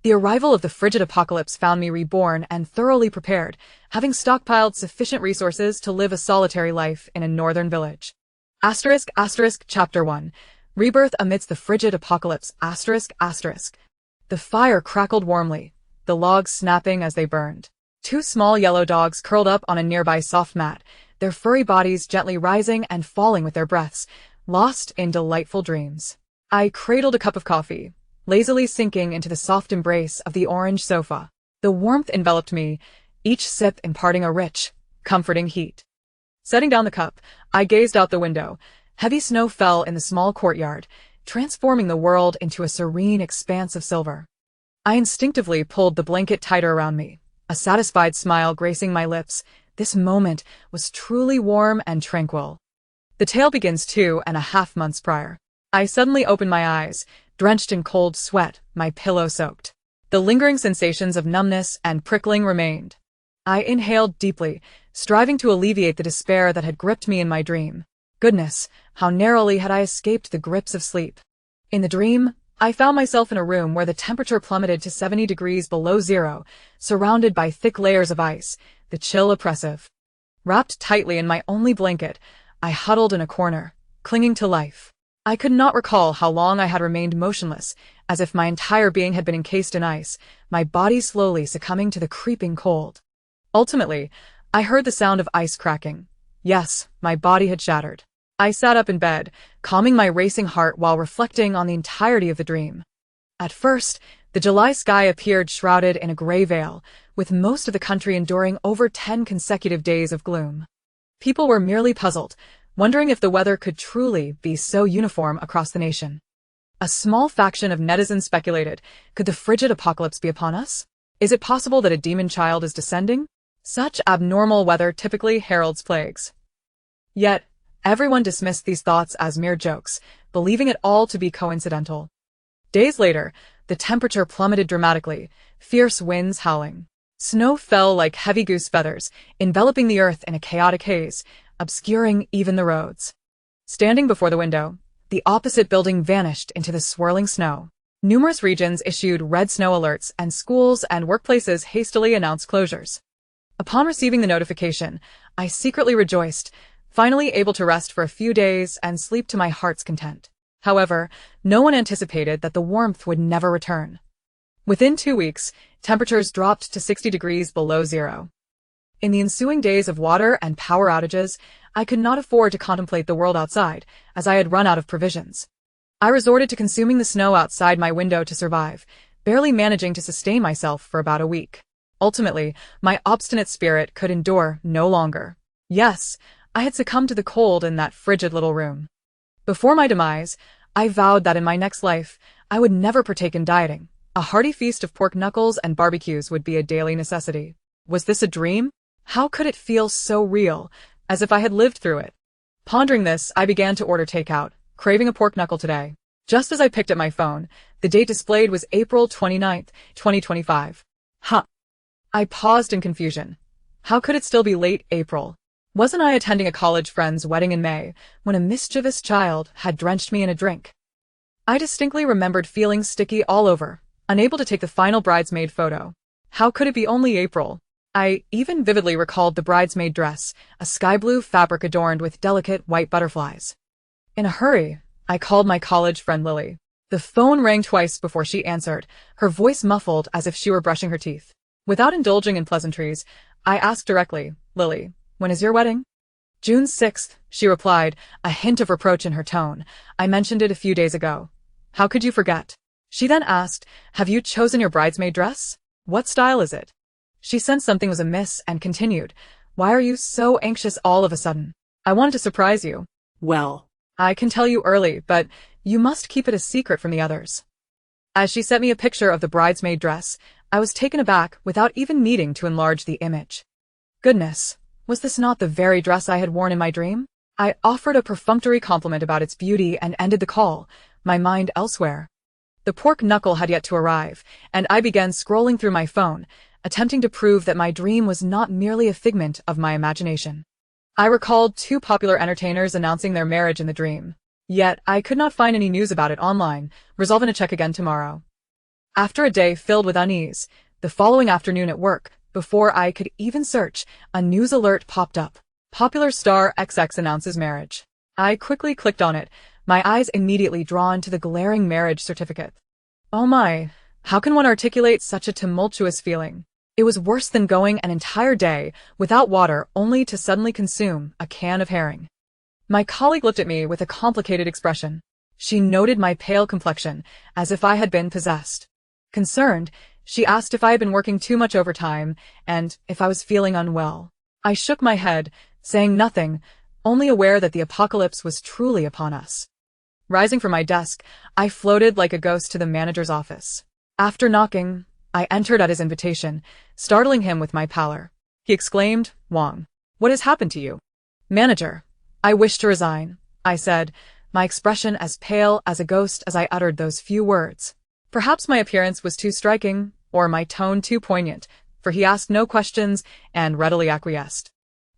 The arrival of the frigid apocalypse found me reborn and thoroughly prepared, having stockpiled sufficient resources to live a solitary life in a northern village. Chapter 1. Rebirth amidst the frigid apocalypse. The fire crackled warmly, the logs snapping as they burned. Two small yellow dogs curled up on a nearby soft mat, their furry bodies gently rising and falling with their breaths, lost in delightful dreams. I cradled a cup of coffee, lazily sinking into the soft embrace of the orange sofa. The warmth enveloped me, each sip imparting a rich, comforting heat. Setting down the cup, I gazed out the window. Heavy snow fell in the small courtyard, transforming the world into a serene expanse of silver. I instinctively pulled the blanket tighter around me, a satisfied smile gracing my lips. This moment was truly warm and tranquil. The tale begins 2.5 months prior. I suddenly opened my eyes, drenched in cold sweat, my pillow soaked. The lingering sensations of numbness and prickling remained. I inhaled deeply, striving to alleviate the despair that had gripped me in my dream. Goodness, how narrowly had I escaped the grips of sleep. In the dream, I found myself in a room where the temperature plummeted to 70 degrees below zero, surrounded by thick layers of ice, the chill oppressive. Wrapped tightly in my only blanket, I huddled in a corner, clinging to life. I could not recall how long I had remained motionless, as if my entire being had been encased in ice, my body slowly succumbing to the creeping cold. Ultimately, I heard the sound of ice cracking. Yes, my body had shattered. I sat up in bed, calming my racing heart while reflecting on the entirety of the dream. At first, the July sky appeared shrouded in a gray veil, with most of the country enduring over 10 consecutive days of gloom. People were merely puzzled, wondering if the weather could truly be so uniform across the nation. A small faction of netizens speculated, could the frigid apocalypse be upon us? Is it possible that a demon child is descending? Such abnormal weather typically heralds plagues. Yet, everyone dismissed these thoughts as mere jokes, believing it all to be coincidental. Days later, the temperature plummeted dramatically, fierce winds howling. Snow fell like heavy goose feathers, enveloping the earth in a chaotic haze, obscuring even the roads. Standing before the window, the opposite building vanished into the swirling snow. Numerous regions issued red snow alerts, and schools and workplaces hastily announced closures. Upon receiving the notification, I secretly rejoiced, finally able to rest for a few days and sleep to my heart's content. However, no one anticipated that the warmth would never return. Within 2 weeks, temperatures dropped to 60 degrees below zero. In the ensuing days of water and power outages, I could not afford to contemplate the world outside, as I had run out of provisions. I resorted to consuming the snow outside my window to survive, barely managing to sustain myself for about a week. Ultimately, my obstinate spirit could endure no longer. Yes, I had succumbed to the cold in that frigid little room. Before my demise, I vowed that in my next life, I would never partake in dieting. A hearty feast of pork knuckles and barbecues would be a daily necessity. Was this a dream? How could it feel so real, as if I had lived through it? Pondering this, I began to order takeout, craving a pork knuckle today. Just as I picked up my phone, the date displayed was April 29th, 2025. I paused in confusion. How could it still be late April? Wasn't I attending a college friend's wedding in May, when a mischievous child had drenched me in a drink? I distinctly remembered feeling sticky all over, unable to take the final bridesmaid photo. How could it be only April? I even vividly recalled the bridesmaid dress, a sky blue fabric adorned with delicate white butterflies. In a hurry, I called my college friend Lily. The phone rang twice before she answered, her voice muffled as if she were brushing her teeth. Without indulging in pleasantries, I asked directly, "Lily, when is your wedding?" "June 6th, she replied, a hint of reproach in her tone. "I mentioned it a few days ago." "How could you forget?" She then asked, "Have you chosen your bridesmaid dress? What style is it?" She sensed something was amiss and continued, "Why are you so anxious all of a sudden?" "I wanted to surprise you." "Well, I can tell you early, but you must keep it a secret from the others." As she sent me a picture of the bridesmaid dress, I was taken aback without even needing to enlarge the image. Goodness, was this not the very dress I had worn in my dream? I offered a perfunctory compliment about its beauty and ended the call, my mind elsewhere. The pork knuckle had yet to arrive, and I began scrolling through my phone, attempting to prove that my dream was not merely a figment of my imagination. I recalled 2 popular entertainers announcing their marriage in the dream. Yet, I could not find any news about it online, resolving to check again tomorrow. After a day filled with unease, the following afternoon at work, before I could even search, a news alert popped up. Popular star XX announces marriage. I quickly clicked on it, my eyes immediately drawn to the glaring marriage certificate. Oh my, how can one articulate such a tumultuous feeling? It was worse than going an entire day without water only to suddenly consume a can of herring. My colleague looked at me with a complicated expression. She noted my pale complexion, as if I had been possessed. Concerned, she asked if I had been working too much overtime and if I was feeling unwell. I shook my head, saying nothing, only aware that the apocalypse was truly upon us. Rising from my desk, I floated like a ghost to the manager's office. After knocking, I entered at his invitation, startling him with my pallor. He exclaimed, "Wang, what has happened to you?" "Manager, I wish to resign," I said, my expression as pale as a ghost as I uttered those few words. Perhaps my appearance was too striking, or my tone too poignant, for he asked no questions and readily acquiesced.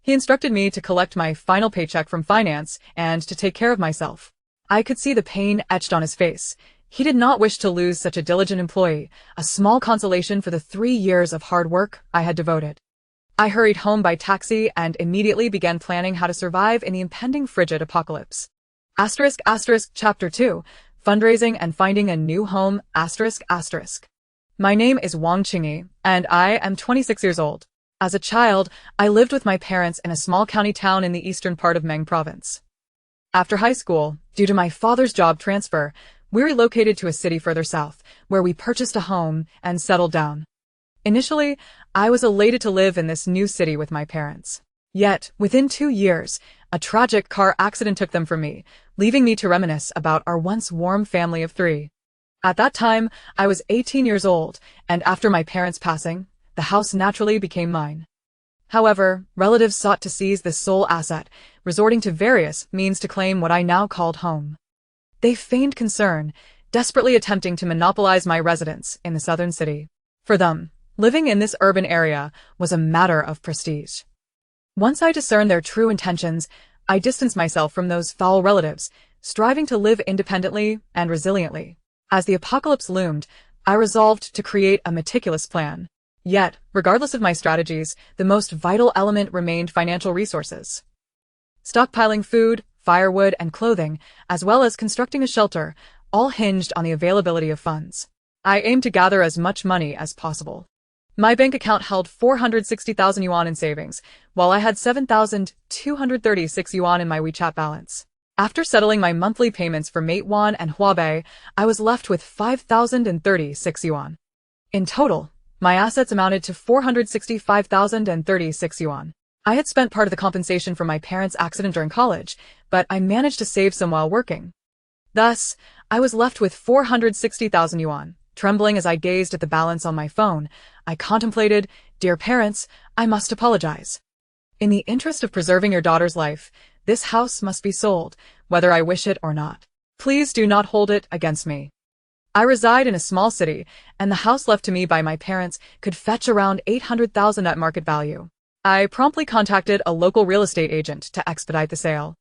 He instructed me to collect my final paycheck from finance and to take care of myself. I could see the pain etched on his face. He did not wish to lose such a diligent employee, a small consolation for the 3 years of hard work I had devoted. I hurried home by taxi and immediately began planning how to survive in the impending frigid apocalypse. Chapter 2, Fundraising and Finding a New Home, My name is Wang Qingyi, and I am 26 years old. As a child, I lived with my parents in a small county town in the eastern part of Meng Province. After high school, due to my father's job transfer, we relocated to a city further south, where we purchased a home and settled down. Initially, I was elated to live in this new city with my parents. Yet, within 2 years, a tragic car accident took them from me, leaving me to reminisce about our once warm family of 3. At that time, I was 18 years old, and after my parents' passing, the house naturally became mine. However, relatives sought to seize this sole asset, resorting to various means to claim what I now called home. They feigned concern, desperately attempting to monopolize my residence in the southern city. For them, living in this urban area was a matter of prestige. Once I discerned their true intentions, I distanced myself from those foul relatives, striving to live independently and resiliently. As the apocalypse loomed, I resolved to create a meticulous plan. Yet, regardless of my strategies, the most vital element remained financial resources. Stockpiling food, firewood, and clothing, as well as constructing a shelter, all hinged on the availability of funds. I aimed to gather as much money as possible. My bank account held 460,000 yuan in savings, while I had 7,236 yuan in my WeChat balance. After settling my monthly payments for Meituan and Huabei, I was left with 5,036 yuan. In total, my assets amounted to 465,036 yuan. I had spent part of the compensation from my parents' accident during college, but I managed to save some while working. Thus, I was left with 460,000 yuan. Trembling as I gazed at the balance on my phone, I contemplated, "Dear parents, I must apologize. In the interest of preserving your daughter's life, this house must be sold, whether I wish it or not. Please do not hold it against me." I reside in a small city, and the house left to me by my parents could fetch around 800,000 at market value. I promptly contacted a local real estate agent to expedite the sale.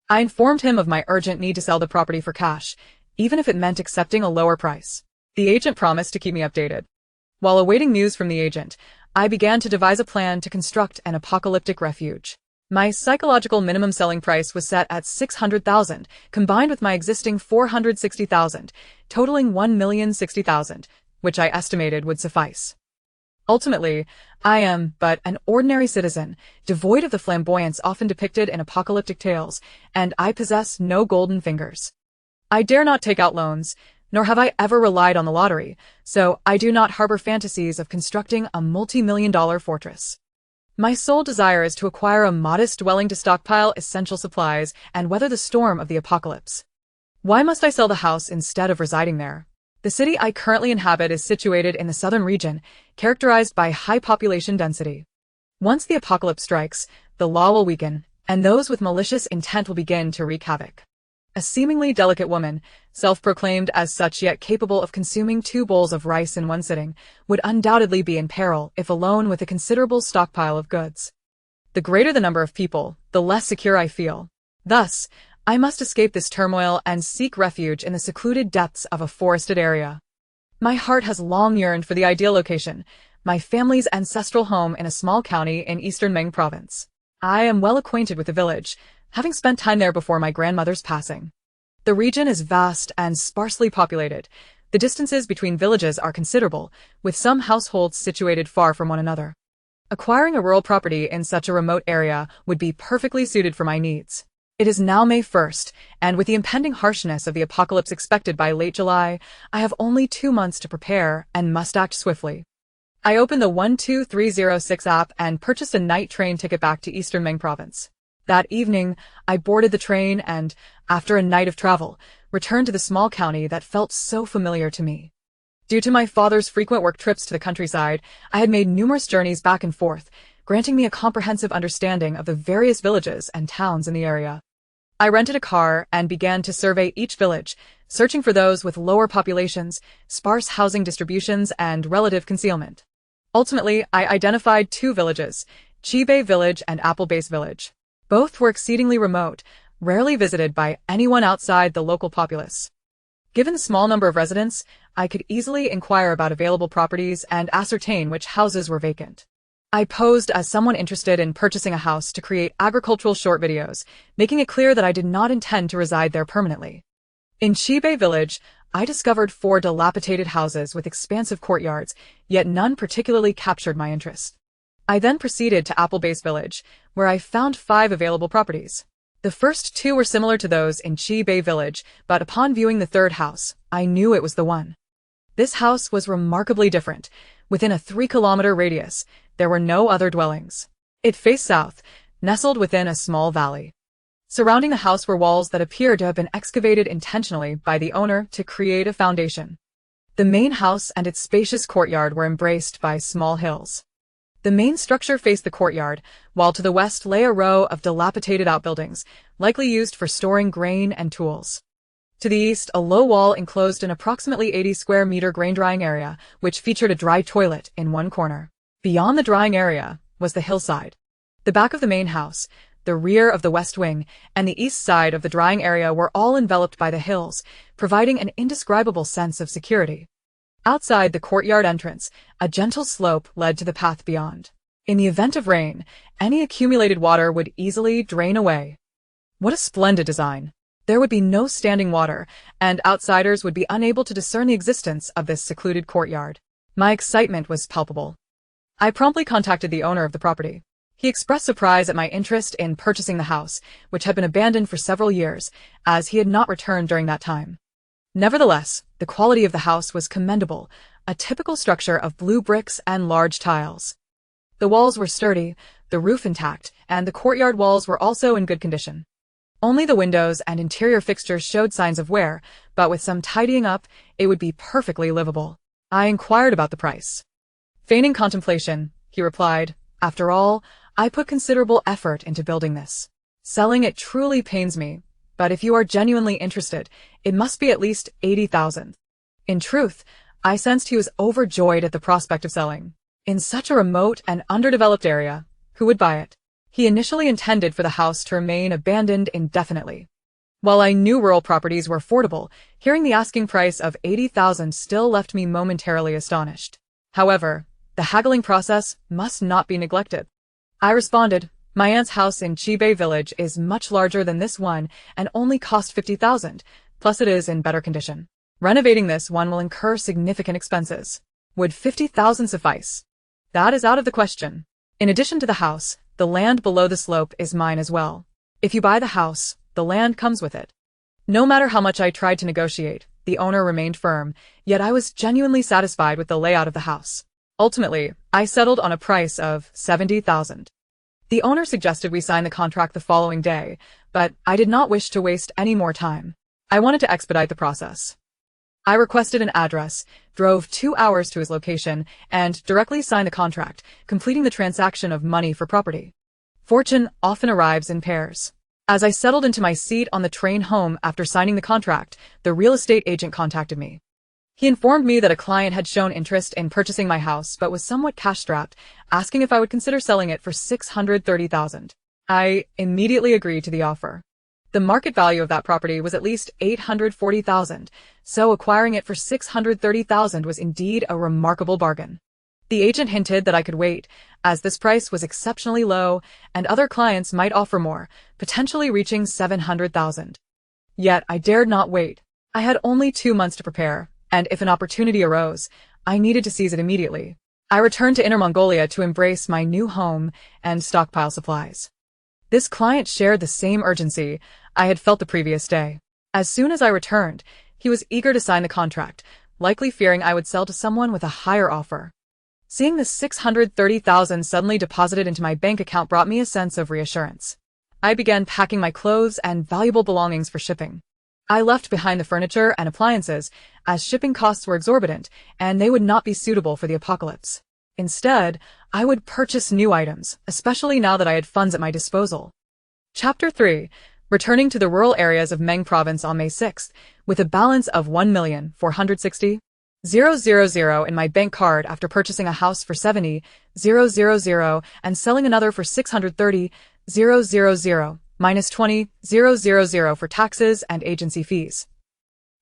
I informed him of my urgent need to sell the property for cash, even if it meant accepting a lower price. The agent promised to keep me updated. While awaiting news from the agent, I began to devise a plan to construct an apocalyptic refuge. My psychological minimum selling price was set at 600,000, combined with my existing 460,000, totaling 1,060,000, which I estimated would suffice. Ultimately, I am but an ordinary citizen, devoid of the flamboyance often depicted in apocalyptic tales, and I possess no golden fingers. I dare not take out loans, nor have I ever relied on the lottery, so I do not harbor fantasies of constructing a multi-million-dollar fortress. My sole desire is to acquire a modest dwelling to stockpile essential supplies and weather the storm of the apocalypse. Why must I sell the house instead of residing there? The city I currently inhabit is situated in the southern region, characterized by high population density. Once the apocalypse strikes, the law will weaken, and those with malicious intent will begin to wreak havoc. A seemingly delicate woman, self-proclaimed as such yet capable of consuming 2 bowls of rice in one sitting, would undoubtedly be in peril if alone with a considerable stockpile of goods. The greater the number of people, the less secure I feel. Thus, I must escape this turmoil and seek refuge in the secluded depths of a forested area. My heart has long yearned for the ideal location, my family's ancestral home in a small county in eastern Meng province. I am well acquainted with the village, having spent time there before my grandmother's passing. The region is vast and sparsely populated. The distances between villages are considerable, with some households situated far from one another. Acquiring a rural property in such a remote area would be perfectly suited for my needs. It is now May 1st, and with the impending harshness of the apocalypse expected by late July, I have only 2 months to prepare and must act swiftly. I opened the 12306 app and purchased a night train ticket back to eastern Meng province. That evening, I boarded the train and, after a night of travel, returned to the small county that felt so familiar to me. Due to my father's frequent work trips to the countryside, I had made numerous journeys back and forth, granting me a comprehensive understanding of the various villages and towns in the area. I rented a car and began to survey each village, searching for those with lower populations, sparse housing distributions, and relative concealment. Ultimately, I identified 2 villages, Chibei Village and Apple Base Village. Both were exceedingly remote, rarely visited by anyone outside the local populace. Given the small number of residents, I could easily inquire about available properties and ascertain which houses were vacant. I posed as someone interested in purchasing a house to create agricultural short videos, making it clear that I did not intend to reside there permanently. In Chibei Village, I discovered 4 dilapidated houses with expansive courtyards, yet none particularly captured my interest. I then proceeded to Apple Base Village, where I found 5 available properties. The first 2 were similar to those in Chibei Village, but upon viewing the 3rd house, I knew it was the one. This house was remarkably different. Within a 3-kilometer radius, there were no other dwellings. It faced south, nestled within a small valley. Surrounding the house were walls that appeared to have been excavated intentionally by the owner to create a foundation. The main house and its spacious courtyard were embraced by small hills. The main structure faced the courtyard, while to the west lay a row of dilapidated outbuildings, likely used for storing grain and tools. To the east, a low wall enclosed an approximately 80-square-meter grain-drying area, which featured a dry toilet in one corner. Beyond the drying area was the hillside. The back of the main house, the rear of the west wing, and the east side of the drying area were all enveloped by the hills, providing an indescribable sense of security. Outside the courtyard entrance, a gentle slope led to the path beyond. In the event of rain, any accumulated water would easily drain away. What a splendid design! There would be no standing water, and outsiders would be unable to discern the existence of this secluded courtyard. My excitement was palpable. I promptly contacted the owner of the property. He expressed surprise at my interest in purchasing the house, which had been abandoned for several years, as he had not returned during that time. Nevertheless, the quality of the house was commendable, a typical structure of blue bricks and large tiles. The walls were sturdy, the roof intact, and the courtyard walls were also in good condition. Only the windows and interior fixtures showed signs of wear, but with some tidying up, it would be perfectly livable. I inquired about the price. Feigning contemplation, he replied, "After all, I put considerable effort into building this. Selling it truly pains me, but if you are genuinely interested, it must be at least 80,000. In truth, I sensed he was overjoyed at the prospect of selling. In such a remote and underdeveloped area, who would buy it? He initially intended for the house to remain abandoned indefinitely. While I knew rural properties were affordable, hearing the asking price of 80,000 still left me momentarily astonished. However, the haggling process must not be neglected. I responded, "My aunt's house in Chibei Village is much larger than this one and only cost 50,000, plus it is in better condition. Renovating this one will incur significant expenses. Would 50,000 suffice?" "That is out of the question. In addition to the house, the land below the slope is mine as well. If you buy the house, the land comes with it." No matter how much I tried to negotiate, the owner remained firm, yet I was genuinely satisfied with the layout of the house. Ultimately, I settled on a price of 70,000. The owner suggested we sign the contract the following day, but I did not wish to waste any more time. I wanted to expedite the process. I requested an address, drove 2 hours to his location, and directly signed the contract, completing the transaction of money for property. Fortune often arrives in pairs. As I settled into my seat on the train home after signing the contract, the real estate agent contacted me. He informed me that a client had shown interest in purchasing my house but was somewhat cash-strapped, asking if I would consider selling it for 630,000. I immediately agreed to the offer. The market value of that property was at least $840,000, so acquiring it for $630,000 was indeed a remarkable bargain. The agent hinted that I could wait, as this price was exceptionally low and other clients might offer more, potentially reaching $700,000. Yet I dared not wait. I had only 2 months to prepare, and if an opportunity arose, I needed to seize it immediately. I returned to Inner Mongolia to embrace my new home and stockpile supplies. This client shared the same urgency I had felt the previous day. As soon as I returned, he was eager to sign the contract, likely fearing I would sell to someone with a higher offer. Seeing the $630,000 suddenly deposited into my bank account brought me a sense of reassurance. I began packing my clothes and valuable belongings for shipping. I left behind the furniture and appliances, as shipping costs were exorbitant and they would not be suitable for the apocalypse. Instead, I would purchase new items, especially now that I had funds at my disposal. Chapter 3. Returning to the rural areas of Meng Province on May 6th, with a balance of $1,460,000 in my bank card after purchasing a house for $70,000 and selling another for $630,000, minus $20,000 for taxes and agency fees.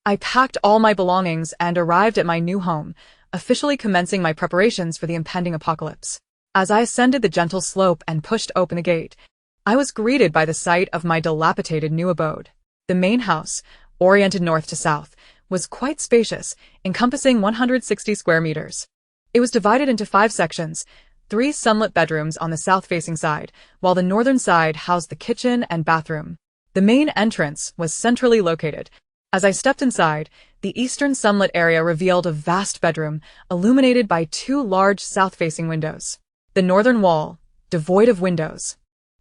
I packed all my belongings and arrived at my new home, officially commencing my preparations for the impending apocalypse. As I ascended the gentle slope and pushed open the gate, I was greeted by the sight of my dilapidated new abode. The main house, oriented north to south, was quite spacious, encompassing 160 square meters. It was divided into 5 sections, 3 sunlit bedrooms on the south-facing side, while the northern side housed the kitchen and bathroom. The main entrance was centrally located. As I stepped inside, the eastern sunlit area revealed a vast bedroom, illuminated by 2 large south-facing windows. The northern wall, devoid of windows,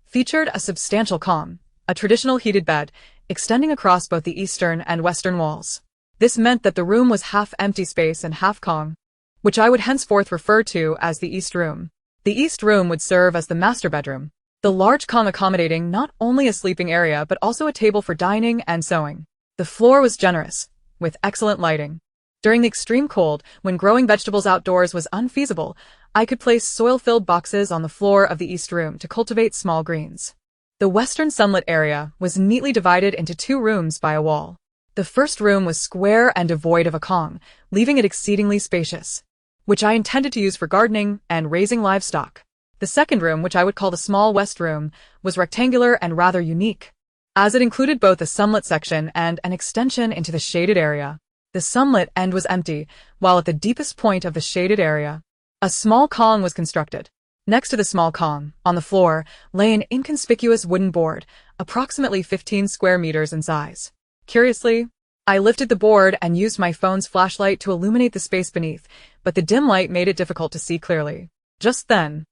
featured a substantial Kang, a traditional heated bed, extending across both the eastern and western walls. This meant that the room was half empty space and half Kang, which I would henceforth refer to as the East Room. The East Room would serve as the master bedroom, the large Kang accommodating not only a sleeping area but also a table for dining and sewing. The floor was generous, with excellent lighting. During the extreme cold, when growing vegetables outdoors was unfeasible, I could place soil-filled boxes on the floor of the East Room to cultivate small greens. The western sunlit area was neatly divided into 2 rooms by a wall. The first room was square and devoid of a Kang, leaving it exceedingly spacious, which I intended to use for gardening and raising livestock. The second room, which I would call the small west room, was rectangular and rather unique, as it included both a sunlit section and an extension into the shaded area. The sunlit end was empty, while at the deepest point of the shaded area, a small Kang was constructed. Next to the small Kang, on the floor, lay an inconspicuous wooden board, approximately 15 square meters in size. Curiously, I lifted the board and used my phone's flashlight to illuminate the space beneath, but the dim light made it difficult to see clearly. Just then,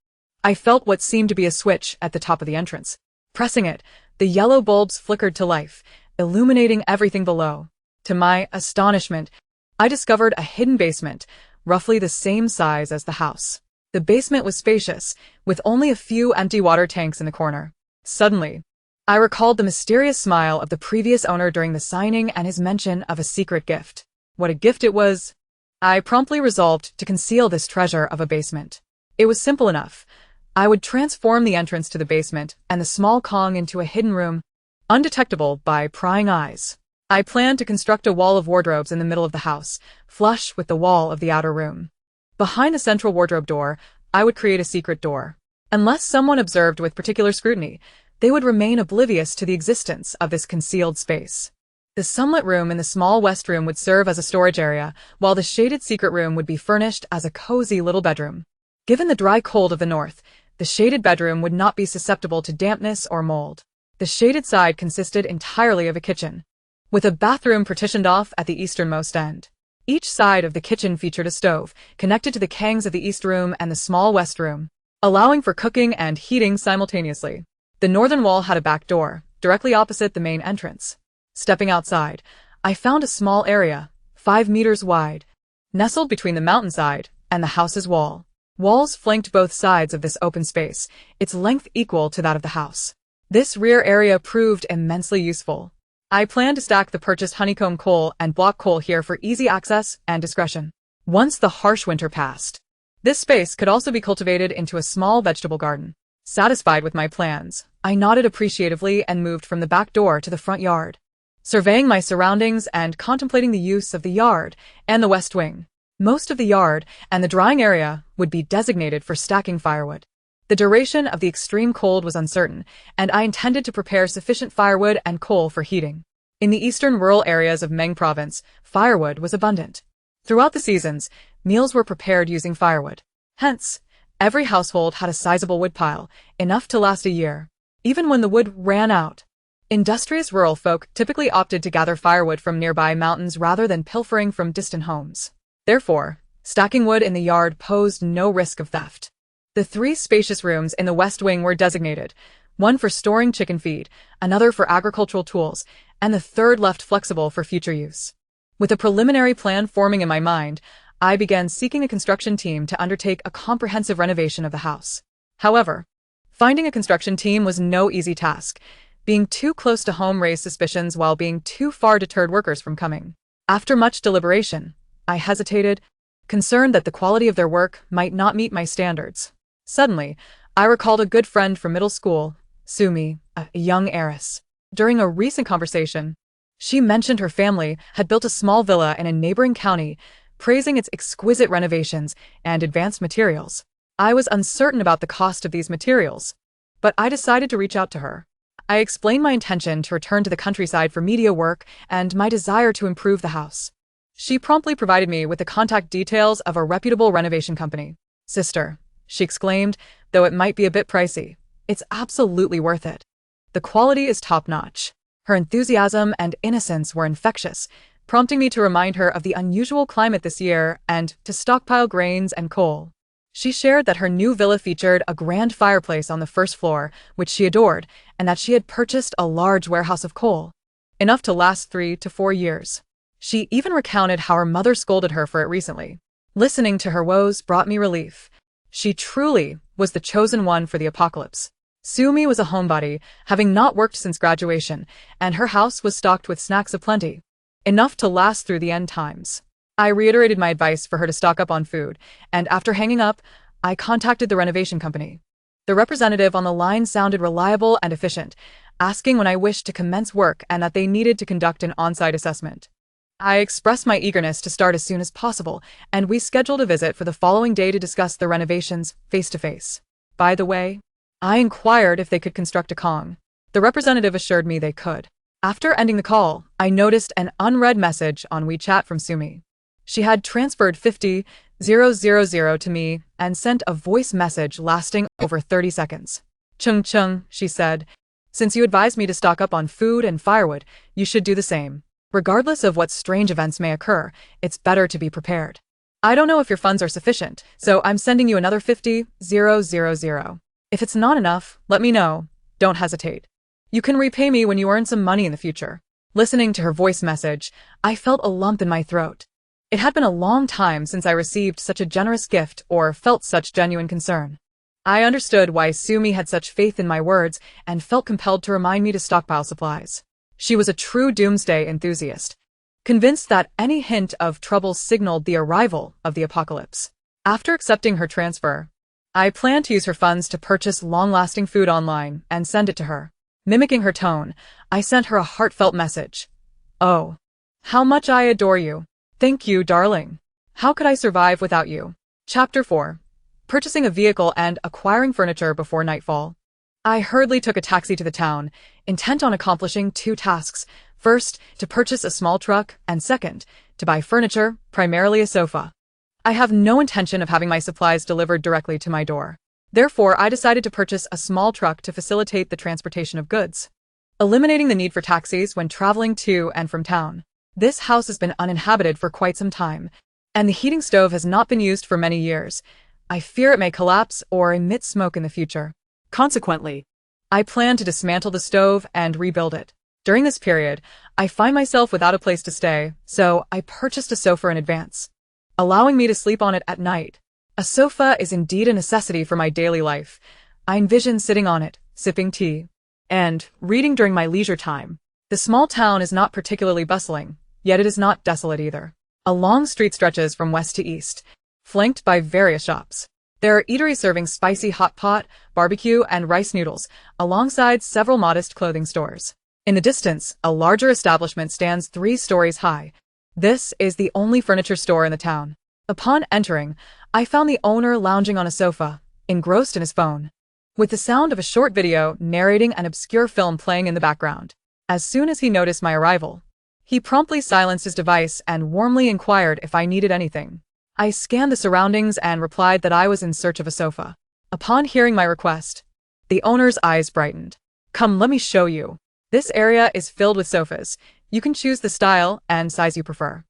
I felt what seemed to be a switch at the top of the entrance. Pressing it, the yellow bulbs flickered to life, illuminating everything below. To my astonishment, I discovered a hidden basement, roughly the same size as the house. The basement was spacious, with only a few empty water tanks in the corner. Suddenly, I recalled the mysterious smile of the previous owner during the signing and his mention of a secret gift. What a gift it was! I promptly resolved to conceal this treasure of a basement. It was simple enough. I would transform the entrance to the basement and the small Kang into a hidden room, undetectable by prying eyes. I planned to construct a wall of wardrobes in the middle of the house, flush with the wall of the outer room. Behind the central wardrobe door, I would create a secret door. Unless someone observed with particular scrutiny, they would remain oblivious to the existence of this concealed space. The sunlit room in the small west room would serve as a storage area, while the shaded secret room would be furnished as a cozy little bedroom. Given the dry cold of the north, the shaded bedroom would not be susceptible to dampness or mold. The shaded side consisted entirely of a kitchen, with a bathroom partitioned off at the easternmost end. Each side of the kitchen featured a stove, connected to the Kangs of the East Room and the small West Room, allowing for cooking and heating simultaneously. The northern wall had a back door, directly opposite the main entrance. Stepping outside, I found a small area, 5 meters wide, nestled between the mountainside and the house's wall. Walls flanked both sides of this open space, its length equal to that of the house. This rear area proved immensely useful. I planned to stack the purchased honeycomb coal and block coal here for easy access and discretion. Once the harsh winter passed, this space could also be cultivated into a small vegetable garden. Satisfied with my plans, I nodded appreciatively and moved from the back door to the front yard, surveying my surroundings and contemplating the use of the yard and the west wing. Most of the yard and the drying area would be designated for stacking firewood. The duration of the extreme cold was uncertain, and I intended to prepare sufficient firewood and coal for heating. In the eastern rural areas of Meng Province, firewood was abundant. Throughout the seasons, meals were prepared using firewood. Hence, every household had a sizable woodpile, enough to last a year, even when the wood ran out. Industrious rural folk typically opted to gather firewood from nearby mountains rather than pilfering from distant homes. Therefore, stacking wood in the yard posed no risk of theft. The 3 spacious rooms in the west wing were designated, one for storing chicken feed, another for agricultural tools, and the third left flexible for future use. With a preliminary plan forming in my mind, I began seeking a construction team to undertake a comprehensive renovation of the house. However, finding a construction team was no easy task. Being too close to home raised suspicions while being too far deterred workers from coming. After much deliberation, I hesitated, concerned that the quality of their work might not meet my standards. Suddenly, I recalled a good friend from middle school, Sumi, a young heiress. During a recent conversation, she mentioned her family had built a small villa in a neighboring county, praising its exquisite renovations and advanced materials. I was uncertain about the cost of these materials, but I decided to reach out to her. I explained my intention to return to the countryside for media work and my desire to improve the house. She promptly provided me with the contact details of a reputable renovation company. "Sister," she exclaimed, "though it might be a bit pricey, it's absolutely worth it. The quality is top-notch." Her enthusiasm and innocence were infectious, prompting me to remind her of the unusual climate this year and to stockpile grains and coal. She shared that her new villa featured a grand fireplace on the first floor, which she adored, and that she had purchased a large warehouse of coal, enough to last 3 to 4 years. She even recounted how her mother scolded her for it recently. Listening to her woes brought me relief. She truly was the chosen one for the apocalypse. Sumi was a homebody, having not worked since graduation, and her house was stocked with snacks aplenty, enough to last through the end times. I reiterated my advice for her to stock up on food, and after hanging up, I contacted the renovation company. The representative on the line sounded reliable and efficient, asking when I wished to commence work and that they needed to conduct an on-site assessment. I expressed my eagerness to start as soon as possible, and we scheduled a visit for the following day to discuss the renovations face-to-face. By the way, I inquired if they could construct a Kang. The representative assured me they could. After ending the call, I noticed an unread message on WeChat from Sumi. She had transferred 50,000 to me and sent a voice message lasting over 30 seconds. "Chung Chung," she said, "since you advised me to stock up on food and firewood, you should do the same. Regardless of what strange events may occur, it's better to be prepared. I don't know if your funds are sufficient, so I'm sending you another 50,000. If it's not enough, let me know. Don't hesitate. You can repay me when you earn some money in the future." Listening to her voice message, I felt a lump in my throat. It had been a long time since I received such a generous gift or felt such genuine concern. I understood why Sumi had such faith in my words and felt compelled to remind me to stockpile supplies. She was a true doomsday enthusiast, convinced that any hint of trouble signaled the arrival of the apocalypse. After accepting her transfer, I planned to use her funds to purchase long-lasting food online and send it to her. Mimicking her tone, I sent her a heartfelt message. "Oh, how much I adore you. Thank you, darling. How could I survive without you?" Chapter 4. Purchasing a vehicle and acquiring furniture before nightfall. I hurriedly took a taxi to the town, intent on accomplishing 2 tasks. First, to purchase a small truck, and second, to buy furniture, primarily a sofa. I have no intention of having my supplies delivered directly to my door. Therefore, I decided to purchase a small truck to facilitate the transportation of goods, eliminating the need for taxis when traveling to and from town. This house has been uninhabited for quite some time, and the heating stove has not been used for many years. I fear it may collapse or emit smoke in the future. Consequently, I plan to dismantle the stove and rebuild it. During this period, I find myself without a place to stay, so I purchased a sofa in advance, allowing me to sleep on it at night. A sofa is indeed a necessity for my daily life. I envision sitting on it, sipping tea, and reading during my leisure time. The small town is not particularly bustling, yet it is not desolate either. A long street stretches from west to east, flanked by various shops. There are eateries serving spicy hot pot, barbecue, and rice noodles, alongside several modest clothing stores. In the distance, a larger establishment stands 3 stories high. This is the only furniture store in the town. Upon entering, I found the owner lounging on a sofa, engrossed in his phone, with the sound of a short video narrating an obscure film playing in the background. As soon as he noticed my arrival, he promptly silenced his device and warmly inquired if I needed anything. I scanned the surroundings and replied that I was in search of a sofa. Upon hearing my request, the owner's eyes brightened. "Come, let me show you. This area is filled with sofas. You can choose the style and size you prefer."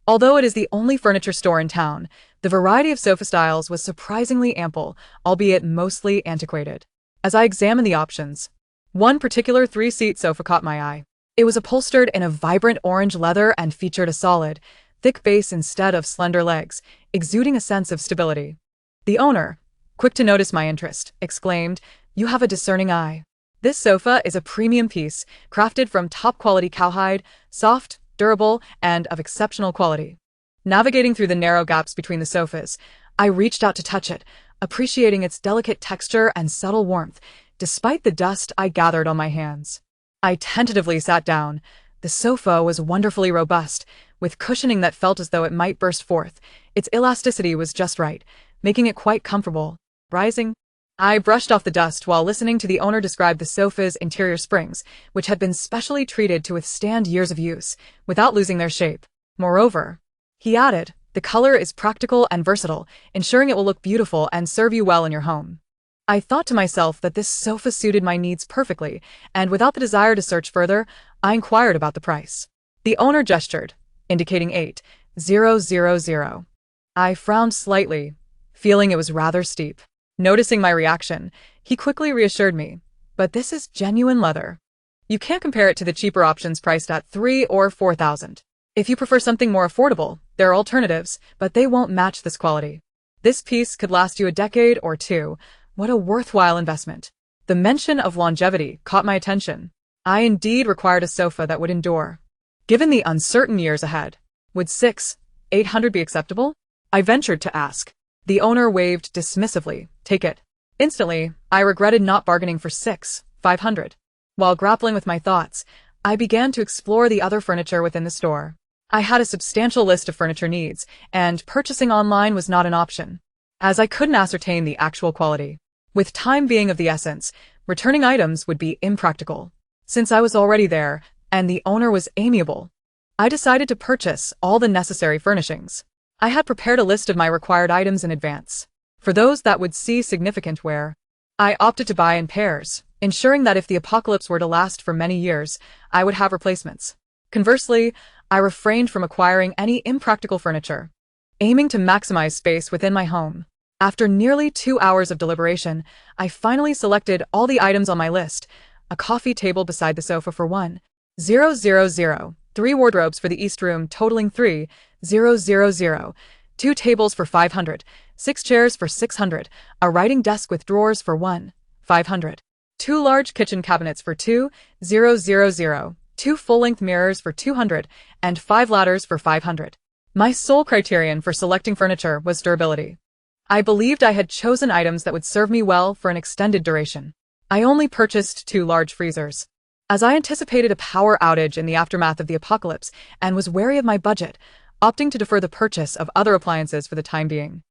Although it is the only furniture store in town, the variety of sofa styles was surprisingly ample, albeit mostly antiquated. As I examined the options, one particular 3-seat sofa caught my eye. It was upholstered in a vibrant orange leather and featured a solid, thick base instead of slender legs, exuding a sense of stability. The owner, quick to notice my interest, exclaimed, "You have a discerning eye. This sofa is a premium piece, crafted from top-quality cowhide, soft, durable, and of exceptional quality." Navigating through the narrow gaps between the sofas, I reached out to touch it, appreciating its delicate texture and subtle warmth, despite the dust I gathered on my hands. I tentatively sat down. The sofa was wonderfully robust, with cushioning that felt as though it might burst forth. Its elasticity was just right, making it quite comfortable. Rising, I brushed off the dust while listening to the owner describe the sofa's interior springs, which had been specially treated to withstand years of use, without losing their shape. Moreover, he added, the color is practical and versatile, ensuring it will look beautiful and serve you well in your home. I thought to myself that this sofa suited my needs perfectly, and without the desire to search further, I inquired about the price. The owner gestured, indicating 8,000. I frowned slightly, feeling it was rather steep. Noticing my reaction, he quickly reassured me, "But this is genuine leather. You can't compare it to the cheaper options priced at 3 or 4,000. If you prefer something more affordable, there are alternatives, but they won't match this quality. This piece could last you a decade or 2. What a worthwhile investment." The mention of longevity caught my attention. I indeed required a sofa that would endure. Given the uncertain years ahead, would 6,800 be acceptable? I ventured to ask. The owner waved dismissively. "Take it." Instantly, I regretted not bargaining for 6,500. While grappling with my thoughts, I began to explore the other furniture within the store. I had a substantial list of furniture needs, and purchasing online was not an option, as I couldn't ascertain the actual quality. With time being of the essence, returning items would be impractical. Since I was already there, and the owner was amiable, I decided to purchase all the necessary furnishings. I had prepared a list of my required items in advance. For those that would see significant wear, I opted to buy in pairs, ensuring that if the apocalypse were to last for many years, I would have replacements. Conversely, I refrained from acquiring any impractical furniture, aiming to maximize space within my home. After nearly 2 hours of deliberation, I finally selected all the items on my list: a coffee table beside the sofa for 1,000, 3 wardrobes for the East Room totaling 3,000, 2 tables for 500, 6 chairs for 600, a writing desk with drawers for 1,500, 2 large kitchen cabinets for 2,000, 2 full-length mirrors for 200, and 5 ladders for 500. My sole criterion for selecting furniture was durability. I believed I had chosen items that would serve me well for an extended duration. I only purchased 2 large freezers, as I anticipated a power outage in the aftermath of the apocalypse and was wary of my budget, opting to defer the purchase of other appliances for the time being.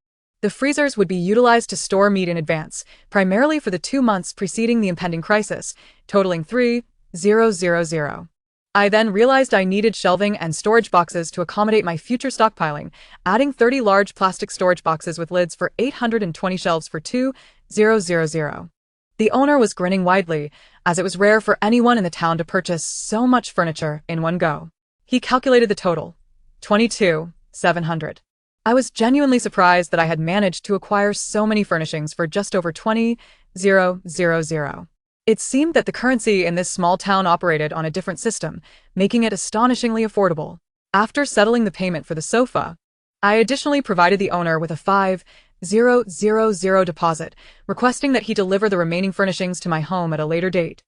The freezers would be utilized to store meat in advance, primarily for the 2 months preceding the impending crisis, totaling 3,000. I then realized I needed shelving and storage boxes to accommodate my future stockpiling, adding 30 large plastic storage boxes with lids for 820 shelves for 2,000. The owner was grinning widely, as it was rare for anyone in the town to purchase so much furniture in one go. He calculated the total: 22,700. I was genuinely surprised that I had managed to acquire so many furnishings for just over 20,000. It seemed that the currency in this small town operated on a different system, making it astonishingly affordable. After settling the payment for the sofa, I additionally provided the owner with a 5,000 deposit, requesting that he deliver the remaining furnishings to my home at a later date,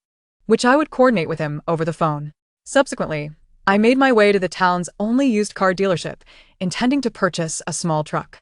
which I would coordinate with him over the phone. Subsequently, I made my way to the town's only used car dealership, intending to purchase a small truck.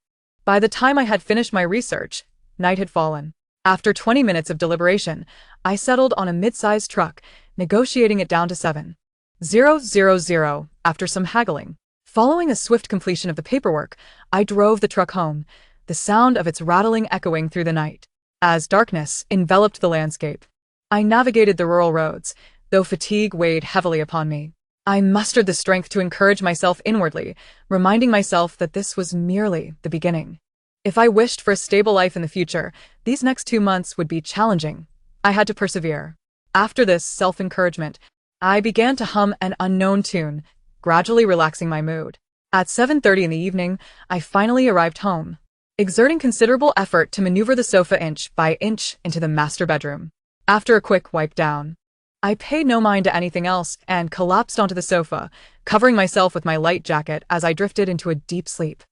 By the time I had finished my research, Night had fallen. After 20 minutes of deliberation, I settled on a mid-sized truck, negotiating it down to 7,000 after some haggling. Following a swift completion of the paperwork, I drove the truck home, the sound of its rattling echoing through the night. As darkness enveloped the landscape, I navigated the rural roads, though fatigue weighed heavily upon me. I mustered the strength to encourage myself inwardly, reminding myself that this was merely the beginning. If I wished for a stable life in the future, these next 2 months would be challenging. I had to persevere. After this self-encouragement, I began to hum an unknown tune, gradually relaxing my mood. At 7:30 in the evening, I finally arrived home, exerting considerable effort to maneuver the sofa inch by inch into the master bedroom. After a quick wipe down, I paid no mind to anything else and collapsed onto the sofa, covering myself with my light jacket as I drifted into a deep sleep.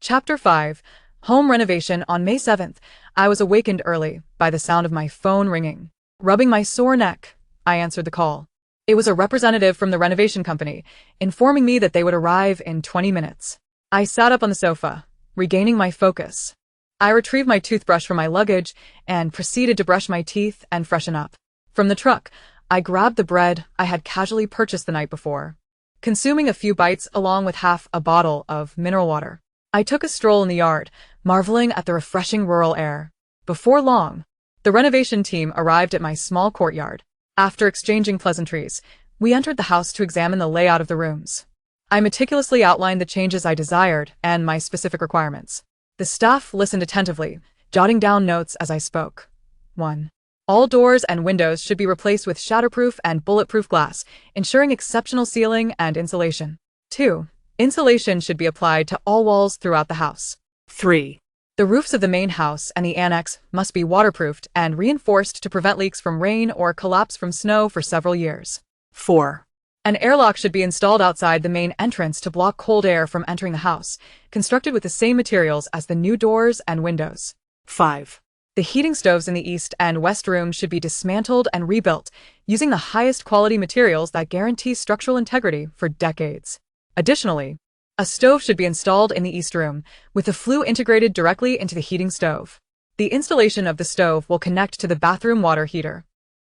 Chapter 5. Home renovation. On May 7th, I was awakened early by the sound of my phone ringing. Rubbing my sore neck, I answered the call. It was a representative from the renovation company, informing me that they would arrive in 20 minutes. I sat up on the sofa, regaining my focus. I retrieved my toothbrush from my luggage and proceeded to brush my teeth and freshen up. From the truck, I grabbed the bread I had casually purchased the night before. Consuming a few bites along with half a bottle of mineral water, I took a stroll in the yard, marveling at the refreshing rural air. Before long, the renovation team arrived at my small courtyard. After exchanging pleasantries, we entered the house to examine the layout of the rooms. I meticulously outlined the changes I desired and my specific requirements. The staff listened attentively, jotting down notes as I spoke. 1. All doors and windows should be replaced with shatterproof and bulletproof glass, ensuring exceptional sealing and insulation. 2. Insulation should be applied to all walls throughout the house. 3. The roofs of the main house and the annex must be waterproofed and reinforced to prevent leaks from rain or collapse from snow for several years. 4. An airlock should be installed outside the main entrance to block cold air from entering the house, constructed with the same materials as the new doors and windows. 5. The heating stoves in the east and west rooms should be dismantled and rebuilt, using the highest quality materials that guarantee structural integrity for decades. Additionally, a stove should be installed in the east room, with the flue integrated directly into the heating stove. The installation of the stove will connect to the bathroom water heater,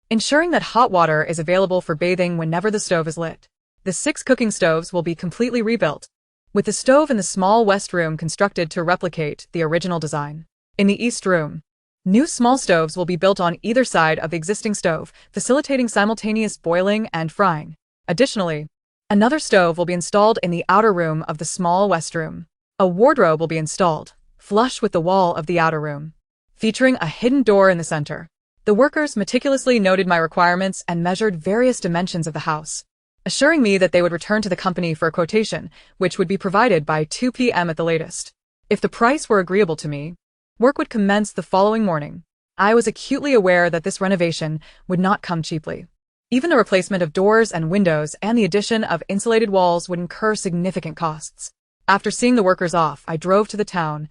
ensuring that hot water is available for bathing whenever the stove is lit. The 6 cooking stoves will be completely rebuilt, with the stove in the small west room constructed to replicate the original design. In the east room, new small stoves will be built on either side of the existing stove, facilitating simultaneous boiling and frying. Additionally, another stove will be installed in the outer room of the small west room. A wardrobe will be installed, flush with the wall of the outer room, featuring a hidden door in the center. The workers meticulously noted my requirements and measured various dimensions of the house, assuring me that they would return to the company for a quotation, which would be provided by 2 p.m. at the latest. If the price were agreeable to me, work would commence the following morning. I was acutely aware that this renovation would not come cheaply. Even the replacement of doors and windows and the addition of insulated walls would incur significant costs. After seeing the workers off, I drove to the town,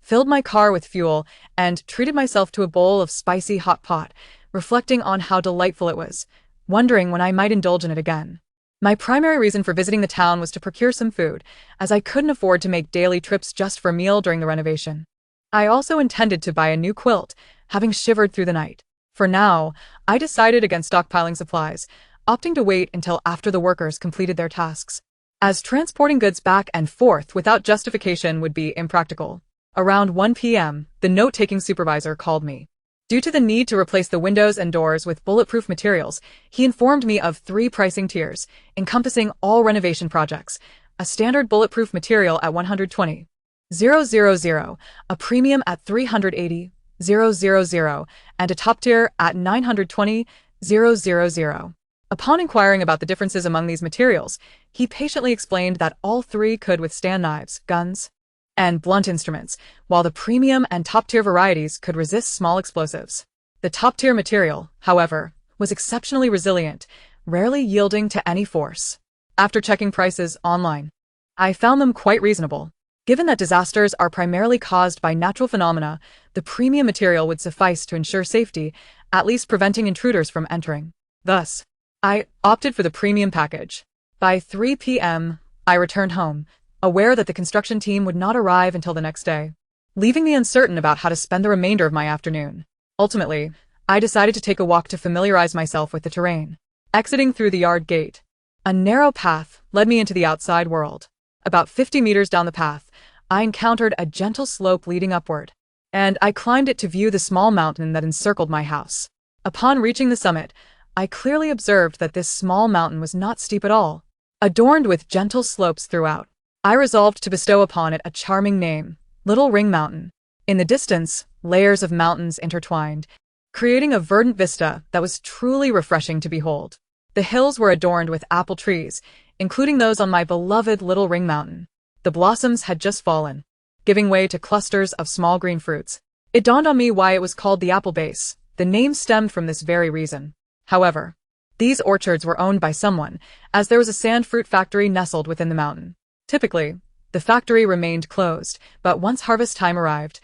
filled my car with fuel, and treated myself to a bowl of spicy hot pot, reflecting on how delightful it was, wondering when I might indulge in it again. My primary reason for visiting the town was to procure some food, as I couldn't afford to make daily trips just for a meal during the renovation. I also intended to buy a new quilt, having shivered through the night. For now, I decided against stockpiling supplies, opting to wait until after the workers completed their tasks, as transporting goods back and forth without justification would be impractical. Around 1 p.m., the note-taking supervisor called me. Due to the need to replace the windows and doors with bulletproof materials, he informed me of 3 pricing tiers, encompassing all renovation projects: a standard bulletproof material at $120,000, a premium at $380,000, and a top tier at $920,000. Upon inquiring about the differences among these materials, he patiently explained that all 3 could withstand knives, guns, and blunt instruments, while the premium and top-tier varieties could resist small explosives. The top-tier material, however, was exceptionally resilient, rarely yielding to any force. After checking prices online, I found them quite reasonable. Given that disasters are primarily caused by natural phenomena, the premium material would suffice to ensure safety, at least preventing intruders from entering. Thus, I opted for the premium package. By 3 p.m., I returned home, aware that the construction team would not arrive until the next day. leaving me uncertain about how to spend the remainder of my afternoon. Ultimately, I decided to take a walk to familiarize myself with the terrain. Exiting through the yard gate, a narrow path led me into the outside world. About 50 meters down the path, I encountered a gentle slope leading upward, and I climbed it to view the small mountain that encircled my house. Upon reaching the summit, I clearly observed that this small mountain was not steep at all, adorned with gentle slopes throughout. I resolved to bestow upon it a charming name, Little Ring Mountain. In the distance, layers of mountains intertwined, creating a verdant vista that was truly refreshing to behold. The hills were adorned with apple trees, including those on my beloved Little Ring Mountain. The blossoms had just fallen, giving way to clusters of small green fruits. It dawned on me why it was called the apple base. The name stemmed from this very reason. However, these orchards were owned by someone, as there was a sand fruit factory nestled within the mountain. Typically, the factory remained closed, but once harvest time arrived,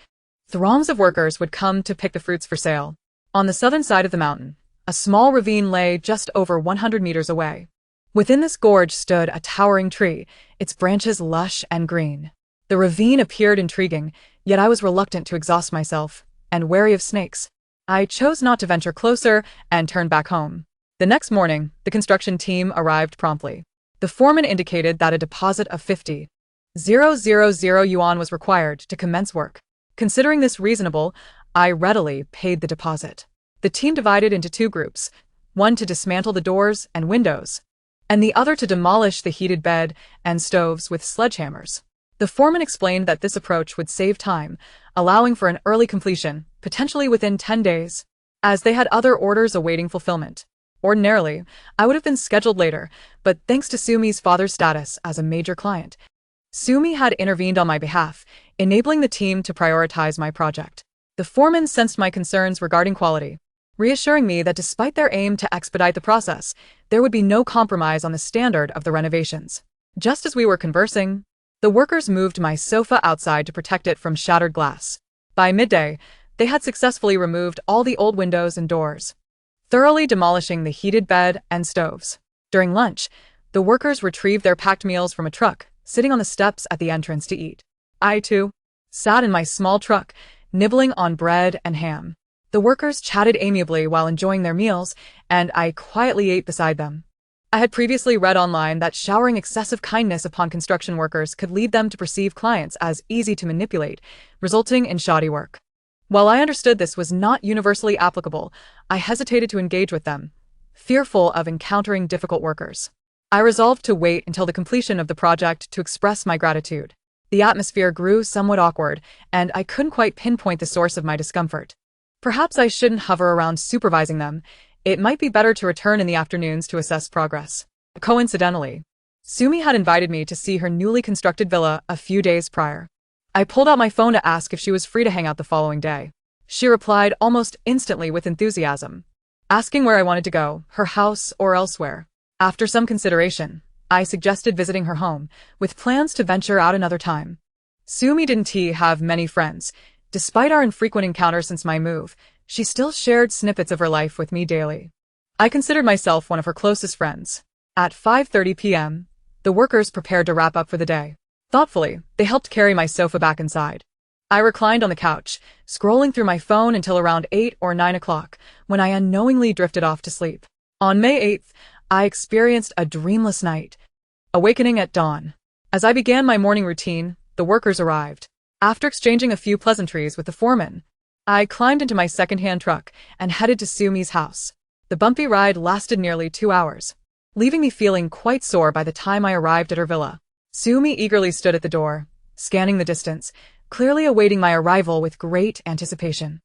throngs of workers would come to pick the fruits for sale. On the southern side of the mountain, a small ravine lay just over 100 meters away. Within this gorge stood a towering tree, its branches lush and green. The ravine appeared intriguing, yet I was reluctant to exhaust myself, and wary of snakes. I chose not to venture closer and turned back home. The next morning, the construction team arrived promptly. The foreman indicated that a deposit of 50,000 yuan was required to commence work. Considering this reasonable, I readily paid the deposit. The team divided into two groups, one to dismantle the doors and windows, and the other to demolish the heated bed and stoves with sledgehammers. The foreman explained that this approach would save time, allowing for an early completion, potentially within 10 days, as they had other orders awaiting fulfillment. Ordinarily, I would have been scheduled later, but thanks to Sumi's father's status as a major client, Sumi had intervened on my behalf, enabling the team to prioritize my project. The foreman sensed my concerns regarding quality, reassuring me that despite their aim to expedite the process, there would be no compromise on the standard of the renovations. Just as we were conversing, the workers moved my sofa outside to protect it from shattered glass. By midday, they had successfully removed all the old windows and doors, thoroughly demolishing the heated bed and stoves. During lunch, the workers retrieved their packed meals from a truck, sitting on the steps at the entrance to eat. I, too, sat in my small truck, nibbling on bread and ham. The workers chatted amiably while enjoying their meals, and I quietly ate beside them. I had previously read online that showering excessive kindness upon construction workers could lead them to perceive clients as easy to manipulate, resulting in shoddy work. While I understood this was not universally applicable, I hesitated to engage with them, fearful of encountering difficult workers. I resolved to wait until the completion of the project to express my gratitude. The atmosphere grew somewhat awkward, and I couldn't quite pinpoint the source of my discomfort. Perhaps I shouldn't hover around supervising them. It might be better to return in the afternoons to assess progress. Coincidentally, Sumi had invited me to see her newly constructed villa a few days prior. I pulled out my phone to ask if she was free to hang out the following day. She replied almost instantly with enthusiasm, asking where I wanted to go, her house or elsewhere. After some consideration, I suggested visiting her home, with plans to venture out another time. Sumi didn't have many friends. Despite our infrequent encounters since my move, she still shared snippets of her life with me daily. I considered myself one of her closest friends. At 5:30 p.m., the workers prepared to wrap up for the day. Thoughtfully, they helped carry my sofa back inside. I reclined on the couch, scrolling through my phone until around 8 or 9 o'clock, when I unknowingly drifted off to sleep. On May 8th, I experienced a dreamless night, awakening at dawn. As I began my morning routine, the workers arrived. After exchanging a few pleasantries with the foreman, I climbed into my second-hand truck and headed to Sumi's house. The bumpy ride lasted nearly 2 hours, leaving me feeling quite sore by the time I arrived at her villa. Sumi eagerly stood at the door, scanning the distance, clearly awaiting my arrival with great anticipation.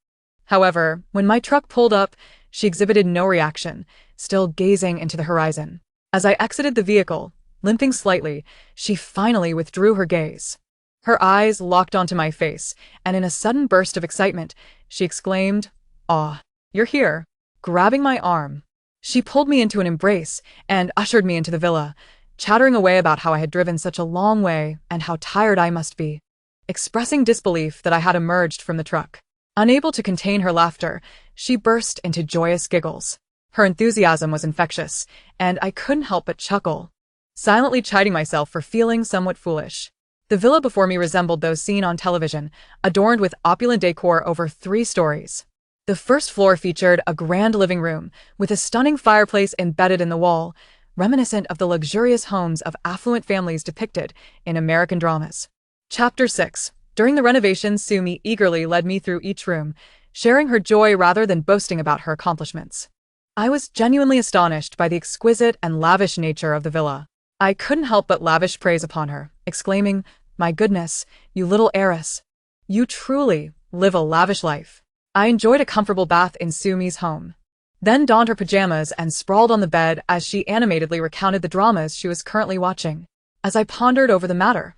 However, when my truck pulled up, she exhibited no reaction, still gazing into the horizon. As I exited the vehicle, limping slightly, she finally withdrew her gaze. Her eyes locked onto my face, and in a sudden burst of excitement, she exclaimed, "Ah, you're here." Grabbing my arm, she pulled me into an embrace and ushered me into the villa, chattering away about how I had driven such a long way and how tired I must be. Expressing disbelief that I had emerged from the truck. Unable to contain her laughter, she burst into joyous giggles. Her enthusiasm was infectious, and I couldn't help but chuckle, silently chiding myself for feeling somewhat foolish. The villa before me resembled those seen on television, adorned with opulent decor over 3 stories. The first floor featured a grand living room, with a stunning fireplace embedded in the wall, reminiscent of the luxurious homes of affluent families depicted in American dramas. Chapter 6. During the renovations, Sumi eagerly led me through each room, sharing her joy rather than boasting about her accomplishments. I was genuinely astonished by the exquisite and lavish nature of the villa. I couldn't help but lavish praise upon her, exclaiming, "My goodness, you little heiress. You truly live a lavish life." I enjoyed a comfortable bath in Sumi's home, then donned her pajamas and sprawled on the bed as she animatedly recounted the dramas she was currently watching. As I pondered over the matter,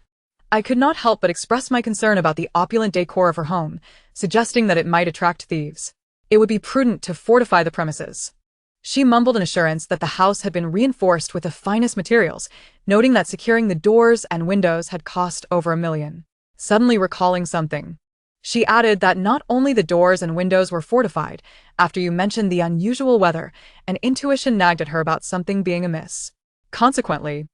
I could not help but express my concern about the opulent decor of her home, suggesting that it might attract thieves. It would be prudent to fortify the premises. She mumbled an assurance that the house had been reinforced with the finest materials, noting that securing the doors and windows had cost over $1 million. Suddenly recalling something, she added that not only the doors and windows were fortified. After you mentioned the unusual weather, an intuition nagged at her about something being amiss. Consequently,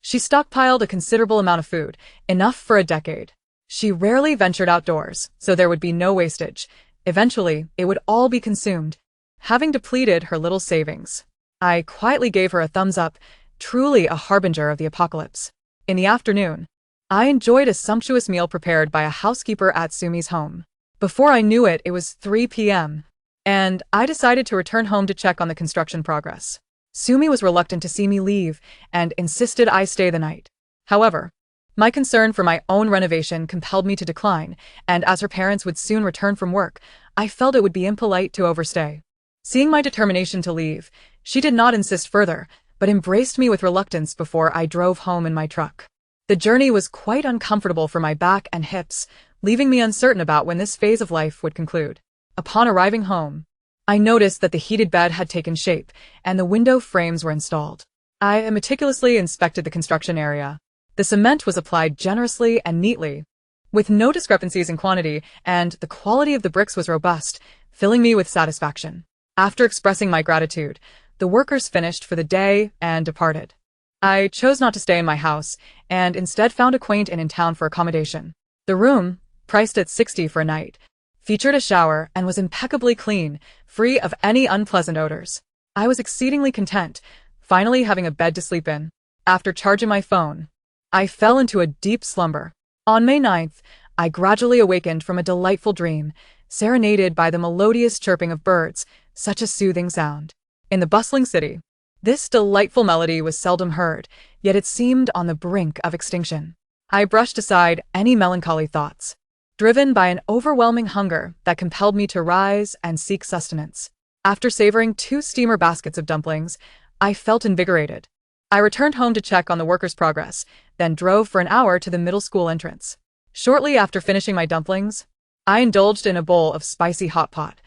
she stockpiled a considerable amount of food, enough for a decade. She rarely ventured outdoors, so there would be no wastage. Eventually, it would all be consumed. Having depleted her little savings, I quietly gave her a thumbs up, truly a harbinger of the apocalypse. In the afternoon, I enjoyed a sumptuous meal prepared by a housekeeper at Sumi's home. Before I knew it, it was 3 p.m., and I decided to return home to check on the construction progress. Sumi was reluctant to see me leave and insisted I stay the night. However, my concern for my own renovation compelled me to decline, and as her parents would soon return from work, I felt it would be impolite to overstay. Seeing my determination to leave, she did not insist further, but embraced me with reluctance before I drove home in my truck. The journey was quite uncomfortable for my back and hips, leaving me uncertain about when this phase of life would conclude. Upon arriving home, I noticed that the heated bed had taken shape, and the window frames were installed. I meticulously inspected the construction area. The cement was applied generously and neatly, with no discrepancies in quantity, and the quality of the bricks was robust, filling me with satisfaction. After expressing my gratitude, the workers finished for the day and departed. I chose not to stay in my house, and instead found a quaint inn in town for accommodation. The room, priced at $60 for a night, featured a shower and was impeccably clean, free of any unpleasant odors. I was exceedingly content, finally having a bed to sleep in. After charging my phone, I fell into a deep slumber. On May 9th, I gradually awakened from a delightful dream, serenaded by the melodious chirping of birds, such a soothing sound. In the bustling city, this delightful melody was seldom heard, yet it seemed on the brink of extinction. I brushed aside any melancholy thoughts, driven by an overwhelming hunger that compelled me to rise and seek sustenance. After savoring 2 steamer baskets of dumplings, I felt invigorated. I returned home to check on the workers' progress, then drove for an hour to the middle school entrance. Shortly after finishing my dumplings, I indulged in a bowl of spicy hot pot.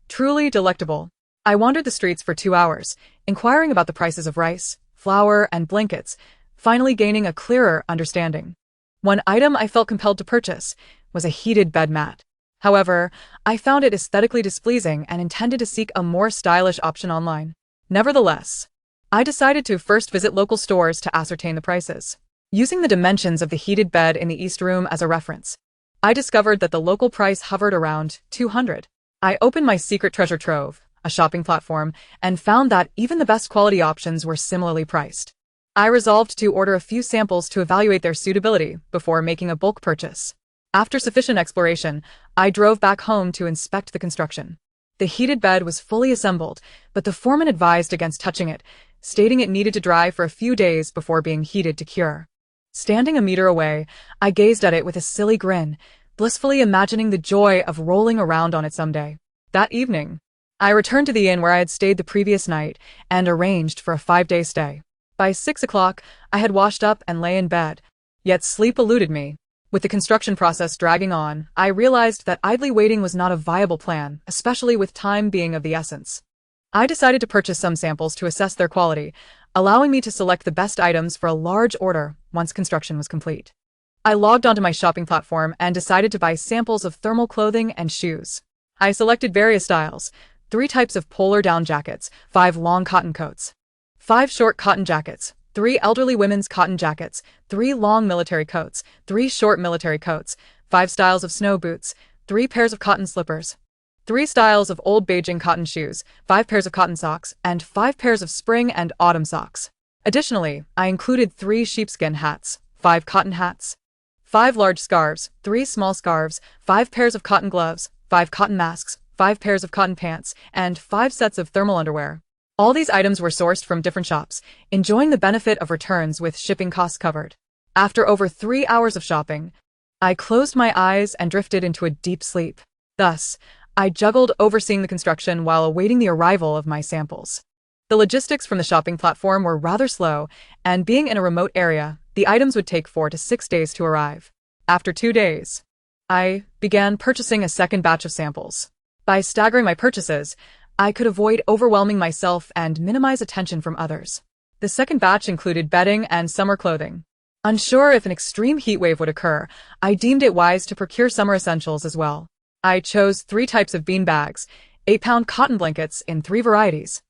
Truly delectable. I wandered the streets for 2 hours, inquiring about the prices of rice, flour, and blankets, finally gaining a clearer understanding. One item I felt compelled to purchase was a heated bed mat. However, I found it aesthetically displeasing and intended to seek a more stylish option online. Nevertheless, I decided to first visit local stores to ascertain the prices. Using the dimensions of the heated bed in the East Room as a reference, I discovered that the local price hovered around $200. I opened my secret treasure trove, a shopping platform, and found that even the best quality options were similarly priced. I resolved to order a few samples to evaluate their suitability before making a bulk purchase. After sufficient exploration, I drove back home to inspect the construction. The heated bed was fully assembled, but the foreman advised against touching it, stating it needed to dry for a few days before being heated to cure. Standing a meter away, I gazed at it with a silly grin, blissfully imagining the joy of rolling around on it someday. That evening, I returned to the inn where I had stayed the previous night and arranged for a 5-day stay. By 6 o'clock, I had washed up and lay in bed, yet sleep eluded me. With the construction process dragging on, I realized that idly waiting was not a viable plan, especially with time being of the essence. I decided to purchase some samples to assess their quality, allowing me to select the best items for a large order once construction was complete. I logged onto my shopping platform and decided to buy samples of thermal clothing and shoes. I selected various styles: 3 types of polar down jackets, 5 long cotton coats, 5 short cotton jackets, 3 elderly women's cotton jackets, 3 long military coats, 3 short military coats, 5 styles of snow boots, 3 pairs of cotton slippers, 3 styles of old Beijing cotton shoes, 5 pairs of cotton socks, and 5 pairs of spring and autumn socks. Additionally, I included 3 sheepskin hats, 5 cotton hats, 5 large scarves, 3 small scarves, 5 pairs of cotton gloves, 5 cotton masks, 5 pairs of cotton pants, and 5 sets of thermal underwear. All these items were sourced from different shops, enjoying the benefit of returns with shipping costs covered. After over 3 hours of shopping, I closed my eyes and drifted into a deep sleep. Thus, I juggled overseeing the construction while awaiting the arrival of my samples. The logistics from the shopping platform were rather slow, and being in a remote area, the items would take 4 to 6 days to arrive. After 2 days, I began purchasing a second batch of samples. By staggering my purchases, I could avoid overwhelming myself and minimize attention from others. The second batch included bedding and summer clothing. Unsure if an extreme heat wave would occur, I deemed it wise to procure summer essentials as well. I chose 3 types of bean bags, 8-pound cotton blankets in 3 varieties,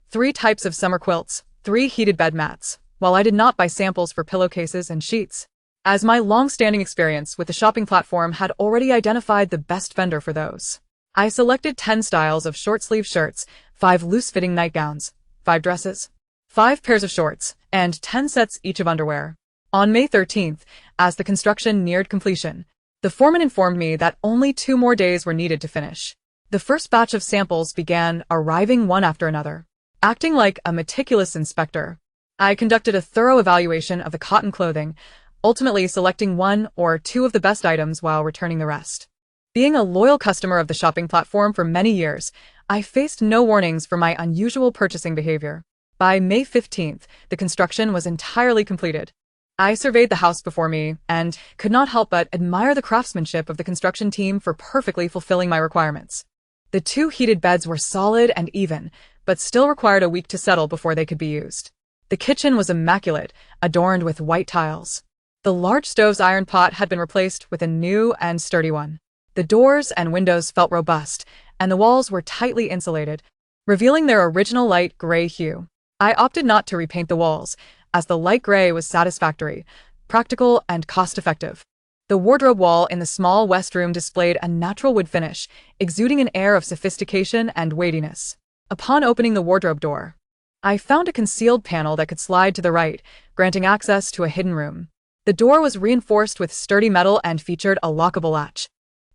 3 types of summer quilts, 3 heated bed mats, while I did not buy samples for pillowcases and sheets, as my long-standing experience with the shopping platform had already identified the best vendor for those. I selected 10 styles of short-sleeve shirts, 5 loose-fitting nightgowns, 5 dresses, 5 pairs of shorts, and 10 sets each of underwear. On May 13th, as the construction neared completion, the foreman informed me that only 2 more days were needed to finish. The first batch of samples began arriving one after another. Acting like a meticulous inspector, I conducted a thorough evaluation of the cotton clothing, ultimately selecting 1 or 2 of the best items while returning the rest. Being a loyal customer of the shopping platform for many years, I faced no warnings for my unusual purchasing behavior. By May 15th, the construction was entirely completed. I surveyed the house before me and could not help but admire the craftsmanship of the construction team for perfectly fulfilling my requirements. The 2 heated beds were solid and even, but still required a week to settle before they could be used. The kitchen was immaculate, adorned with white tiles. The large stove's iron pot had been replaced with a new and sturdy one. The doors and windows felt robust, and the walls were tightly insulated, revealing their original light gray hue. I opted not to repaint the walls, as the light gray was satisfactory, practical, and cost-effective. The wardrobe wall in the small west room displayed a natural wood finish, exuding an air of sophistication and weightiness. Upon opening the wardrobe door, I found a concealed panel that could slide to the right, granting access to a hidden room. The door was reinforced with sturdy metal and featured a lockable latch,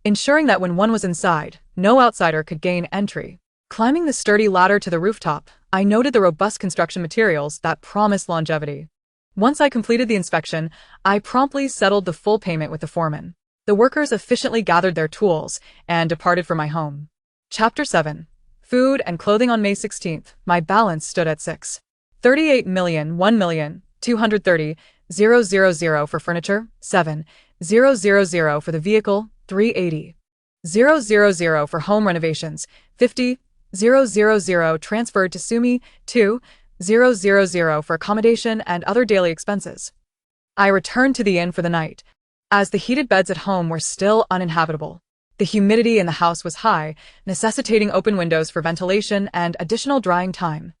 ensuring that when one was inside, no outsider could gain entry. Climbing the sturdy ladder to the rooftop, I noted the robust construction materials that promised longevity. Once I completed the inspection, I promptly settled the full payment with the foreman. The workers efficiently gathered their tools and departed for my home. Chapter 7. Food and clothing. On May 16th, my balance stood at 638,001,230,000 for furniture, 7,000 for the vehicle, 380,000 for home renovations, 50,000 transferred to Sumi, 2,000 for accommodation and other daily expenses. I returned to the inn for the night, as the heated beds at home were still uninhabitable. The humidity in the house was high, necessitating open windows for ventilation and additional drying time.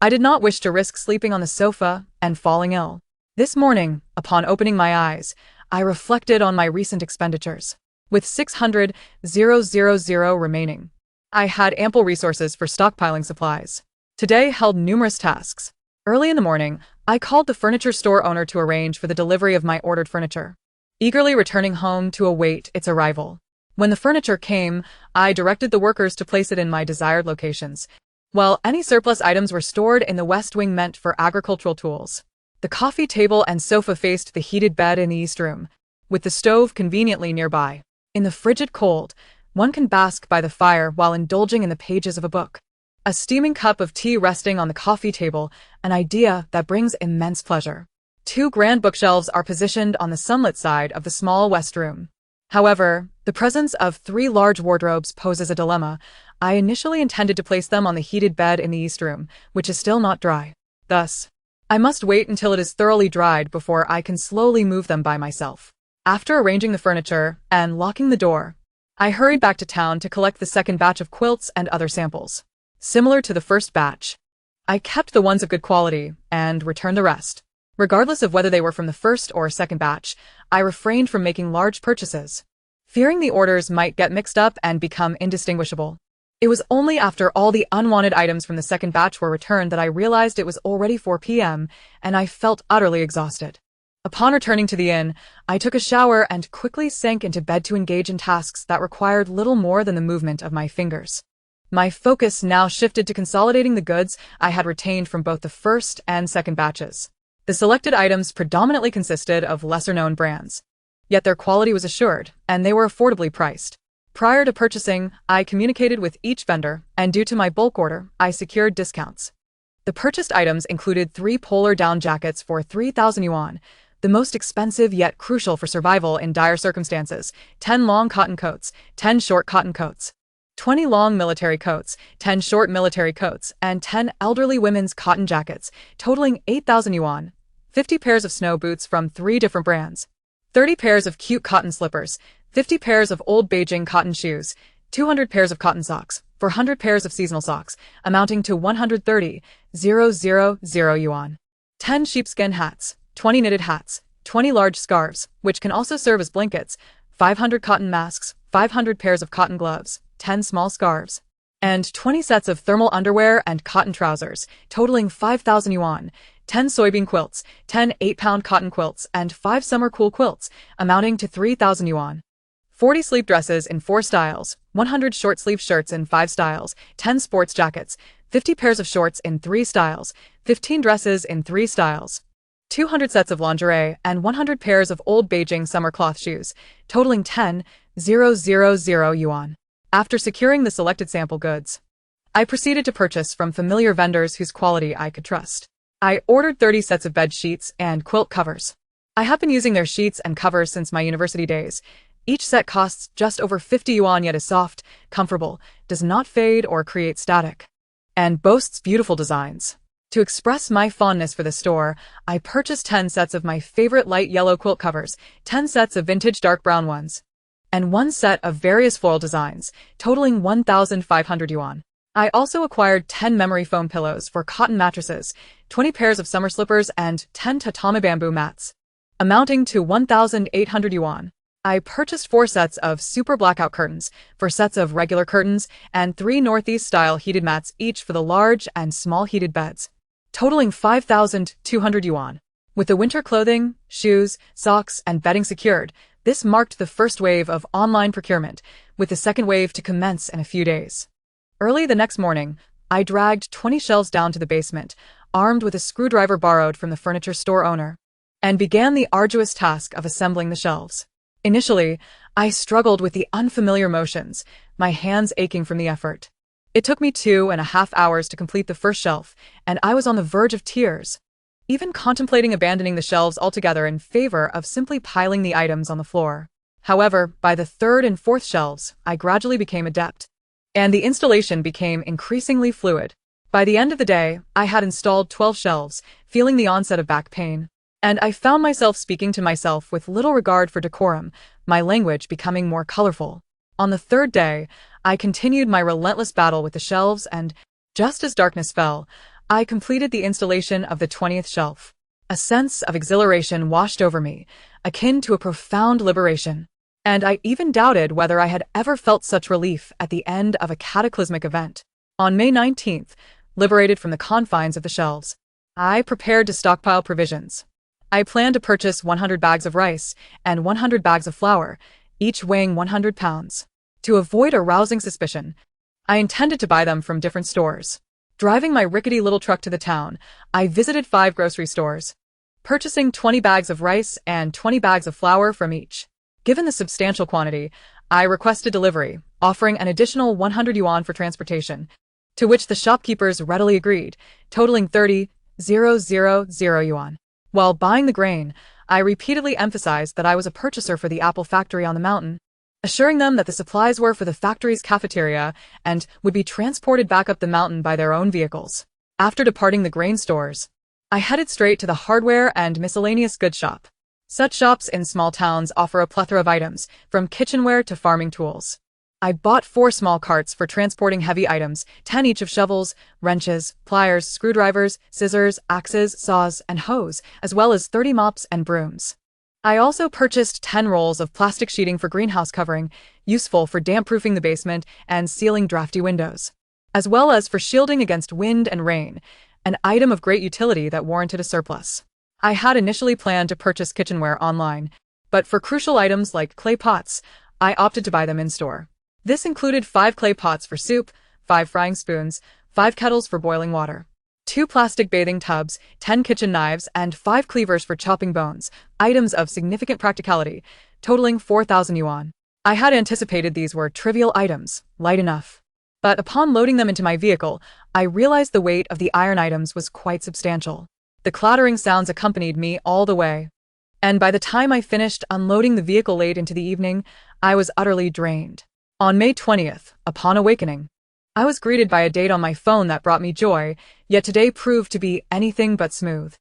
I did not wish to risk sleeping on the sofa and falling ill. This morning, upon opening my eyes, I reflected on my recent expenditures. With 600,000 remaining, I had ample resources for stockpiling supplies. Today held numerous tasks. Early in the morning, I called the furniture store owner to arrange for the delivery of my ordered furniture, eagerly returning home to await its arrival. When the furniture came, I directed the workers to place it in my desired locations, while any surplus items were stored in the west wing meant for agricultural tools. The coffee table and sofa faced the heated bed in the east room, with the stove conveniently nearby. In the frigid cold, one can bask by the fire while indulging in the pages of a book. A steaming cup of tea resting on the coffee table, an idea that brings immense pleasure. 2 grand bookshelves are positioned on the sunlit side of the small west room. However, the presence of 3 large wardrobes poses a dilemma. I initially intended to place them on the heated bed in the east room, which is still not dry. Thus, I must wait until it is thoroughly dried before I can slowly move them by myself. After arranging the furniture and locking the door, I hurried back to town to collect the second batch of quilts and other samples. Similar to the first batch, I kept the ones of good quality and returned the rest. Regardless of whether they were from the first or second batch, I refrained from making large purchases, fearing the orders might get mixed up and become indistinguishable. It was only after all the unwanted items from the second batch were returned that I realized it was already 4 p.m., and I felt utterly exhausted. Upon returning to the inn, I took a shower and quickly sank into bed to engage in tasks that required little more than the movement of my fingers. My focus now shifted to consolidating the goods I had retained from both the first and second batches. The selected items predominantly consisted of lesser-known brands, yet their quality was assured, and they were affordably priced. Prior to purchasing, I communicated with each vendor, and due to my bulk order, I secured discounts. The purchased items included 3 polar down jackets for 3,000 yuan, the most expensive yet crucial for survival in dire circumstances, 10 long cotton coats, 10 short cotton coats, 20 long military coats, 10 short military coats, and 10 elderly women's cotton jackets, totaling 8,000 yuan, 50 pairs of snow boots from 3 different brands, 30 pairs of cute cotton slippers, 50 pairs of old Beijing cotton shoes, 200 pairs of cotton socks, 400 pairs of seasonal socks, amounting to 130,000 yuan, 10 sheepskin hats, 20 knitted hats, 20 large scarves, which can also serve as blankets, 500 cotton masks, 500 pairs of cotton gloves, 10 small scarves, and 20 sets of thermal underwear and cotton trousers, totaling 5,000 yuan, 10 soybean quilts, 10 8-pound cotton quilts, and 5 summer cool quilts, amounting to 3,000 yuan. 40 sleeve dresses in 4 styles, 100 short sleeve shirts in 5 styles, 10 sports jackets, 50 pairs of shorts in 3 styles, 15 dresses in 3 styles, 200 sets of lingerie, and 100 pairs of old Beijing summer cloth shoes, totaling 10,000 yuan. After securing the selected sample goods, I proceeded to purchase from familiar vendors whose quality I could trust. I ordered 30 sets of bed sheets and quilt covers. I have been using their sheets and covers since my university days. Each set costs just over 50 yuan yet is soft, comfortable, does not fade or create static, and boasts beautiful designs. To express my fondness for the store, I purchased 10 sets of my favorite light yellow quilt covers, 10 sets of vintage dark brown ones, and 1 set of various floral designs, totaling 1,500 yuan. I also acquired 10 memory foam pillows for cotton mattresses, 20 pairs of summer slippers, and 10 tatami bamboo mats, amounting to 1,800 yuan. I purchased 4 sets of super blackout curtains, 4 sets of regular curtains, and 3 Northeast-style heated mats each for the large and small heated beds, totaling 5,200 yuan. With the winter clothing, shoes, socks, and bedding secured, this marked the first wave of online procurement, with the second wave to commence in a few days. Early the next morning, I dragged 20 shelves down to the basement, armed with a screwdriver borrowed from the furniture store owner, and began the arduous task of assembling the shelves. Initially, I struggled with the unfamiliar motions, my hands aching from the effort. It took me 2.5 hours to complete the first shelf, and I was on the verge of tears, even contemplating abandoning the shelves altogether in favor of simply piling the items on the floor. However, by the 3rd and 4th shelves, I gradually became adept, and the installation became increasingly fluid. By the end of the day, I had installed 12 shelves, feeling the onset of back pain, and I found myself speaking to myself with little regard for decorum, my language becoming more colorful. On the 3rd day, I continued my relentless battle with the shelves, and, just as darkness fell, I completed the installation of the 20th shelf. A sense of exhilaration washed over me, akin to a profound liberation, and I even doubted whether I had ever felt such relief at the end of a cataclysmic event. On May 19th, liberated from the confines of the shelves, I prepared to stockpile provisions. I planned to purchase 100 bags of rice and 100 bags of flour, each weighing 100 pounds. To avoid arousing suspicion, I intended to buy them from different stores. Driving my rickety little truck to the town, I visited 5 grocery stores, purchasing 20 bags of rice and 20 bags of flour from each. Given the substantial quantity, I requested delivery, offering an additional 100 yuan for transportation, to which the shopkeepers readily agreed, totaling 30,000 yuan. While buying the grain, I repeatedly emphasized that I was a purchaser for the apple factory on the mountain, assuring them that the supplies were for the factory's cafeteria and would be transported back up the mountain by their own vehicles. After departing the grain stores, I headed straight to the hardware and miscellaneous goods shop. Such shops in small towns offer a plethora of items, from kitchenware to farming tools. I bought 4 small carts for transporting heavy items, 10 each of shovels, wrenches, pliers, screwdrivers, scissors, axes, saws, and hoes, as well as 30 mops and brooms. I also purchased 10 rolls of plastic sheeting for greenhouse covering, useful for damp-proofing the basement and sealing drafty windows, as well as for shielding against wind and rain, an item of great utility that warranted a surplus. I had initially planned to purchase kitchenware online, but for crucial items like clay pots, I opted to buy them in-store. This included 5 clay pots for soup, 5 frying spoons, 5 kettles for boiling water, 2 plastic bathing tubs, 10 kitchen knives, and 5 cleavers for chopping bones, items of significant practicality, totaling 4,000 yuan. I had anticipated these were trivial items, light enough. But upon loading them into my vehicle, I realized the weight of the iron items was quite substantial. The clattering sounds accompanied me all the way, and by the time I finished unloading the vehicle late into the evening, I was utterly drained. On May 20th, upon awakening, I was greeted by a date on my phone that brought me joy, yet today proved to be anything but smooth.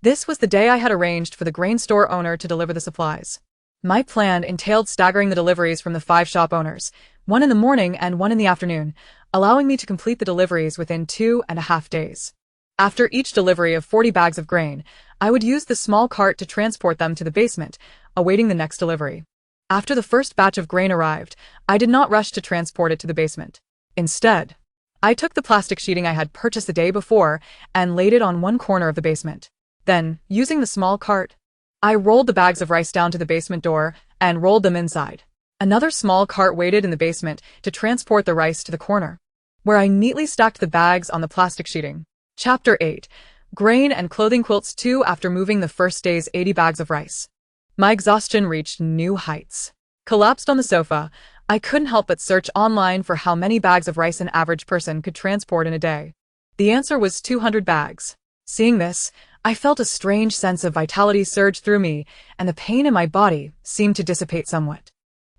This was the day I had arranged for the grain store owner to deliver the supplies. My plan entailed staggering the deliveries from the 5 shop owners, one in the morning and one in the afternoon, allowing me to complete the deliveries within 2.5 days. After each delivery of 40 bags of grain, I would use the small cart to transport them to the basement, awaiting the next delivery. After the first batch of grain arrived, I did not rush to transport it to the basement. Instead, I took the plastic sheeting I had purchased the day before and laid it on one corner of the basement. Then, using the small cart, I rolled the bags of rice down to the basement door and rolled them inside. Another small cart waited in the basement to transport the rice to the corner, where I neatly stacked the bags on the plastic sheeting. Chapter 8. Grain and Clothing Quilts 2. After moving the first day's 80 bags of rice, my exhaustion reached new heights. Collapsed on the sofa, I couldn't help but search online for how many bags of rice an average person could transport in a day. The answer was 200 bags. Seeing this, I felt a strange sense of vitality surge through me, and the pain in my body seemed to dissipate somewhat.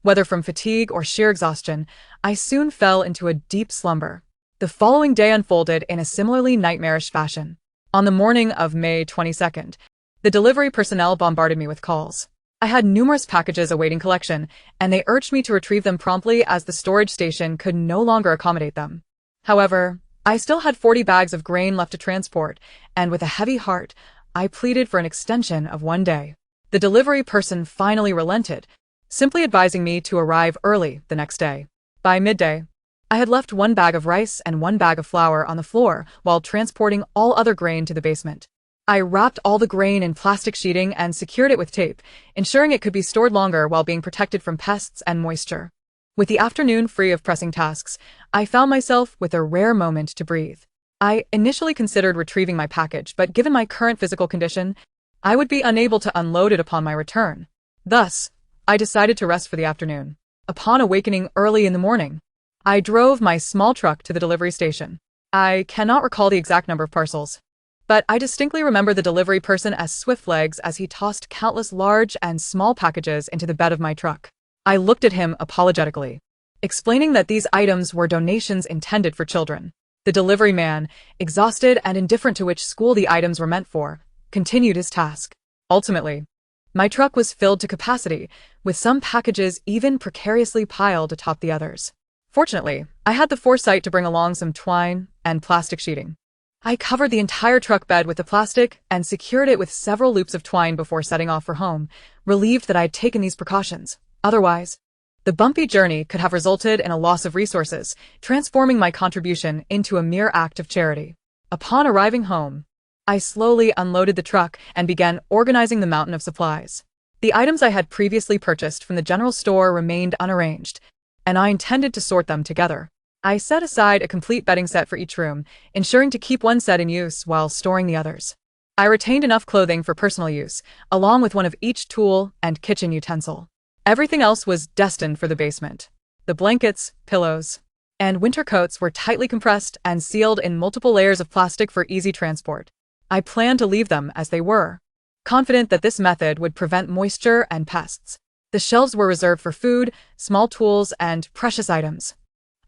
Whether from fatigue or sheer exhaustion, I soon fell into a deep slumber. The following day unfolded in a similarly nightmarish fashion. On the morning of May 22nd, the delivery personnel bombarded me with calls. I had numerous packages awaiting collection, and they urged me to retrieve them promptly as the storage station could no longer accommodate them. However, I still had 40 bags of grain left to transport, and with a heavy heart, I pleaded for an extension of 1 day. The delivery person finally relented, simply advising me to arrive early the next day. By midday, I had left 1 bag of rice and 1 bag of flour on the floor while transporting all other grain to the basement. I wrapped all the grain in plastic sheeting and secured it with tape, ensuring it could be stored longer while being protected from pests and moisture. With the afternoon free of pressing tasks, I found myself with a rare moment to breathe. I initially considered retrieving my package, but given my current physical condition, I would be unable to unload it upon my return. Thus, I decided to rest for the afternoon. Upon awakening early in the morning, I drove my small truck to the delivery station. I cannot recall the exact number of parcels, but I distinctly remember the delivery person as swift legs as he tossed countless large and small packages into the bed of my truck. I looked at him apologetically, explaining that these items were donations intended for children. The delivery man, exhausted and indifferent to which school the items were meant for, continued his task. Ultimately, my truck was filled to capacity, with some packages even precariously piled atop the others. Fortunately, I had the foresight to bring along some twine and plastic sheeting. I covered the entire truck bed with the plastic and secured it with several loops of twine before setting off for home, relieved that I had taken these precautions. Otherwise, the bumpy journey could have resulted in a loss of resources, transforming my contribution into a mere act of charity. Upon arriving home, I slowly unloaded the truck and began organizing the mountain of supplies. The items I had previously purchased from the general store remained unarranged, and I intended to sort them together. I set aside a complete bedding set for each room, ensuring to keep one set in use while storing the others. I retained enough clothing for personal use, along with one of each tool and kitchen utensil. Everything else was destined for the basement. The blankets, pillows, and winter coats were tightly compressed and sealed in multiple layers of plastic for easy transport. I planned to leave them as they were, confident that this method would prevent moisture and pests. The shelves were reserved for food, small tools, and precious items.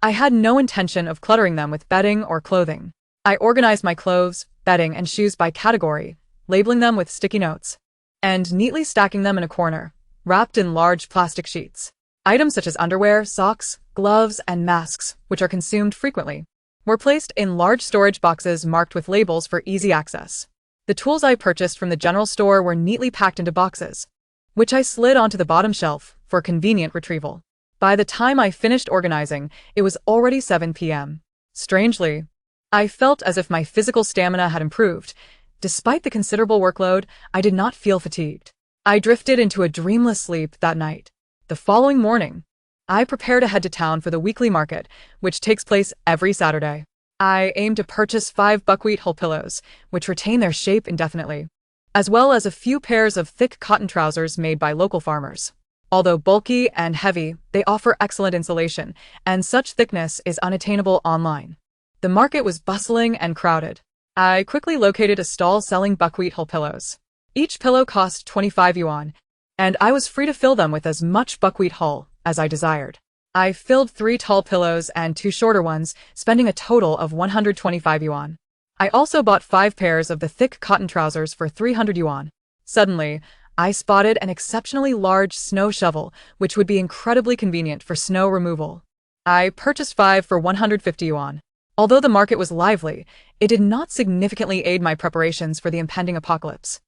I had no intention of cluttering them with bedding or clothing. I organized my clothes, bedding, and shoes by category, labeling them with sticky notes, and neatly stacking them in a corner, wrapped in large plastic sheets. Items such as underwear, socks, gloves, and masks, which are consumed frequently, were placed in large storage boxes marked with labels for easy access. The tools I purchased from the general store were neatly packed into boxes, which I slid onto the bottom shelf for convenient retrieval. By the time I finished organizing, it was already 7 p.m. Strangely, I felt as if my physical stamina had improved. Despite the considerable workload, I did not feel fatigued. I drifted into a dreamless sleep that night. The following morning, I prepare to head to town for the weekly market, which takes place every Saturday. I aim to purchase 5 buckwheat hull pillows, which retain their shape indefinitely, as well as a few pairs of thick cotton trousers made by local farmers. Although bulky and heavy, they offer excellent insulation, and such thickness is unattainable online. The market was bustling and crowded. I quickly located a stall selling buckwheat hull pillows. Each pillow cost 25 yuan, and I was free to fill them with as much buckwheat hull as I desired. I filled 3 tall pillows and 2 shorter ones, spending a total of 125 yuan. I also bought 5 pairs of the thick cotton trousers for 300 yuan. Suddenly, I spotted an exceptionally large snow shovel, which would be incredibly convenient for snow removal. I purchased 5 for 150 yuan. Although the market was lively, it did not significantly aid my preparations for the impending apocalypse,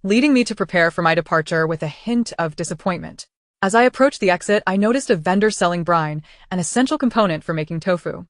leading me to prepare for my departure with a hint of disappointment. As I approached the exit, I noticed a vendor selling brine, an essential component for making tofu.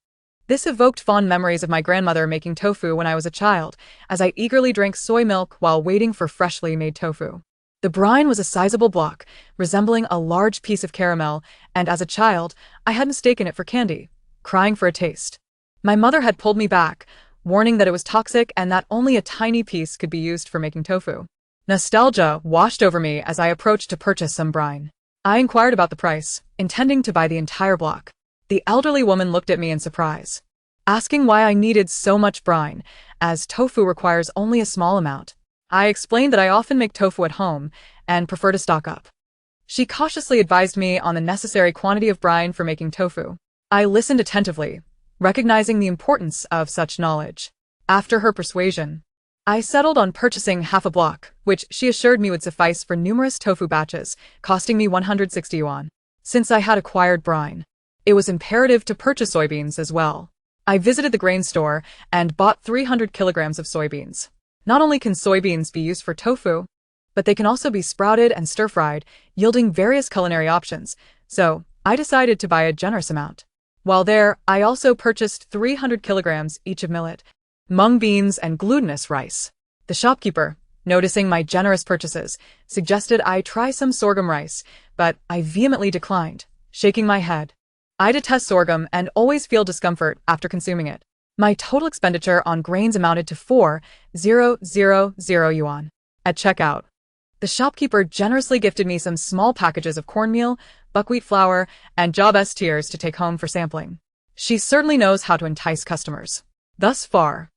This evoked fond memories of my grandmother making tofu when I was a child, as I eagerly drank soy milk while waiting for freshly made tofu. The brine was a sizable block, resembling a large piece of caramel, and as a child, I had mistaken it for candy, crying for a taste. My mother had pulled me back, warning that it was toxic and that only a tiny piece could be used for making tofu. Nostalgia washed over me as I approached to purchase some brine. I inquired about the price, intending to buy the entire block. The elderly woman looked at me in surprise, asking why I needed so much brine, as tofu requires only a small amount. I explained that I often make tofu at home and prefer to stock up. She cautiously advised me on the necessary quantity of brine for making tofu. I listened attentively, recognizing the importance of such knowledge. After her persuasion, I settled on purchasing half a block, which she assured me would suffice for numerous tofu batches, costing me 160 yuan. Since I had acquired brine, it was imperative to purchase soybeans as well. I visited the grain store and bought 300 kilograms of soybeans. Not only can soybeans be used for tofu, but they can also be sprouted and stir-fried, yielding various culinary options, so I decided to buy a generous amount. While there, I also purchased 300 kilograms each of millet, mung beans, and glutinous rice. The shopkeeper, noticing my generous purchases, suggested I try some sorghum rice, but I vehemently declined, shaking my head. I detest sorghum and always feel discomfort after consuming it. My total expenditure on grains amounted to 4,000 yuan. At checkout, the shopkeeper generously gifted me some small packages of cornmeal, buckwheat flour, and job tiers to take home for sampling. She certainly knows how to entice customers. Thus far,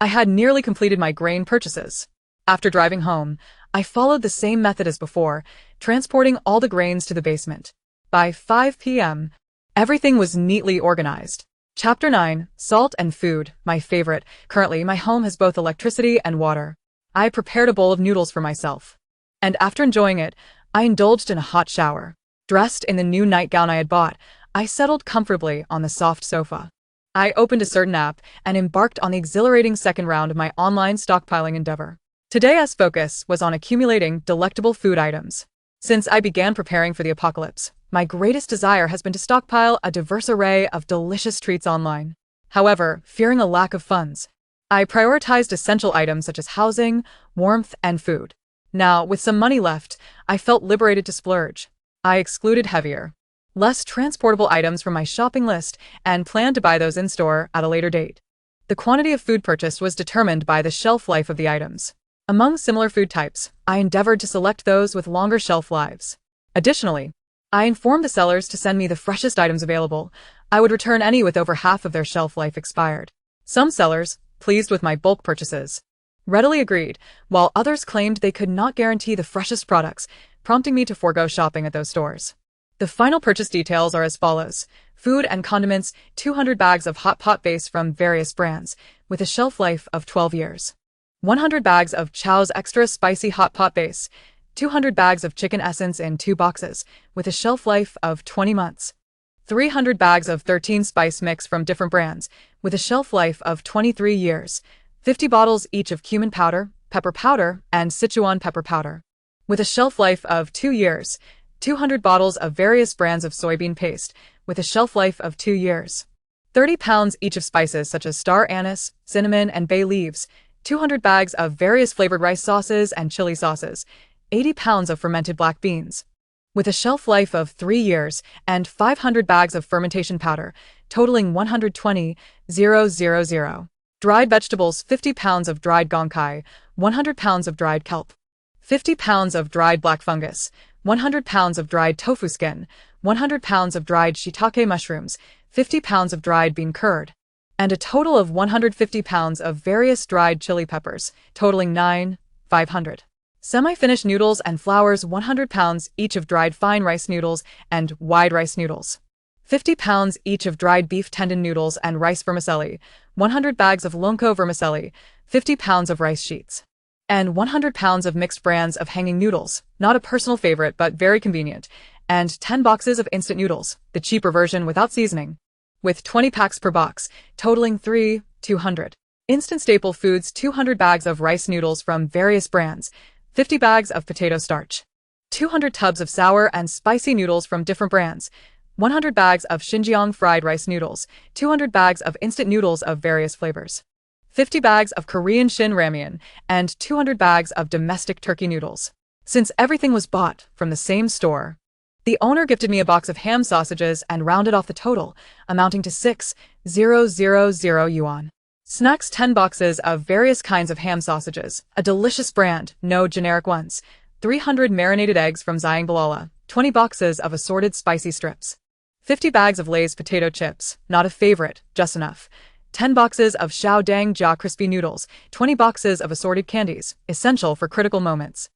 I had nearly completed my grain purchases. After driving home, I followed the same method as before, transporting all the grains to the basement. By 5 p.m., everything was neatly organized. Chapter 9, Salt and Food, my favorite. Currently, my home has both electricity and water. I prepared a bowl of noodles for myself, and after enjoying it, I indulged in a hot shower. Dressed in the new nightgown I had bought, I settled comfortably on the soft sofa. I opened a certain app and embarked on the exhilarating second round of my online stockpiling endeavor. Today's focus was on accumulating delectable food items. Since I began preparing for the apocalypse, my greatest desire has been to stockpile a diverse array of delicious treats online. However, fearing a lack of funds, I prioritized essential items such as housing, warmth, and food. Now, with some money left, I felt liberated to splurge. I excluded heavier, less transportable items from my shopping list and planned to buy those in-store at a later date. The quantity of food purchased was determined by the shelf life of the items. Among similar food types, I endeavored to select those with longer shelf lives. Additionally, I informed the sellers to send me the freshest items available. I would return any with over half of their shelf life expired. Some sellers, pleased with my bulk purchases, readily agreed, while others claimed they could not guarantee the freshest products, prompting me to forego shopping at those stores. The final purchase details are as follows. Food and condiments, 200 bags of hot pot base from various brands, with a shelf life of 12 years. 100 bags of Chow's extra spicy hot pot base, 200 bags of chicken essence in 2 boxes, with a shelf life of 20 months. 300 bags of 13 spice mix from different brands, with a shelf life of 23 years. 50 bottles each of cumin powder, pepper powder, and Sichuan pepper powder, with a shelf life of 2 years. 200 bottles of various brands of soybean paste, with a shelf life of 2 years. 30 pounds each of spices such as star anise, cinnamon, and bay leaves. 200 bags of various flavored rice sauces and chili sauces. 80 pounds of fermented black beans, with a shelf life of 3 years, and 500 bags of fermentation powder, totaling 120,000. Dried vegetables, 50 pounds of dried gonkai, 100 pounds of dried kelp, 50 pounds of dried black fungus, 100 pounds of dried tofu skin, 100 pounds of dried shiitake mushrooms, 50 pounds of dried bean curd, and a total of 150 pounds of various dried chili peppers, totaling 9,500. Semi-finished noodles and flours, 100 pounds each of dried fine rice noodles and wide rice noodles. 50 pounds each of dried beef tendon noodles and rice vermicelli, 100 bags of lonko vermicelli, 50 pounds of rice sheets, and 100 pounds of mixed brands of hanging noodles, not a personal favorite but very convenient, and 10 boxes of instant noodles, the cheaper version without seasoning, with 20 packs per box, totaling 3,200. Instant staple foods, 200 bags of rice noodles from various brands, 50 bags of potato starch, 200 tubs of sour and spicy noodles from different brands, 100 bags of Xinjiang fried rice noodles, 200 bags of instant noodles of various flavors, 50 bags of Korean shin ramyeon, and 200 bags of domestic turkey noodles. Since everything was bought from the same store, the owner gifted me a box of ham sausages and rounded off the total, amounting to 6,000 yuan. Snacks, 10 boxes of various kinds of ham sausages, a delicious brand, no generic ones, 300 marinated eggs from Zhang Balala, 20 boxes of assorted spicy strips, 50 bags of Lay's potato chips, not a favorite, just enough, 10 boxes of Xiaodang Jia crispy noodles, 20 boxes of assorted candies, essential for critical moments,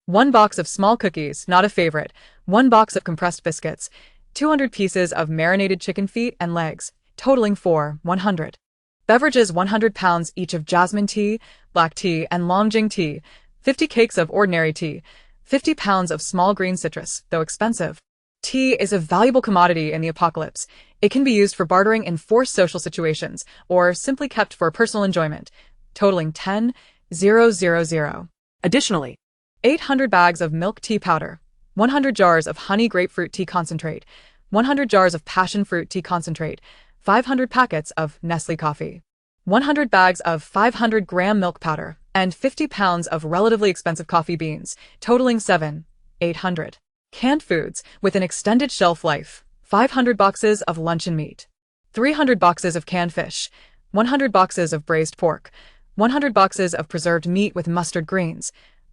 1 box of small cookies, not a favorite, 1 box of compressed biscuits, 200 pieces of marinated chicken feet and legs, totaling 100. Beverages, 100 pounds each of jasmine tea, black tea, and Longjing tea, 50 cakes of ordinary tea, 50 pounds of small green citrus, though expensive. Tea is a valuable commodity in the apocalypse. It can be used for bartering in forced social situations, or simply kept for personal enjoyment, totaling 10,000. Additionally, 800 bags of milk tea powder, 100 jars of honey grapefruit tea concentrate, 100 jars of passion fruit tea concentrate, 500 packets of Nestle coffee, 100 bags of 500-gram milk powder, and 50 pounds of relatively expensive coffee beans, totaling 7,800. Canned foods, with an extended shelf life, 500 boxes of luncheon meat, 300 boxes of canned fish, 100 boxes of braised pork, 100 boxes of preserved meat with mustard greens,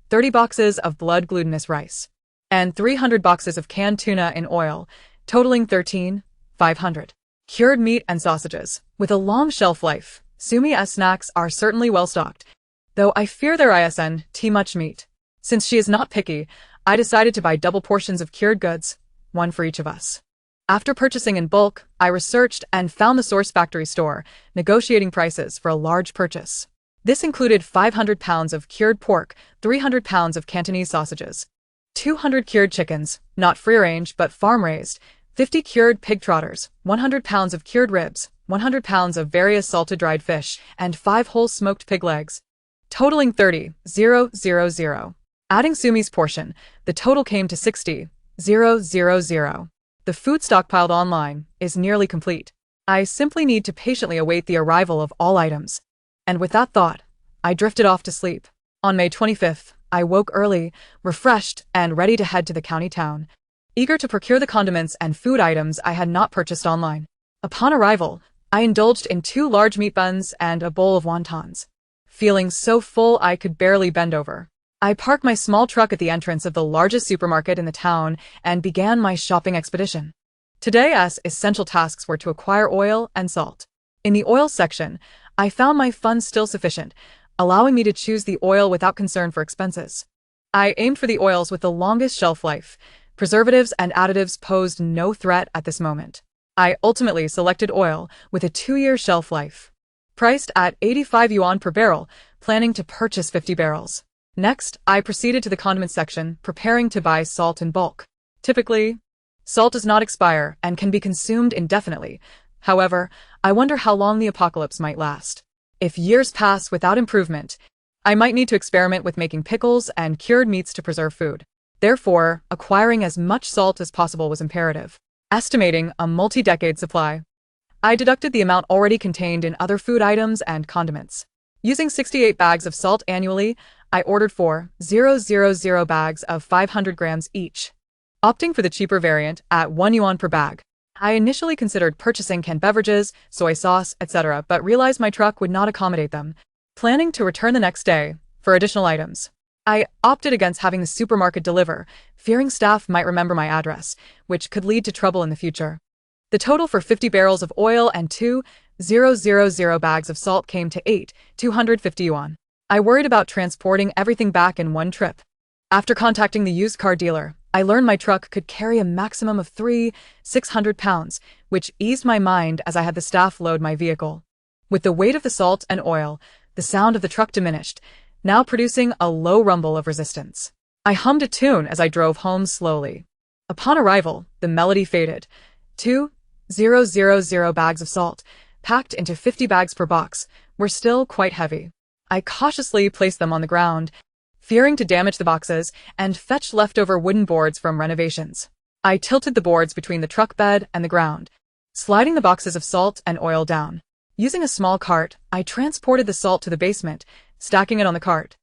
30 boxes of blood glutinous rice, and 300 boxes of canned tuna in oil, totaling 13,500. Cured meat and sausages, with a long shelf life, Sumi's snacks are certainly well stocked, though I fear there isn't too much meat. Since she is not picky, I decided to buy double portions of cured goods, one for each of us. After purchasing in bulk, I researched and found the source factory store, negotiating prices for a large purchase. This included 500 pounds of cured pork, 300 pounds of Cantonese sausages, 200 cured chickens, not free-range but farm-raised, 50 cured pig trotters, 100 pounds of cured ribs, 100 pounds of various salted dried fish, and 5 whole smoked pig legs, totaling 30,000. Adding Sumi's portion, the total came to 60,000. The food stockpiled online is nearly complete. I simply need to patiently await the arrival of all items. And with that thought, I drifted off to sleep. On May 25th, I woke early, refreshed, and ready to head to the county town, eager to procure the condiments and food items I had not purchased online. Upon arrival, I indulged in 2 large meat buns and a bowl of wontons. Feeling so full I could barely bend over, I parked my small truck at the entrance of the largest supermarket in the town and began my shopping expedition. Today's essential tasks were to acquire oil and salt. In the oil section, I found my funds still sufficient, allowing me to choose the oil without concern for expenses. I aimed for the oils with the longest shelf life. Preservatives and additives posed no threat at this moment. I ultimately selected oil with a 2-year shelf life, priced at 85 yuan per barrel, planning to purchase 50 barrels. Next, I proceeded to the condiment section, preparing to buy salt in bulk. Typically, salt does not expire and can be consumed indefinitely. However, I wonder how long the apocalypse might last. If years pass without improvement, I might need to experiment with making pickles and cured meats to preserve food. Therefore, acquiring as much salt as possible was imperative. Estimating a multi-decade supply, I deducted the amount already contained in other food items and condiments. Using 68 bags of salt annually, I ordered 4,000 bags of 500 grams each, opting for the cheaper variant at 1 yuan per bag. I initially considered purchasing canned beverages, soy sauce, etc., but realized my truck would not accommodate them. Planning to return the next day for additional items, I opted against having the supermarket deliver, fearing staff might remember my address, which could lead to trouble in the future. The total for 50 barrels of oil and 2,000 bags of salt came to 8,250 yuan. I worried about transporting everything back in one trip. After contacting the used car dealer, I learned my truck could carry a maximum of 600 pounds, which eased my mind as I had the staff load my vehicle. With the weight of the salt and oil, the sound of the truck diminished, now producing a low rumble of resistance. I hummed a tune as I drove home slowly. Upon arrival, the melody faded. 2,000 bags of salt, packed into 50 bags per box, were still quite heavy. I cautiously placed them on the ground, fearing to damage the boxes, and fetched leftover wooden boards from renovations. I tilted the boards between the truck bed and the ground, sliding the boxes of salt and oil down. Using a small cart, I transported the salt to the basement, stacking it on the cart.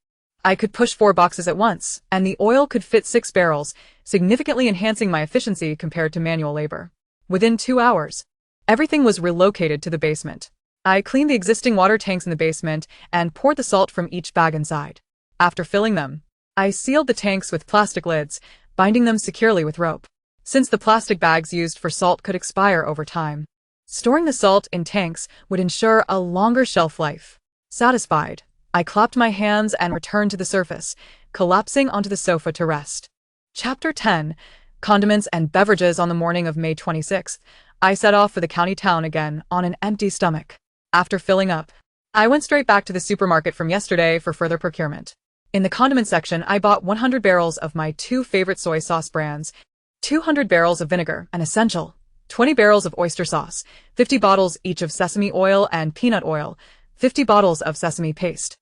I could push 4 boxes at once, and the oil could fit 6 barrels, significantly enhancing my efficiency compared to manual labor. Within 2 hours, everything was relocated to the basement. I cleaned the existing water tanks in the basement and poured the salt from each bag inside. After filling them, I sealed the tanks with plastic lids, binding them securely with rope, since the plastic bags used for salt could expire over time. Storing the salt in tanks would ensure a longer shelf life. Satisfied, I clapped my hands and returned to the surface, collapsing onto the sofa to rest. Chapter 10. Condiments and Beverages. On the morning of May 26th, I set off for the county town again on an empty stomach. After filling up, I went straight back to the supermarket from yesterday for further procurement. In the condiment section, I bought 100 barrels of my 2 favorite soy sauce brands, 200 barrels of vinegar, an essential, 20 barrels of oyster sauce, 50 bottles each of sesame oil and peanut oil, 50 bottles of sesame paste,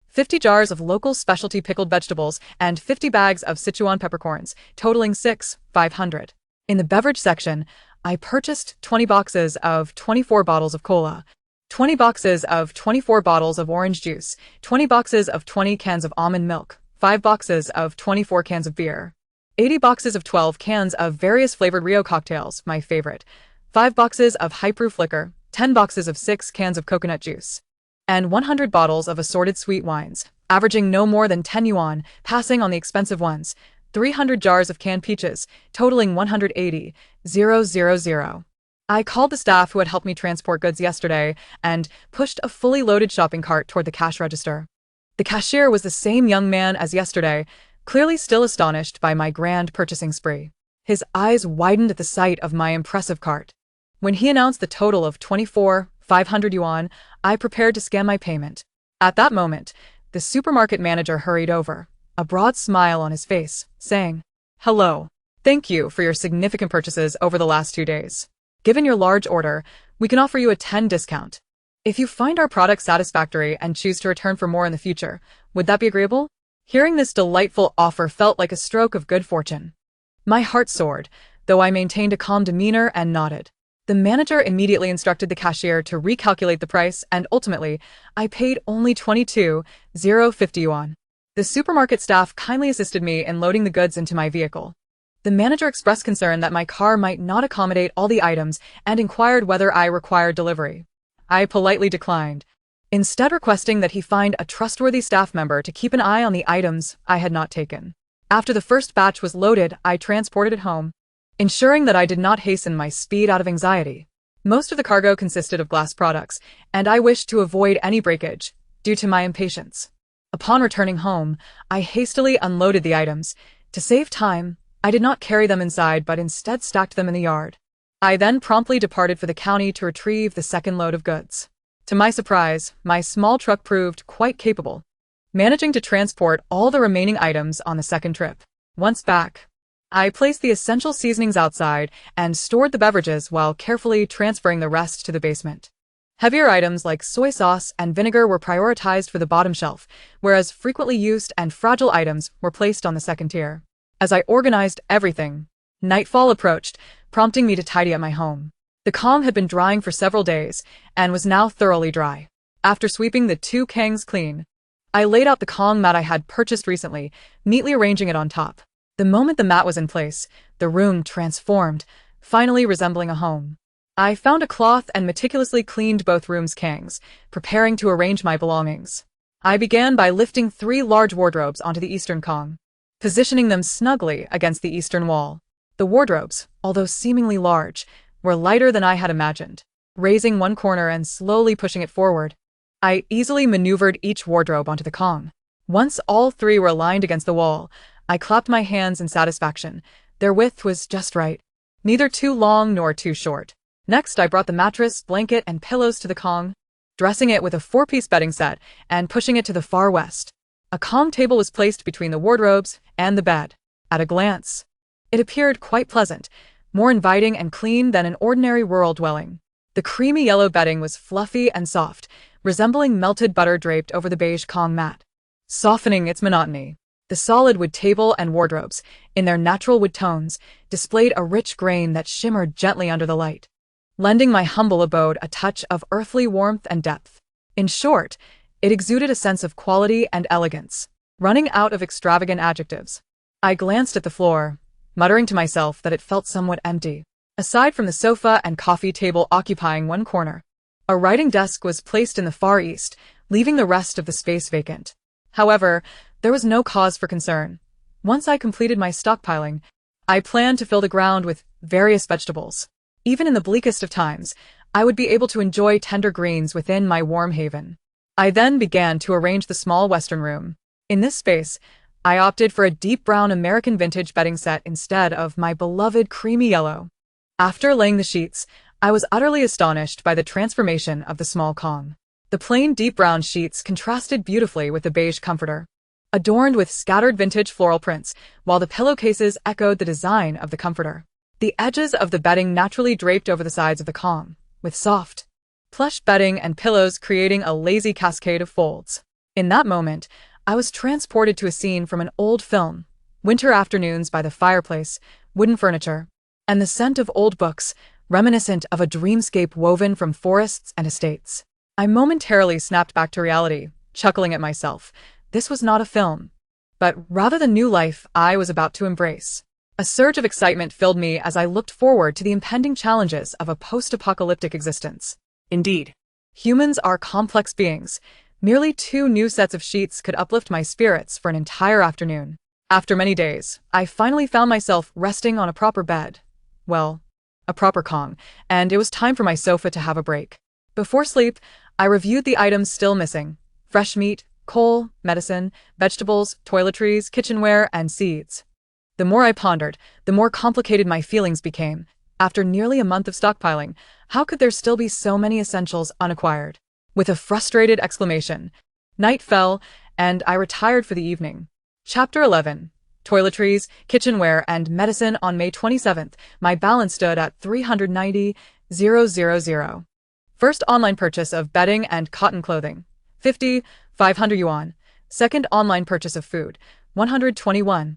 50 jars of local specialty pickled vegetables, and 50 bags of Sichuan peppercorns, totaling 500. In the beverage section, I purchased 20 boxes of 24 bottles of cola, 20 boxes of 24 bottles of orange juice, 20 boxes of 20 cans of almond milk, 5 boxes of 24 cans of beer, 80 boxes of 12 cans of various flavored Rio cocktails, my favorite, 5 boxes of high-proof liquor, 10 boxes of 6 cans of coconut juice, and 100 bottles of assorted sweet wines, averaging no more than 10 yuan, passing on the expensive ones, 300 jars of canned peaches, totaling 180,000. I called the staff who had helped me transport goods yesterday and pushed a fully loaded shopping cart toward the cash register. The cashier was the same young man as yesterday, clearly still astonished by my grand purchasing spree. His eyes widened at the sight of my impressive cart. When he announced the total of 24,500 yuan, I prepared to scan my payment. At that moment, the supermarket manager hurried over, a broad smile on his face, saying, "Hello. Thank you for your significant purchases over the last 2 days. Given your large order, we can offer you a 10% discount. If you find our product satisfactory and choose to return for more in the future, would that be agreeable?" Hearing this delightful offer felt like a stroke of good fortune. My heart soared, though I maintained a calm demeanor and nodded. The manager immediately instructed the cashier to recalculate the price, and ultimately, I paid only 22,050 yuan. The supermarket staff kindly assisted me in loading the goods into my vehicle. The manager expressed concern that my car might not accommodate all the items and inquired whether I required delivery. I politely declined, instead requesting that he find a trustworthy staff member to keep an eye on the items I had not taken. After the first batch was loaded, I transported it home, ensuring that I did not hasten my speed out of anxiety. Most of the cargo consisted of glass products, and I wished to avoid any breakage, due to my impatience. Upon returning home, I hastily unloaded the items. To save time, I did not carry them inside but instead stacked them in the yard. I then promptly departed for the county to retrieve the second load of goods. To my surprise, my small truck proved quite capable. managing to transport all the remaining items on the second trip. Once back, I placed the essential seasonings outside and stored the beverages while carefully transferring the rest to the basement. Heavier items like soy sauce and vinegar were prioritized for the bottom shelf, whereas frequently used and fragile items were placed on the second tier. As I organized everything, nightfall approached, prompting me to tidy up my home. The Kang had been drying for several days and was now thoroughly dry. After sweeping the two Kangs clean, I laid out the Kang mat I had purchased recently, neatly arranging it on top. The moment the mat was in place, the room transformed, finally resembling a home. I found a cloth and meticulously cleaned both rooms' Kangs, preparing to arrange my belongings. I began by lifting 3 large wardrobes onto the eastern Kang, positioning them snugly against the eastern wall. The wardrobes, although seemingly large, were lighter than I had imagined. Raising one corner and slowly pushing it forward, I easily maneuvered each wardrobe onto the Kang. Once all 3 were aligned against the wall, I clapped my hands in satisfaction. Their width was just right, neither too long nor too short. Next, I brought the mattress, blanket, and pillows to the Kang, dressing it with a 4-piece bedding set and pushing it to the far west. A Kang table was placed between the wardrobes and the bed. At a glance, it appeared quite pleasant, more inviting and clean than an ordinary rural dwelling. The creamy yellow bedding was fluffy and soft, resembling melted butter draped over the beige Kang mat, softening its monotony. The solid wood table and wardrobes, in their natural wood tones, displayed a rich grain that shimmered gently under the light, lending my humble abode a touch of earthly warmth and depth. In short, it exuded a sense of quality and elegance. Running out of extravagant adjectives, I glanced at the floor, muttering to myself that it felt somewhat empty. Aside from the sofa and coffee table occupying one corner, a writing desk was placed in the far east, leaving the rest of the space vacant. However, there was no cause for concern. Once I completed my stockpiling, I planned to fill the ground with various vegetables. Even in the bleakest of times, I would be able to enjoy tender greens within my warm haven. I then began to arrange the small western room. In this space, I opted for a deep brown American vintage bedding set instead of my beloved creamy yellow. After laying the sheets, I was utterly astonished by the transformation of the small Kang. The plain deep brown sheets contrasted beautifully with the beige comforter, adorned with scattered vintage floral prints, while the pillowcases echoed the design of the comforter. The edges of the bedding naturally draped over the sides of the Kang, with soft, plush bedding and pillows creating a lazy cascade of folds. In that moment, I was transported to a scene from an old film: winter afternoons by the fireplace, wooden furniture, and the scent of old books, reminiscent of a dreamscape woven from forests and estates. I momentarily snapped back to reality, chuckling at myself. This was not a film, but rather the new life I was about to embrace. A surge of excitement filled me as I looked forward to the impending challenges of a post-apocalyptic existence. Indeed, humans are complex beings. Merely 2 new sets of sheets could uplift my spirits for an entire afternoon. After many days, I finally found myself resting on a proper bed. Well, a proper Kang, and it was time for my sofa to have a break. Before sleep, I reviewed the items still missing: fresh meat, coal, medicine, vegetables, toiletries, kitchenware, and seeds. The more I pondered, the more complicated my feelings became. After nearly a month of stockpiling, how could there still be so many essentials unacquired? With a frustrated exclamation, night fell, and I retired for the evening. Chapter 11. Toiletries, kitchenware, and medicine. On May 27th, my balance stood at 390,000. First online purchase of bedding and cotton clothing, 500 yuan. Second online purchase of food, 100 yuan.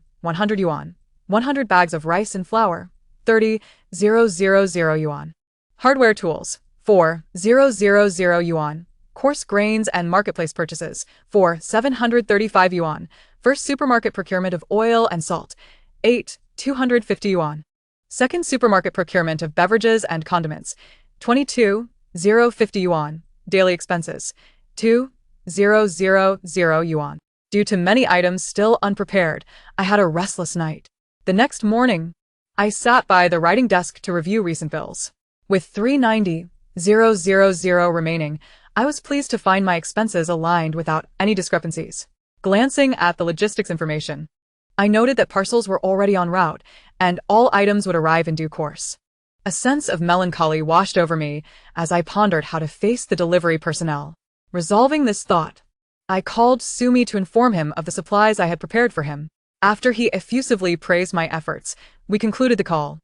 100 bags of rice and flour, 30,000 yuan. Hardware tools, 4,000 yuan. Coarse grains and marketplace purchases, 735 yuan. First supermarket procurement of oil and salt, 250 yuan. Second supermarket procurement of beverages and condiments, 22,050 yuan. Daily expenses, 2,000 yuan. Due to many items still unprepared, I had a restless night. The next morning, I sat by the writing desk to review recent bills. With 390,000 remaining, I was pleased to find my expenses aligned without any discrepancies. Glancing at the logistics information, I noted that parcels were already en route, and all items would arrive in due course. A sense of melancholy washed over me as I pondered how to face the delivery personnel. Resolving this thought, I called Sumi to inform him of the supplies I had prepared for him. After he effusively praised my efforts, we concluded the call.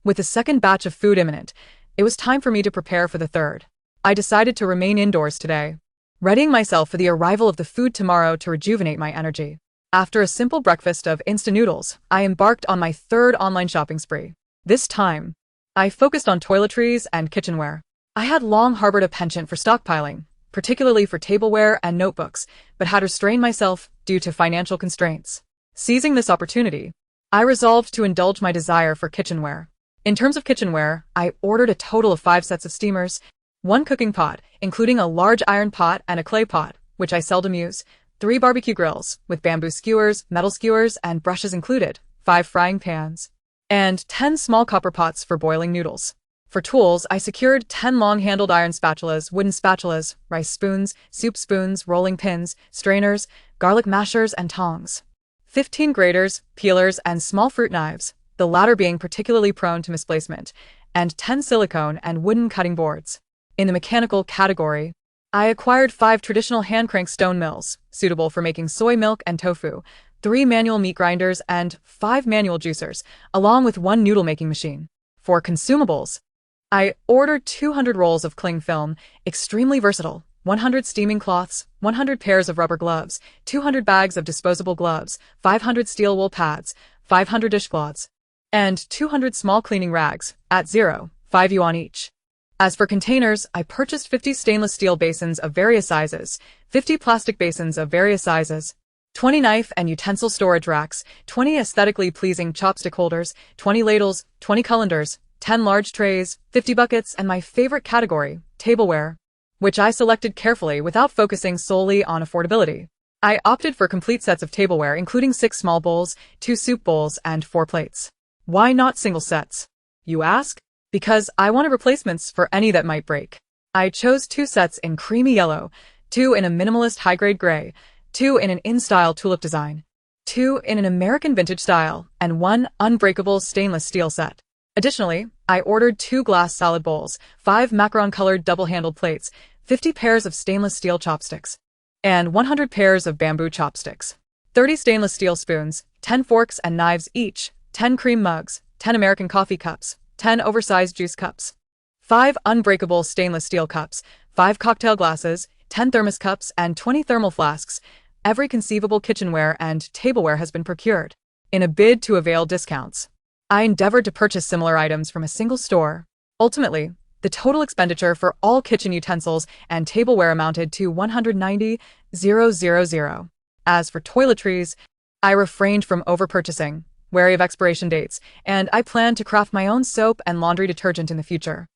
With the second batch of food imminent, it was time for me to prepare for the third. I decided to remain indoors today, readying myself for the arrival of the food tomorrow to rejuvenate my energy. After a simple breakfast of instant noodles, I embarked on my third online shopping spree. This time, I focused on toiletries and kitchenware. I had long harbored a penchant for stockpiling, particularly for tableware and notebooks, but had restrained myself due to financial constraints. Seizing this opportunity, I resolved to indulge my desire for kitchenware. In terms of kitchenware, I ordered a total of 5 sets of steamers, 1 cooking pot, including a large iron pot and a clay pot, which I seldom use, 3 barbecue grills, with bamboo skewers, metal skewers, and brushes included, 5 frying pans, and 10 small copper pots for boiling noodles. For tools, I secured 10 long-handled iron spatulas, wooden spatulas, rice spoons, soup spoons, rolling pins, strainers, garlic mashers, and tongs. 15 graters, peelers, and small fruit knives, the latter being particularly prone to misplacement, and 10 silicone and wooden cutting boards. In the mechanical category, I acquired 5 traditional hand-crank stone mills, suitable for making soy milk and tofu, 3 manual meat grinders, and 5 manual juicers, along with 1 noodle-making machine. For consumables, I ordered 200 rolls of cling film, extremely versatile, 100 steaming cloths, 100 pairs of rubber gloves, 200 bags of disposable gloves, 500 steel wool pads, 500 dishcloths, and 200 small cleaning rags, at 5 yuan each. As for containers, I purchased 50 stainless steel basins of various sizes, 50 plastic basins of various sizes, 20 knife and utensil storage racks, 20 aesthetically pleasing chopstick holders, 20 ladles, 20 colanders, 10 large trays, 50 buckets, and my favorite category, tableware, which I selected carefully without focusing solely on affordability. I opted for complete sets of tableware including 6 small bowls, 2 soup bowls, and 4 plates. Why not single sets, you ask? Because I wanted replacements for any that might break. I chose 2 sets in creamy yellow, 2 in a minimalist high-grade gray, 2 in an in-style tulip design, 2 in an American vintage style, and 1 unbreakable stainless steel set. Additionally, I ordered 2 glass salad bowls, 5 macaron-colored double-handled plates, 50 pairs of stainless steel chopsticks, and 100 pairs of bamboo chopsticks, 30 stainless steel spoons, 10 forks and knives each, 10 cream mugs, 10 American coffee cups, 10 oversized juice cups, 5 unbreakable stainless steel cups, 5 cocktail glasses, 10 thermos cups, and 20 thermal flasks. Every conceivable kitchenware and tableware has been procured. In a bid to avail discounts, I endeavored to purchase similar items from a single store. Ultimately, the total expenditure for all kitchen utensils and tableware amounted to 190,000. As for toiletries, I refrained from over-purchasing, wary of expiration dates, and I plan to craft my own soap and laundry detergent in the future.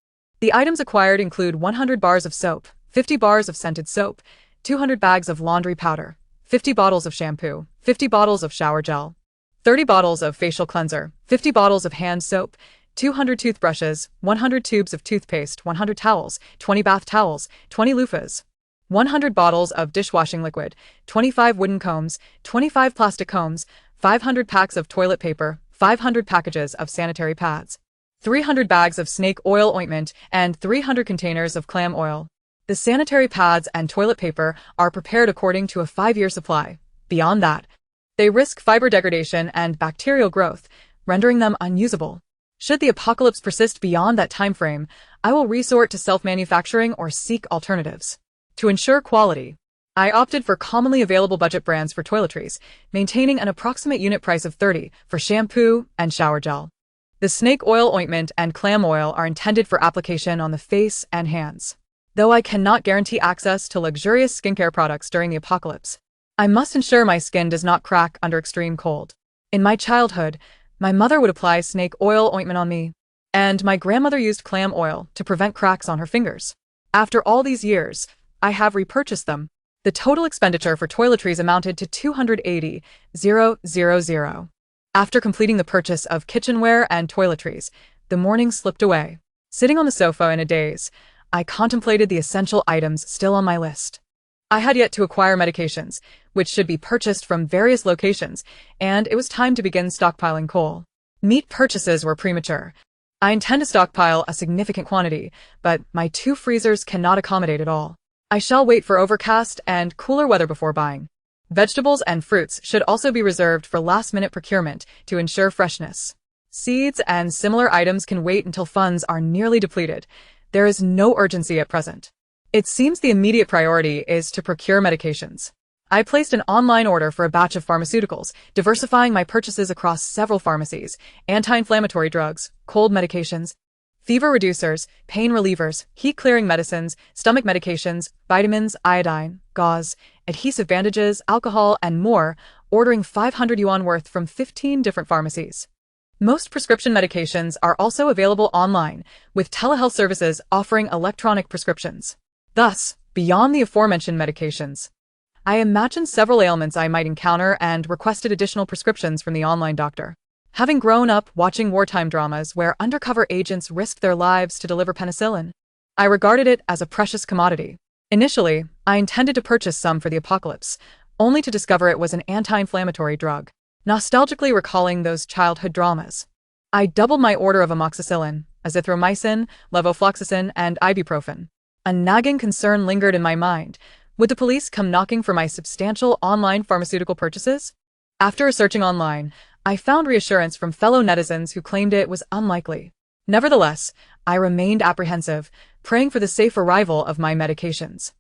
The items acquired include 100 bars of soap, 50 bars of scented soap, 200 bags of laundry powder, 50 bottles of shampoo, 50 bottles of shower gel, 30 bottles of facial cleanser, 50 bottles of hand soap, 200 toothbrushes, 100 tubes of toothpaste, 100 towels, 20 bath towels, 20 loofahs, 100 bottles of dishwashing liquid, 25 wooden combs, 25 plastic combs, 500 packs of toilet paper, 500 packages of sanitary pads, 300 bags of snake oil ointment, and 300 containers of clam oil. The sanitary pads and toilet paper are prepared according to a 5-year supply. Beyond that, they risk fiber degradation and bacterial growth, rendering them unusable. Should the apocalypse persist beyond that time frame, I will resort to self-manufacturing or seek alternatives. To ensure quality, I opted for commonly available budget brands for toiletries, maintaining an approximate unit price of 30 for shampoo and shower gel. The snake oil ointment and clam oil are intended for application on the face and hands. Though I cannot guarantee access to luxurious skincare products during the apocalypse, I must ensure my skin does not crack under extreme cold. In my childhood, my mother would apply snake oil ointment on me, and my grandmother used clam oil to prevent cracks on her fingers. After all these years, I have repurchased them. The total expenditure for toiletries amounted to 280,000. After completing the purchase of kitchenware and toiletries, the morning slipped away. Sitting on the sofa in a daze, I contemplated the essential items still on my list. I had yet to acquire medications, which should be purchased from various locations, and it was time to begin stockpiling coal. Meat purchases were premature. I intend to stockpile a significant quantity, but my 2 freezers cannot accommodate it all. I shall wait for overcast and cooler weather before buying. Vegetables and fruits should also be reserved for last-minute procurement to ensure freshness. Seeds and similar items can wait until funds are nearly depleted. There is no urgency at present. It seems the immediate priority is to procure medications. I placed an online order for a batch of pharmaceuticals, diversifying my purchases across several pharmacies: anti-inflammatory drugs, cold medications, fever reducers, pain relievers, heat-clearing medicines, stomach medications, vitamins, iodine, gauze, adhesive bandages, alcohol, and more, ordering 500 yuan worth from 15 different pharmacies. Most prescription medications are also available online, with telehealth services offering electronic prescriptions. Thus, beyond the aforementioned medications, I imagined several ailments I might encounter and requested additional prescriptions from the online doctor. Having grown up watching wartime dramas where undercover agents risked their lives to deliver penicillin, I regarded it as a precious commodity. Initially, I intended to purchase some for the apocalypse, only to discover it was an anti-inflammatory drug. Nostalgically recalling those childhood dramas, I doubled my order of amoxicillin, azithromycin, levofloxacin, and ibuprofen. A nagging concern lingered in my mind. Would the police come knocking for my substantial online pharmaceutical purchases? After searching online, I found reassurance from fellow netizens who claimed it was unlikely. Nevertheless, I remained apprehensive, praying for the safe arrival of my medications.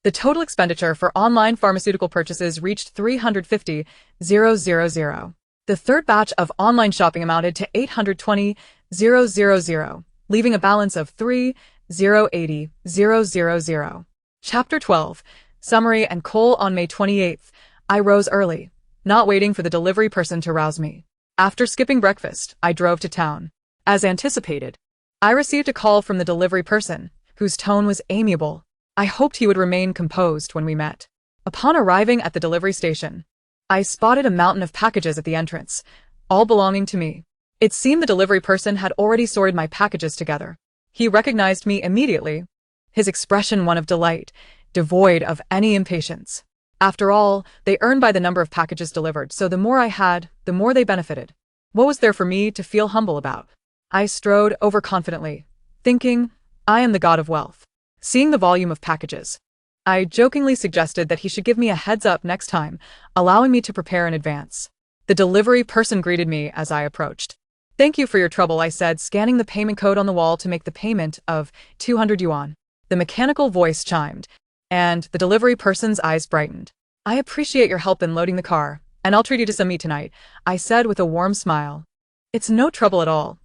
The total expenditure for online pharmaceutical purchases reached 350,000. The third batch of online shopping amounted to 820,000, leaving a balance of 3,080,000. Chapter 12. Summary and Coal. On May 28th, I rose early, not waiting for the delivery person to rouse me. After skipping breakfast, I drove to town. As anticipated, I received a call from the delivery person, whose tone was amiable. I hoped he would remain composed when we met. Upon arriving at the delivery station, I spotted a mountain of packages at the entrance, all belonging to me. It seemed the delivery person had already sorted my packages together. He recognized me immediately, his expression one of delight, devoid of any impatience. After all, they earned by the number of packages delivered, so the more I had, the more they benefited. What was there for me to feel humble about? I strode overconfidently, thinking, I am the god of wealth. Seeing the volume of packages, I jokingly suggested that he should give me a heads up next time, allowing me to prepare in advance. The delivery person greeted me as I approached. Thank you for your trouble, I said, scanning the payment code on the wall to make the payment of 200 yuan. The mechanical voice chimed, and the delivery person's eyes brightened. I appreciate your help in loading the car, and I'll treat you to some meat tonight, I said with a warm smile. It's no trouble at all.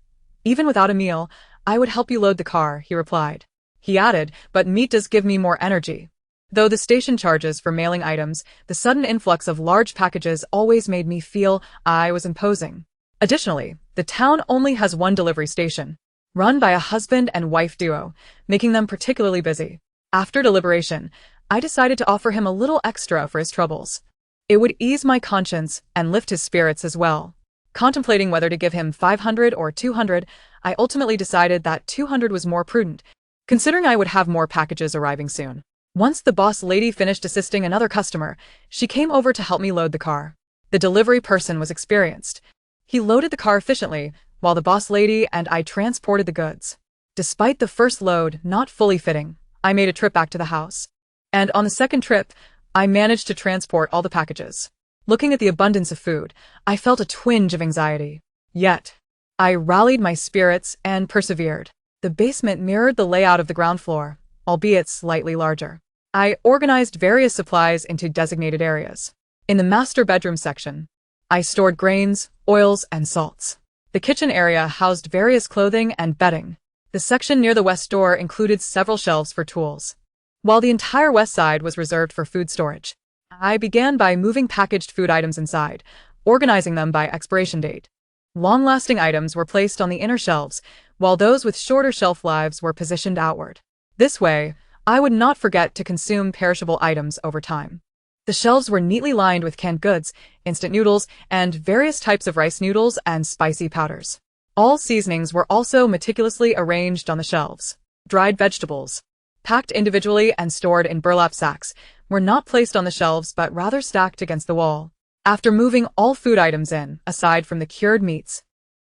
Even without a meal, I would help you load the car, he replied. He added, but meat does give me more energy. Though the station charges for mailing items, the sudden influx of large packages always made me feel I was imposing. Additionally, the town only has one delivery station, run by a husband and wife duo, making them particularly busy. After deliberation, I decided to offer him a little extra for his troubles. It would ease my conscience and lift his spirits as well. Contemplating whether to give him 500 or 200, I ultimately decided that 200 was more prudent, considering I would have more packages arriving soon. Once the boss lady finished assisting another customer, she came over to help me load the car. The delivery person was experienced. He loaded the car efficiently, while the boss lady and I transported the goods. Despite the first load not fully fitting, I made a trip back to the house. And on the second trip, I managed to transport all the packages. Looking at the abundance of food, I felt a twinge of anxiety. Yet, I rallied my spirits and persevered. The basement mirrored the layout of the ground floor, albeit slightly larger. I organized various supplies into designated areas. In the master bedroom section, I stored grains, oils, and salts. The kitchen area housed various clothing and bedding. The section near the west door included several shelves for tools, while the entire west side was reserved for food storage. I began by moving packaged food items inside, organizing them by expiration date. Long-lasting items were placed on the inner shelves, while those with shorter shelf lives were positioned outward. This way, I would not forget to consume perishable items over time. The shelves were neatly lined with canned goods, instant noodles, and various types of rice noodles and spicy powders. All seasonings were also meticulously arranged on the shelves. Dried vegetables, packed individually and stored in burlap sacks, were not placed on the shelves but rather stacked against the wall. After moving all food items in, aside from the cured meats,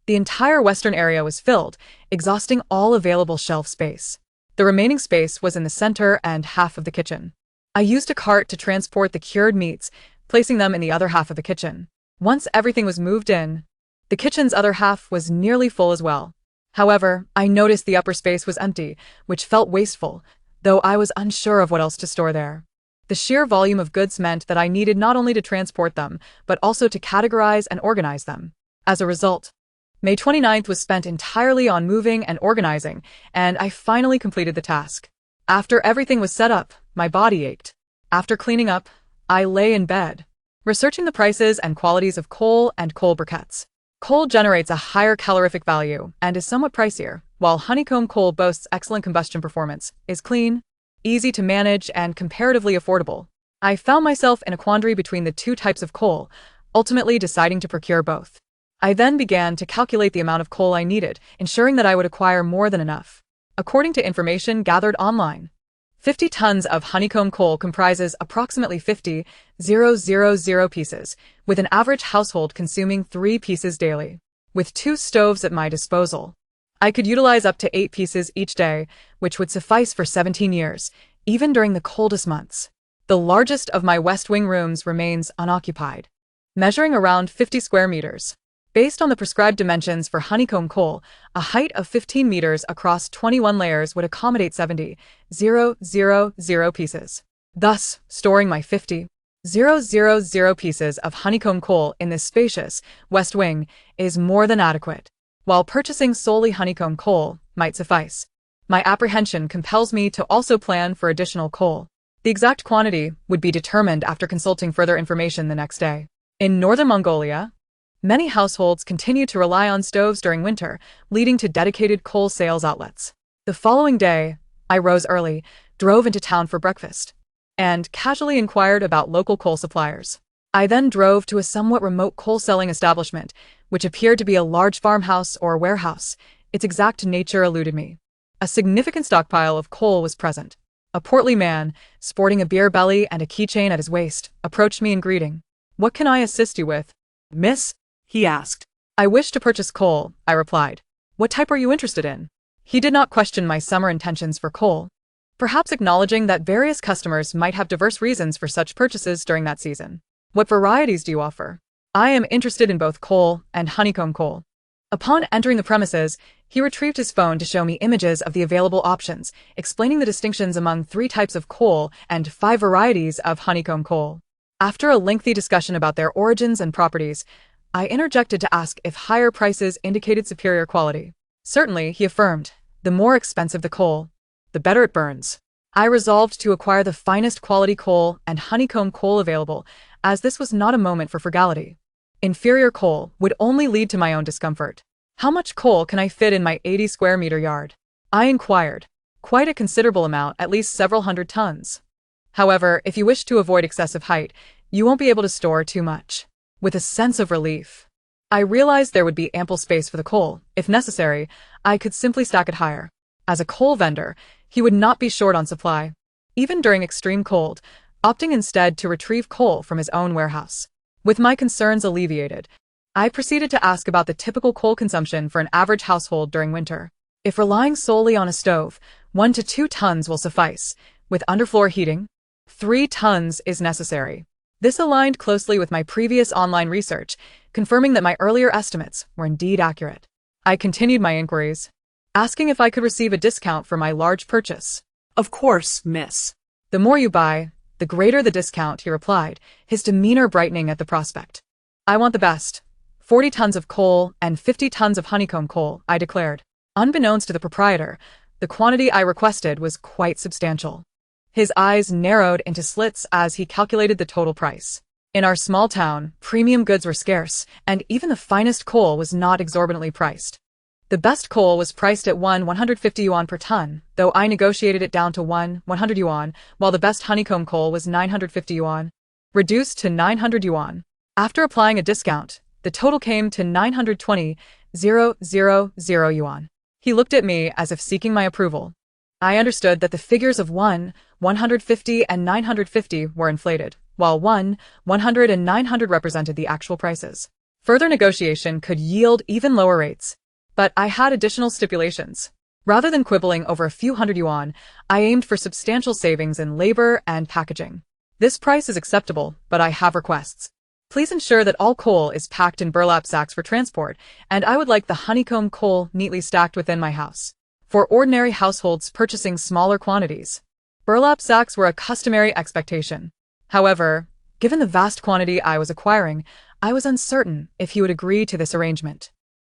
the entire western area was filled, exhausting all available shelf space. The remaining space was in the center and half of the kitchen. I used a cart to transport the cured meats, placing them in the other half of the kitchen. Once everything was moved in, the kitchen's other half was nearly full as well. However, I noticed the upper space was empty, which felt wasteful, though I was unsure of what else to store there. The sheer volume of goods meant that I needed not only to transport them, but also to categorize and organize them. As a result, May 29th was spent entirely on moving and organizing, and I finally completed the task. After everything was set up, my body ached. After cleaning up, I lay in bed, researching the prices and qualities of coal and coal briquettes. Coal generates a higher calorific value and is somewhat pricier, while honeycomb coal boasts excellent combustion performance, is clean, easy to manage, and comparatively affordable. I found myself in a quandary between the two types of coal, ultimately deciding to procure both. I then began to calculate the amount of coal I needed, ensuring that I would acquire more than enough. According to information gathered online, 50 tons of honeycomb coal comprises approximately 50,000 pieces, with an average household consuming 3 pieces daily. With 2 stoves at my disposal, I could utilize up to 8 pieces each day, which would suffice for 17 years, even during the coldest months. The largest of my West Wing rooms remains unoccupied, measuring around 50 square meters. Based on the prescribed dimensions for honeycomb coal, a height of 15 meters across 21 layers would accommodate 70,000 pieces. Thus, storing my 50,000 pieces of honeycomb coal in this spacious West Wing is more than adequate, while purchasing solely honeycomb coal might suffice. My apprehension compels me to also plan for additional coal. The exact quantity would be determined after consulting further information the next day. In northern Mongolia, many households continue to rely on stoves during winter, leading to dedicated coal sales outlets. The following day, I rose early, drove into town for breakfast, and casually inquired about local coal suppliers. I then drove to a somewhat remote coal-selling establishment, which appeared to be a large farmhouse or warehouse. Its exact nature eluded me. A significant stockpile of coal was present. A portly man, sporting a beer belly and a keychain at his waist, approached me in greeting. "What can I assist you with, miss?" he asked. "I wish to purchase coal," I replied. "What type are you interested in?" He did not question my summer intentions for coal, perhaps acknowledging that various customers might have diverse reasons for such purchases during that season. "What varieties do you offer?" "I am interested in both coal and honeycomb coal." Upon entering the premises, he retrieved his phone to show me images of the available options, explaining the distinctions among 3 types of coal and 5 varieties of honeycomb coal. After a lengthy discussion about their origins and properties, I interjected to ask if higher prices indicated superior quality. "Certainly," he affirmed. "The more expensive the coal, the better it burns." I resolved to acquire the finest quality coal and honeycomb coal available, as this was not a moment for frugality. Inferior coal would only lead to my own discomfort. "How much coal can I fit in my 80 square meter yard?" I inquired. "Quite a considerable amount, at least several hundred tons. However, if you wish to avoid excessive height, you won't be able to store too much." With a sense of relief, I realized there would be ample space for the coal. If necessary, I could simply stack it higher. As a coal vendor, he would not be short on supply, even during extreme cold, opting instead to retrieve coal from his own warehouse. With my concerns alleviated, I proceeded to ask about the typical coal consumption for an average household during winter. If relying solely on a stove, 1 to 2 tons will suffice. With underfloor heating, 3 tons is necessary. This aligned closely with my previous online research, confirming that my earlier estimates were indeed accurate. I continued my inquiries, asking if I could receive a discount for my large purchase. "Of course, miss. The more you buy, the greater the discount," he replied, his demeanor brightening at the prospect. "I want the best. 40 tons of coal and 50 tons of honeycomb coal," I declared. Unbeknownst to the proprietor, the quantity I requested was quite substantial. His eyes narrowed into slits as he calculated the total price. In our small town, premium goods were scarce, and even the finest coal was not exorbitantly priced. The best coal was priced at 150 yuan per ton, though I negotiated it down to 100 yuan, while the best honeycomb coal was 950 yuan, reduced to 900 yuan. After applying a discount, the total came to 920,000 yuan. He looked at me as if seeking my approval. I understood that the figures of 150 and 950 were inflated, while 100 and 900 represented the actual prices. Further negotiation could yield even lower rates. But I had additional stipulations. Rather than quibbling over a few hundred yuan, I aimed for substantial savings in labor and packaging. This price is acceptable, but I have requests. Please ensure that all coal is packed in burlap sacks for transport, and I would like the honeycomb coal neatly stacked within my house. For ordinary households purchasing smaller quantities, burlap sacks were a customary expectation. However, given the vast quantity I was acquiring, I was uncertain if he would agree to this arrangement.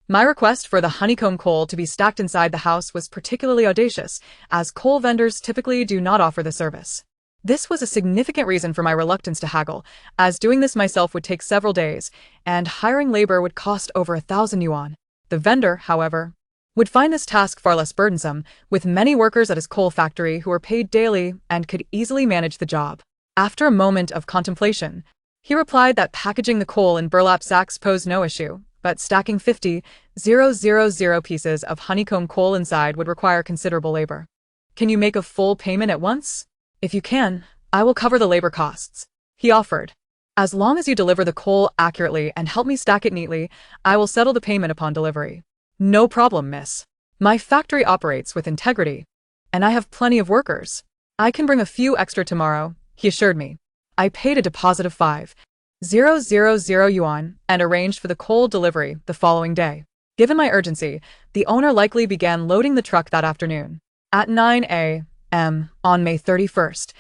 My request for the honeycomb coal to be stacked inside the house was particularly audacious, as coal vendors typically do not offer the service. This was a significant reason for my reluctance to haggle, as doing this myself would take several days, and hiring labor would cost over 1,000 yuan. The vendor, however, would find this task far less burdensome, with many workers at his coal factory who were paid daily and could easily manage the job. After a moment of contemplation, he replied that packaging the coal in burlap sacks posed no issue, but stacking 50,000 pieces of honeycomb coal inside would require considerable labor. Can you make a full payment at once? If you can, I will cover the labor costs, he offered. As long as you deliver the coal accurately and help me stack it neatly, I will settle the payment upon delivery. No problem, miss. My factory operates with integrity, and I have plenty of workers. I can bring a few extra tomorrow, he assured me. I paid a deposit of 5,000 yuan and arranged for the coal delivery the following day. Given my urgency, the owner likely began loading the truck that afternoon. At 9 a.m. on May 31st,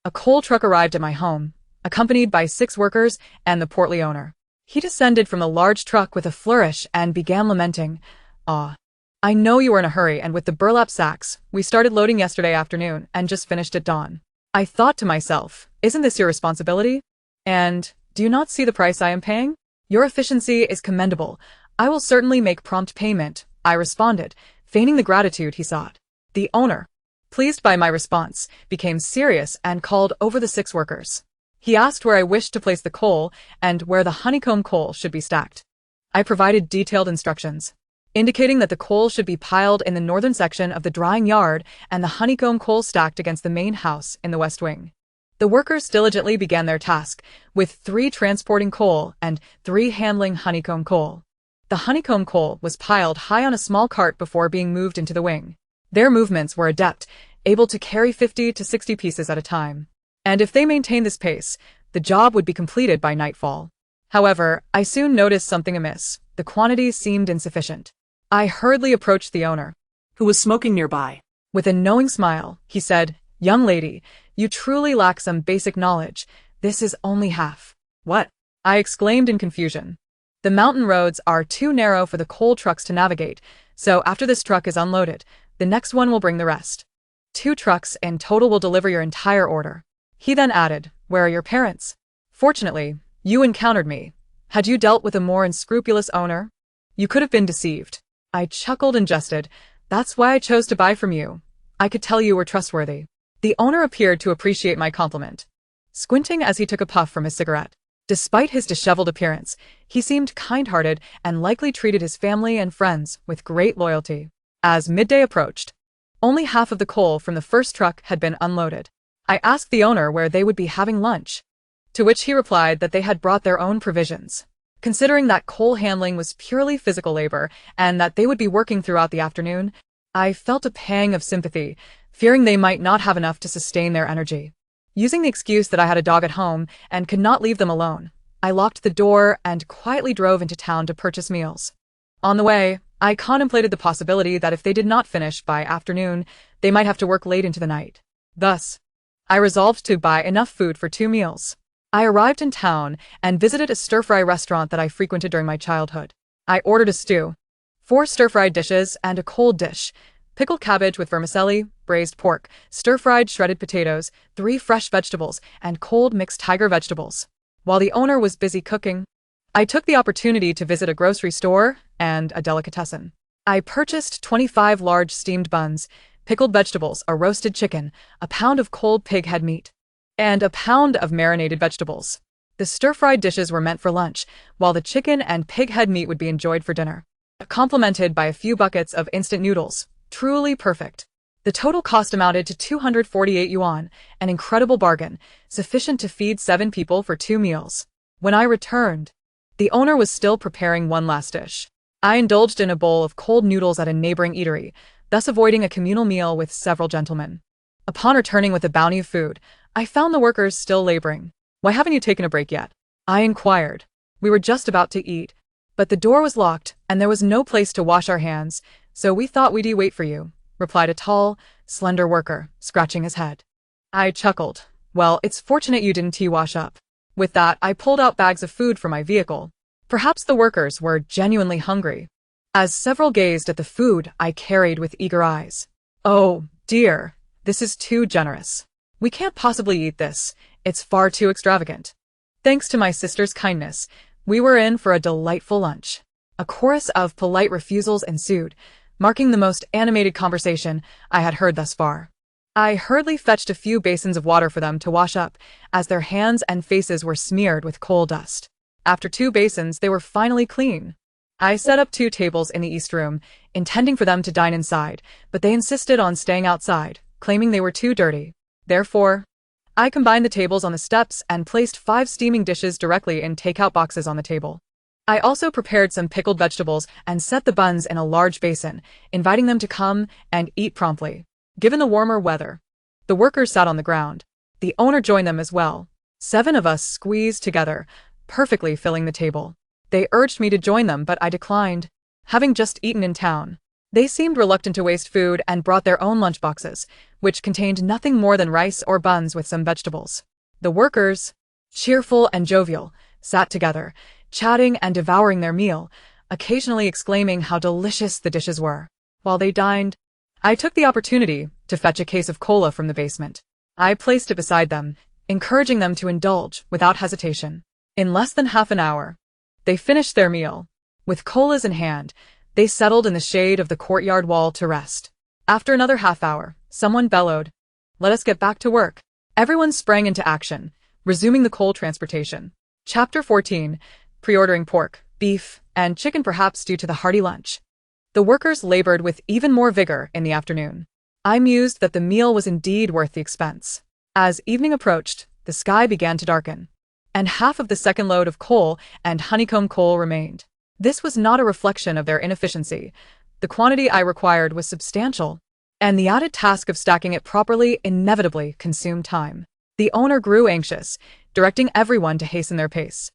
a coal truck arrived at my home, accompanied by 6 workers and the portly owner. He descended from the large truck with a flourish and began lamenting, "Ah, I know you were in a hurry, and with the burlap sacks, we started loading yesterday afternoon and just finished at dawn." I thought to myself, isn't this your responsibility? And do you not see the price I am paying? Your efficiency is commendable. I will certainly make prompt payment, I responded, feigning the gratitude he sought. The owner, pleased by my response, became serious and called over the 6 workers. He asked where I wished to place the coal and where the honeycomb coal should be stacked. I provided detailed instructions, indicating that the coal should be piled in the northern section of the drying yard and the honeycomb coal stacked against the main house in the west wing. The workers diligently began their task, with 3 transporting coal and 3 handling honeycomb coal. The honeycomb coal was piled high on a small cart before being moved into the wing. Their movements were adept, able to carry 50 to 60 pieces at a time. And if they maintained this pace, the job would be completed by nightfall. However, I soon noticed something amiss. The quantity seemed insufficient. I hurriedly approached the owner, who was smoking nearby. With a knowing smile, he said, "Young lady, you truly lack some basic knowledge. This is only half." "What?" I exclaimed in confusion. "The mountain roads are too narrow for the coal trucks to navigate, so after this truck is unloaded, the next one will bring the rest. 2 trucks in total will deliver your entire order." He then added, "Where are your parents? Fortunately, you encountered me. Had you dealt with a more unscrupulous owner, you could have been deceived." I chuckled and jested. "That's why I chose to buy from you. I could tell you were trustworthy." The owner appeared to appreciate my compliment, squinting as he took a puff from his cigarette. Despite his disheveled appearance, he seemed kind-hearted and likely treated his family and friends with great loyalty. As midday approached, only half of the coal from the first truck had been unloaded. I asked the owner where they would be having lunch, to which he replied that they had brought their own provisions. Considering that coal handling was purely physical labor and that they would be working throughout the afternoon, I felt a pang of sympathy, fearing they might not have enough to sustain their energy. Using the excuse that I had a dog at home and could not leave them alone, I locked the door and quietly drove into town to purchase meals. On the way, I contemplated the possibility that if they did not finish by afternoon, they might have to work late into the night. Thus, I resolved to buy enough food for 2 meals. I arrived in town and visited a stir-fry restaurant that I frequented during my childhood. I ordered a stew, 4 stir-fried dishes and a cold dish, pickled cabbage with vermicelli, braised pork, stir-fried shredded potatoes, 3 fresh vegetables, and cold mixed tiger vegetables. While the owner was busy cooking, I took the opportunity to visit a grocery store and a delicatessen. I purchased 25 large steamed buns, pickled vegetables, a roasted chicken, a pound of cold pig head meat, and a pound of marinated vegetables. The stir-fried dishes were meant for lunch, while the chicken and pig head meat would be enjoyed for dinner, complemented by a few buckets of instant noodles. Truly perfect. The total cost amounted to 248 yuan, an incredible bargain, sufficient to feed 7 people for 2 meals. When I returned, the owner was still preparing one last dish. I indulged in a bowl of cold noodles at a neighboring eatery, thus avoiding a communal meal with several gentlemen. Upon returning with a bounty of food, I found the workers still laboring. "Why haven't you taken a break yet?" I inquired. "We were just about to eat, but the door was locked and there was no place to wash our hands, so we thought we'd wait for you," replied a tall, slender worker, scratching his head. I chuckled. "Well, it's fortunate you didn't wash up." With that, I pulled out bags of food from my vehicle. Perhaps the workers were genuinely hungry, as several gazed at the food I carried with eager eyes. "Oh, dear, this is too generous. We can't possibly eat this. It's far too extravagant." Thanks to my sister's kindness, we were in for a delightful lunch. A chorus of polite refusals ensued, marking the most animated conversation I had heard thus far. I hurriedly fetched a few basins of water for them to wash up, as their hands and faces were smeared with coal dust. After 2 basins, they were finally clean. I set up 2 tables in the east room, intending for them to dine inside, but they insisted on staying outside, claiming they were too dirty. Therefore, I combined the tables on the steps and placed 5 steaming dishes directly in takeout boxes on the table. I also prepared some pickled vegetables and set the buns in a large basin, inviting them to come and eat promptly. Given the warmer weather, the workers sat on the ground. The owner joined them as well. 7 of us squeezed together, perfectly filling the table. They urged me to join them, but I declined, having just eaten in town. They seemed reluctant to waste food and brought their own lunchboxes, which contained nothing more than rice or buns with some vegetables. The workers, cheerful and jovial, sat together, chatting and devouring their meal, occasionally exclaiming how delicious the dishes were. While they dined, I took the opportunity to fetch a case of cola from the basement. I placed it beside them, encouraging them to indulge without hesitation. In less than half an hour, they finished their meal. With colas in hand, they settled in the shade of the courtyard wall to rest. After another half hour, someone bellowed, "Let us get back to work." Everyone sprang into action, resuming the coal transportation. Chapter 14. Pre-ordering pork, beef, and chicken, perhaps due to the hearty lunch. The workers labored with even more vigor in the afternoon. I mused that the meal was indeed worth the expense. As evening approached, the sky began to darken, and half of the second load of coal and honeycomb coal remained. This was not a reflection of their inefficiency. The quantity I required was substantial, and the added task of stacking it properly inevitably consumed time. The owner grew anxious, directing everyone to hasten their pace.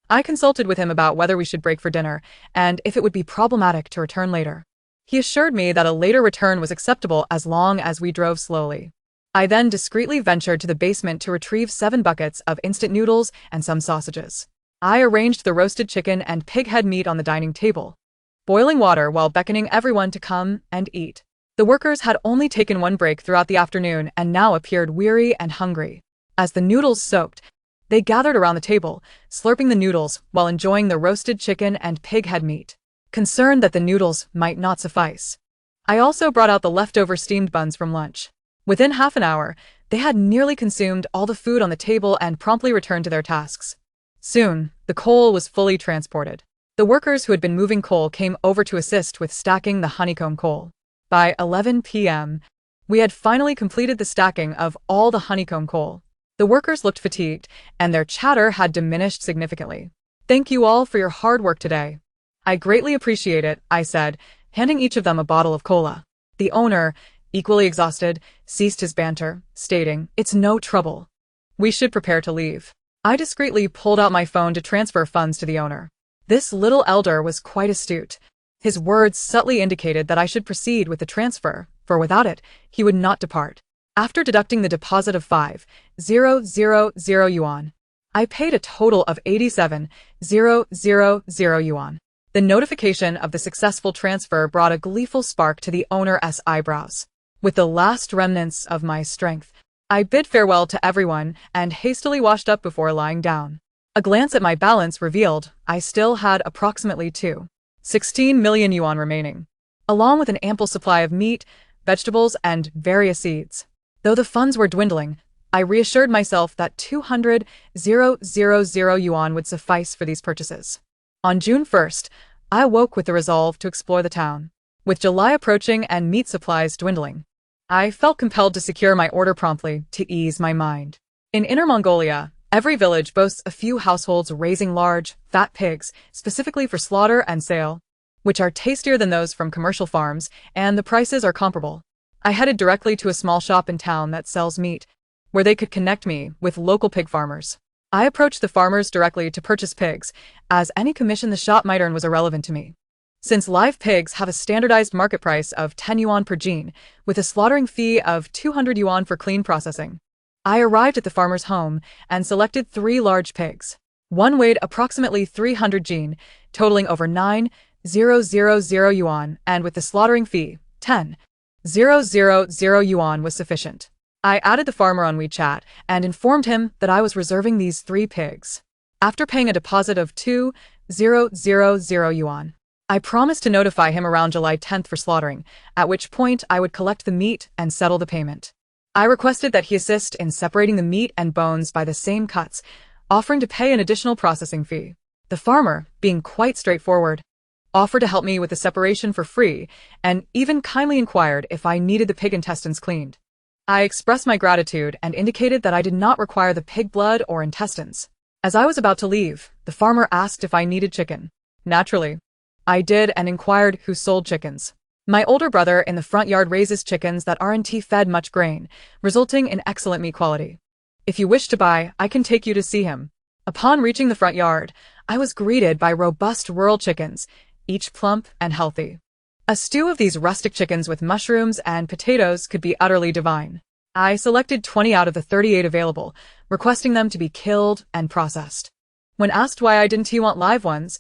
I consulted with him about whether we should break for dinner, and if it would be problematic to return later. He assured me that a later return was acceptable as long as we drove slowly. I then discreetly ventured to the basement to retrieve 7 buckets of instant noodles and some sausages. I arranged the roasted chicken and pig head meat on the dining table, boiling water while beckoning everyone to come and eat. The workers had only taken 1 break throughout the afternoon and now appeared weary and hungry. As the noodles soaked, they gathered around the table, slurping the noodles while enjoying the roasted chicken and pig head meat. Concerned that the noodles might not suffice, I also brought out the leftover steamed buns from lunch. Within half an hour, they had nearly consumed all the food on the table and promptly returned to their tasks. Soon, the coal was fully transported. The workers who had been moving coal came over to assist with stacking the honeycomb coal. By 11 p.m., we had finally completed the stacking of all the honeycomb coal. The workers looked fatigued, and their chatter had diminished significantly. "Thank you all for your hard work today. I greatly appreciate it," I said, handing each of them a bottle of cola. The owner, equally exhausted, ceased his banter, stating, "It's no trouble. We should prepare to leave." I discreetly pulled out my phone to transfer funds to the owner. This little elder was quite astute. His words subtly indicated that I should proceed with the transfer, for without it, he would not depart. After deducting the deposit of 5,000 yuan, I paid a total of 87,000 yuan. The notification of the successful transfer brought a gleeful spark to the owner's eyebrows. With the last remnants of my strength, I bid farewell to everyone and hastily washed up before lying down. A glance at my balance revealed I still had approximately 16 million yuan remaining, along with an ample supply of meat, vegetables, and various seeds. Though the funds were dwindling, I reassured myself that 200,000 yuan would suffice for these purchases. On June 1st, I awoke with the resolve to explore the town. With July approaching and meat supplies dwindling, I felt compelled to secure my order promptly to ease my mind. In Inner Mongolia, every village boasts a few households raising large, fat pigs, specifically for slaughter and sale. which are tastier than those from commercial farms, and the prices are comparable. I headed directly to a small shop in town that sells meat, where they could connect me with local pig farmers. I approached the farmers directly to purchase pigs, as any commission the shop might earn was irrelevant to me. Since live pigs have a standardized market price of 10 yuan per gene, with a slaughtering fee of 200 yuan for clean processing. I arrived at the farmer's home and selected 3 large pigs. One weighed approximately 300 gene, totaling over 9,000 yuan, and with the slaughtering fee, 10,000 yuan was sufficient. I added the farmer on WeChat and informed him that I was reserving these 3 pigs. After paying a deposit of 2,000 yuan, I promised to notify him around July 10th for slaughtering, at which point I would collect the meat and settle the payment. I requested that he assist in separating the meat and bones by the same cuts, offering to pay an additional processing fee. The farmer, being quite straightforward, offered to help me with the separation for free and even kindly inquired if I needed the pig intestines cleaned. I expressed my gratitude and indicated that I did not require the pig blood or intestines. As I was about to leave, the farmer asked if I needed chicken. Naturally, I did and inquired who sold chickens. My older brother in the front yard raises chickens that aren't fed much grain, resulting in excellent meat quality. If you wish to buy, I can take you to see him. Upon reaching the front yard, I was greeted by robust rural chickens, each plump and healthy. A stew of these rustic chickens with mushrooms and potatoes could be utterly divine. I selected 20 out of the 38 available, requesting them to be killed and processed. When asked why I didn't want live ones,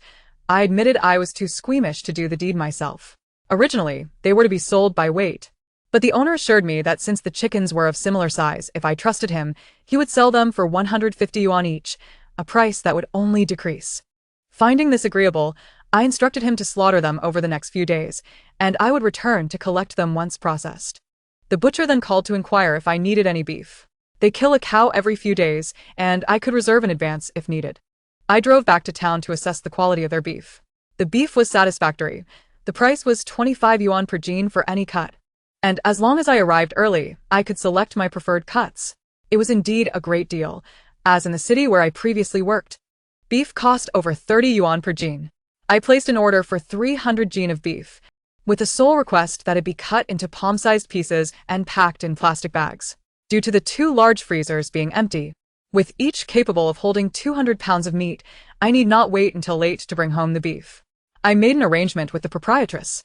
I admitted I was too squeamish to do the deed myself. Originally, they were to be sold by weight, but the owner assured me that since the chickens were of similar size, if I trusted him, he would sell them for 150 yuan each, a price that would only decrease. Finding this agreeable, I instructed him to slaughter them over the next few days, and I would return to collect them once processed. The butcher then called to inquire if I needed any beef. They kill a cow every few days, and I could reserve in advance if needed. I drove back to town to assess the quality of their beef. The beef was satisfactory. The price was 25 yuan per gene for any cut. And as long as I arrived early, I could select my preferred cuts. It was indeed a great deal, as in the city where I previously worked. Beef cost over 30 yuan per gene. I placed an order for 300 gene of beef, with the sole request that it be cut into palm-sized pieces and packed in plastic bags. Due to the 2 large freezers being empty, with each capable of holding 200 pounds of meat, I need not wait until late to bring home the beef. I made an arrangement with the proprietress,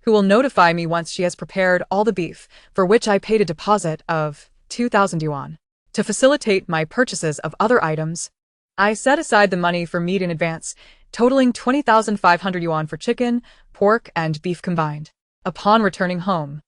who will notify me once she has prepared all the beef, for which I paid a deposit of 2,000 yuan. To facilitate my purchases of other items, I set aside the money for meat in advance, totaling 20,500 yuan for chicken, pork, and beef combined. Upon returning home,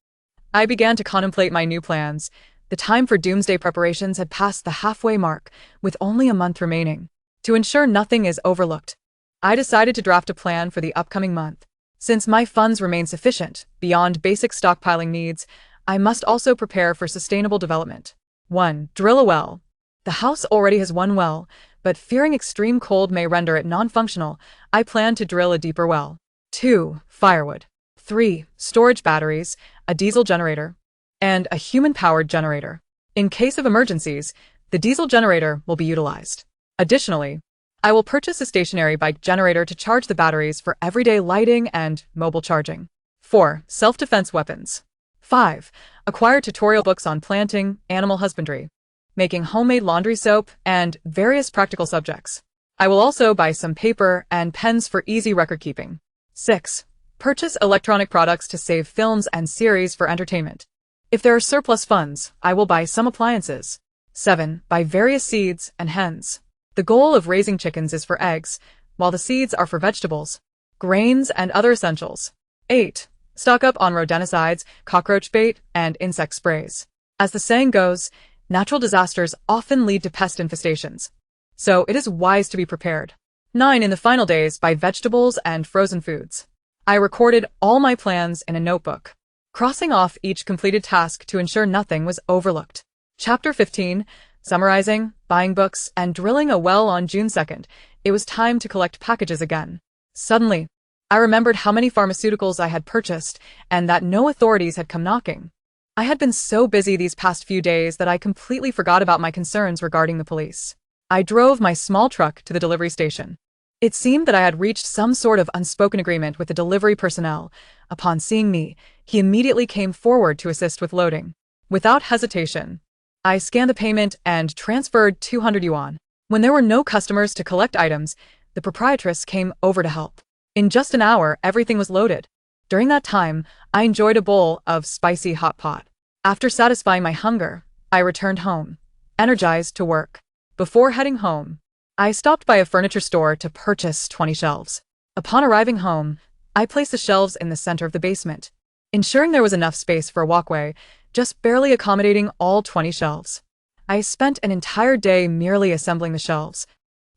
I began to contemplate my new plans. The time for doomsday preparations had passed the halfway mark, with only a month remaining. To ensure nothing is overlooked, I decided to draft a plan for the upcoming month. Since my funds remain sufficient, beyond basic stockpiling needs, I must also prepare for sustainable development. 1. Drill a well. The house already has one well, but fearing extreme cold may render it non-functional, I plan to drill a deeper well. 2. Firewood. 3. Storage batteries, a diesel generator, and a human-powered generator. In case of emergencies, the diesel generator will be utilized. Additionally, I will purchase a stationary bike generator to charge the batteries for everyday lighting and mobile charging. 4. Self-defense weapons. 5. Acquire tutorial books on planting, animal husbandry, making homemade laundry soap, and various practical subjects. I will also buy some paper and pens for easy record keeping. 6. Purchase electronic products to save films and series for entertainment. If there are surplus funds, I will buy some appliances. 7. Buy various seeds and hens. The goal of raising chickens is for eggs, while the seeds are for vegetables, grains, and other essentials. 8. Stock up on rodenticides, cockroach bait, and insect sprays. As the saying goes, natural disasters often lead to pest infestations, so it is wise to be prepared. 9. In the final days, buy vegetables and frozen foods. I recorded all my plans in a notebook, crossing off each completed task to ensure nothing was overlooked. Chapter 15. Summarizing, buying books, and drilling a well. On June 2nd, it was time to collect packages again. Suddenly, I remembered how many pharmaceuticals I had purchased and that no authorities had come knocking. I had been so busy these past few days that I completely forgot about my concerns regarding the police. I drove my small truck to the delivery station, It seemed that I had reached some sort of unspoken agreement with the delivery personnel. Upon seeing me, he immediately came forward to assist with loading. Without hesitation, I scanned the payment and transferred 200 yuan. When there were no customers to collect items, the proprietress came over to help. In just an hour, everything was loaded. During that time, I enjoyed a bowl of spicy hot pot. After satisfying my hunger, I returned home, energized to work. Before heading home, I stopped by a furniture store to purchase 20 shelves. Upon arriving home, I placed the shelves in the center of the basement, ensuring there was enough space for a walkway, just barely accommodating all 20 shelves. I spent an entire day merely assembling the shelves,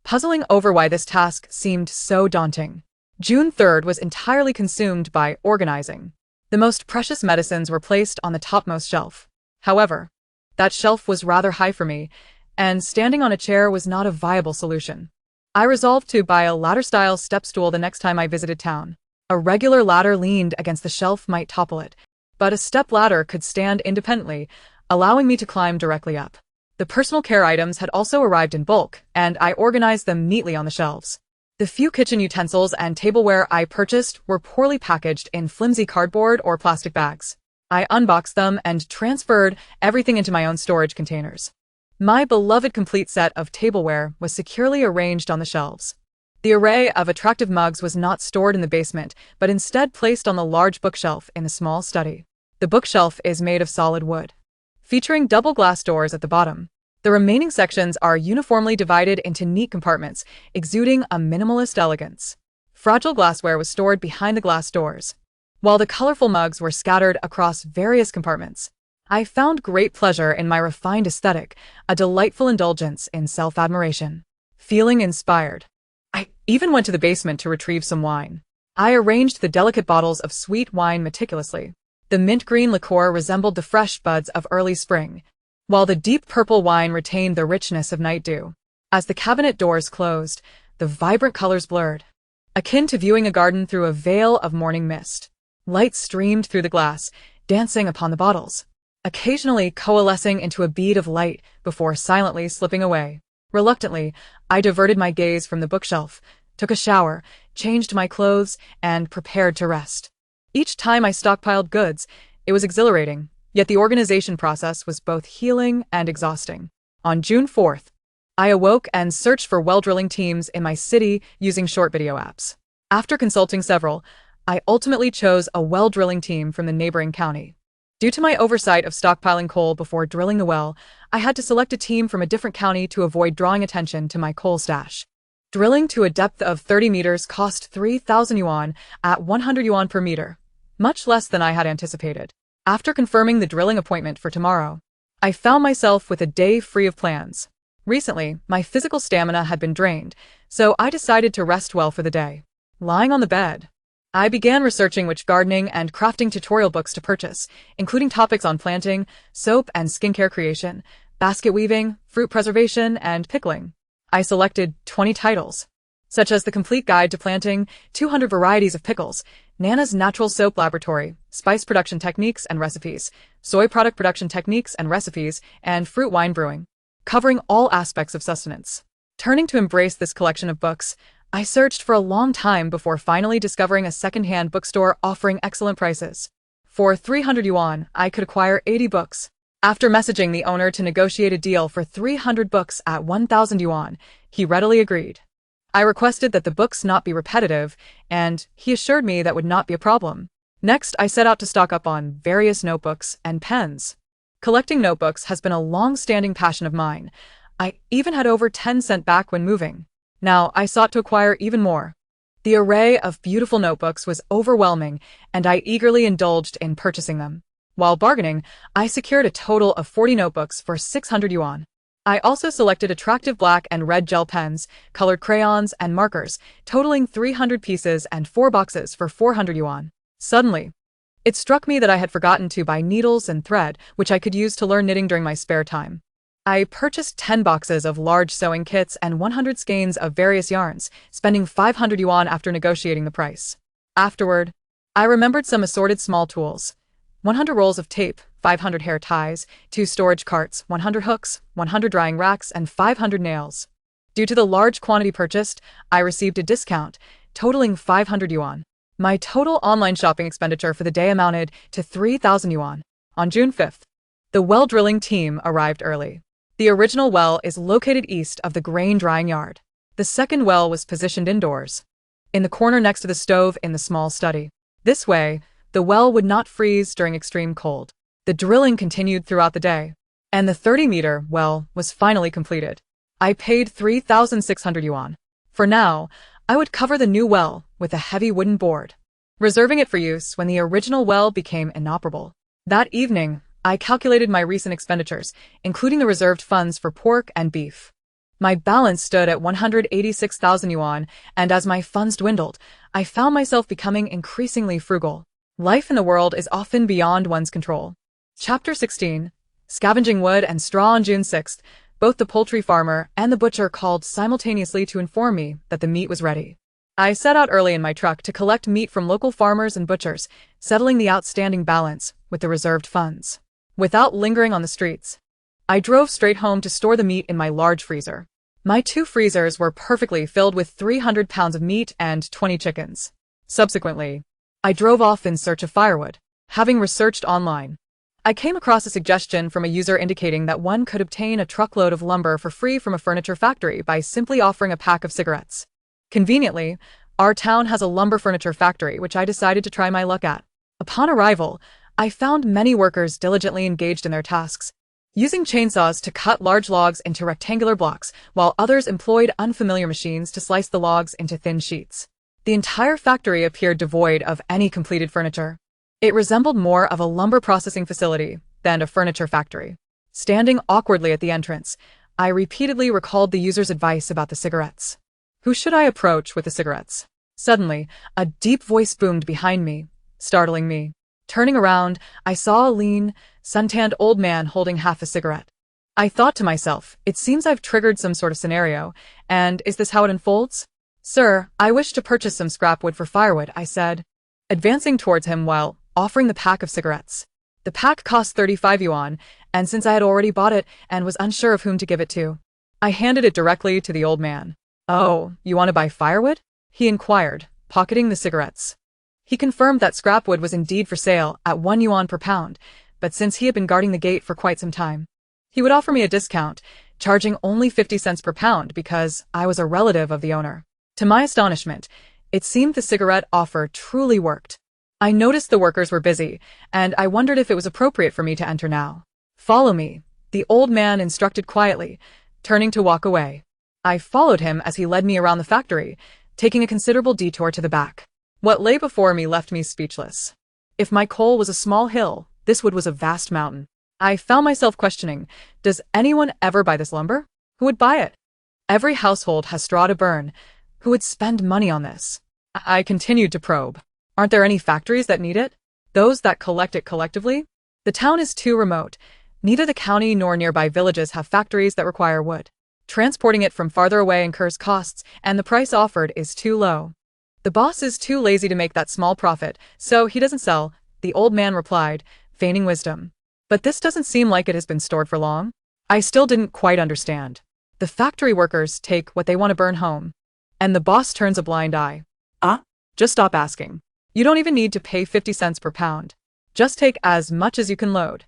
puzzling over why this task seemed so daunting. June 3rd was entirely consumed by organizing. The most precious medicines were placed on the topmost shelf. However, that shelf was rather high for me, and standing on a chair was not a viable solution. I resolved to buy a ladder-style step stool the next time I visited town. A regular ladder leaned against the shelf might topple it, but a step ladder could stand independently, allowing me to climb directly up. The personal care items had also arrived in bulk, and I organized them neatly on the shelves. The few kitchen utensils and tableware I purchased were poorly packaged in flimsy cardboard or plastic bags. I unboxed them and transferred everything into my own storage containers. My beloved complete set of tableware was securely arranged on the shelves. The array of attractive mugs was not stored in the basement, but instead placed on the large bookshelf in the small study. The bookshelf is made of solid wood, featuring double glass doors at the bottom. The remaining sections are uniformly divided into neat compartments, exuding a minimalist elegance. Fragile glassware was stored behind the glass doors, while the colorful mugs were scattered across various compartments. I found great pleasure in my refined aesthetic, a delightful indulgence in self-admiration. Feeling inspired, I even went to the basement to retrieve some wine. I arranged the delicate bottles of sweet wine meticulously. The mint green liqueur resembled the fresh buds of early spring, while the deep purple wine retained the richness of night dew. As the cabinet doors closed, the vibrant colors blurred, akin to viewing a garden through a veil of morning mist. Light streamed through the glass, dancing upon the bottles, occasionally coalescing into a bead of light before silently slipping away. Reluctantly, I diverted my gaze from the bookshelf, took a shower, changed my clothes, and prepared to rest. Each time I stockpiled goods, it was exhilarating, yet the organization process was both healing and exhausting. On June 4th, I awoke and searched for well drilling teams in my city using short video apps. After consulting several, I ultimately chose a well drilling team from the neighboring county. Due to my oversight of stockpiling coal before drilling the well, I had to select a team from a different county to avoid drawing attention to my coal stash. Drilling to a depth of 30 meters cost 3,000 yuan at 100 yuan per meter, much less than I had anticipated. After confirming the drilling appointment for tomorrow, I found myself with a day free of plans. Recently, my physical stamina had been drained, so I decided to rest well for the day. Lying on the bed, I began researching which gardening and crafting tutorial books to purchase, including topics on planting, soap and skincare creation, basket weaving, fruit preservation, and pickling. I selected 20 titles, such as The Complete Guide to Planting, 200 Varieties of Pickles, Nana's Natural Soap Laboratory, Spice Production Techniques and Recipes, Soy Product Production Techniques and Recipes, and Fruit Wine Brewing, covering all aspects of sustenance. Turning to embrace this collection of books, I searched for a long time before finally discovering a second-hand bookstore offering excellent prices. For 300 yuan, I could acquire 80 books. After messaging the owner to negotiate a deal for 300 books at 1,000 yuan, he readily agreed. I requested that the books not be repetitive, and he assured me that would not be a problem. Next, I set out to stock up on various notebooks and pens. Collecting notebooks has been a long-standing passion of mine. I even had over 10 sent back when moving. Now, I sought to acquire even more. The array of beautiful notebooks was overwhelming, and I eagerly indulged in purchasing them. While bargaining, I secured a total of 40 notebooks for 600 yuan. I also selected attractive black and red gel pens, colored crayons, and markers, totaling 300 pieces and 4 boxes for 400 yuan. Suddenly, it struck me that I had forgotten to buy needles and thread, which I could use to learn knitting during my spare time. I purchased 10 boxes of large sewing kits and 100 skeins of various yarns, spending 500 yuan after negotiating the price. Afterward, I remembered some assorted small tools. 100 rolls of tape, 500 hair ties, 2 storage carts, 100 hooks, 100 drying racks, and 500 nails. Due to the large quantity purchased, I received a discount, totaling 500 yuan. My total online shopping expenditure for the day amounted to 3,000 yuan. On June 5th, the well drilling team arrived early. The original well is located east of the grain drying yard. The second well was positioned indoors, in the corner next to the stove in the small study. This way, the well would not freeze during extreme cold. The drilling continued throughout the day, and the 30-meter well was finally completed. I paid 3,600 yuan. For now, I would cover the new well with a heavy wooden board, reserving it for use when the original well became inoperable. That evening, I calculated my recent expenditures, including the reserved funds for pork and beef. My balance stood at 186,000 yuan, and as my funds dwindled, I found myself becoming increasingly frugal. Life in the world is often beyond one's control. Chapter 16. Scavenging wood and straw. On June 6th, both the poultry farmer and the butcher called simultaneously to inform me that the meat was ready. I set out early in my truck to collect meat from local farmers and butchers, settling the outstanding balance with the reserved funds. Without lingering on the streets, I drove straight home to store the meat in my large freezer. My 2 freezers were perfectly filled with 300 pounds of meat and 20 chickens. Subsequently, I drove off in search of firewood. Having researched online, I came across a suggestion from a user indicating that one could obtain a truckload of lumber for free from a furniture factory by simply offering a pack of cigarettes. Conveniently, our town has a lumber furniture factory, which I decided to try my luck at. Upon arrival, I found many workers diligently engaged in their tasks, using chainsaws to cut large logs into rectangular blocks, while others employed unfamiliar machines to slice the logs into thin sheets. The entire factory appeared devoid of any completed furniture. It resembled more of a lumber processing facility than a furniture factory. Standing awkwardly at the entrance, I repeatedly recalled the user's advice about the cigarettes. Who should I approach with the cigarettes? Suddenly, a deep voice boomed behind me, startling me. Turning around, I saw a lean, suntanned old man holding half a cigarette. I thought to myself, it seems I've triggered some sort of scenario, and is this how it unfolds? Sir, I wish to purchase some scrap wood for firewood, I said, advancing towards him while offering the pack of cigarettes. The pack cost 35 yuan, and since I had already bought it and was unsure of whom to give it to, I handed it directly to the old man. Oh, you want to buy firewood? He inquired, pocketing the cigarettes. He confirmed that scrap wood was indeed for sale at 1 yuan per pound, but since he had been guarding the gate for quite some time, he would offer me a discount, charging only 50 cents per pound because I was a relative of the owner. To my astonishment, it seemed the cigarette offer truly worked. I noticed the workers were busy, and I wondered if it was appropriate for me to enter now. Follow me, the old man instructed quietly, turning to walk away. I followed him as he led me around the factory, taking a considerable detour to the back. What lay before me left me speechless. If my coal was a small hill, this wood was a vast mountain. I found myself questioning, does anyone ever buy this lumber? Who would buy it? Every household has straw to burn. Who would spend money on this? I continued to probe. Aren't there any factories that need it? Those that collect it collectively? The town is too remote. Neither the county nor nearby villages have factories that require wood. Transporting it from farther away incurs costs, and the price offered is too low. The boss is too lazy to make that small profit, so he doesn't sell, the old man replied, feigning wisdom. But this doesn't seem like it has been stored for long. I still didn't quite understand. The factory workers take what they want to burn home, and the boss turns a blind eye. Just stop asking. You don't even need to pay 50 cents per pound. Just take as much as you can load.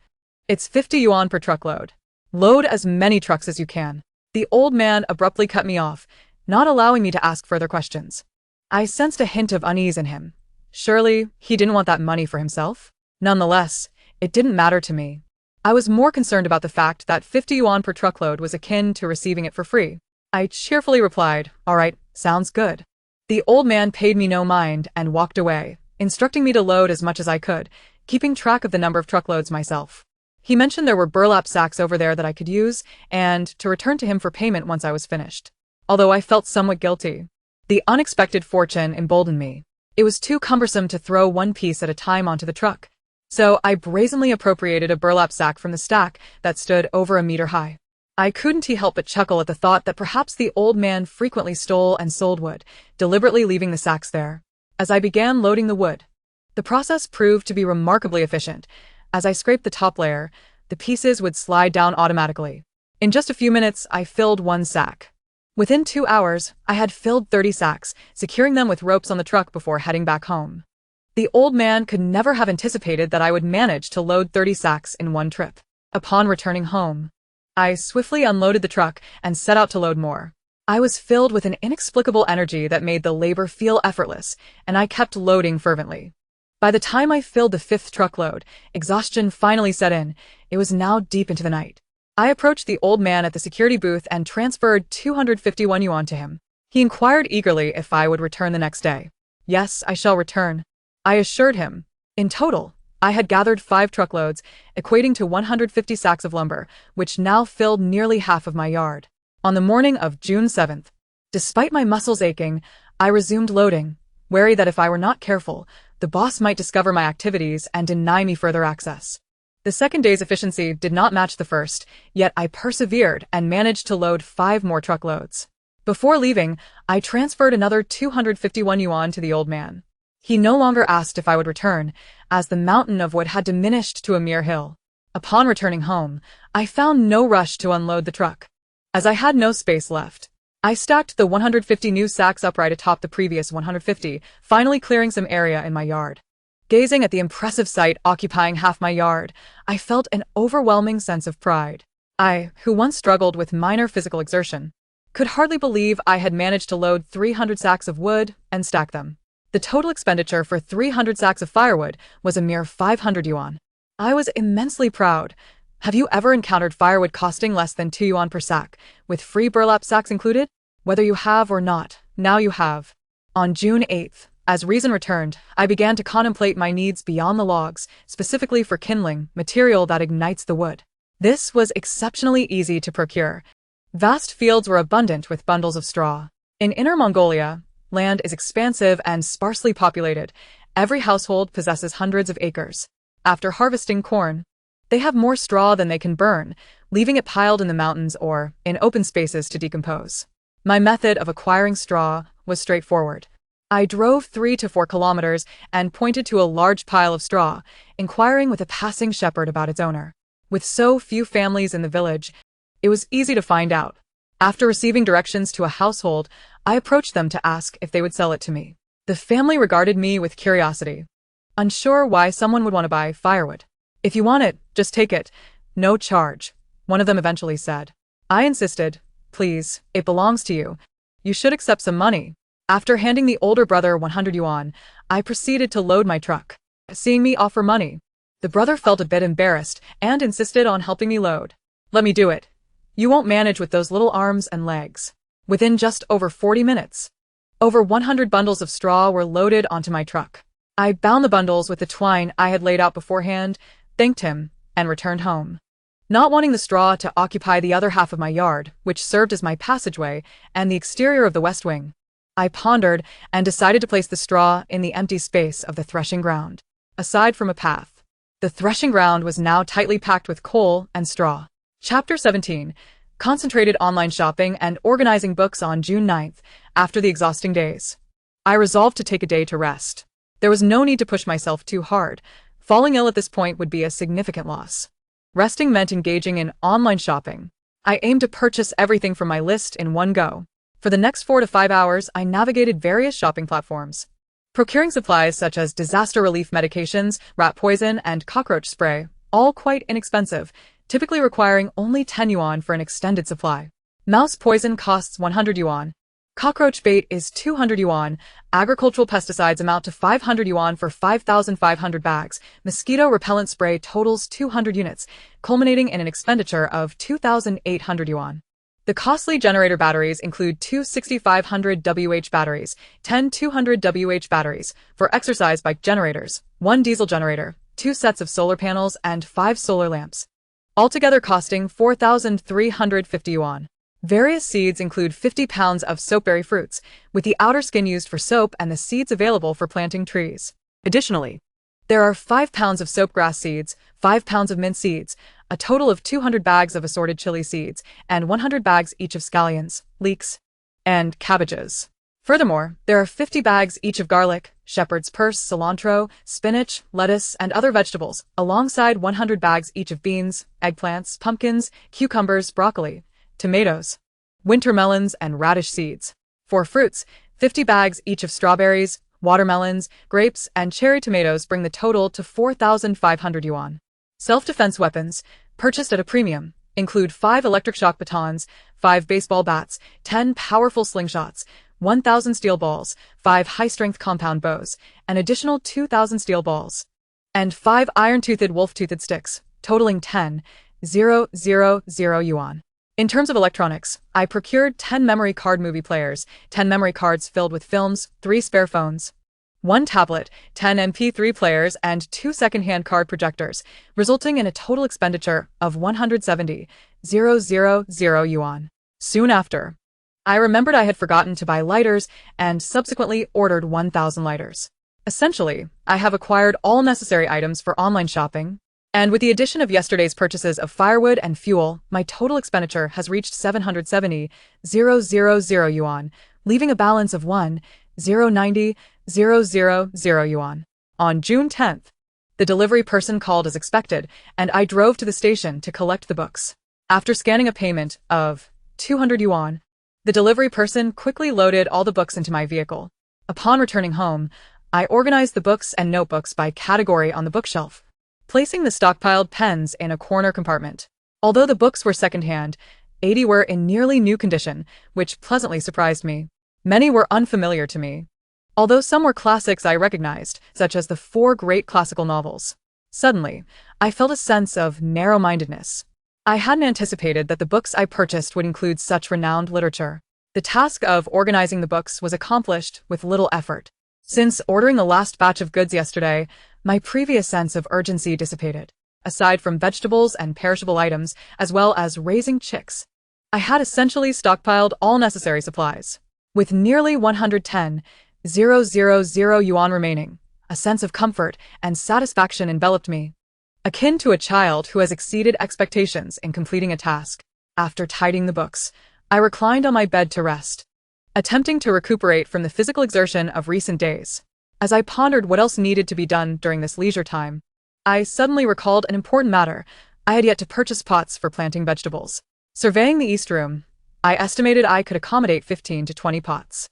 It's 50 yuan per truckload. Load as many trucks as you can. The old man abruptly cut me off, not allowing me to ask further questions. I sensed a hint of unease in him. Surely, he didn't want that money for himself? Nonetheless, it didn't matter to me. I was more concerned about the fact that 50 yuan per truckload was akin to receiving it for free. I cheerfully replied, all right, sounds good. The old man paid me no mind and walked away, instructing me to load as much as I could, keeping track of the number of truckloads myself. He mentioned there were burlap sacks over there that I could use, and to return to him for payment once I was finished. Although I felt somewhat guilty, the unexpected fortune emboldened me. It was too cumbersome to throw one piece at a time onto the truck, so I brazenly appropriated a burlap sack from the stack that stood over a meter high. I couldn't help but chuckle at the thought that perhaps the old man frequently stole and sold wood, deliberately leaving the sacks there. As I began loading the wood, the process proved to be remarkably efficient. As I scraped the top layer, the pieces would slide down automatically. In just a few minutes, I filled one sack. Within 2 hours, I had filled 30 sacks, securing them with ropes on the truck before heading back home. The old man could never have anticipated that I would manage to load 30 sacks in one trip. Upon returning home, I swiftly unloaded the truck and set out to load more. I was filled with an inexplicable energy that made the labor feel effortless, and I kept loading fervently. By the time I filled the 5th truckload, exhaustion finally set in. It was now deep into the night. I approached the old man at the security booth and transferred 251 yuan to him. He inquired eagerly if I would return the next day. Yes, I shall return, I assured him. In total, I had gathered 5 truckloads, equating to 150 sacks of lumber, which now filled nearly half of my yard. On the morning of June 7th, despite my muscles aching, I resumed loading, wary that if I were not careful, the boss might discover my activities and deny me further access. The second day's efficiency did not match the first, yet I persevered and managed to load 5 more truckloads. Before leaving, I transferred another 251 yuan to the old man. He no longer asked if I would return, as the mountain of wood had diminished to a mere hill. Upon returning home, I found no rush to unload the truck. As I had no space left, I stacked the 150 new sacks upright atop the previous 150, finally clearing some area in my yard. Gazing at the impressive sight occupying half my yard, I felt an overwhelming sense of pride. I, who once struggled with minor physical exertion, could hardly believe I had managed to load 300 sacks of wood and stack them. The total expenditure for 300 sacks of firewood was a mere 500 yuan. I was immensely proud. Have you ever encountered firewood costing less than 2 yuan per sack, with free burlap sacks included? Whether you have or not, now you have. On June 8th, as reason returned, I began to contemplate my needs beyond the logs, specifically for kindling, material that ignites the wood. This was exceptionally easy to procure. Vast fields were abundant with bundles of straw. In Inner Mongolia, land is expansive and sparsely populated. Every household possesses hundreds of acres. After harvesting corn, they have more straw than they can burn, leaving it piled in the mountains or in open spaces to decompose. My method of acquiring straw was straightforward. I drove 3 to 4 kilometers and pointed to a large pile of straw, inquiring with a passing shepherd about its owner. With so few families in the village, it was easy to find out. After receiving directions to a household, I approached them to ask if they would sell it to me. The family regarded me with curiosity, unsure why someone would want to buy firewood. If you want it, just take it. No charge, one of them eventually said. I insisted, please, it belongs to you. You should accept some money. After handing the older brother 100 yuan, I proceeded to load my truck. Seeing me offer money, the brother felt a bit embarrassed and insisted on helping me load. Let me do it. You won't manage with those little arms and legs. Within just over 40 minutes, over 100 bundles of straw were loaded onto my truck. I bound the bundles with the twine I had laid out beforehand, thanked him, and returned home. Not wanting the straw to occupy the other half of my yard, which served as my passageway and the exterior of the west wing, I pondered and decided to place the straw in the empty space of the threshing ground. Aside from a path, the threshing ground was now tightly packed with coal and straw. Chapter 17. Concentrated online shopping and organizing books. On June 9th, after the exhausting days, I resolved to take a day to rest. There was no need to push myself too hard. Falling ill at this point would be a significant loss. Resting meant engaging in online shopping. I aimed to purchase everything from my list in one go. For the next 4 to 5 hours, I navigated various shopping platforms, procuring supplies such as disaster relief medications, rat poison, and cockroach spray, all quite inexpensive, typically requiring only 10 yuan for an extended supply. Mouse poison costs 100 yuan. Cockroach bait is 200 yuan. Agricultural pesticides amount to 500 yuan for 5,500 bags. Mosquito repellent spray totals 200 units, culminating in an expenditure of 2,800 yuan. The costly generator batteries include 2 6,500 WH batteries, 10 200 WH batteries for exercise bike generators, 1 diesel generator, 2 sets of solar panels, and 5 solar lamps, altogether costing 4,350 yuan. Various seeds include 50 pounds of soapberry fruits, with the outer skin used for soap and the seeds available for planting trees. Additionally, there are 5 pounds of soapgrass seeds, 5 pounds of mint seeds, a total of 200 bags of assorted chili seeds, and 100 bags each of scallions, leeks, and cabbages. Furthermore, there are 50 bags each of garlic, shepherd's purse, cilantro, spinach, lettuce, and other vegetables, alongside 100 bags each of beans, eggplants, pumpkins, cucumbers, broccoli, tomatoes, winter melons, and radish seeds. For fruits, 50 bags each of strawberries, watermelons, grapes, and cherry tomatoes bring the total to 4,500 yuan. Self-defense weapons, purchased at a premium, include 5 electric shock batons, 5 baseball bats, 10 powerful slingshots, 1,000 steel balls, 5 high-strength compound bows, an additional 2,000 steel balls, and 5 iron-toothed wolf-toothed sticks, totaling 10,000 yuan. In terms of electronics, I procured 10 memory card movie players, 10 memory cards filled with films, 3 spare phones, 1 tablet, 10 MP3 players, and 2 second-hand card projectors, resulting in a total expenditure of 170,000 yuan. Soon after, I remembered I had forgotten to buy lighters and subsequently ordered 1,000 lighters. Essentially, I have acquired all necessary items for online shopping, and with the addition of yesterday's purchases of firewood and fuel, my total expenditure has reached 770,000 yuan, leaving a balance of 1,090,000 yuan. On June 10th, the delivery person called as expected, and I drove to the station to collect the books. After scanning a payment of 200 yuan, the delivery person quickly loaded all the books into my vehicle. Upon returning home, I organized the books and notebooks by category on the bookshelf, placing the stockpiled pens in a corner compartment. Although the books were secondhand, 80 were in nearly new condition, which pleasantly surprised me. Many were unfamiliar to me, although some were classics I recognized, such as the 4 great classical novels. Suddenly, I felt a sense of narrow-mindedness. I hadn't anticipated that the books I purchased would include such renowned literature. The task of organizing the books was accomplished with little effort. Since ordering the last batch of goods yesterday, my previous sense of urgency dissipated. Aside from vegetables and perishable items, as well as raising chicks, I had essentially stockpiled all necessary supplies. With nearly 110,000 yuan remaining, a sense of comfort and satisfaction enveloped me, akin to a child who has exceeded expectations in completing a task. After tidying the books, I reclined on my bed to rest, attempting to recuperate from the physical exertion of recent days. As I pondered what else needed to be done during this leisure time, I suddenly recalled an important matter. I had yet to purchase pots for planting vegetables. Surveying the east room, I estimated I could accommodate 15 to 20 pots.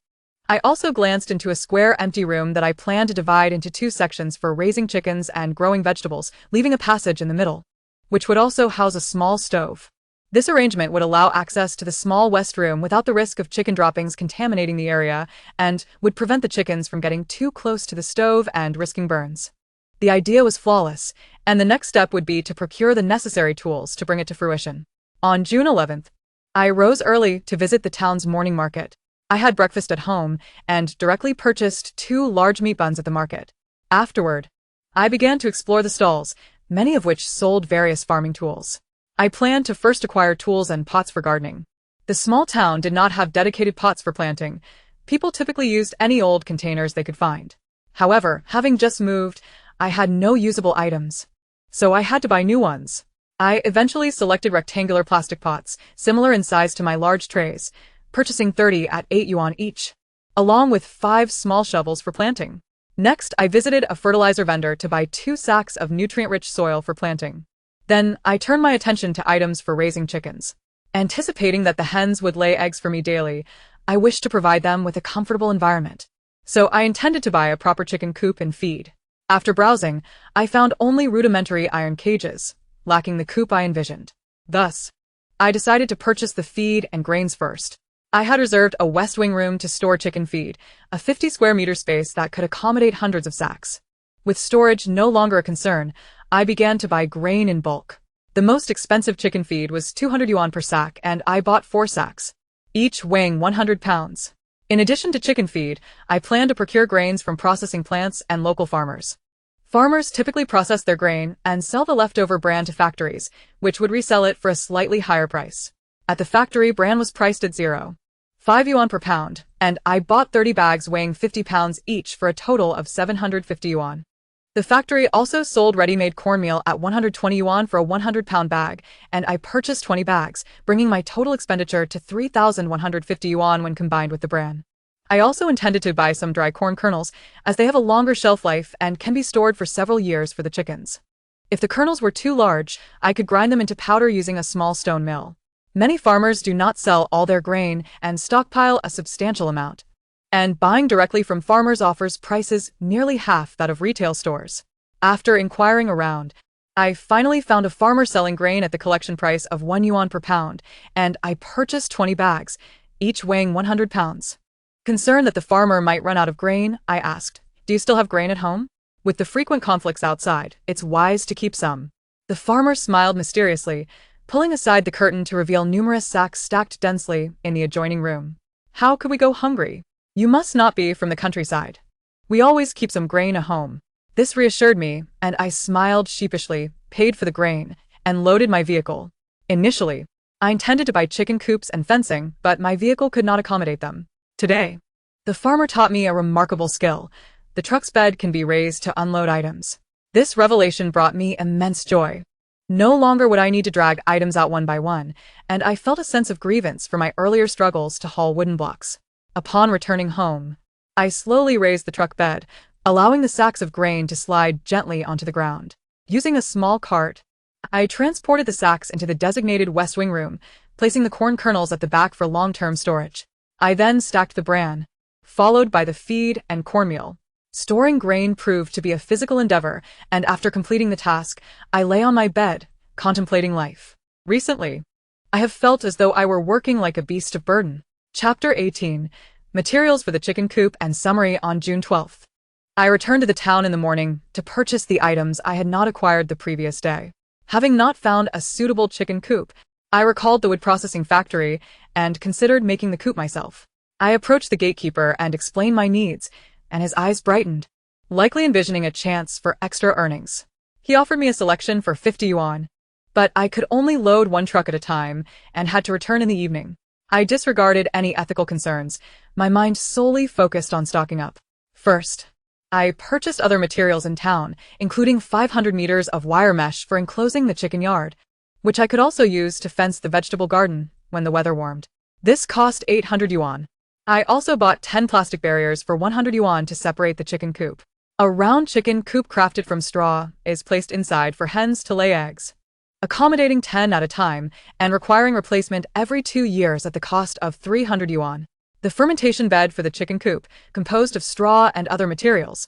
I also glanced into a square empty room that I planned to divide into 2 sections for raising chickens and growing vegetables, leaving a passage in the middle, which would also house a small stove. This arrangement would allow access to the small west room without the risk of chicken droppings contaminating the area, and would prevent the chickens from getting too close to the stove and risking burns. The idea was flawless, and the next step would be to procure the necessary tools to bring it to fruition. On June 11th, I rose early to visit the town's morning market. I had breakfast at home and directly purchased 2 large meat buns at the market. Afterward, I began to explore the stalls, many of which sold various farming tools. I planned to first acquire tools and pots for gardening. The small town did not have dedicated pots for planting. People typically used any old containers they could find. However, having just moved, I had no usable items, so I had to buy new ones. I eventually selected rectangular plastic pots, similar in size to my large trays, purchasing 30 at 8 yuan each, along with 5 small shovels for planting. Next, I visited a fertilizer vendor to buy 2 sacks of nutrient-rich soil for planting. Then, I turned my attention to items for raising chickens. Anticipating that the hens would lay eggs for me daily, I wished to provide them with a comfortable environment. So I intended to buy a proper chicken coop and feed. After browsing, I found only rudimentary iron cages, lacking the coop I envisioned. Thus, I decided to purchase the feed and grains first. I had reserved a west wing room to store chicken feed, a 50 square meter space that could accommodate hundreds of sacks. With storage no longer a concern, I began to buy grain in bulk. The most expensive chicken feed was 200 yuan per sack, and I bought 4 sacks, each weighing 100 pounds. In addition to chicken feed, I planned to procure grains from processing plants and local farmers. Farmers typically process their grain and sell the leftover bran to factories, which would resell it for a slightly higher price. At the factory, bran was priced at 0.5 yuan per pound, and I bought 30 bags weighing 50 pounds each for a total of 750 yuan. The factory also sold ready-made cornmeal at 120 yuan for a 100-pound bag, and I purchased 20 bags, bringing my total expenditure to 3,150 yuan when combined with the bran. I also intended to buy some dry corn kernels, as they have a longer shelf life and can be stored for several years for the chickens. If the kernels were too large, I could grind them into powder using a small stone mill. Many farmers do not sell all their grain and stockpile a substantial amount. And buying directly from farmers offers prices nearly half that of retail stores. After inquiring around, I finally found a farmer selling grain at the collection price of 1 yuan per pound, and I purchased 20 bags, each weighing 100 pounds. Concerned that the farmer might run out of grain, I asked, "Do you still have grain at home?" With the frequent conflicts outside, it's wise to keep some. The farmer smiled mysteriously, pulling aside the curtain to reveal numerous sacks stacked densely in the adjoining room. "How could we go hungry? You must not be from the countryside. We always keep some grain at home." This reassured me, and I smiled sheepishly, paid for the grain, and loaded my vehicle. Initially, I intended to buy chicken coops and fencing, but my vehicle could not accommodate them. Today, the farmer taught me a remarkable skill. The truck's bed can be raised to unload items. This revelation brought me immense joy. No longer would I need to drag items out one by one, and I felt a sense of grievance for my earlier struggles to haul wooden blocks. Upon returning home, I slowly raised the truck bed, allowing the sacks of grain to slide gently onto the ground. Using a small cart, I transported the sacks into the designated West Wing room, placing the corn kernels at the back for long-term storage. I then stacked the bran, followed by the feed and cornmeal. Storing grain proved to be a physical endeavor, and after completing the task, I lay on my bed, contemplating life. Recently, I have felt as though I were working like a beast of burden. Chapter 18. Materials for the chicken coop and summary on June 12th. I returned to the town in the morning to purchase the items I had not acquired the previous day. Having not found a suitable chicken coop, I recalled the wood processing factory and considered making the coop myself. I approached the gatekeeper and explained my needs, and his eyes brightened, likely envisioning a chance for extra earnings. He offered me a selection for 50 yuan, but I could only load one truck at a time and had to return in the evening. I disregarded any ethical concerns, my mind solely focused on stocking up. First, I purchased other materials in town, including 500 meters of wire mesh for enclosing the chicken yard, which I could also use to fence the vegetable garden when the weather warmed. This cost 800 yuan. I also bought 10 plastic barriers for 100 yuan to separate the chicken coop. A round chicken coop crafted from straw is placed inside for hens to lay eggs, accommodating 10 at a time and requiring replacement every 2 years at the cost of 300 yuan. The fermentation bed for the chicken coop, composed of straw and other materials,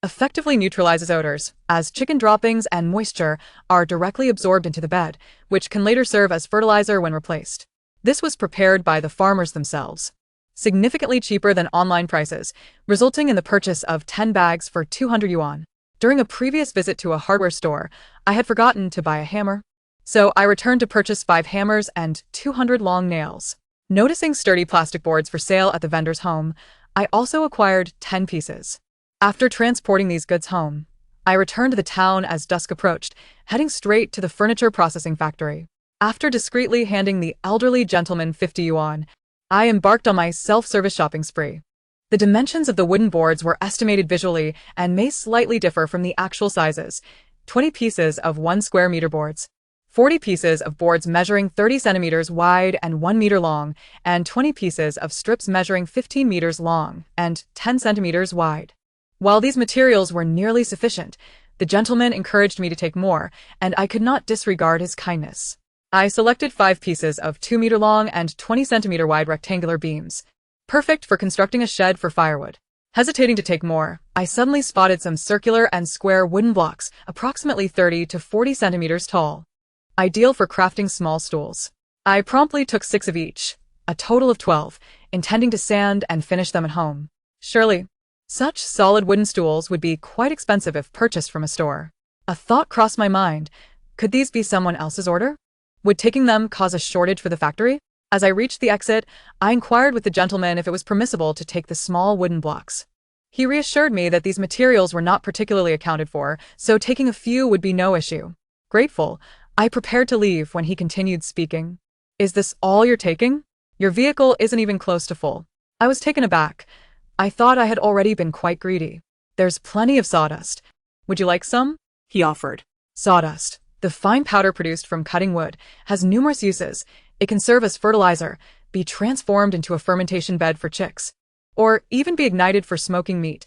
effectively neutralizes odors, as chicken droppings and moisture are directly absorbed into the bed, which can later serve as fertilizer when replaced. This was prepared by the farmers themselves, significantly cheaper than online prices, resulting in the purchase of 10 bags for 200 yuan. During a previous visit to a hardware store, I had forgotten to buy a hammer, so I returned to purchase 5 hammers and 200 long nails. Noticing sturdy plastic boards for sale at the vendor's home, I also acquired 10 pieces. After transporting these goods home, I returned to the town as dusk approached, heading straight to the furniture processing factory. After discreetly handing the elderly gentleman 50 yuan, I embarked on my self-service shopping spree. The dimensions of the wooden boards were estimated visually and may slightly differ from the actual sizes: 20 pieces of 1 square meter boards, 40 pieces of boards measuring 30 centimeters wide and 1 meter long, and 20 pieces of strips measuring 15 meters long and 10 centimeters wide. While these materials were nearly sufficient, the gentleman encouraged me to take more, and I could not disregard his kindness. I selected 5 pieces of 2 meter long and 20 centimeter wide rectangular beams, perfect for constructing a shed for firewood. Hesitating to take more, I suddenly spotted some circular and square wooden blocks, approximately 30 to 40 centimeters tall, ideal for crafting small stools. I promptly took 6 of each, a total of 12, intending to sand and finish them at home. Surely, such solid wooden stools would be quite expensive if purchased from a store. A thought crossed my mind. Could these be someone else's order? Would taking them cause a shortage for the factory? As I reached the exit, I inquired with the gentleman if it was permissible to take the small wooden blocks. He reassured me that these materials were not particularly accounted for, so taking a few would be no issue. Grateful, I prepared to leave when he continued speaking. "Is this all you're taking? Your vehicle isn't even close to full." I was taken aback. I thought I had already been quite greedy. "There's plenty of sawdust. Would you like some?" he offered. Sawdust, the fine powder produced from cutting wood, has numerous uses. It can serve as fertilizer, be transformed into a fermentation bed for chicks, or even be ignited for smoking meat.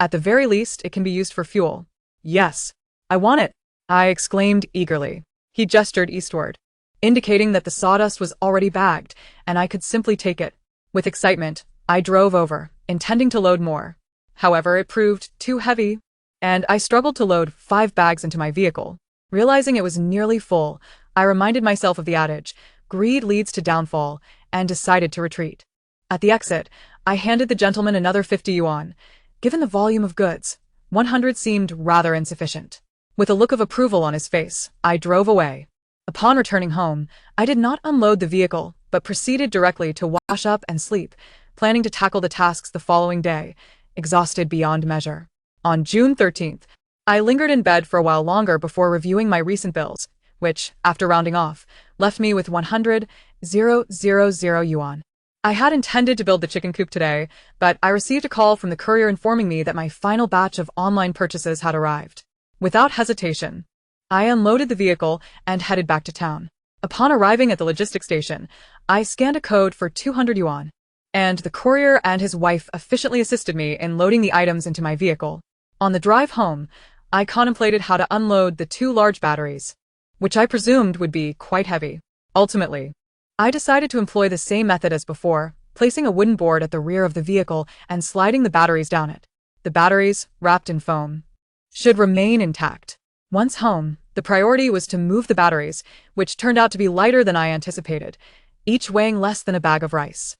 At the very least, it can be used for fuel. "Yes, I want it," I exclaimed eagerly. He gestured eastward. indicating that the sawdust was already bagged, and I could simply take it. With excitement, I drove over, intending to load more. However, it proved too heavy, and I struggled to load 5 bags into my vehicle. Realizing it was nearly full, I reminded myself of the adage, greed leads to downfall, and decided to retreat. At the exit, I handed the gentleman another 50 yuan. Given the volume of goods, 100 seemed rather insufficient. With a look of approval on his face, I drove away. Upon returning home, I did not unload the vehicle, but proceeded directly to wash up and sleep, planning to tackle the tasks the following day, exhausted beyond measure. On June 13th, I lingered in bed for a while longer before reviewing my recent bills, which, after rounding off, left me with 100,000 yuan. I had intended to build the chicken coop today, but I received a call from the courier informing me that my final batch of online purchases had arrived. Without hesitation, I unloaded the vehicle and headed back to town. Upon arriving at the logistics station, I scanned a code for 200 yuan, and the courier and his wife efficiently assisted me in loading the items into my vehicle. On the drive home, I contemplated how to unload the 2 large batteries, which I presumed would be quite heavy. Ultimately, I decided to employ the same method as before, placing a wooden board at the rear of the vehicle and sliding the batteries down it. The batteries, wrapped in foam, should remain intact. Once home, the priority was to move the batteries, which turned out to be lighter than I anticipated, each weighing less than a bag of rice.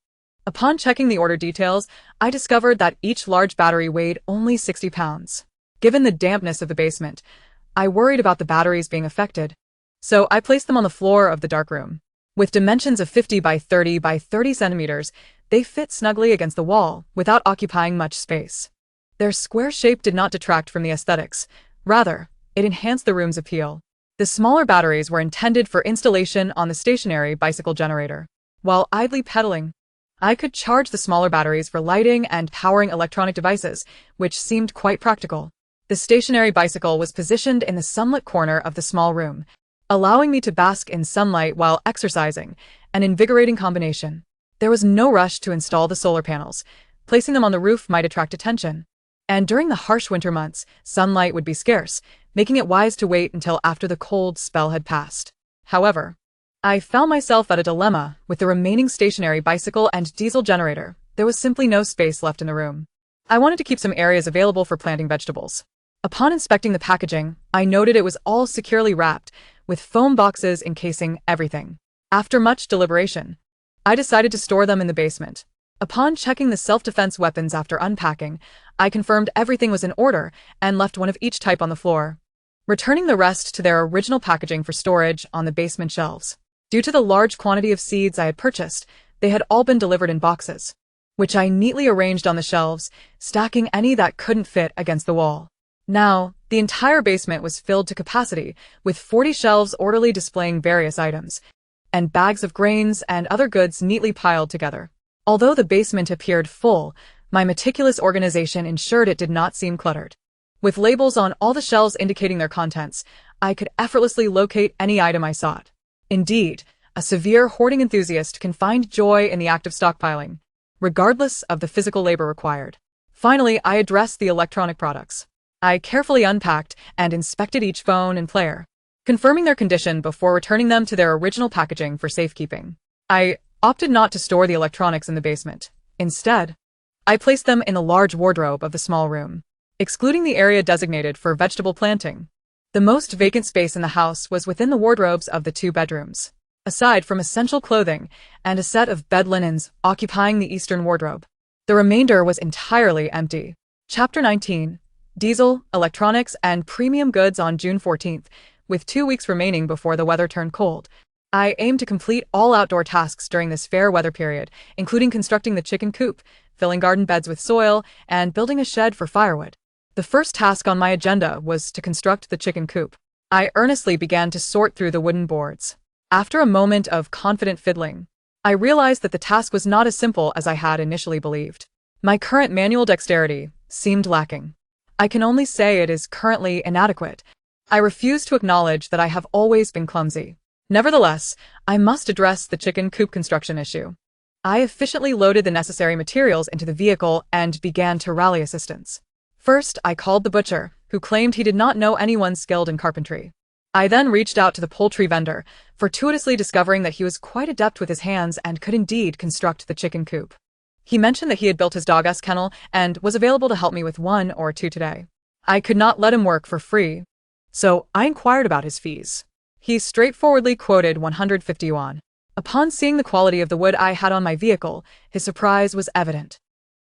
Upon checking the order details, I discovered that each large battery weighed only 60 pounds. Given the dampness of the basement, I worried about the batteries being affected, so I placed them on the floor of the darkroom. With dimensions of 50 by 30 by 30 centimeters, they fit snugly against the wall without occupying much space. Their square shape did not detract from the aesthetics. Rather, it enhanced the room's appeal. The smaller batteries were intended for installation on the stationary bicycle generator. While idly pedaling, I could charge the smaller batteries for lighting and powering electronic devices, which seemed quite practical. The stationary bicycle was positioned in the sunlit corner of the small room, allowing me to bask in sunlight while exercising, an invigorating combination. There was no rush to install the solar panels. Placing them on the roof might attract attention. And during the harsh winter months, sunlight would be scarce, making it wise to wait until after the cold spell had passed. However, I found myself at a dilemma with the remaining stationary bicycle and diesel generator. There was simply no space left in the room. I wanted to keep some areas available for planting vegetables. Upon inspecting the packaging, I noted it was all securely wrapped, with foam boxes encasing everything. After much deliberation, I decided to store them in the basement. Upon checking the self-defense weapons after unpacking, I confirmed everything was in order and left one of each type on the floor, returning the rest to their original packaging for storage on the basement shelves. Due to the large quantity of seeds I had purchased, they had all been delivered in boxes, which I neatly arranged on the shelves, stacking any that couldn't fit against the wall. Now, the entire basement was filled to capacity, with 40 shelves orderly displaying various items, and bags of grains and other goods neatly piled together. Although the basement appeared full, my meticulous organization ensured it did not seem cluttered. With labels on all the shelves indicating their contents, I could effortlessly locate any item I sought. Indeed, a severe hoarding enthusiast can find joy in the act of stockpiling, regardless of the physical labor required. Finally, I addressed the electronic products. I carefully unpacked and inspected each phone and player, confirming their condition before returning them to their original packaging for safekeeping. I opted not to store the electronics in the basement. Instead, I placed them in the large wardrobe of the small room, excluding the area designated for vegetable planting. The most vacant space in the house was within the wardrobes of the 2 bedrooms, aside from essential clothing and a set of bed linens occupying the eastern wardrobe. The remainder was entirely empty. Chapter 19. Diesel, Electronics, and Premium Goods. On June 14th, with 2 weeks remaining before the weather turned cold, I aimed to complete all outdoor tasks during this fair weather period, including constructing the chicken coop, filling garden beds with soil, and building a shed for firewood. The first task on my agenda was to construct the chicken coop. I earnestly began to sort through the wooden boards. After a moment of confident fiddling, I realized that the task was not as simple as I had initially believed. My current manual dexterity seemed lacking. I can only say it is currently inadequate. I refuse to acknowledge that I have always been clumsy. Nevertheless, I must address the chicken coop construction issue. I efficiently loaded the necessary materials into the vehicle and began to rally assistance. First, I called the butcher, who claimed he did not know anyone skilled in carpentry. I then reached out to the poultry vendor, fortuitously discovering that he was quite adept with his hands and could indeed construct the chicken coop. He mentioned that he had built his dog's kennel and was available to help me with 1 or 2 today. I could not let him work for free, so I inquired about his fees. He straightforwardly quoted 150 yuan. Upon seeing the quality of the wood I had on my vehicle, his surprise was evident.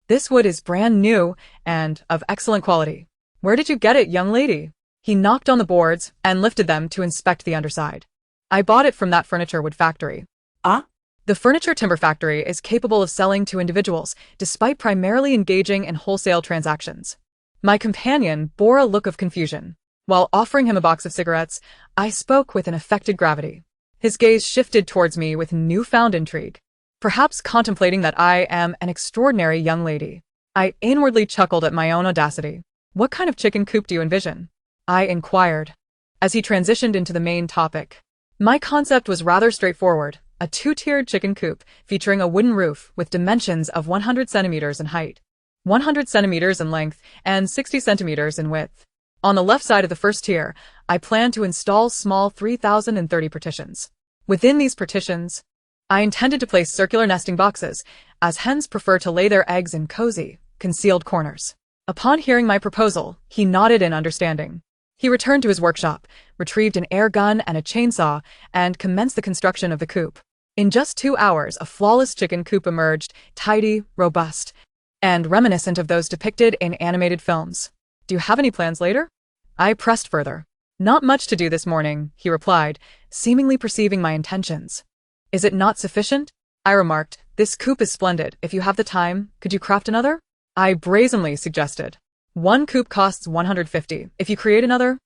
This wood is brand new and of excellent quality. Where did you get it, young lady? He knocked on the boards and lifted them to inspect the underside. I bought it from that furniture wood factory. Ah? The furniture timber factory is capable of selling to individuals, despite primarily engaging in wholesale transactions. My companion bore a look of confusion. While offering him a box of cigarettes, I spoke with an affected gravity. His gaze shifted towards me with newfound intrigue, perhaps contemplating that I am an extraordinary young lady. I inwardly chuckled at my own audacity. What kind of chicken coop do you envision? I inquired, as he transitioned into the main topic. My concept was rather straightforward, a 2-tiered chicken coop featuring a wooden roof with dimensions of 100 centimeters in height, 100 centimeters in length, and 60 centimeters in width. On the left side of the first tier, I plan to install small 3,030 partitions. Within these partitions, I intended to place circular nesting boxes, as hens prefer to lay their eggs in cozy, concealed corners. Upon hearing my proposal, he nodded in understanding. He returned to his workshop, retrieved an air gun and a chainsaw, and commenced the construction of the coop. In just 2 hours, a flawless chicken coop emerged, tidy, robust, and reminiscent of those depicted in animated films. Do you have any plans later? I pressed further. Not much to do this morning, he replied, seemingly perceiving my intentions. Is it not sufficient? I remarked. This coop is splendid. If you have the time, could you craft another? I brazenly suggested. One coop costs 150. If you create another,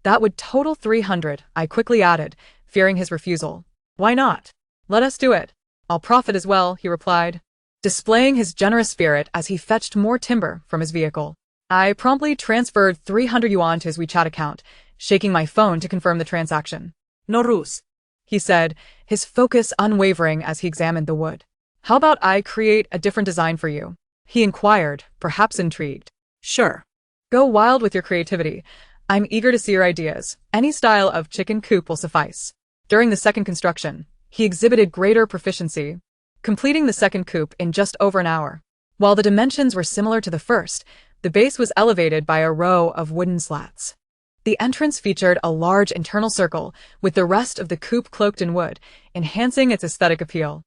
that would total 300, I quickly added, fearing his refusal. Why not? Let us do it. I'll profit as well, he replied, displaying his generous spirit as he fetched more timber from his vehicle. I promptly transferred 300 yuan to his WeChat account, shaking my phone to confirm the transaction. No ruse, he said, his focus unwavering as he examined the wood. How about I create a different design for you? He inquired, perhaps intrigued. Sure. Go wild with your creativity. I'm eager to see your ideas. Any style of chicken coop will suffice. During the second construction, he exhibited greater proficiency, completing the second coop in just over an hour. While the dimensions were similar to the first, the base was elevated by a row of wooden slats. The entrance featured a large internal circle, with the rest of the coop cloaked in wood, enhancing its aesthetic appeal.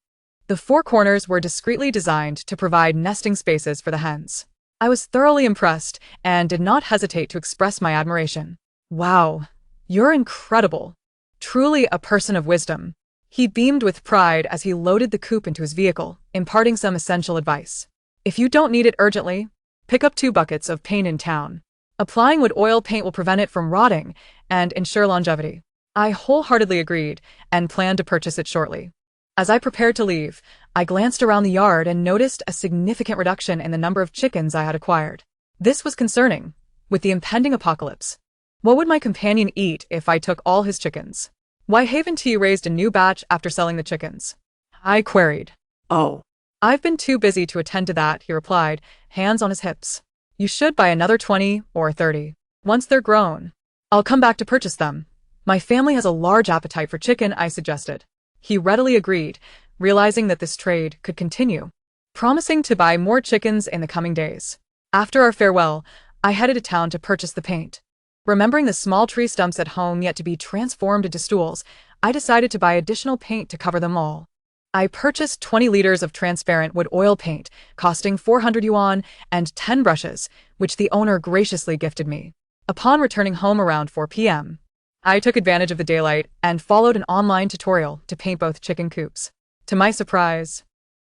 The 4 corners were discreetly designed to provide nesting spaces for the hens. I was thoroughly impressed and did not hesitate to express my admiration. Wow, you're incredible. Truly a person of wisdom. He beamed with pride as he loaded the coop into his vehicle, imparting some essential advice. If you don't need it urgently, pick up 2 buckets of paint in town. Applying wood oil paint will prevent it from rotting and ensure longevity. I wholeheartedly agreed and planned to purchase it shortly. As I prepared to leave, I glanced around the yard and noticed a significant reduction in the number of chickens I had acquired. This was concerning, with the impending apocalypse. What would my companion eat if I took all his chickens? Why haven't he raised a new batch after selling the chickens? I queried. Oh. I've been too busy to attend to that, he replied, hands on his hips. You should buy another 20 or 30. Once they're grown, I'll come back to purchase them. My family has a large appetite for chicken, I suggested. He readily agreed, realizing that this trade could continue, promising to buy more chickens in the coming days. After our farewell, I headed to town to purchase the paint. Remembering the small tree stumps at home yet to be transformed into stools, I decided to buy additional paint to cover them all. I purchased 20 liters of transparent wood oil paint, costing 400 yuan, and 10 brushes, which the owner graciously gifted me. Upon returning home around 4 p.m., I took advantage of the daylight and followed an online tutorial to paint both chicken coops. To my surprise,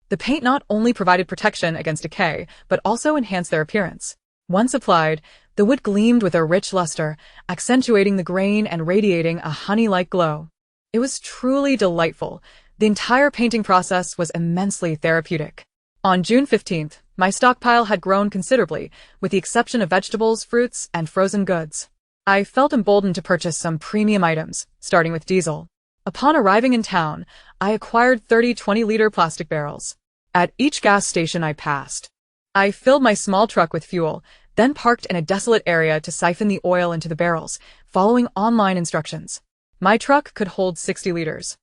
the paint not only provided protection against decay, but also enhanced their appearance. Once applied, the wood gleamed with a rich luster, accentuating the grain and radiating a honey-like glow. It was truly delightful. The entire painting process was immensely therapeutic. On June 15th, my stockpile had grown considerably, with the exception of vegetables, fruits, and frozen goods. I felt emboldened to purchase some premium items, starting with diesel. Upon arriving in town, I acquired 30 20-liter plastic barrels. At each gas station I passed, I filled my small truck with fuel, then parked in a desolate area to siphon the oil into the barrels, following online instructions. My truck could hold 60 liters.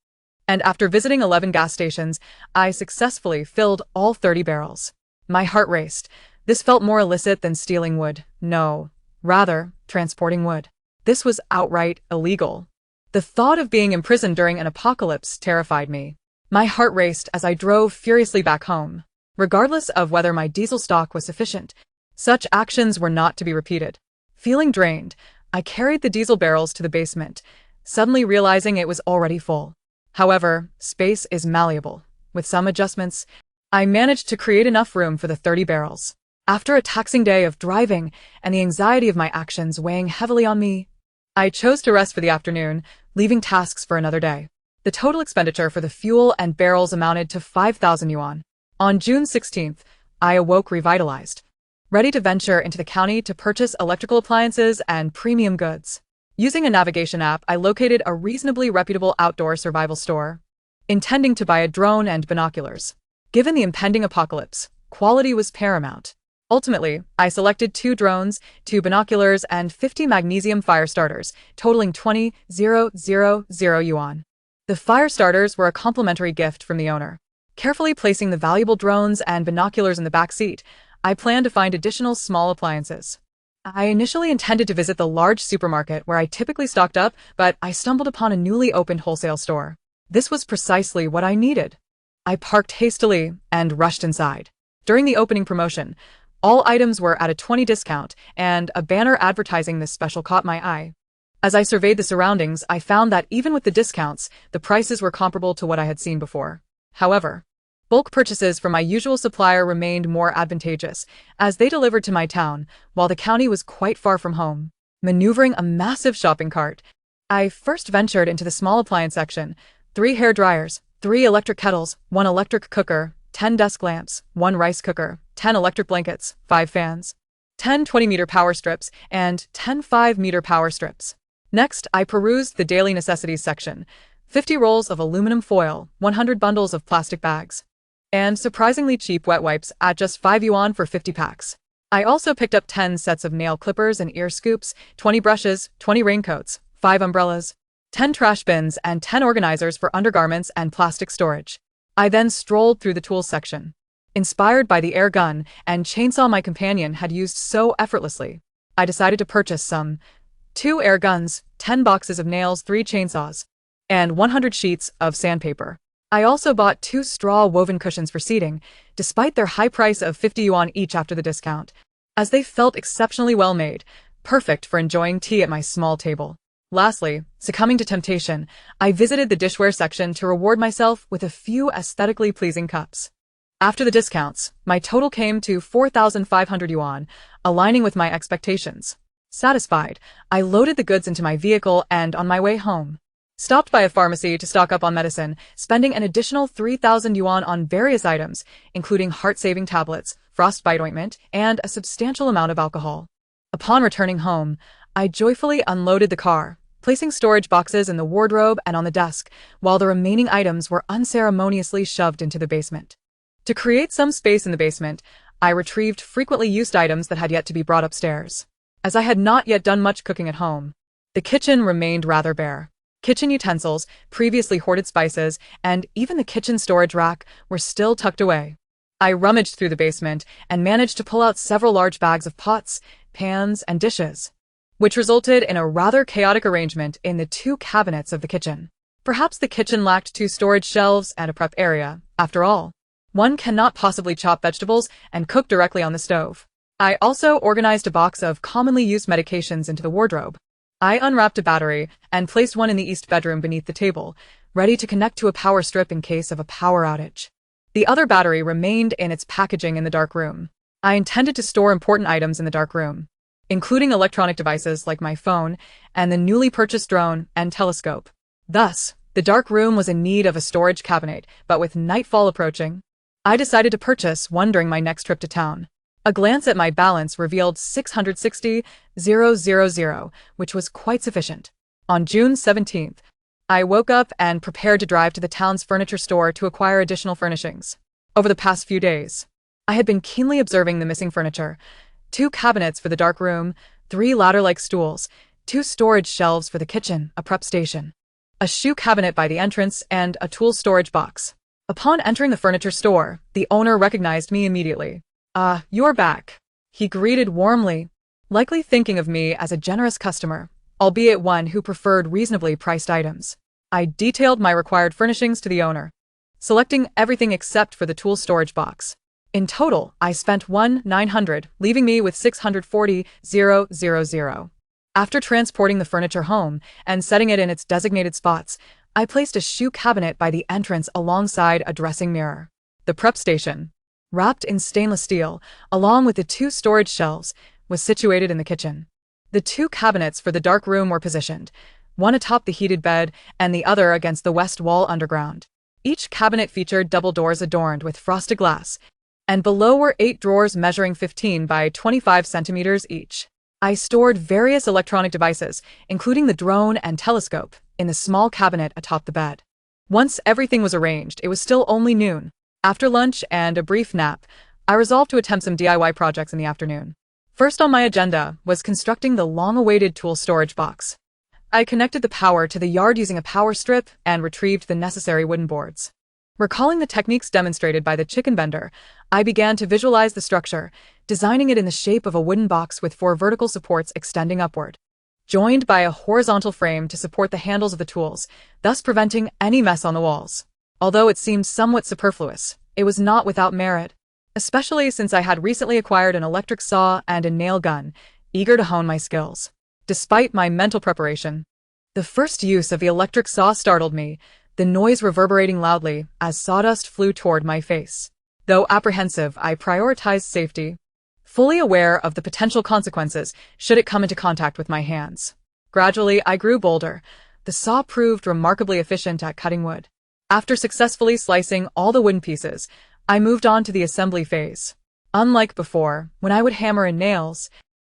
And after visiting 11 gas stations, I successfully filled all 30 barrels. My heart raced. This felt more illicit than stealing wood. No, rather, transporting wood. This was outright illegal. The thought of being imprisoned during an apocalypse terrified me. My heart raced as I drove furiously back home. Regardless of whether my diesel stock was sufficient, such actions were not to be repeated. Feeling drained, I carried the diesel barrels to the basement, suddenly realizing it was already full. However, space is malleable. With some adjustments, I managed to create enough room for the 30 barrels. After a taxing day of driving and the anxiety of my actions weighing heavily on me, I chose to rest for the afternoon, leaving tasks for another day. The total expenditure for the fuel and barrels amounted to 5,000 yuan. On June 16th, I awoke revitalized, ready to venture into the county to purchase electrical appliances and premium goods. Using a navigation app, I located a reasonably reputable outdoor survival store, intending to buy a drone and binoculars. Given the impending apocalypse, quality was paramount. Ultimately, I selected 2 drones, 2 binoculars, and 50 magnesium fire starters, totaling 20,000 yuan. The fire starters were a complimentary gift from the owner. Carefully placing the valuable drones and binoculars in the back seat, I planned to find additional small appliances. I initially intended to visit the large supermarket where I typically stocked up, but I stumbled upon a newly opened wholesale store. This was precisely what I needed. I parked hastily and rushed inside. During the opening promotion, all items were at a 20% discount, and a banner advertising this special caught my eye. As I surveyed the surroundings, I found that even with the discounts, the prices were comparable to what I had seen before. However, bulk purchases from my usual supplier remained more advantageous, as they delivered to my town, while the county was quite far from home. Maneuvering a massive shopping cart, I first ventured into the small appliance section. 3 hair dryers, 3 electric kettles, 1 electric cooker, 10 desk lamps, 1 rice cooker, 10 electric blankets, 5 fans, 10 20-meter power strips, and 10 5-meter power strips. Next, I perused the daily necessities section. 50 rolls of aluminum foil, 100 bundles of plastic bags, and surprisingly cheap wet wipes at just 5 yuan for 50 packs. I also picked up 10 sets of nail clippers and ear scoops, 20 brushes, 20 raincoats, 5 umbrellas, 10 trash bins, and 10 organizers for undergarments and plastic storage. I then strolled through the tools section. Inspired by the air gun and chainsaw my companion had used so effortlessly, I decided to purchase some. 2 air guns, 10 boxes of nails, 3 chainsaws, and 100 sheets of sandpaper. I also bought 2 straw woven cushions for seating, despite their high price of 50 yuan each after the discount, as they felt exceptionally well made, perfect for enjoying tea at my small table. Lastly, succumbing to temptation, I visited the dishware section to reward myself with a few aesthetically pleasing cups. After the discounts, my total came to 4,500 yuan, aligning with my expectations. Satisfied, I loaded the goods into my vehicle and on my way home, stopped by a pharmacy to stock up on medicine, spending an additional 3,000 yuan on various items, including heart-saving tablets, frostbite ointment, and a substantial amount of alcohol. Upon returning home, I joyfully unloaded the car, placing storage boxes in the wardrobe and on the desk, while the remaining items were unceremoniously shoved into the basement. To create some space in the basement, I retrieved frequently used items that had yet to be brought upstairs. As I had not yet done much cooking at home, the kitchen remained rather bare. Kitchen utensils, previously hoarded spices, and even the kitchen storage rack were still tucked away. I rummaged through the basement and managed to pull out several large bags of pots, pans, and dishes, which resulted in a rather chaotic arrangement in the 2 cabinets of the kitchen. Perhaps the kitchen lacked 2 storage shelves and a prep area. After all, one cannot possibly chop vegetables and cook directly on the stove. I also organized a box of commonly used medications into the wardrobe. I unwrapped a battery and placed one in the east bedroom beneath the table, ready to connect to a power strip in case of a power outage. The other battery remained in its packaging in the dark room. I intended to store important items in the dark room, including electronic devices like my phone and the newly purchased drone and telescope. Thus, the dark room was in need of a storage cabinet, but with nightfall approaching, I decided to purchase one during my next trip to town. A glance at my balance revealed 660,000, which was quite sufficient. On June 17th, I woke up and prepared to drive to the town's furniture store to acquire additional furnishings. Over the past few days, I had been keenly observing the missing furniture: 2 cabinets for the dark room, 3 ladder-like stools, 2 storage shelves for the kitchen, a prep station, a shoe cabinet by the entrance, and a tool storage box. Upon entering the furniture store, the owner recognized me immediately. "Ah, you're back," he greeted warmly, likely thinking of me as a generous customer, albeit one who preferred reasonably priced items. I detailed my required furnishings to the owner, selecting everything except for the tool storage box. In total, I spent $1,900, leaving me with $640,000. After transporting the furniture home and setting it in its designated spots, I placed a shoe cabinet by the entrance alongside a dressing mirror. The prep station, wrapped in stainless steel, along with the two storage shelves, was situated in the kitchen. The two cabinets for the dark room were positioned, one atop the heated bed and the other against the west wall underground. Each cabinet featured double doors adorned with frosted glass, and below were 8 drawers measuring 15 by 25 centimeters each. I stored various electronic devices, including the drone and telescope, in the small cabinet atop the bed. Once everything was arranged, it was still only noon. After lunch and a brief nap, I resolved to attempt some DIY projects in the afternoon. First on my agenda was constructing the long-awaited tool storage box. I connected the power to the yard using a power strip and retrieved the necessary wooden boards. Recalling the techniques demonstrated by the chicken vendor, I began to visualize the structure, designing it in the shape of a wooden box with 4 vertical supports extending upward, joined by a horizontal frame to support the handles of the tools, thus preventing any mess on the walls. Although it seemed somewhat superfluous, it was not without merit, especially since I had recently acquired an electric saw and a nail gun, eager to hone my skills. Despite my mental preparation, the first use of the electric saw startled me, the noise reverberating loudly as sawdust flew toward my face. Though apprehensive, I prioritized safety, fully aware of the potential consequences should it come into contact with my hands. Gradually, I grew bolder. The saw proved remarkably efficient at cutting wood. After successfully slicing all the wooden pieces, I moved on to the assembly phase. Unlike before, when I would hammer in nails,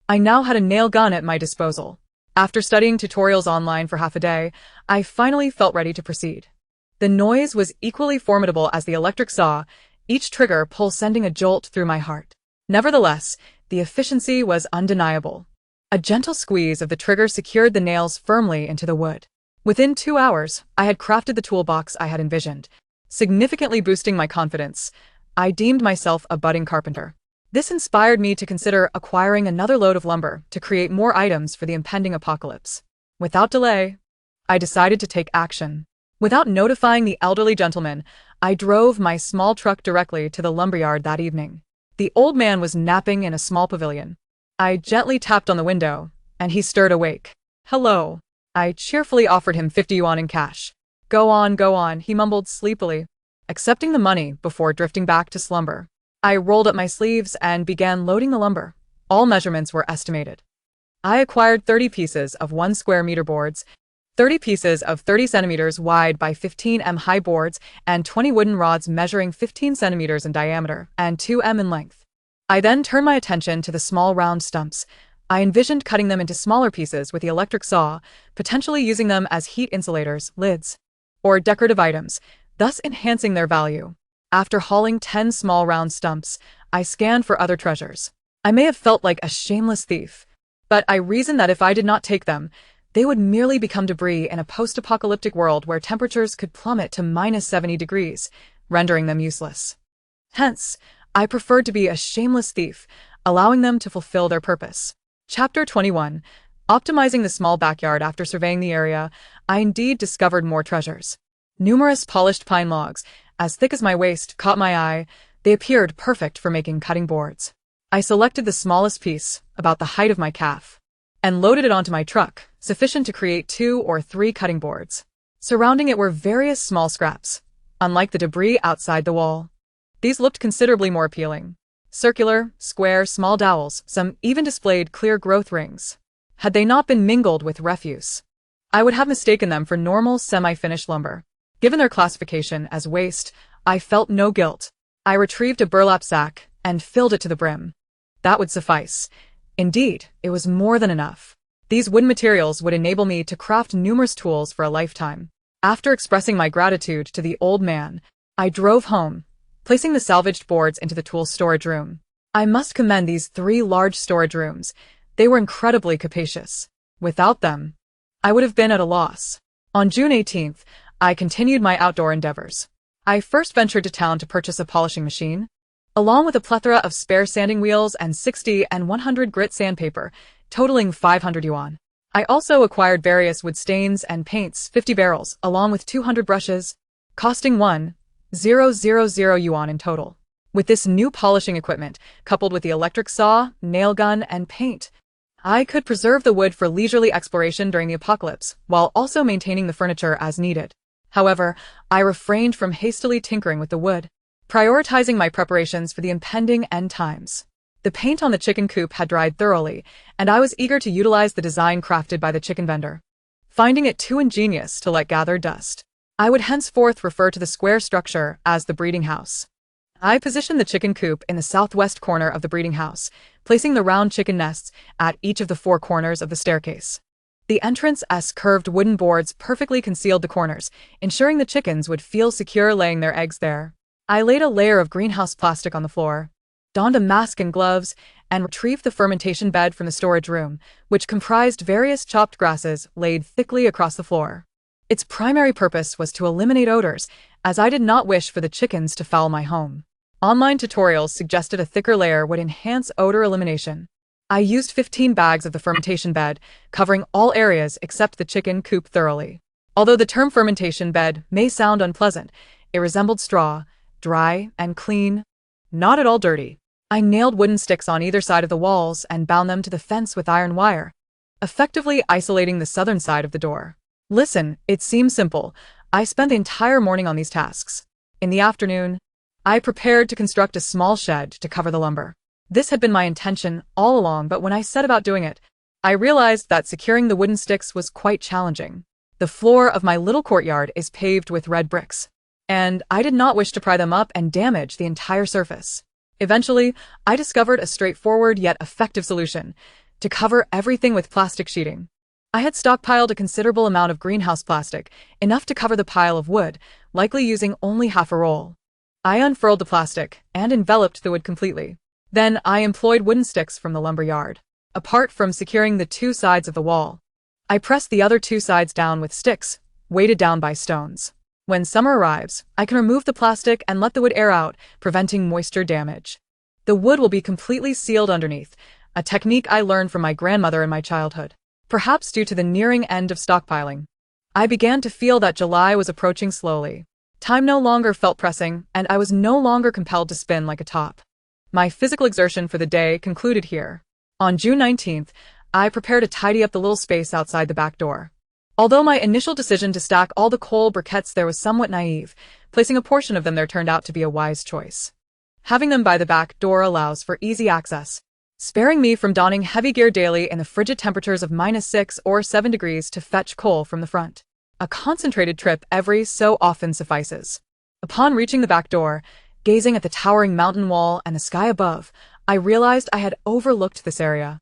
I now had a nail gun at my disposal. After studying tutorials online for half a day, I finally felt ready to proceed. The noise was equally formidable as the electric saw, each trigger pull sending a jolt through my heart. Nevertheless, the efficiency was undeniable. A gentle squeeze of the trigger secured the nails firmly into the wood. Within 2 hours, I had crafted the toolbox I had envisioned, significantly boosting my confidence. I deemed myself a budding carpenter. This inspired me to consider acquiring another load of lumber to create more items for the impending apocalypse. Without delay, I decided to take action. Without notifying the elderly gentleman, I drove my small truck directly to the lumberyard that evening. The old man was napping in a small pavilion. I gently tapped on the window, and he stirred awake. "Hello." I cheerfully offered him 50 yuan in cash. Go on, he mumbled sleepily, accepting the money before drifting back to slumber. I rolled up my sleeves and began loading the lumber. All measurements were estimated. I acquired 30 pieces of 1 square meter boards, 30 pieces of 30 centimeters wide by 15 m high boards, and 20 wooden rods measuring 15 centimeters in diameter and 2 m in length. I then turned my attention to the small round stumps. I envisioned cutting them into smaller pieces with the electric saw, potentially using them as heat insulators, lids, or decorative items, thus enhancing their value. After hauling 10 small round stumps, I scanned for other treasures. I may have felt like a shameless thief, but I reasoned that if I did not take them, they would merely become debris in a post-apocalyptic world where temperatures could plummet to -70 degrees, rendering them useless. Hence, I preferred to be a shameless thief, allowing them to fulfill their purpose. Chapter 21. Optimizing the small backyard. After surveying the area, I indeed discovered more treasures. Numerous polished pine logs, as thick as my waist, caught my eye. They appeared perfect for making cutting boards. I selected the smallest piece, about the height of my calf, and loaded it onto my truck, sufficient to create 2 or 3 cutting boards. Surrounding it were various small scraps, unlike the debris outside the wall. These looked considerably more appealing. Circular, square, small dowels, some even displayed clear growth rings. Had they not been mingled with refuse, I would have mistaken them for normal semi-finished lumber. Given their classification as waste, I felt no guilt. I retrieved a burlap sack and filled it to the brim. That would suffice. Indeed, it was more than enough. These wooden materials would enable me to craft numerous tools for a lifetime. After expressing my gratitude to the old man, I drove home, placing the salvaged boards into the tool storage room. I must commend these 3 large storage rooms. They were incredibly capacious. Without them, I would have been at a loss. On June 18th, I continued my outdoor endeavors. I first ventured to town to purchase a polishing machine, along with a plethora of spare sanding wheels and 60 and 100 grit sandpaper, totaling 500 yuan. I also acquired various wood stains and paints, 50 barrels, along with 200 brushes, costing 1,000 yuan in total. With this new polishing equipment, coupled with the electric saw, nail gun, and paint, I could preserve the wood for leisurely exploration during the apocalypse, while also maintaining the furniture as needed. However, I refrained from hastily tinkering with the wood, prioritizing my preparations for the impending end times. The paint on the chicken coop had dried thoroughly, and I was eager to utilize the design crafted by the chicken vendor. Finding it too ingenious to let gather dust, I would henceforth refer to the square structure as the breeding house. I positioned the chicken coop in the southwest corner of the breeding house, placing the round chicken nests at each of the 4 corners of the staircase. The entrance-esque curved wooden boards perfectly concealed the corners, ensuring the chickens would feel secure laying their eggs there. I laid a layer of greenhouse plastic on the floor, donned a mask and gloves, and retrieved the fermentation bed from the storage room, which comprised various chopped grasses laid thickly across the floor. Its primary purpose was to eliminate odors, as I did not wish for the chickens to foul my home. Online tutorials suggested a thicker layer would enhance odor elimination. I used 15 bags of the fermentation bed, covering all areas except the chicken coop thoroughly. Although the term fermentation bed may sound unpleasant, it resembled straw, dry and clean, not at all dirty. I nailed wooden sticks on either side of the walls and bound them to the fence with iron wire, effectively isolating the southern side of the door. Listen, it seems simple. I spent the entire morning on these tasks. In the afternoon, I prepared to construct a small shed to cover the lumber. This had been my intention all along, but when I set about doing it, I realized that securing the wooden sticks was quite challenging. The floor of my little courtyard is paved with red bricks, and I did not wish to pry them up and damage the entire surface. Eventually, I discovered a straightforward yet effective solution: to cover everything with plastic sheeting. I had stockpiled a considerable amount of greenhouse plastic, enough to cover the pile of wood, likely using only half a roll. I unfurled the plastic and enveloped the wood completely. Then I employed wooden sticks from the lumber yard. Apart from securing the 2 sides of the wall, I pressed the other 2 sides down with sticks, weighted down by stones. When summer arrives, I can remove the plastic and let the wood air out, preventing moisture damage. The wood will be completely sealed underneath, a technique I learned from my grandmother in my childhood. Perhaps due to the nearing end of stockpiling, I began to feel that July was approaching slowly. Time no longer felt pressing, and I was no longer compelled to spin like a top. My physical exertion for the day concluded here. On June 19th, I prepared to tidy up the little space outside the back door. Although my initial decision to stack all the coal briquettes there was somewhat naive, placing a portion of them there turned out to be a wise choice. Having them by the back door allows for easy access, sparing me from donning heavy gear daily in the frigid temperatures of -6 or 7 degrees to fetch coal from the front. A concentrated trip every so often suffices. Upon reaching the back door, gazing at the towering mountain wall and the sky above, I realized I had overlooked this area.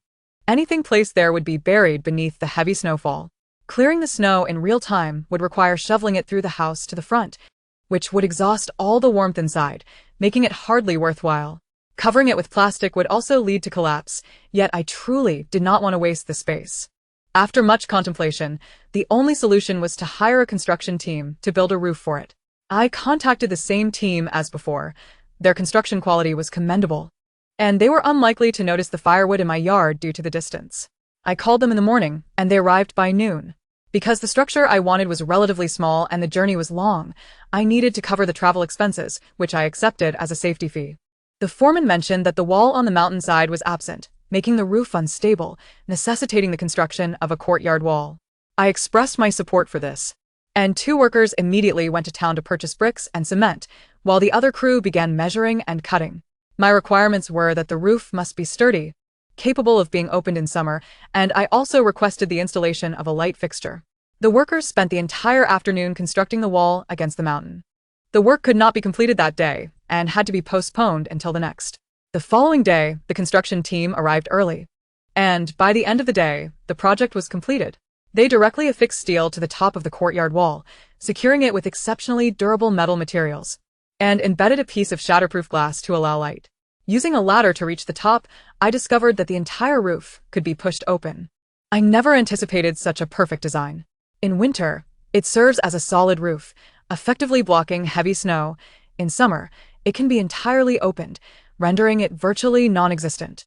Anything placed there would be buried beneath the heavy snowfall. Clearing the snow in real time would require shoveling it through the house to the front, which would exhaust all the warmth inside, making it hardly worthwhile. Covering it with plastic would also lead to collapse, yet I truly did not want to waste the space. After much contemplation, the only solution was to hire a construction team to build a roof for it. I contacted the same team as before. Their construction quality was commendable, and they were unlikely to notice the firewood in my yard due to the distance. I called them in the morning, and they arrived by noon. Because the structure I wanted was relatively small and the journey was long, I needed to cover the travel expenses, which I accepted as a safety fee. The foreman mentioned that the wall on the mountainside was absent, making the roof unstable, necessitating the construction of a courtyard wall. I expressed my support for this, and 2 workers immediately went to town to purchase bricks and cement, while the other crew began measuring and cutting. My requirements were that the roof must be sturdy, capable of being opened in summer, and I also requested the installation of a light fixture. The workers spent the entire afternoon constructing the wall against the mountain. The work could not be completed that day, and had to be postponed until the next. The following day, the construction team arrived early, and by the end of the day, the project was completed. They directly affixed steel to the top of the courtyard wall, securing it with exceptionally durable metal materials, and embedded a piece of shatterproof glass to allow light. Using a ladder to reach the top, I discovered that the entire roof could be pushed open. I never anticipated such a perfect design. In winter, It serves as a solid roof, effectively blocking heavy snow. In summer, it can be entirely opened, rendering it virtually non-existent.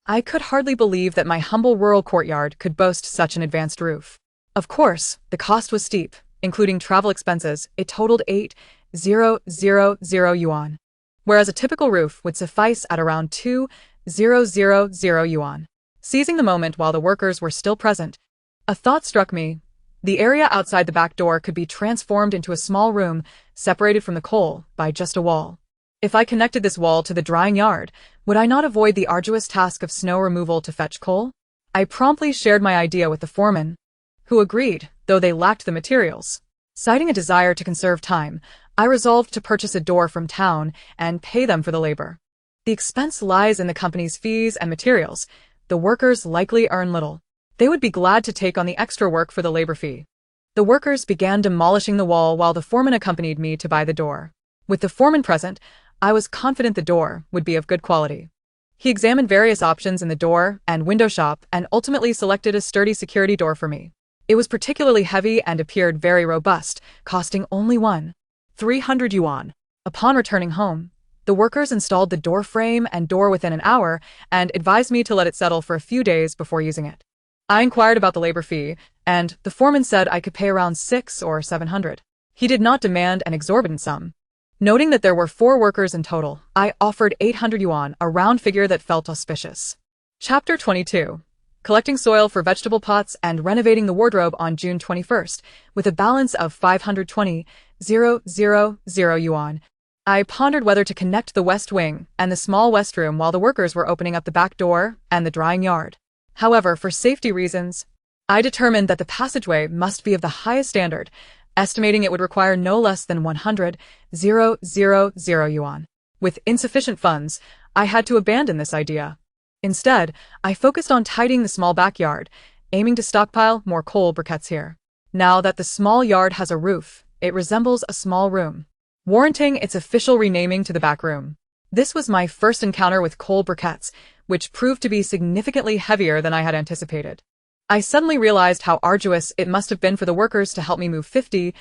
I could hardly believe that my humble rural courtyard could boast such an advanced roof. Of course, the cost was steep, including travel expenses. It totaled 8,000 yuan, whereas a typical roof would suffice at around 2,000 yuan. Seizing the moment while the workers were still present, a thought struck me. The area outside the back door could be transformed into a small room separated from the coal by just a wall. If I connected this wall to the drying yard, would I not avoid the arduous task of snow removal to fetch coal? I promptly shared my idea with the foreman, who agreed, though they lacked the materials. Citing a desire to conserve time, I resolved to purchase a door from town and pay them for the labor. The expense lies in the company's fees and materials. The workers likely earn little. They would be glad to take on the extra work for the labor fee. The workers began demolishing the wall while the foreman accompanied me to buy the door. With the foreman present, I was confident the door would be of good quality. He examined various options in the door and window shop and ultimately selected a sturdy security door for me. It was particularly heavy and appeared very robust, costing only 300 yuan. Upon returning home, the workers installed the door frame and door within an hour and advised me to let it settle for a few days before using it. I inquired about the labor fee, and the foreman said I could pay around 600 or 700. He did not demand an exorbitant sum. Noting that there were 4 workers in total, I offered 800 yuan, a round figure that felt auspicious. Chapter 22. Collecting soil for vegetable pots and renovating the wardrobe on June 21st, with a balance of 520,000 yuan. I pondered whether to connect the west wing and the small west room while the workers were opening up the back door and the drying yard. However, for safety reasons, I determined that the passageway must be of the highest standard, estimating it would require no less than 100,000 yuan. With insufficient funds, I had to abandon this idea. Instead, I focused on tidying the small backyard, aiming to stockpile more coal briquettes here. Now that the small yard has a roof, it resembles a small room, warranting its official renaming to the back room. This was my first encounter with coal briquettes, which proved to be significantly heavier than I had anticipated. I suddenly realized how arduous it must have been for the workers to help me move 50,000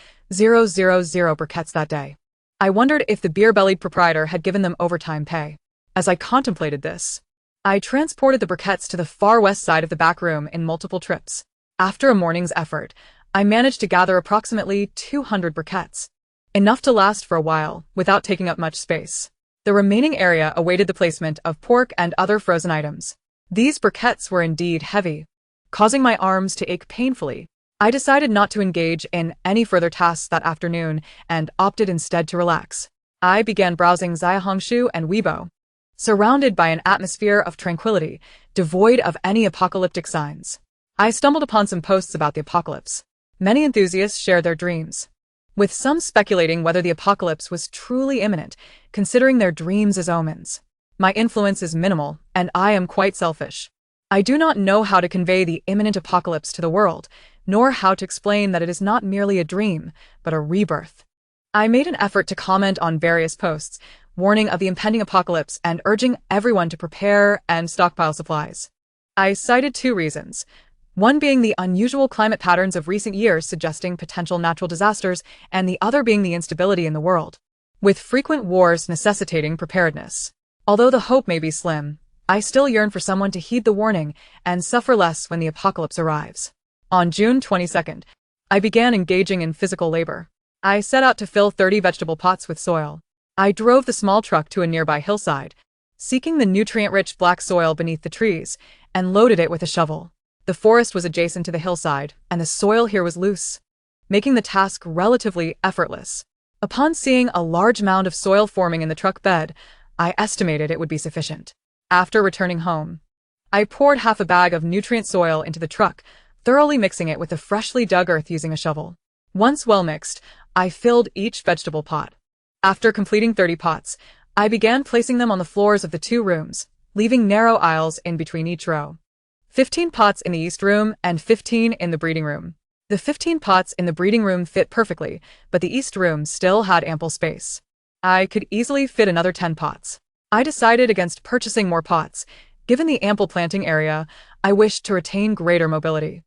briquettes that day. I wondered if the beer-bellied proprietor had given them overtime pay. As I contemplated this, I transported the briquettes to the far west side of the back room in multiple trips. After a morning's effort, I managed to gather approximately 200 briquettes, enough to last for a while without taking up much space. The remaining area awaited the placement of pork and other frozen items. These briquettes were indeed heavy, causing my arms to ache painfully. I decided not to engage in any further tasks that afternoon and opted instead to relax. I began browsing Xiaohongshu and Weibo, surrounded by an atmosphere of tranquility, devoid of any apocalyptic signs. I stumbled upon some posts about the apocalypse. Many enthusiasts shared their dreams, with some speculating whether the apocalypse was truly imminent, considering their dreams as omens. My influence is minimal, and I am quite selfish. I do not know how to convey the imminent apocalypse to the world, nor how to explain that it is not merely a dream, but a rebirth. I made an effort to comment on various posts, warning of the impending apocalypse and urging everyone to prepare and stockpile supplies. I cited 2 reasons, one being the unusual climate patterns of recent years suggesting potential natural disasters, and the other being the instability in the world, with frequent wars necessitating preparedness. Although the hope may be slim, I still yearn for someone to heed the warning and suffer less when the apocalypse arrives. On June 22nd, I began engaging in physical labor. I set out to fill 30 vegetable pots with soil. I drove the small truck to a nearby hillside, seeking the nutrient-rich black soil beneath the trees, and loaded it with a shovel. The forest was adjacent to the hillside, and the soil here was loose, making the task relatively effortless. Upon seeing a large mound of soil forming in the truck bed, I estimated it would be sufficient. After returning home, I poured half a bag of nutrient soil into the truck, thoroughly mixing it with the freshly dug earth using a shovel. Once well mixed, I filled each vegetable pot. After completing 30 pots, I began placing them on the floors of the 2 rooms, leaving narrow aisles in between each row. 15 pots in the east room and 15 in the breeding room. The 15 pots in the breeding room fit perfectly, but the east room still had ample space. I could easily fit another 10 pots. I decided against purchasing more pots. Given the ample planting area, I wished to retain greater mobility.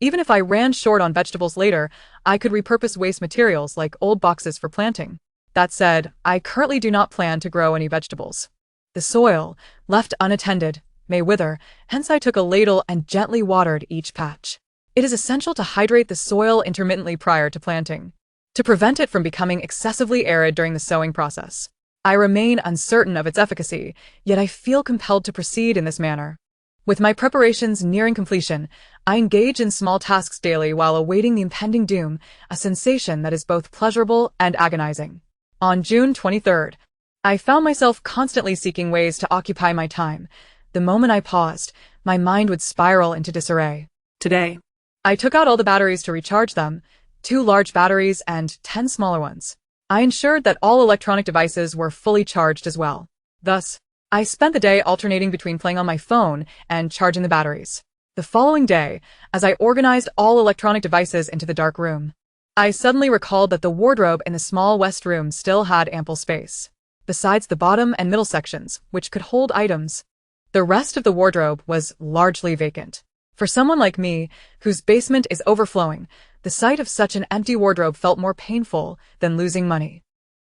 Even if I ran short on vegetables later, I could repurpose waste materials like old boxes for planting. That said, I currently do not plan to grow any vegetables. The soil, left unattended, may wither, hence I took a ladle and gently watered each patch. It is essential to hydrate the soil intermittently prior to planting, to prevent it from becoming excessively arid during the sowing process. I remain uncertain of its efficacy, yet I feel compelled to proceed in this manner. With my preparations nearing completion, I engage in small tasks daily while awaiting the impending doom, a sensation that is both pleasurable and agonizing. On June 23rd, I found myself constantly seeking ways to occupy my time. The moment I paused, my mind would spiral into disarray. Today, I took out all the batteries to recharge them, 2 large batteries and 10 smaller ones. I ensured that all electronic devices were fully charged as well. Thus, I spent the day alternating between playing on my phone and charging the batteries. The following day, as I organized all electronic devices into the dark room, I suddenly recalled that the wardrobe in the small west room still had ample space. Besides the bottom and middle sections, which could hold items, the rest of the wardrobe was largely vacant. For someone like me, whose basement is overflowing, the sight of such an empty wardrobe felt more painful than losing money.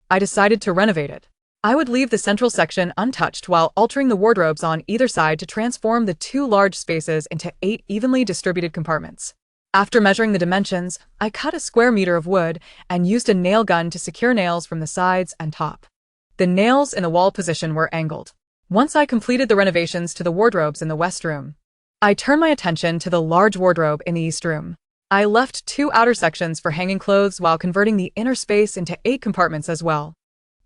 I decided to renovate it. I would leave the central section untouched while altering the wardrobes on either side to transform the 2 large spaces into 8 evenly distributed compartments. After measuring the dimensions, I cut a square meter of wood and used a nail gun to secure nails from the sides and top. The nails in the wall position were angled. Once I completed the renovations to the wardrobes in the west room, I turned my attention to the large wardrobe in the east room. I left 2 outer sections for hanging clothes while converting the inner space into 8 compartments as well.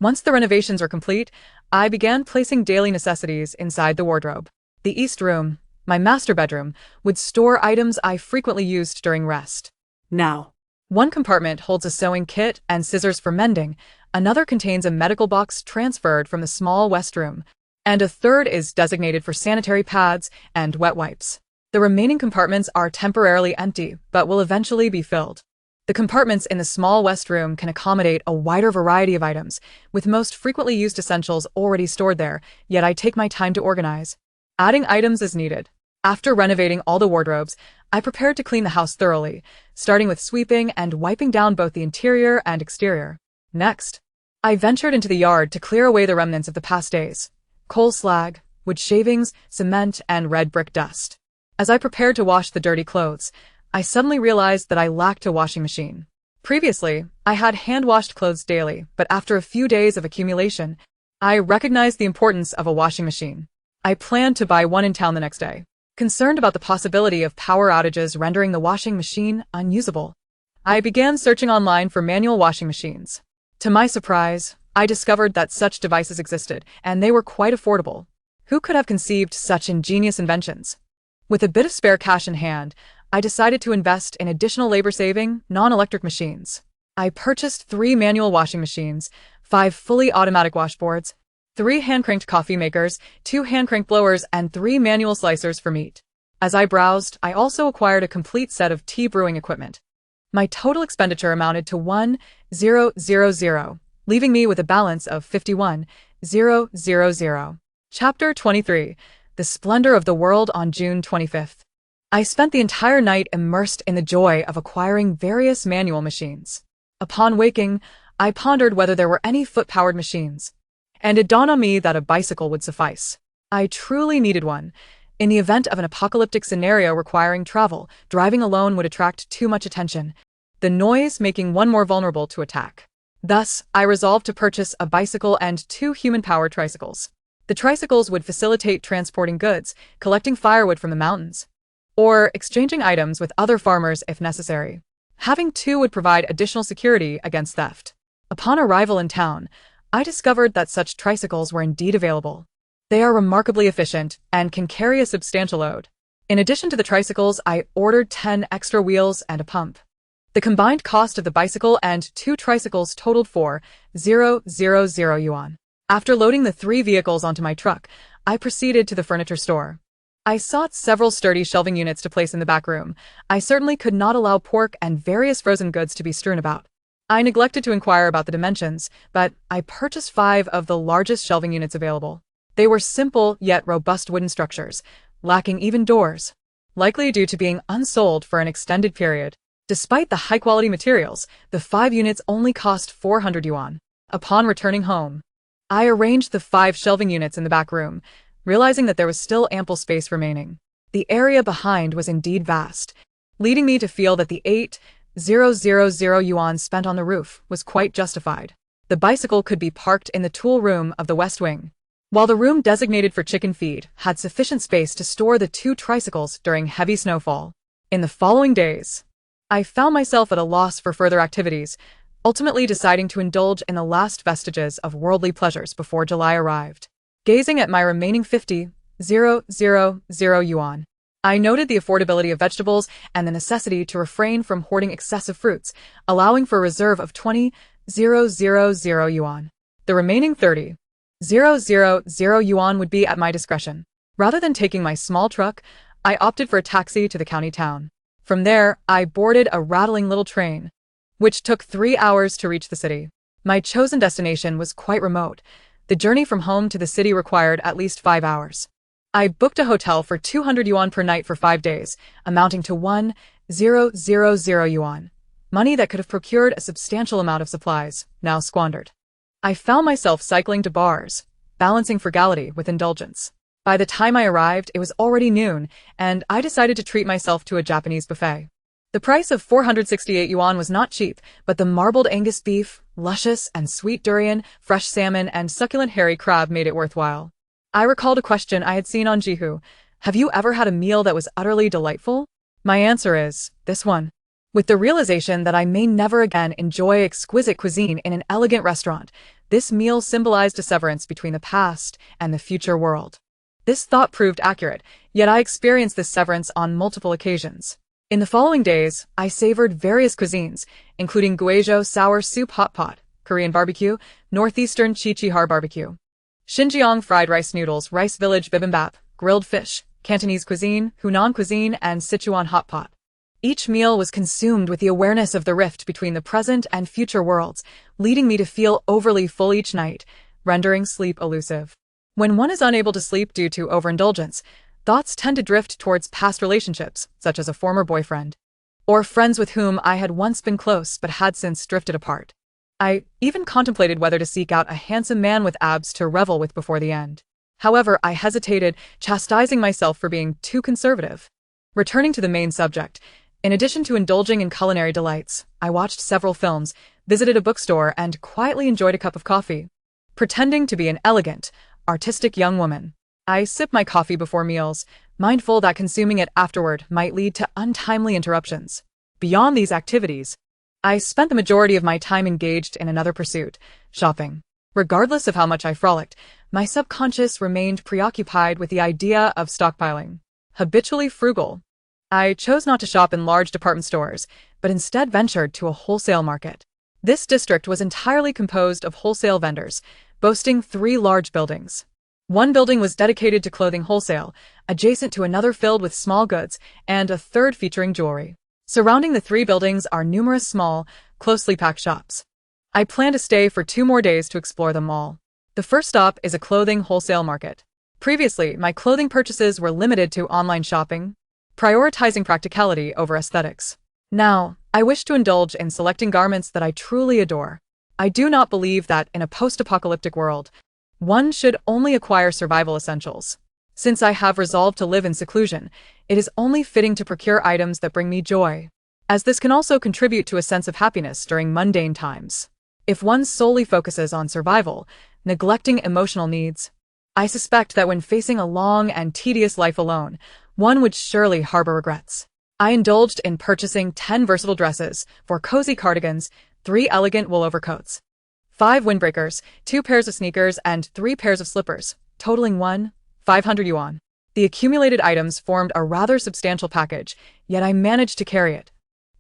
Once the renovations were complete, I began placing daily necessities inside the wardrobe. The east room, my master bedroom, would store items I frequently used during rest. now, 1 compartment holds a sewing kit and scissors for mending, another contains a medical box transferred from the small west room, and a third is designated for sanitary pads and wet wipes. The remaining compartments are temporarily empty, but will eventually be filled. The compartments in the small west room can accommodate a wider variety of items, with most frequently used essentials already stored there, yet I take my time to organize, adding items as needed. After renovating all the wardrobes, I prepared to clean the house thoroughly, starting with sweeping and wiping down both the interior and exterior. Next, I ventured into the yard to clear away the remnants of the past days: coal slag, wood shavings, cement, and red brick dust. As I prepared to wash the dirty clothes, I suddenly realized that I lacked a washing machine. Previously, I had hand-washed clothes daily, but after a few days of accumulation, I recognized the importance of a washing machine. I planned to buy one in town the next day. Concerned about the possibility of power outages rendering the washing machine unusable, I began searching online for manual washing machines. To my surprise, I discovered that such devices existed, and they were quite affordable. Who could have conceived such ingenious inventions? With a bit of spare cash in hand, I decided to invest in additional labor-saving, non-electric machines. I purchased 3 manual washing machines, 5 fully automatic washboards, 3 hand-cranked coffee makers, 2 hand-cranked blowers, and 3 manual slicers for meat. As I browsed, I also acquired a complete set of tea brewing equipment. My total expenditure amounted to $1,000, leaving me with a balance of $51,000. Chapter 23. The Splendor of the World on June 25th. I spent the entire night immersed in the joy of acquiring various manual machines. Upon waking, I pondered whether there were any foot-powered machines, and it dawned on me that a bicycle would suffice. I truly needed one. In the event of an apocalyptic scenario requiring travel, driving alone would attract too much attention, the noise making one more vulnerable to attack. Thus, I resolved to purchase a bicycle and 2 human-powered tricycles. The tricycles would facilitate transporting goods, collecting firewood from the mountains, or exchanging items with other farmers if necessary. Having 2 would provide additional security against theft. Upon arrival in town, I discovered that such tricycles were indeed available. They are remarkably efficient and can carry a substantial load. In addition to the tricycles, I ordered 10 extra wheels and a pump. The combined cost of the bicycle and 2 tricycles totaled $4,000. After loading the 3 vehicles onto my truck, I proceeded to the furniture store. I sought several sturdy shelving units to place in the back room. I certainly could not allow pork and various frozen goods to be strewn about. I neglected to inquire about the dimensions, but I purchased 5 of the largest shelving units available. They were simple yet robust wooden structures, lacking even doors. likely due to being unsold for an extended period. Despite the high-quality materials, the 5 units only cost 400 yuan. Upon returning home, I arranged the 5 shelving units in the back room, realizing that there was still ample space remaining. The area behind was indeed vast, leading me to feel that the 8,000 yuan spent on the roof was quite justified. The bicycle could be parked in the tool room of the west wing, while the room designated for chicken feed had sufficient space to store the 2 tricycles during heavy snowfall. In the following days, I found myself at a loss for further activities, ultimately deciding to indulge in the last vestiges of worldly pleasures before July arrived. Gazing at my remaining 50,000 yuan, I noted the affordability of vegetables and the necessity to refrain from hoarding excessive fruits, allowing for a reserve of 20,000 yuan. The remaining 30,000 yuan would be at my discretion. Rather than taking my small truck, I opted for a taxi to the county town. From there, I boarded a rattling little train, which took 3 hours to reach the city. My chosen destination was quite remote. The journey from home to the city required at least 5 hours. I booked a hotel for 200 yuan per night for 5 days, amounting to 1,000 yuan. Money that could have procured a substantial amount of supplies, now squandered. I found myself cycling to bars, balancing frugality with indulgence. By the time I arrived, it was already noon, and I decided to treat myself to a Japanese buffet. The price of 468 yuan was not cheap, but the marbled Angus beef, luscious and sweet durian, fresh salmon, and succulent hairy crab made it worthwhile. I recalled a question I had seen on Jihu. Have you ever had a meal that was utterly delightful? My answer is, this one. With the realization that I may never again enjoy exquisite cuisine in an elegant restaurant, this meal symbolized a severance between the past and the future world. This thought proved accurate, yet I experienced this severance on multiple occasions. In the following days, I savored various cuisines, including Guizhou sour soup hot pot, Korean barbecue, northeastern Chichihar barbecue, Xinjiang fried rice noodles, rice village bibimbap, grilled fish, Cantonese cuisine, Hunan cuisine, and Sichuan hot pot. Each meal was consumed with the awareness of the rift between the present and future worlds, leading me to feel overly full each night, rendering sleep elusive. When one is unable to sleep due to overindulgence, thoughts tend to drift towards past relationships, such as a former boyfriend, or friends with whom I had once been close but had since drifted apart. I even contemplated whether to seek out a handsome man with abs to revel with before the end. However, I hesitated, chastising myself for being too conservative. Returning to the main subject, in addition to indulging in culinary delights, I watched several films, visited a bookstore, and quietly enjoyed a cup of coffee. Pretending to be an elegant, artistic young woman, I sipped my coffee before meals, mindful that consuming it afterward might lead to untimely interruptions. Beyond these activities, I spent the majority of my time engaged in another pursuit, shopping. Regardless of how much I frolicked, my subconscious remained preoccupied with the idea of stockpiling. Habitually frugal, I chose not to shop in large department stores, but instead ventured to a wholesale market. This district was entirely composed of wholesale vendors, boasting 3 large buildings. One building was dedicated to clothing wholesale, adjacent to another filled with small goods, and a third featuring jewelry. Surrounding the 3 buildings are numerous small, closely packed shops. I plan to stay for 2 more days to explore them all. The first stop is a clothing wholesale market. Previously, my clothing purchases were limited to online shopping, prioritizing practicality over aesthetics. Now, I wish to indulge in selecting garments that I truly adore. I do not believe that, in a post-apocalyptic world, one should only acquire survival essentials. Since I have resolved to live in seclusion, it is only fitting to procure items that bring me joy, as this can also contribute to a sense of happiness during mundane times. If one solely focuses on survival, neglecting emotional needs, I suspect that when facing a long and tedious life alone, one would surely harbor regrets. I indulged in purchasing 10 versatile dresses, 4 cozy cardigans, 3 elegant wool overcoats, 5 windbreakers, 2 pairs of sneakers, and 3 pairs of slippers, totaling 500 yuan. The accumulated items formed a rather substantial package, yet I managed to carry it.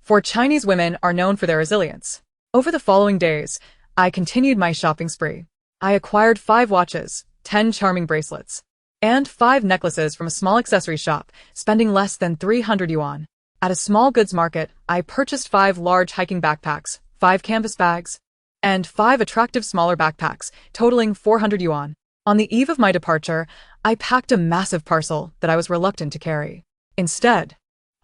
For Chinese women are known for their resilience. Over the following days, I continued my shopping spree. I acquired 5 watches, 10 charming bracelets, and 5 necklaces from a small accessory shop, spending less than 300 yuan. At a small goods market, I purchased 5 large hiking backpacks, 5 canvas bags, and 5 attractive smaller backpacks, totaling 400 yuan. On the eve of my departure, I packed a massive parcel that I was reluctant to carry. Instead,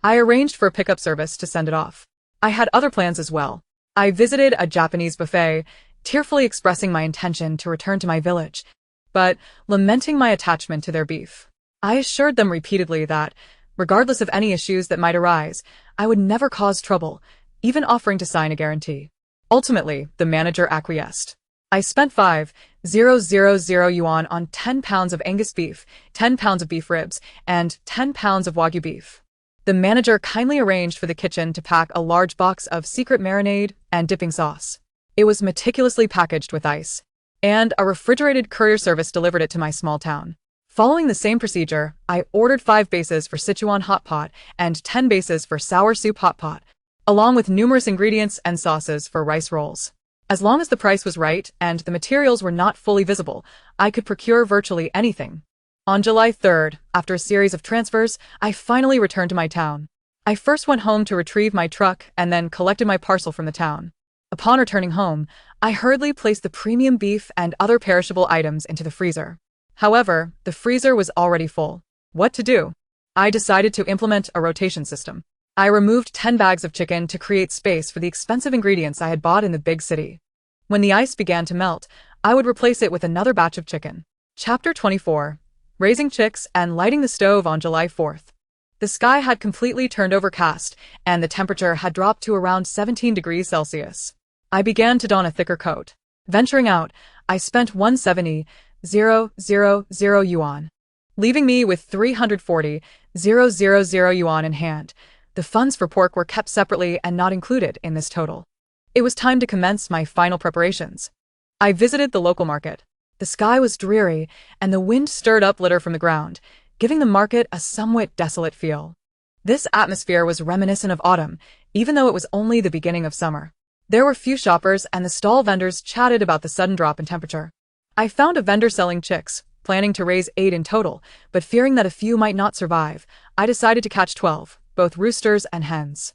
I arranged for a pickup service to send it off. I had other plans as well. I visited a Japanese buffet, tearfully expressing my intention to return to my village, but lamenting my attachment to their beef. I assured them repeatedly that, regardless of any issues that might arise, I would never cause trouble, even offering to sign a guarantee. Ultimately, the manager acquiesced. I spent 5,000 yuan on 10 pounds of Angus beef, 10 pounds of beef ribs, and 10 pounds of Wagyu beef. The manager kindly arranged for the kitchen to pack a large box of secret marinade and dipping sauce. It was meticulously packaged with ice, and a refrigerated courier service delivered it to my small town. Following the same procedure, I ordered 5 bases for Sichuan hot pot and 10 bases for sour soup hot pot, along with numerous ingredients and sauces for rice rolls. As long as the price was right and the materials were not fully visible, I could procure virtually anything. On July 3rd, after a series of transfers, I finally returned to my town. I first went home to retrieve my truck and then collected my parcel from the town. Upon returning home, I hurriedly placed the premium beef and other perishable items into the freezer. However, the freezer was already full. What to do? I decided to implement a rotation system. I removed 10 bags of chicken to create space for the expensive ingredients I had bought in the big city. When the ice began to melt, I would replace it with another batch of chicken. Chapter 24. Raising chicks and lighting the stove on July 4th. The sky had completely turned overcast, and the temperature had dropped to around 17 degrees Celsius. I began to don a thicker coat. Venturing out, I spent 170,000 yuan, leaving me with 340,000 yuan in hand. The funds for pork were kept separately and not included in this total. It was time to commence my final preparations. I visited the local market. The sky was dreary, and the wind stirred up litter from the ground, giving the market a somewhat desolate feel. This atmosphere was reminiscent of autumn, even though it was only the beginning of summer. There were few shoppers, and the stall vendors chatted about the sudden drop in temperature. I found a vendor selling chicks, planning to raise 8 in total, but fearing that a few might not survive, I decided to catch 12, both roosters and hens.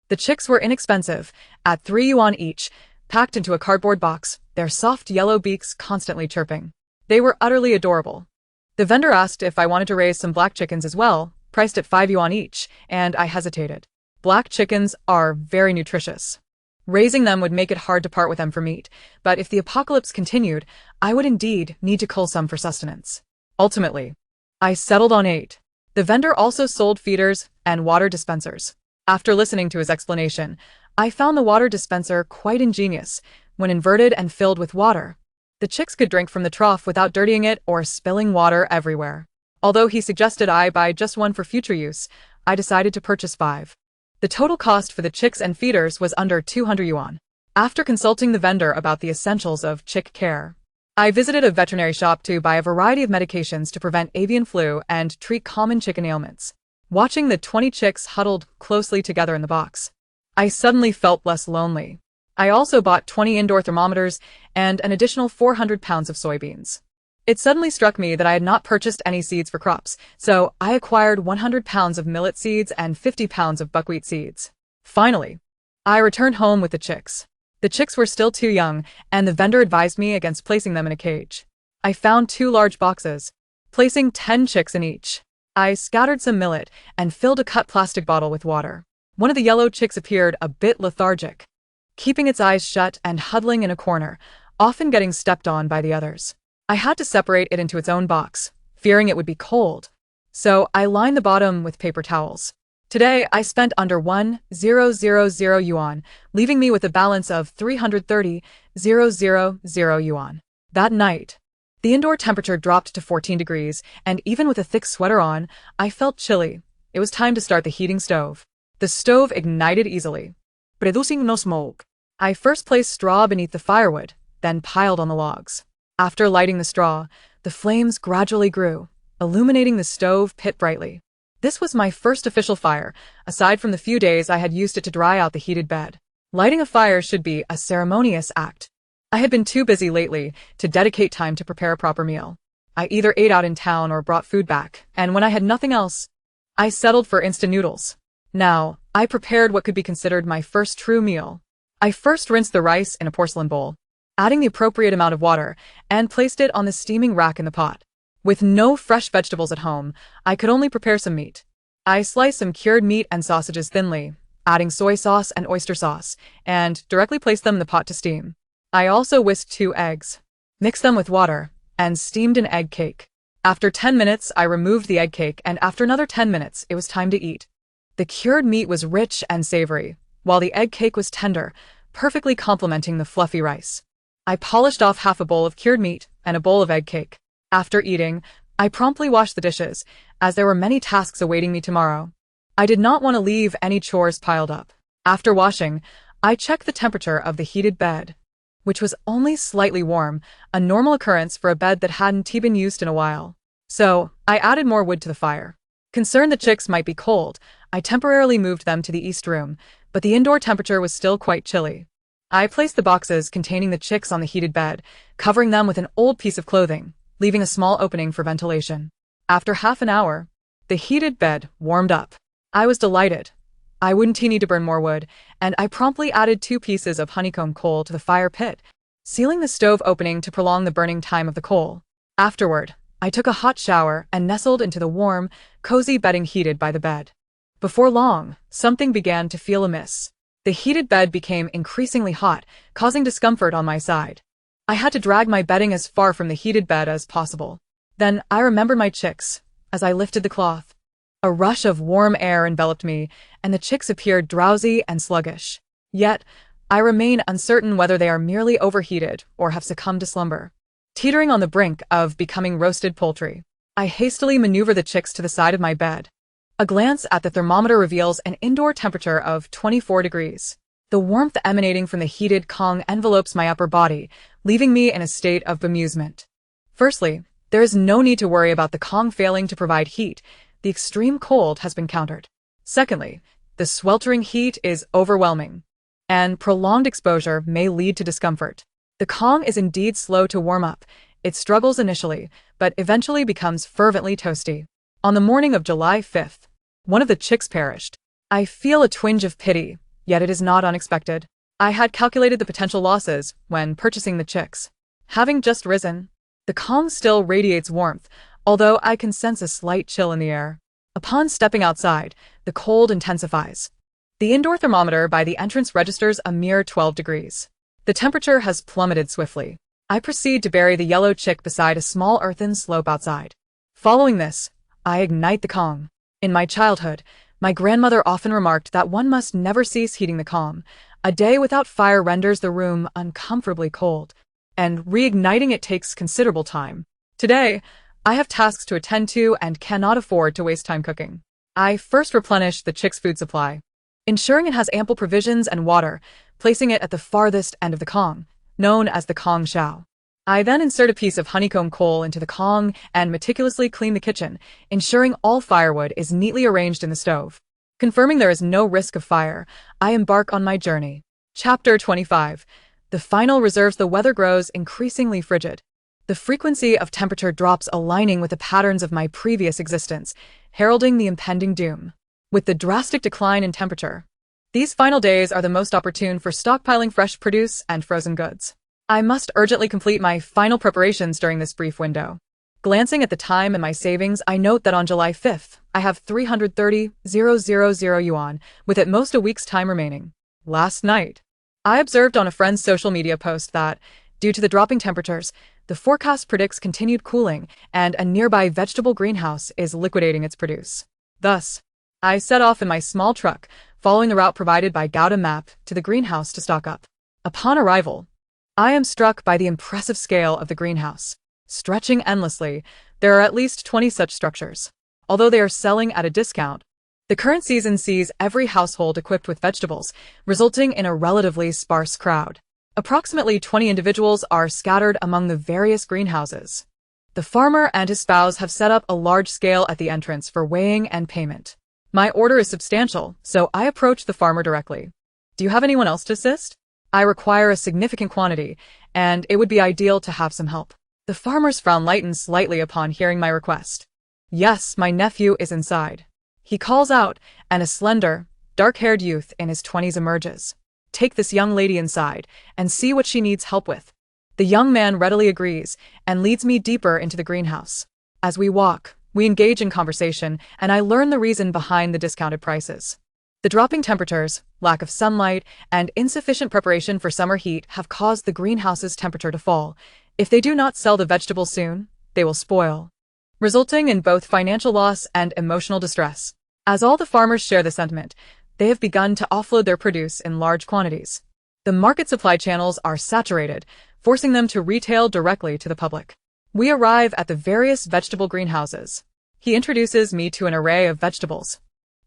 The chicks were inexpensive, at 3 yuan each, packed into a cardboard box, their soft yellow beaks constantly chirping. They were utterly adorable. The vendor asked if I wanted to raise some black chickens as well, priced at 5 yuan each, and I hesitated. Black chickens are very nutritious. Raising them would make it hard to part with them for meat, but if the apocalypse continued, I would indeed need to cull some for sustenance. Ultimately, I settled on 8. The vendor also sold feeders and water dispensers. After listening to his explanation, I found the water dispenser quite ingenious. When inverted and filled with water, the chicks could drink from the trough without dirtying it or spilling water everywhere. Although he suggested I buy just one for future use, I decided to purchase 5. The total cost for the chicks and feeders was under 200 yuan. After consulting the vendor about the essentials of chick care, I visited a veterinary shop to buy a variety of medications to prevent avian flu and treat common chicken ailments. Watching the 20 chicks huddled closely together in the box, I suddenly felt less lonely. I also bought 20 indoor thermometers and an additional 400 pounds of soybeans. It suddenly struck me that I had not purchased any seeds for crops, so I acquired 100 pounds of millet seeds and 50 pounds of buckwheat seeds. Finally, I returned home with the chicks. The chicks were still too young, and the vendor advised me against placing them in a cage. I found 2 large boxes, placing 10 chicks in each. I scattered some millet and filled a cut plastic bottle with water. One of the yellow chicks appeared a bit lethargic, keeping its eyes shut and huddling in a corner, often getting stepped on by the others. I had to separate it into its own box, fearing it would be cold. So I lined the bottom with paper towels. Today, I spent under 1,000 yuan, leaving me with a balance of 330,000 yuan. That night, the indoor temperature dropped to 14 degrees, and even with a thick sweater on, I felt chilly. It was time to start the heating stove. The stove ignited easily, producing no smoke. I first placed straw beneath the firewood, then piled on the logs. After lighting the straw, the flames gradually grew, illuminating the stove pit brightly. This was my first official fire, aside from the few days I had used it to dry out the heated bed. Lighting a fire should be a ceremonious act. I had been too busy lately to dedicate time to prepare a proper meal. I either ate out in town or brought food back, and when I had nothing else, I settled for instant noodles. Now, I prepared what could be considered my first true meal. I first rinsed the rice in a porcelain bowl, adding the appropriate amount of water, and placed it on the steaming rack in the pot. With no fresh vegetables at home, I could only prepare some meat. I slice some cured meat and sausages thinly, adding soy sauce and oyster sauce, and directly place them in the pot to steam. I also whisked 2 eggs, mixed them with water, and steamed an egg cake. After 10 minutes, I removed the egg cake, and after another 10 minutes, it was time to eat. The cured meat was rich and savory, while the egg cake was tender, perfectly complementing the fluffy rice. I polished off half a bowl of cured meat and a bowl of egg cake. After eating, I promptly washed the dishes, as there were many tasks awaiting me tomorrow. I did not want to leave any chores piled up. After washing, I checked the temperature of the heated bed, which was only slightly warm, a normal occurrence for a bed that hadn't been used in a while. So, I added more wood to the fire. Concerned the chicks might be cold, I temporarily moved them to the east room, but the indoor temperature was still quite chilly. I placed the boxes containing the chicks on the heated bed, covering them with an old piece of clothing, leaving a small opening for ventilation. After half an hour, the heated bed warmed up. I was delighted. I wouldn't need to burn more wood, and I promptly added 2 pieces of honeycomb coal to the fire pit, sealing the stove opening to prolong the burning time of the coal. Afterward, I took a hot shower and nestled into the warm, cozy bedding heated by the bed. Before long, something began to feel amiss. The heated bed became increasingly hot, causing discomfort on my side. I had to drag my bedding as far from the heated bed as possible. Then I remembered my chicks, as I lifted the cloth. A rush of warm air enveloped me, and the chicks appeared drowsy and sluggish. Yet, I remain uncertain whether they are merely overheated or have succumbed to slumber. Teetering on the brink of becoming roasted poultry, I hastily maneuver the chicks to the side of my bed. A glance at the thermometer reveals an indoor temperature of 24 degrees. The warmth emanating from the heated Kang envelopes my upper body, leaving me in a state of bemusement. Firstly, there is no need to worry about the Kang failing to provide heat. The extreme cold has been countered. Secondly, the sweltering heat is overwhelming, and prolonged exposure may lead to discomfort. The Kang is indeed slow to warm up. It struggles initially, but eventually becomes fervently toasty. On the morning of July 5th, one of the chicks perished. I feel a twinge of pity, yet it is not unexpected. I had calculated the potential losses when purchasing the chicks. Having just risen, the Kang still radiates warmth, although I can sense a slight chill in the air. Upon stepping outside, the cold intensifies. The indoor thermometer by the entrance registers a mere 12 degrees. The temperature has plummeted swiftly. I proceed to bury the yellow chick beside a small earthen slope outside. Following this, I ignite the Kang. In my childhood, my grandmother often remarked that one must never cease heating the Kang. A day without fire renders the room uncomfortably cold, and reigniting it takes considerable time. Today, I have tasks to attend to and cannot afford to waste time cooking. I first replenish the chick's food supply, ensuring it has ample provisions and water, placing it at the farthest end of the Kang, known as the Kang shao. I then insert a piece of honeycomb coal into the Kang and meticulously clean the kitchen, ensuring all firewood is neatly arranged in the stove. Confirming there is no risk of fire, I embark on my journey. Chapter 25. The final reserves. The weather grows increasingly frigid. The frequency of temperature drops aligning with the patterns of my previous existence, heralding the impending doom. With the drastic decline in temperature, these final days are the most opportune for stockpiling fresh produce and frozen goods. I must urgently complete my final preparations during this brief window. Glancing at the time and my savings, I note that on July 5th, I have 330,000 yuan, with at most a week's time remaining. Last night, I observed on a friend's social media post that, due to the dropping temperatures, the forecast predicts continued cooling, and a nearby vegetable greenhouse is liquidating its produce. Thus, I set off in my small truck, following the route provided by Gouda Map to the greenhouse to stock up. Upon arrival, I am struck by the impressive scale of the greenhouse. Stretching endlessly, there are at least 20 such structures. Although they are selling at a discount, the current season sees every household equipped with vegetables, resulting in a relatively sparse crowd. Approximately 20 individuals are scattered among the various greenhouses. The farmer and his spouse have set up a large scale at the entrance for weighing and payment. My order is substantial, so I approach the farmer directly. Do you have anyone else to assist? I require a significant quantity, and it would be ideal to have some help. The farmer's frown lightens slightly upon hearing my request. Yes, my nephew is inside. He calls out, and a slender, dark-haired youth in his 20s emerges. Take this young lady inside, and see what she needs help with. The young man readily agrees, and leads me deeper into the greenhouse. As we walk, We engage in conversation, and I learn the reason behind the discounted prices. The dropping temperatures, lack of sunlight, and insufficient preparation for summer heat have caused the greenhouse's temperature to fall. If they do not sell the vegetables soon, they will spoil, resulting in both financial loss and emotional distress. As all the farmers share the sentiment, they have begun to offload their produce in large quantities. The market supply channels are saturated, forcing them to retail directly to the public. We arrive at the various vegetable greenhouses. He introduces me to an array of vegetables.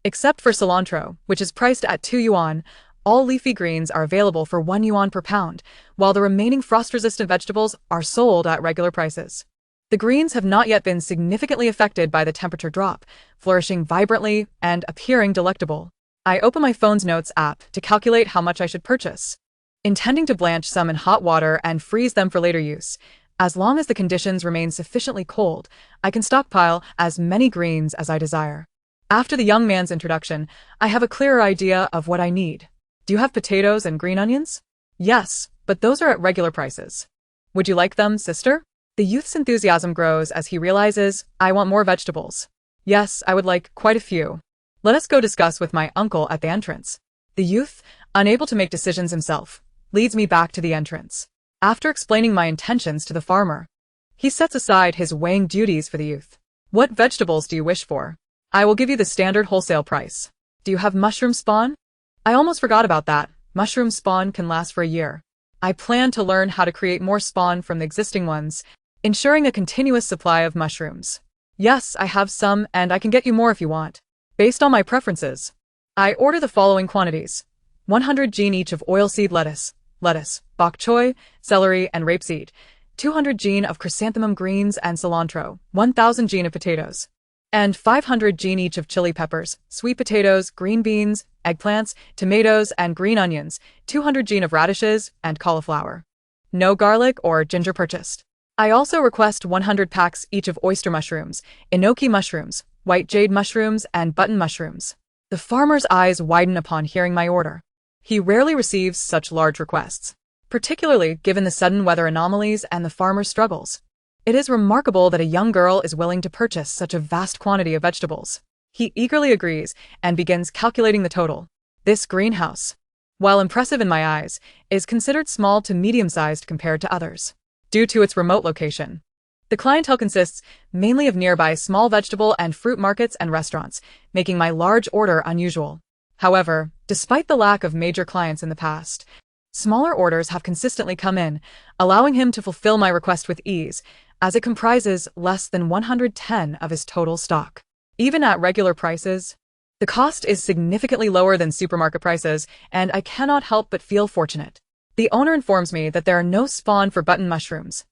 Except for cilantro, which is priced at 2 yuan, all leafy greens are available for 1 yuan per pound, while the remaining frost-resistant vegetables are sold at regular prices. The greens have not yet been significantly affected by the temperature drop, flourishing vibrantly and appearing delectable. I open my phone's notes app to calculate how much I should purchase, intending to blanch some in hot water and freeze them for later use. As long as the conditions remain sufficiently cold, I can stockpile as many greens as I desire. After the young man's introduction, I have a clearer idea of what I need. Do you have potatoes and green onions? Yes, but those are at regular prices. Would you like them, sister? The youth's enthusiasm grows as he realizes I want more vegetables. Yes, I would like quite a few. Let us go discuss with my uncle at the entrance. The youth, unable to make decisions himself, leads me back to the entrance. After explaining my intentions to the farmer, he sets aside his weighing duties for the youth. What vegetables do you wish for? I will give you the standard wholesale price. Do you have mushroom spawn? I almost forgot about that. Mushroom spawn can last for a year. I plan to learn how to create more spawn from the existing ones, ensuring a continuous supply of mushrooms. Yes, I have some, and I can get you more if you want. Based on my preferences, I order the following quantities: 100 jin each of oilseed lettuce, bok choy, celery, and rapeseed, 200 jin of chrysanthemum greens and cilantro, 1,000 jin of potatoes, and 500 jin each of chili peppers, sweet potatoes, green beans, eggplants, tomatoes, and green onions, 200 jin of radishes and cauliflower. No garlic or ginger purchased. I also request 100 packs each of oyster mushrooms, enoki mushrooms, white jade mushrooms, and button mushrooms. The farmer's eyes widen upon hearing my order. He rarely receives such large requests, particularly given the sudden weather anomalies and the farmer's struggles. It is remarkable that a young girl is willing to purchase such a vast quantity of vegetables. He eagerly agrees and begins calculating the total. This greenhouse, while impressive in my eyes, is considered small to medium-sized compared to others, due to its remote location. The clientele consists mainly of nearby small vegetable and fruit markets and restaurants, making my large order unusual. However, despite the lack of major clients in the past, smaller orders have consistently come in, allowing him to fulfill my request with ease, as it comprises less than 110 of his total stock. Even at regular prices, the cost is significantly lower than supermarket prices, and I cannot help but feel fortunate. The owner informs me that there are no spawn for button mushrooms,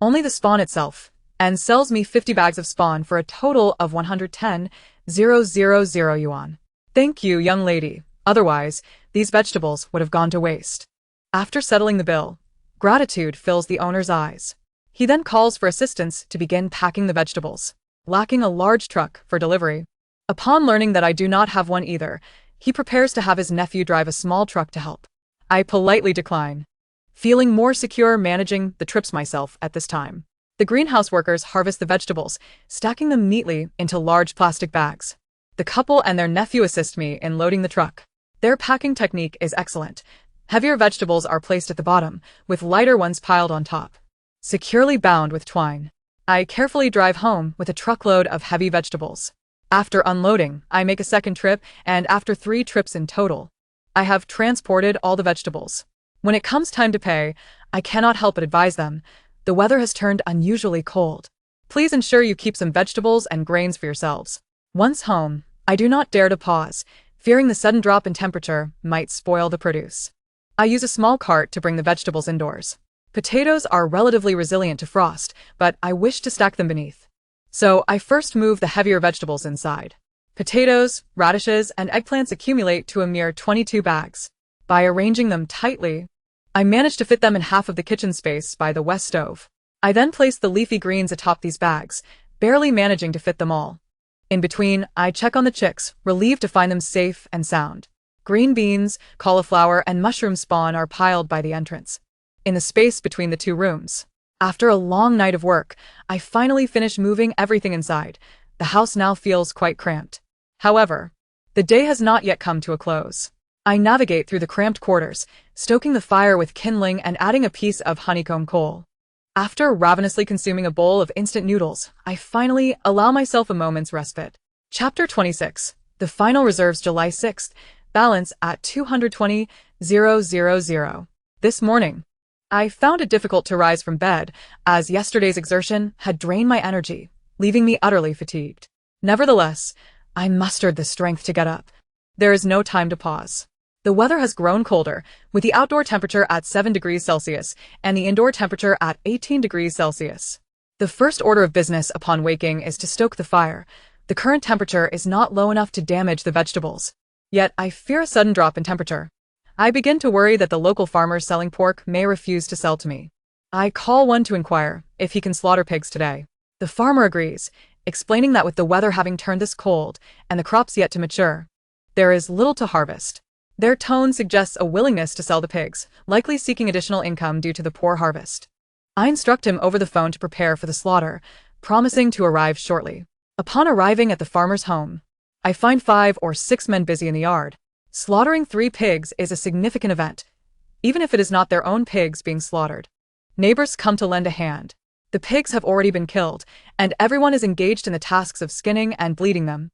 only the spawn itself, and sells me 50 bags of spawn for a total of 110,000 yuan. Thank you, young lady. Otherwise, these vegetables would have gone to waste. After settling the bill, gratitude fills the owner's eyes. He then calls for assistance to begin packing the vegetables, lacking a large truck for delivery. Upon learning that I do not have one either, he prepares to have his nephew drive a small truck to help. I politely decline, feeling more secure managing the trips myself at this time. The greenhouse workers harvest the vegetables, stacking them neatly into large plastic bags. The couple and their nephew assist me in loading the truck. Their packing technique is excellent. Heavier vegetables are placed at the bottom, with lighter ones piled on top, securely bound with twine. I carefully drive home with a truckload of heavy vegetables. After unloading, I make a second trip, and after 3 trips in total, I have transported all the vegetables. When it comes time to pay, I cannot help but advise them. The weather has turned unusually cold. Please ensure you keep some vegetables and grains for yourselves. Once home, I do not dare to pause, fearing the sudden drop in temperature might spoil the produce. I use a small cart to bring the vegetables indoors. Potatoes are relatively resilient to frost, but I wish to stack them beneath. So I first move the heavier vegetables inside. Potatoes, radishes, and eggplants accumulate to a mere 22 bags. By arranging them tightly, I manage to fit them in half of the kitchen space by the west stove. I then place the leafy greens atop these bags, barely managing to fit them all. In between, I check on the chicks, relieved to find them safe and sound. Green beans, cauliflower, and mushroom spawn are piled by the entrance, in the space between the 2 rooms. After a long night of work, I finally finish moving everything inside. the house now feels quite cramped. However, the day has not yet come to a close. I navigate through the cramped quarters, stoking the fire with kindling and adding a piece of honeycomb coal. After ravenously consuming a bowl of instant noodles, I finally allow myself a moment's respite. Chapter 26. The final reserves July 6th, balance at 220,000. This morning, I found it difficult to rise from bed, as yesterday's exertion had drained my energy, leaving me utterly fatigued. Nevertheless, I mustered the strength to get up. There is no time to pause. The weather has grown colder, with the outdoor temperature at 7 degrees Celsius and the indoor temperature at 18 degrees Celsius. The first order of business upon waking is to stoke the fire. The current temperature is not low enough to damage the vegetables. Yet I fear a sudden drop in temperature. I begin to worry that the local farmers selling pork may refuse to sell to me. I call one to inquire if he can slaughter pigs today. The farmer agrees, explaining that with the weather having turned this cold and the crops yet to mature, there is little to harvest. Their tone suggests a willingness to sell the pigs, likely seeking additional income due to the poor harvest. I instruct him over the phone to prepare for the slaughter, promising to arrive shortly. Upon arriving at the farmer's home, I find 5 or 6 men busy in the yard. Slaughtering 3 pigs is a significant event, even if it is not their own pigs being slaughtered. Neighbors come to lend a hand. The pigs have already been killed, and everyone is engaged in the tasks of skinning and bleeding them.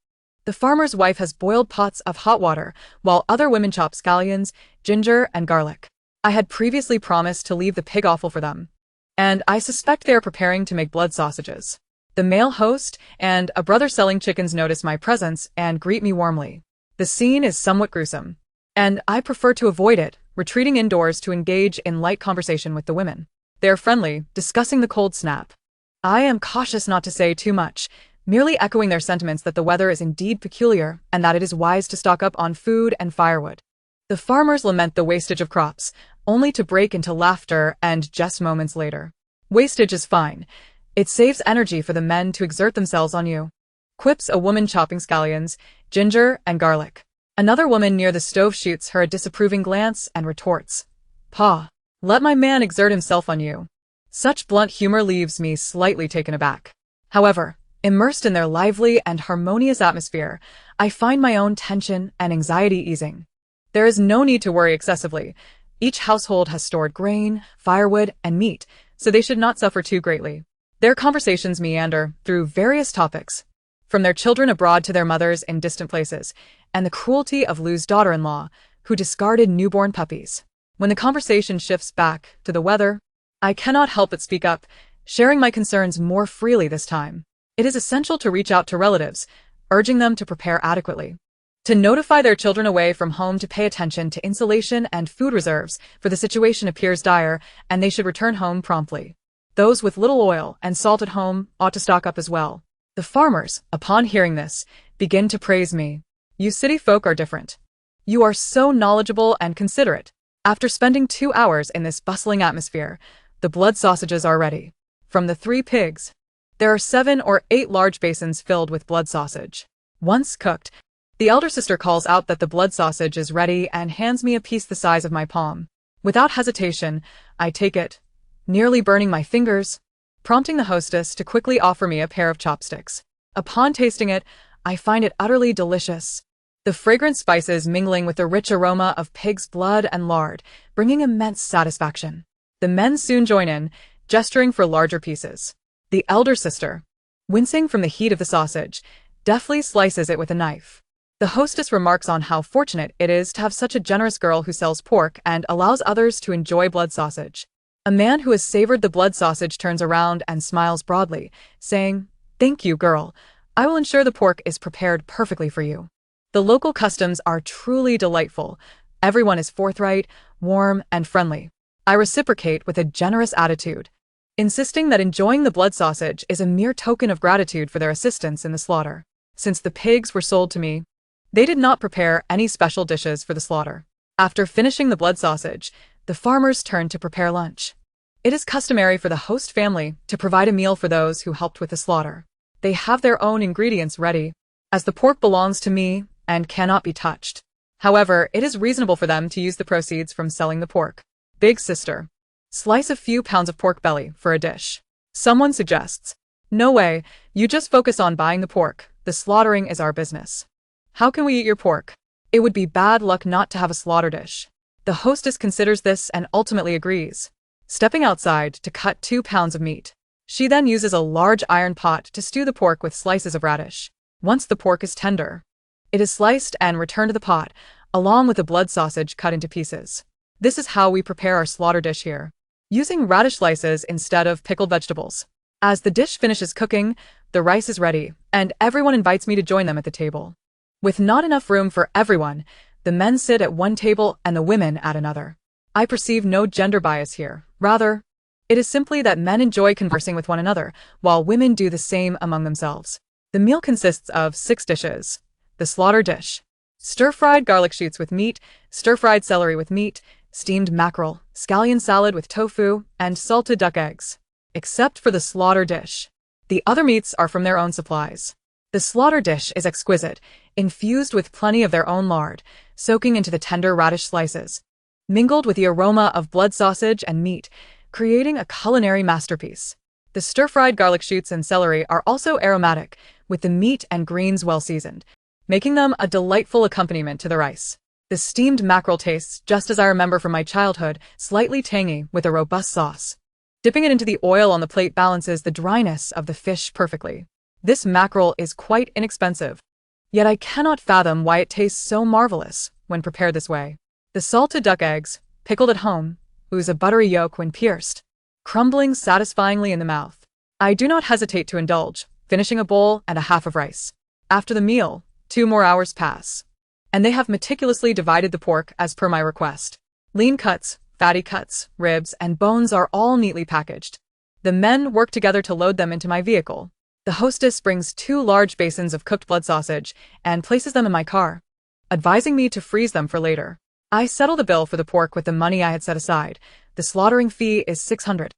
The farmer's wife has boiled pots of hot water, while other women chop scallions, ginger, and garlic. I had previously promised to leave the pig offal for them, and I suspect they are preparing to make blood sausages. The male host and a brother selling chickens notice my presence and greet me warmly. The scene is somewhat gruesome, and I prefer to avoid it, retreating indoors to engage in light conversation with the women. They are friendly, discussing the cold snap. I am cautious not to say too much, merely echoing their sentiments that the weather is indeed peculiar and that it is wise to stock up on food and firewood. The farmers lament the wastage of crops, only to break into laughter and jest moments later. Wastage is fine. It saves energy for the men to exert themselves on you, quips a woman chopping scallions, ginger, and garlic. Another woman near the stove shoots her a disapproving glance and retorts, "Pa, let my man exert himself on you." Such blunt humor leaves me slightly taken aback. However, immersed in their lively and harmonious atmosphere, I find my own tension and anxiety easing. There is no need to worry excessively. Each household has stored grain, firewood, and meat, so they should not suffer too greatly. Their conversations meander through various topics, from their children abroad to their mothers in distant places, and the cruelty of Lou's daughter-in-law, who discarded newborn puppies. When the conversation shifts back to the weather, I cannot help but speak up, sharing my concerns more freely this time. It is essential to reach out to relatives, urging them to prepare adequately, to notify their children away from home to pay attention to insulation and food reserves, for the situation appears dire, and they should return home promptly. Those with little oil and salt at home ought to stock up as well. The farmers, upon hearing this, begin to praise me. "You city folk are different. You are so knowledgeable and considerate." After spending 2 hours in this bustling atmosphere, the blood sausages are ready. From the 3 pigs, there are 7 or 8 large basins filled with blood sausage. Once cooked, the elder sister calls out that the blood sausage is ready and hands me a piece the size of my palm. Without hesitation, I take it, nearly burning my fingers, prompting the hostess to quickly offer me a pair of chopsticks. Upon tasting it, I find it utterly delicious. The fragrant spices mingling with the rich aroma of pig's blood and lard, bringing immense satisfaction. The men soon join in, gesturing for larger pieces. The elder sister, wincing from the heat of the sausage, deftly slices it with a knife. The hostess remarks on how fortunate it is to have such a generous girl who sells pork and allows others to enjoy blood sausage. A man who has savored the blood sausage turns around and smiles broadly, saying, "Thank you, girl. I will ensure the pork is prepared perfectly for you." The local customs are truly delightful. Everyone is forthright, warm, and friendly. I reciprocate with a generous attitude, insisting that enjoying the blood sausage is a mere token of gratitude for their assistance in the slaughter. Since the pigs were sold to me, they did not prepare any special dishes for the slaughter. After finishing the blood sausage, the farmers turned to prepare lunch. It is customary for the host family to provide a meal for those who helped with the slaughter. They have their own ingredients ready, as the pork belongs to me and cannot be touched. However, it is reasonable for them to use the proceeds from selling the pork. Big sister, slice a few pounds of pork belly for a dish. Someone suggests. No way, you just focus on buying the pork. The slaughtering is our business. How can we eat your pork? It would be bad luck not to have a slaughter dish. The hostess considers this and ultimately agrees, stepping outside to cut 2 pounds of meat. She then uses a large iron pot to stew the pork with slices of radish. Once the pork is tender, it is sliced and returned to the pot, along with the blood sausage cut into pieces. This is how we prepare our slaughter dish here, using radish slices instead of pickled vegetables. As the dish finishes cooking, the rice is ready, and everyone invites me to join them at the table. With not enough room for everyone, the men sit at one table and the women at another. I perceive no gender bias here. Rather, it is simply that men enjoy conversing with one another, while women do the same among themselves. The meal consists of 6 dishes. The slaughter dish: stir-fried garlic shoots with meat, stir-fried celery with meat, steamed mackerel, scallion salad with tofu, and salted duck eggs. Except for the slaughter dish, the other meats are from their own supplies. The slaughter dish is exquisite, infused with plenty of their own lard, soaking into the tender radish slices, mingled with the aroma of blood sausage and meat, creating a culinary masterpiece. The stir-fried garlic shoots and celery are also aromatic, with the meat and greens well seasoned, making them a delightful accompaniment to the rice. The steamed mackerel tastes just as I remember from my childhood, slightly tangy with a robust sauce. Dipping it into the oil on the plate balances the dryness of the fish perfectly. This mackerel is quite inexpensive, yet I cannot fathom why it tastes so marvelous when prepared this way. The salted duck eggs, pickled at home, ooze a buttery yolk when pierced, crumbling satisfyingly in the mouth. I do not hesitate to indulge, finishing a bowl and a half of rice. After the meal, 2 more hours pass, and they have meticulously divided the pork as per my request. Lean cuts, fatty cuts, ribs, and bones are all neatly packaged. The men work together to load them into my vehicle. The hostess brings 2 large basins of cooked blood sausage and places them in my car, advising me to freeze them for later. I settle the bill for the pork with the money I had set aside. The slaughtering fee is $600,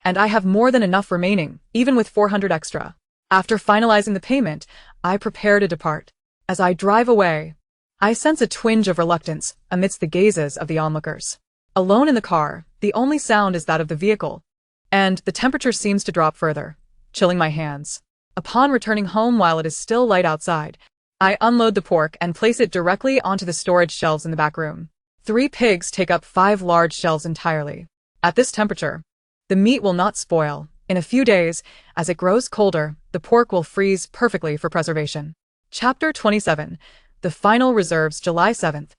and I have more than enough remaining, even with $400 extra. After finalizing the payment, I prepare to depart. As I drive away, I sense a twinge of reluctance amidst the gazes of the onlookers. Alone in the car, the only sound is that of the vehicle, and the temperature seems to drop further, chilling my hands. Upon returning home while it is still light outside, I unload the pork and place it directly onto the storage shelves in the back room. 3 pigs take up 5 large shelves entirely. At this temperature, the meat will not spoil. In a few days, as it grows colder, the pork will freeze perfectly for preservation. Chapter 27. The final reserves, July 7th.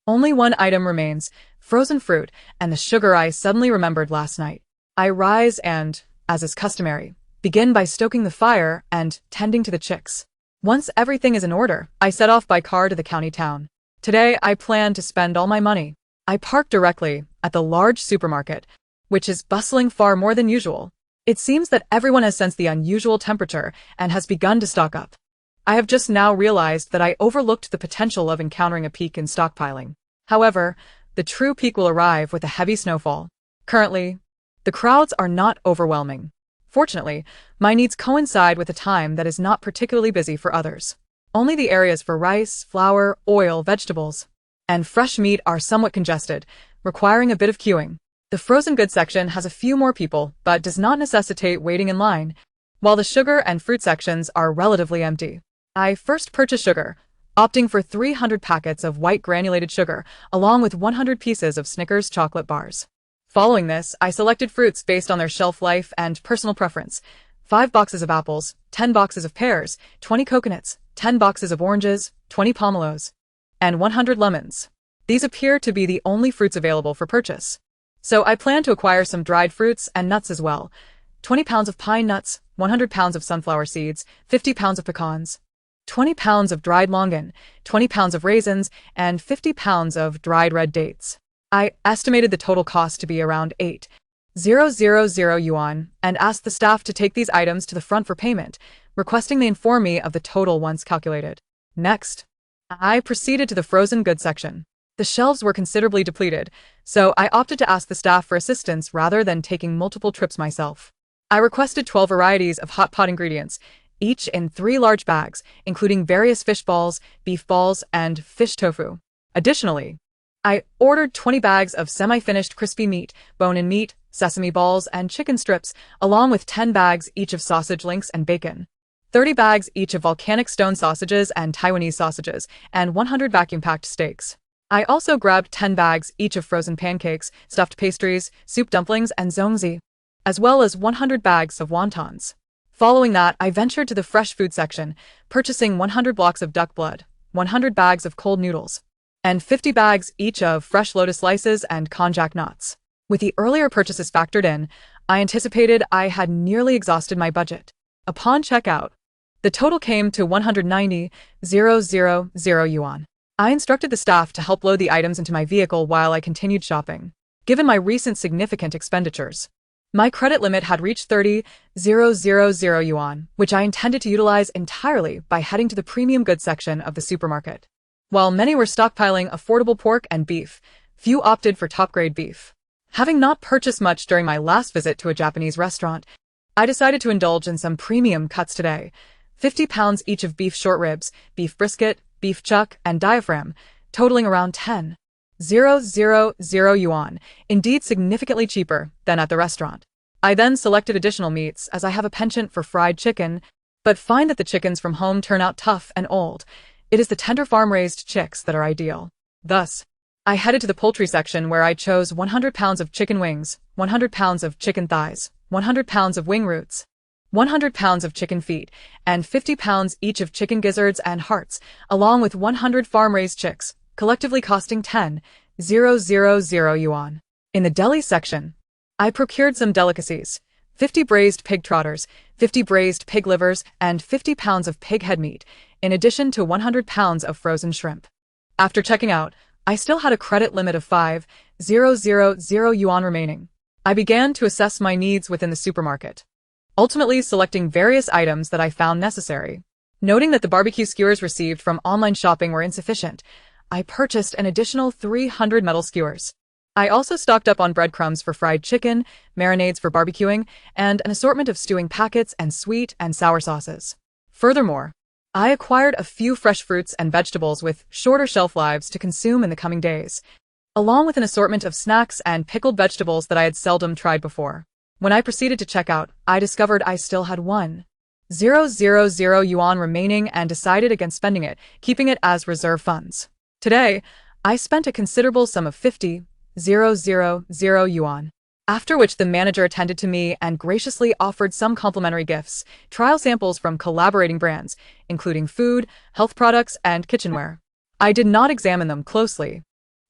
Only one item remains, frozen fruit and the sugar I suddenly remembered last night. I rise and, as is customary, begin by stoking the fire and tending to the chicks. Once everything is in order, I set off by car to the county town. Today I plan to spend all my money. I park directly at the large supermarket, which is bustling far more than usual. It seems that everyone has sensed the unusual temperature and has begun to stock up. I have just now realized that I overlooked the potential of encountering a peak in stockpiling. However, the true peak will arrive with a heavy snowfall. Currently, the crowds are not overwhelming. Fortunately, my needs coincide with a time that is not particularly busy for others. Only the areas for rice, flour, oil, vegetables, and fresh meat are somewhat congested, requiring a bit of queuing. The frozen goods section has a few more people, but does not necessitate waiting in line, while the sugar and fruit sections are relatively empty. I first purchase sugar, opting for 300 packets of white granulated sugar, along with 100 pieces of Snickers chocolate bars. Following this, I selected fruits based on their shelf life and personal preference. 5 boxes of apples, 10 boxes of pears, 20 coconuts, 10 boxes of oranges, 20 pomelos, and 100 lemons. These appear to be the only fruits available for purchase. So I plan to acquire some dried fruits and nuts as well. 20 pounds of pine nuts, 100 pounds of sunflower seeds, 50 pounds of pecans, 20 pounds of dried longan, 20 pounds of raisins, and 50 pounds of dried red dates. I estimated the total cost to be around 8,000 yuan and asked the staff to take these items to the front for payment, requesting they inform me of the total once calculated. Next, I proceeded to the frozen goods section. The shelves were considerably depleted, so I opted to ask the staff for assistance rather than taking multiple trips myself. I requested 12 varieties of hot pot ingredients, each in 3 large bags, including various fish balls, beef balls, and fish tofu. Additionally, I ordered 20 bags of semi-finished crispy meat, bone-in meat, sesame balls, and chicken strips, along with 10 bags each of sausage links and bacon, 30 bags each of volcanic stone sausages and Taiwanese sausages, and 100 vacuum-packed steaks. I also grabbed 10 bags each of frozen pancakes, stuffed pastries, soup dumplings, and zongzi, as well as 100 bags of wontons. Following that, I ventured to the fresh food section, purchasing 100 blocks of duck blood, 100 bags of cold noodles, and 50 bags each of fresh lotus slices and konjac nuts. With the earlier purchases factored in, I anticipated I had nearly exhausted my budget. Upon checkout, the total came to 190,000 yuan. I instructed the staff to help load the items into my vehicle while I continued shopping. Given my recent significant expenditures, my credit limit had reached 30,000 yuan, which I intended to utilize entirely by heading to the premium goods section of the supermarket. While many were stockpiling affordable pork and beef, few opted for top-grade beef. Having not purchased much during my last visit to a Japanese restaurant, I decided to indulge in some premium cuts today. 50 pounds each of beef short ribs, beef brisket, beef chuck, and diaphragm, totaling around 10,000 yuan, indeed significantly cheaper than at the restaurant. I then selected additional meats as I have a penchant for fried chicken, but find that the chickens from home turn out tough and old. It is the tender farm-raised chicks that are ideal. Thus, I headed to the poultry section where I chose 100 pounds of chicken wings, 100 pounds of chicken thighs, 100 pounds of wing roots, 100 pounds of chicken feet, and 50 pounds each of chicken gizzards and hearts, along with 100 farm-raised chicks, collectively costing 10,000 yuan. In the deli section, I procured some delicacies: 50 braised pig trotters, 50 braised pig livers, and 50 pounds of pig head meat, in addition to 100 pounds of frozen shrimp. After checking out, I still had a credit limit of 5,000 yuan remaining. I began to assess my needs within the supermarket, ultimately selecting various items that I found necessary. Noting that the barbecue skewers received from online shopping were insufficient, I purchased an additional 300 metal skewers. I also stocked up on breadcrumbs for fried chicken, marinades for barbecuing, and an assortment of stewing packets and sweet and sour sauces. Furthermore, I acquired a few fresh fruits and vegetables with shorter shelf lives to consume in the coming days, along with an assortment of snacks and pickled vegetables that I had seldom tried before. When I proceeded to check out, I discovered I still had 1,000 yuan remaining and decided against spending it, keeping it as reserve funds. Today, I spent a considerable sum of 50,000 yuan, after which the manager attended to me and graciously offered some complimentary gifts, trial samples from collaborating brands, including food, health products, and kitchenware. I did not examine them closely,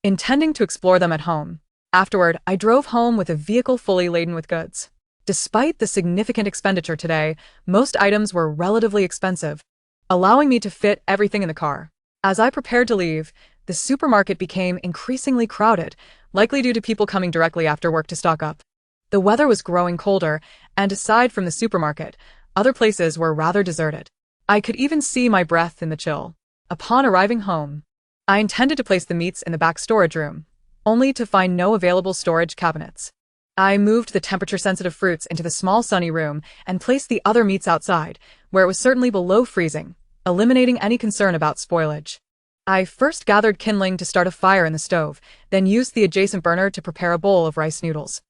intending to explore them at home. Afterward, I drove home with a vehicle fully laden with goods. Despite the significant expenditure today, most items were relatively expensive, allowing me to fit everything in the car. As I prepared to leave, the supermarket became increasingly crowded, likely due to people coming directly after work to stock up. The weather was growing colder, and aside from the supermarket, other places were rather deserted. I could even see my breath in the chill. Upon arriving home, I intended to place the meats in the back storage room, only to find no available storage cabinets. I moved the temperature-sensitive fruits into the small sunny room and placed the other meats outside, where it was certainly below freezing, eliminating any concern about spoilage. I first gathered kindling to start a fire in the stove, then used the adjacent burner to prepare a bowl of rice noodles,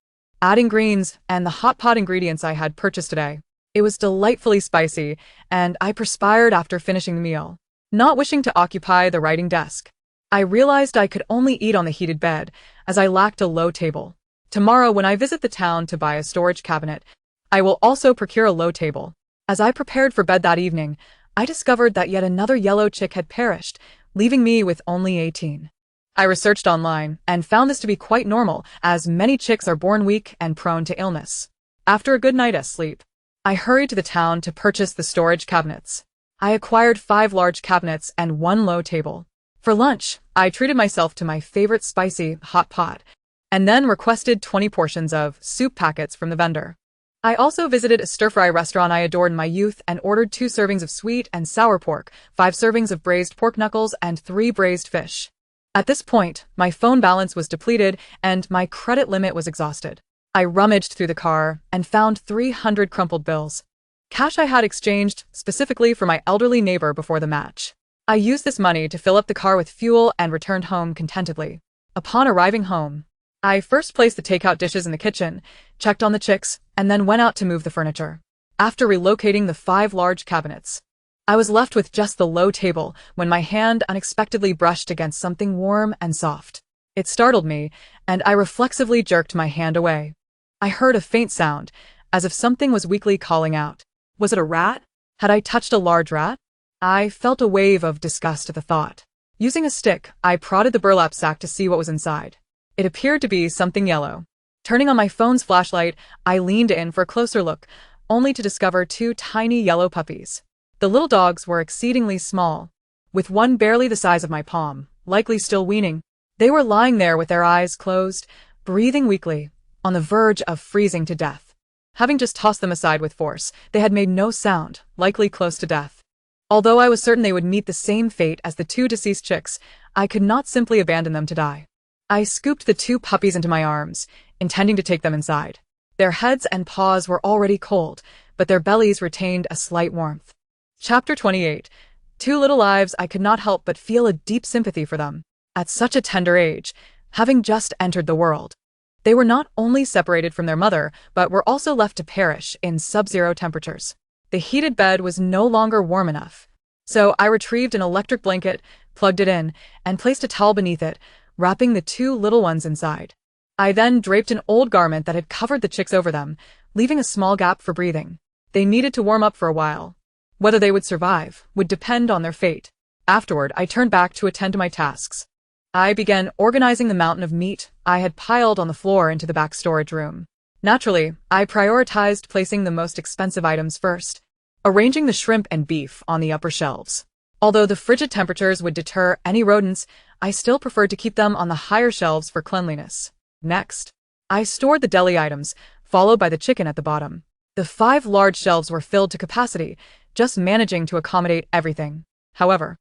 adding greens and the hot pot ingredients I had purchased today. It was delightfully spicy, and I perspired after finishing the meal. Not wishing to occupy the writing desk, I realized I could only eat on the heated bed, as I lacked a low table. Tomorrow, when I visit the town to buy a storage cabinet, I will also procure a low table. As I prepared for bed that evening, I discovered that yet another yellow chick had perished, leaving me with only 18. I researched online and found this to be quite normal, as many chicks are born weak and prone to illness. After a good night of sleep, I hurried to the town to purchase the storage cabinets. I acquired 5 large cabinets and 1 low table. For lunch, I treated myself to my favorite spicy hot pot, and then requested 20 portions of soup packets from the vendor. I also visited a stir-fry restaurant I adored in my youth and ordered 2 servings of sweet and sour pork, 5 servings of braised pork knuckles, and 3 braised fish. At this point, my phone balance was depleted and my credit limit was exhausted. I rummaged through the car and found 300 crumpled bills, cash I had exchanged specifically for my elderly neighbor before the match. I used this money to fill up the car with fuel and returned home contentedly. Upon arriving home, I first placed the takeout dishes in the kitchen, checked on the chicks, and then went out to move the furniture. After relocating the 5 large cabinets, I was left with just the low table when my hand unexpectedly brushed against something warm and soft. It startled me, and I reflexively jerked my hand away. I heard a faint sound, as if something was weakly calling out. Was it a rat? Had I touched a large rat? I felt a wave of disgust at the thought. Using a stick, I prodded the burlap sack to see what was inside. It appeared to be something yellow. Turning on my phone's flashlight, I leaned in for a closer look, only to discover 2 tiny yellow puppies. The little dogs were exceedingly small, with one barely the size of my palm, likely still weaning. They were lying there with their eyes closed, breathing weakly, on the verge of freezing to death. Having just tossed them aside with force, they had made no sound, likely close to death. Although I was certain they would meet the same fate as the 2 deceased chicks, I could not simply abandon them to die. I scooped the 2 puppies into my arms, intending to take them inside. Their heads and paws were already cold, but their bellies retained a slight warmth. Chapter 28. 2 little lives. I could not help but feel a deep sympathy for them. At such a tender age, having just entered the world, they were not only separated from their mother, but were also left to perish in sub-zero temperatures. The heated bed was no longer warm enough, so I retrieved an electric blanket, plugged it in, and placed a towel beneath it, wrapping the 2 little ones inside. I then draped an old garment that had covered the chicks over them, leaving a small gap for breathing. They needed to warm up for a while. Whether they would survive would depend on their fate. Afterward, I turned back to attend to my tasks. I began organizing the mountain of meat I had piled on the floor into the back storage room. Naturally, I prioritized placing the most expensive items first, arranging the shrimp and beef on the upper shelves. Although the frigid temperatures would deter any rodents, I still preferred to keep them on the higher shelves for cleanliness. Next, I stored the deli items, followed by the chicken at the bottom. The 5 large shelves were filled to capacity, just managing to accommodate everything. However,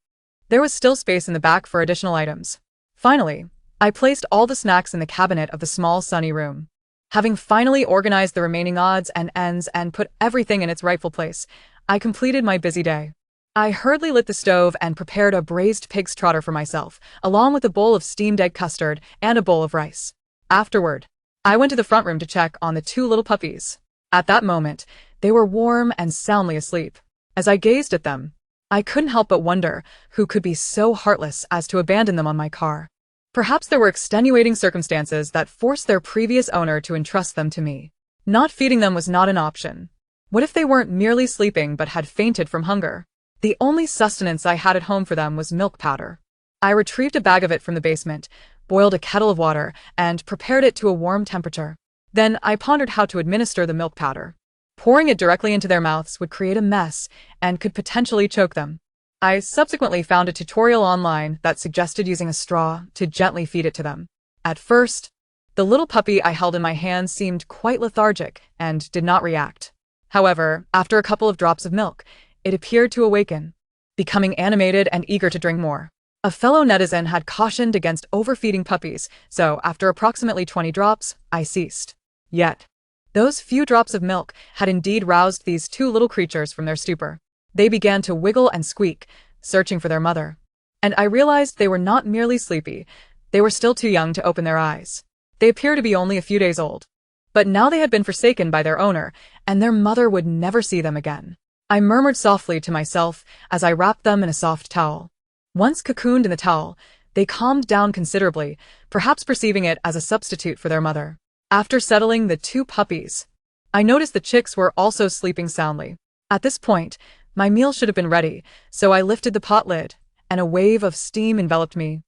there was still space in the back for additional items. Finally, I placed all the snacks in the cabinet of the small sunny room. Having finally organized the remaining odds and ends and put everything in its rightful place, I completed my busy day. I hurriedly lit the stove and prepared a braised pig's trotter for myself, along with a bowl of steamed egg custard and a bowl of rice. Afterward, I went to the front room to check on the 2 little puppies. At that moment, they were warm and soundly asleep. As I gazed at them, I couldn't help but wonder who could be so heartless as to abandon them on my car. Perhaps there were extenuating circumstances that forced their previous owner to entrust them to me. Not feeding them was not an option. What if they weren't merely sleeping but had fainted from hunger? The only sustenance I had at home for them was milk powder. I retrieved a bag of it from the basement, boiled a kettle of water, and prepared it to a warm temperature. Then I pondered how to administer the milk powder. Pouring it directly into their mouths would create a mess and could potentially choke them. I subsequently found a tutorial online that suggested using a straw to gently feed it to them. At first, the little puppy I held in my hand seemed quite lethargic and did not react. However, after a couple of drops of milk, it appeared to awaken, becoming animated and eager to drink more. A fellow netizen had cautioned against overfeeding puppies, so after approximately 20 drops, I ceased. Yet, those few drops of milk had indeed roused these 2 little creatures from their stupor. They began to wiggle and squeak, searching for their mother. And I realized they were not merely sleepy, they were still too young to open their eyes. They appeared to be only a few days old. But now they had been forsaken by their owner, and their mother would never see them again. I murmured softly to myself as I wrapped them in a soft towel. Once cocooned in the towel, they calmed down considerably, perhaps perceiving it as a substitute for their mother. After settling the 2 puppies, I noticed the chicks were also sleeping soundly. At this point, my meal should have been ready, so I lifted the pot lid, and a wave of steam enveloped me,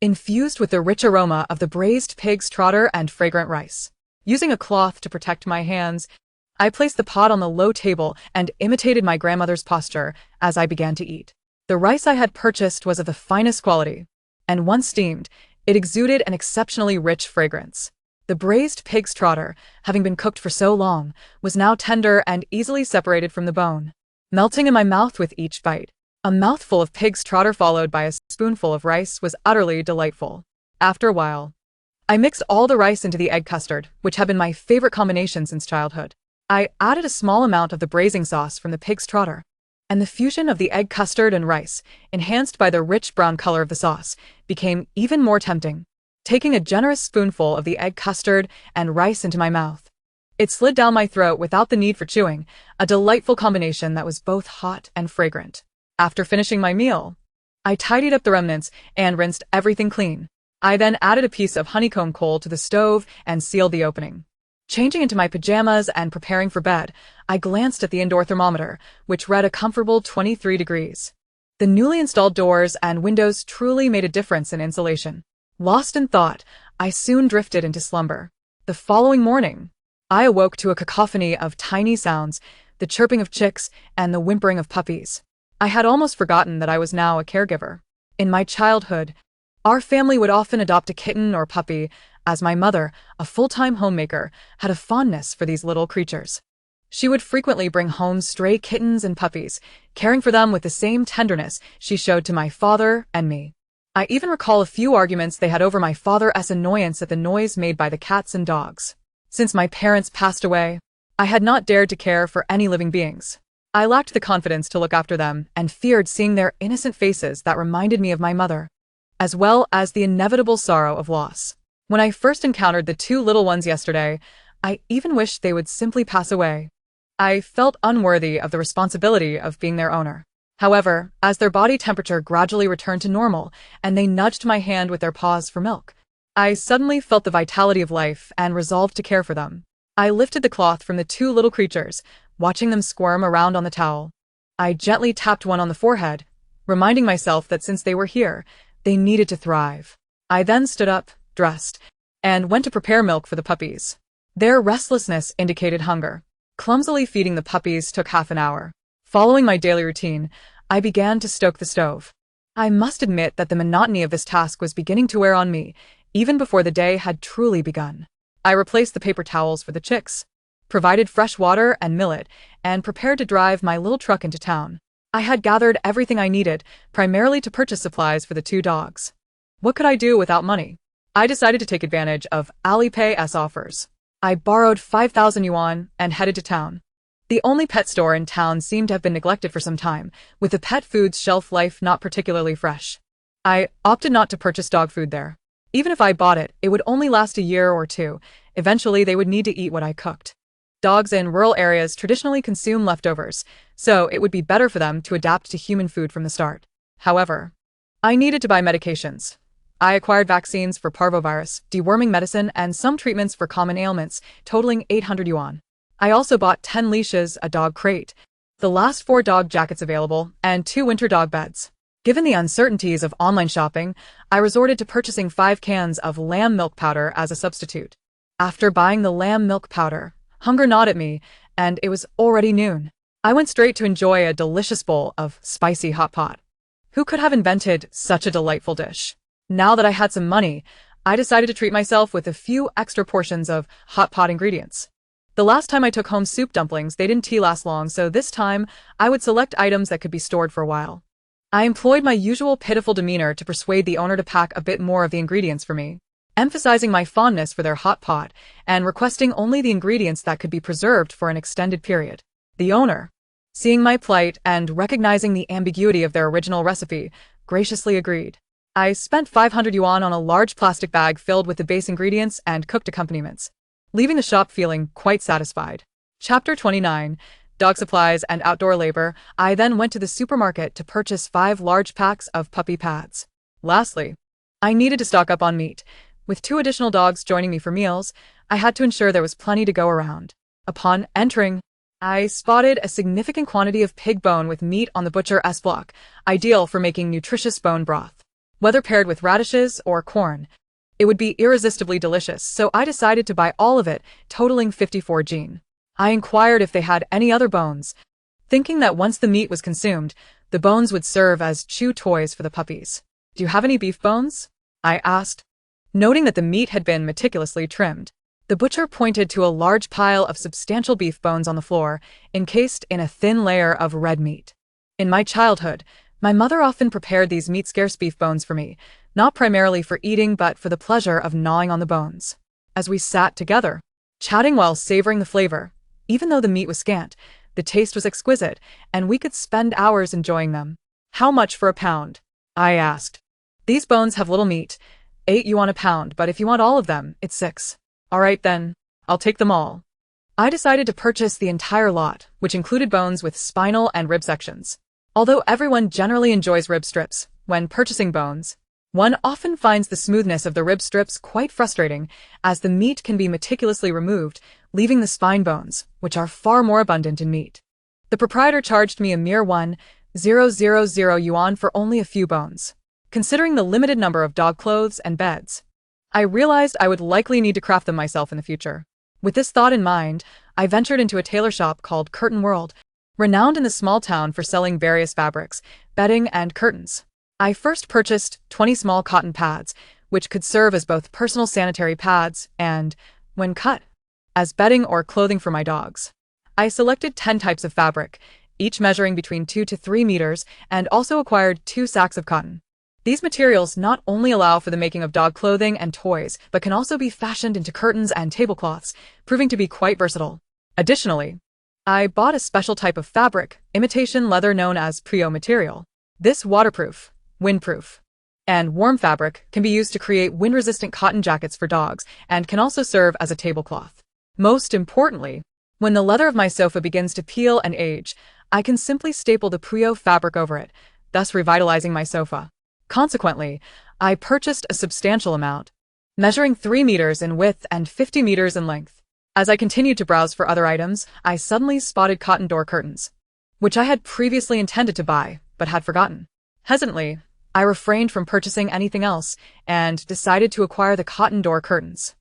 infused with the rich aroma of the braised pig's trotter and fragrant rice. Using a cloth to protect my hands, I placed the pot on the low table and imitated my grandmother's posture as I began to eat. The rice I had purchased was of the finest quality, and once steamed, it exuded an exceptionally rich fragrance. The braised pig's trotter, having been cooked for so long, was now tender and easily separated from the bone, melting in my mouth with each bite. A mouthful of pig's trotter followed by a spoonful of rice was utterly delightful. After a while, I mixed all the rice into the egg custard, which had been my favorite combination since childhood. I added a small amount of the braising sauce from the pig's trotter, and the fusion of the egg custard and rice, enhanced by the rich brown color of the sauce, became even more tempting. taking a generous spoonful of the egg custard and rice into my mouth. It slid down my throat without the need for chewing, a delightful combination that was both hot and fragrant. After finishing my meal, I tidied up the remnants and rinsed everything clean. I then added a piece of honeycomb coal to the stove and sealed the opening. Changing into my pajamas and preparing for bed, I glanced at the indoor thermometer, which read a comfortable 23 degrees. The newly installed doors and windows truly made a difference in insulation. Lost in thought, I soon drifted into slumber. The following morning, I awoke to a cacophony of tiny sounds, the chirping of chicks and the whimpering of puppies. I had almost forgotten that I was now a caregiver. In my childhood, our family would often adopt a kitten or puppy, as my mother, a full-time homemaker, had a fondness for these little creatures. She would frequently bring home stray kittens and puppies, caring for them with the same tenderness she showed to my father and me. I even recall a few arguments they had over my father's annoyance at the noise made by the cats and dogs. Since my parents passed away, I had not dared to care for any living beings. I lacked the confidence to look after them and feared seeing their innocent faces that reminded me of my mother, as well as the inevitable sorrow of loss. When I first encountered the two little ones yesterday, I even wished they would simply pass away. I felt unworthy of the responsibility of being their owner. However, as their body temperature gradually returned to normal and they nudged my hand with their paws for milk, I suddenly felt the vitality of life and resolved to care for them. I lifted the cloth from the two little creatures, watching them squirm around on the towel. I gently tapped one on the forehead, reminding myself that since they were here, they needed to thrive. I then stood up, dressed, and went to prepare milk for the puppies. Their restlessness indicated hunger. Clumsily feeding the puppies took half an hour. Following my daily routine, I began to stoke the stove. I must admit that the monotony of this task was beginning to wear on me, even before the day had truly begun. I replaced the paper towels for the chicks, provided fresh water and millet, and prepared to drive my little truck into town. I had gathered everything I needed, primarily to purchase supplies for the two dogs. What could I do without money? I decided to take advantage of Alipay's offers. I borrowed 5,000 yuan and headed to town. The only pet store in town seemed to have been neglected for some time, with the pet food's shelf life not particularly fresh. I opted not to purchase dog food there. Even if I bought it, it would only last a year or two. Eventually, they would need to eat what I cooked. Dogs in rural areas traditionally consume leftovers, so it would be better for them to adapt to human food from the start. However, I needed to buy medications. I acquired vaccines for parvovirus, deworming medicine, and some treatments for common ailments, totaling 800 yuan. I also bought 10 leashes, a dog crate, the last 4 dog jackets available, and 2 winter dog beds. Given the uncertainties of online shopping, I resorted to purchasing 5 cans of lamb milk powder as a substitute. After buying the lamb milk powder, hunger gnawed at me, and it was already noon. I went straight to enjoy a delicious bowl of spicy hot pot. Who could have invented such a delightful dish? Now that I had some money, I decided to treat myself with a few extra portions of hot pot ingredients. The last time I took home soup dumplings, they didn't last long, so this time I would select items that could be stored for a while. I employed my usual pitiful demeanor to persuade the owner to pack a bit more of the ingredients for me, emphasizing my fondness for their hot pot and requesting only the ingredients that could be preserved for an extended period. The owner, seeing my plight and recognizing the ambiguity of their original recipe, graciously agreed. I spent 500 yuan on a large plastic bag filled with the base ingredients and cooked accompaniments, leaving the shop feeling quite satisfied. Chapter 29. Dog supplies and outdoor labor. I then went to the supermarket to purchase 5 large packs of puppy pads. Lastly, I needed to stock up on meat. With 2 additional dogs joining me for meals, I had to ensure there was plenty to go around. Upon entering, I spotted a significant quantity of pig bone with meat on the butcher's block, ideal for making nutritious bone broth. Whether paired with radishes or corn, it would be irresistibly delicious, so I decided to buy all of it, totaling 54 jin. I inquired if they had any other bones, thinking that once the meat was consumed, the bones would serve as chew toys for the puppies. "Do you have any beef bones?" I asked, noting that the meat had been meticulously trimmed. The butcher pointed to a large pile of substantial beef bones on the floor, encased in a thin layer of red meat. In my childhood, my mother often prepared these meat-scarce beef bones for me, not primarily for eating but for the pleasure of gnawing on the bones. As we sat together, chatting while savoring the flavor, even though the meat was scant, the taste was exquisite, and we could spend hours enjoying them. "How much for a pound?" I asked. "These bones have little meat. 8 yuan a pound, but if you want all of them, it's 6. Alright then, I'll take them all. I decided to purchase the entire lot, which included bones with spinal and rib sections. Although everyone generally enjoys rib strips, when purchasing bones, one often finds the smoothness of the rib strips quite frustrating, as the meat can be meticulously removed, leaving the spine bones, which are far more abundant in meat. The proprietor charged me a mere 1,000 yuan for only a few bones. Considering the limited number of dog clothes and beds, I realized I would likely need to craft them myself in the future. With this thought in mind, I ventured into a tailor shop called Curtain World, renowned in the small town for selling various fabrics, bedding, and curtains. I first purchased 20 small cotton pads, which could serve as both personal sanitary pads and, when cut, as bedding or clothing for my dogs. I selected 10 types of fabric, each measuring between 2 to 3 meters, and also acquired 2 sacks of cotton. These materials not only allow for the making of dog clothing and toys, but can also be fashioned into curtains and tablecloths, proving to be quite versatile. Additionally, I bought a special type of fabric, imitation leather known as Prio material. This waterproof, windproof, and warm fabric can be used to create wind-resistant cotton jackets for dogs and can also serve as a tablecloth. Most importantly, when the leather of my sofa begins to peel and age, I can simply staple the Prio fabric over it, thus revitalizing my sofa. Consequently, I purchased a substantial amount, measuring 3 meters in width and 50 meters in length. As I continued to browse for other items, I suddenly spotted cotton door curtains, which I had previously intended to buy, but had forgotten. Hesitantly, I refrained from purchasing anything else and decided to acquire the cotton door curtains.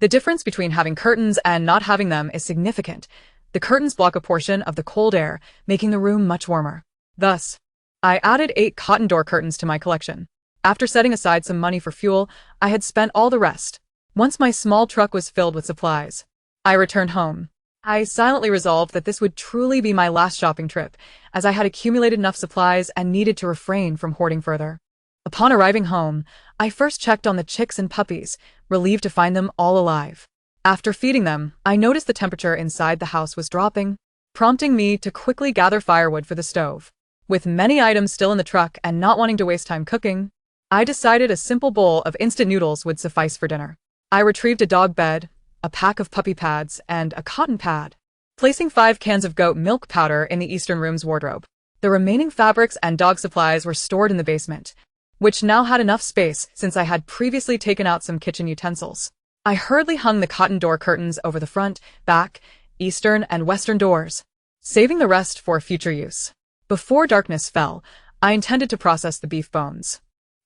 The difference between having curtains and not having them is significant. The curtains block a portion of the cold air, making the room much warmer. Thus, I added 8 cotton door curtains to my collection. After setting aside some money for fuel, I had spent all the rest. Once my small truck was filled with supplies, I returned home. I silently resolved that this would truly be my last shopping trip, as I had accumulated enough supplies and needed to refrain from hoarding further. Upon arriving home, I first checked on the chicks and puppies, relieved to find them all alive. After feeding them, I noticed the temperature inside the house was dropping, prompting me to quickly gather firewood for the stove. With many items still in the truck and not wanting to waste time cooking, I decided a simple bowl of instant noodles would suffice for dinner. I retrieved a dog bed, a pack of puppy pads, and a cotton pad, placing 5 cans of goat milk powder in the eastern room's wardrobe. The remaining fabrics and dog supplies were stored in the basement, which now had enough space since I had previously taken out some kitchen utensils. I hurriedly hung the cotton door curtains over the front, back, eastern, and western doors, saving the rest for future use. Before darkness fell, I intended to process the beef bones.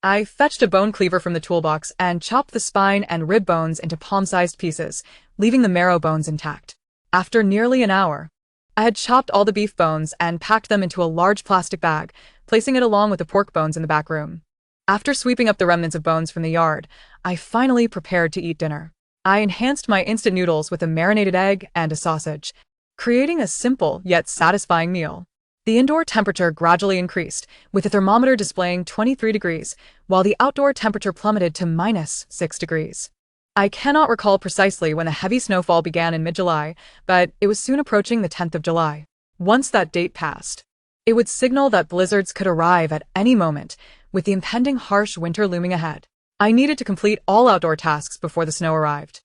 I fetched a bone cleaver from the toolbox and chopped the spine and rib bones into palm-sized pieces, leaving the marrow bones intact. After nearly an hour, I had chopped all the beef bones and packed them into a large plastic bag, placing it along with the pork bones in the back room. After sweeping up the remnants of bones from the yard, I finally prepared to eat dinner. I enhanced my instant noodles with a marinated egg and a sausage, creating a simple yet satisfying meal. The indoor temperature gradually increased, with the thermometer displaying 23 degrees, while the outdoor temperature plummeted to -6 degrees. I cannot recall precisely when the heavy snowfall began in mid-July, but it was soon approaching the 10th of July. Once that date passed, it would signal that blizzards could arrive at any moment, with the impending harsh winter looming ahead. I needed to complete all outdoor tasks before the snow arrived.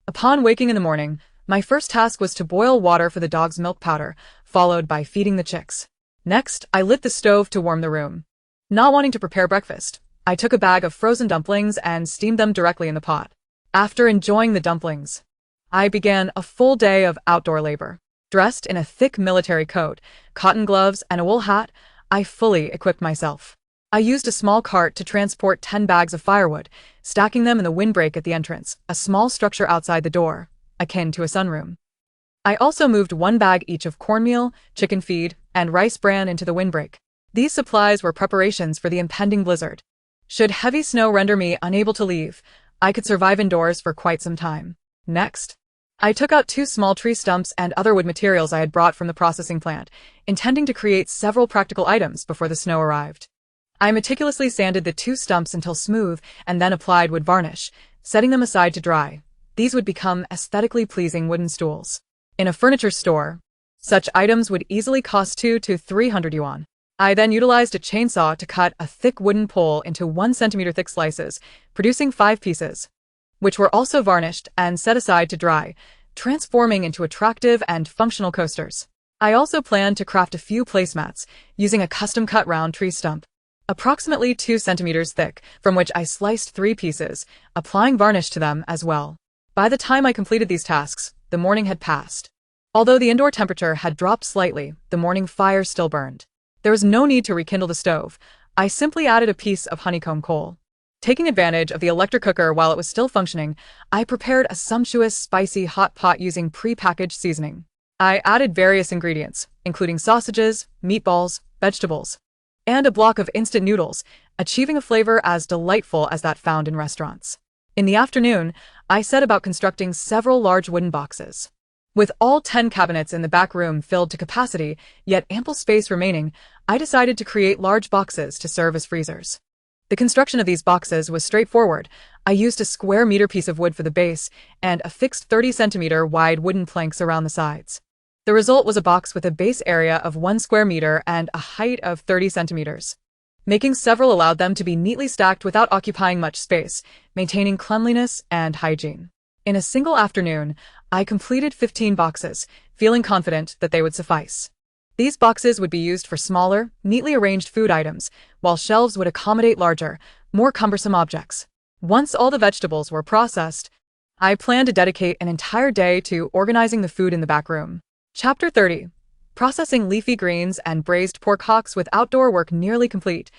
Upon waking in the morning, my first task was to boil water for the dog's milk powder, followed by feeding the chicks. Next, I lit the stove to warm the room. Not wanting to prepare breakfast, I took a bag of frozen dumplings and steamed them directly in the pot. After enjoying the dumplings, I began a full day of outdoor labor. Dressed in a thick military coat, cotton gloves, and a wool hat, I fully equipped myself. I used a small cart to transport 10 bags of firewood, stacking them in the windbreak at the entrance, a small structure outside the door, akin to a sunroom. I also moved 1 bag each of cornmeal, chicken feed, and rice bran into the windbreak. These supplies were preparations for the impending blizzard. Should heavy snow render me unable to leave, I could survive indoors for quite some time. Next, I took out 2 small tree stumps and other wood materials I had brought from the processing plant, intending to create several practical items before the snow arrived. I meticulously sanded the 2 stumps until smooth and then applied wood varnish, setting them aside to dry. These would become aesthetically pleasing wooden stools. In a furniture store, such items would easily cost 200 to 300 yuan. I then utilized a chainsaw to cut a thick wooden pole into 1 centimeter thick slices, producing 5 pieces, which were also varnished and set aside to dry, transforming into attractive and functional coasters. I also planned to craft a few placemats using a custom-cut round tree stump, approximately 2 centimeters thick, from which I sliced 3 pieces, applying varnish to them as well. By the time I completed these tasks, the morning had passed. Although the indoor temperature had dropped slightly, the morning fire still burned. There was no need to rekindle the stove. I simply added a piece of honeycomb coal. Taking advantage of the electric cooker while it was still functioning, I prepared a sumptuous, spicy hot pot using pre-packaged seasoning. I added various ingredients, including sausages, meatballs, vegetables, and a block of instant noodles, achieving a flavor as delightful as that found in restaurants. In the afternoon, I set about constructing several large wooden boxes. With all 10 cabinets in the back room filled to capacity, yet ample space remaining, I decided to create large boxes to serve as freezers. The construction of these boxes was straightforward. I used a square meter piece of wood for the base and a fixed 30-centimeter wide wooden planks around the sides. The result was a box with a base area of 1 square meter and a height of 30 centimeters. Making several allowed them to be neatly stacked without occupying much space, maintaining cleanliness and hygiene. In a single afternoon, I completed 15 boxes, feeling confident that they would suffice. These boxes would be used for smaller, neatly arranged food items, while shelves would accommodate larger, more cumbersome objects. Once all the vegetables were processed, I planned to dedicate an entire day to organizing the food in the back room. Chapter 30. Processing leafy greens and braised pork hocks with outdoor work nearly complete,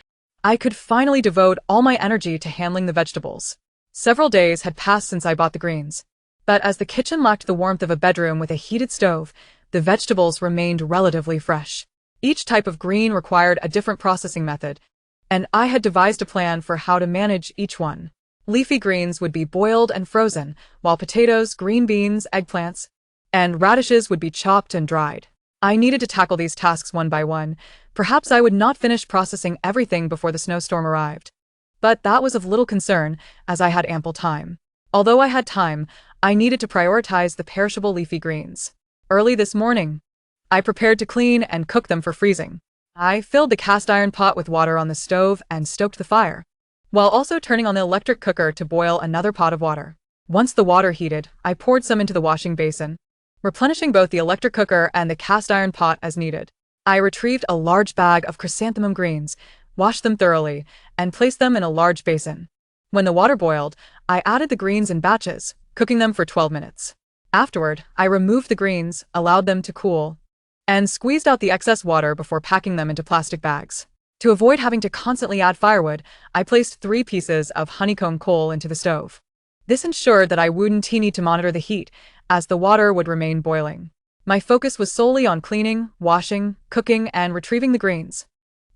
I could finally devote all my energy to handling the vegetables. Several days had passed since I bought the greens, but as the kitchen lacked the warmth of a bedroom with a heated stove, the vegetables remained relatively fresh. Each type of green required a different processing method, and I had devised a plan for how to manage each one. Leafy greens would be boiled and frozen, while potatoes, green beans, eggplants, and radishes would be chopped and dried. I needed to tackle these tasks one by one. Perhaps I would not finish processing everything before the snowstorm arrived. But that was of little concern, as I had ample time. Although I had time, I needed to prioritize the perishable leafy greens. Early this morning, I prepared to clean and cook them for freezing. I filled the cast iron pot with water on the stove and stoked the fire, while also turning on the electric cooker to boil another pot of water. Once the water heated, I poured some into the washing basin, replenishing both the electric cooker and the cast iron pot as needed. I retrieved a large bag of chrysanthemum greens, washed them thoroughly, and placed them in a large basin. When the water boiled, I added the greens in batches, cooking them for 12 minutes. Afterward, I removed the greens, allowed them to cool, and squeezed out the excess water before packing them into plastic bags. To avoid having to constantly add firewood, I placed 3 pieces of honeycomb coal into the stove. This ensured that I wouldn't need to monitor the heat, as the water would remain boiling. My focus was solely on cleaning, washing, cooking, and retrieving the greens.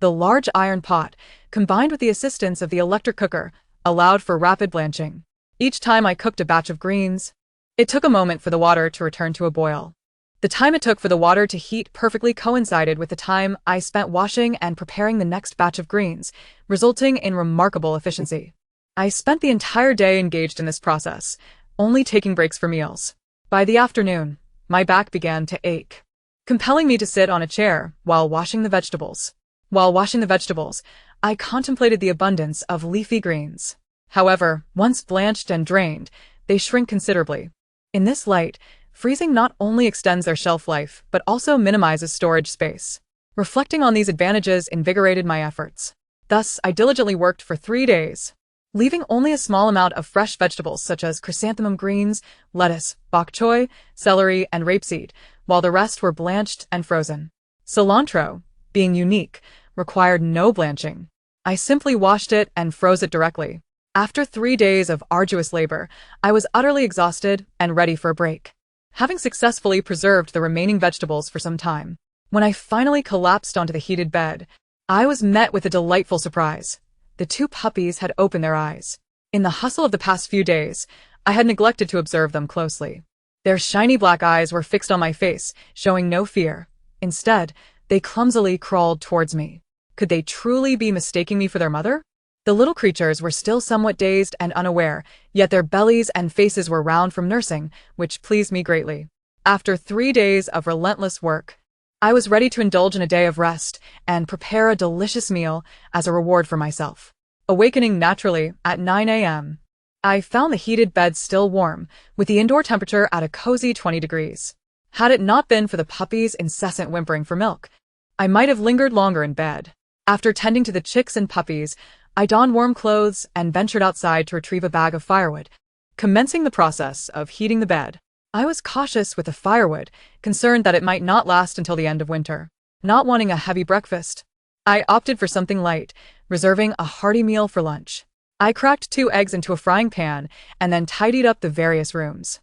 The large iron pot, combined with the assistance of the electric cooker, allowed for rapid blanching. Each time I cooked a batch of greens, it took a moment for the water to return to a boil. The time it took for the water to heat perfectly coincided with the time I spent washing and preparing the next batch of greens, resulting in remarkable efficiency. I spent the entire day engaged in this process, only taking breaks for meals. By the afternoon, my back began to ache, compelling me to sit on a chair while washing the vegetables. While washing the vegetables, I contemplated the abundance of leafy greens. However, once blanched and drained, they shrink considerably. In this light, freezing not only extends their shelf life, but also minimizes storage space. Reflecting on these advantages invigorated my efforts. Thus, I diligently worked for 3 days, leaving only a small amount of fresh vegetables such as chrysanthemum greens, lettuce, bok choy, celery, and rapeseed, while the rest were blanched and frozen. Cilantro, being unique, required no blanching. I simply washed it and froze it directly. After 3 days of arduous labor, I was utterly exhausted and ready for a break. Having successfully preserved the remaining vegetables for some time, when I finally collapsed onto the heated bed, I was met with a delightful surprise. The 2 puppies had opened their eyes. In the hustle of the past few days, I had neglected to observe them closely. Their shiny black eyes were fixed on my face, showing no fear. Instead, they clumsily crawled towards me. Could they truly be mistaking me for their mother? The little creatures were still somewhat dazed and unaware, yet their bellies and faces were round from nursing, which pleased me greatly. After 3 days of relentless work, I was ready to indulge in a day of rest and prepare a delicious meal as a reward for myself. Awakening naturally at 9 a.m., I found the heated bed still warm, with the indoor temperature at a cozy 20 degrees. Had it not been for the puppy's incessant whimpering for milk, I might have lingered longer in bed. After tending to the chicks and puppies, I donned warm clothes and ventured outside to retrieve a bag of firewood. Commencing the process of heating the bed, I was cautious with the firewood, concerned that it might not last until the end of winter. Not wanting a heavy breakfast, I opted for something light, reserving a hearty meal for lunch. I cracked 2 eggs into a frying pan and then tidied up the various rooms.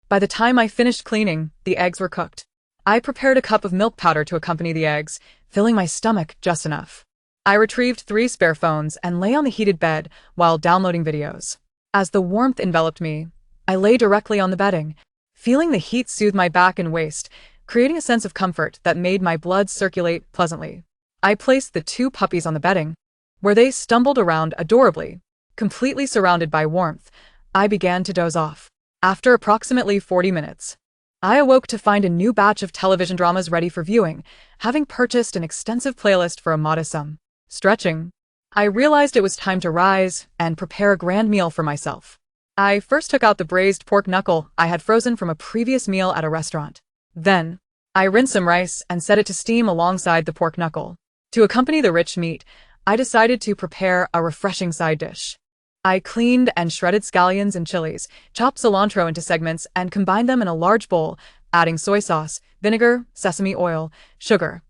By the time I finished cleaning, the eggs were cooked. I prepared a cup of milk powder to accompany the eggs, filling my stomach just enough. I retrieved 3 spare phones and lay on the heated bed while downloading videos. As the warmth enveloped me, I lay directly on the bedding, feeling the heat soothe my back and waist, creating a sense of comfort that made my blood circulate pleasantly. I placed the 2 puppies on the bedding, where they stumbled around adorably. Completely surrounded by warmth, I began to doze off. After approximately 40 minutes, I awoke to find a new batch of television dramas ready for viewing, having purchased an extensive playlist for a modest sum. Stretching, I realized it was time to rise and prepare a grand meal for myself. I first took out the braised pork knuckle I had frozen from a previous meal at a restaurant. Then, I rinsed some rice and set it to steam alongside the pork knuckle. To accompany the rich meat, I decided to prepare a refreshing side dish. I cleaned and shredded scallions and chilies, chopped cilantro into segments, and combined them in a large bowl, adding soy sauce, vinegar, sesame oil, sugar,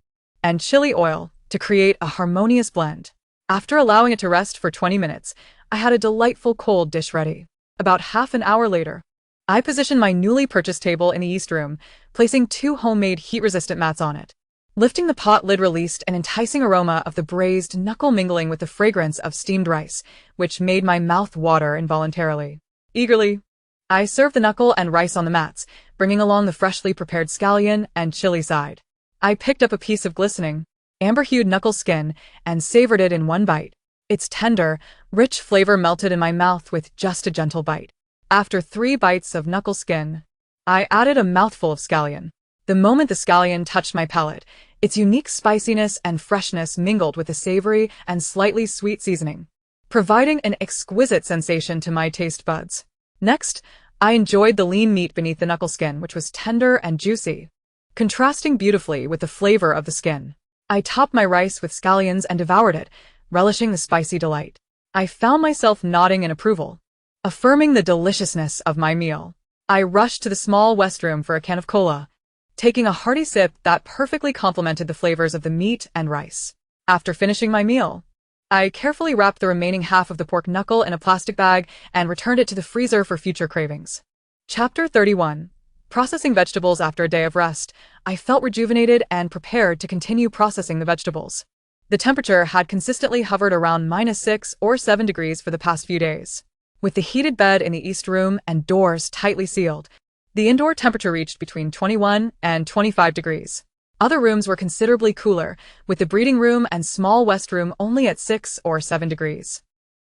and chili oil to create a harmonious blend. After allowing it to rest for 20 minutes, I had a delightful cold dish ready. About half an hour later, I positioned my newly purchased table in the East Room, placing 2 homemade heat-resistant mats on it. Lifting the pot lid released an enticing aroma of the braised knuckle mingling with the fragrance of steamed rice, which made my mouth water involuntarily. Eagerly, I served the knuckle and rice on the mats, bringing along the freshly prepared scallion and chili side. I picked up a piece of glistening, amber-hued knuckle skin and savored it in one bite. Its tender, rich flavor melted in my mouth with just a gentle bite. After 3 bites of knuckle skin, I added a mouthful of scallion. The moment the scallion touched my palate, its unique spiciness and freshness mingled with the savory and slightly sweet seasoning, providing an exquisite sensation to my taste buds. Next, I enjoyed the lean meat beneath the knuckle skin, which was tender and juicy, contrasting beautifully with the flavor of the skin. I topped my rice with scallions and devoured it, relishing the spicy delight. I found myself nodding in approval, affirming the deliciousness of my meal. I rushed to the small West Room for a can of cola, taking a hearty sip that perfectly complemented the flavors of the meat and rice. After finishing my meal, I carefully wrapped the remaining half of the pork knuckle in a plastic bag and returned it to the freezer for future cravings. Chapter 31. Processing vegetables after a day of rest. I felt rejuvenated and prepared to continue processing the vegetables. The temperature had consistently hovered around -6 or 7 degrees for the past few days. With the heated bed in the East Room and doors tightly sealed, the indoor temperature reached between 21 and 25 degrees. Other rooms were considerably cooler, with the breeding room and small West Room only at 6 or 7 degrees.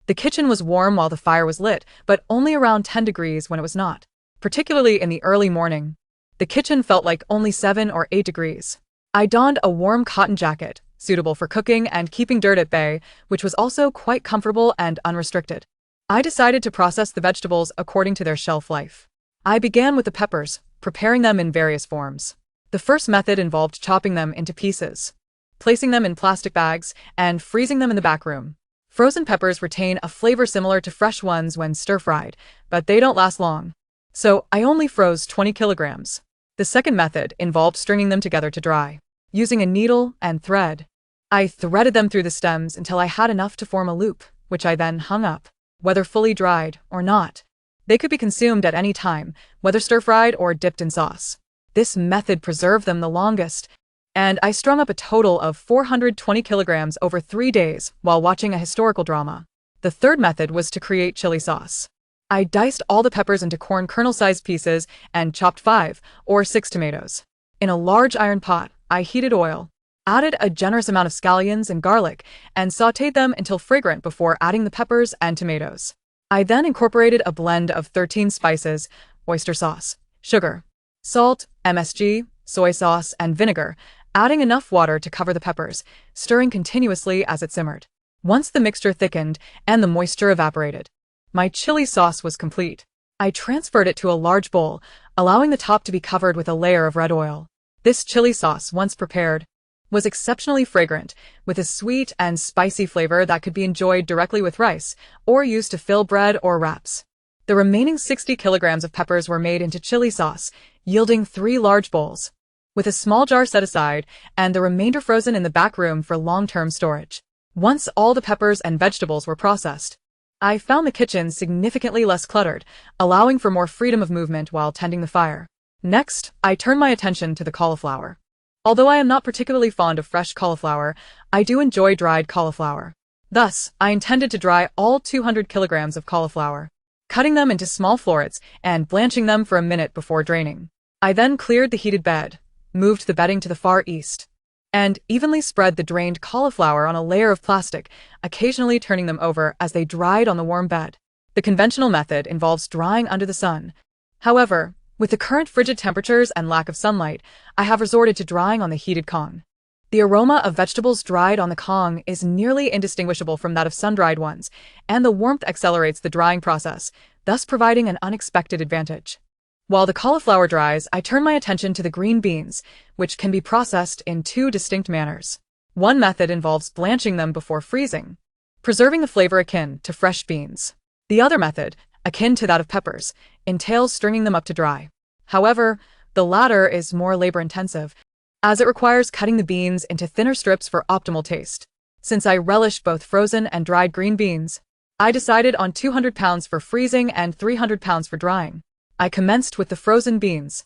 The kitchen was warm while the fire was lit, but only around 10 degrees when it was not. Particularly in the early morning, the kitchen felt like only 7 or 8 degrees. I donned a warm cotton jacket, suitable for cooking and keeping dirt at bay, which was also quite comfortable and unrestricted. I decided to process the vegetables according to their shelf life. I began with the peppers, preparing them in various forms. The first method involved chopping them into pieces, placing them in plastic bags, and freezing them in the back room. Frozen peppers retain a flavor similar to fresh ones when stir-fried, but they don't last long. So I only froze 20 kilograms. The second method involved stringing them together to dry. Using a needle and thread, I threaded them through the stems until I had enough to form a loop, which I then hung up. Whether fully dried or not, they could be consumed at any time, whether stir-fried or dipped in sauce. This method preserved them the longest, and I strung up a total of 420 kilograms over 3 days while watching a historical drama. The third method was to create chili sauce. I diced all the peppers into corn kernel-sized pieces and chopped 5 or 6 tomatoes. In a large iron pot, I heated oil, added a generous amount of scallions and garlic, and sautéed them until fragrant before adding the peppers and tomatoes. I then incorporated a blend of 13 spices, oyster sauce, sugar, salt, MSG, soy sauce, and vinegar, adding enough water to cover the peppers, stirring continuously as it simmered. Once the mixture thickened and the moisture evaporated, my chili sauce was complete. I transferred it to a large bowl, allowing the top to be covered with a layer of red oil. This chili sauce, once prepared, was exceptionally fragrant, with a sweet and spicy flavor that could be enjoyed directly with rice, or used to fill bread or wraps. The remaining 60 kilograms of peppers were made into chili sauce, yielding 3 large bowls, with a small jar set aside, and the remainder frozen in the back room for long-term storage. Once all the peppers and vegetables were processed, I found the kitchen significantly less cluttered, allowing for more freedom of movement while tending the fire. Next, I turned my attention to the cauliflower. Although I am not particularly fond of fresh cauliflower, I do enjoy dried cauliflower. Thus, I intended to dry all 200 kilograms of cauliflower, cutting them into small florets and blanching them for a minute before draining. I then cleared the heated bed, moved the bedding to the far east, and evenly spread the drained cauliflower on a layer of plastic, occasionally turning them over as they dried on the warm bed. The conventional method involves drying under the sun. However, with the current frigid temperatures and lack of sunlight, I have resorted to drying on the heated Kang. The aroma of vegetables dried on the Kang is nearly indistinguishable from that of sun-dried ones, and the warmth accelerates the drying process, thus providing an unexpected advantage. While the cauliflower dries, I turn my attention to the green beans, which can be processed in 2 distinct manners. One method involves blanching them before freezing, preserving the flavor akin to fresh beans. The other method, akin to that of peppers, entails stringing them up to dry. However, the latter is more labor-intensive, as it requires cutting the beans into thinner strips for optimal taste. Since I relish both frozen and dried green beans, I decided on 200 pounds for freezing and 300 pounds for drying. I commenced with the frozen beans.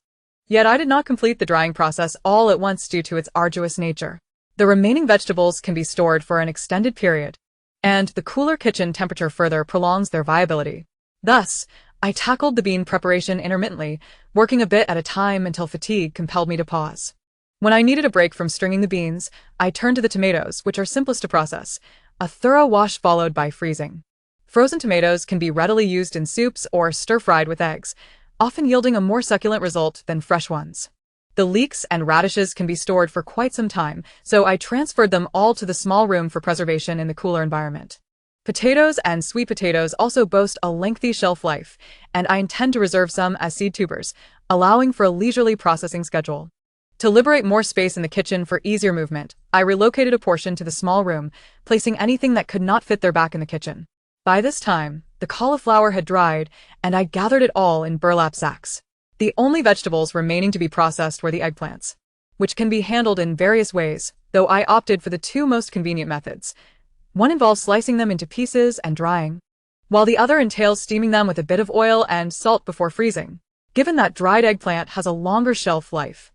Yet I did not complete the drying process all at once due to its arduous nature. The remaining vegetables can be stored for an extended period, and the cooler kitchen temperature further prolongs their viability. Thus, I tackled the bean preparation intermittently, working a bit at a time until fatigue compelled me to pause. When I needed a break from stringing the beans, I turned to the tomatoes, which are simplest to process, a thorough wash followed by freezing. Frozen tomatoes can be readily used in soups or stir-fried with eggs, often yielding a more succulent result than fresh ones. The leeks and radishes can be stored for quite some time, so I transferred them all to the small room for preservation in the cooler environment. Potatoes and sweet potatoes also boast a lengthy shelf life, and I intend to reserve some as seed tubers, allowing for a leisurely processing schedule. To liberate more space in the kitchen for easier movement, I relocated a portion to the small room, placing anything that could not fit there back in the kitchen. By this time, the cauliflower had dried, and I gathered it all in burlap sacks. The only vegetables remaining to be processed were the eggplants, which can be handled in various ways, though I opted for the 2 most convenient methods. One involves slicing them into pieces and drying, while the other entails steaming them with a bit of oil and salt before freezing. Given that dried eggplant has a longer shelf life,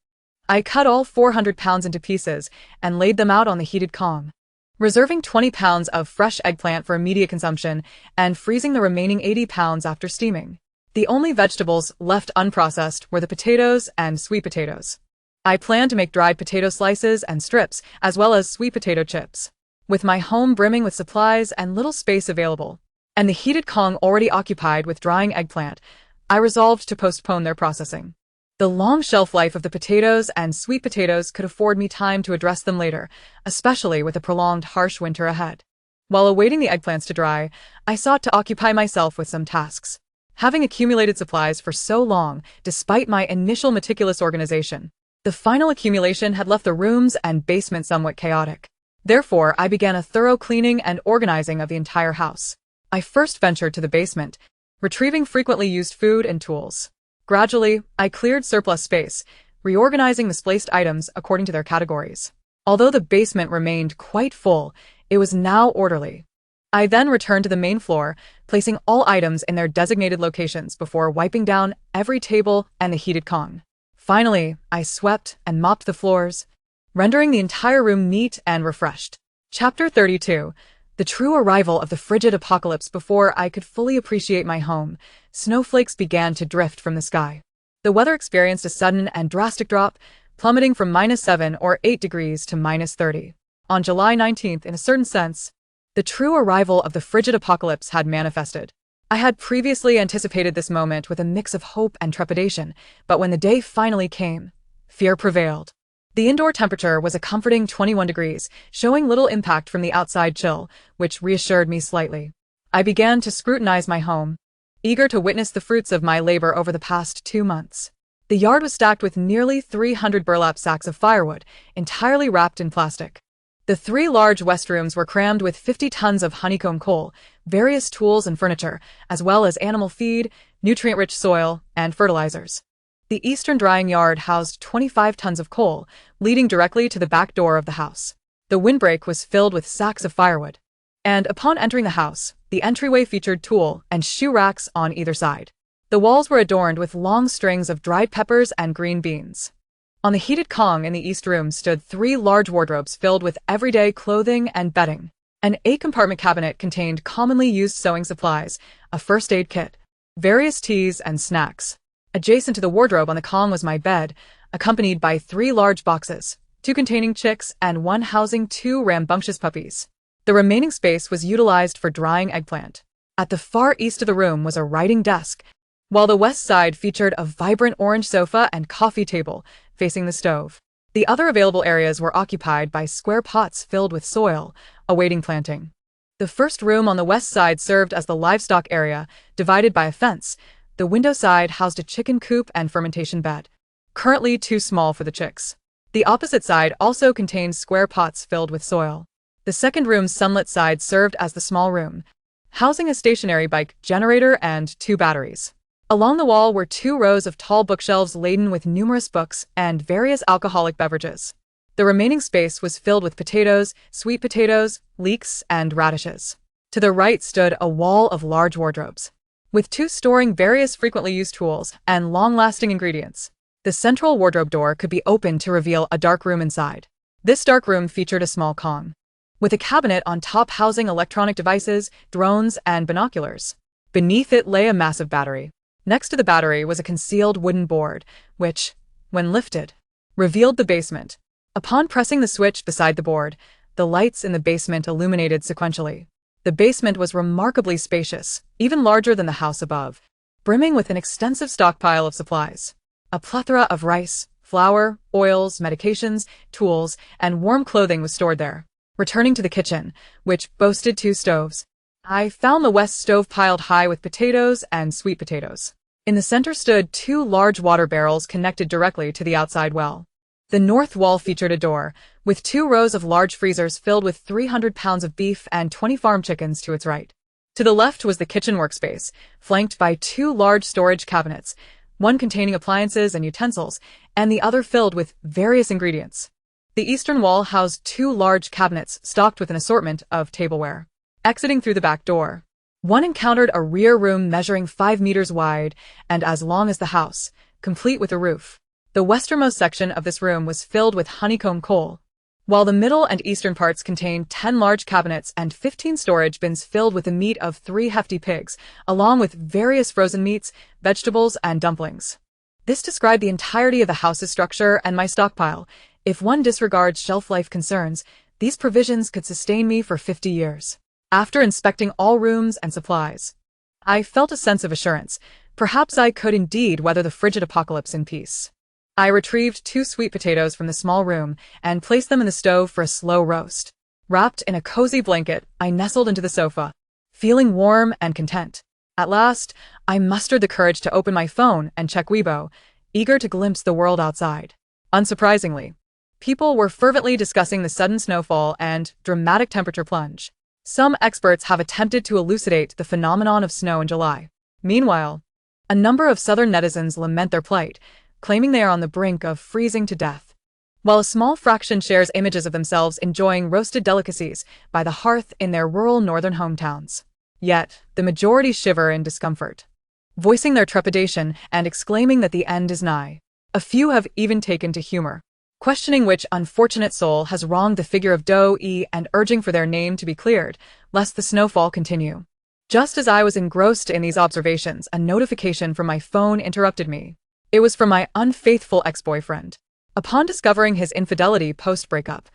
I cut all 400 pounds into pieces and laid them out on the heated Kang, reserving 20 pounds of fresh eggplant for immediate consumption and freezing the remaining 80 pounds after steaming. The only vegetables left unprocessed were the potatoes and sweet potatoes. I planned to make dried potato slices and strips, as well as sweet potato chips. With my home brimming with supplies and little space available, and the heated Kang already occupied with drying eggplant, I resolved to postpone their processing. The long shelf life of the potatoes and sweet potatoes could afford me time to address them later, especially with a prolonged harsh winter ahead. While awaiting the eggplants to dry, I sought to occupy myself with some tasks. Having accumulated supplies for so long, despite my initial meticulous organization, the final accumulation had left the rooms and basement somewhat chaotic. Therefore, I began a thorough cleaning and organizing of the entire house. I first ventured to the basement, retrieving frequently used food and tools. Gradually, I cleared surplus space, reorganizing misplaced items according to their categories. Although the basement remained quite full, it was now orderly. I then returned to the main floor, placing all items in their designated locations before wiping down every table and the heated Kang. Finally, I swept and mopped the floors, rendering the entire room neat and refreshed. Chapter 32. The true arrival of the frigid apocalypse. Before I could fully appreciate my home, snowflakes began to drift from the sky. The weather experienced a sudden and drastic drop, plummeting from -7 or 8 degrees to -30. On July 19th, in a certain sense, the true arrival of the frigid apocalypse had manifested. I had previously anticipated this moment with a mix of hope and trepidation, but when the day finally came, fear prevailed. The indoor temperature was a comforting 21 degrees, showing little impact from the outside chill, which reassured me slightly. I began to scrutinize my home, eager to witness the fruits of my labor over the past 2 months. The yard was stacked with nearly 300 burlap sacks of firewood, entirely wrapped in plastic. The 3 large west rooms were crammed with 50 tons of honeycomb coal, various tools and furniture, as well as animal feed, nutrient-rich soil, and fertilizers. The eastern drying yard housed 25 tons of coal, leading directly to the back door of the house. The windbreak was filled with sacks of firewood. And upon entering the house, the entryway featured tool and shoe racks on either side. The walls were adorned with long strings of dried peppers and green beans. On the heated Kang in the east room stood 3 large wardrobes filled with everyday clothing and bedding. An 8-compartment cabinet contained commonly used sewing supplies, a first aid kit, various teas, and snacks. Adjacent to the wardrobe on the Kang was my bed, accompanied by 3 large boxes, 2 containing chicks and 1 housing 2 rambunctious puppies. The remaining space was utilized for drying eggplant. At the far east of the room was a writing desk, while the west side featured a vibrant orange sofa and coffee table facing the stove. The other available areas were occupied by square pots filled with soil, awaiting planting. The first room on the west side served as the livestock area, divided by a fence. The window side housed a chicken coop and fermentation bed, currently too small for the chicks. The opposite side also contained square pots filled with soil. The second room's sunlit side served as the small room, housing a stationary bike generator and 2 batteries. Along the wall were 2 rows of tall bookshelves laden with numerous books and various alcoholic beverages. The remaining space was filled with potatoes, sweet potatoes, leeks, and radishes. To the right stood a wall of large wardrobes, with 2 storing various frequently used tools and long-lasting ingredients. The central wardrobe door could be opened to reveal a dark room inside. This dark room featured a small Kang, with a cabinet on top housing electronic devices, drones, and binoculars. Beneath it lay a massive battery. Next to the battery was a concealed wooden board, which, when lifted, revealed the basement. Upon pressing the switch beside the board, the lights in the basement illuminated sequentially. The basement was remarkably spacious, even larger than the house above, brimming with an extensive stockpile of supplies. A plethora of rice, flour, oils, medications, tools, and warm clothing was stored there. Returning to the kitchen, which boasted 2 stoves, I found the west stove piled high with potatoes and sweet potatoes. In the center stood 2 large water barrels connected directly to the outside well. The north wall featured a door, with 2 rows of large freezers filled with 300 pounds of beef and 20 farm chickens to its right. To the left was the kitchen workspace, flanked by 2 large storage cabinets, one containing appliances and utensils, and the other filled with various ingredients. The eastern wall housed 2 large cabinets stocked with an assortment of tableware. Exiting through the back door, one encountered a rear room measuring 5 meters wide and as long as the house, complete with a roof. The westernmost section of this room was filled with honeycomb coal, while the middle and eastern parts contained 10 large cabinets and 15 storage bins filled with the meat of 3 hefty pigs, along with various frozen meats, vegetables, and dumplings. This described the entirety of the house's structure and my stockpile. If one disregards shelf-life concerns, these provisions could sustain me for 50 years. After inspecting all rooms and supplies, I felt a sense of assurance. Perhaps I could indeed weather the frigid apocalypse in peace. I retrieved 2 sweet potatoes from the small room and placed them in the stove for a slow roast. Wrapped in a cozy blanket, I nestled into the sofa, feeling warm and content. At last, I mustered the courage to open my phone and check Weibo, eager to glimpse the world outside. Unsurprisingly, people were fervently discussing the sudden snowfall and dramatic temperature plunge. Some experts have attempted to elucidate the phenomenon of snow in July. Meanwhile, a number of southern netizens lament their plight, claiming they are on the brink of freezing to death, while a small fraction shares images of themselves enjoying roasted delicacies by the hearth in their rural northern hometowns. Yet, the majority shiver in discomfort, voicing their trepidation and exclaiming that the end is nigh. A few have even taken to humor, questioning which unfortunate soul has wronged the figure of Do-e and urging for their name to be cleared, lest the snowfall continue. Just as I was engrossed in these observations, a notification from my phone interrupted me. It was from my unfaithful ex-boyfriend. Upon discovering his infidelity post-breakup,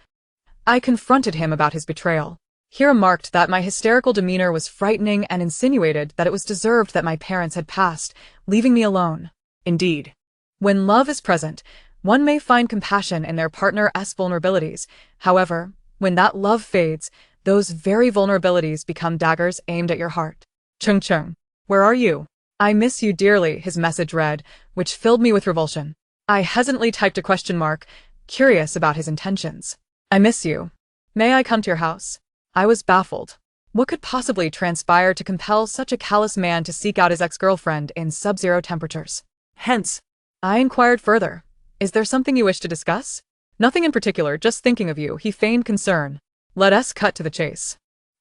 I confronted him about his betrayal. He remarked that my hysterical demeanor was frightening and insinuated that it was deserved that my parents had passed, leaving me alone. Indeed, when love is present, One may find compassion in their partner's vulnerabilities. However, when that love fades, those very vulnerabilities become daggers aimed at your heart. Chung Chung, where are you? I miss you dearly, his message read, which filled me with revulsion. I hesitantly typed a question mark, curious about his intentions. I miss you. May I come to your house? I was baffled. What could possibly transpire to compel such a callous man to seek out his ex-girlfriend in sub-zero temperatures? Hence, I inquired further. Is there something you wish to discuss? Nothing in particular, just thinking of you, he feigned concern. Let us cut to the chase.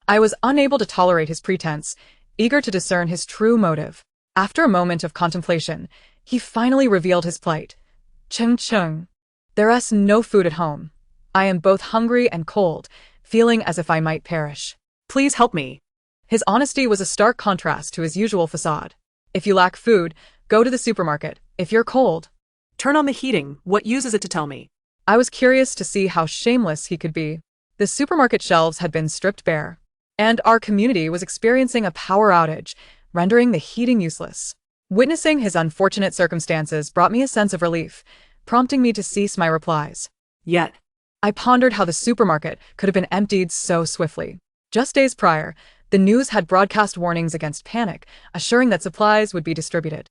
I was unable to tolerate his pretense, eager to discern his true motive. After a moment of contemplation, he finally revealed his plight. Chung Chung. There's no food at home. I am both hungry and cold, feeling as if I might perish. please help me. His honesty was a stark contrast to his usual facade. If you lack food, go to the supermarket. If you're cold, Turn on the heating. What use is it to tell me? I was curious to see how shameless he could be. The supermarket shelves had been stripped bare, and our community was experiencing a power outage, rendering the heating useless. Witnessing his unfortunate circumstances brought me a sense of relief, prompting me to cease my replies. Yet, I pondered how the supermarket could have been emptied so swiftly. Just days prior, the news had broadcast warnings against panic, assuring that supplies would be distributed.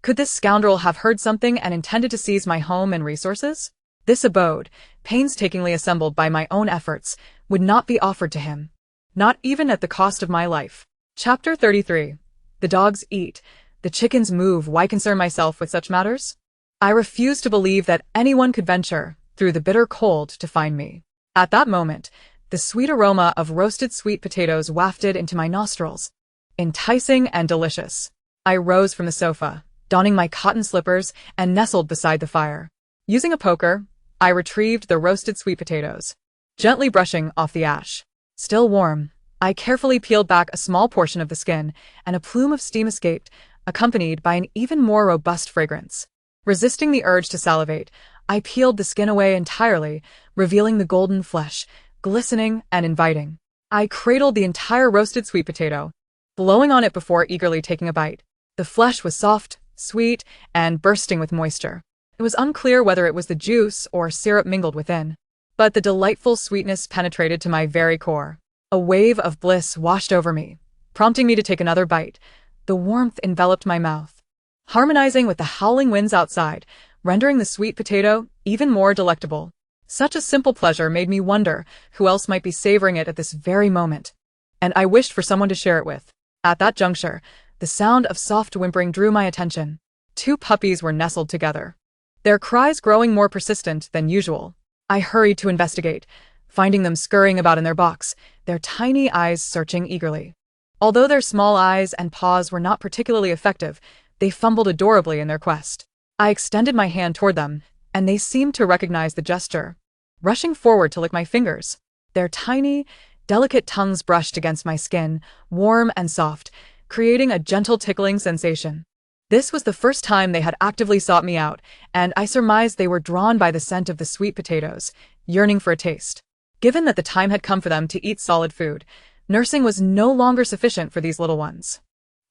Could this scoundrel have heard something and intended to seize my home and resources? This abode, painstakingly assembled by my own efforts, would not be offered to him. Not even at the cost of my life. Chapter 33. The dogs eat. The chickens move. Why concern myself with such matters? I refused to believe that anyone could venture through the bitter cold to find me. At that moment, the sweet aroma of roasted sweet potatoes wafted into my nostrils. Enticing and delicious. I rose from the sofa, donning my cotton slippers, and nestled beside the fire. Using a poker, I retrieved the roasted sweet potatoes, gently brushing off the ash. Still warm, I carefully peeled back a small portion of the skin, and a plume of steam escaped, accompanied by an even more robust fragrance. Resisting the urge to salivate, I peeled the skin away entirely, revealing the golden flesh, glistening and inviting. I cradled the entire roasted sweet potato, blowing on it before eagerly taking a bite. The flesh was soft, sweet, and bursting with moisture. It was unclear whether it was the juice or syrup mingled within, but the delightful sweetness penetrated to my very core. A wave of bliss washed over me, prompting me to take another bite. The warmth enveloped my mouth, harmonizing with the howling winds outside, rendering the sweet potato even more delectable. Such a simple pleasure made me wonder who else might be savoring it at this very moment, and I wished for someone to share it with. At that juncture, the sound of soft whimpering drew my attention. 2 puppies were nestled together, their cries growing more persistent than usual. I hurried to investigate, finding them scurrying about in their box, their tiny eyes searching eagerly. Although their small eyes and paws were not particularly effective, they fumbled adorably in their quest. I extended my hand toward them, and they seemed to recognize the gesture, rushing forward to lick my fingers. Their tiny, delicate tongues brushed against my skin, warm and soft, creating a gentle tickling sensation. This was the first time they had actively sought me out, and I surmised they were drawn by the scent of the sweet potatoes, yearning for a taste. Given that the time had come for them to eat solid food, nursing was no longer sufficient for these little ones.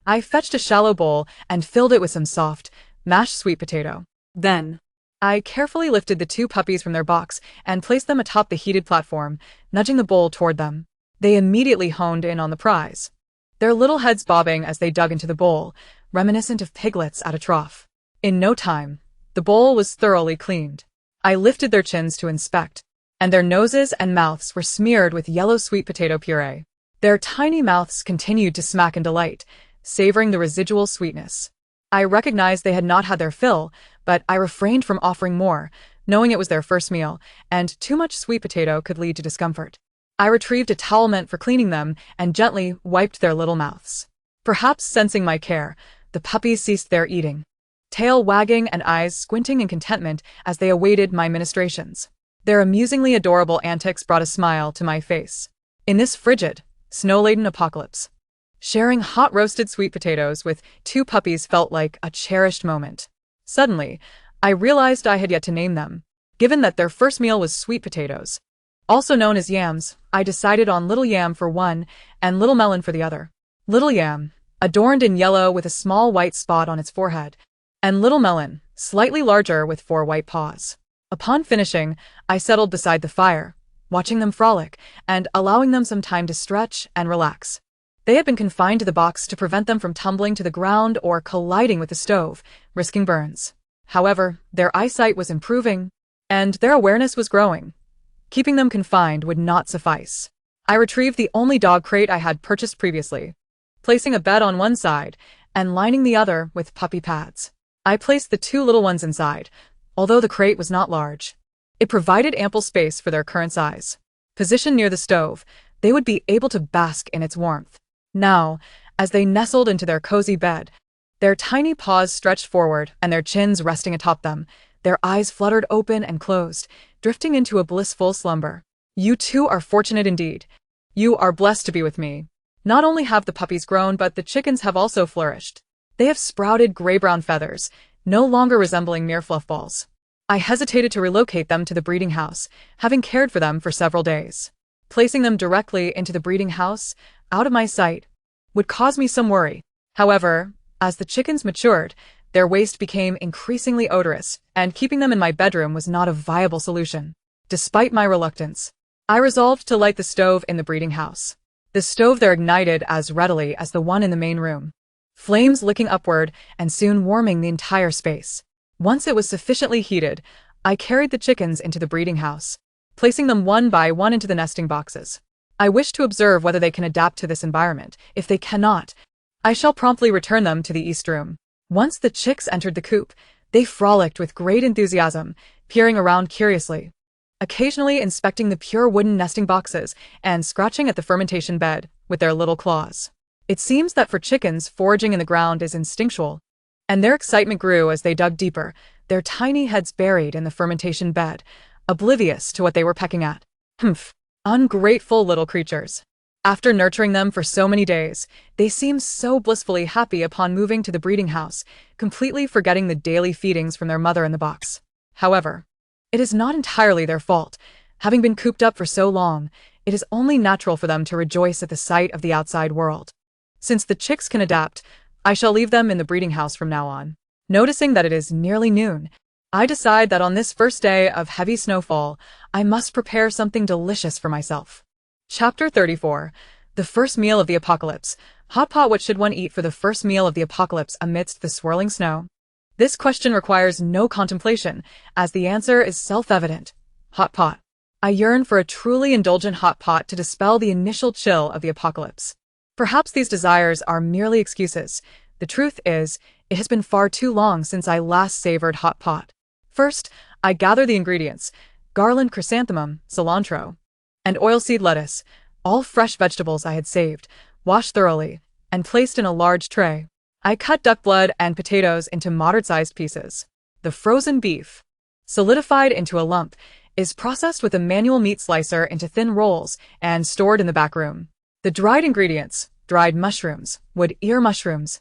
I fetched a shallow bowl and filled it with some soft, mashed sweet potato. Then, I carefully lifted the 2 puppies from their box and placed them atop the heated platform, nudging the bowl toward them. They immediately honed in on the prize, their little heads bobbing as they dug into the bowl, reminiscent of piglets at a trough. In no time, the bowl was thoroughly cleaned. I lifted their chins to inspect, and their noses and mouths were smeared with yellow sweet potato puree. Their tiny mouths continued to smack in delight, savoring the residual sweetness. I recognized they had not had their fill, but I refrained from offering more, knowing it was their first meal, and too much sweet potato could lead to discomfort. I retrieved a towel meant for cleaning them and gently wiped their little mouths. Perhaps sensing my care, the puppies ceased their eating, tail wagging and eyes squinting in contentment as they awaited my ministrations. Their amusingly adorable antics brought a smile to my face. In this frigid, snow-laden apocalypse, sharing hot roasted sweet potatoes with 2 puppies felt like a cherished moment. Suddenly, I realized I had yet to name them. Given that their first meal was sweet potatoes, also known as yams, I decided on Little Yam for one and Little Melon for the other. Little Yam, adorned in yellow with a small white spot on its forehead, and Little Melon, slightly larger with 4 white paws. Upon finishing, I settled beside the fire, watching them frolic and allowing them some time to stretch and relax. They had been confined to the box to prevent them from tumbling to the ground or colliding with the stove, risking burns. However, their eyesight was improving, and their awareness was growing. Keeping them confined would not suffice. I retrieved the only dog crate I had purchased previously, placing a bed on one side and lining the other with puppy pads. I placed the two little ones inside, although the crate was not large. It provided ample space for their current size. Positioned near the stove, they would be able to bask in its warmth. Now, as they nestled into their cozy bed, their tiny paws stretched forward and their chins resting atop them, their eyes fluttered open and closed, drifting into a blissful slumber. You two are fortunate indeed. You are blessed to be with me. Not only have the puppies grown, but the chickens have also flourished. They have sprouted gray-brown feathers, no longer resembling mere fluff balls. I hesitated to relocate them to the breeding house, having cared for them for several days. Placing them directly into the breeding house, out of my sight, would cause me some worry. However, as the chickens matured, their waste became increasingly odorous, and keeping them in my bedroom was not a viable solution. Despite my reluctance, I resolved to light the stove in the breeding house. The stove there ignited as readily as the one in the main room, flames licking upward and soon warming the entire space. Once it was sufficiently heated, I carried the chickens into the breeding house, placing them one by one into the nesting boxes. I wish to observe whether they can adapt to this environment. If they cannot, I shall promptly return them to the east room. Once the chicks entered the coop, they frolicked with great enthusiasm, peering around curiously, occasionally inspecting the pure wooden nesting boxes and scratching at the fermentation bed with their little claws. It seems that for chickens, foraging in the ground is instinctual, and their excitement grew as they dug deeper, their tiny heads buried in the fermentation bed, oblivious to what they were pecking at. Humph, ungrateful little creatures. After nurturing them for so many days, they seemed so blissfully happy upon moving to the breeding house, completely forgetting the daily feedings from their mother in the box. However, it is not entirely their fault. Having been cooped up for so long, it is only natural for them to rejoice at the sight of the outside world. Since the chicks can adapt, I shall leave them in the breeding house from now on. Noticing that it is nearly noon, I decide that on this first day of heavy snowfall, I must prepare something delicious for myself. Chapter 34. The First Meal of the Apocalypse. Hot pot. What should one eat for the first meal of the apocalypse amidst the swirling snow? This question requires no contemplation, as the answer is self-evident. Hot pot. I yearn for a truly indulgent hot pot to dispel the initial chill of the apocalypse. Perhaps these desires are merely excuses. The truth is, it has been far too long since I last savored hot pot. First, I gather the ingredients: garland chrysanthemum, cilantro, and oilseed lettuce, all fresh vegetables I had saved, washed thoroughly, and placed in a large tray. I cut duck blood and potatoes into moderate-sized pieces. The frozen beef, solidified into a lump, is processed with a manual meat slicer into thin rolls and stored in the back room. The dried ingredients, dried mushrooms, wood ear mushrooms,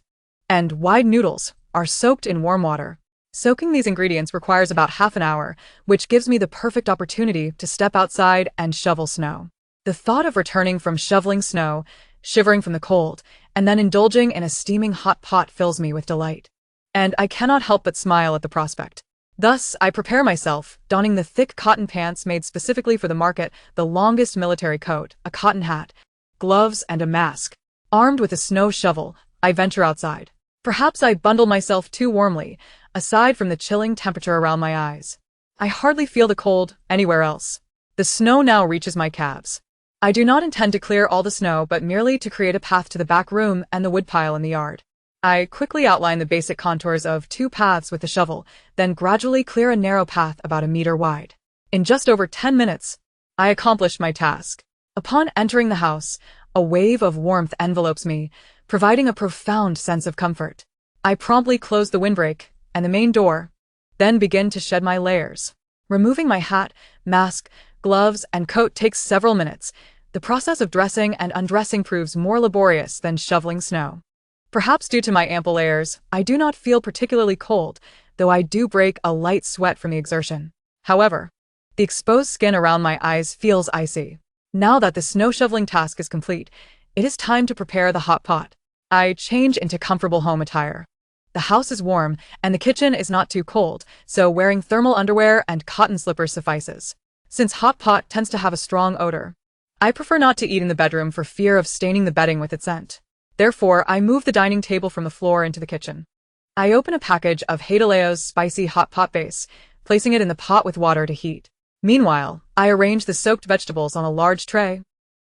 and wide noodles, are soaked in warm water. Soaking these ingredients requires about half an hour, which gives me the perfect opportunity to step outside and shovel snow. The thought of returning from shoveling snow, shivering from the cold, and then indulging in a steaming hot pot fills me with delight. And I cannot help but smile at the prospect. Thus, I prepare myself, donning the thick cotton pants made specifically for the market, the longest military coat, a cotton hat, gloves, and a mask. Armed with a snow shovel, I venture outside. Perhaps I bundle myself too warmly, aside from the chilling temperature around my eyes. I hardly feel the cold anywhere else. The snow now reaches my calves. I do not intend to clear all the snow, but merely to create a path to the back room and the woodpile in the yard. I quickly outline the basic contours of 2 paths with the shovel, then gradually clear a narrow path about a meter wide. In just over 10 minutes, I accomplish my task. Upon entering the house, a wave of warmth envelopes me, providing a profound sense of comfort. I promptly close the windbreak and the main door, then begin to shed my layers. Removing my hat, mask, gloves, and coat takes several minutes. The process of dressing and undressing proves more laborious than shoveling snow. Perhaps due to my ample layers, I do not feel particularly cold, though I do break a light sweat from the exertion. However, the exposed skin around my eyes feels icy. Now that the snow shoveling task is complete, it is time to prepare the hot pot. I change into comfortable home attire. The house is warm, and the kitchen is not too cold, so wearing thermal underwear and cotton slippers suffices. Since hot pot tends to have a strong odor, I prefer not to eat in the bedroom for fear of staining the bedding with its scent. Therefore, I move the dining table from the floor into the kitchen. I open a package of Hidaleo's spicy hot pot base, placing it in the pot with water to heat. Meanwhile, I arrange the soaked vegetables on a large tray,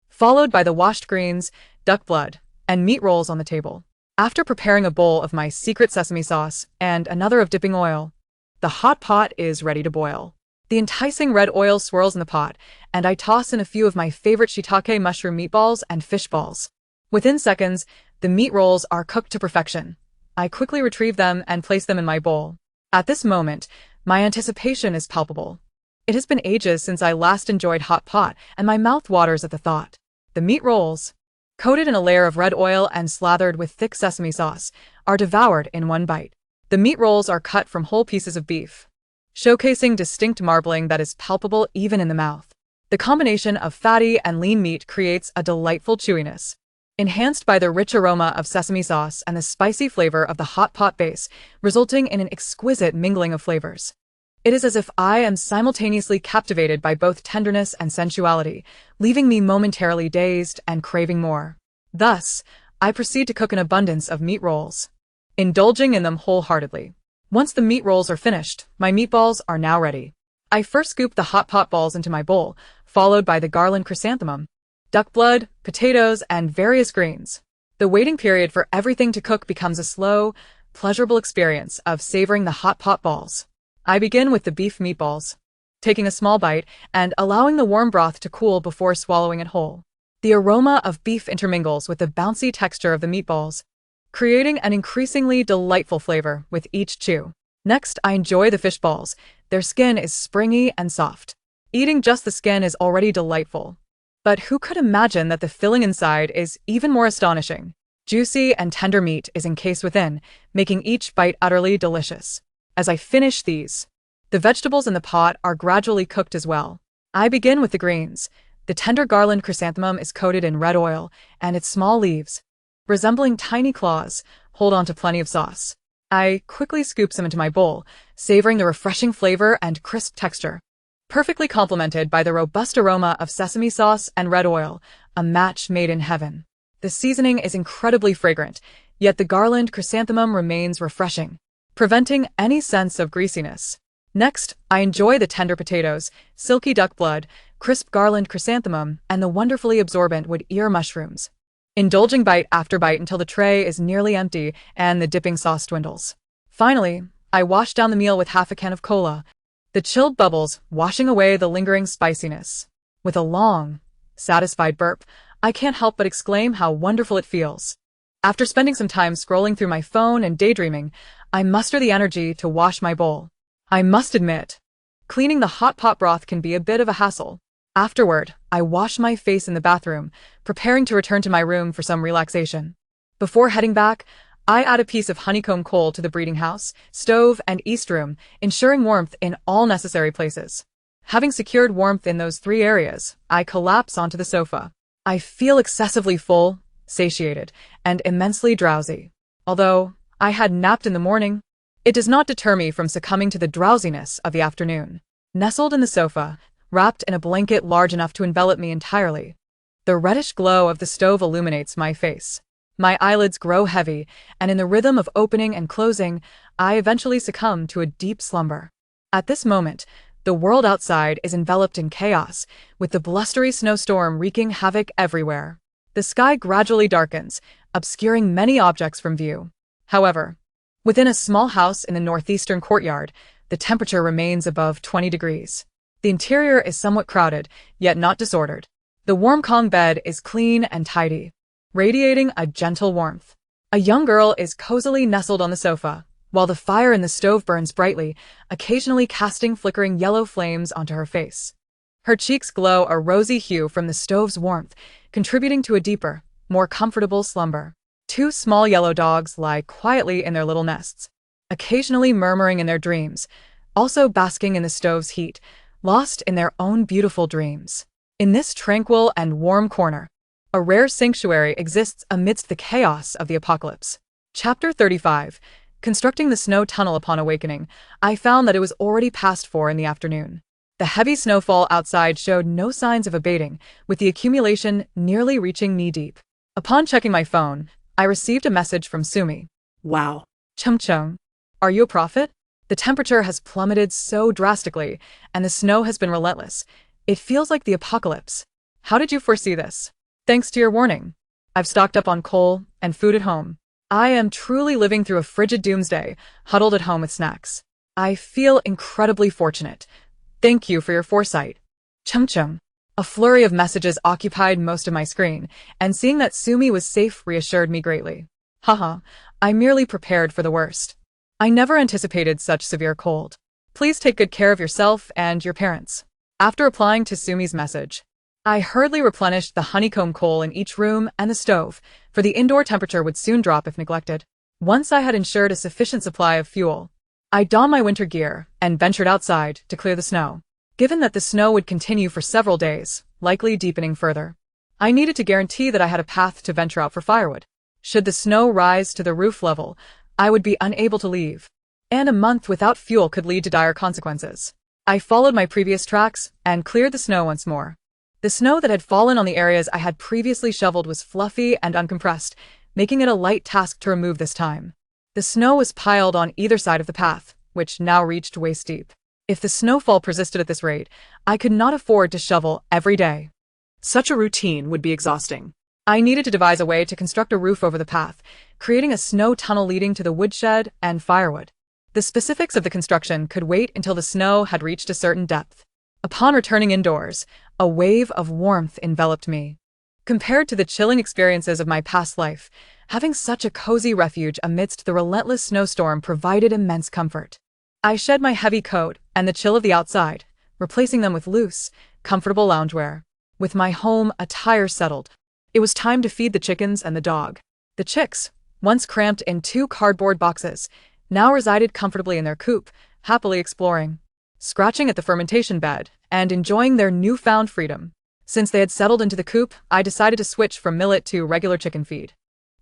followed by the washed greens, duck blood, and meat rolls on the table. After preparing a bowl of my secret sesame sauce and another of dipping oil, the hot pot is ready to boil. The enticing red oil swirls in the pot, and I toss in a few of my favorite shiitake mushroom meatballs and fish balls. Within seconds, the meat rolls are cooked to perfection. I quickly retrieve them and place them in my bowl. At this moment, my anticipation is palpable. It has been ages since I last enjoyed hot pot, and my mouth waters at the thought. The meat rolls, coated in a layer of red oil and slathered with thick sesame sauce, are devoured in one bite. The meat rolls are cut from whole pieces of beef, showcasing distinct marbling that is palpable even in the mouth. The combination of fatty and lean meat creates a delightful chewiness, enhanced by the rich aroma of sesame sauce and the spicy flavor of the hot pot base, resulting in an exquisite mingling of flavors. It is as if I am simultaneously captivated by both tenderness and sensuality, leaving me momentarily dazed and craving more. Thus, I proceed to cook an abundance of meat rolls, indulging in them wholeheartedly. Once the meat rolls are finished, my meatballs are now ready. I first scoop the hot pot balls into my bowl, followed by the garland chrysanthemum, duck blood, potatoes, and various greens. The waiting period for everything to cook becomes a slow, pleasurable experience of savoring the hot pot balls. I begin with the beef meatballs, taking a small bite and allowing the warm broth to cool before swallowing it whole. The aroma of beef intermingles with the bouncy texture of the meatballs, creating an increasingly delightful flavor with each chew. Next, I enjoy the fish balls. Their skin is springy and soft. Eating just the skin is already delightful. But who could imagine that the filling inside is even more astonishing? Juicy and tender meat is encased within, making each bite utterly delicious. As I finish these, the vegetables in the pot are gradually cooked as well. I begin with the greens. The tender garland chrysanthemum is coated in red oil, and its small leaves, resembling tiny claws, hold on to plenty of sauce. I quickly scoop some into my bowl, savoring the refreshing flavor and crisp texture, perfectly complemented by the robust aroma of sesame sauce and red oil, a match made in heaven. The seasoning is incredibly fragrant, yet the garland chrysanthemum remains refreshing, preventing any sense of greasiness. Next, I enjoy the tender potatoes, silky duck blood, crisp garland chrysanthemum, and the wonderfully absorbent wood ear mushrooms, indulging bite after bite until the tray is nearly empty and the dipping sauce dwindles. Finally, I wash down the meal with half a can of cola, the chilled bubbles washing away the lingering spiciness. With a long, satisfied burp, I can't help but exclaim how wonderful it feels. After spending some time scrolling through my phone and daydreaming, I muster the energy to wash my bowl. I must admit, cleaning the hot pot broth can be a bit of a hassle. Afterward, I wash my face in the bathroom, preparing to return to my room for some relaxation. Before heading back, I add a piece of honeycomb coal to the breeding house, stove, and east room, ensuring warmth in all necessary places. Having secured warmth in those 3 areas, I collapse onto the sofa. I feel excessively full, satiated, and immensely drowsy. Although I had napped in the morning, it does not deter me from succumbing to the drowsiness of the afternoon. Nestled in the sofa, wrapped in a blanket large enough to envelop me entirely, the reddish glow of the stove illuminates my face. My eyelids grow heavy, and in the rhythm of opening and closing, I eventually succumb to a deep slumber. At this moment, the world outside is enveloped in chaos, with the blustery snowstorm wreaking havoc everywhere. The sky gradually darkens, obscuring many objects from view. However, within a small house in the northeastern courtyard, the temperature remains above 20 degrees. The interior is somewhat crowded, yet not disordered. The warm Kang bed is clean and tidy, radiating a gentle warmth. A young girl is cozily nestled on the sofa, while the fire in the stove burns brightly, occasionally casting flickering yellow flames onto her face. Her cheeks glow a rosy hue from the stove's warmth, contributing to a deeper, more comfortable slumber. 2 small yellow dogs lie quietly in their little nests, occasionally murmuring in their dreams, also basking in the stove's heat, lost in their own beautiful dreams. In this tranquil and warm corner, a rare sanctuary exists amidst the chaos of the apocalypse. Chapter 35. Constructing the snow tunnel upon awakening, I found that it was already past 4 in the afternoon. The heavy snowfall outside showed no signs of abating, with the accumulation nearly reaching knee-deep. Upon checking my phone, I received a message from Sumi. Wow. Chung Chung, are you a prophet? The temperature has plummeted so drastically, and the snow has been relentless. It feels like the apocalypse. How did you foresee this? Thanks to your warning. I've stocked up on coal and food at home. I am truly living through a frigid doomsday, huddled at home with snacks. I feel incredibly fortunate. Thank you for your foresight. Chung Chung. A flurry of messages occupied most of my screen, and seeing that Sumi was safe reassured me greatly. Haha, I merely prepared for the worst. I never anticipated such severe cold. Please take good care of yourself and your parents. After replying to Sumi's message, I hurriedly replenished the honeycomb coal in each room and the stove, for the indoor temperature would soon drop if neglected. Once I had ensured a sufficient supply of fuel, I donned my winter gear and ventured outside to clear the snow. Given that the snow would continue for several days, likely deepening further, I needed to guarantee that I had a path to venture out for firewood. Should the snow rise to the roof level, I would be unable to leave, and a month without fuel could lead to dire consequences. I followed my previous tracks and cleared the snow once more. The snow that had fallen on the areas I had previously shoveled was fluffy and uncompressed, making it a light task to remove this time. The snow was piled on either side of the path, which now reached waist deep. If the snowfall persisted at this rate, I could not afford to shovel every day. Such a routine would be exhausting. I needed to devise a way to construct a roof over the path, creating a snow tunnel leading to the woodshed and firewood. The specifics of the construction could wait until the snow had reached a certain depth. Upon returning indoors, a wave of warmth enveloped me. Compared to the chilling experiences of my past life, having such a cozy refuge amidst the relentless snowstorm provided immense comfort. I shed my heavy coat and the chill of the outside, replacing them with loose, comfortable loungewear. With my home attire settled, it was time to feed the chickens and the dog. The chicks, once cramped in 2 cardboard boxes, now resided comfortably in their coop, happily exploring, scratching at the fermentation bed, and enjoying their newfound freedom. Since they had settled into the coop, I decided to switch from millet to regular chicken feed.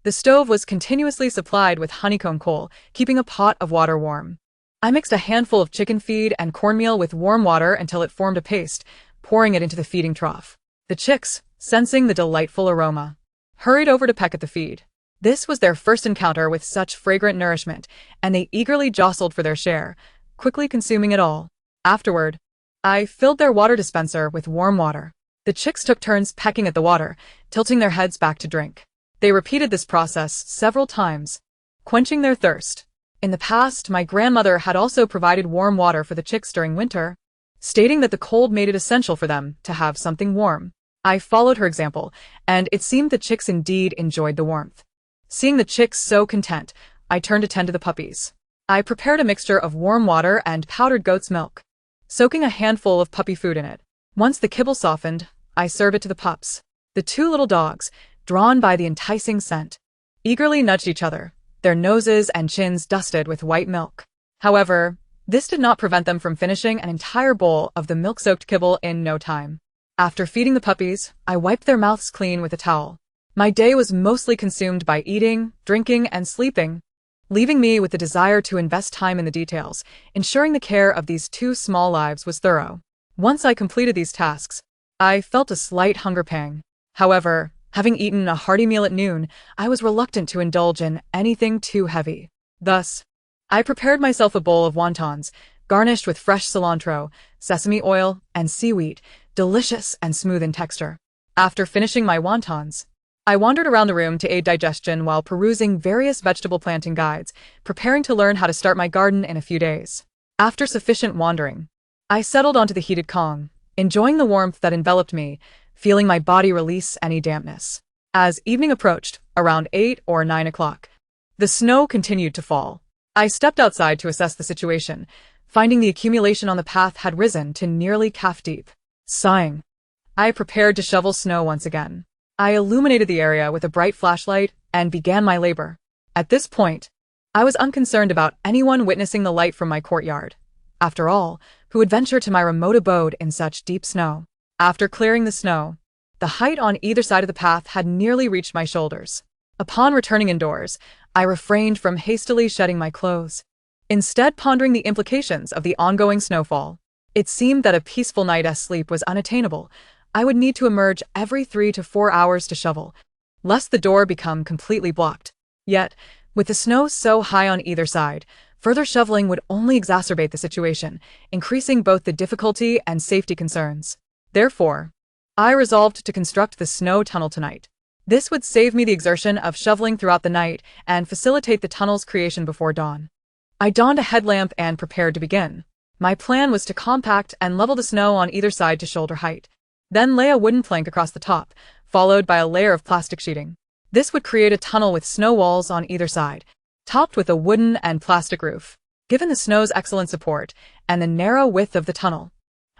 The stove was continuously supplied with honeycomb coal, keeping a pot of water warm. I mixed a handful of chicken feed and cornmeal with warm water until it formed a paste, pouring it into the feeding trough. The chicks, sensing the delightful aroma, hurried over to peck at the feed. This was their first encounter with such fragrant nourishment, and they eagerly jostled for their share, quickly consuming it all. Afterward, I filled their water dispenser with warm water. The chicks took turns pecking at the water, tilting their heads back to drink. They repeated this process several times, quenching their thirst. In the past, my grandmother had also provided warm water for the chicks during winter, stating that the cold made it essential for them to have something warm. I followed her example, and it seemed the chicks indeed enjoyed the warmth. Seeing the chicks so content, I turned to tend to the puppies. I prepared a mixture of warm water and powdered goat's milk, soaking a handful of puppy food in it. Once the kibble softened, I served it to the pups. The 2 little dogs, drawn by the enticing scent, eagerly nudged each other, their noses and chins dusted with white milk. However, this did not prevent them from finishing an entire bowl of the milk-soaked kibble in no time. After feeding the puppies, I wiped their mouths clean with a towel. My day was mostly consumed by eating, drinking, and sleeping, leaving me with the desire to invest time in the details, ensuring the care of these 2 small lives was thorough. Once I completed these tasks, I felt a slight hunger pang. However, having eaten a hearty meal at noon, I was reluctant to indulge in anything too heavy. Thus, I prepared myself a bowl of wontons, garnished with fresh cilantro, sesame oil, and seaweed, delicious and smooth in texture. After finishing my wontons, I wandered around the room to aid digestion while perusing various vegetable planting guides, preparing to learn how to start my garden in a few days. After sufficient wandering, I settled onto the heated Kang, enjoying the warmth that enveloped me, feeling my body release any dampness. As evening approached, around 8 or 9 o'clock, the snow continued to fall. I stepped outside to assess the situation, finding the accumulation on the path had risen to nearly calf-deep. Sighing, I prepared to shovel snow once again. I illuminated the area with a bright flashlight and began my labor. At this point, I was unconcerned about anyone witnessing the light from my courtyard. After all, who would venture to my remote abode in such deep snow? After clearing the snow, the height on either side of the path had nearly reached my shoulders. Upon returning indoors, I refrained from hastily shedding my clothes, instead pondering the implications of the ongoing snowfall. It seemed that a peaceful night's sleep was unattainable. I would need to emerge every 3 to 4 hours to shovel, lest the door become completely blocked. Yet, with the snow so high on either side, further shoveling would only exacerbate the situation, increasing both the difficulty and safety concerns. Therefore, I resolved to construct the snow tunnel tonight. This would save me the exertion of shoveling throughout the night and facilitate the tunnel's creation before dawn. I donned a headlamp and prepared to begin. My plan was to compact and level the snow on either side to shoulder height, then lay a wooden plank across the top, followed by a layer of plastic sheeting. This would create a tunnel with snow walls on either side, topped with a wooden and plastic roof. Given the snow's excellent support and the narrow width of the tunnel,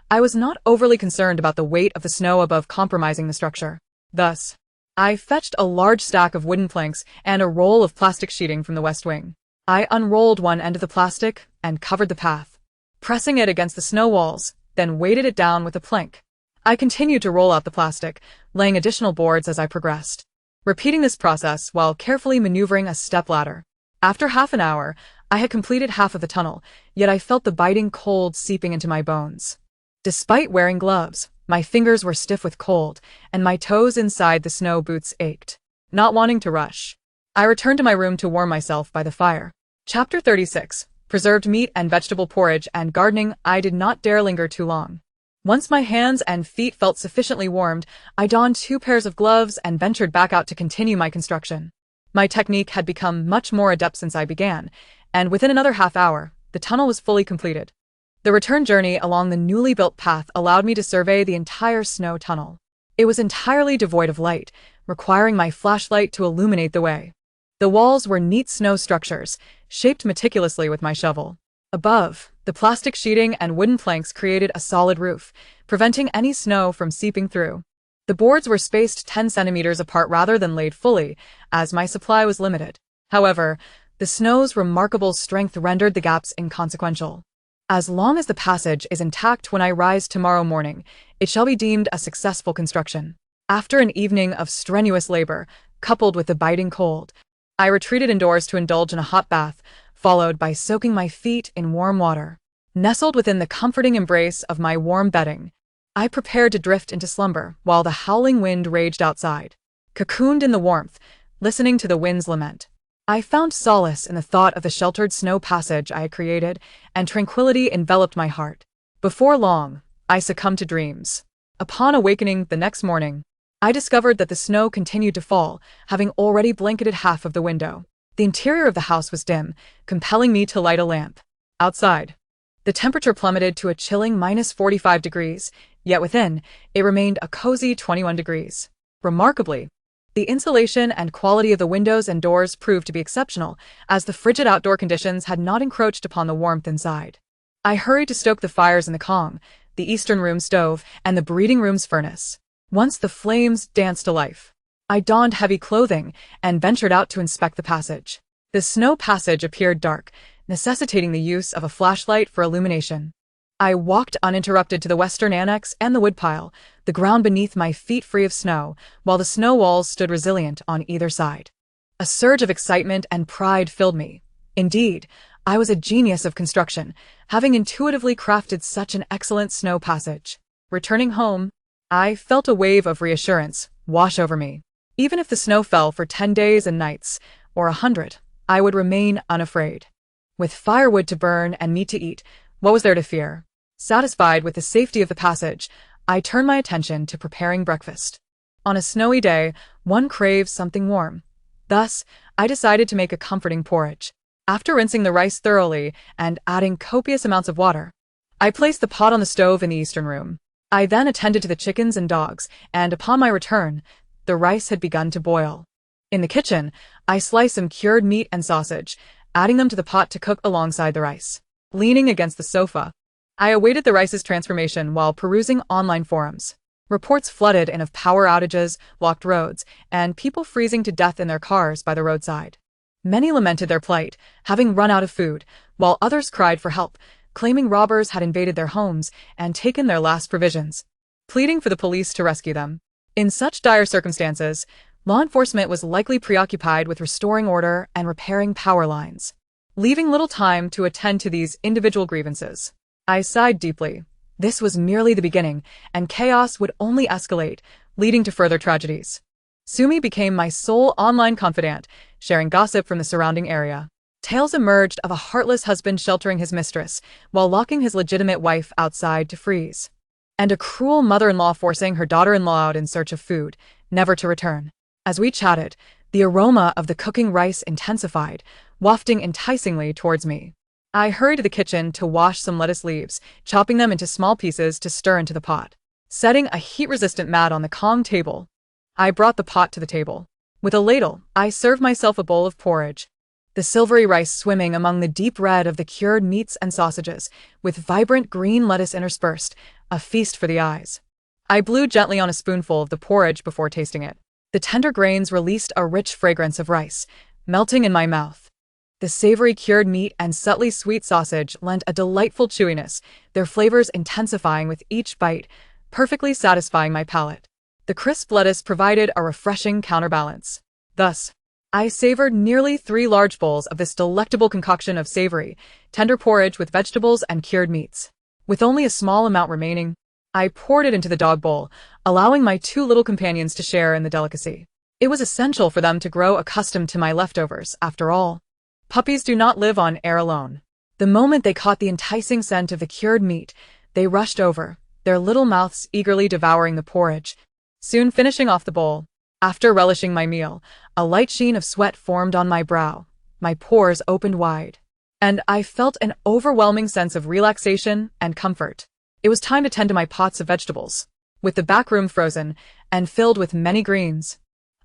I was not overly concerned about the weight of the snow above compromising the structure. Thus, I fetched a large stack of wooden planks and a roll of plastic sheeting from the west wing. I unrolled one end of the plastic and covered the path, pressing it against the snow walls, then weighted it down with a plank. I continued to roll out the plastic, laying additional boards as I progressed, repeating this process while carefully maneuvering a stepladder. After half an hour, I had completed half of the tunnel, yet I felt the biting cold seeping into my bones. Despite wearing gloves, my fingers were stiff with cold, and my toes inside the snow boots ached. Not wanting to rush, I returned to my room to warm myself by the fire. Chapter 36. Preserved meat and vegetable porridge and gardening. I did not dare linger too long. Once my hands and feet felt sufficiently warmed, I donned 2 pairs of gloves and ventured back out to continue my construction. My technique had become much more adept since I began, and within another half hour, the tunnel was fully completed. The return journey along the newly built path allowed me to survey the entire snow tunnel. It was entirely devoid of light, requiring my flashlight to illuminate the way. The walls were neat snow structures, shaped meticulously with my shovel. Above, the plastic sheeting and wooden planks created a solid roof, preventing any snow from seeping through. The boards were spaced 10 centimeters apart rather than laid fully, as my supply was limited. However, the snow's remarkable strength rendered the gaps inconsequential. As long as the passage is intact when I rise tomorrow morning, it shall be deemed a successful construction. After an evening of strenuous labor, coupled with the biting cold, I retreated indoors to indulge in a hot bath, followed by soaking my feet in warm water. Nestled within the comforting embrace of my warm bedding, I prepared to drift into slumber while the howling wind raged outside. Cocooned in the warmth, listening to the wind's lament, I found solace in the thought of the sheltered snow passage I had created, and tranquility enveloped my heart. Before long, I succumbed to dreams. Upon awakening the next morning, I discovered that the snow continued to fall, having already blanketed half of the window. The interior of the house was dim, compelling me to light a lamp. Outside, the temperature plummeted to a chilling -45 degrees, yet within, it remained a cozy 21 degrees. Remarkably, the insulation and quality of the windows and doors proved to be exceptional, as the frigid outdoor conditions had not encroached upon the warmth inside. I hurried to stoke the fires in the Kang, the eastern room stove, and the breeding room's furnace. Once the flames danced to life, I donned heavy clothing and ventured out to inspect the passage. The snow passage appeared dark, necessitating the use of a flashlight for illumination. I walked uninterrupted to the western annex and the woodpile, the ground beneath my feet free of snow, while the snow walls stood resilient on either side. A surge of excitement and pride filled me. Indeed, I was a genius of construction, having intuitively crafted such an excellent snow passage. Returning home, I felt a wave of reassurance wash over me. Even if the snow fell for 10 days and nights, or 100, I would remain unafraid. With firewood to burn and meat to eat, what was there to fear? Satisfied with the safety of the passage, I turned my attention to preparing breakfast. On a snowy day, one craves something warm. Thus, I decided to make a comforting porridge. After rinsing the rice thoroughly and adding copious amounts of water, I placed the pot on the stove in the eastern room. I then attended to the chickens and dogs, and upon my return, the rice had begun to boil. In the kitchen, I sliced some cured meat and sausage, adding them to the pot to cook alongside the rice. Leaning against the sofa, I awaited the rice's transformation while perusing online forums. Reports flooded in of power outages, blocked roads, and people freezing to death in their cars by the roadside. Many lamented their plight, having run out of food, while others cried for help, claiming robbers had invaded their homes and taken their last provisions, pleading for the police to rescue them. In such dire circumstances, Law enforcement was likely preoccupied with restoring order and repairing power lines, leaving little time to attend to these individual grievances. I sighed deeply. This was merely the beginning, and chaos would only escalate, leading to further tragedies. Sumi became my sole online confidant, sharing gossip from the surrounding area. Tales emerged of a heartless husband sheltering his mistress, while locking his legitimate wife outside to freeze, and a cruel mother-in-law forcing her daughter-in-law out in search of food, never to return. As we chatted, the aroma of the cooking rice intensified, wafting enticingly towards me. I hurried to the kitchen to wash some lettuce leaves, chopping them into small pieces to stir into the pot. Setting a heat-resistant mat on the Kang table, I brought the pot to the table. With a ladle, I served myself a bowl of porridge, the silvery rice swimming among the deep red of the cured meats and sausages, with vibrant green lettuce interspersed, a feast for the eyes. I blew gently on a spoonful of the porridge before tasting it. The tender grains released a rich fragrance of rice, melting in my mouth. The savory cured meat and subtly sweet sausage lent a delightful chewiness, their flavors intensifying with each bite, perfectly satisfying my palate. The crisp lettuce provided a refreshing counterbalance. Thus, I savored nearly 3 large bowls of this delectable concoction of savory, tender porridge with vegetables and cured meats. With only a small amount remaining, I poured it into the dog bowl, allowing my 2 little companions to share in the delicacy. It was essential for them to grow accustomed to my leftovers, after all. Puppies do not live on air alone. The moment they caught the enticing scent of the cured meat, they rushed over, their little mouths eagerly devouring the porridge, soon finishing off the bowl. After relishing my meal, a light sheen of sweat formed on my brow, my pores opened wide, and I felt an overwhelming sense of relaxation and comfort. It was time to tend to my pots of vegetables. With the back room frozen and filled with many greens,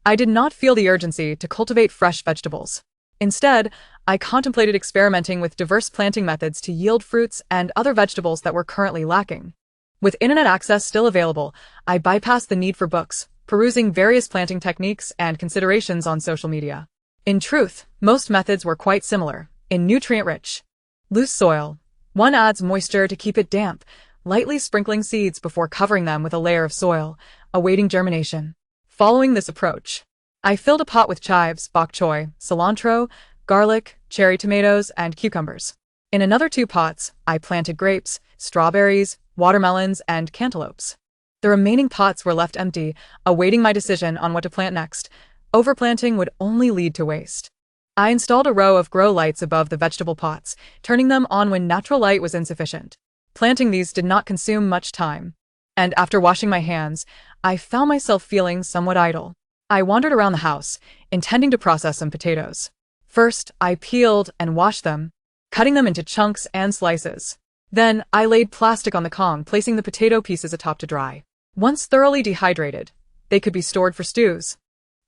I did not feel the urgency to cultivate fresh vegetables. Instead, I contemplated experimenting with diverse planting methods to yield fruits and other vegetables that were currently lacking. With internet access still available, I bypassed the need for books, perusing various planting techniques and considerations on social media. In truth, most methods were quite similar. In nutrient-rich, loose soil, one adds moisture to keep it damp, lightly sprinkling seeds before covering them with a layer of soil, awaiting germination. Following this approach, I filled a pot with chives, bok choy, cilantro, garlic, cherry tomatoes, and cucumbers. In another 2 pots, I planted grapes, strawberries, watermelons, and cantaloupes. The remaining pots were left empty, awaiting my decision on what to plant next. Overplanting would only lead to waste. I installed a row of grow lights above the vegetable pots, turning them on when natural light was insufficient. Planting these did not consume much time, and after washing my hands, I found myself feeling somewhat idle. I wandered around the house, intending to process some potatoes. First, I peeled and washed them, cutting them into chunks and slices. Then, I laid plastic on the Kang, placing the potato pieces atop to dry. Once thoroughly dehydrated, they could be stored for stews,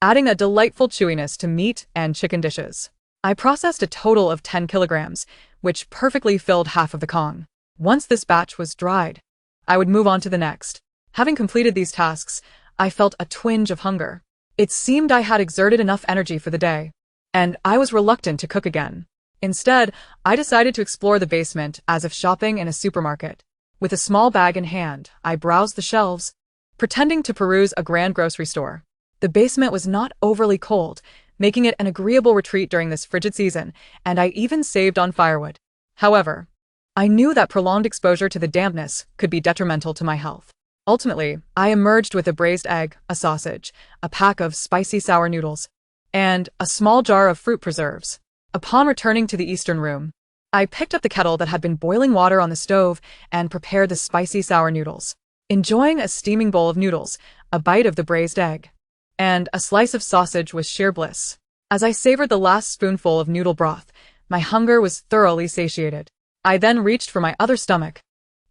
adding a delightful chewiness to meat and chicken dishes. I processed a total of 10 kilograms, which perfectly filled half of the Kang. Once this batch was dried, I would move on to the next. Having completed these tasks, I felt a twinge of hunger. It seemed I had exerted enough energy for the day, and I was reluctant to cook again. Instead, I decided to explore the basement as if shopping in a supermarket. With a small bag in hand, I browsed the shelves, pretending to peruse a grand grocery store. The basement was not overly cold, making it an agreeable retreat during this frigid season, and I even saved on firewood. However, I knew that prolonged exposure to the dampness could be detrimental to my health. Ultimately, I emerged with a braised egg, a sausage, a pack of spicy sour noodles, and a small jar of fruit preserves. Upon returning to the eastern room, I picked up the kettle that had been boiling water on the stove and prepared the spicy sour noodles. Enjoying a steaming bowl of noodles, a bite of the braised egg, and a slice of sausage was sheer bliss. As I savored the last spoonful of noodle broth, my hunger was thoroughly satiated. I then reached for my other stomach,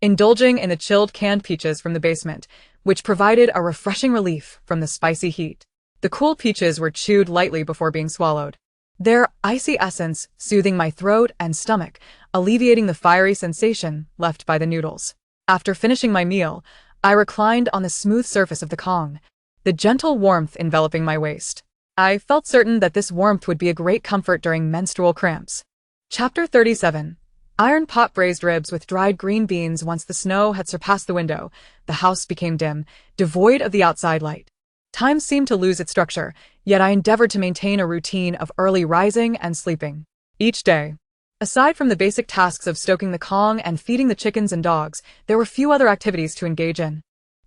indulging in the chilled canned peaches from the basement, which provided a refreshing relief from the spicy heat. The cool peaches were chewed lightly before being swallowed, their icy essence soothing my throat and stomach, alleviating the fiery sensation left by the noodles. After finishing my meal, I reclined on the smooth surface of the Kang, the gentle warmth enveloping my waist. I felt certain that this warmth would be a great comfort during menstrual cramps. Chapter 37. Iron pot braised ribs with dried green beans. Once the snow had surpassed the window, the house became dim, devoid of the outside light. Time seemed to lose its structure, yet I endeavored to maintain a routine of early rising and sleeping. Each day, aside from the basic tasks of stoking the Kang and feeding the chickens and dogs, there were few other activities to engage in.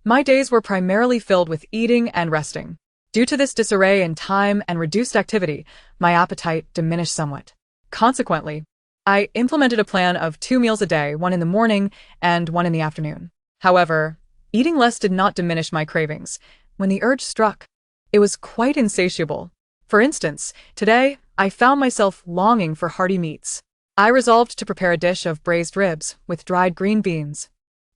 My days were primarily filled with eating and resting. Due to this disarray in time and reduced activity, my appetite diminished somewhat. Consequently, I implemented a plan of 2 meals a day, one in the morning and one in the afternoon. However, eating less did not diminish my cravings. When the urge struck, it was quite insatiable. For instance, today, I found myself longing for hearty meats. I resolved to prepare a dish of braised ribs with dried green beans,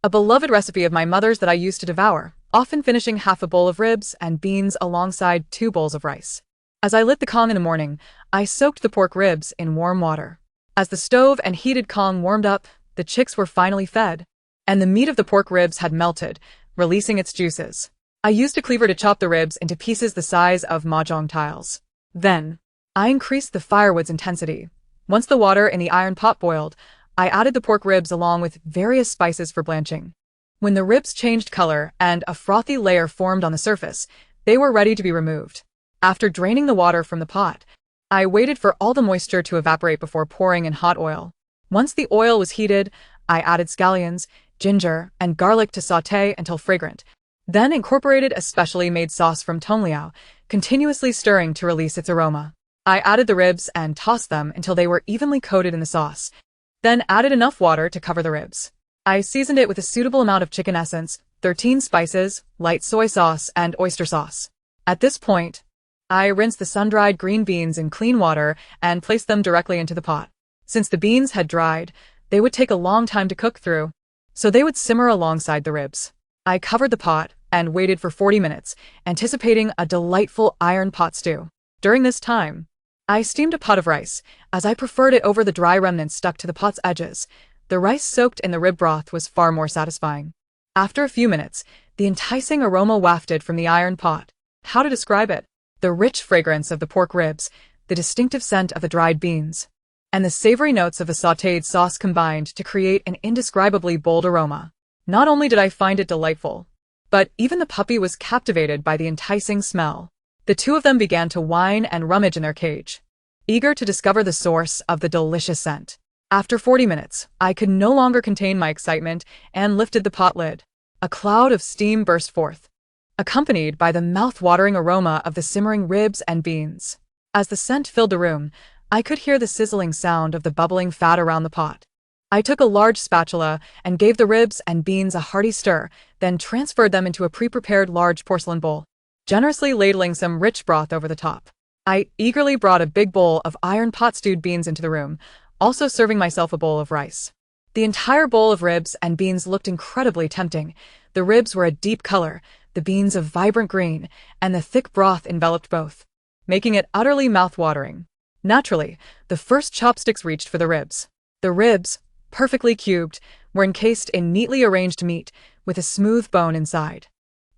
a beloved recipe of my mother's that I used to devour, often finishing half a bowl of ribs and beans alongside 2 bowls of rice. As I lit the Kang in the morning, I soaked the pork ribs in warm water. As the stove and heated Kang warmed up, the chicks were finally fed, and the meat of the pork ribs had melted, releasing its juices. I used a cleaver to chop the ribs into pieces the size of mahjong tiles. Then, I increased the firewood's intensity. Once the water in the iron pot boiled, I added the pork ribs along with various spices for blanching. When the ribs changed color and a frothy layer formed on the surface, they were ready to be removed. After draining the water from the pot, I waited for all the moisture to evaporate before pouring in hot oil. Once the oil was heated, I added scallions, ginger, and garlic to sauté until fragrant, then incorporated a specially made sauce from Tongliao, continuously stirring to release its aroma. I added the ribs and tossed them until they were evenly coated in the sauce, then added enough water to cover the ribs. I seasoned it with a suitable amount of chicken essence, 13 spices, light soy sauce, and oyster sauce. At this point, I rinsed the sun-dried green beans in clean water and placed them directly into the pot. Since the beans had dried, they would take a long time to cook through, so they would simmer alongside the ribs. I covered the pot and waited for 40 minutes, anticipating a delightful iron pot stew. During this time, I steamed a pot of rice, as I preferred it over the dry remnants stuck to the pot's edges. The rice soaked in the rib broth was far more satisfying. After a few minutes, the enticing aroma wafted from the iron pot. How to describe it? The rich fragrance of the pork ribs, the distinctive scent of the dried beans, and the savory notes of the sautéed sauce combined to create an indescribably bold aroma. Not only did I find it delightful, but even the puppy was captivated by the enticing smell. The two of them began to whine and rummage in their cage, eager to discover the source of the delicious scent. After 40 minutes, I could no longer contain my excitement and lifted the pot lid. A cloud of steam burst forth, accompanied by the mouth-watering aroma of the simmering ribs and beans. As the scent filled the room, I could hear the sizzling sound of the bubbling fat around the pot. I took a large spatula and gave the ribs and beans a hearty stir, then transferred them into a pre-prepared large porcelain bowl, generously ladling some rich broth over the top. I eagerly brought a big bowl of iron pot stewed beans into the room, also serving myself a bowl of rice. The entire bowl of ribs and beans looked incredibly tempting. The ribs were a deep color, the beans a vibrant green, and the thick broth enveloped both, making it utterly mouth-watering. Naturally, the first chopsticks reached for the ribs. The ribs, perfectly cubed, were encased in neatly arranged meat with a smooth bone inside.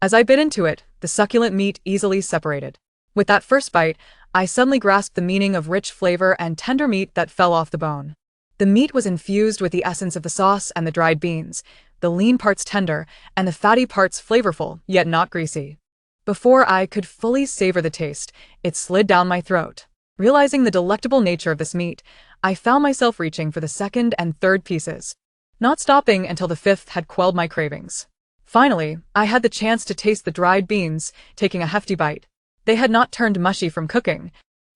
As I bit into it, the succulent meat easily separated. With that first bite, I suddenly grasped the meaning of rich flavor and tender meat that fell off the bone. The meat was infused with the essence of the sauce and the dried beans, the lean parts tender and the fatty parts flavorful, yet not greasy. Before I could fully savor the taste, it slid down my throat. Realizing the delectable nature of this meat, I found myself reaching for the second and third pieces, not stopping until the fifth had quelled my cravings. Finally, I had the chance to taste the dried beans, taking a hefty bite. They had not turned mushy from cooking.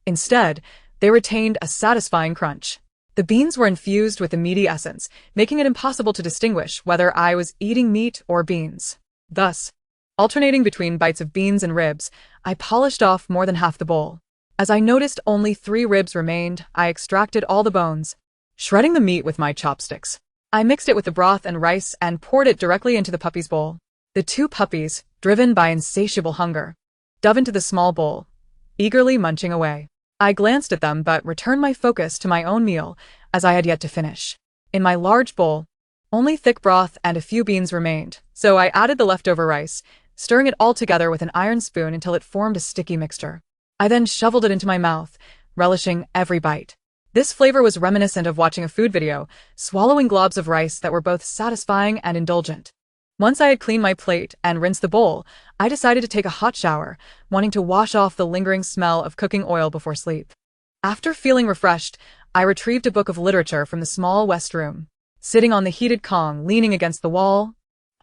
Instead, they retained a satisfying crunch. The beans were infused with the meaty essence, making it impossible to distinguish whether I was eating meat or beans. Thus, alternating between bites of beans and ribs, I polished off more than half the bowl. As I noticed only 3 ribs remained, I extracted all the bones, shredding the meat with my chopsticks. I mixed it with the broth and rice and poured it directly into the puppy's bowl. The 2 puppies, driven by insatiable hunger, dove into the small bowl, eagerly munching away. I glanced at them but returned my focus to my own meal, as I had yet to finish. In my large bowl, only thick broth and a few beans remained, so I added the leftover rice, stirring it all together with an iron spoon until it formed a sticky mixture. I then shoveled it into my mouth, relishing every bite. This flavor was reminiscent of watching a food video, swallowing globs of rice that were both satisfying and indulgent. Once I had cleaned my plate and rinsed the bowl, I decided to take a hot shower, wanting to wash off the lingering smell of cooking oil before sleep. After feeling refreshed, I retrieved a book of literature from the small west room. Sitting on the heated Kang, leaning against the wall,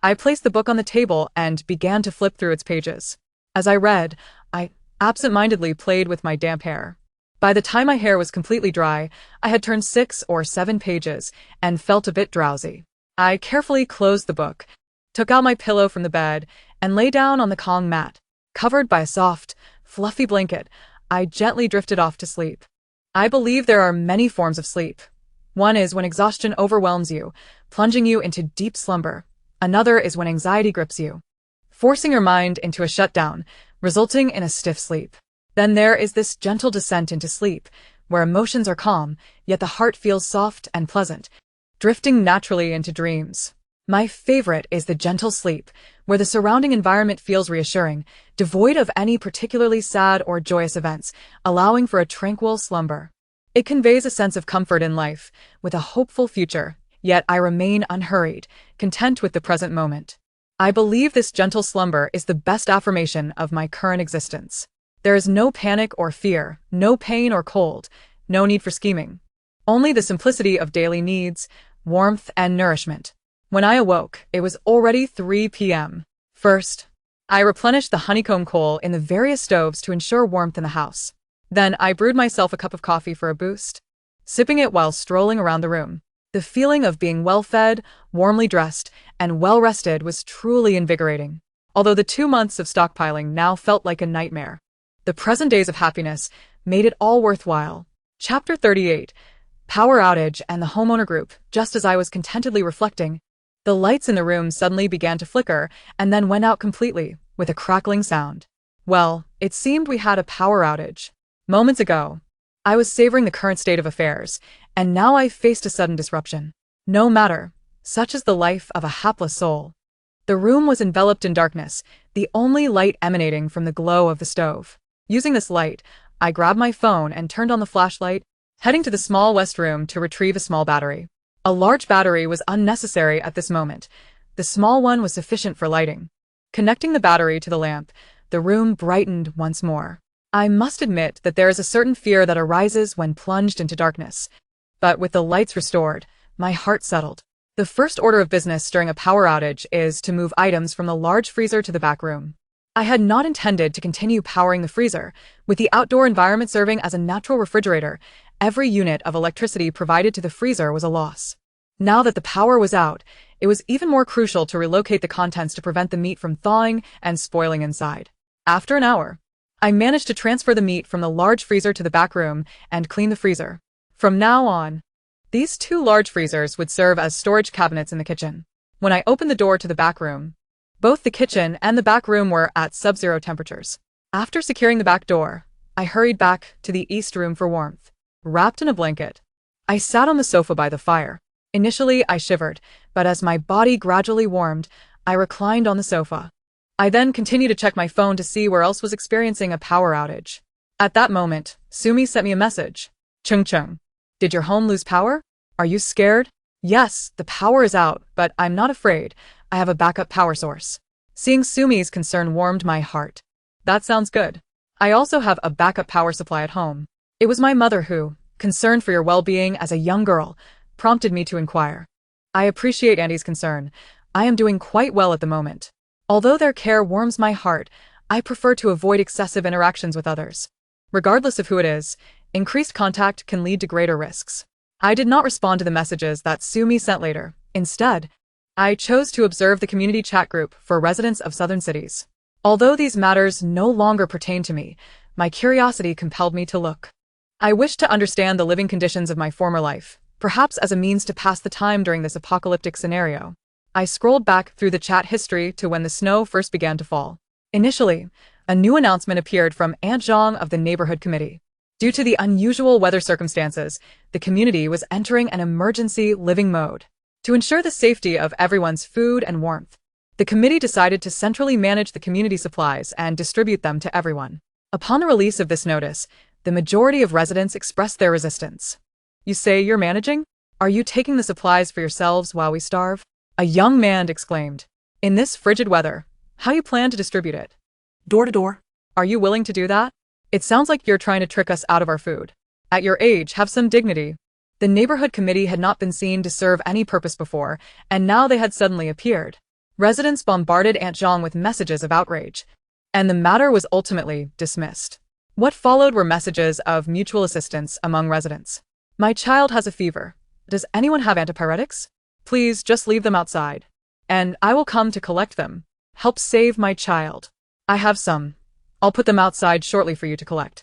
I placed the book on the table and began to flip through its pages. As I read, I absent-mindedly played with my damp hair. By the time my hair was completely dry, I had turned 6 or 7 pages and felt a bit drowsy. I carefully closed the book, took out my pillow from the bed, and lay down on the Kang mat. Covered by a soft, fluffy blanket, I gently drifted off to sleep. I believe there are many forms of sleep. One is when exhaustion overwhelms you, plunging you into deep slumber. Another is when anxiety grips you, forcing your mind into a shutdown, resulting in a stiff sleep. Then there is this gentle descent into sleep, where emotions are calm, yet the heart feels soft and pleasant, drifting naturally into dreams. My favorite is the gentle sleep, where the surrounding environment feels reassuring, devoid of any particularly sad or joyous events, allowing for a tranquil slumber. It conveys a sense of comfort in life, with a hopeful future, yet I remain unhurried, content with the present moment. I believe this gentle slumber is the best affirmation of my current existence. There is no panic or fear, no pain or cold, no need for scheming. Only the simplicity of daily needs, warmth and nourishment. When I awoke, it was already 3 p.m. First, I replenished the honeycomb coal in the various stoves to ensure warmth in the house. Then I brewed myself a cup of coffee for a boost, sipping it while strolling around the room. The feeling of being well-fed, warmly dressed, and well-rested was truly invigorating. Although the 2 months of stockpiling now felt like a nightmare, the present days of happiness made it all worthwhile. Chapter 38. Power Outage and the Homeowner Group. Just as I was contentedly reflecting, the lights in the room suddenly began to flicker and then went out completely, with a crackling sound. Well, it seemed we had a power outage. Moments ago, I was savoring the current state of affairs, and now I faced a sudden disruption. No matter, such is the life of a hapless soul. The room was enveloped in darkness, the only light emanating from the glow of the stove. Using this light, I grabbed my phone and turned on the flashlight, heading to the small west room to retrieve a small battery. A large battery was unnecessary at this moment. The small one was sufficient for lighting. Connecting the battery to the lamp, the room brightened once more. I must admit that there is a certain fear that arises when plunged into darkness. But with the lights restored, my heart settled. The first order of business during a power outage is to move items from the large freezer to the back room. I had not intended to continue powering the freezer, with the outdoor environment serving as a natural refrigerator. Every unit of electricity provided to the freezer was a loss. Now that the power was out, it was even more crucial to relocate the contents to prevent the meat from thawing and spoiling inside. After an hour, I managed to transfer the meat from the large freezer to the back room and clean the freezer. From now on, these 2 large freezers would serve as storage cabinets in the kitchen. When I opened the door to the back room, both the kitchen and the back room were at sub-zero temperatures. After securing the back door, I hurried back to the east room for warmth. Wrapped in a blanket, I sat on the sofa by the fire. Initially, I shivered, but as my body gradually warmed, I reclined on the sofa. I then continued to check my phone to see where else was experiencing a power outage. At that moment, Sumi sent me a message. Chung Chung. Did your home lose power? Are you scared? Yes, the power is out, but I'm not afraid. I have a backup power source. Seeing Sumi's concern warmed my heart. That sounds good. I also have a backup power supply at home. It was my mother who, concerned for your well-being as a young girl, prompted me to inquire. I appreciate Andy's concern. I am doing quite well at the moment. Although their care warms my heart, I prefer to avoid excessive interactions with others. Regardless of who it is, increased contact can lead to greater risks. I did not respond to the messages that Sumi sent later. Instead, I chose to observe the community chat group for residents of southern cities. Although these matters no longer pertain to me, my curiosity compelled me to look. I wished to understand the living conditions of my former life, perhaps as a means to pass the time during this apocalyptic scenario. I scrolled back through the chat history to when the snow first began to fall. Initially, a new announcement appeared from Aunt Zhang of the neighborhood committee. Due to the unusual weather circumstances, the community was entering an emergency living mode. To ensure the safety of everyone's food and warmth, the committee decided to centrally manage the community supplies and distribute them to everyone. Upon the release of this notice, the majority of residents expressed their resistance. You say you're managing? Are you taking the supplies for yourselves while we starve? A young man exclaimed. In this frigid weather, how you plan to distribute it? Door to door. Are you willing to do that? It sounds like you're trying to trick us out of our food. At your age, have some dignity. The neighborhood committee had not been seen to serve any purpose before, and now they had suddenly appeared. Residents bombarded Aunt Zhang with messages of outrage, and the matter was ultimately dismissed. What followed were messages of mutual assistance among residents. My child has a fever. Does anyone have antipyretics? Please just leave them outside, and I will come to collect them. Help save my child. I have some. I'll put them outside shortly for you to collect.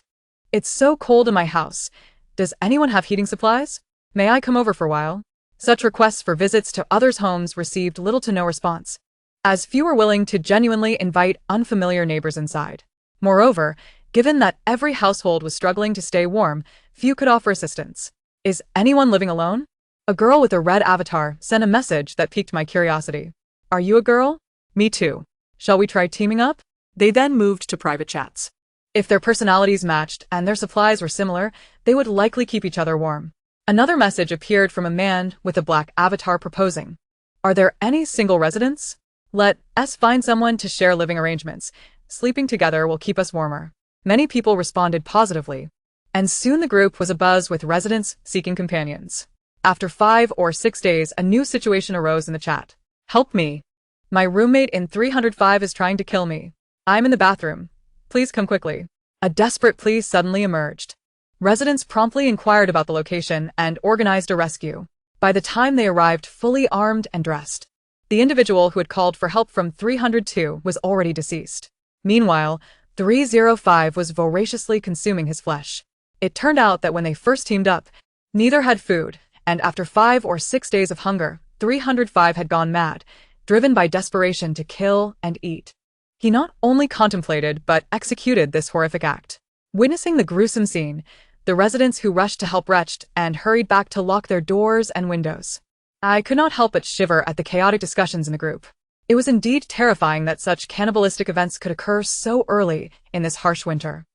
It's so cold in my house. Does anyone have heating supplies? May I come over for a while? Such requests for visits to others' homes received little to no response, as few were willing to genuinely invite unfamiliar neighbors inside. Moreover, given that every household was struggling to stay warm, few could offer assistance. Is anyone living alone? A girl with a red avatar sent a message that piqued my curiosity. Are you a girl? Me too. Shall we try teaming up? They then moved to private chats. If their personalities matched and their supplies were similar, they would likely keep each other warm. Another message appeared from a man with a black avatar proposing. Are there any single residents? Let us find someone to share living arrangements. Sleeping together will keep us warmer. Many people responded positively, and soon the group was abuzz with residents seeking companions. After 5 or 6 days, a new situation arose in the chat. Help me. My roommate in 305 is trying to kill me. I'm in the bathroom. Please come quickly. A desperate plea suddenly emerged. Residents promptly inquired about the location and organized a rescue. By the time they arrived fully armed and dressed, the individual who had called for help from 302 was already deceased. Meanwhile, 305 was voraciously consuming his flesh. It turned out that when they first teamed up, neither had food, and after 5 or 6 days of hunger, 305 had gone mad, driven by desperation to kill and eat. He not only contemplated but executed this horrific act. Witnessing the gruesome scene, the residents who rushed to help retched and hurried back to lock their doors and windows. I could not help but shiver at the chaotic discussions in the group. It was indeed terrifying that such cannibalistic events could occur so early in this harsh winter.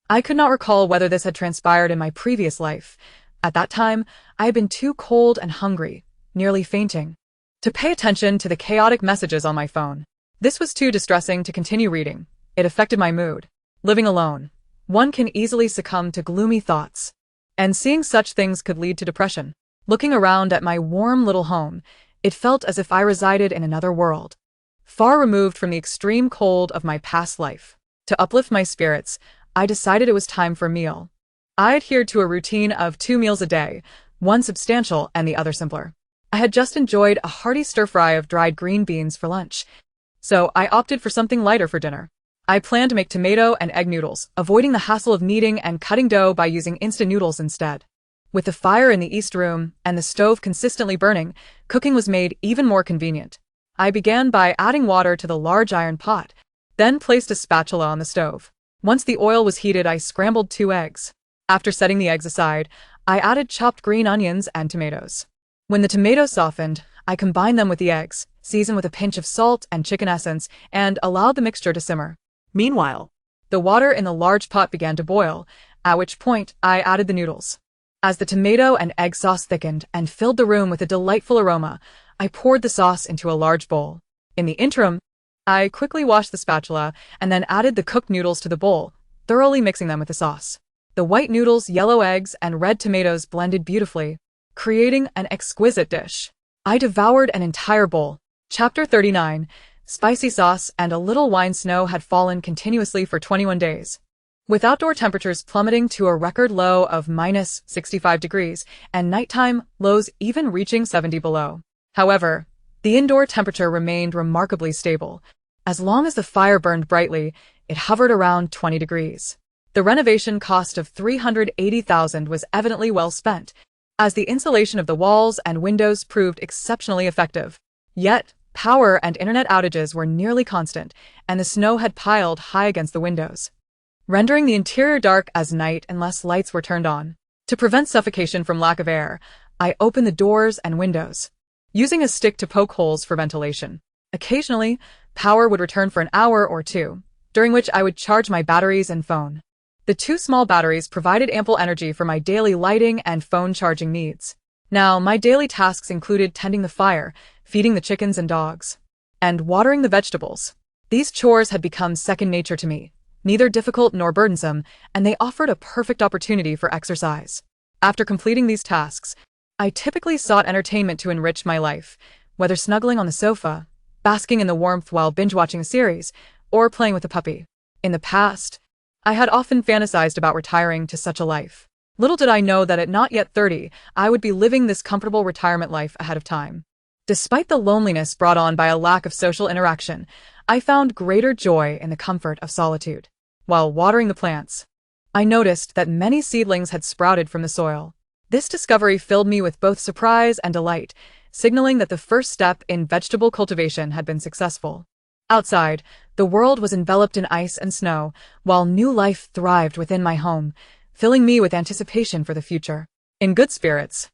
I could not recall whether this had transpired in my previous life. At that time, I had been too cold and hungry, nearly fainting, to pay attention to the chaotic messages on my phone. This was too distressing to continue reading. It affected my mood. Living alone, one can easily succumb to gloomy thoughts, and seeing such things could lead to depression. Looking around at my warm little home, it felt as if I resided in another world, far removed from the extreme cold of my past life. To uplift my spirits, I decided it was time for a meal. I adhered to a routine of 2 meals a day, one substantial and the other simpler. I had just enjoyed a hearty stir-fry of dried green beans for lunch, so I opted for something lighter for dinner. I planned to make tomato and egg noodles, avoiding the hassle of kneading and cutting dough by using instant noodles instead. With the fire in the east room and the stove consistently burning, cooking was made even more convenient. I began by adding water to the large iron pot, then placed a spatula on the stove. Once the oil was heated, I scrambled 2 eggs. After setting the eggs aside, I added chopped green onions and tomatoes. When the tomatoes softened, I combined them with the eggs, seasoned with a pinch of salt and chicken essence, and allowed the mixture to simmer. Meanwhile, the water in the large pot began to boil, at which point I added the noodles. As the tomato and egg sauce thickened and filled the room with a delightful aroma, I poured the sauce into a large bowl. In the interim, I quickly washed the spatula and then added the cooked noodles to the bowl, thoroughly mixing them with the sauce. The white noodles, yellow eggs, and red tomatoes blended beautifully, creating an exquisite dish. I devoured an entire bowl. Chapter 39. Spicy sauce and a little wine. Snow had fallen continuously for 21 days, with outdoor temperatures plummeting to a record low of minus 65 degrees and nighttime lows even reaching 70 below. However, the indoor temperature remained remarkably stable. As long as the fire burned brightly, it hovered around 20 degrees. The renovation cost of $380,000 was evidently well spent, as the insulation of the walls and windows proved exceptionally effective. Yet, power and internet outages were nearly constant, and the snow had piled high against the windows, rendering the interior dark as night unless lights were turned on. To prevent suffocation from lack of air, I opened the doors and windows, using a stick to poke holes for ventilation. Occasionally, power would return for an hour or two, during which I would charge my batteries and phone. The 2 small batteries provided ample energy for my daily lighting and phone charging needs. Now, my daily tasks included tending the fire, feeding the chickens and dogs, and watering the vegetables. These chores had become second nature to me, neither difficult nor burdensome, and they offered a perfect opportunity for exercise. After completing these tasks, I typically sought entertainment to enrich my life, whether snuggling on the sofa, basking in the warmth while binge-watching a series, or playing with a puppy. In the past, I had often fantasized about retiring to such a life. Little did I know that at not yet 30, I would be living this comfortable retirement life ahead of time. Despite the loneliness brought on by a lack of social interaction, I found greater joy in the comfort of solitude. While watering the plants, I noticed that many seedlings had sprouted from the soil. This discovery filled me with both surprise and delight, signaling that the first step in vegetable cultivation had been successful. Outside, the world was enveloped in ice and snow, while new life thrived within my home, filling me with anticipation for the future. In good spirits,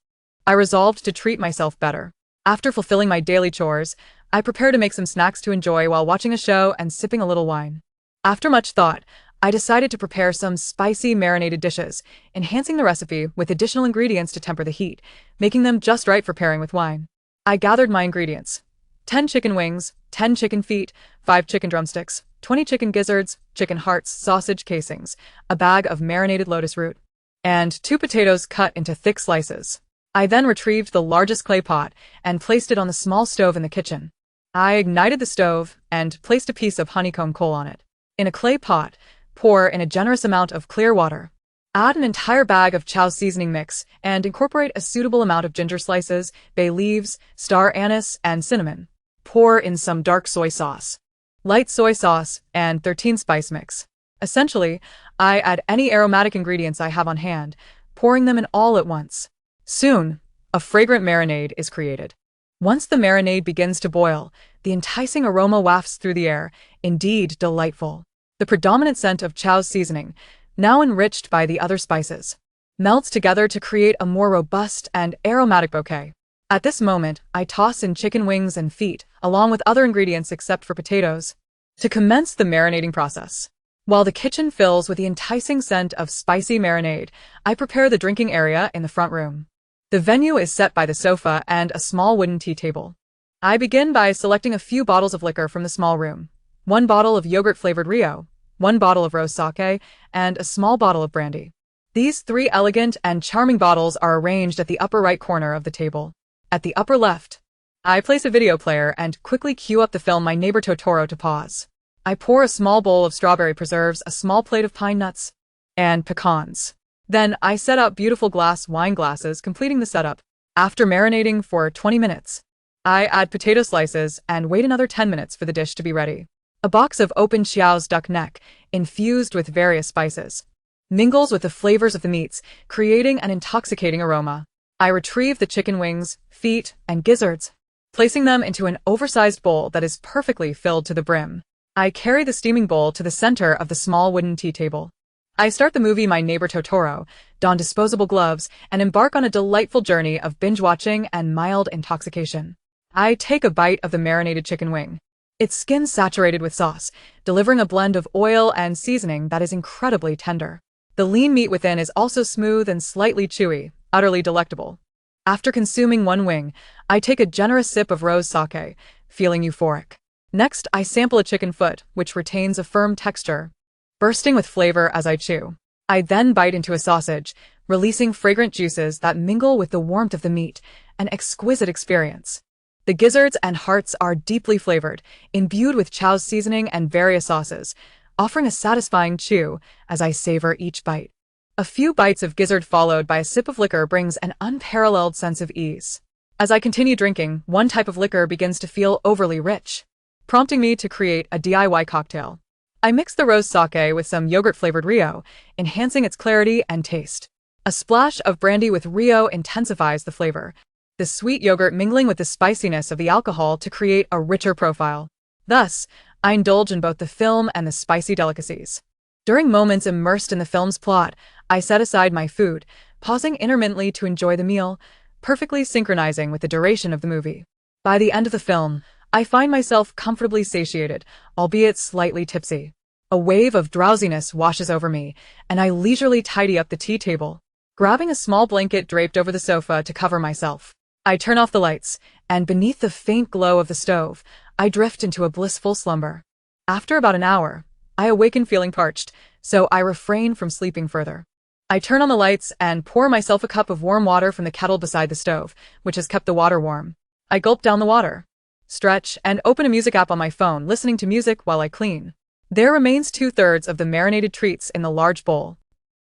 I resolved to treat myself better. After fulfilling my daily chores, I prepared to make some snacks to enjoy while watching a show and sipping a little wine. After much thought, I decided to prepare some spicy marinated dishes, enhancing the recipe with additional ingredients to temper the heat, making them just right for pairing with wine. I gathered my ingredients: 10 chicken wings, 10 chicken feet, 5 chicken drumsticks, 20 chicken gizzards, chicken hearts, sausage casings, a bag of marinated lotus root, and 2 potatoes cut into thick slices. I then retrieved the largest clay pot and placed it on the small stove in the kitchen. I ignited the stove and placed a piece of honeycomb coal on it. In a clay pot, pour in a generous amount of clear water. Add an entire bag of chow seasoning mix and incorporate a suitable amount of ginger slices, bay leaves, star anise, and cinnamon. Pour in some dark soy sauce, light soy sauce, and 13 spice mix. Essentially, I add any aromatic ingredients I have on hand, pouring them in all at once. Soon, a fragrant marinade is created. Once the marinade begins to boil, the enticing aroma wafts through the air, indeed delightful. The predominant scent of chow's seasoning, now enriched by the other spices, melts together to create a more robust and aromatic bouquet. At this moment, I toss in chicken wings and feet, along with other ingredients except for potatoes, to commence the marinating process. While the kitchen fills with the enticing scent of spicy marinade, I prepare the drinking area in the front room. The venue is set by the sofa and a small wooden tea table. I begin by selecting a few bottles of liquor from the small room: 1 bottle of yogurt-flavored Rio, 1 bottle of rose sake, and a small bottle of brandy. These 3 elegant and charming bottles are arranged at the upper right corner of the table. At the upper left, I place a video player and quickly cue up the film My Neighbor Totoro to pause. I pour a small bowl of strawberry preserves, a small plate of pine nuts, and pecans. Then I set out beautiful glass wine glasses, completing the setup. After marinating for 20 minutes, I add potato slices and wait another 10 minutes for the dish to be ready. A box of open Xiao's duck neck, infused with various spices, mingles with the flavors of the meats, creating an intoxicating aroma. I retrieve the chicken wings, feet, and gizzards, placing them into an oversized bowl that is perfectly filled to the brim. I carry the steaming bowl to the center of the small wooden tea table. I start the movie My Neighbor Totoro, don disposable gloves, and embark on a delightful journey of binge-watching and mild intoxication. I take a bite of the marinated chicken wing, its skin saturated with sauce, delivering a blend of oil and seasoning that is incredibly tender. The lean meat within is also smooth and slightly chewy, utterly delectable. After consuming 1 wing, I take a generous sip of rose sake, feeling euphoric. Next, I sample a chicken foot, which retains a firm texture, bursting with flavor as I chew. I then bite into a sausage, releasing fragrant juices that mingle with the warmth of the meat, an exquisite experience. The gizzards and hearts are deeply flavored, imbued with chow's seasoning and various sauces, offering a satisfying chew as I savor each bite. A few bites of gizzard followed by a sip of liquor brings an unparalleled sense of ease. As I continue drinking, one type of liquor begins to feel overly rich, prompting me to create a DIY cocktail. I mix the rose sake with some yogurt-flavored Rio, enhancing its clarity and taste. A splash of brandy with Rio intensifies the flavor, the sweet yogurt mingling with the spiciness of the alcohol to create a richer profile. Thus, I indulge in both the film and the spicy delicacies. During moments immersed in the film's plot, I set aside my food, pausing intermittently to enjoy the meal, perfectly synchronizing with the duration of the movie. By the end of the film, I find myself comfortably satiated, albeit slightly tipsy. A wave of drowsiness washes over me, and I leisurely tidy up the tea table, grabbing a small blanket draped over the sofa to cover myself. I turn off the lights, and beneath the faint glow of the stove, I drift into a blissful slumber. After about an hour, I awaken feeling parched, so I refrain from sleeping further. I turn on the lights and pour myself a cup of warm water from the kettle beside the stove, which has kept the water warm. I gulp down the water, stretch, and open a music app on my phone, listening to music while I clean. There remains 2/3 of the marinated treats in the large bowl,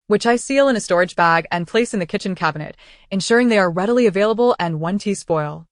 which I seal in a storage bag and place in the kitchen cabinet, ensuring they are readily available and won't spoil.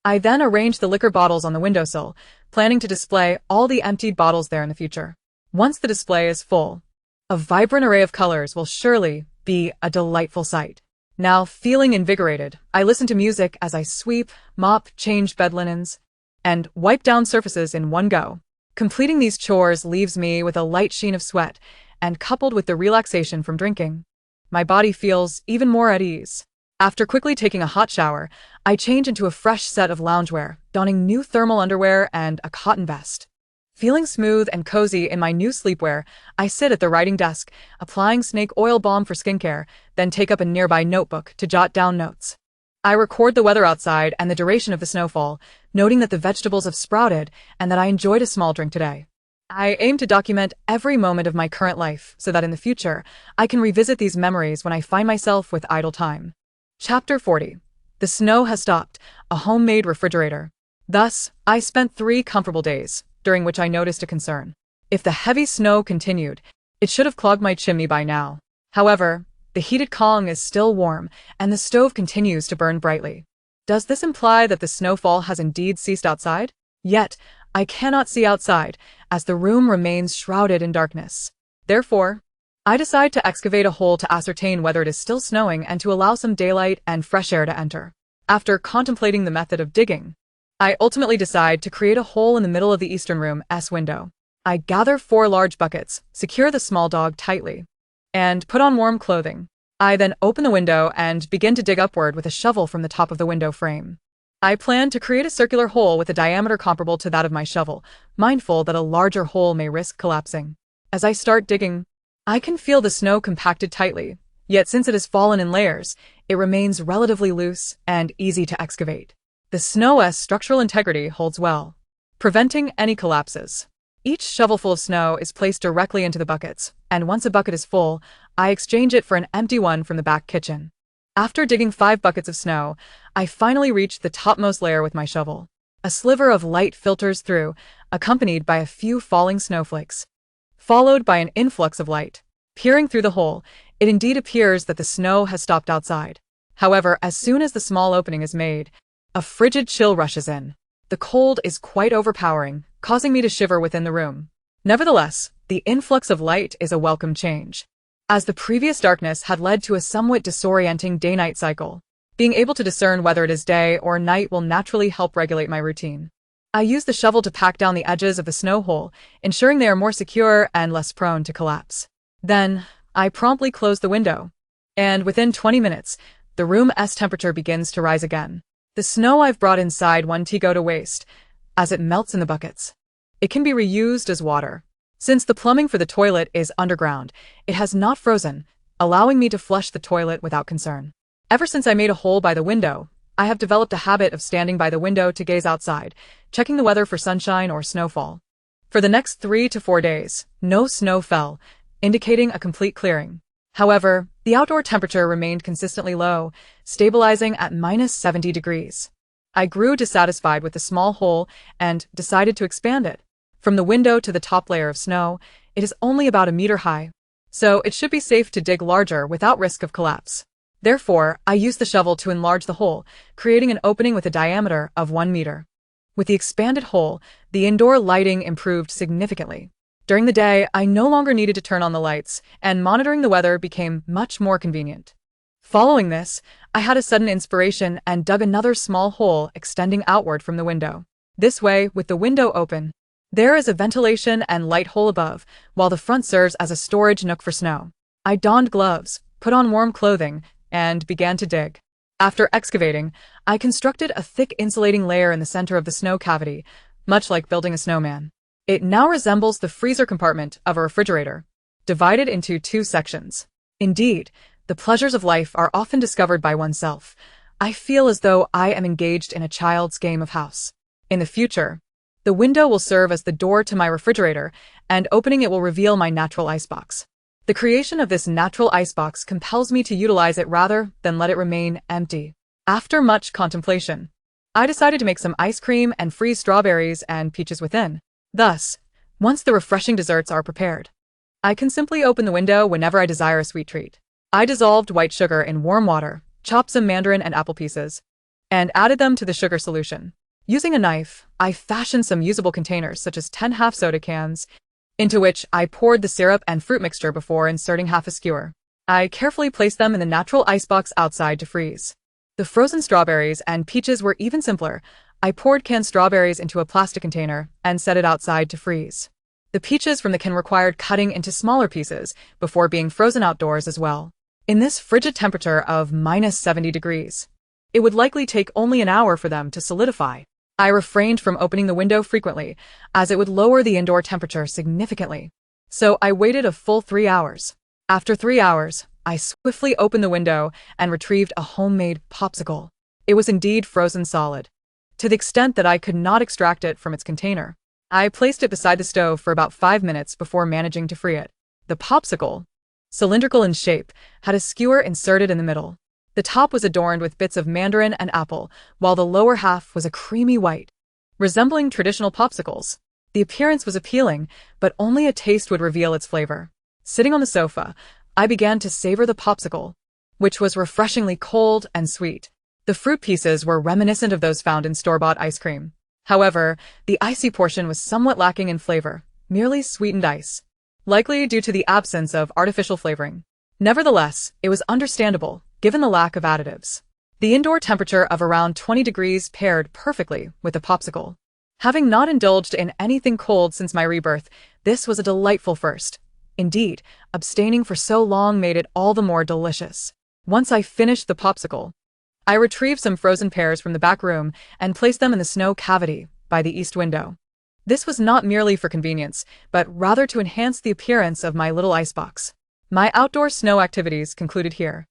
I then arrange the liquor bottles on the windowsill, planning to display all the emptied bottles there in the future. Once the display is full, a vibrant array of colors will surely be a delightful sight. Now, feeling invigorated, I listen to music as I sweep, mop, change bed linens, and wipe down surfaces in one go. Completing these chores leaves me with a light sheen of sweat, and coupled with the relaxation from drinking, my body feels even more at ease. After quickly taking a hot shower, I change into a fresh set of loungewear, donning new thermal underwear and a cotton vest. Feeling smooth and cozy in my new sleepwear, I sit at the writing desk, applying snake oil balm for skincare, then take up a nearby notebook to jot down notes. I record the weather outside and the duration of the snowfall, noting that the vegetables have sprouted and that I enjoyed a small drink today. I aim to document every moment of my current life so that in the future, I can revisit these memories when I find myself with idle time. Chapter 40. The snow has stopped, a homemade refrigerator. Thus, I spent 3 comfortable days, during which I noticed a concern. If the heavy snow continued, it should have clogged my chimney by now. However, the heated Kang is still warm, and the stove continues to burn brightly. Does this imply that the snowfall has indeed ceased outside? Yet, I cannot see outside, as the room remains shrouded in darkness. Therefore, I decide to excavate a hole to ascertain whether it is still snowing and to allow some daylight and fresh air to enter. After contemplating the method of digging, I ultimately decide to create a hole in the middle of the eastern room's window. I gather 4 large buckets, secure the small dog tightly, and put on warm clothing. I then open the window and begin to dig upward with a shovel from the top of the window frame. I plan to create a circular hole with a diameter comparable to that of my shovel, mindful that a larger hole may risk collapsing. As I start digging, I can feel the snow compacted tightly, yet since it has fallen in layers, it remains relatively loose and easy to excavate. The snow's structural integrity holds well, preventing any collapses. Each shovelful of snow is placed directly into the buckets, and once a bucket is full, I exchange it for an empty one from the back kitchen. After digging 5 buckets of snow, I finally reach the topmost layer with my shovel. A sliver of light filters through, accompanied by a few falling snowflakes, followed by an influx of light. Peering through the hole, it indeed appears that the snow has stopped outside. However, as soon as the small opening is made, a frigid chill rushes in. The cold is quite overpowering, causing me to shiver within the room. Nevertheless, the influx of light is a welcome change, as the previous darkness had led to a somewhat disorienting day-night cycle. Being able to discern whether it is day or night will naturally help regulate my routine. I use the shovel to pack down the edges of the snow hole, ensuring they are more secure and less prone to collapse. Then, I promptly close the window, and within 20 minutes, the room's temperature begins to rise again. The snow I've brought inside won't go to waste, as it melts in the buckets. It can be reused as water. Since the plumbing for the toilet is underground, it has not frozen, allowing me to flush the toilet without concern. Ever since I made a hole by the window, I have developed a habit of standing by the window to gaze outside, checking the weather for sunshine or snowfall. For the next 3 to 4 days, no snow fell, indicating a complete clearing. However, the outdoor temperature remained consistently low, stabilizing at -70 degrees. I grew dissatisfied with the small hole and decided to expand it. From the window to the top layer of snow, it is only about a meter high, so it should be safe to dig larger without risk of collapse. Therefore, I used the shovel to enlarge the hole, creating an opening with a diameter of 1 meter. With the expanded hole, the indoor lighting improved significantly. During the day, I no longer needed to turn on the lights, and monitoring the weather became much more convenient. Following this, I had a sudden inspiration and dug another small hole extending outward from the window. This way, with the window open, there is a ventilation and light hole above, while the front serves as a storage nook for snow. I donned gloves, put on warm clothing, and began to dig. After excavating, I constructed a thick insulating layer in the center of the snow cavity, much like building a snowman. It now resembles the freezer compartment of a refrigerator, divided into 2 sections. Indeed, the pleasures of life are often discovered by oneself. I feel as though I am engaged in a child's game of house. In the future, the window will serve as the door to my refrigerator, and opening it will reveal my natural icebox. The creation of this natural icebox compels me to utilize it rather than let it remain empty. After much contemplation, I decided to make some ice cream and freeze strawberries and peaches within. Thus, once the refreshing desserts are prepared, I can simply open the window whenever I desire a sweet treat. I dissolved white sugar in warm water, chopped some mandarin and apple pieces, and added them to the sugar solution. Using a knife, I fashioned some usable containers such as 10 half soda cans, into which I poured the syrup and fruit mixture before inserting half a skewer. I carefully placed them in the natural icebox outside to freeze. The frozen strawberries and peaches were even simpler. I poured canned strawberries into a plastic container and set it outside to freeze. The peaches from the can required cutting into smaller pieces before being frozen outdoors as well. In this frigid temperature of -70 degrees, it would likely take only an hour for them to solidify. I refrained from opening the window frequently, as it would lower the indoor temperature significantly. So I waited a full 3 hours. After 3 hours, I swiftly opened the window and retrieved a homemade popsicle. It was indeed frozen solid, to the extent that I could not extract it from its container. I placed it beside the stove for about 5 minutes before managing to free it. The popsicle, cylindrical in shape, had a skewer inserted in the middle. The top was adorned with bits of mandarin and apple, while the lower half was a creamy white, resembling traditional popsicles. The appearance was appealing, but only a taste would reveal its flavor. Sitting on the sofa, I began to savor the popsicle, which was refreshingly cold and sweet. The fruit pieces were reminiscent of those found in store-bought ice cream. However, the icy portion was somewhat lacking in flavor, merely sweetened ice, likely due to the absence of artificial flavoring. Nevertheless, it was understandable, given the lack of additives. The indoor temperature of around 20 degrees paired perfectly with the popsicle. Having not indulged in anything cold since my rebirth, this was a delightful first. Indeed, abstaining for so long made it all the more delicious. Once I finished the popsicle, I retrieved some frozen pears from the back room and placed them in the snow cavity by the east window. This was not merely for convenience, but rather to enhance the appearance of my little icebox. My outdoor snow activities concluded here.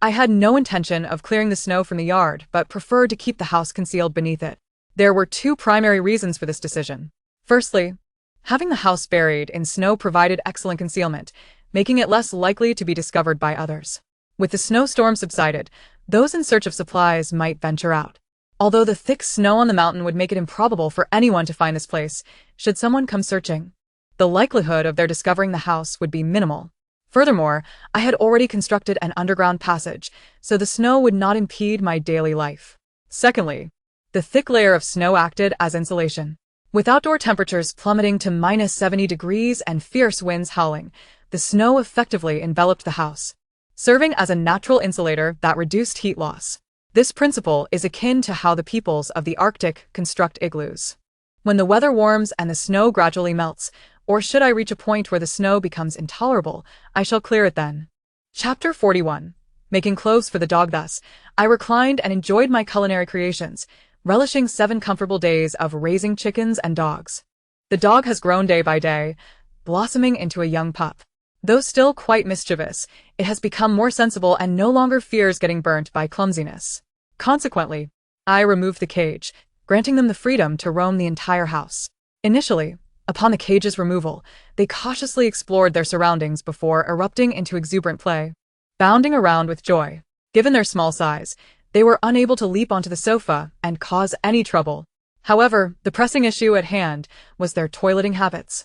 I had no intention of clearing the snow from the yard, but preferred to keep the house concealed beneath it. There were two primary reasons for this decision. Firstly, having the house buried in snow provided excellent concealment, making it less likely to be discovered by others. With the snowstorm subsided, those in search of supplies might venture out. Although the thick snow on the mountain would make it improbable for anyone to find this place, should someone come searching, the likelihood of their discovering the house would be minimal. Furthermore, I had already constructed an underground passage, so the snow would not impede my daily life. Secondly, the thick layer of snow acted as insulation. With outdoor temperatures plummeting to -70 degrees and fierce winds howling, the snow effectively enveloped the house, serving as a natural insulator that reduced heat loss. This principle is akin to how the peoples of the Arctic construct igloos. When the weather warms and the snow gradually melts, or should I reach a point where the snow becomes intolerable, I shall clear it then. Chapter 41. Making clothes for the dog. Thus, I reclined and enjoyed my culinary creations, relishing 7 comfortable days of raising chickens and dogs. The dog has grown day by day, blossoming into a young pup. Though still quite mischievous, it has become more sensible and no longer fears getting burnt by clumsiness. Consequently, I removed the cage, granting them the freedom to roam the entire house. Initially, upon the cage's removal, they cautiously explored their surroundings before erupting into exuberant play, bounding around with joy. Given their small size, they were unable to leap onto the sofa and cause any trouble. However, the pressing issue at hand was their toileting habits.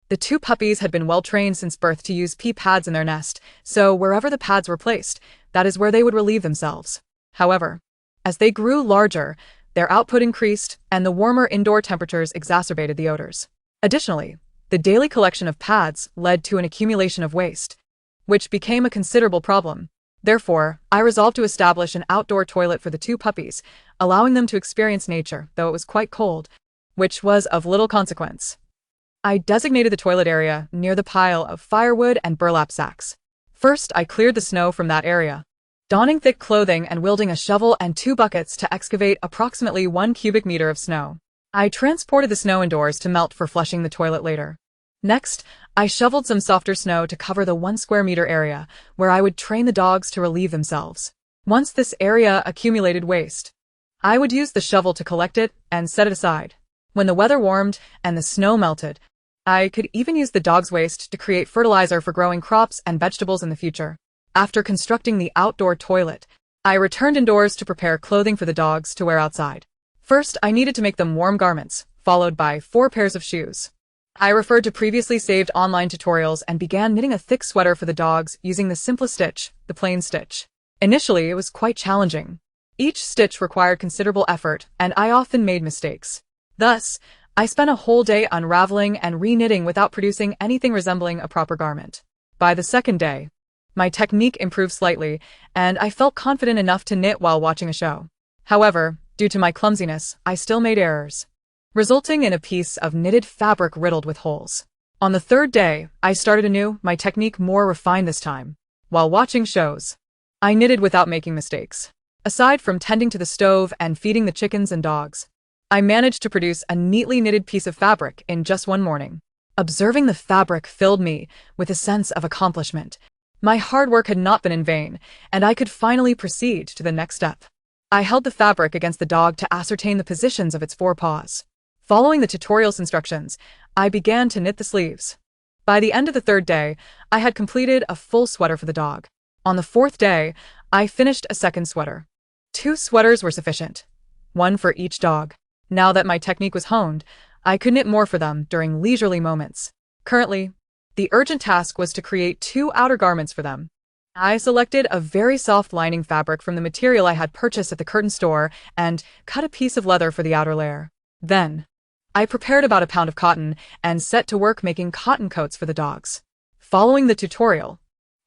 The 2 puppies had been well trained since birth to use pee pads in their nest, so wherever the pads were placed, that is where they would relieve themselves. However, as they grew larger, their output increased, and the warmer indoor temperatures exacerbated the odors. Additionally, the daily collection of pads led to an accumulation of waste, which became a considerable problem. Therefore, I resolved to establish an outdoor toilet for the 2 puppies, allowing them to experience nature, though it was quite cold, which was of little consequence. I designated the toilet area near the pile of firewood and burlap sacks. First, I cleared the snow from that area, donning thick clothing and wielding a shovel and 2 buckets to excavate approximately 1 cubic meter of snow. I transported the snow indoors to melt for flushing the toilet later. Next, I shoveled some softer snow to cover the 1 square meter area, where I would train the dogs to relieve themselves. Once this area accumulated waste, I would use the shovel to collect it and set it aside. When the weather warmed and the snow melted, I could even use the dog's waste to create fertilizer for growing crops and vegetables in the future. After constructing the outdoor toilet, I returned indoors to prepare clothing for the dogs to wear outside. First, I needed to make them warm garments, followed by 4 pairs of shoes. I referred to previously saved online tutorials and began knitting a thick sweater for the dogs using the simplest stitch, the plain stitch. Initially, it was quite challenging. Each stitch required considerable effort, and I often made mistakes. Thus, I spent a whole day unraveling and re-knitting without producing anything resembling a proper garment. By the second day, my technique improved slightly, and I felt confident enough to knit while watching a show. However, due to my clumsiness, I still made errors, resulting in a piece of knitted fabric riddled with holes. On the third day, I started anew, my technique more refined this time. While watching shows, I knitted without making mistakes. Aside from tending to the stove and feeding the chickens and dogs, I managed to produce a neatly knitted piece of fabric in just one morning. Observing the fabric filled me with a sense of accomplishment. My hard work had not been in vain, and I could finally proceed to the next step. I held the fabric against the dog to ascertain the positions of its 4 paws. Following the tutorial's instructions, I began to knit the sleeves. By the end of the third day, I had completed a full sweater for the dog. On the fourth day, I finished a second sweater. 2 sweaters were sufficient, one for each dog. Now that my technique was honed, I could knit more for them during leisurely moments. Currently, the urgent task was to create 2 outer garments for them. I selected a very soft lining fabric from the material I had purchased at the curtain store and cut a piece of leather for the outer layer. Then, I prepared about a pound of cotton and set to work making cotton coats for the dogs. Following the tutorial,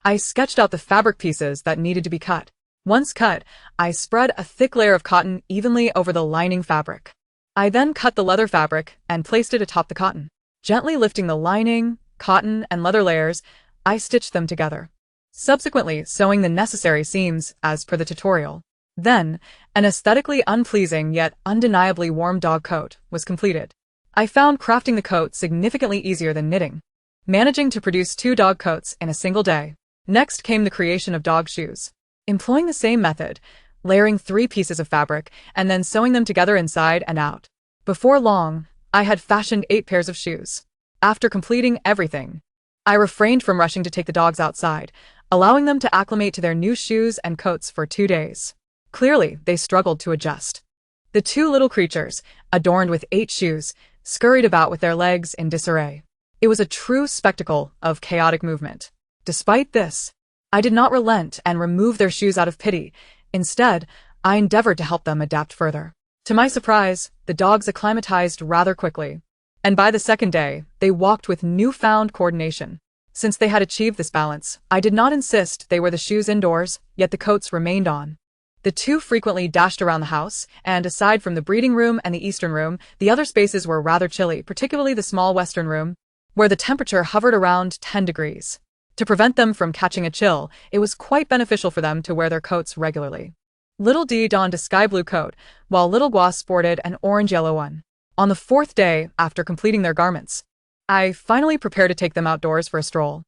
I sketched out the fabric pieces that needed to be cut. Once cut, I spread a thick layer of cotton evenly over the lining fabric. I then cut the leather fabric and placed it atop the cotton. Gently lifting the lining, cotton, and leather layers, I stitched them together, subsequently sewing the necessary seams as per the tutorial. Then, an aesthetically unpleasing yet undeniably warm dog coat was completed. I found crafting the coat significantly easier than knitting, managing to produce 2 dog coats in a single day. Next came the creation of dog shoes. Employing the same method, layering 3 pieces of fabric and then sewing them together inside and out. Before long, I had fashioned 8 pairs of shoes. After completing everything, I refrained from rushing to take the dogs outside, allowing them to acclimate to their new shoes and coats for 2 days. Clearly, they struggled to adjust. The 2 little creatures, adorned with 8 shoes, scurried about with their legs in disarray. It was a true spectacle of chaotic movement. Despite this, I did not relent and remove their shoes out of pity. Instead, I endeavored to help them adapt further. To my surprise, the dogs acclimatized rather quickly, and by the second day, they walked with newfound coordination. Since they had achieved this balance, I did not insist they wear the shoes indoors, yet the coats remained on. The 2 frequently dashed around the house, and aside from the breeding room and the eastern room, the other spaces were rather chilly, particularly the small western room, where the temperature hovered around 10 degrees. To prevent them from catching a chill, it was quite beneficial for them to wear their coats regularly. Little D donned a sky blue coat, while Little Guas sported an orange-yellow one. On the 4th day, after completing their garments, I finally prepared to take them outdoors for a stroll.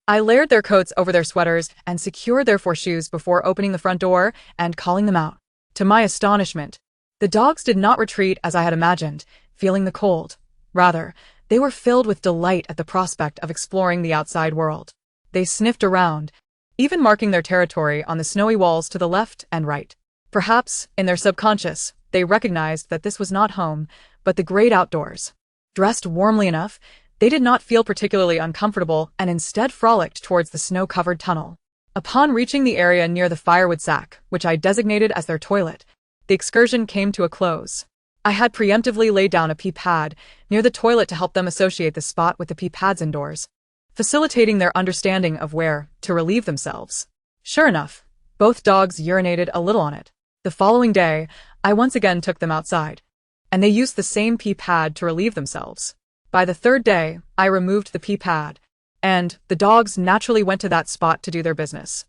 I layered their coats over their sweaters and secured their 4 shoes before opening the front door and calling them out. To my astonishment, the dogs did not retreat as I had imagined, feeling the cold. Rather, they were filled with delight at the prospect of exploring the outside world. They sniffed around, even marking their territory on the snowy walls to the left and right. Perhaps, in their subconscious, they recognized that this was not home, but the great outdoors. Dressed warmly enough, they did not feel particularly uncomfortable and instead frolicked towards the snow-covered tunnel. Upon reaching the area near the firewood sack, which I designated as their toilet, the excursion came to a close. I had preemptively laid down a pee pad near the toilet to help them associate the spot with the pee pads indoors, facilitating their understanding of where to relieve themselves. Sure enough, both dogs urinated a little on it. The following day, I once again took them outside, and they used the same pee pad to relieve themselves. By the 3rd day, I removed the pee pad, and the dogs naturally went to that spot to do their business.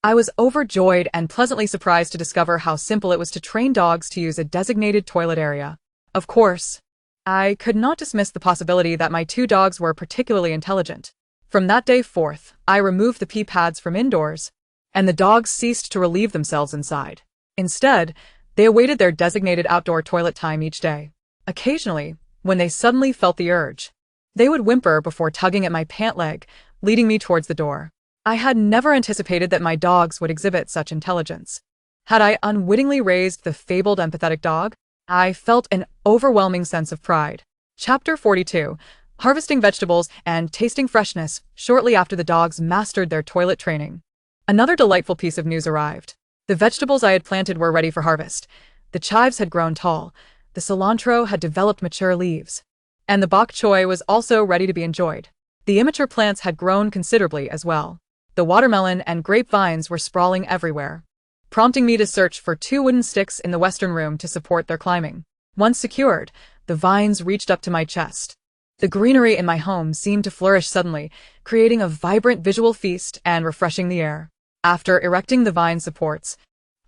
I was overjoyed and pleasantly surprised to discover how simple it was to train dogs to use a designated toilet area. Of course, I could not dismiss the possibility that my 2 dogs were particularly intelligent. From that day forth, I removed the pee pads from indoors, and the dogs ceased to relieve themselves inside. Instead, they awaited their designated outdoor toilet time each day. Occasionally, when they suddenly felt the urge, they would whimper before tugging at my pant leg, leading me towards the door. I had never anticipated that my dogs would exhibit such intelligence. Had I unwittingly raised the fabled empathetic dog? I felt an overwhelming sense of pride. Chapter 42. Harvesting vegetables and tasting freshness shortly after the dogs mastered their toilet training. Another delightful piece of news arrived. The vegetables I had planted were ready for harvest. The chives had grown tall, the cilantro had developed mature leaves, and the bok choy was also ready to be enjoyed. The immature plants had grown considerably as well. The watermelon and grapevines were sprawling everywhere, prompting me to search for 2 wooden sticks in the western room to support their climbing. Once secured, the vines reached up to my chest. The greenery in my home seemed to flourish suddenly, creating a vibrant visual feast and refreshing the air. After erecting the vine supports,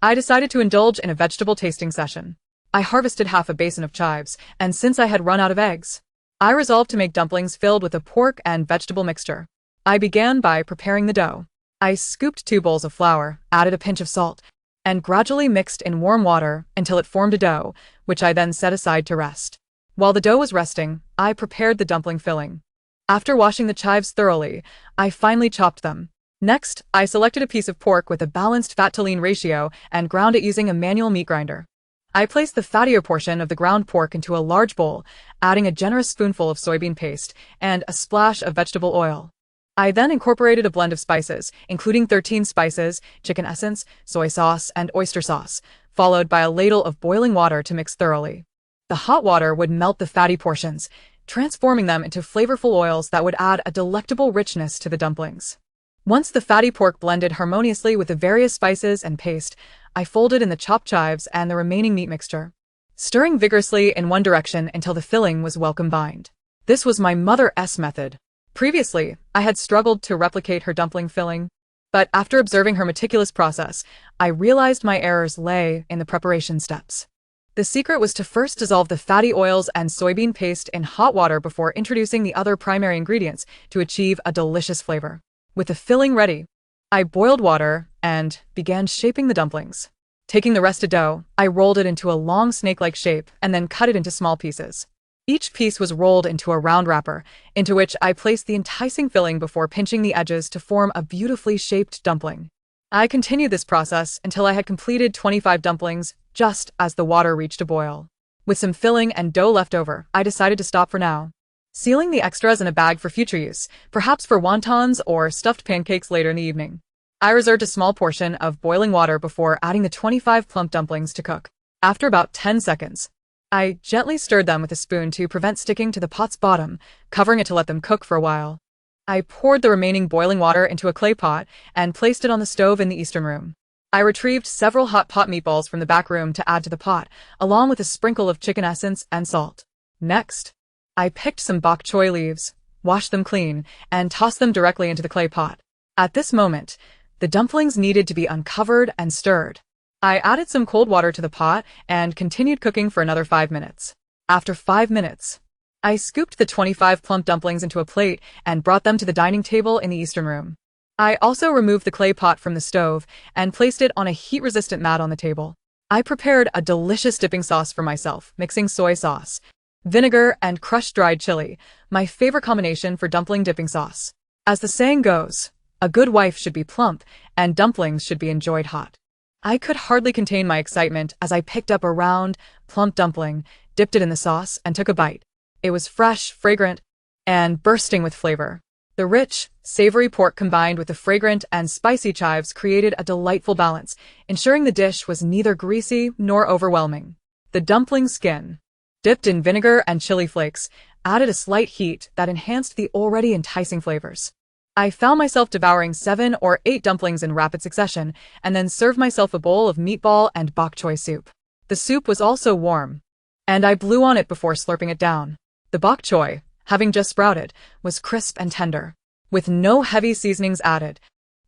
I decided to indulge in a vegetable tasting session. I harvested half a basin of chives, and since I had run out of eggs, I resolved to make dumplings filled with a pork and vegetable mixture. I began by preparing the dough. I scooped 2 bowls of flour, added a pinch of salt, and gradually mixed in warm water until it formed a dough, which I then set aside to rest. While the dough was resting, I prepared the dumpling filling. After washing the chives thoroughly, I finely chopped them. Next, I selected a piece of pork with a balanced fat-to-lean ratio and ground it using a manual meat grinder. I placed the fattier portion of the ground pork into a large bowl, adding a generous spoonful of soybean paste and a splash of vegetable oil. I then incorporated a blend of spices, including 13 spices, chicken essence, soy sauce, and oyster sauce, followed by a ladle of boiling water to mix thoroughly. The hot water would melt the fatty portions, transforming them into flavorful oils that would add a delectable richness to the dumplings. Once the fatty pork blended harmoniously with the various spices and paste, I folded in the chopped chives and the remaining meat mixture, stirring vigorously in one direction until the filling was well combined. This was my mother's method. Previously, I had struggled to replicate her dumpling filling, but after observing her meticulous process, I realized my errors lay in the preparation steps. The secret was to first dissolve the fatty oils and soybean paste in hot water before introducing the other primary ingredients to achieve a delicious flavor. With the filling ready, I boiled water and began shaping the dumplings. Taking the rested dough, I rolled it into a long snake-like shape and then cut it into small pieces. Each piece was rolled into a round wrapper, into which I placed the enticing filling before pinching the edges to form a beautifully shaped dumpling. I continued this process until I had completed 25 dumplings, just as the water reached a boil. With some filling and dough left over, I decided to stop for now, sealing the extras in a bag for future use, perhaps for wontons or stuffed pancakes later in the evening. I reserved a small portion of boiling water before adding the 25 plump dumplings to cook. After about 10 seconds, I gently stirred them with a spoon to prevent sticking to the pot's bottom, covering it to let them cook for a while. I poured the remaining boiling water into a clay pot and placed it on the stove in the eastern room. I retrieved several hot pot meatballs from the back room to add to the pot, along with a sprinkle of chicken essence and salt. Next, I picked some bok choy leaves, washed them clean, and tossed them directly into the clay pot. At this moment, the dumplings needed to be uncovered and stirred. I added some cold water to the pot and continued cooking for another 5 minutes. After 5 minutes, I scooped the 25 plump dumplings into a plate and brought them to the dining table in the eastern room. I also removed the clay pot from the stove and placed it on a heat-resistant mat on the table. I prepared a delicious dipping sauce for myself, mixing soy sauce, vinegar, and crushed dried chili, my favorite combination for dumpling dipping sauce. As the saying goes, a good wife should be plump, and dumplings should be enjoyed hot. I could hardly contain my excitement as I picked up a round, plump dumpling, dipped it in the sauce, and took a bite. It was fresh, fragrant, and bursting with flavor. The rich, savory pork combined with the fragrant and spicy chives created a delightful balance, ensuring the dish was neither greasy nor overwhelming. The dumpling skin, dipped in vinegar and chili flakes, added a slight heat that enhanced the already enticing flavors. I found myself devouring 7 or 8 dumplings in rapid succession, and then served myself a bowl of meatball and bok choy soup. The soup was also warm, and I blew on it before slurping it down. The bok choy, having just sprouted, was crisp and tender, with no heavy seasonings added.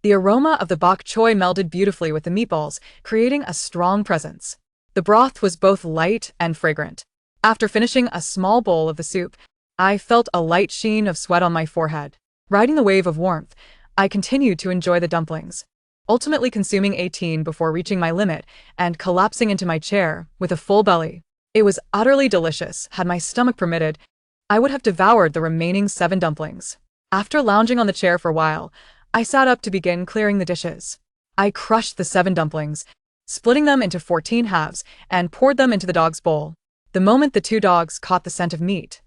The aroma of the bok choy melded beautifully with the meatballs, creating a strong presence. The broth was both light and fragrant. After finishing a small bowl of the soup, I felt a light sheen of sweat on my forehead. Riding the wave of warmth, I continued to enjoy the dumplings. ultimately consuming 18 before reaching my limit and collapsing into my chair with a full belly. It was utterly delicious. Had my stomach permitted, I would have devoured the remaining 7 dumplings. After lounging on the chair for a while, I sat up to begin clearing the dishes. I crushed the 7 dumplings, splitting them into 14 halves, and poured them into the dog's bowl. The moment the 2 dogs caught the scent of meat,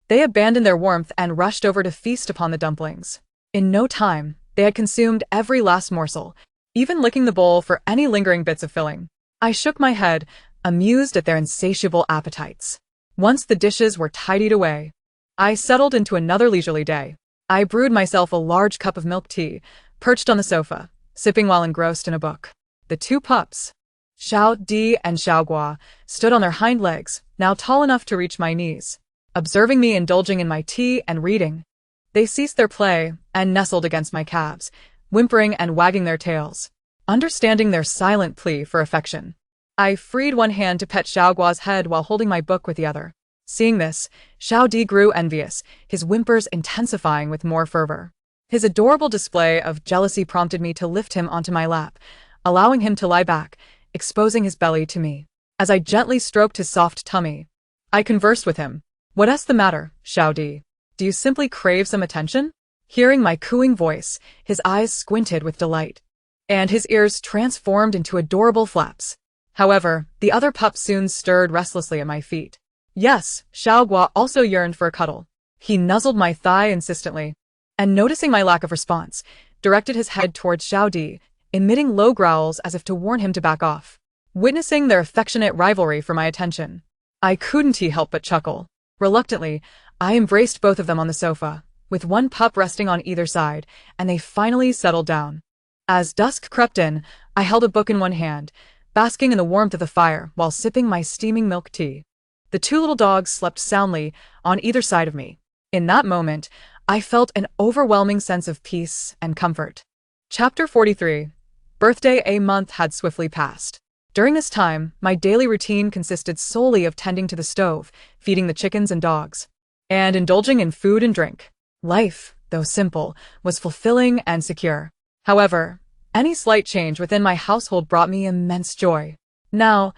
they abandoned their warmth and rushed over to feast upon the dumplings. In no time, they had consumed every last morsel, even licking the bowl for any lingering bits of filling. I shook my head, amused at their insatiable appetites. Once the dishes were tidied away, I settled into another leisurely day. I brewed myself a large cup of milk tea, perched on the sofa, sipping while engrossed in a book. The 2 pups, Xiao Di and Xiao Gua, stood on their hind legs, now tall enough to reach my knees. Observing me indulging in my tea and reading, they ceased their play and nestled against my calves, whimpering and wagging their tails. Understanding their silent plea for affection, I freed one hand to pet Xiao Gua's head while holding my book with the other. Seeing this, Xiao Di grew envious, his whimpers intensifying with more fervor. His adorable display of jealousy prompted me to lift him onto my lap, allowing him to lie back, exposing his belly to me. As I gently stroked his soft tummy, I conversed with him. "What's the matter, Xiao Di? Do you simply crave some attention?" Hearing my cooing voice, his eyes squinted with delight, and his ears transformed into adorable flaps. However, the other pup soon stirred restlessly at my feet. Yes, Xiao Gua also yearned for a cuddle. He nuzzled my thigh insistently, and noticing my lack of response, directed his head towards Xiao Di, emitting low growls as if to warn him to back off. Witnessing their affectionate rivalry for my attention, I couldn't help but chuckle. Reluctantly, I embraced both of them on the sofa, with one pup resting on either side, and they finally settled down. As dusk crept in, I held a book in one hand, basking in the warmth of the fire while sipping my steaming milk tea. The 2 little dogs slept soundly on either side of me. In that moment, I felt an overwhelming sense of peace and comfort. Chapter 43. Birthday. A month had swiftly passed. During this time, my daily routine consisted solely of tending to the stove, feeding the chickens and dogs, and indulging in food and drink. Life, though simple, was fulfilling and secure. However, any slight change within my household brought me immense joy. Now,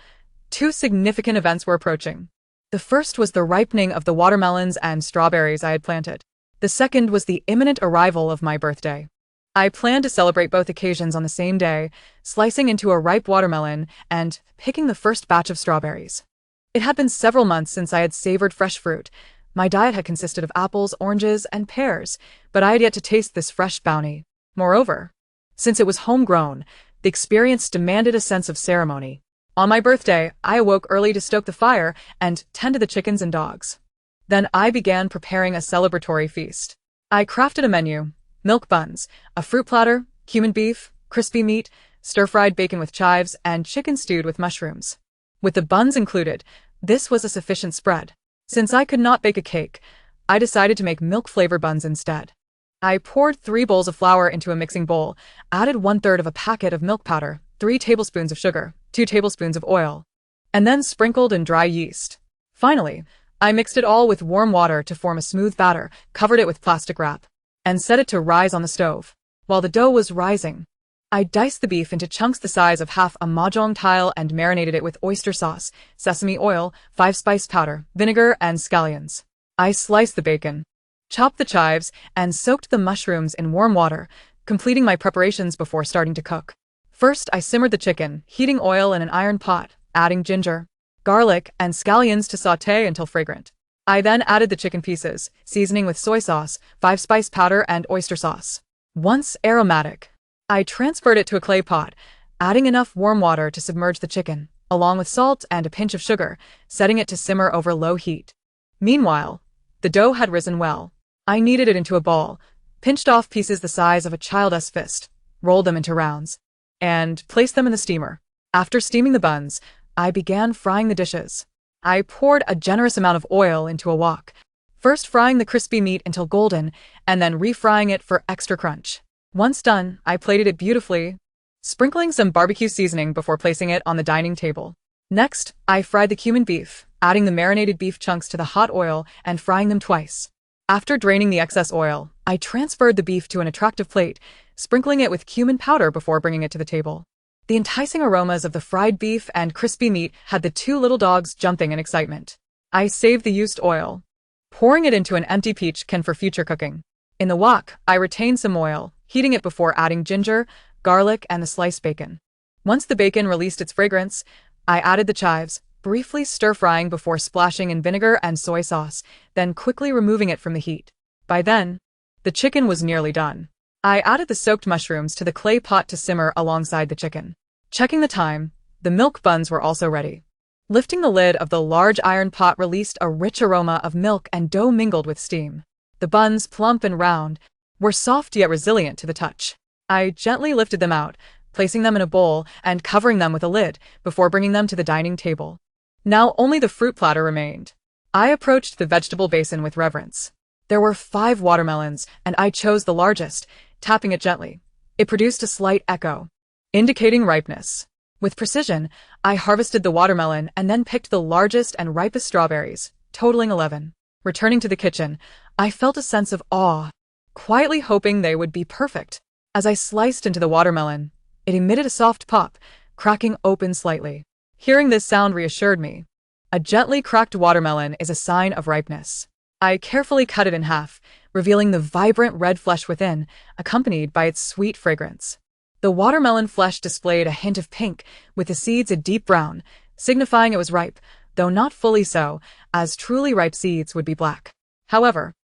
2 significant events were approaching. The first was the ripening of the watermelons and strawberries I had planted. The second was the imminent arrival of my birthday. I planned to celebrate both occasions on the same day, slicing into a ripe watermelon and picking the first batch of strawberries. It had been several months since I had savored fresh fruit. My diet had consisted of apples, oranges, and pears, but I had yet to taste this fresh bounty. Moreover, since it was homegrown, the experience demanded a sense of ceremony. On my birthday, I awoke early to stoke the fire and tend to the chickens and dogs. Then I began preparing a celebratory feast. I crafted a menu: milk buns, a fruit platter, cumin beef, crispy meat, stir-fried bacon with chives, and chicken stewed with mushrooms. With the buns included, this was a sufficient spread. Since I could not bake a cake, I decided to make milk-flavored buns instead. I poured 3 bowls of flour into a mixing bowl, added 1/3 of a packet of milk powder, 3 tablespoons of sugar, 2 tablespoons of oil, and then sprinkled in dry yeast. Finally, I mixed it all with warm water to form a smooth batter, covered it with plastic wrap, and set it to rise on the stove. While the dough was rising, I diced the beef into chunks the size of half a mahjong tile and marinated it with oyster sauce, sesame oil, 5-spice powder, vinegar, and scallions. I sliced the bacon, chopped the chives, and soaked the mushrooms in warm water, completing my preparations before starting to cook. First, I simmered the chicken, heating oil in an iron pot, adding ginger, garlic, and scallions to sauté until fragrant. I then added the chicken pieces, seasoning with soy sauce, 5-spice powder, and oyster sauce. Once aromatic, I transferred it to a clay pot, adding enough warm water to submerge the chicken, along with salt and a pinch of sugar, setting it to simmer over low heat. Meanwhile, the dough had risen well. I kneaded it into a ball, pinched off pieces the size of a child's fist, rolled them into rounds, and placed them in the steamer. After steaming the buns, I began frying the dishes. I poured a generous amount of oil into a wok, first frying the crispy meat until golden, and then refrying it for extra crunch. Once done, I plated it beautifully, sprinkling some barbecue seasoning before placing it on the dining table. Next, I fried the cumin beef, adding the marinated beef chunks to the hot oil and frying them twice. After draining the excess oil, I transferred the beef to an attractive plate, sprinkling it with cumin powder before bringing it to the table. The enticing aromas of the fried beef and crispy meat had the two little dogs jumping in excitement. I saved the used oil, pouring it into an empty peach can for future cooking. In the wok, I retained some oil, heating it before adding ginger, garlic, and the sliced bacon. Once the bacon released its fragrance, I added the chives, briefly stir-frying before splashing in vinegar and soy sauce, then quickly removing it from the heat. By then, the chicken was nearly done. I added the soaked mushrooms to the clay pot to simmer alongside the chicken. Checking the time, the milk buns were also ready. Lifting the lid of the large iron pot released a rich aroma of milk and dough mingled with steam. The buns, plump and round, were soft yet resilient to the touch. I gently lifted them out, placing them in a bowl and covering them with a lid before bringing them to the dining table. Now only the fruit platter remained. I approached the vegetable basin with reverence. There were 5 watermelons, and I chose the largest, tapping it gently. It produced a slight echo, indicating ripeness. With precision, I harvested the watermelon and then picked the largest and ripest strawberries, totaling 11. Returning to the kitchen, I felt a sense of awe, quietly hoping they would be perfect. As I sliced into the watermelon, it emitted a soft pop, cracking open slightly. Hearing this sound reassured me. A gently cracked watermelon is a sign of ripeness. I carefully cut it in half, revealing the vibrant red flesh within, accompanied by its sweet fragrance. The watermelon flesh displayed a hint of pink, with the seeds a deep brown, signifying it was ripe, though not fully so, as truly ripe seeds would be black. However,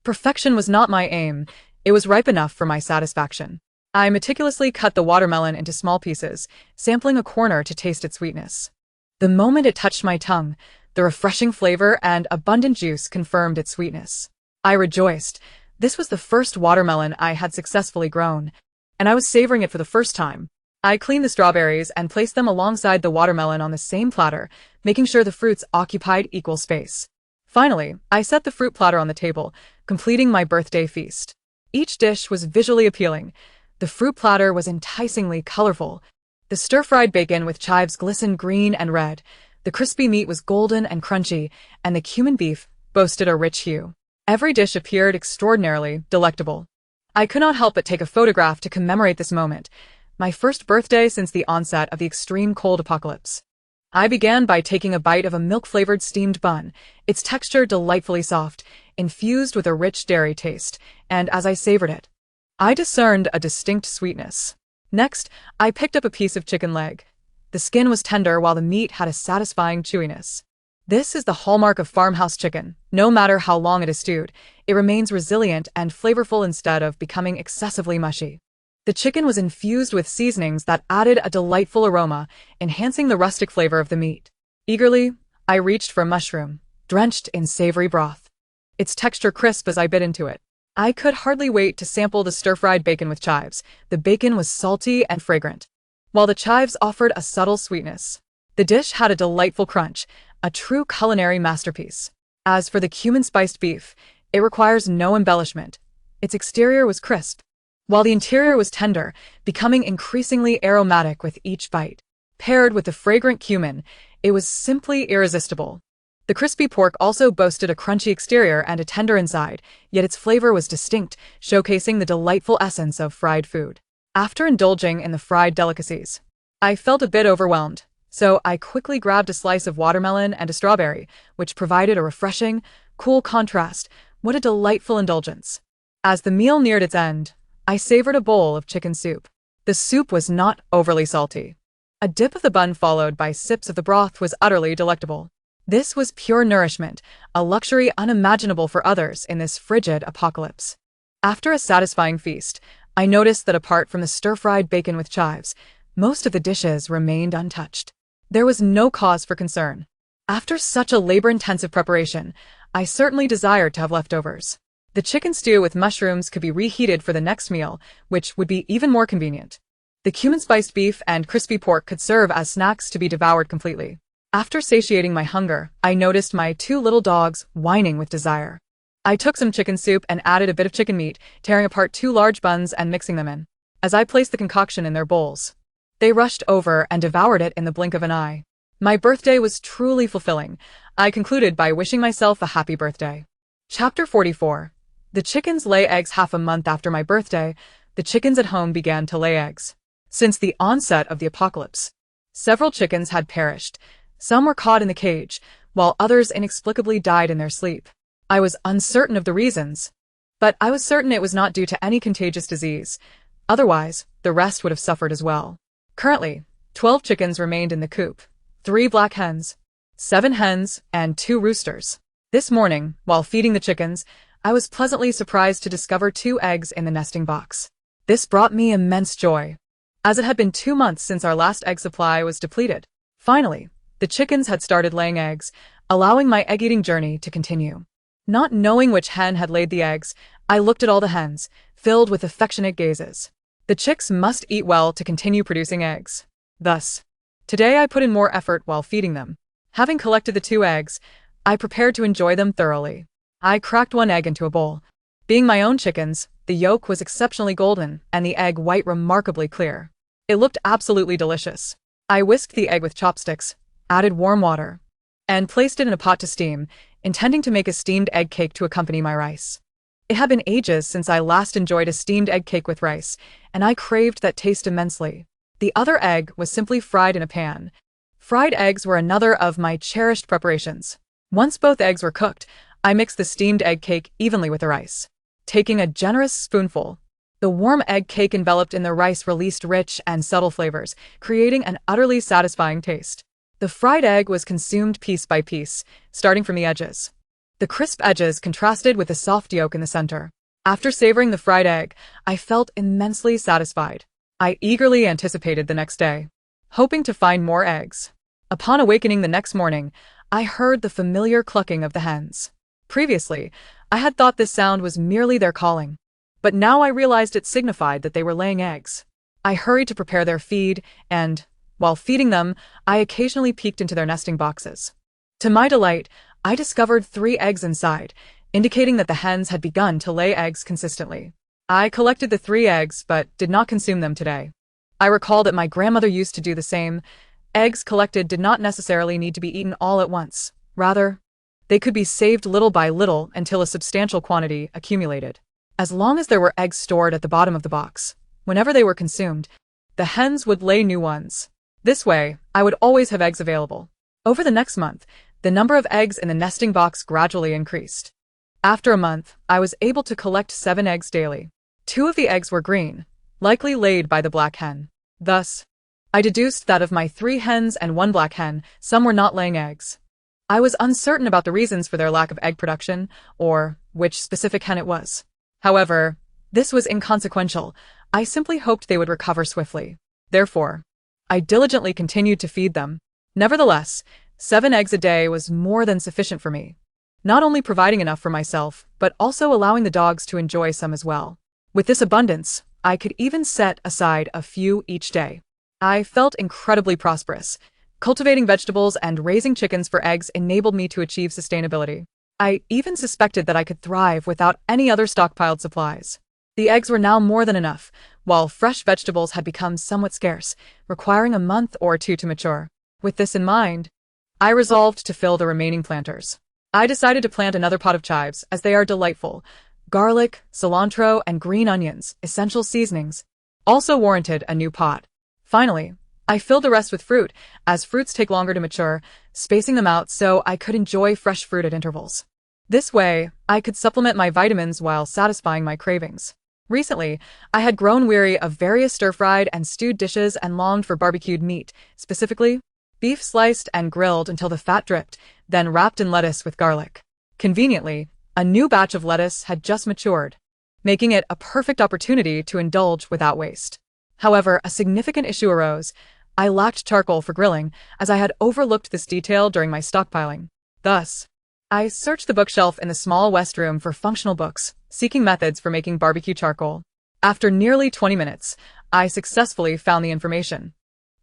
perfection was not my aim. It was ripe enough for my satisfaction. I meticulously cut the watermelon into small pieces, sampling a corner to taste its sweetness. The moment it touched my tongue, the refreshing flavor and abundant juice confirmed its sweetness. I rejoiced. This was the first watermelon I had successfully grown, and I was savoring it for the first time. I cleaned the strawberries and placed them alongside the watermelon on the same platter, making sure the fruits occupied equal space. Finally, I set the fruit platter on the table, completing my birthday feast. Each dish was visually appealing. The fruit platter was enticingly colorful. The stir-fried bacon with chives glistened green and red. The crispy meat was golden and crunchy, and the cumin beef boasted a rich hue. Every dish appeared extraordinarily delectable. I could not help but take a photograph to commemorate this moment, my first birthday since the onset of the extreme cold apocalypse. I began by taking a bite of a milk-flavored steamed bun, its texture delightfully soft, infused with a rich dairy taste, and as I savored it, I discerned a distinct sweetness. Next, I picked up a piece of chicken leg. The skin was tender while the meat had a satisfying chewiness. This is the hallmark of farmhouse chicken. No matter how long it is stewed, it remains resilient and flavorful instead of becoming excessively mushy. The chicken was infused with seasonings that added a delightful aroma, enhancing the rustic flavor of the meat. Eagerly, I reached for a mushroom, drenched in savory broth. Its texture crisp as I bit into it. I could hardly wait to sample the stir-fried bacon with chives. The bacon was salty and fragrant, while the chives offered a subtle sweetness. The dish had a delightful crunch, a true culinary masterpiece. As for the cumin-spiced beef, it requires no embellishment. Its exterior was crisp, while the interior was tender, becoming increasingly aromatic with each bite. Paired with the fragrant cumin, it was simply irresistible. The crispy pork also boasted a crunchy exterior and a tender inside, yet its flavor was distinct, showcasing the delightful essence of fried food. After indulging in the fried delicacies, I felt a bit overwhelmed, so I quickly grabbed a slice of watermelon and a strawberry, which provided a refreshing, cool contrast. What a delightful indulgence. As the meal neared its end, I savored a bowl of chicken soup. The soup was not overly salty. A dip of the bun followed by sips of the broth was utterly delectable. This was pure nourishment, a luxury unimaginable for others in this frigid apocalypse. After a satisfying feast, I noticed that apart from the stir-fried bacon with chives, most of the dishes remained untouched. There was no cause for concern. After such a labor-intensive preparation, I certainly desired to have leftovers. The chicken stew with mushrooms could be reheated for the next meal, which would be even more convenient. The cumin-spiced beef and crispy pork could serve as snacks to be devoured completely. After satiating my hunger, I noticed my 2 little dogs whining with desire. I took some chicken soup and added a bit of chicken meat, tearing apart 2 large buns and mixing them in. As I placed the concoction in their bowls, they rushed over and devoured it in the blink of an eye. My birthday was truly fulfilling. I concluded by wishing myself a happy birthday. Chapter 44. The chickens lay eggs half a month after my birthday. The chickens at home began to lay eggs. Since the onset of the apocalypse, several chickens had perished. Some were caught in the cage, while others inexplicably died in their sleep. I was uncertain of the reasons, but I was certain it was not due to any contagious disease. Otherwise, the rest would have suffered as well. Currently, 12 chickens remained in the coop, 3 black hens, 7 hens, and 2 roosters. This morning, while feeding the chickens, I was pleasantly surprised to discover 2 eggs in the nesting box. This brought me immense joy, as it had been 2 months since our last egg supply was depleted. Finally, the chickens had started laying eggs, allowing my egg-eating journey to continue. Not knowing which hen had laid the eggs, I looked at all the hens, filled with affectionate gazes. The chicks must eat well to continue producing eggs. Thus, today I put in more effort while feeding them. Having collected the 2 eggs, I prepared to enjoy them thoroughly. I cracked 1 egg into a bowl. Being my own chickens, the yolk was exceptionally golden and the egg white remarkably clear. It looked absolutely delicious. I whisked the egg with chopsticks, added warm water, and placed it in a pot to steam, intending to make a steamed egg cake to accompany my rice. It had been ages since I last enjoyed a steamed egg cake with rice, and I craved that taste immensely. The other egg was simply fried in a pan. Fried eggs were another of my cherished preparations. Once both eggs were cooked, I mixed the steamed egg cake evenly with the rice. Taking a generous spoonful, the warm egg cake enveloped in the rice released rich and subtle flavors, creating an utterly satisfying taste. The fried egg was consumed piece by piece, starting from the edges. The crisp edges contrasted with the soft yolk in the center. After savoring the fried egg, I felt immensely satisfied. I eagerly anticipated the next day, hoping to find more eggs. Upon awakening the next morning, I heard the familiar clucking of the hens. Previously, I had thought this sound was merely their calling, but now I realized it signified that they were laying eggs. I hurried to prepare their feed, and, while feeding them, I occasionally peeked into their nesting boxes. To my delight, I discovered 3 eggs inside, indicating that the hens had begun to lay eggs consistently. I collected the 3 eggs, but did not consume them today. I recall that my grandmother used to do the same. Eggs collected did not necessarily need to be eaten all at once. Rather, they could be saved little by little until a substantial quantity accumulated. As long as there were eggs stored at the bottom of the box, whenever they were consumed, the hens would lay new ones. This way, I would always have eggs available. Over the next month, the number of eggs in the nesting box gradually increased. After a month, I was able to collect 7 eggs daily. 2 of the eggs were green, likely laid by the black hen. Thus, I deduced that of my 3 hens and 1 black hen, some were not laying eggs. I was uncertain about the reasons for their lack of egg production, or which specific hen it was. However, this was inconsequential. I simply hoped they would recover swiftly. Therefore, I diligently continued to feed them. Nevertheless, 7 eggs a day was more than sufficient for me, not only providing enough for myself, but also allowing the dogs to enjoy some as well. With this abundance, I could even set aside a few each day. I felt incredibly prosperous. Cultivating vegetables and raising chickens for eggs enabled me to achieve sustainability. I even suspected that I could thrive without any other stockpiled supplies. The eggs were now more than enough, while fresh vegetables had become somewhat scarce, requiring a month or 2 to mature. With this in mind, I resolved to fill the remaining planters. I decided to plant another pot of chives, as they are delightful. Garlic, cilantro, and green onions, essential seasonings, also warranted a new pot. Finally, I filled the rest with fruit, as fruits take longer to mature, spacing them out so I could enjoy fresh fruit at intervals. This way, I could supplement my vitamins while satisfying my cravings. Recently, I had grown weary of various stir-fried and stewed dishes and longed for barbecued meat, specifically, beef sliced and grilled until the fat dripped, then wrapped in lettuce with garlic. Conveniently, a new batch of lettuce had just matured, making it a perfect opportunity to indulge without waste. However, a significant issue arose. I lacked charcoal for grilling, as I had overlooked this detail during my stockpiling. Thus, I searched the bookshelf in the small west room for functional books, seeking methods for making barbecue charcoal. After nearly 20 minutes, I successfully found the information.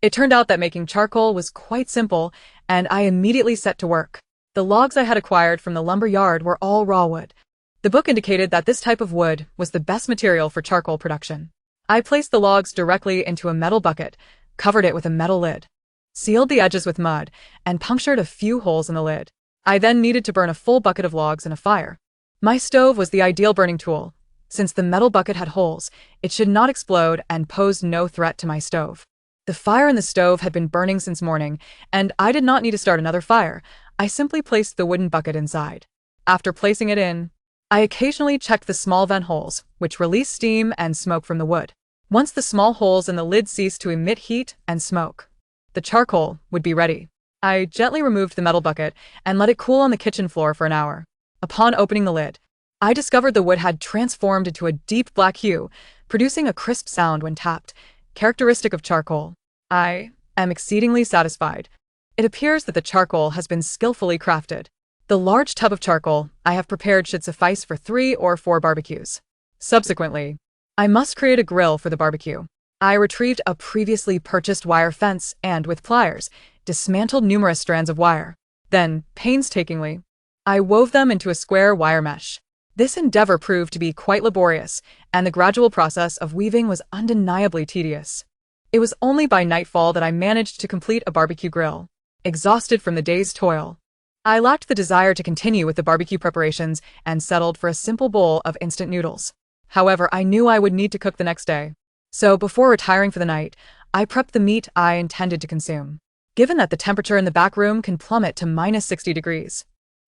It turned out that making charcoal was quite simple, and I immediately set to work. The logs I had acquired from the lumber yard were all raw wood. The book indicated that this type of wood was the best material for charcoal production. I placed the logs directly into a metal bucket, covered it with a metal lid, sealed the edges with mud, and punctured a few holes in the lid. I then needed to burn a full bucket of logs in a fire. My stove was the ideal burning tool. Since the metal bucket had holes, it should not explode and posed no threat to my stove. The fire in the stove had been burning since morning, and I did not need to start another fire. I simply placed the wooden bucket inside. After placing it in, I occasionally checked the small vent holes, which release steam and smoke from the wood. Once the small holes in the lid ceased to emit heat and smoke, the charcoal would be ready. I gently removed the metal bucket and let it cool on the kitchen floor for an hour. Upon opening the lid, I discovered the wood had transformed into a deep black hue, producing a crisp sound when tapped, characteristic of charcoal. I am exceedingly satisfied. It appears that the charcoal has been skillfully crafted. The large tub of charcoal I have prepared should suffice for 3 or 4 barbecues. Subsequently, I must create a grill for the barbecue. I retrieved a previously purchased wire fence and, with pliers, dismantled numerous strands of wire. Then, painstakingly, I wove them into a square wire mesh. This endeavor proved to be quite laborious, and the gradual process of weaving was undeniably tedious. It was only by nightfall that I managed to complete a barbecue grill. Exhausted from the day's toil, I lacked the desire to continue with the barbecue preparations and settled for a simple bowl of instant noodles. However, I knew I would need to cook the next day. So, before retiring for the night, I prepped the meat I intended to consume. Given that the temperature in the back room can plummet to -60 degrees,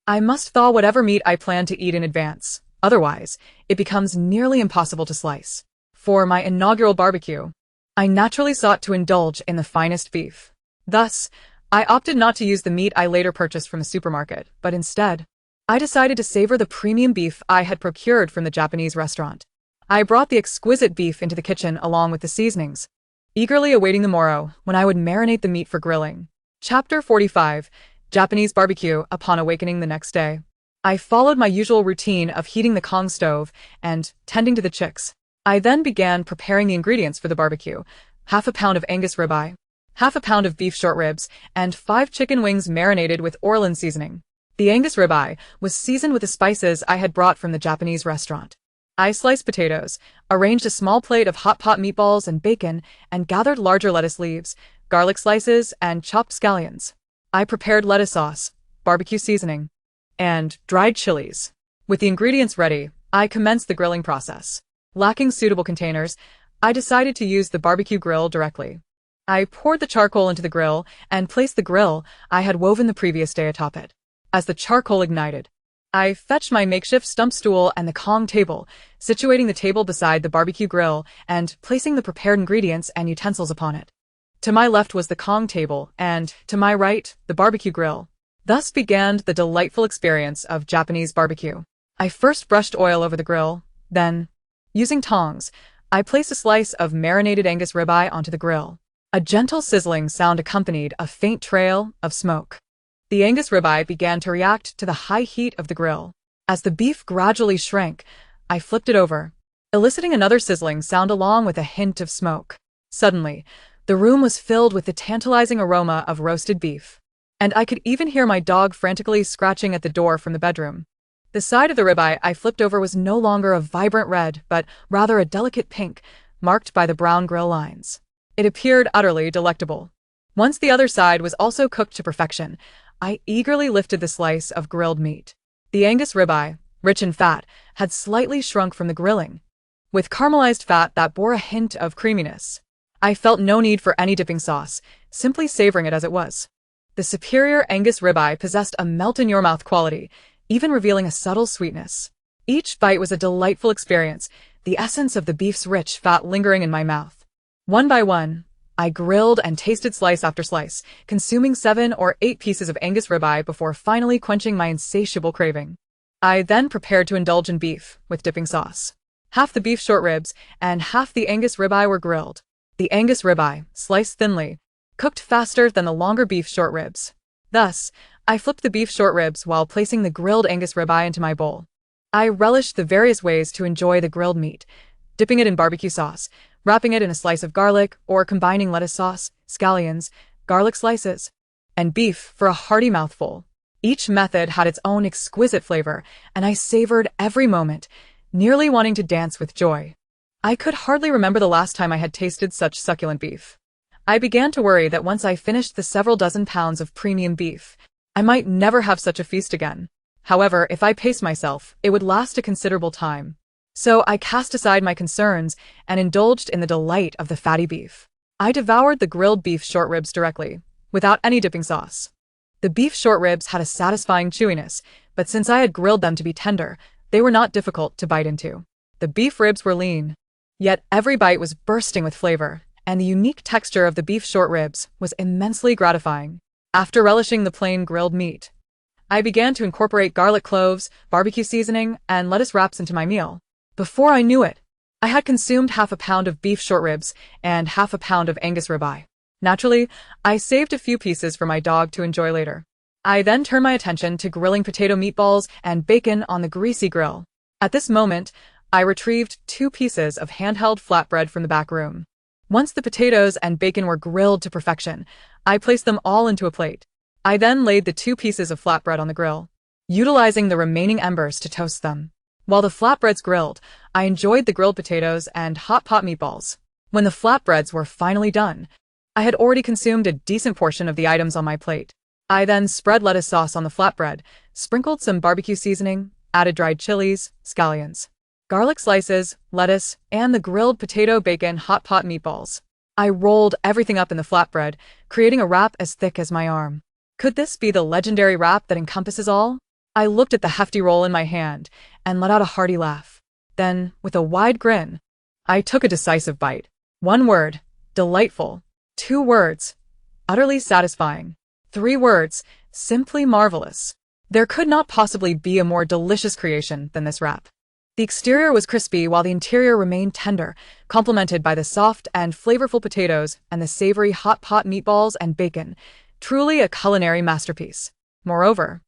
I must thaw whatever meat I plan to eat in advance. Otherwise, it becomes nearly impossible to slice. For my inaugural barbecue, I naturally sought to indulge in the finest beef. Thus, I opted not to use the meat I later purchased from the supermarket, but instead, I decided to savor the premium beef I had procured from the Japanese restaurant. I brought the exquisite beef into the kitchen along with the seasonings, eagerly awaiting the morrow when I would marinate the meat for grilling. Chapter 45. Japanese Barbecue. Upon awakening the next day, I followed my usual routine of heating the Kang stove and tending to the chicks. I then began preparing the ingredients for the barbecue: half a pound of Angus ribeye, half a pound of beef short ribs, and 5 chicken wings marinated with Orland seasoning. The Angus ribeye was seasoned with the spices I had brought from the Japanese restaurant. I sliced potatoes, arranged a small plate of hot pot meatballs and bacon, and gathered larger lettuce leaves, garlic slices, and chopped scallions. I prepared lettuce sauce, barbecue seasoning, and dried chilies. With the ingredients ready, I commenced the grilling process. Lacking suitable containers, I decided to use the barbecue grill directly. I poured the charcoal into the grill and placed the grill I had woven the previous day atop it. As the charcoal ignited, I fetched my makeshift stump stool and the Kang table, situating the table beside the barbecue grill and placing the prepared ingredients and utensils upon it. To my left was the Kang table, and to my right, the barbecue grill. Thus began the delightful experience of Japanese barbecue. I first brushed oil over the grill, then, using tongs, I placed a slice of marinated Angus ribeye onto the grill. A gentle sizzling sound accompanied a faint trail of smoke. The Angus ribeye began to react to the high heat of the grill. As the beef gradually shrank, I flipped it over, eliciting another sizzling sound along with a hint of smoke. Suddenly, the room was filled with the tantalizing aroma of roasted beef, and I could even hear my dog frantically scratching at the door from the bedroom. The side of the ribeye I flipped over was no longer a vibrant red, but rather a delicate pink, marked by the brown grill lines. It appeared utterly delectable. Once the other side was also cooked to perfection, I eagerly lifted the slice of grilled meat. The Angus ribeye, rich in fat, had slightly shrunk from the grilling, with caramelized fat that bore a hint of creaminess. I felt no need for any dipping sauce, simply savoring it as it was. The superior Angus ribeye possessed a melt-in-your-mouth quality, even revealing a subtle sweetness. Each bite was a delightful experience, the essence of the beef's rich fat lingering in my mouth. One by one, I grilled and tasted slice after slice, consuming 7 or 8 pieces of Angus ribeye before finally quenching my insatiable craving. I then prepared to indulge in beef, with dipping sauce. Half the beef short ribs and half the Angus ribeye were grilled. The Angus ribeye, sliced thinly, cooked faster than the longer beef short ribs. Thus, I flipped the beef short ribs while placing the grilled Angus ribeye into my bowl. I relished the various ways to enjoy the grilled meat, dipping it in barbecue sauce, wrapping it in a slice of garlic, or combining lettuce sauce, scallions, garlic slices, and beef for a hearty mouthful. Each method had its own exquisite flavor, and I savored every moment, nearly wanting to dance with joy. I could hardly remember the last time I had tasted such succulent beef. I began to worry that once I finished the several dozen pounds of premium beef, I might never have such a feast again. However, if I paced myself, it would last a considerable time. So I cast aside my concerns and indulged in the delight of the fatty beef. I devoured the grilled beef short ribs directly, without any dipping sauce. The beef short ribs had a satisfying chewiness, but since I had grilled them to be tender, they were not difficult to bite into. The beef ribs were lean, yet every bite was bursting with flavor, and the unique texture of the beef short ribs was immensely gratifying. After relishing the plain grilled meat, I began to incorporate garlic cloves, barbecue seasoning, and lettuce wraps into my meal. Before I knew it, I had consumed half a pound of beef short ribs and half a pound of Angus ribeye. Naturally, I saved a few pieces for my dog to enjoy later. I then turned my attention to grilling potato meatballs and bacon on the greasy grill. At this moment, I retrieved 2 pieces of handheld flatbread from the back room. Once the potatoes and bacon were grilled to perfection, I placed them all into a plate. I then laid the 2 pieces of flatbread on the grill, utilizing the remaining embers to toast them. While the flatbreads grilled, I enjoyed the grilled potatoes and hot pot meatballs. When the flatbreads were finally done, I had already consumed a decent portion of the items on my plate. I then spread lettuce sauce on the flatbread, sprinkled some barbecue seasoning, added dried chilies, scallions, garlic slices, lettuce, and the grilled potato bacon hot pot meatballs. I rolled everything up in the flatbread, creating a wrap as thick as my arm. Could this be the legendary wrap that encompasses all? I looked at the hefty roll in my hand and let out a hearty laugh. Then, with a wide grin, I took a decisive bite. 1 word, delightful. 2 words, utterly satisfying. 3 words, simply marvelous. There could not possibly be a more delicious creation than this wrap. The exterior was crispy while the interior remained tender, complemented by the soft and flavorful potatoes and the savory hot pot meatballs and bacon. Truly a culinary masterpiece. Moreover,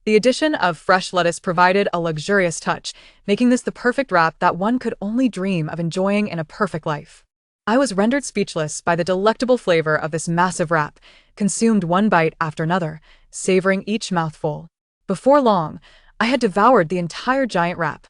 the addition of fresh lettuce provided a luxurious touch, making this the perfect wrap that one could only dream of enjoying in a perfect life. I was rendered speechless by the delectable flavor of this massive wrap, consumed one bite after another, savoring each mouthful. Before long, I had devoured the entire giant wrap.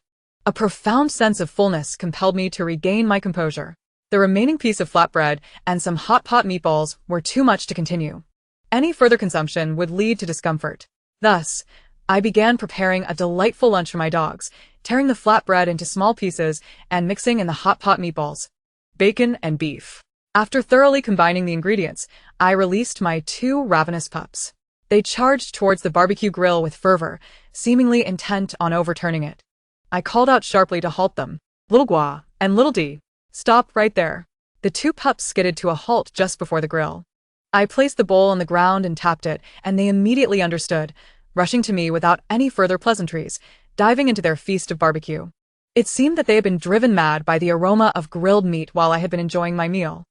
A profound sense of fullness compelled me to regain my composure. The remaining piece of flatbread and some hot pot meatballs were too much to continue. Any further consumption would lead to discomfort. Thus, I began preparing a delightful lunch for my dogs, tearing the flatbread into small pieces and mixing in the hot pot meatballs, bacon, and beef. After thoroughly combining the ingredients, I released my 2 ravenous pups. They charged towards the barbecue grill with fervor, seemingly intent on overturning it. I called out sharply to halt them. Little Gua and Little D, stop right there. The 2 pups skidded to a halt just before the grill. I placed the bowl on the ground and tapped it, and they immediately understood, rushing to me without any further pleasantries, diving into their feast of barbecue. It seemed that they had been driven mad by the aroma of grilled meat while I had been enjoying my meal.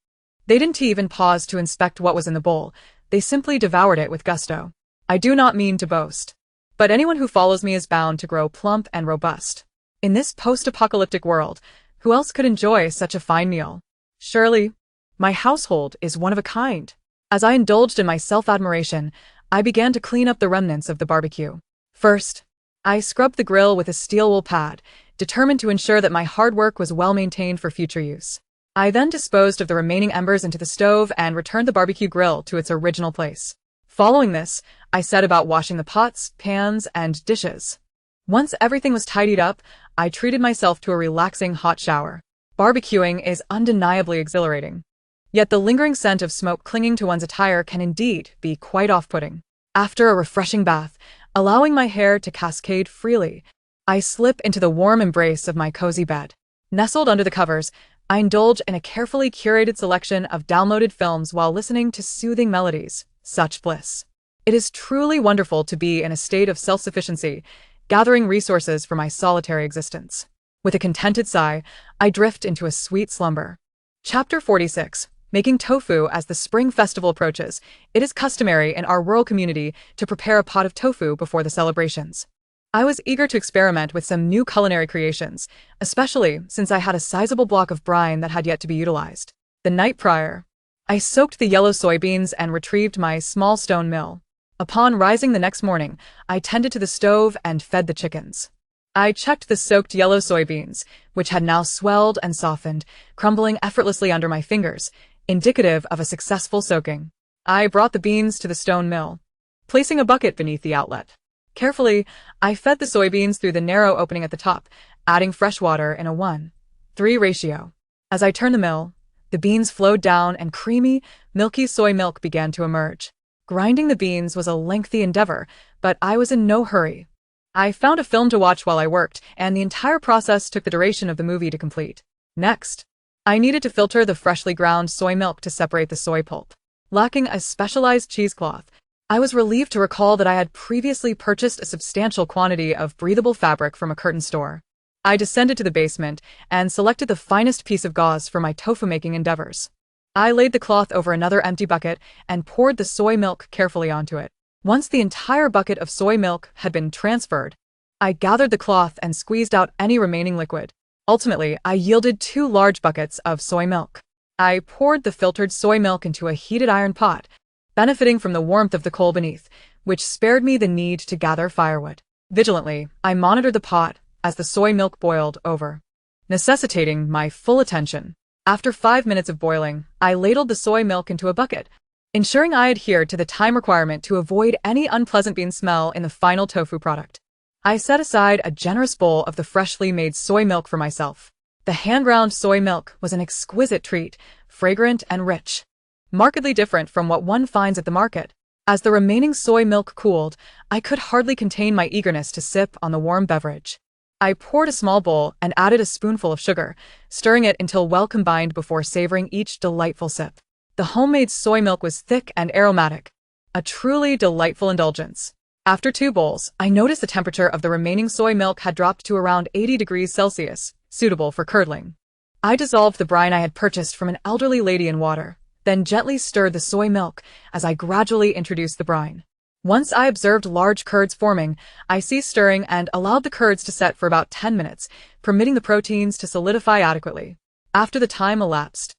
They didn't even pause to inspect what was in the bowl, they simply devoured it with gusto. I do not mean to boast, but anyone who follows me is bound to grow plump and robust. In this post-apocalyptic world, who else could enjoy such a fine meal? Surely, my household is one of a kind. As I indulged in my self-admiration, I began to clean up the remnants of the barbecue. First, I scrubbed the grill with a steel wool pad, determined to ensure that my hard work was well maintained for future use. I then disposed of the remaining embers into the stove and returned the barbecue grill to its original place. Following this, I set about washing the pots, pans, and dishes. Once everything was tidied up, I treated myself to a relaxing hot shower. Barbecuing is undeniably exhilarating. Yet the lingering scent of smoke clinging to one's attire can indeed be quite off-putting. After a refreshing bath, allowing my hair to cascade freely, I slip into the warm embrace of my cozy bed. Nestled under the covers, I indulge in a carefully curated selection of downloaded films while listening to soothing melodies. Such bliss. It is truly wonderful to be in a state of self-sufficiency, gathering resources for my solitary existence. With a contented sigh, I drift into a sweet slumber. Chapter 46. Making tofu. As the spring festival approaches, it is customary in our rural community to prepare a pot of tofu before the celebrations. I was eager to experiment with some new culinary creations, especially since I had a sizable block of brine that had yet to be utilized. The night prior, I soaked the yellow soybeans and retrieved my small stone mill. Upon rising the next morning, I tended to the stove and fed the chickens. I checked the soaked yellow soybeans, which had now swelled and softened, crumbling effortlessly under my fingers, indicative of a successful soaking. I brought the beans to the stone mill, placing a bucket beneath the outlet. Carefully, I fed the soybeans through the narrow opening at the top, adding fresh water in a 1:3 ratio. As I turned the mill, the beans flowed down and creamy, milky soy milk began to emerge. Grinding the beans was a lengthy endeavor, but I was in no hurry. I found a film to watch while I worked, and the entire process took the duration of the movie to complete. Next, I needed to filter the freshly ground soy milk to separate the soy pulp. Lacking a specialized cheesecloth, I was relieved to recall that I had previously purchased a substantial quantity of breathable fabric from a curtain store. I descended to the basement and selected the finest piece of gauze for my tofu-making endeavors. I laid the cloth over another empty bucket and poured the soy milk carefully onto it. Once the entire bucket of soy milk had been transferred, I gathered the cloth and squeezed out any remaining liquid. Ultimately, I yielded 2 large buckets of soy milk. I poured the filtered soy milk into a heated iron pot, benefiting from the warmth of the coal beneath, which spared me the need to gather firewood. Vigilantly, I monitored the pot as the soy milk boiled over, necessitating my full attention. After 5 minutes of boiling, I ladled the soy milk into a bucket, ensuring I adhered to the time requirement to avoid any unpleasant bean smell in the final tofu product. I set aside a generous bowl of the freshly made soy milk for myself. The hand-ground soy milk was an exquisite treat, fragrant and rich, markedly different from what one finds at the market. As the remaining soy milk cooled, I could hardly contain my eagerness to sip on the warm beverage. I poured a small bowl and added a spoonful of sugar, stirring it until well combined before savoring each delightful sip. The homemade soy milk was thick and aromatic, a truly delightful indulgence. After 2 bowls, I noticed the temperature of the remaining soy milk had dropped to around 80 degrees Celsius, suitable for curdling. I dissolved the brine I had purchased from an elderly lady in water, then gently stirred the soy milk as I gradually introduced the brine. Once I observed large curds forming, I ceased stirring and allowed the curds to set for about 10 minutes, permitting the proteins to solidify adequately. After the time elapsed,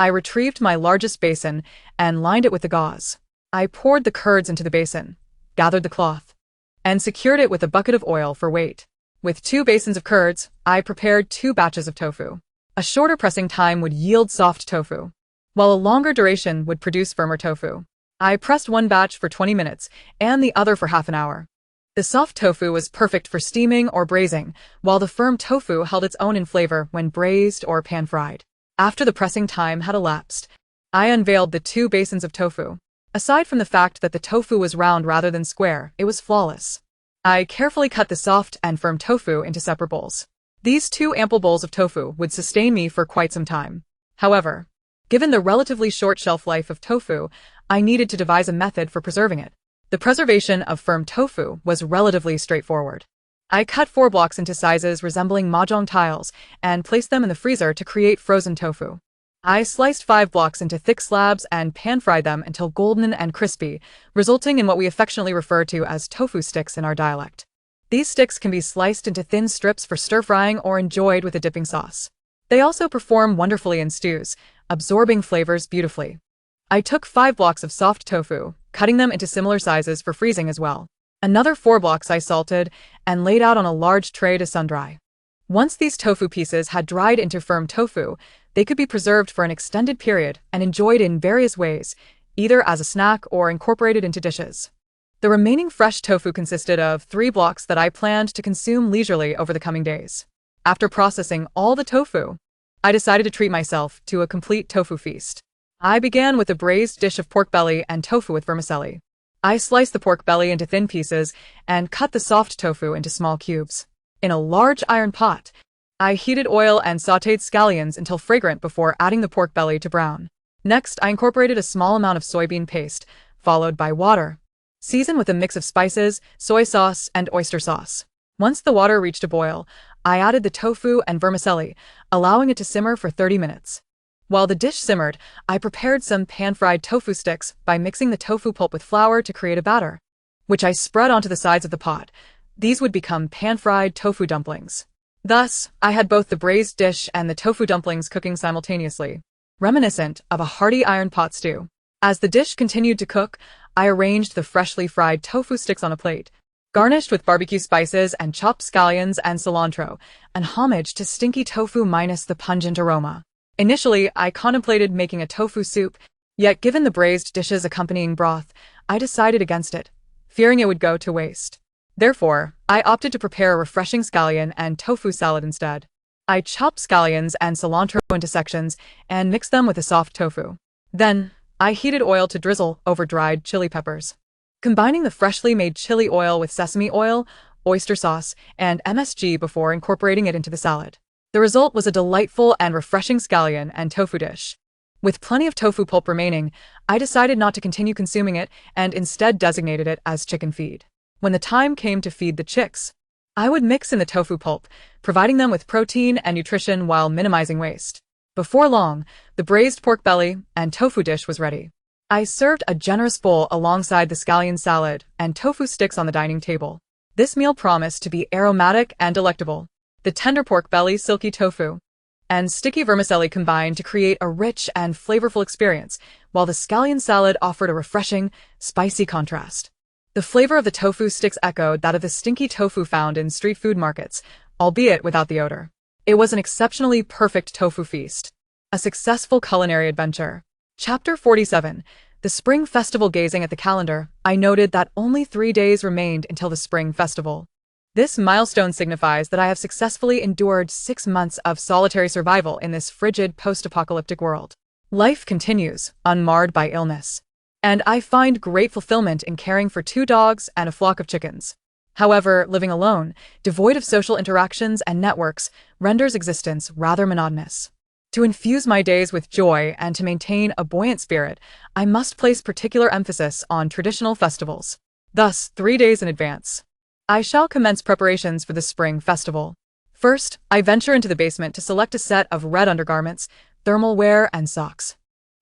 I retrieved my largest basin and lined it with the gauze. I poured the curds into the basin, gathered the cloth, and secured it with a bucket of oil for weight. With 2 basins of curds, I prepared 2 batches of tofu. A shorter pressing time would yield soft tofu, while a longer duration would produce firmer tofu. I pressed one batch for 20 minutes and the other for half an hour. The soft tofu was perfect for steaming or braising, while the firm tofu held its own in flavor when braised or pan-fried. After the pressing time had elapsed, I unveiled the 2 basins of tofu. Aside from the fact that the tofu was round rather than square, it was flawless. I carefully cut the soft and firm tofu into separate bowls. These 2 ample bowls of tofu would sustain me for quite some time. However, given the relatively short shelf life of tofu, I needed to devise a method for preserving it. The preservation of firm tofu was relatively straightforward. I cut 4 blocks into sizes resembling mahjong tiles and placed them in the freezer to create frozen tofu. I sliced 5 blocks into thick slabs and pan-fried them until golden and crispy, resulting in what we affectionately refer to as tofu sticks in our dialect. These sticks can be sliced into thin strips for stir-frying or enjoyed with a dipping sauce. They also perform wonderfully in stews, absorbing flavors beautifully. I took 5 blocks of soft tofu, cutting them into similar sizes for freezing as well. Another 4 blocks I salted and laid out on a large tray to sun-dry. Once these tofu pieces had dried into firm tofu, they could be preserved for an extended period and enjoyed in various ways, either as a snack or incorporated into dishes. The remaining fresh tofu consisted of 3 blocks that I planned to consume leisurely over the coming days. After processing all the tofu, I decided to treat myself to a complete tofu feast. I began with a braised dish of pork belly and tofu with vermicelli. I sliced the pork belly into thin pieces and cut the soft tofu into small cubes. In a large iron pot, I heated oil and sautéed scallions until fragrant before adding the pork belly to brown. Next, I incorporated a small amount of soybean paste, followed by water. Season with a mix of spices, soy sauce, and oyster sauce. Once the water reached a boil, I added the tofu and vermicelli, allowing it to simmer for 30 minutes. While the dish simmered, I prepared some pan-fried tofu sticks by mixing the tofu pulp with flour to create a batter, which I spread onto the sides of the pot. These would become pan-fried tofu dumplings. Thus, I had both the braised dish and the tofu dumplings cooking simultaneously, reminiscent of a hearty iron pot stew. As the dish continued to cook, I arranged the freshly fried tofu sticks on a plate, garnished with barbecue spices and chopped scallions and cilantro, an homage to stinky tofu minus the pungent aroma. Initially, I contemplated making a tofu soup, yet given the braised dish's accompanying broth, I decided against it, fearing it would go to waste. Therefore, I opted to prepare a refreshing scallion and tofu salad instead. I chopped scallions and cilantro into sections and mixed them with a soft tofu. Then, I heated oil to drizzle over dried chili peppers. Combining the freshly made chili oil with sesame oil, oyster sauce, and MSG before incorporating it into the salad. The result was a delightful and refreshing scallion and tofu dish. With plenty of tofu pulp remaining, I decided not to continue consuming it and instead designated it as chicken feed. When the time came to feed the chicks, I would mix in the tofu pulp, providing them with protein and nutrition while minimizing waste. Before long, the braised pork belly and tofu dish was ready. I served a generous bowl alongside the scallion salad and tofu sticks on the dining table. This meal promised to be aromatic and delectable. The tender pork belly, silky tofu, and sticky vermicelli combined to create a rich and flavorful experience, while the scallion salad offered a refreshing, spicy contrast. The flavor of the tofu sticks echoed that of the stinky tofu found in street food markets, albeit without the odor. It was an exceptionally perfect tofu feast. A successful culinary adventure. Chapter 47. The Spring Festival. Gazing at the calendar, I noted that only 3 days remained until the Spring Festival. This milestone signifies that I have successfully endured 6 months of solitary survival in this frigid post-apocalyptic world. Life continues, unmarred by illness. And I find great fulfillment in caring for 2 dogs and a flock of chickens. However, living alone, devoid of social interactions and networks, renders existence rather monotonous. To infuse my days with joy and to maintain a buoyant spirit, I must place particular emphasis on traditional festivals. Thus, 3 days in advance, I shall commence preparations for the Spring Festival. First, I venture into the basement to select a set of red undergarments, thermal wear, and socks,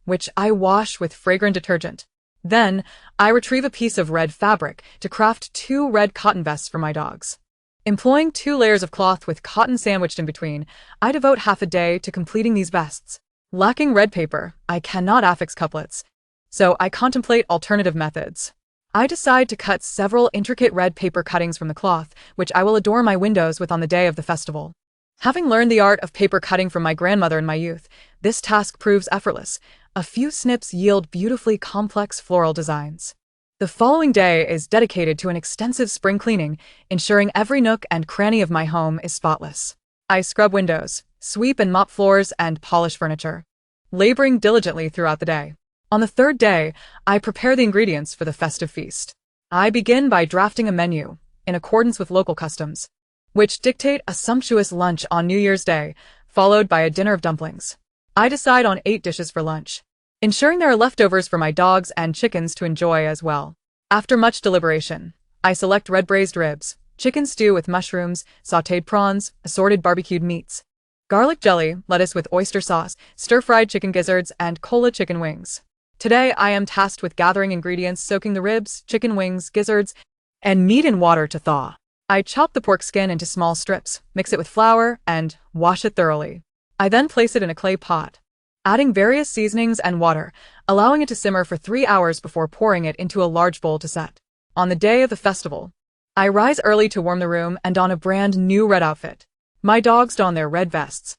which I wash with fragrant detergent. Then, I retrieve a piece of red fabric to craft 2 red cotton vests for my dogs. Employing 2 layers of cloth with cotton sandwiched in between, I devote half a day to completing these vests. Lacking red paper, I cannot affix couplets, so I contemplate alternative methods. I decide to cut several intricate red paper cuttings from the cloth, which I will adorn my windows with on the day of the festival. Having learned the art of paper cutting from my grandmother in my youth, this task proves effortless. A few snips yield beautifully complex floral designs. The following day is dedicated to an extensive spring cleaning, ensuring every nook and cranny of my home is spotless. I scrub windows, sweep and mop floors, and polish furniture, laboring diligently throughout the day. On the 3rd day, I prepare the ingredients for the festive feast. I begin by drafting a menu, in accordance with local customs, which dictate a sumptuous lunch on New Year's Day, followed by a dinner of dumplings. I decide on 8 dishes for lunch, ensuring there are leftovers for my dogs and chickens to enjoy as well. After much deliberation, I select red braised ribs, chicken stew with mushrooms, sautéed prawns, assorted barbecued meats, garlic jelly, lettuce with oyster sauce, stir-fried chicken gizzards, and cola chicken wings. Today, I am tasked with gathering ingredients, soaking the ribs, chicken wings, gizzards, and meat in water to thaw. I chop the pork skin into small strips, mix it with flour, and wash it thoroughly. I then place it in a clay pot, adding various seasonings and water, allowing it to simmer for 3 hours before pouring it into a large bowl to set. On the day of the festival, I rise early to warm the room and don a brand new red outfit. My dogs don their red vests,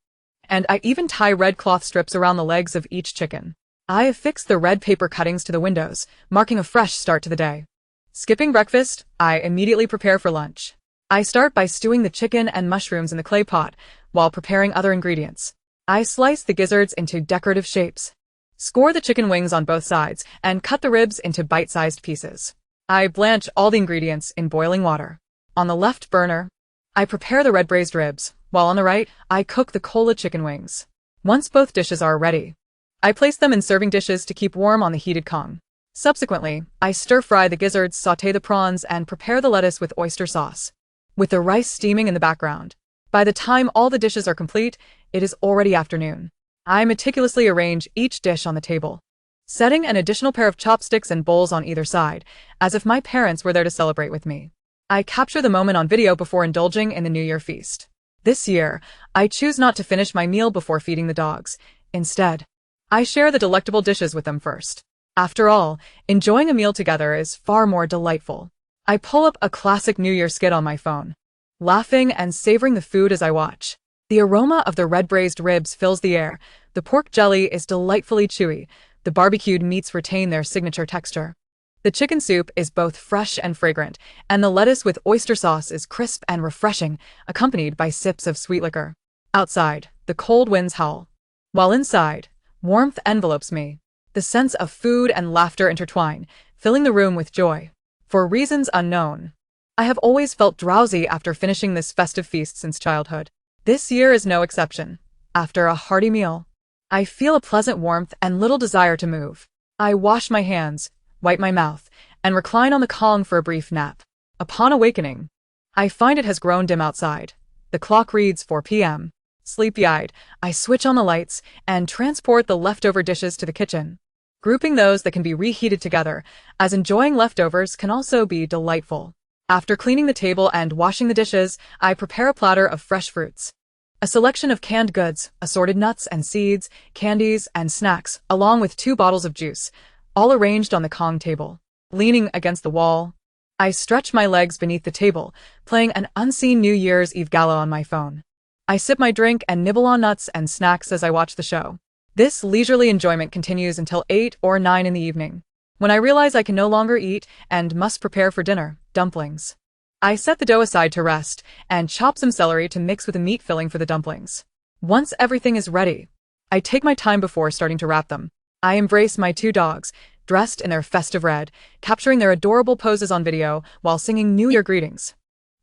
and I even tie red cloth strips around the legs of each chicken. I affix the red paper cuttings to the windows, marking a fresh start to the day. Skipping breakfast, I immediately prepare for lunch. I start by stewing the chicken and mushrooms in the clay pot, while preparing other ingredients. I slice the gizzards into decorative shapes, score the chicken wings on both sides, and cut the ribs into bite-sized pieces. I blanch all the ingredients in boiling water. On the left burner, I prepare the red braised ribs, while on the right, I cook the cola chicken wings. Once both dishes are ready, I place them in serving dishes to keep warm on the heated Kang. Subsequently, I stir-fry the gizzards, sauté the prawns, and prepare the lettuce with oyster sauce, with the rice steaming in the background. By the time all the dishes are complete, it is already afternoon. I meticulously arrange each dish on the table, setting an additional pair of chopsticks and bowls on either side, as if my parents were there to celebrate with me. I capture the moment on video before indulging in the New Year feast. This year, I choose not to finish my meal before feeding the dogs. Instead, I share the delectable dishes with them first. After all, enjoying a meal together is far more delightful. I pull up a classic New Year skit on my phone, laughing and savoring the food as I watch. The aroma of the red braised ribs fills the air, the pork jelly is delightfully chewy, the barbecued meats retain their signature texture. The chicken soup is both fresh and fragrant, and the lettuce with oyster sauce is crisp and refreshing, accompanied by sips of sweet liquor. Outside, the cold winds howl, while inside, warmth envelopes me. The scents of food and laughter intertwine, filling the room with joy. For reasons unknown, I have always felt drowsy after finishing this festive feast since childhood. This year is no exception. After a hearty meal, I feel a pleasant warmth and little desire to move. I wash my hands, wipe my mouth, and recline on the Kang for a brief nap. Upon awakening, I find it has grown dim outside. The clock reads 4 p.m. Sleepy-eyed, I switch on the lights and transport the leftover dishes to the kitchen, grouping those that can be reheated together, as enjoying leftovers can also be delightful. After cleaning the table and washing the dishes, I prepare a platter of fresh fruits. A selection of canned goods, assorted nuts and seeds, candies, and snacks, along with 2 bottles of juice, all arranged on the Kang table. Leaning against the wall, I stretch my legs beneath the table, playing an unseen New Year's Eve gala on my phone. I sip my drink and nibble on nuts and snacks as I watch the show. This leisurely enjoyment continues until 8 or 9 in the evening, when I realize I can no longer eat and must prepare for dinner, dumplings. I set the dough aside to rest and chop some celery to mix with a meat filling for the dumplings. Once everything is ready, I take my time before starting to wrap them. I embrace my 2 dogs, dressed in their festive red, capturing their adorable poses on video while singing New Year greetings.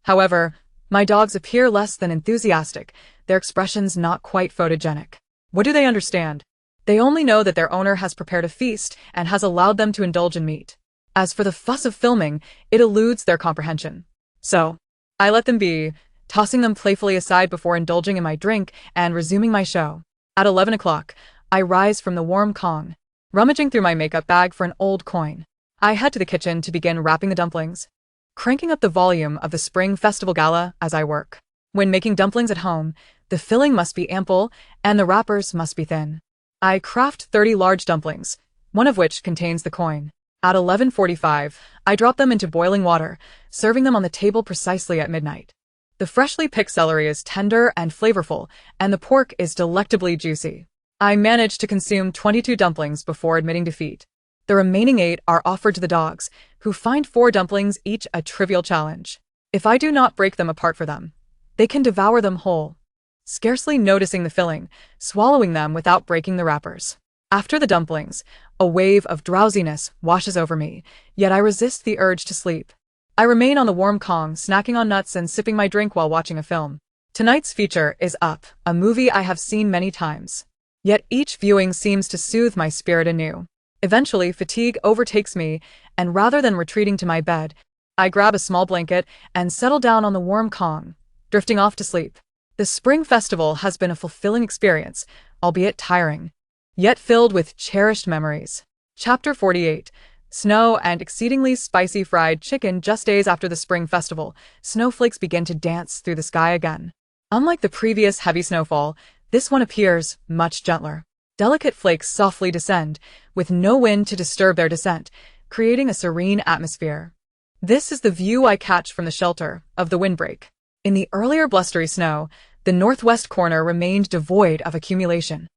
However, my dogs appear less than enthusiastic, their expressions not quite photogenic. What do they understand? They only know that their owner has prepared a feast and has allowed them to indulge in meat. As for the fuss of filming, it eludes their comprehension. So, I let them be, tossing them playfully aside before indulging in my drink and resuming my show. At 11 o'clock, I rise from the warm Kang, rummaging through my makeup bag for an old coin. I head to the kitchen to begin wrapping the dumplings, cranking up the volume of the Spring Festival Gala as I work. When making dumplings at home, the filling must be ample and the wrappers must be thin. I craft 30 large dumplings, one of which contains the coin. At 11:45, I drop them into boiling water, serving them on the table precisely at midnight. The freshly picked celery is tender and flavorful, and the pork is delectably juicy. I manage to consume 22 dumplings before admitting defeat. The remaining 8 are offered to the dogs, who find 4 dumplings each a trivial challenge. If I do not break them apart for them, they can devour them whole, scarcely noticing the filling, swallowing them without breaking the wrappers. After the dumplings, a wave of drowsiness washes over me, yet I resist the urge to sleep. I remain on the warm Kang, snacking on nuts and sipping my drink while watching a film. Tonight's feature is Up, a movie I have seen many times. Yet each viewing seems to soothe my spirit anew. Eventually, fatigue overtakes me, and rather than retreating to my bed, I grab a small blanket and settle down on the warm Kang, drifting off to sleep. The Spring Festival has been a fulfilling experience, albeit tiring, yet filled with cherished memories. Chapter 48. Snow and exceedingly spicy fried chicken. Just days after the Spring Festival, snowflakes begin to dance through the sky again. Unlike the previous heavy snowfall, this one appears much gentler. Delicate flakes softly descend, with no wind to disturb their descent, creating a serene atmosphere. This is the view I catch from the shelter of the windbreak. In the earlier blustery snow, the northwest corner remained devoid of accumulation,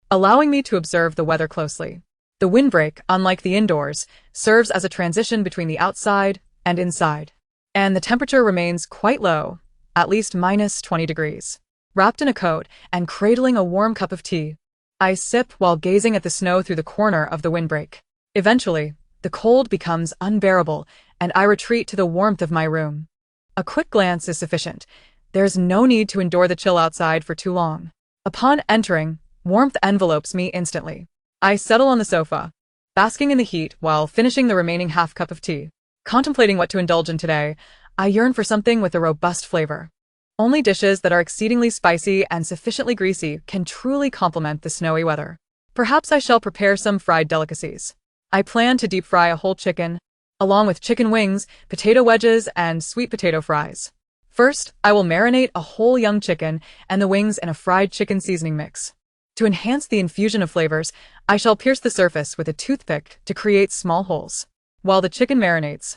allowing me to observe the weather closely. The windbreak, unlike the indoors, serves as a transition between the outside and inside, and the temperature remains quite low, at least minus 20 degrees. Wrapped in a coat and cradling a warm cup of tea, I sip while gazing at the snow through the corner of the windbreak. Eventually, the cold becomes unbearable, and I retreat to the warmth of my room. A quick glance is sufficient. There's no need to endure the chill outside for too long. Upon entering, warmth envelopes me instantly. I settle on the sofa, basking in the heat while finishing the remaining half cup of tea. Contemplating what to indulge in today, I yearn for something with a robust flavor. Only dishes that are exceedingly spicy and sufficiently greasy can truly complement the snowy weather. Perhaps I shall prepare some fried delicacies. I plan to deep fry a whole chicken, along with chicken wings, potato wedges, and sweet potato fries. First, I will marinate a whole young chicken and the wings in a fried chicken seasoning mix. To enhance the infusion of flavors, I shall pierce the surface with a toothpick to create small holes. While the chicken marinates,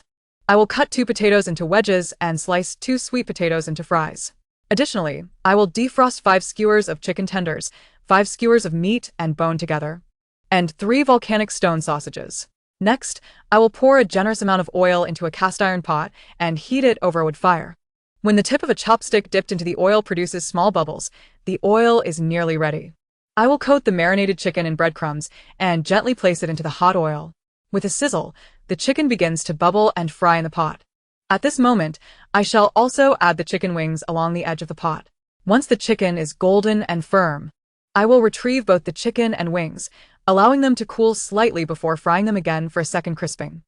I will cut 2 potatoes into wedges and slice 2 sweet potatoes into fries. Additionally, I will defrost 5 skewers of chicken tenders, 5 skewers of meat and bone together, and 3 volcanic stone sausages. Next, I will pour a generous amount of oil into a cast iron pot and heat it over a wood fire. When the tip of a chopstick dipped into the oil produces small bubbles, the oil is nearly ready. I will coat the marinated chicken in breadcrumbs and gently place it into the hot oil. With a sizzle, the chicken begins to bubble and fry in the pot. At this moment, I shall also add the chicken wings along the edge of the pot. Once the chicken is golden and firm, I will retrieve both the chicken and wings, allowing them to cool slightly before frying them again for a second crisping.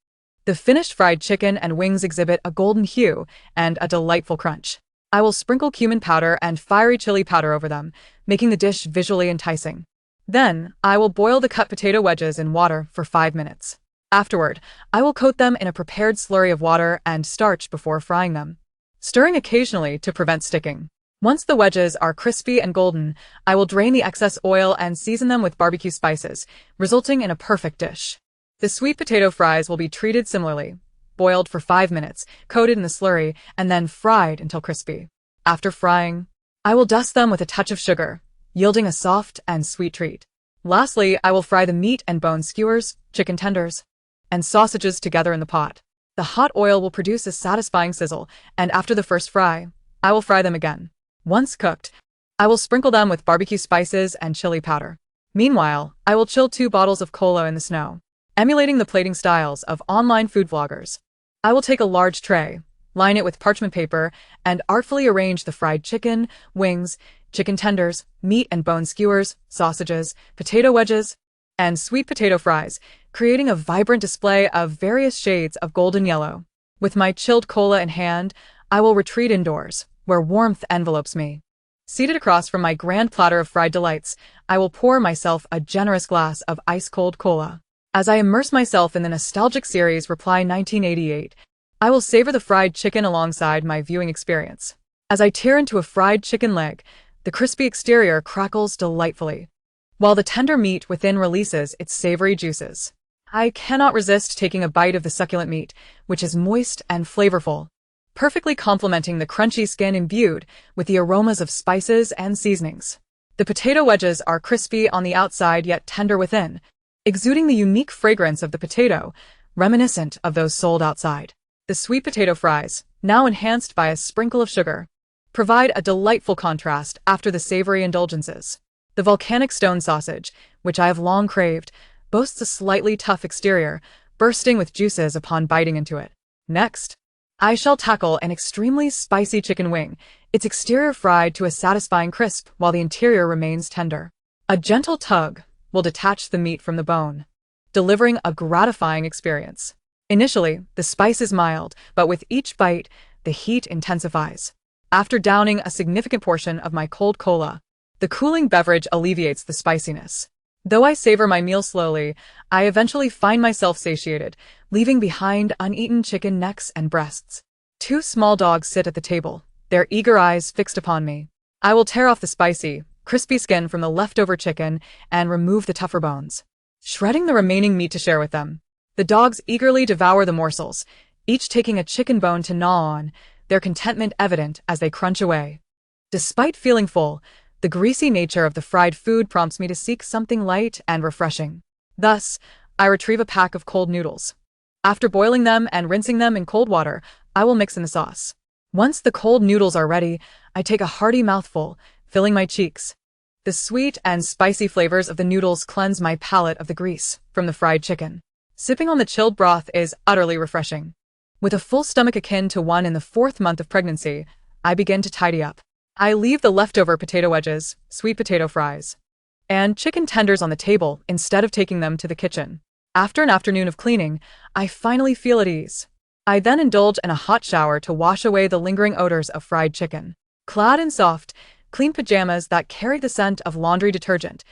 The finished fried chicken and wings exhibit a golden hue and a delightful crunch. I will sprinkle cumin powder and fiery chili powder over them, making the dish visually enticing. Then, I will boil the cut potato wedges in water for 5 minutes. Afterward, I will coat them in a prepared slurry of water and starch before frying them, stirring occasionally to prevent sticking. Once the wedges are crispy and golden, I will drain the excess oil and season them with barbecue spices, resulting in a perfect dish. The sweet potato fries will be treated similarly, boiled for 5 minutes, coated in the slurry, and then fried until crispy. After frying, I will dust them with a touch of sugar, yielding a soft and sweet treat. Lastly, I will fry the meat and bone skewers, chicken tenders, and sausages together in the pot. The hot oil will produce a satisfying sizzle, and after the first fry, I will fry them again. Once cooked, I will sprinkle them with barbecue spices and chili powder. Meanwhile, I will chill 2 bottles of cola in the snow, emulating the plating styles of online food vloggers. I will take a large tray, line it with parchment paper, and artfully arrange the fried chicken, wings, chicken tenders, meat and bone skewers, sausages, potato wedges, and sweet potato fries, creating a vibrant display of various shades of golden yellow. With my chilled cola in hand, I will retreat indoors, where warmth envelopes me. Seated across from my grand platter of fried delights, I will pour myself a generous glass of ice-cold cola. As I immerse myself in the nostalgic series Reply 1988, I will savor the fried chicken alongside my viewing experience. As I tear into a fried chicken leg, the crispy exterior crackles delightfully, while the tender meat within releases its savory juices. I cannot resist taking a bite of the succulent meat, which is moist and flavorful, perfectly complementing the crunchy skin imbued with the aromas of spices and seasonings. The potato wedges are crispy on the outside yet tender within, exuding the unique fragrance of the potato, reminiscent of those sold outside. The sweet potato fries, now enhanced by a sprinkle of sugar, provide a delightful contrast after the savory indulgences. The volcanic stone sausage, which I have long craved, boasts a slightly tough exterior, bursting with juices upon biting into it. Next, I shall tackle an extremely spicy chicken wing, its exterior fried to a satisfying crisp while the interior remains tender. A gentle tug will detach the meat from the bone, delivering a gratifying experience. Initially, the spice is mild, but with each bite, the heat intensifies. After downing a significant portion of my cold cola, the cooling beverage alleviates the spiciness. Though I savor my meal slowly, I eventually find myself satiated, leaving behind uneaten chicken necks and breasts. 2 small dogs sit at the table, their eager eyes fixed upon me. I will tear off the spicy, crispy skin from the leftover chicken and remove the tougher bones, shredding the remaining meat to share with them. The dogs eagerly devour the morsels, each taking a chicken bone to gnaw on, their contentment evident as they crunch away. Despite feeling full, the greasy nature of the fried food prompts me to seek something light and refreshing. Thus, I retrieve a pack of cold noodles. After boiling them and rinsing them in cold water, I will mix in the sauce. Once the cold noodles are ready, I take a hearty mouthful, filling my cheeks. The sweet and spicy flavors of the noodles cleanse my palate of the grease from the fried chicken. Sipping on the chilled broth is utterly refreshing. With a full stomach akin to one in the 4th month of pregnancy, I begin to tidy up. I leave the leftover potato wedges, sweet potato fries, and chicken tenders on the table instead of taking them to the kitchen. After an afternoon of cleaning, I finally feel at ease. I then indulge in a hot shower to wash away the lingering odors of fried chicken. Clad in soft, clean pajamas that carry the scent of laundry detergent,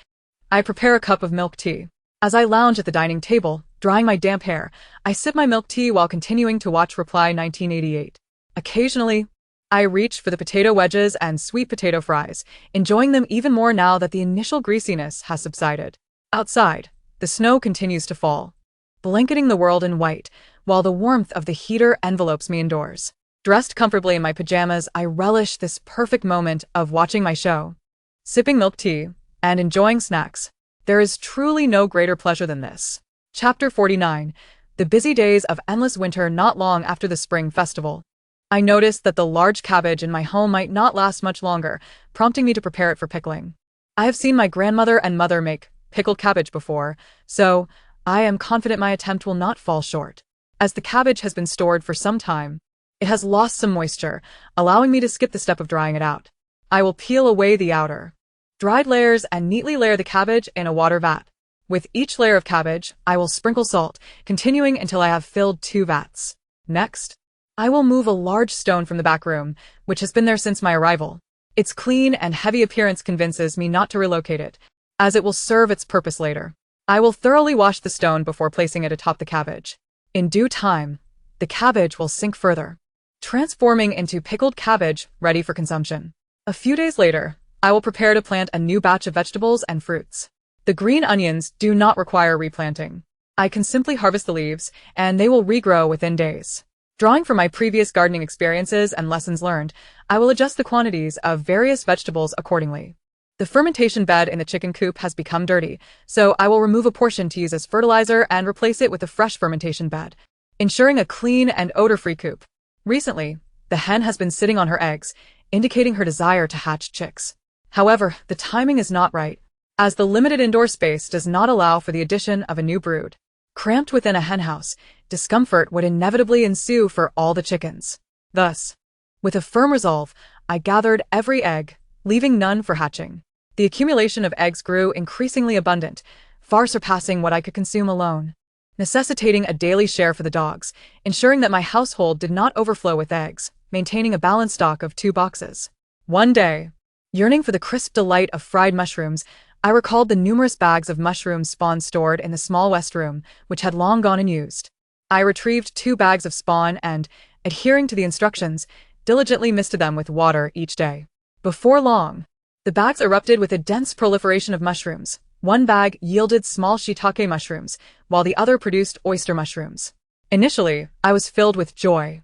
I prepare a cup of milk tea. As I lounge at the dining table, drying my damp hair, I sip my milk tea while continuing to watch Reply 1988. Occasionally, I reach for the potato wedges and sweet potato fries, enjoying them even more now that the initial greasiness has subsided. Outside, the snow continues to fall, blanketing the world in white, while the warmth of the heater envelopes me indoors. Dressed comfortably in my pajamas, I relish this perfect moment of watching my show, sipping milk tea, and enjoying snacks. There is truly no greater pleasure than this. Chapter 49. The busy days of endless winter not long after the spring festival. I noticed that the large cabbage in my home might not last much longer, prompting me to prepare it for pickling. I have seen my grandmother and mother make pickled cabbage before, so I am confident my attempt will not fall short. As the cabbage has been stored for some time, it has lost some moisture, allowing me to skip the step of drying it out. I will peel away the outer, dried layers and neatly layer the cabbage in a water vat. With each layer of cabbage, I will sprinkle salt, continuing until I have filled 2 vats. Next, I will move a large stone from the back room, which has been there since my arrival. Its clean and heavy appearance convinces me not to relocate it, as it will serve its purpose later. I will thoroughly wash the stone before placing it atop the cabbage. In due time, the cabbage will sink further, transforming into pickled cabbage ready for consumption. A few days later, I will prepare to plant a new batch of vegetables and fruits. The green onions do not require replanting. I can simply harvest the leaves, and they will regrow within days. Drawing from my previous gardening experiences and lessons learned, I will adjust the quantities of various vegetables accordingly. The fermentation bed in the chicken coop has become dirty, so I will remove a portion to use as fertilizer and replace it with a fresh fermentation bed, ensuring a clean and odor-free coop. Recently, the hen has been sitting on her eggs, indicating her desire to hatch chicks. However, the timing is not right, as the limited indoor space does not allow for the addition of a new brood. Cramped within a henhouse, discomfort would inevitably ensue for all the chickens. Thus, with a firm resolve, I gathered every egg, leaving none for hatching. The accumulation of eggs grew increasingly abundant, far surpassing what I could consume alone, necessitating a daily share for the dogs, ensuring that my household did not overflow with eggs, maintaining a balanced stock of 2 boxes. One day, yearning for the crisp delight of fried mushrooms, I recalled the numerous bags of mushroom spawn stored in the small west room, which had long gone unused. I retrieved 2 bags of spawn and, adhering to the instructions, diligently misted them with water each day. Before long, the bags erupted with a dense proliferation of mushrooms. One bag yielded small shiitake mushrooms, while the other produced oyster mushrooms. Initially, I was filled with joy,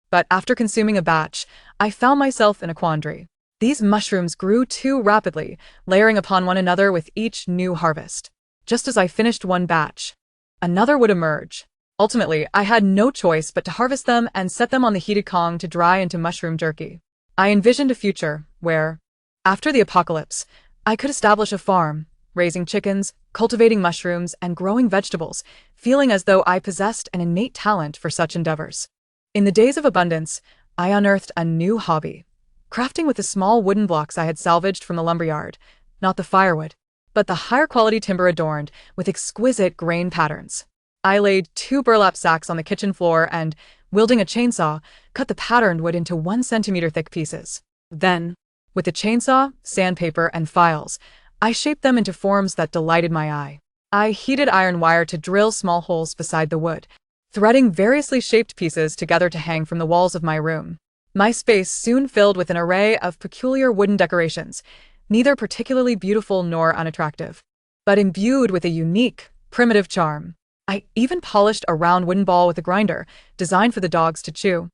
but after consuming a batch, I found myself in a quandary. These mushrooms grew too rapidly, layering upon one another with each new harvest. Just as I finished one batch, another would emerge. Ultimately, I had no choice but to harvest them and set them on the heated Kang to dry into mushroom jerky. I envisioned a future where, after the apocalypse, I could establish a farm, raising chickens, cultivating mushrooms, and growing vegetables, feeling as though I possessed an innate talent for such endeavors. In the days of abundance, I unearthed a new hobby. Crafting with the small wooden blocks I had salvaged from the lumberyard, not the firewood, but the higher quality timber adorned with exquisite grain patterns. I laid 2 burlap sacks on the kitchen floor and, wielding a chainsaw, cut the patterned wood into 1 centimeter thick pieces. Then, with the chainsaw, sandpaper, and files, I shaped them into forms that delighted my eye. I heated iron wire to drill small holes beside the wood, threading variously shaped pieces together to hang from the walls of my room. My space soon filled with an array of peculiar wooden decorations, neither particularly beautiful nor unattractive, but imbued with a unique, primitive charm. I even polished a round wooden ball with a grinder, designed for the dogs to chew.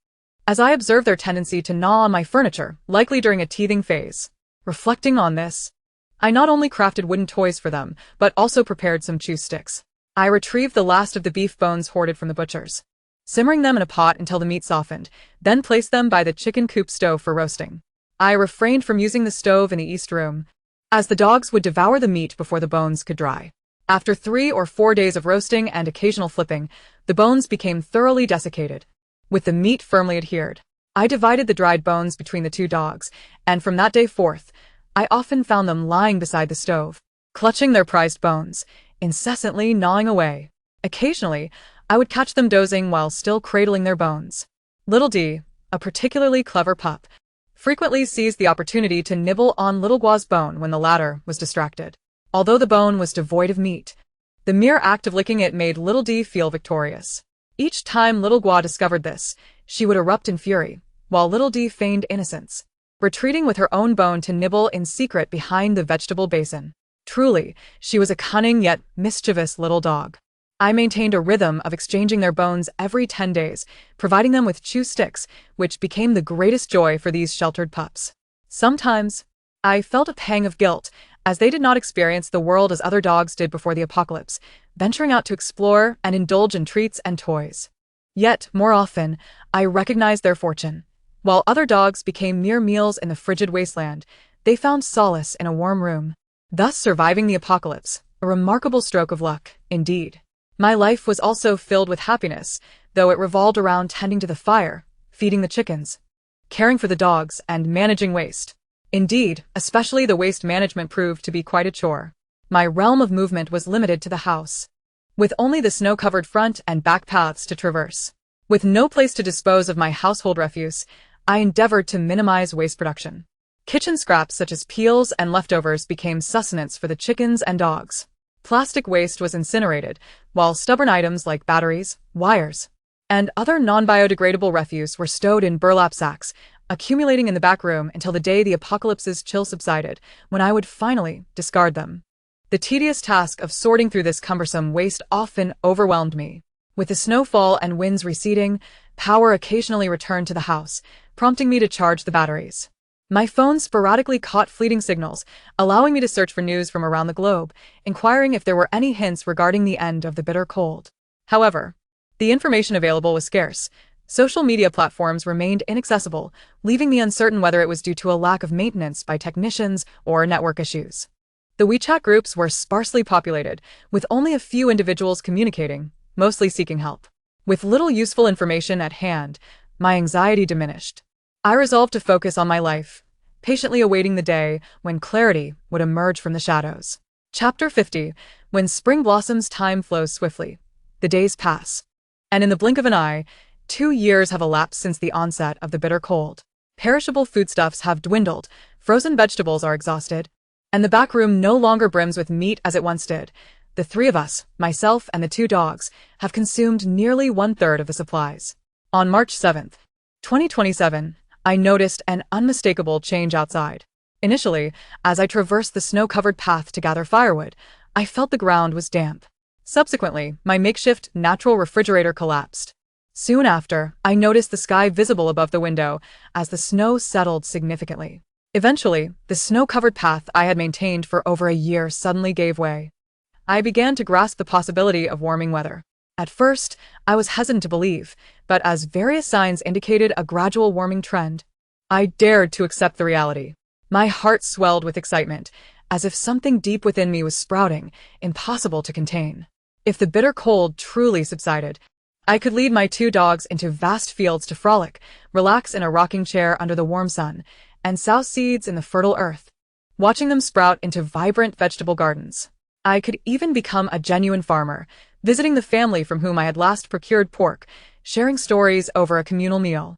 As I observed their tendency to gnaw on my furniture, likely during a teething phase. Reflecting on this, I not only crafted wooden toys for them, but also prepared some chew sticks. I retrieved the last of the beef bones hoarded from the butchers, simmering them in a pot until the meat softened, then placed them by the chicken coop stove for roasting. I refrained from using the stove in the east room, as the dogs would devour the meat before the bones could dry. After 3 or 4 days of roasting and occasional flipping, the bones became thoroughly desiccated, with the meat firmly adhered. I divided the dried bones between the 2 dogs, and from that day forth, I often found them lying beside the stove, clutching their prized bones, incessantly gnawing away. Occasionally, I would catch them dozing while still cradling their bones. Little D, a particularly clever pup, frequently seized the opportunity to nibble on Little Gua's bone when the latter was distracted. Although the bone was devoid of meat, the mere act of licking it made Little D feel victorious. Each time Little Gua discovered this, she would erupt in fury, while Little D feigned innocence, retreating with her own bone to nibble in secret behind the vegetable basin. Truly, she was a cunning yet mischievous little dog. I maintained a rhythm of exchanging their bones every 10 days, providing them with chew sticks, which became the greatest joy for these sheltered pups. Sometimes, I felt a pang of guilt, as they did not experience the world as other dogs did before the apocalypse, venturing out to explore and indulge in treats and toys. Yet, more often, I recognized their fortune. While other dogs became mere meals in the frigid wasteland, they found solace in a warm room, thus surviving the apocalypse, a remarkable stroke of luck, indeed. My life was also filled with happiness, though it revolved around tending to the fire, feeding the chickens, caring for the dogs, and managing waste. Indeed, especially the waste management proved to be quite a chore. My realm of movement was limited to the house, with only the snow-covered front and back paths to traverse. With no place to dispose of my household refuse, I endeavored to minimize waste production. Kitchen scraps such as peels and leftovers became sustenance for the chickens and dogs. Plastic waste was incinerated, while stubborn items like batteries, wires, and other non-biodegradable refuse were stowed in burlap sacks, accumulating in the back room until the day the apocalypse's chill subsided, when I would finally discard them. The tedious task of sorting through this cumbersome waste often overwhelmed me. With the snowfall and winds receding, power occasionally returned to the house, prompting me to charge the batteries. My phone sporadically caught fleeting signals, allowing me to search for news from around the globe, inquiring if there were any hints regarding the end of the bitter cold. However, the information available was scarce. Social media platforms remained inaccessible, leaving me uncertain whether it was due to a lack of maintenance by technicians or network issues. The WeChat groups were sparsely populated, with only a few individuals communicating, mostly seeking help. With little useful information at hand, my anxiety diminished. I resolved to focus on my life, patiently awaiting the day when clarity would emerge from the shadows. Chapter 50. When spring blossoms, time flows swiftly. The days pass, and in the blink of an eye, 2 years have elapsed since the onset of the bitter cold. Perishable foodstuffs have dwindled, frozen vegetables are exhausted, and the back room no longer brims with meat as it once did. The 3 of us, myself and the 2 dogs, have consumed nearly 1/3 of the supplies. On March 7th, 2027, I noticed an unmistakable change outside. Initially, as I traversed the snow-covered path to gather firewood, I felt the ground was damp. Subsequently, my makeshift natural refrigerator collapsed. Soon after, I noticed the sky visible above the window as the snow settled significantly. Eventually, the snow-covered path I had maintained for over a year suddenly gave way. I began to grasp the possibility of warming weather. At first, I was hesitant to believe, but as various signs indicated a gradual warming trend, I dared to accept the reality. My heart swelled with excitement, as if something deep within me was sprouting, impossible to contain. If the bitter cold truly subsided, I could lead my 2 dogs into vast fields to frolic, relax in a rocking chair under the warm sun, and sow seeds in the fertile earth, watching them sprout into vibrant vegetable gardens. I could even become a genuine farmer, visiting the family from whom I had last procured pork, sharing stories over a communal meal.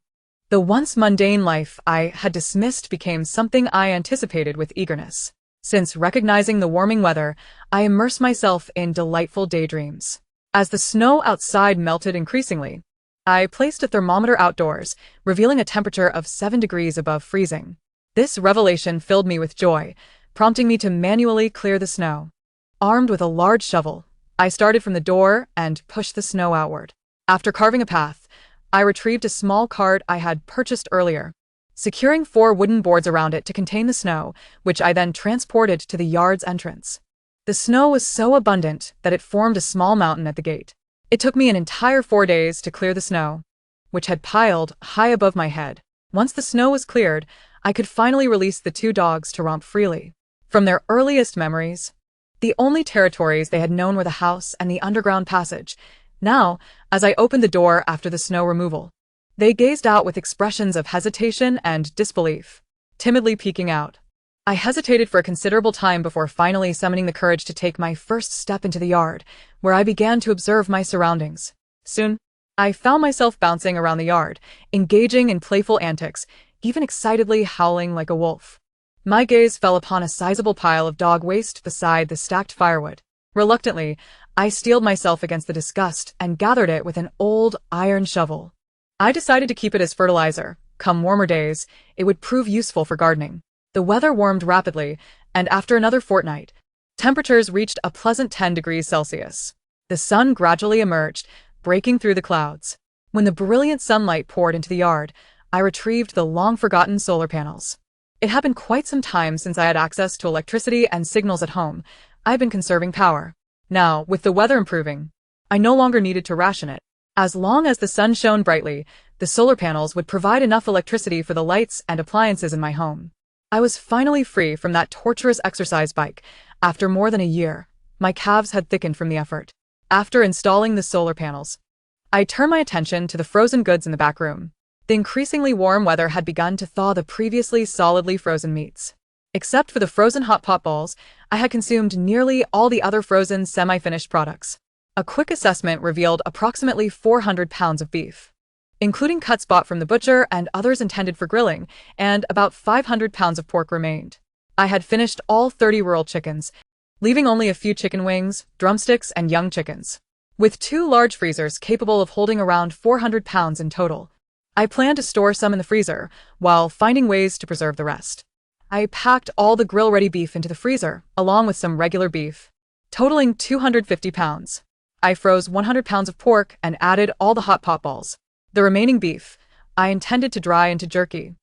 The once mundane life I had dismissed became something I anticipated with eagerness. Since recognizing the warming weather, I immersed myself in delightful daydreams. As the snow outside melted increasingly, I placed a thermometer outdoors, revealing a temperature of 7 degrees above freezing. This revelation filled me with joy, prompting me to manually clear the snow. Armed with a large shovel, I started from the door and pushed the snow outward. After carving a path, I retrieved a small cart I had purchased earlier, securing 4 wooden boards around it to contain the snow, which I then transported to the yard's entrance. The snow was so abundant that it formed a small mountain at the gate. It took me an entire 4 days to clear the snow, which had piled high above my head. Once the snow was cleared, I could finally release the 2 dogs to romp freely. From their earliest memories, the only territories they had known were the house and the underground passage. Now, as I opened the door after the snow removal, they gazed out with expressions of hesitation and disbelief, timidly peeking out. I hesitated for a considerable time before finally summoning the courage to take my first step into the yard, where I began to observe my surroundings. Soon, I found myself bouncing around the yard, engaging in playful antics, even excitedly howling like a wolf. My gaze fell upon a sizable pile of dog waste beside the stacked firewood. Reluctantly, I steeled myself against the disgust and gathered it with an old iron shovel. I decided to keep it as fertilizer. Come warmer days, it would prove useful for gardening. The weather warmed rapidly, and after another fortnight, temperatures reached a pleasant 10 degrees Celsius. The sun gradually emerged, breaking through the clouds. When the brilliant sunlight poured into the yard, I retrieved the long-forgotten solar panels. It had been quite some time since I had access to electricity and signals at home. I had been conserving power. Now, with the weather improving, I no longer needed to ration it. As long as the sun shone brightly, the solar panels would provide enough electricity for the lights and appliances in my home. I was finally free from that torturous exercise bike. After more than a year, my calves had thickened from the effort. After installing the solar panels, I turned my attention to the frozen goods in the back room. The increasingly warm weather had begun to thaw the previously solidly frozen meats. Except for the frozen hot pot balls, I had consumed nearly all the other frozen semi-finished products. A quick assessment revealed approximately 400 pounds of beef, including cuts bought from the butcher and others intended for grilling, and about 500 pounds of pork remained. I had finished all 30 rural chickens, leaving only a few chicken wings, drumsticks, and young chickens. With 2 large freezers capable of holding around 400 pounds in total, I planned to store some in the freezer, while finding ways to preserve the rest. I packed all the grill-ready beef into the freezer, along with some regular beef, totaling 250 pounds. I froze 100 pounds of pork and added all the hot pot balls. The remaining beef, I intended to dry into jerky,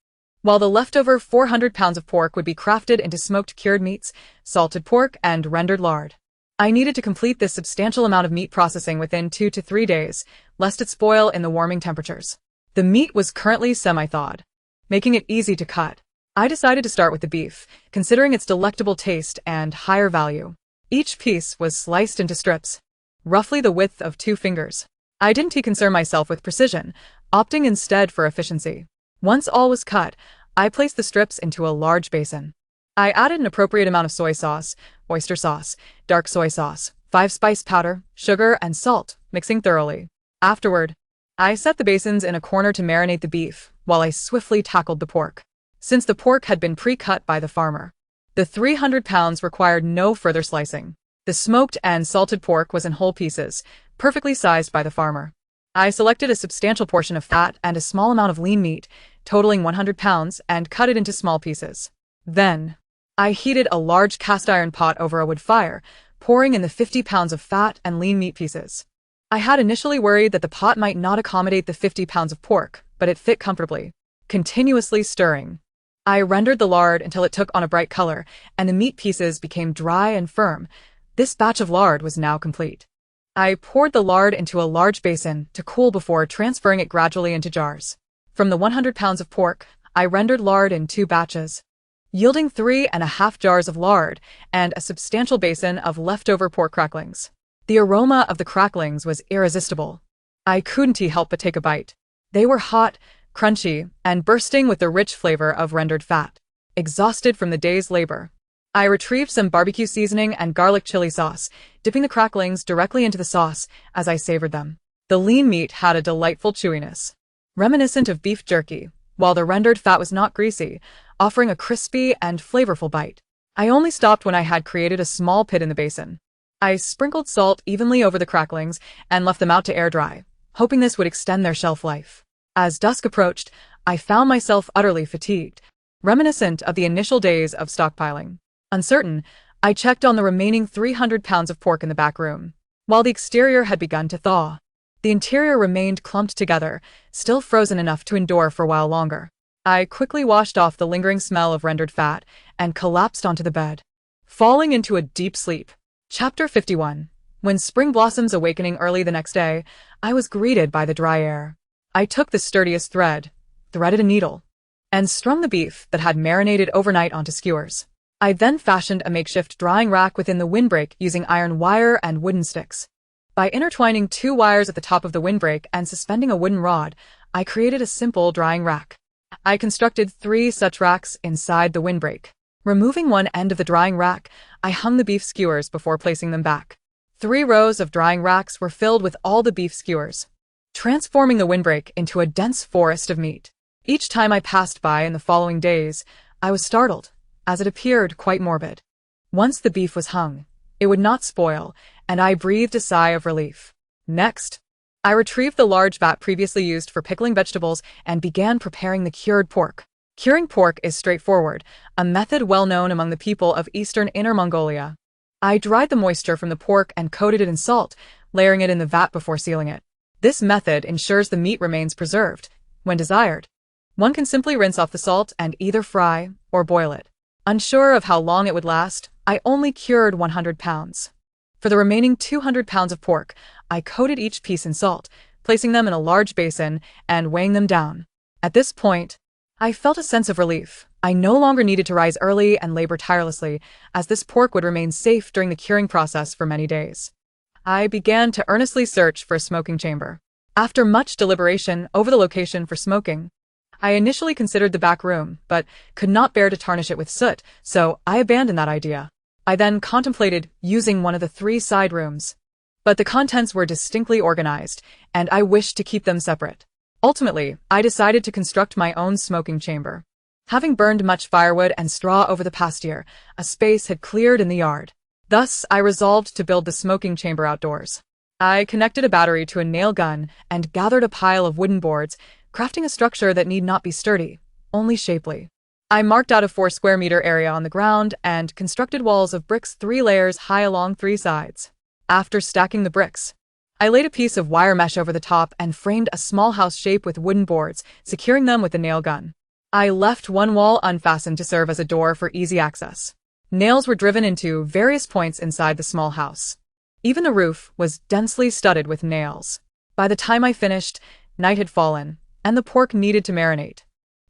while the leftover 400 pounds of pork would be crafted into smoked cured meats, salted pork, and rendered lard. I needed to complete this substantial amount of meat processing within 2 to 3 days, lest it spoil in the warming temperatures. The meat was currently semi-thawed, making it easy to cut. I decided to start with the beef, considering its delectable taste and higher value. Each piece was sliced into strips, roughly the width of 2 fingers. I didn't concern myself with precision, opting instead for efficiency. Once all was cut, I placed the strips into a large basin. I added an appropriate amount of soy sauce, oyster sauce, dark soy sauce, 5-spice powder, sugar, and salt, mixing thoroughly. Afterward, I set the basins in a corner to marinate the beef, while I swiftly tackled the pork. Since the pork had been pre-cut by the farmer, the 300 pounds required no further slicing. The smoked and salted pork was in whole pieces, perfectly sized by the farmer. I selected a substantial portion of fat and a small amount of lean meat, totaling 100 pounds, and cut it into small pieces. Then, I heated a large cast-iron pot over a wood fire, pouring in the 50 pounds of fat and lean meat pieces. I had initially worried that the pot might not accommodate the 50 pounds of pork, but it fit comfortably. Continuously stirring, I rendered the lard until it took on a bright color, and the meat pieces became dry and firm. This batch of lard was now complete. I poured the lard into a large basin to cool before transferring it gradually into jars. From the 100 pounds of pork, I rendered lard in 2 batches, yielding 3.5 jars of lard and a substantial basin of leftover pork cracklings. The aroma of the cracklings was irresistible. I couldn't help but take a bite. They were hot, crunchy, and bursting with the rich flavor of rendered fat. Exhausted from the day's labor, I retrieved some barbecue seasoning and garlic chili sauce, dipping the cracklings directly into the sauce as I savored them. The lean meat had a delightful chewiness, reminiscent of beef jerky, while the rendered fat was not greasy, offering a crispy and flavorful bite. I only stopped when I had created a small pit in the basin. I sprinkled salt evenly over the cracklings and left them out to air dry, hoping this would extend their shelf life. As dusk approached, I found myself utterly fatigued, reminiscent of the initial days of stockpiling. Uncertain, I checked on the remaining 300 pounds of pork in the back room. While the exterior had begun to thaw, the interior remained clumped together, still frozen enough to endure for a while longer. I quickly washed off the lingering smell of rendered fat and collapsed onto the bed, falling into a deep sleep. Chapter 51. When spring blossoms awakening early the next day, I was greeted by the dry air. I took the sturdiest thread, threaded a needle, and strung the beef that had marinated overnight onto skewers. I then fashioned a makeshift drying rack within the windbreak using iron wire and wooden sticks. By intertwining 2 wires at the top of the windbreak and suspending a wooden rod, I created a simple drying rack. I constructed 3 such racks inside the windbreak. Removing one end of the drying rack, I hung the beef skewers before placing them back. 3 rows of drying racks were filled with all the beef skewers, transforming the windbreak into a dense forest of meat. Each time I passed by in the following days, I was startled, as it appeared quite morbid. Once the beef was hung, it would not spoil, and I breathed a sigh of relief. Next, I retrieved the large vat previously used for pickling vegetables and began preparing the cured pork. Curing pork is straightforward, a method well known among the people of eastern Inner Mongolia. I dried the moisture from the pork and coated it in salt, layering it in the vat before sealing it. This method ensures the meat remains preserved, when desired. One can simply rinse off the salt and either fry or boil it. Unsure of how long it would last, I only cured 100 pounds. For the remaining 200 pounds of pork, I coated each piece in salt, placing them in a large basin and weighing them down. At this point, I felt a sense of relief. I no longer needed to rise early and labor tirelessly, as this pork would remain safe during the curing process for many days. I began to earnestly search for a smoking chamber. After much deliberation over the location for smoking, I initially considered the back room, but could not bear to tarnish it with soot, so I abandoned that idea. I then contemplated using one of the 3 side rooms, but the contents were distinctly organized, and I wished to keep them separate. Ultimately, I decided to construct my own smoking chamber. Having burned much firewood and straw over the past year, a space had cleared in the yard. Thus, I resolved to build the smoking chamber outdoors. I connected a battery to a nail gun and gathered a pile of wooden boards, crafting a structure that need not be sturdy, only shapely. I marked out a 4 square meter area on the ground and constructed walls of bricks 3 layers high along 3 sides. After stacking the bricks, I laid a piece of wire mesh over the top and framed a small house shape with wooden boards, securing them with a nail gun. I left one wall unfastened to serve as a door for easy access. Nails were driven into various points inside the small house. Even the roof was densely studded with nails. By the time I finished, night had fallen, and the pork needed to marinate.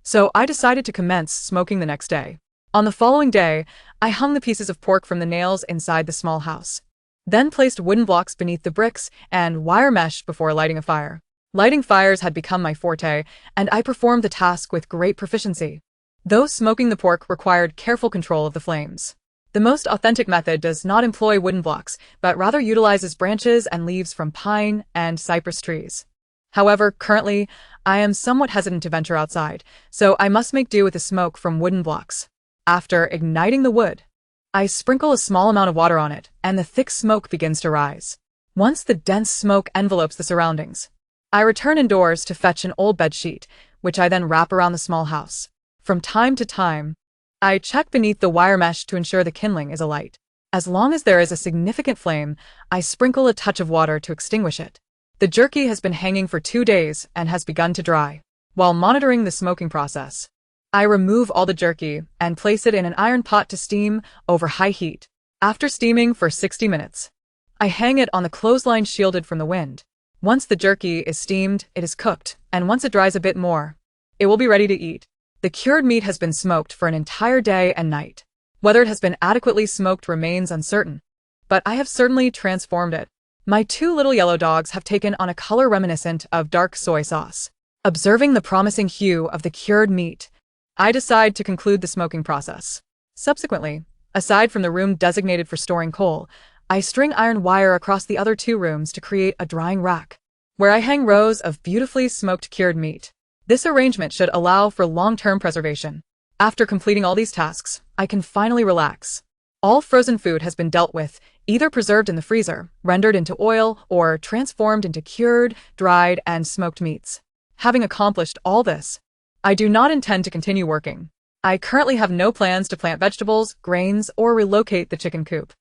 So I decided to commence smoking the next day. On the following day, I hung the pieces of pork from the nails inside the small house, then placed wooden blocks beneath the bricks and wire mesh before lighting a fire. Lighting fires had become my forte, and I performed the task with great proficiency. Though smoking the pork required careful control of the flames, the most authentic method does not employ wooden blocks, but rather utilizes branches and leaves from pine and cypress trees. However, currently, I am somewhat hesitant to venture outside, so I must make do with the smoke from wooden blocks. After igniting the wood, I sprinkle a small amount of water on it, and the thick smoke begins to rise. Once the dense smoke envelopes the surroundings, I return indoors to fetch an old bed sheet, which I then wrap around the small house. From time to time, I check beneath the wire mesh to ensure the kindling is alight. As long as there is a significant flame, I sprinkle a touch of water to extinguish it. The jerky has been hanging for 2 days and has begun to dry. While monitoring the smoking process, I remove all the jerky and place it in an iron pot to steam over high heat. After steaming for 60 minutes, I hang it on the clothesline shielded from the wind. Once the jerky is steamed, it is cooked, and once it dries a bit more, it will be ready to eat. The cured meat has been smoked for an entire day and night. Whether it has been adequately smoked remains uncertain, but I have certainly transformed it. My 2 little yellow dogs have taken on a color reminiscent of dark soy sauce. Observing the promising hue of the cured meat, I decide to conclude the smoking process. Subsequently, aside from the room designated for storing coal, I string iron wire across the other 2 rooms to create a drying rack, where I hang rows of beautifully smoked cured meat. This arrangement should allow for long-term preservation. After completing all these tasks, I can finally relax. All frozen food has been dealt with, either preserved in the freezer, rendered into oil, or transformed into cured, dried, and smoked meats. Having accomplished all this, I do not intend to continue working. I currently have no plans to plant vegetables, grains, or relocate the chicken coop.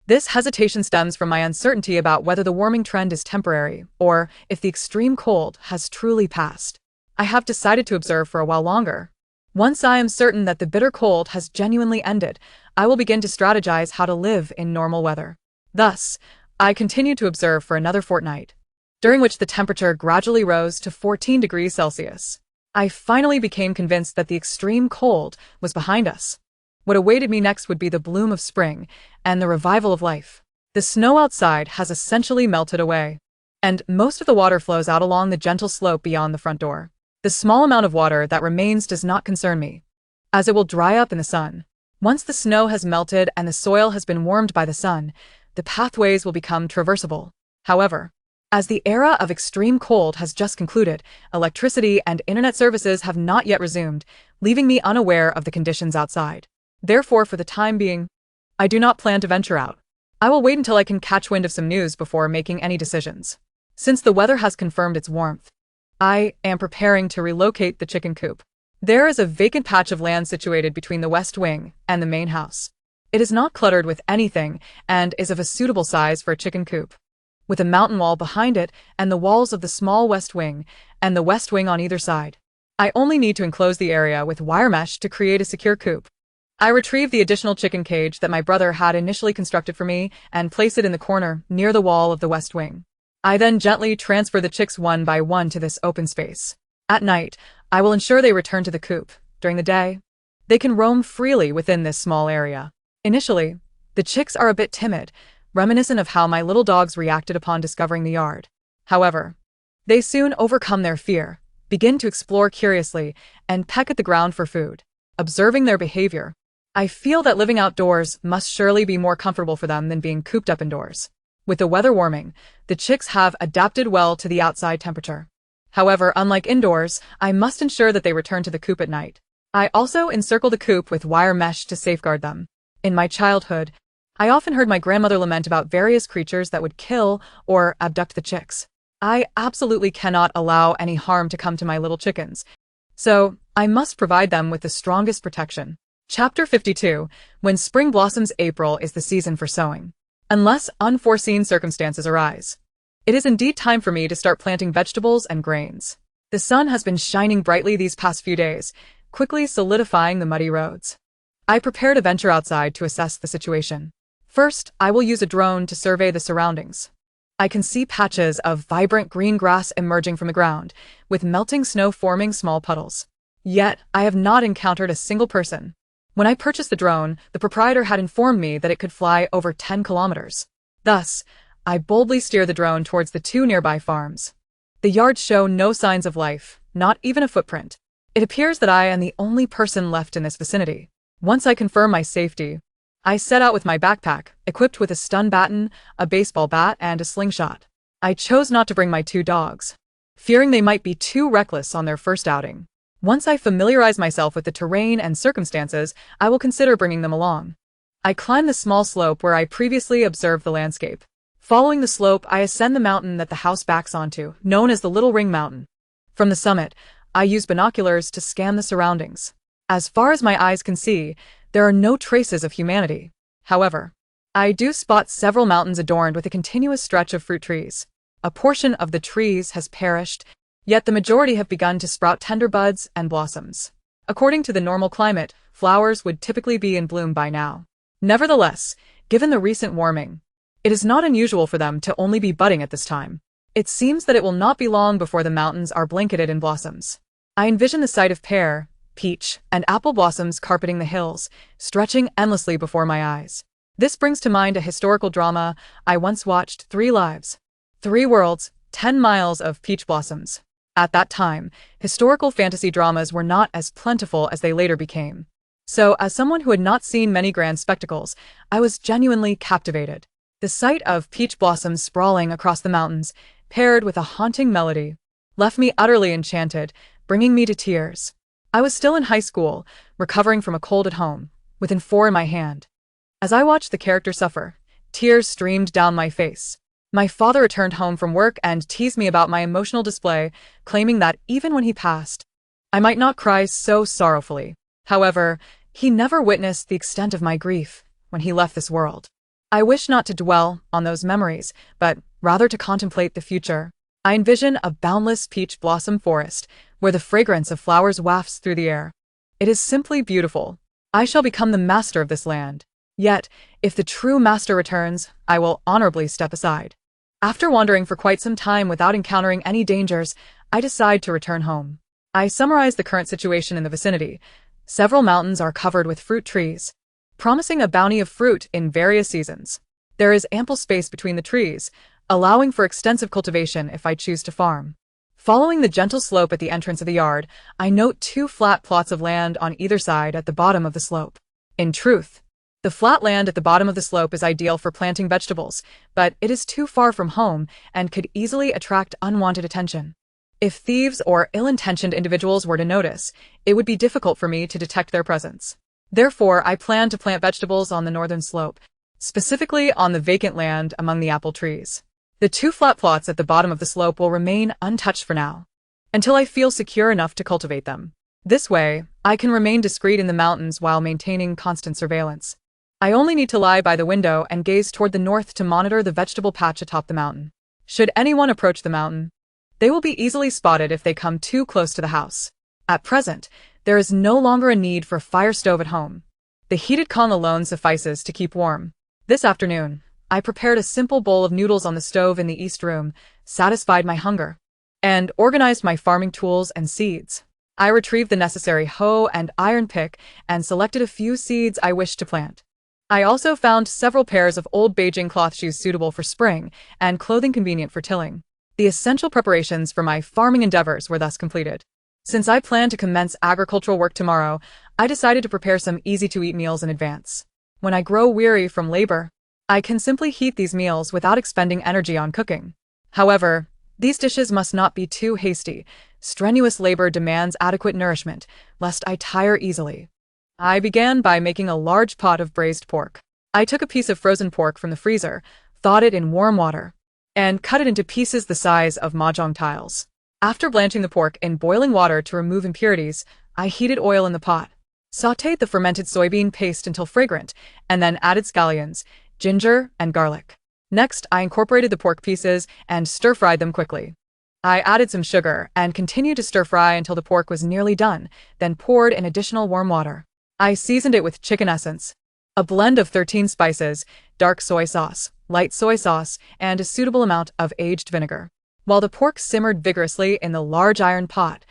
This hesitation stems from my uncertainty about whether the warming trend is temporary, or if the extreme cold has truly passed. I have decided to observe for a while longer. Once I am certain that the bitter cold has genuinely ended, I will begin to strategize how to live in normal weather. Thus, I continued to observe for another fortnight, during which the temperature gradually rose to 14 degrees Celsius. I finally became convinced that the extreme cold was behind us. What awaited me next would be the bloom of spring and the revival of life. The snow outside has essentially melted away, and most of the water flows out along the gentle slope beyond the front door. The small amount of water that remains does not concern me, as it will dry up in the sun. Once the snow has melted and the soil has been warmed by the sun, the pathways will become traversable. However, as the era of extreme cold has just concluded, electricity and internet services have not yet resumed, leaving me unaware of the conditions outside. Therefore, for the time being, I do not plan to venture out. I will wait until I can catch wind of some news before making any decisions. Since the weather has confirmed its warmth, I am preparing to relocate the chicken coop. There is a vacant patch of land situated between the west wing and the main house. It is not cluttered with anything and is of a suitable size for a chicken coop, with a mountain wall behind it and the walls of the small west wing and the west wing on either side. I only need to enclose the area with wire mesh to create a secure coop. I retrieve the additional chicken cage that my brother had initially constructed for me and place it in the corner near the wall of the west wing. I then gently transfer the chicks one by one to this open space. At night, I will ensure they return to the coop. During the day, they can roam freely within this small area. Initially, the chicks are a bit timid, reminiscent of how my little dogs reacted upon discovering the yard. However, they soon overcome their fear, begin to explore curiously, and peck at the ground for food. Observing their behavior, I feel that living outdoors must surely be more comfortable for them than being cooped up indoors. With the weather warming, the chicks have adapted well to the outside temperature. However, unlike indoors, I must ensure that they return to the coop at night. I also encircle the coop with wire mesh to safeguard them. In my childhood, I often heard my grandmother lament about various creatures that would kill or abduct the chicks. I absolutely cannot allow any harm to come to my little chickens, so I must provide them with the strongest protection. Chapter 52. When spring blossoms, April is the season for sowing. Unless unforeseen circumstances arise, it is indeed time for me to start planting vegetables and grains. The sun has been shining brightly these past few days, quickly solidifying the muddy roads. I prepare to venture outside to assess the situation. First, I will use a drone to survey the surroundings. I can see patches of vibrant green grass emerging from the ground, with melting snow forming small puddles. Yet, I have not encountered a single person. When I purchased the drone, the proprietor had informed me that it could fly over 10 kilometers. Thus, I boldly steer the drone towards the two nearby farms. The yards show no signs of life, not even a footprint. It appears that I am the only person left in this vicinity. Once I confirm my safety, I set out with my backpack, equipped with a stun baton, a baseball bat, and a slingshot. I chose not to bring my two dogs, fearing they might be too reckless on their first outing. Once I familiarize myself with the terrain and circumstances, I will consider bringing them along. I climb the small slope where I previously observed the landscape. Following the slope, I ascend the mountain that the house backs onto, known as the Little Ring Mountain. From the summit, I use binoculars to scan the surroundings. As far as my eyes can see, there are no traces of humanity. However, I do spot several mountains adorned with a continuous stretch of fruit trees. A portion of the trees has perished, yet the majority have begun to sprout tender buds and blossoms. According to the normal climate, flowers would typically be in bloom by now. Nevertheless, given the recent warming, it is not unusual for them to only be budding at this time. It seems that it will not be long before the mountains are blanketed in blossoms. I envision the sight of pear, peach, and apple blossoms carpeting the hills, stretching endlessly before my eyes. This brings to mind a historical drama I once watched, 3 Lives, 3 Worlds, 10 Miles of Peach Blossoms. At that time, historical fantasy dramas were not as plentiful as they later became. So, as someone who had not seen many grand spectacles, I was genuinely captivated. The sight of peach blossoms sprawling across the mountains, paired with a haunting melody, left me utterly enchanted, bringing me to tears. I was still in high school, recovering from a cold at home, with an 4 in my hand. As I watched the character suffer, tears streamed down my face. My father returned home from work and teased me about my emotional display, claiming that even when he passed, I might not cry so sorrowfully. However, he never witnessed the extent of my grief when he left this world. I wish not to dwell on those memories, but rather to contemplate the future. I envision a boundless peach blossom forest, where the fragrance of flowers wafts through the air. It is simply beautiful. I shall become the master of this land. Yet, if the true master returns, I will honorably step aside. After wandering for quite some time without encountering any dangers, I decide to return home. I summarize the current situation in the vicinity. Several mountains are covered with fruit trees, promising a bounty of fruit in various seasons. There is ample space between the trees, allowing for extensive cultivation if I choose to farm. Following the gentle slope at the entrance of the yard, I note 2 flat plots of land on either side at the bottom of the slope. In truth, the flat land at the bottom of the slope is ideal for planting vegetables, but it is too far from home and could easily attract unwanted attention. If thieves or ill-intentioned individuals were to notice, it would be difficult for me to detect their presence. Therefore, I plan to plant vegetables on the northern slope, specifically on the vacant land among the apple trees. The 2 flat plots at the bottom of the slope will remain untouched for now, until I feel secure enough to cultivate them. This way, I can remain discreet in the mountains while maintaining constant surveillance. I only need to lie by the window and gaze toward the north to monitor the vegetable patch atop the mountain. Should anyone approach the mountain, they will be easily spotted if they come too close to the house. At present, there is no longer a need for a fire stove at home. The heated Kang alone suffices to keep warm. This afternoon, I prepared a simple bowl of noodles on the stove in the east room, satisfied my hunger, and organized my farming tools and seeds. I retrieved the necessary hoe and iron pick and selected a few seeds I wished to plant. I also found several pairs of old Beijing cloth shoes suitable for spring and clothing convenient for tilling. The essential preparations for my farming endeavors were thus completed. Since I plan to commence agricultural work tomorrow, I decided to prepare some easy-to-eat meals in advance. When I grow weary from labor, I can simply heat these meals without expending energy on cooking. However, these dishes must not be too hasty. Strenuous labor demands adequate nourishment, lest I tire easily. I began by making a large pot of braised pork. I took a piece of frozen pork from the freezer, thawed it in warm water, and cut it into pieces the size of mahjong tiles. After blanching the pork in boiling water to remove impurities, I heated oil in the pot, sautéed the fermented soybean paste until fragrant, and then added scallions, ginger, and garlic. Next, I incorporated the pork pieces and stir-fried them quickly. I added some sugar and continued to stir-fry until the pork was nearly done, then poured in additional warm water. I seasoned it with chicken essence, a blend of 13 spices, dark soy sauce, light soy sauce, and a suitable amount of aged vinegar. While the pork simmered vigorously in the large iron pot,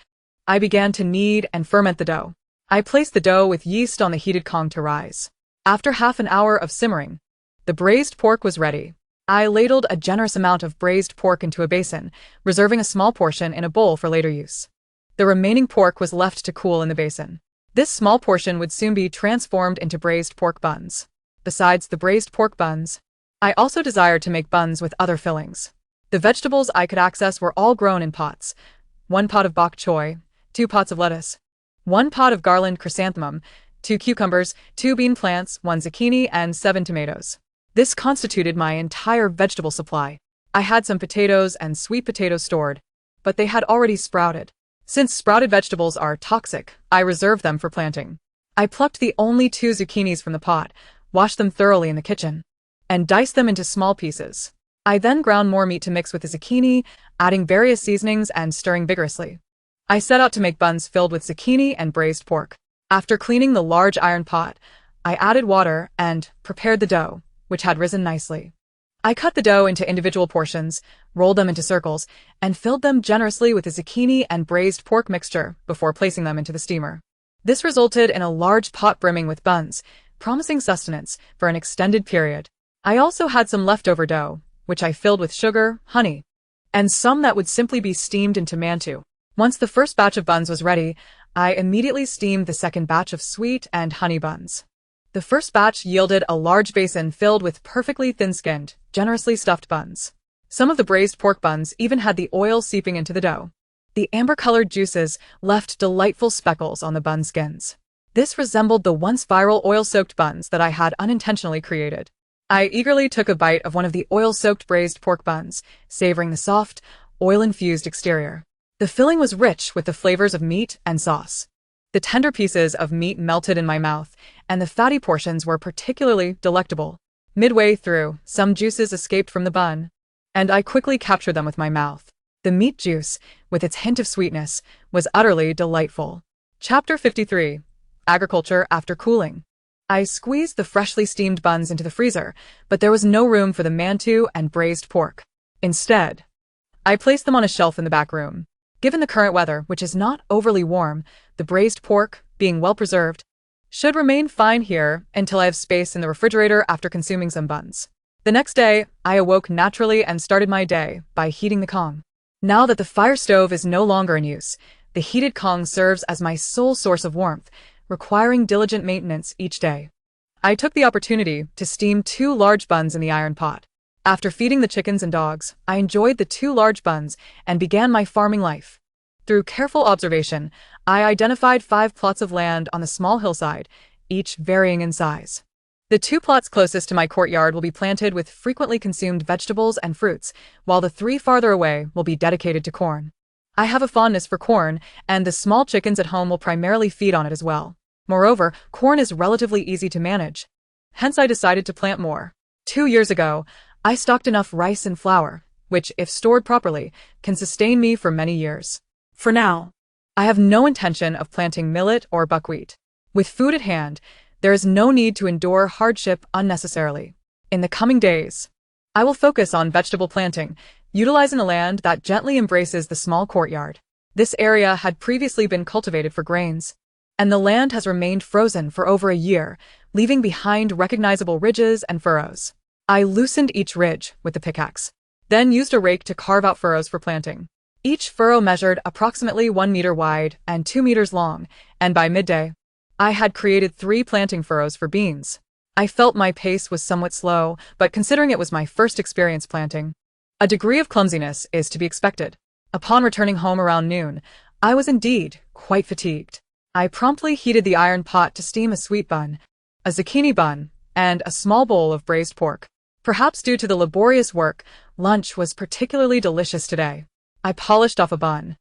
I began to knead and ferment the dough. I placed the dough with yeast on the heated Kang to rise. After half an hour of simmering, the braised pork was ready. I ladled a generous amount of braised pork into a basin, reserving a small portion in a bowl for later use. The remaining pork was left to cool in the basin. This small portion would soon be transformed into braised pork buns. Besides the braised pork buns, I also desired to make buns with other fillings. The vegetables I could access were all grown in pots. 1 pot of bok choy, 2 pots of lettuce, 1 pot of garland chrysanthemum, 2 cucumbers, 2 bean plants, 1 zucchini, and 7 tomatoes. This constituted my entire vegetable supply. I had some potatoes and sweet potatoes stored, but they had already sprouted. Since sprouted vegetables are toxic, I reserved them for planting. I plucked the only 2 zucchinis from the pot, washed them thoroughly in the kitchen, and diced them into small pieces. I then ground more meat to mix with the zucchini, adding various seasonings and stirring vigorously. I set out to make buns filled with zucchini and braised pork. After cleaning the large iron pot, I added water and prepared the dough, which had risen nicely. I cut the dough into individual portions, rolled them into circles, and filled them generously with the zucchini and braised pork mixture before placing them into the steamer. This resulted in a large pot brimming with buns, promising sustenance for an extended period. I also had some leftover dough, which I filled with sugar, honey, and some that would simply be steamed into mantu. Once the first batch of buns was ready, I immediately steamed the second batch of sweet and honey buns. The first batch yielded a large basin filled with perfectly thin-skinned, generously stuffed buns. Some of the braised pork buns even had the oil seeping into the dough. The amber-colored juices left delightful speckles on the bun skins. This resembled the once viral oil-soaked buns that I had unintentionally created. I eagerly took a bite of one of the oil-soaked braised pork buns, savoring the soft, oil-infused exterior. The filling was rich with the flavors of meat and sauce. The tender pieces of meat melted in my mouth, and the fatty portions were particularly delectable. Midway through, some juices escaped from the bun, and I quickly captured them with my mouth. The meat juice, with its hint of sweetness, was utterly delightful. Chapter 53. Agriculture After Cooling. I squeezed the freshly steamed buns into the freezer, but there was no room for the mantu and braised pork. Instead, I placed them on a shelf in the back room. Given the current weather, which is not overly warm, the braised pork, being well preserved, should remain fine here until I have space in the refrigerator after consuming some buns. The next day, I awoke naturally and started my day by heating the Kang. Now that the fire stove is no longer in use, the heated Kang serves as my sole source of warmth, requiring diligent maintenance each day. I took the opportunity to steam 2 large buns in the iron pot. After feeding the chickens and dogs, I enjoyed the 2 large buns and began my farming life. Through careful observation, I identified 5 plots of land on the small hillside, each varying in size. The 2 plots closest to my courtyard will be planted with frequently consumed vegetables and fruits, while the 3 farther away will be dedicated to corn. I have a fondness for corn, and the small chickens at home will primarily feed on it as well. Moreover, corn is relatively easy to manage. Hence I decided to plant more. 2 years ago, I stocked enough rice and flour, which, if stored properly, can sustain me for many years. For now, I have no intention of planting millet or buckwheat. With food at hand, there is no need to endure hardship unnecessarily. In the coming days, I will focus on vegetable planting, utilizing a land that gently embraces the small courtyard. This area had previously been cultivated for grains, and the land has remained frozen for over a year, leaving behind recognizable ridges and furrows. I loosened each ridge with the pickaxe, then used a rake to carve out furrows for planting. Each furrow measured approximately 1 meter wide and 2 meters long, and by midday, I had created 3 planting furrows for beans. I felt my pace was somewhat slow, but considering it was my first experience planting, a degree of clumsiness is to be expected. Upon returning home around noon, I was indeed quite fatigued. I promptly heated the iron pot to steam a sweet bun, a zucchini bun, and a small bowl of braised pork. Perhaps due to the laborious work, lunch was particularly delicious today. I polished off a bun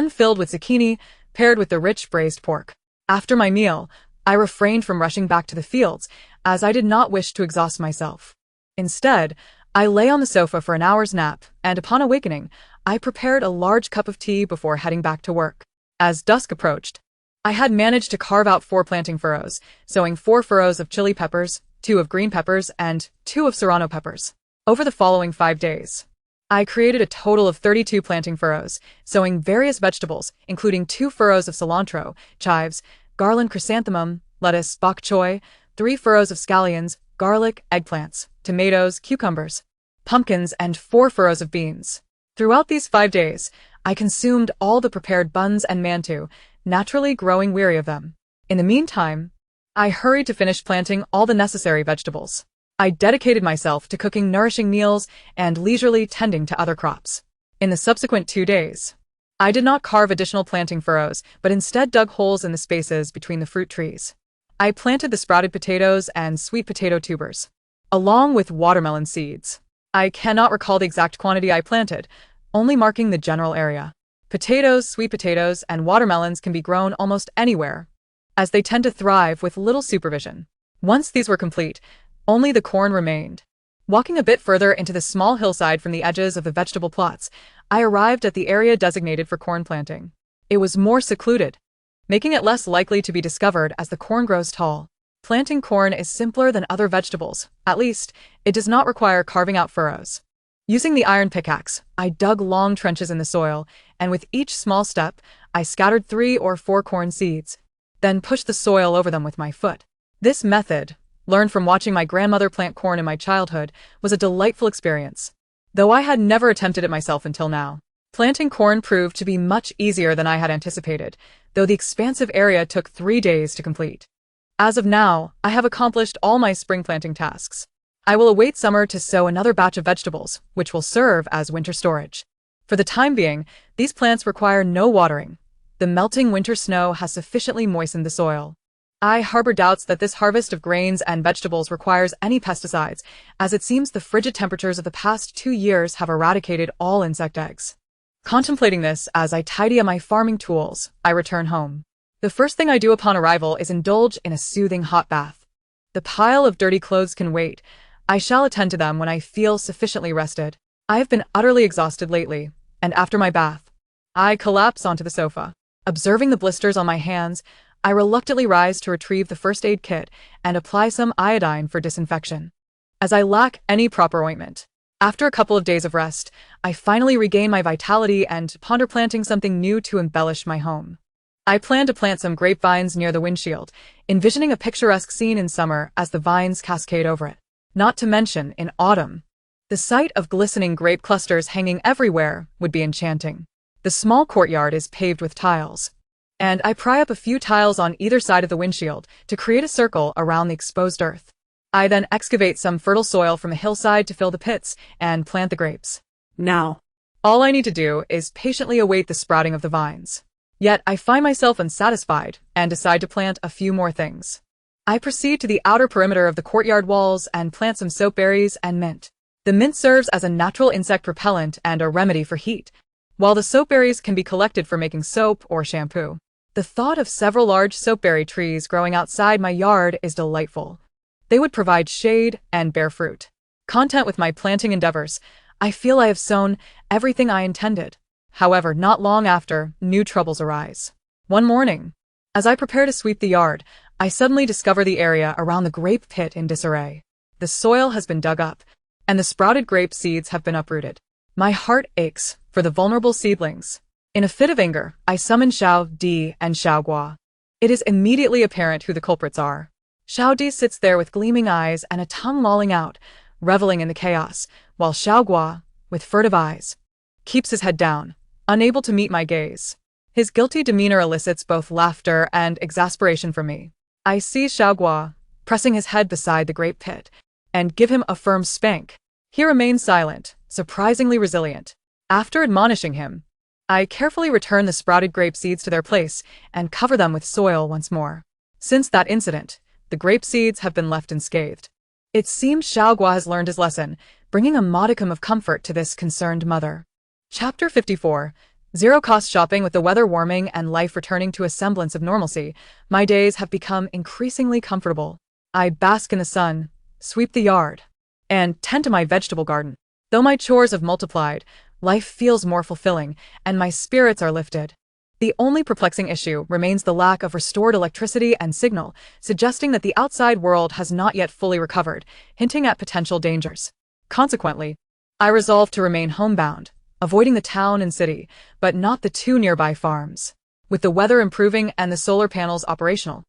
filled with zucchini, paired with the rich braised pork. After my meal, I refrained from rushing back to the fields, as I did not wish to exhaust myself. Instead, I lay on the sofa for an hour's nap, and upon awakening, I prepared a large cup of tea before heading back to work. As dusk approached, I had managed to carve out 4 planting furrows, sowing 4 furrows of chili peppers, 2 of green peppers, and 2 of serrano peppers. Over the following 5 days, I created a total of 32 planting furrows, sowing various vegetables, including 2 furrows of cilantro, chives, garland chrysanthemum, lettuce, bok choy, 3 furrows of scallions, garlic, eggplants, tomatoes, cucumbers, pumpkins, and 4 furrows of beans. Throughout these 5 days, I consumed all the prepared buns and mantu, naturally growing weary of them. In the meantime, I hurried to finish planting all the necessary vegetables. I dedicated myself to cooking nourishing meals and leisurely tending to other crops. In the subsequent 2 days, I did not carve additional planting furrows, but instead dug holes in the spaces between the fruit trees. I planted the sprouted potatoes and sweet potato tubers, along with watermelon seeds. I cannot recall the exact quantity I planted, only marking the general area. Potatoes, sweet potatoes, and watermelons can be grown almost anywhere, as they tend to thrive with little supervision. Once these were complete, only the corn remained. Walking a bit further into the small hillside from the edges of the vegetable plots, I arrived at the area designated for corn planting. It was more secluded, making it less likely to be discovered as the corn grows tall. Planting corn is simpler than other vegetables, at least, it does not require carving out furrows. Using the iron pickaxe, I dug long trenches in the soil, and with each small step, I scattered 3 or 4 corn seeds, then pushed the soil over them with my foot. This method, learned from watching my grandmother plant corn in my childhood, was a delightful experience, though I had never attempted it myself until now. Planting corn proved to be much easier than I had anticipated, though the expansive area took 3 days to complete. As of now, I have accomplished all my spring planting tasks. I will await summer to sow another batch of vegetables, which will serve as winter storage. For the time being, these plants require no watering. The melting winter snow has sufficiently moistened the soil. I harbor doubts that this harvest of grains and vegetables requires any pesticides, as it seems the frigid temperatures of the past 2 years have eradicated all insect eggs. Contemplating this as I tidy up my farming tools, I return home. The first thing I do upon arrival is indulge in a soothing hot bath. The pile of dirty clothes can wait. I shall attend to them when I feel sufficiently rested. I have been utterly exhausted lately, and after my bath, I collapse onto the sofa. Observing the blisters on my hands, I reluctantly rise to retrieve the first aid kit and apply some iodine for disinfection, as I lack any proper ointment. After a couple of days of rest, I finally regain my vitality and ponder planting something new to embellish my home. I plan to plant some grapevines near the windshield, envisioning a picturesque scene in summer as the vines cascade over it. Not to mention, in autumn, the sight of glistening grape clusters hanging everywhere would be enchanting. The small courtyard is paved with tiles, and I pry up a few tiles on either side of the windshield to create a circle around the exposed earth. I then excavate some fertile soil from a hillside to fill the pits and plant the grapes. Now, all I need to do is patiently await the sprouting of the vines. Yet I find myself unsatisfied and decide to plant a few more things. I proceed to the outer perimeter of the courtyard walls and plant some soapberries and mint. The mint serves as a natural insect repellent and a remedy for heat, while the soapberries can be collected for making soap or shampoo. The thought of several large soapberry trees growing outside my yard is delightful. They would provide shade and bear fruit. Content with my planting endeavors, I feel I have sown everything I intended. However, not long after, new troubles arise. One morning, as I prepare to sweep the yard, I suddenly discover the area around the grape pit in disarray. The soil has been dug up, and the sprouted grape seeds have been uprooted. My heart aches for the vulnerable seedlings. In a fit of anger, I summon Xiao Di and Xiao Gua. It is immediately apparent who the culprits are. Xiao Di sits there with gleaming eyes and a tongue lolling out, reveling in the chaos, while Xiao Gua, with furtive eyes, keeps his head down, unable to meet my gaze. His guilty demeanor elicits both laughter and exasperation from me. I see Xiao Gua, pressing his head beside the grape pit, and give him a firm spank. He remains silent, surprisingly resilient. After admonishing him, I carefully return the sprouted grape seeds to their place and cover them with soil once more. Since that incident, the grape seeds have been left unscathed. It seems Xiao Gua has learned his lesson, bringing a modicum of comfort to this concerned mother. Chapter 54. Zero-cost shopping. With the weather warming and life returning to a semblance of normalcy, my days have become increasingly comfortable. I bask in the sun, sweep the yard, and tend to my vegetable garden. Though my chores have multiplied, life feels more fulfilling, and my spirits are lifted. The only perplexing issue remains the lack of restored electricity and signal, suggesting that the outside world has not yet fully recovered, hinting at potential dangers. Consequently, I resolve to remain homebound, avoiding the town and city, but not the two nearby farms. With the weather improving and the solar panels operational,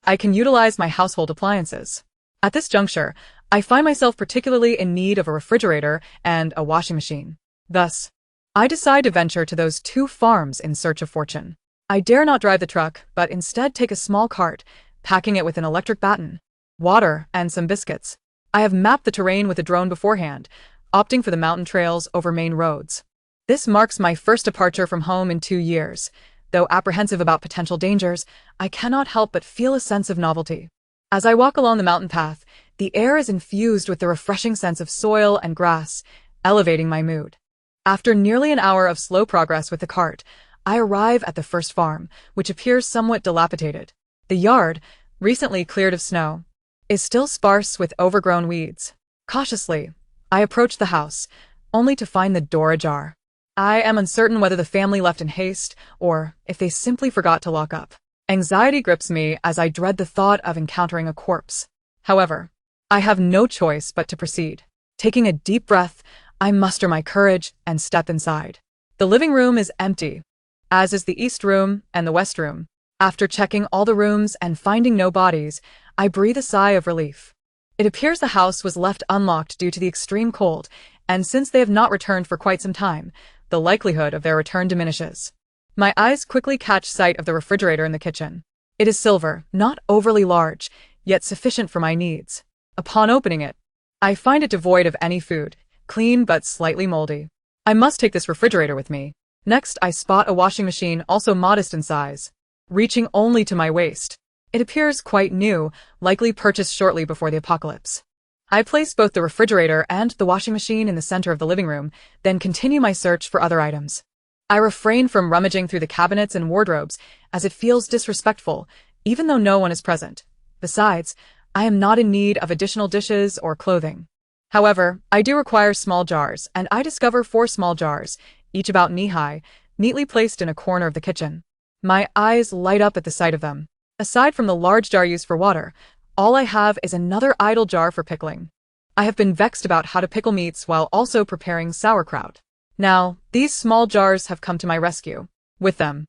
I can utilize my household appliances. At this juncture, I find myself particularly in need of a refrigerator and a washing machine. Thus, I decide to venture to those two farms in search of fortune. I dare not drive the truck, but instead take a small cart, packing it with an electric baton, water, and some biscuits. I have mapped the terrain with a drone beforehand, opting for the mountain trails over main roads. This marks my first departure from home in 2 years. Though apprehensive about potential dangers, I cannot help but feel a sense of novelty. As I walk along the mountain path, the air is infused with the refreshing sense of soil and grass, elevating my mood. After nearly an hour of slow progress with the cart, I arrive at the first farm, which appears somewhat dilapidated. The yard, recently cleared of snow, is still sparse with overgrown weeds. Cautiously, I approach the house, only to find the door ajar. I am uncertain whether the family left in haste, or if they simply forgot to lock up. Anxiety grips me as I dread the thought of encountering a corpse. However, I have no choice but to proceed. Taking a deep breath, I muster my courage and step inside. The living room is empty, as is the east room and the west room. After checking all the rooms and finding no bodies, I breathe a sigh of relief. It appears the house was left unlocked due to the extreme cold, and since they have not returned for quite some time, the likelihood of their return diminishes. My eyes quickly catch sight of the refrigerator in the kitchen. It is silver, not overly large, yet sufficient for my needs. Upon opening it, I find it devoid of any food, clean but slightly moldy. I must take this refrigerator with me. Next, I spot a washing machine also modest in size, reaching only to my waist. It appears quite new, likely purchased shortly before the apocalypse. I place both the refrigerator and the washing machine in the center of the living room, then continue my search for other items. I refrain from rummaging through the cabinets and wardrobes, as it feels disrespectful, even though no one is present. Besides, I am not in need of additional dishes or clothing. However, I do require small jars, and I discover 4 small jars, each about knee-high, neatly placed in a corner of the kitchen. My eyes light up at the sight of them. Aside from the large jar used for water, all I have is another idle jar for pickling. I have been vexed about how to pickle meats while also preparing sauerkraut. Now, these small jars have come to my rescue. With them,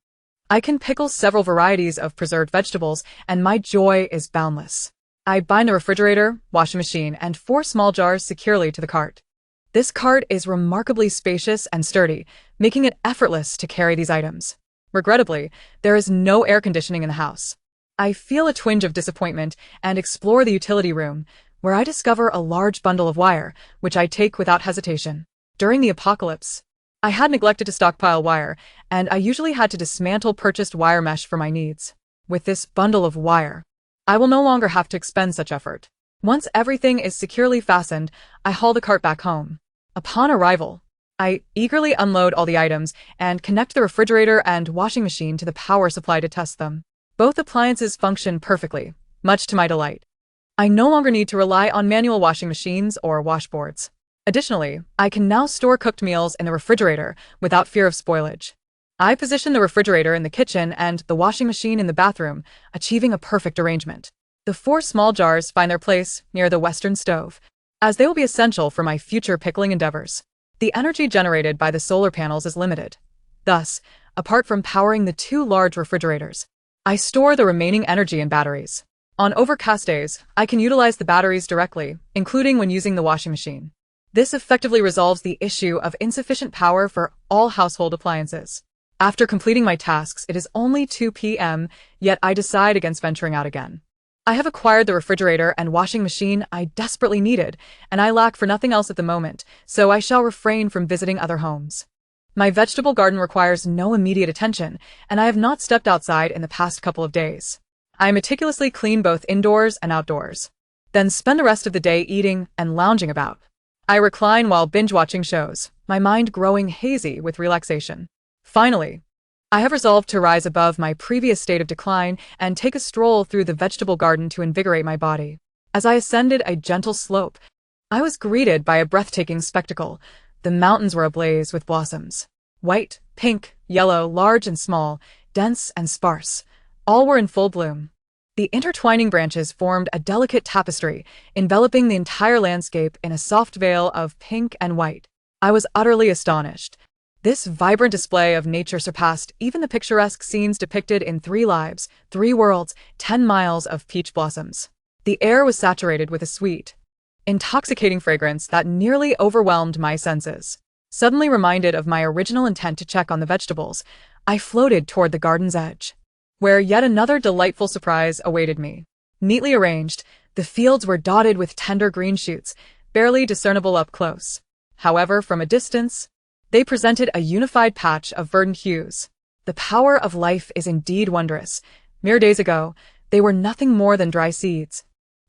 I can pickle several varieties of preserved vegetables, and my joy is boundless. I bind the refrigerator, washing machine, and 4 small jars securely to the cart. This cart is remarkably spacious and sturdy, making it effortless to carry these items. Regrettably, there is no air conditioning in the house. I feel a twinge of disappointment and explore the utility room, where I discover a large bundle of wire, which I take without hesitation. During the apocalypse, I had neglected to stockpile wire, and I usually had to dismantle purchased wire mesh for my needs. With this bundle of wire, I will no longer have to expend such effort. Once everything is securely fastened, I haul the cart back home. Upon arrival, I eagerly unload all the items and connect the refrigerator and washing machine to the power supply to test them. Both appliances function perfectly, much to my delight. I no longer need to rely on manual washing machines or washboards. Additionally, I can now store cooked meals in the refrigerator without fear of spoilage. I position the refrigerator in the kitchen and the washing machine in the bathroom, achieving a perfect arrangement. The 4 small jars find their place near the western stove, as they will be essential for my future pickling endeavors. The energy generated by the solar panels is limited. Thus, apart from powering the 2 large refrigerators, I store the remaining energy in batteries. On overcast days, I can utilize the batteries directly, including when using the washing machine. This effectively resolves the issue of insufficient power for all household appliances. After completing my tasks, it is only 2 p.m., yet I decide against venturing out again. I have acquired the refrigerator and washing machine I desperately needed, and I lack for nothing else at the moment, so I shall refrain from visiting other homes. My vegetable garden requires no immediate attention, and I have not stepped outside in the past couple of days. I meticulously clean both indoors and outdoors, then spend the rest of the day eating and lounging about. I recline while binge-watching shows, my mind growing hazy with relaxation. Finally, I have resolved to rise above my previous state of decline and take a stroll through the vegetable garden to invigorate my body. As I ascended a gentle slope, I was greeted by a breathtaking spectacle. The mountains were ablaze with blossoms. White, pink, yellow, large and small, dense and sparse. All were in full bloom. The intertwining branches formed a delicate tapestry, enveloping the entire landscape in a soft veil of pink and white. I was utterly astonished. This vibrant display of nature surpassed even the picturesque scenes depicted in 3 Lives, 3 Worlds, 10 Miles of Peach Blossoms. The air was saturated with a sweet, intoxicating fragrance that nearly overwhelmed my senses. Suddenly reminded of my original intent to check on the vegetables, I floated toward the garden's edge, where yet another delightful surprise awaited me. Neatly arranged, the fields were dotted with tender green shoots, barely discernible up close. However, from a distance, they presented a unified patch of verdant hues. The power of life is indeed wondrous. Mere days ago, they were nothing more than dry seeds,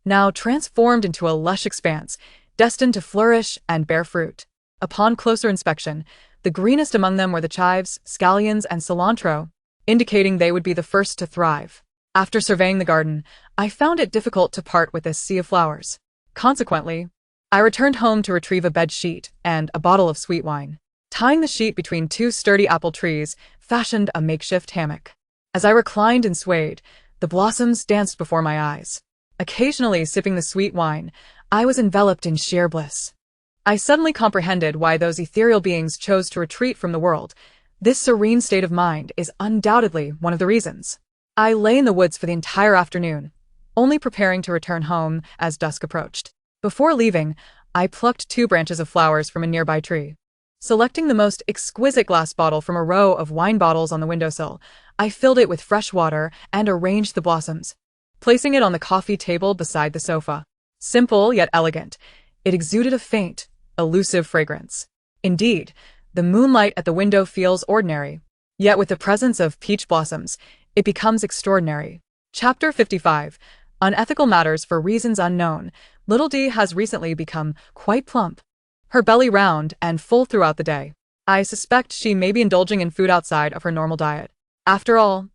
now transformed into a lush expanse, destined to flourish and bear fruit. Upon closer inspection, the greenest among them were the chives, scallions, and cilantro, indicating they would be the first to thrive. After surveying the garden, I found it difficult to part with this sea of flowers. Consequently, I returned home to retrieve a bed sheet and a bottle of sweet wine. Tying the sheet between 2 sturdy apple trees, fashioned a makeshift hammock. As I reclined and swayed, the blossoms danced before my eyes. Occasionally sipping the sweet wine, I was enveloped in sheer bliss. I suddenly comprehended why those ethereal beings chose to retreat from the world. This serene state of mind is undoubtedly one of the reasons. I lay in the woods for the entire afternoon, only preparing to return home as dusk approached. Before leaving, I plucked 2 branches of flowers from a nearby tree. Selecting the most exquisite glass bottle from a row of wine bottles on the windowsill, I filled it with fresh water and arranged the blossoms, placing it on the coffee table beside the sofa. Simple yet elegant, it exuded a faint, elusive fragrance. Indeed, the moonlight at the window feels ordinary, yet with the presence of peach blossoms, it becomes extraordinary. Chapter 55. Unethical Matters for Reasons Unknown. Little D has recently become quite plump, her belly round and full throughout the day. I suspect she may be indulging in food outside of her normal diet. After all,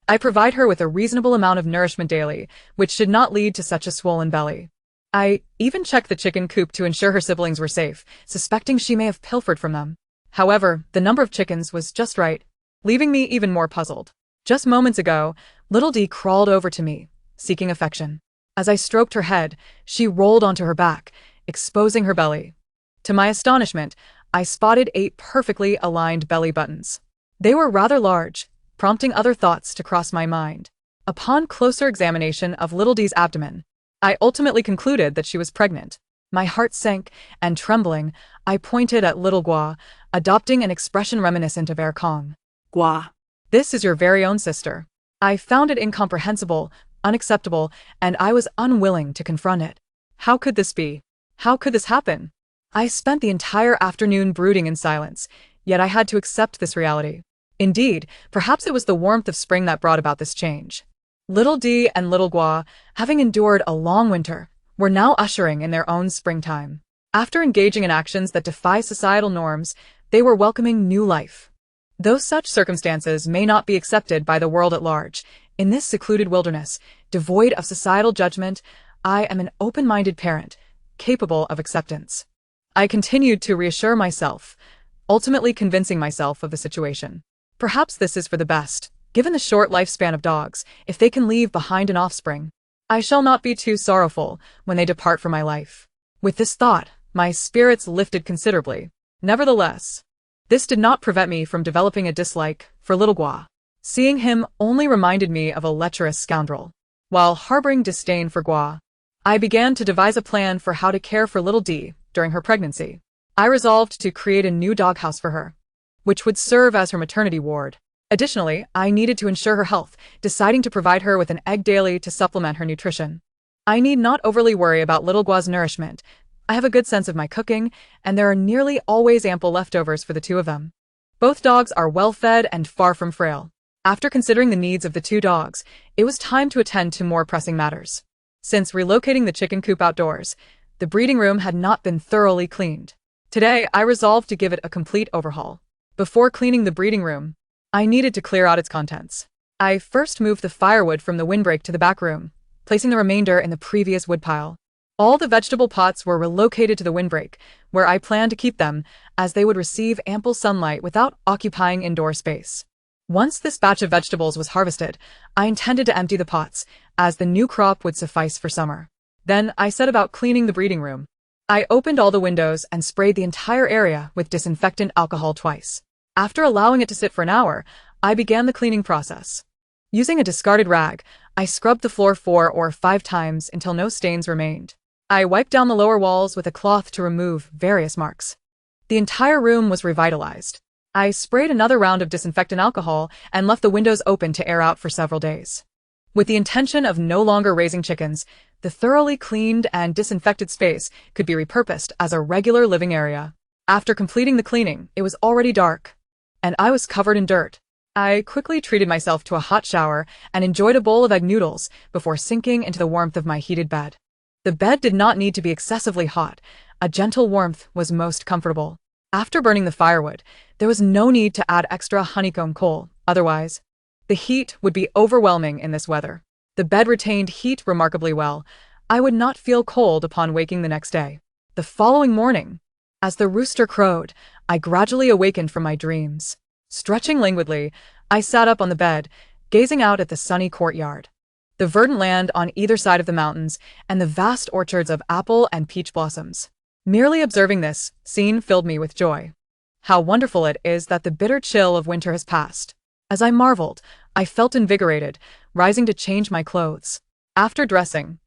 I provide her with a reasonable amount of nourishment daily, which should not lead to such a swollen belly. I even checked the chicken coop to ensure her siblings were safe, suspecting she may have pilfered from them. However, the number of chickens was just right, leaving me even more puzzled. Just moments ago, Little D crawled over to me, seeking affection. As I stroked her head, she rolled onto her back, exposing her belly. To my astonishment, I spotted 8 perfectly aligned belly buttons. They were rather large, prompting other thoughts to cross my mind. Upon closer examination of Little D's abdomen, I ultimately concluded that she was pregnant. My heart sank, and trembling, I pointed at Little Gua, adopting an expression reminiscent of Kang. Gua. This is your very own sister. I found it incomprehensible, unacceptable, and I was unwilling to confront it. How could this be? How could this happen? I spent the entire afternoon brooding in silence, yet I had to accept this reality. Indeed, perhaps it was the warmth of spring that brought about this change. Little D and Little Gua, having endured a long winter, were now ushering in their own springtime. After engaging in actions that defy societal norms, they were welcoming new life. Though such circumstances may not be accepted by the world at large, in this secluded wilderness, devoid of societal judgment, I am an open-minded parent, capable of acceptance. I continued to reassure myself, ultimately convincing myself of the situation. Perhaps this is for the best, given the short lifespan of dogs. If they can leave behind an offspring, I shall not be too sorrowful when they depart from my life. With this thought, my spirits lifted considerably. Nevertheless, this did not prevent me from developing a dislike for little Gua. Seeing him only reminded me of a lecherous scoundrel. While harboring disdain for Gua, I began to devise a plan for how to care for little D during her pregnancy. I resolved to create a new doghouse for her, which would serve as her maternity ward. Additionally, I needed to ensure her health, deciding to provide her with an egg daily to supplement her nutrition. I need not overly worry about little Gua's nourishment. I have a good sense of my cooking, and there are nearly always ample leftovers for the two of them. Both dogs are well fed and far from frail. After considering the needs of the two dogs, it was time to attend to more pressing matters. Since relocating the chicken coop outdoors, the breeding room had not been thoroughly cleaned. Today, I resolved to give it a complete overhaul. Before cleaning the breeding room, I needed to clear out its contents. I first moved the firewood from the windbreak to the back room, placing the remainder in the previous woodpile. All the vegetable pots were relocated to the windbreak, where I planned to keep them, as they would receive ample sunlight without occupying indoor space. Once this batch of vegetables was harvested, I intended to empty the pots, as the new crop would suffice for summer. Then I set about cleaning the breeding room. I opened all the windows and sprayed the entire area with disinfectant alcohol twice. After allowing it to sit for an hour, I began the cleaning process. Using a discarded rag, I scrubbed the floor 4 or 5 times until no stains remained. I wiped down the lower walls with a cloth to remove various marks. The entire room was revitalized. I sprayed another round of disinfectant alcohol and left the windows open to air out for several days. With the intention of no longer raising chickens, the thoroughly cleaned and disinfected space could be repurposed as a regular living area. After completing the cleaning, it was already dark, and I was covered in dirt. I quickly treated myself to a hot shower and enjoyed a bowl of egg noodles before sinking into the warmth of my heated bed. The bed did not need to be excessively hot. A gentle warmth was most comfortable. After burning the firewood, there was no need to add extra honeycomb coal. Otherwise, the heat would be overwhelming in this weather. The bed retained heat remarkably well. I would not feel cold upon waking the next day. The following morning, as the rooster crowed, I gradually awakened from my dreams. Stretching languidly, I sat up on the bed, gazing out at the sunny courtyard. The verdant land on either side of the mountains, and the vast orchards of apple and peach blossoms. Merely observing this scene filled me with joy. How wonderful it is that the bitter chill of winter has passed. As I marveled, I felt invigorated, rising to change my clothes. After dressing,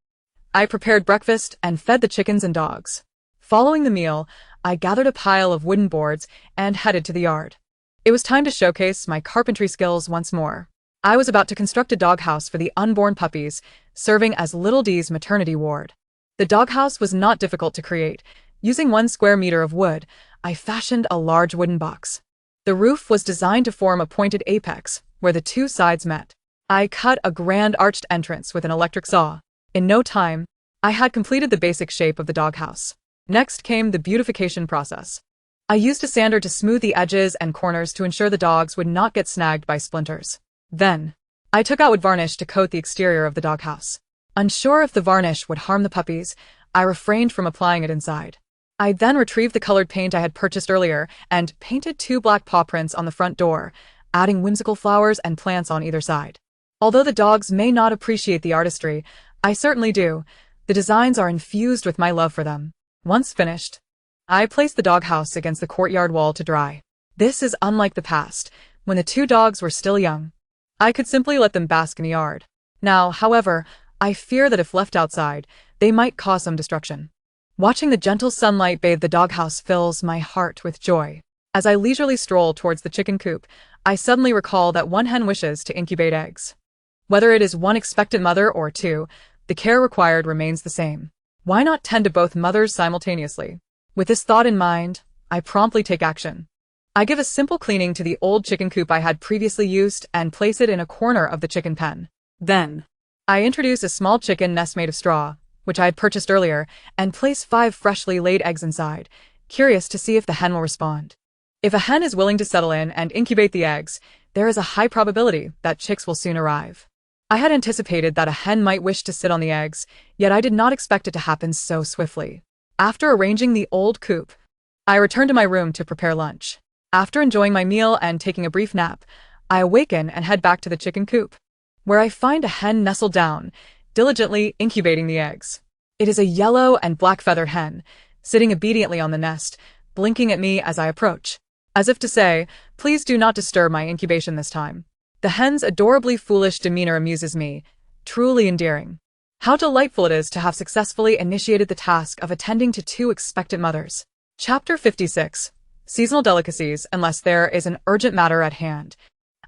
I prepared breakfast and fed the chickens and dogs. Following the meal, I gathered a pile of wooden boards and headed to the yard. It was time to showcase my carpentry skills once more. I was about to construct a doghouse for the unborn puppies, serving as Little D's maternity ward. The doghouse was not difficult to create. Using 1 square meter of wood, I fashioned a large wooden box. The roof was designed to form a pointed apex, where the two sides met. I cut a grand arched entrance with an electric saw. In no time, I had completed the basic shape of the doghouse. Next came the beautification process. I used a sander to smooth the edges and corners to ensure the dogs would not get snagged by splinters. Then, I took out wood varnish to coat the exterior of the doghouse. Unsure if the varnish would harm the puppies, I refrained from applying it inside. I then retrieved the colored paint I had purchased earlier and painted 2 black paw prints on the front door, adding whimsical flowers and plants on either side. Although the dogs may not appreciate the artistry, I certainly do. The designs are infused with my love for them. Once finished, I placed the doghouse against the courtyard wall to dry. This is unlike the past, when the 2 dogs were still young. I could simply let them bask in the yard. Now, however, I fear that if left outside, they might cause some destruction. Watching the gentle sunlight bathe the doghouse fills my heart with joy. As I leisurely stroll towards the chicken coop, I suddenly recall that one hen wishes to incubate eggs. Whether it is one expectant mother or 2, the care required remains the same. Why not tend to both mothers simultaneously? With this thought in mind, I promptly take action. I give a simple cleaning to the old chicken coop I had previously used and place it in a corner of the chicken pen. Then, I introduce a small chicken nest made of straw, which I had purchased earlier, and place 5 freshly laid eggs inside, curious to see if the hen will respond. If a hen is willing to settle in and incubate the eggs, there is a high probability that chicks will soon arrive. I had anticipated that a hen might wish to sit on the eggs, yet I did not expect it to happen so swiftly. After arranging the old coop, I return to my room to prepare lunch. After enjoying my meal and taking a brief nap, I awaken and head back to the chicken coop, where I find a hen nestled down, diligently incubating the eggs. It is a yellow and black feathered hen, sitting obediently on the nest, blinking at me as I approach, as if to say, please do not disturb my incubation this time. The hen's adorably foolish demeanor amuses me, truly endearing. How delightful it is to have successfully initiated the task of attending to two expectant mothers. Chapter 56. Seasonal delicacies unless there is an urgent matter at hand.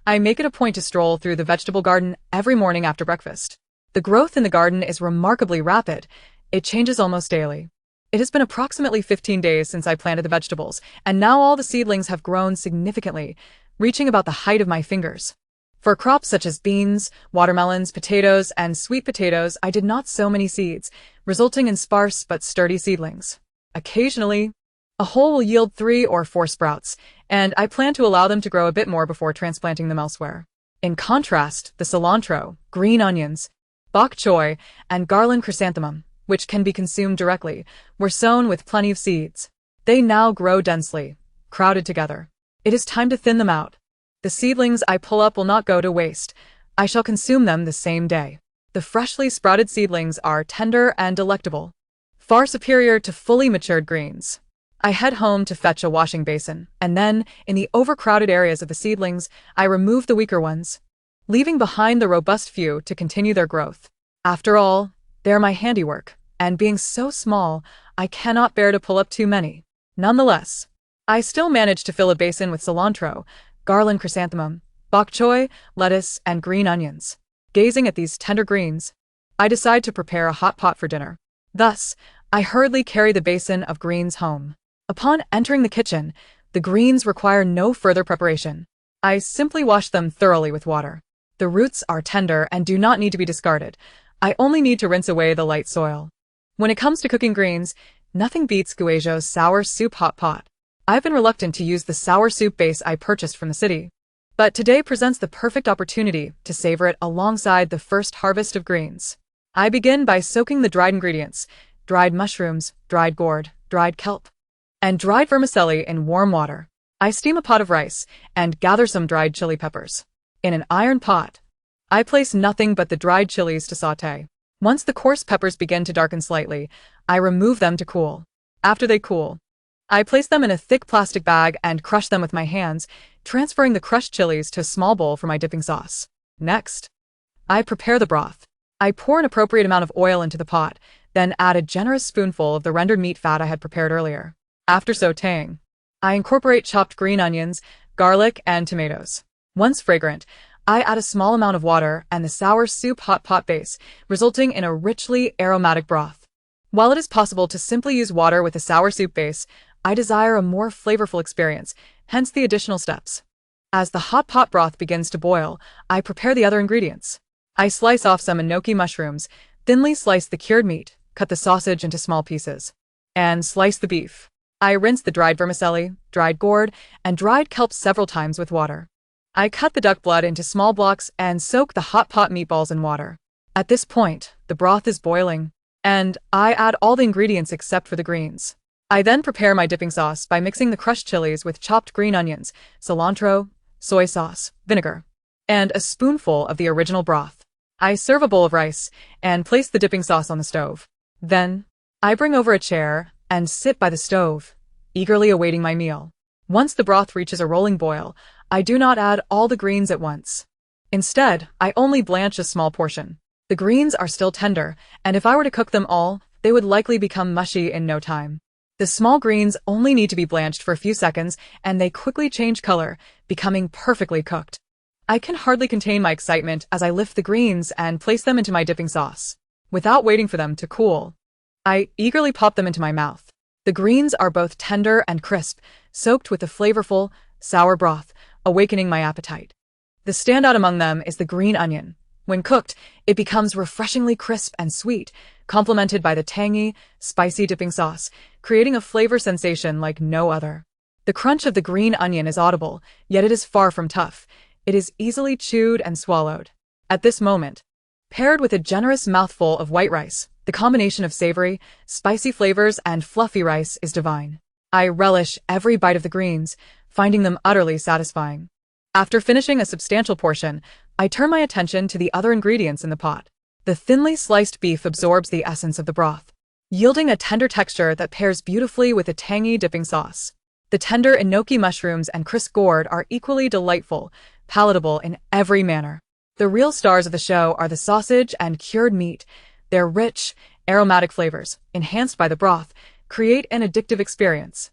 I make it a point to stroll through the vegetable garden every morning after breakfast. The growth in the garden is remarkably rapid. It changes almost daily. It has been approximately 15 days since I planted the vegetables, and now all the seedlings have grown significantly, reaching about the height of my fingers. For crops such as beans, watermelons, potatoes, and sweet potatoes, I did not sow many seeds, resulting in sparse but sturdy seedlings. Occasionally, a hole will yield 3 or 4 sprouts, and I plan to allow them to grow a bit more before transplanting them elsewhere. In contrast, the cilantro, green onions, bok choy, and garland chrysanthemum, which can be consumed directly, were sown with plenty of seeds. They now grow densely, crowded together. It is time to thin them out. The seedlings I pull up will not go to waste. I shall consume them the same day. The freshly sprouted seedlings are tender and delectable, far superior to fully matured greens. I head home to fetch a washing basin, and then, in the overcrowded areas of the seedlings, I remove the weaker ones, leaving behind the robust few to continue their growth. After all, they are my handiwork, and being so small, I cannot bear to pull up too many. Nonetheless, I still manage to fill a basin with cilantro, garland chrysanthemum, bok choy, lettuce, and green onions. Gazing at these tender greens, I decide to prepare a hot pot for dinner. Thus, I hurriedly carry the basin of greens home. Upon entering the kitchen, the greens require no further preparation. I simply wash them thoroughly with water. The roots are tender and do not need to be discarded. I only need to rinse away the light soil. When it comes to cooking greens, nothing beats Guizhou's sour soup hot pot. I've been reluctant to use the sour soup base I purchased from the city, but today presents the perfect opportunity to savor it alongside the first harvest of greens. I begin by soaking the dried ingredients, dried mushrooms, dried gourd, dried kelp, and dried vermicelli in warm water. I steam a pot of rice and gather some dried chili peppers. In an iron pot, I place nothing but the dried chilies to sauté. Once the coarse peppers begin to darken slightly, I remove them to cool. After they cool, I place them in a thick plastic bag and crush them with my hands, transferring the crushed chilies to a small bowl for my dipping sauce. Next, I prepare the broth. I pour an appropriate amount of oil into the pot, then add a generous spoonful of the rendered meat fat I had prepared earlier. After sautéing, I incorporate chopped green onions, garlic, and tomatoes. Once fragrant, I add a small amount of water and the sour soup hot pot base, resulting in a richly aromatic broth. While it is possible to simply use water with a sour soup base, I desire a more flavorful experience, hence the additional steps. As the hot pot broth begins to boil, I prepare the other ingredients. I slice off some enoki mushrooms, thinly slice the cured meat, cut the sausage into small pieces, and slice the beef. I rinse the dried vermicelli, dried gourd, and dried kelp several times with water. I cut the duck blood into small blocks and soak the hot pot meatballs in water. At this point, the broth is boiling, and I add all the ingredients except for the greens. I then prepare my dipping sauce by mixing the crushed chilies with chopped green onions, cilantro, soy sauce, vinegar, and a spoonful of the original broth. I serve a bowl of rice and place the dipping sauce on the stove. Then, I bring over a chair and sit by the stove, eagerly awaiting my meal. Once the broth reaches a rolling boil, I do not add all the greens at once. Instead, I only blanch a small portion. The greens are still tender, and if I were to cook them all, they would likely become mushy in no time. The small greens only need to be blanched for a few seconds, and they quickly change color, becoming perfectly cooked. I can hardly contain my excitement as I lift the greens and place them into my dipping sauce. Without waiting for them to cool, I eagerly pop them into my mouth. The greens are both tender and crisp, soaked with the flavorful, sour broth, awakening my appetite. The standout among them is the green onion. When cooked, it becomes refreshingly crisp and sweet, complemented by the tangy, spicy dipping sauce, creating a flavor sensation like no other. The crunch of the green onion is audible, yet it is far from tough. It is easily chewed and swallowed. At this moment, paired with a generous mouthful of white rice, The combination of savory, spicy flavors and fluffy rice is divine. I relish every bite of the greens, finding them utterly satisfying. After finishing a substantial portion, I turn my attention to the other ingredients in the pot. The thinly sliced beef absorbs the essence of the broth, yielding a tender texture that pairs beautifully with a tangy dipping sauce. The tender enoki mushrooms and crisp gourd are equally delightful, palatable in every manner. The real stars of the show are the sausage and cured meat. Their rich, aromatic flavors, enhanced by the broth, create an addictive experience.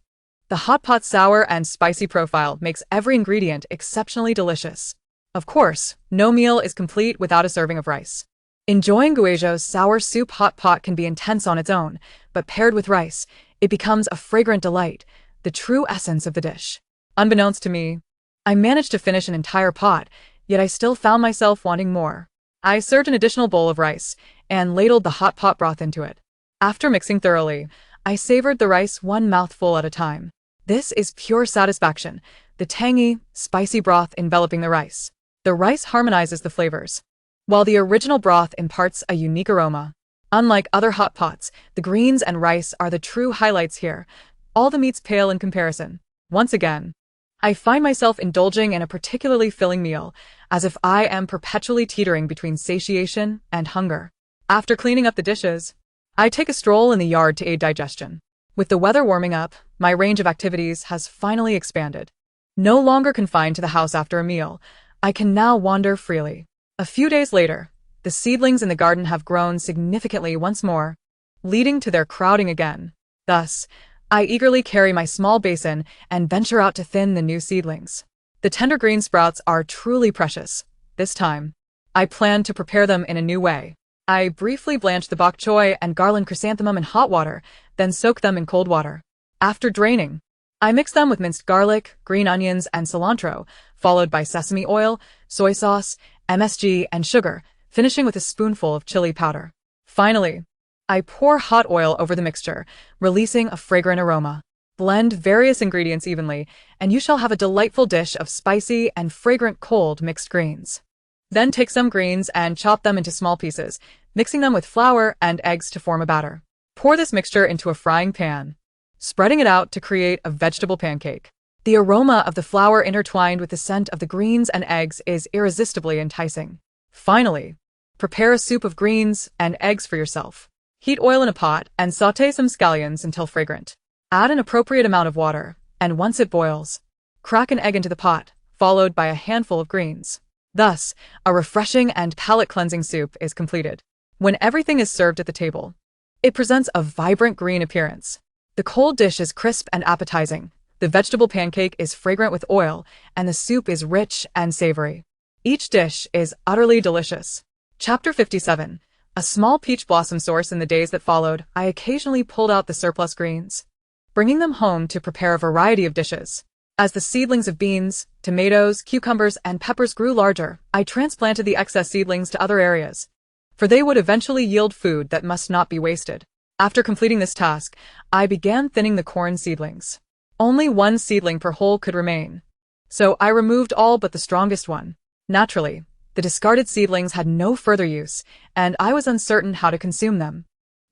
The hot pot's sour and spicy profile makes every ingredient exceptionally delicious. Of course, no meal is complete without a serving of rice. Enjoying Guizhou's sour soup hot pot can be intense on its own, but paired with rice, it becomes a fragrant delight, the true essence of the dish. Unbeknownst to me, I managed to finish an entire pot, yet I still found myself wanting more. I served an additional bowl of rice and ladled the hot pot broth into it. After mixing thoroughly, I savored the rice one mouthful at a time. This is pure satisfaction, the tangy, spicy broth enveloping the rice. The rice harmonizes the flavors, while the original broth imparts a unique aroma. Unlike other hot pots, the greens and rice are the true highlights here. All the meats pale in comparison. Once again, I find myself indulging in a particularly filling meal, as if I am perpetually teetering between satiation and hunger. After cleaning up the dishes, I take a stroll in the yard to aid digestion. With the weather warming up, my range of activities has finally expanded. No longer confined to the house after a meal, I can now wander freely. A few days later, the seedlings in the garden have grown significantly once more, leading to their crowding again. Thus, I eagerly carry my small basin and venture out to thin the new seedlings. The tender green sprouts are truly precious. This time, I plan to prepare them in a new way. I briefly blanch the bok choy and garland chrysanthemum in hot water, then soak them in cold water. After draining, I mix them with minced garlic, green onions, and cilantro, followed by sesame oil, soy sauce, MSG, and sugar, finishing with a spoonful of chili powder. Finally, I pour hot oil over the mixture, releasing a fragrant aroma. Blend various ingredients evenly, and you shall have a delightful dish of spicy and fragrant cold mixed greens. Then take some greens and chop them into small pieces, mixing them with flour and eggs to form a batter. Pour this mixture into a frying pan, spreading it out to create a vegetable pancake. The aroma of the flour intertwined with the scent of the greens and eggs is irresistibly enticing. Finally, prepare a soup of greens and eggs for yourself. Heat oil in a pot and sauté some scallions until fragrant. Add an appropriate amount of water, and once it boils, crack an egg into the pot, followed by a handful of greens. Thus, a refreshing and palate-cleansing soup is completed. When everything is served at the table, it presents a vibrant green appearance. The cold dish is crisp and appetizing, the vegetable pancake is fragrant with oil, and the soup is rich and savory. Each dish is utterly delicious. Chapter 57. A small peach blossom source. In the days that followed, I occasionally pulled out the surplus greens, bringing them home to prepare a variety of dishes. As the seedlings of beans, tomatoes, cucumbers, and peppers grew larger, I transplanted the excess seedlings to other areas, for they would eventually yield food that must not be wasted. After completing this task, I began thinning the corn seedlings. Only one seedling per hole could remain, so I removed all but the strongest one. Naturally, the discarded seedlings had no further use, and I was uncertain how to consume them.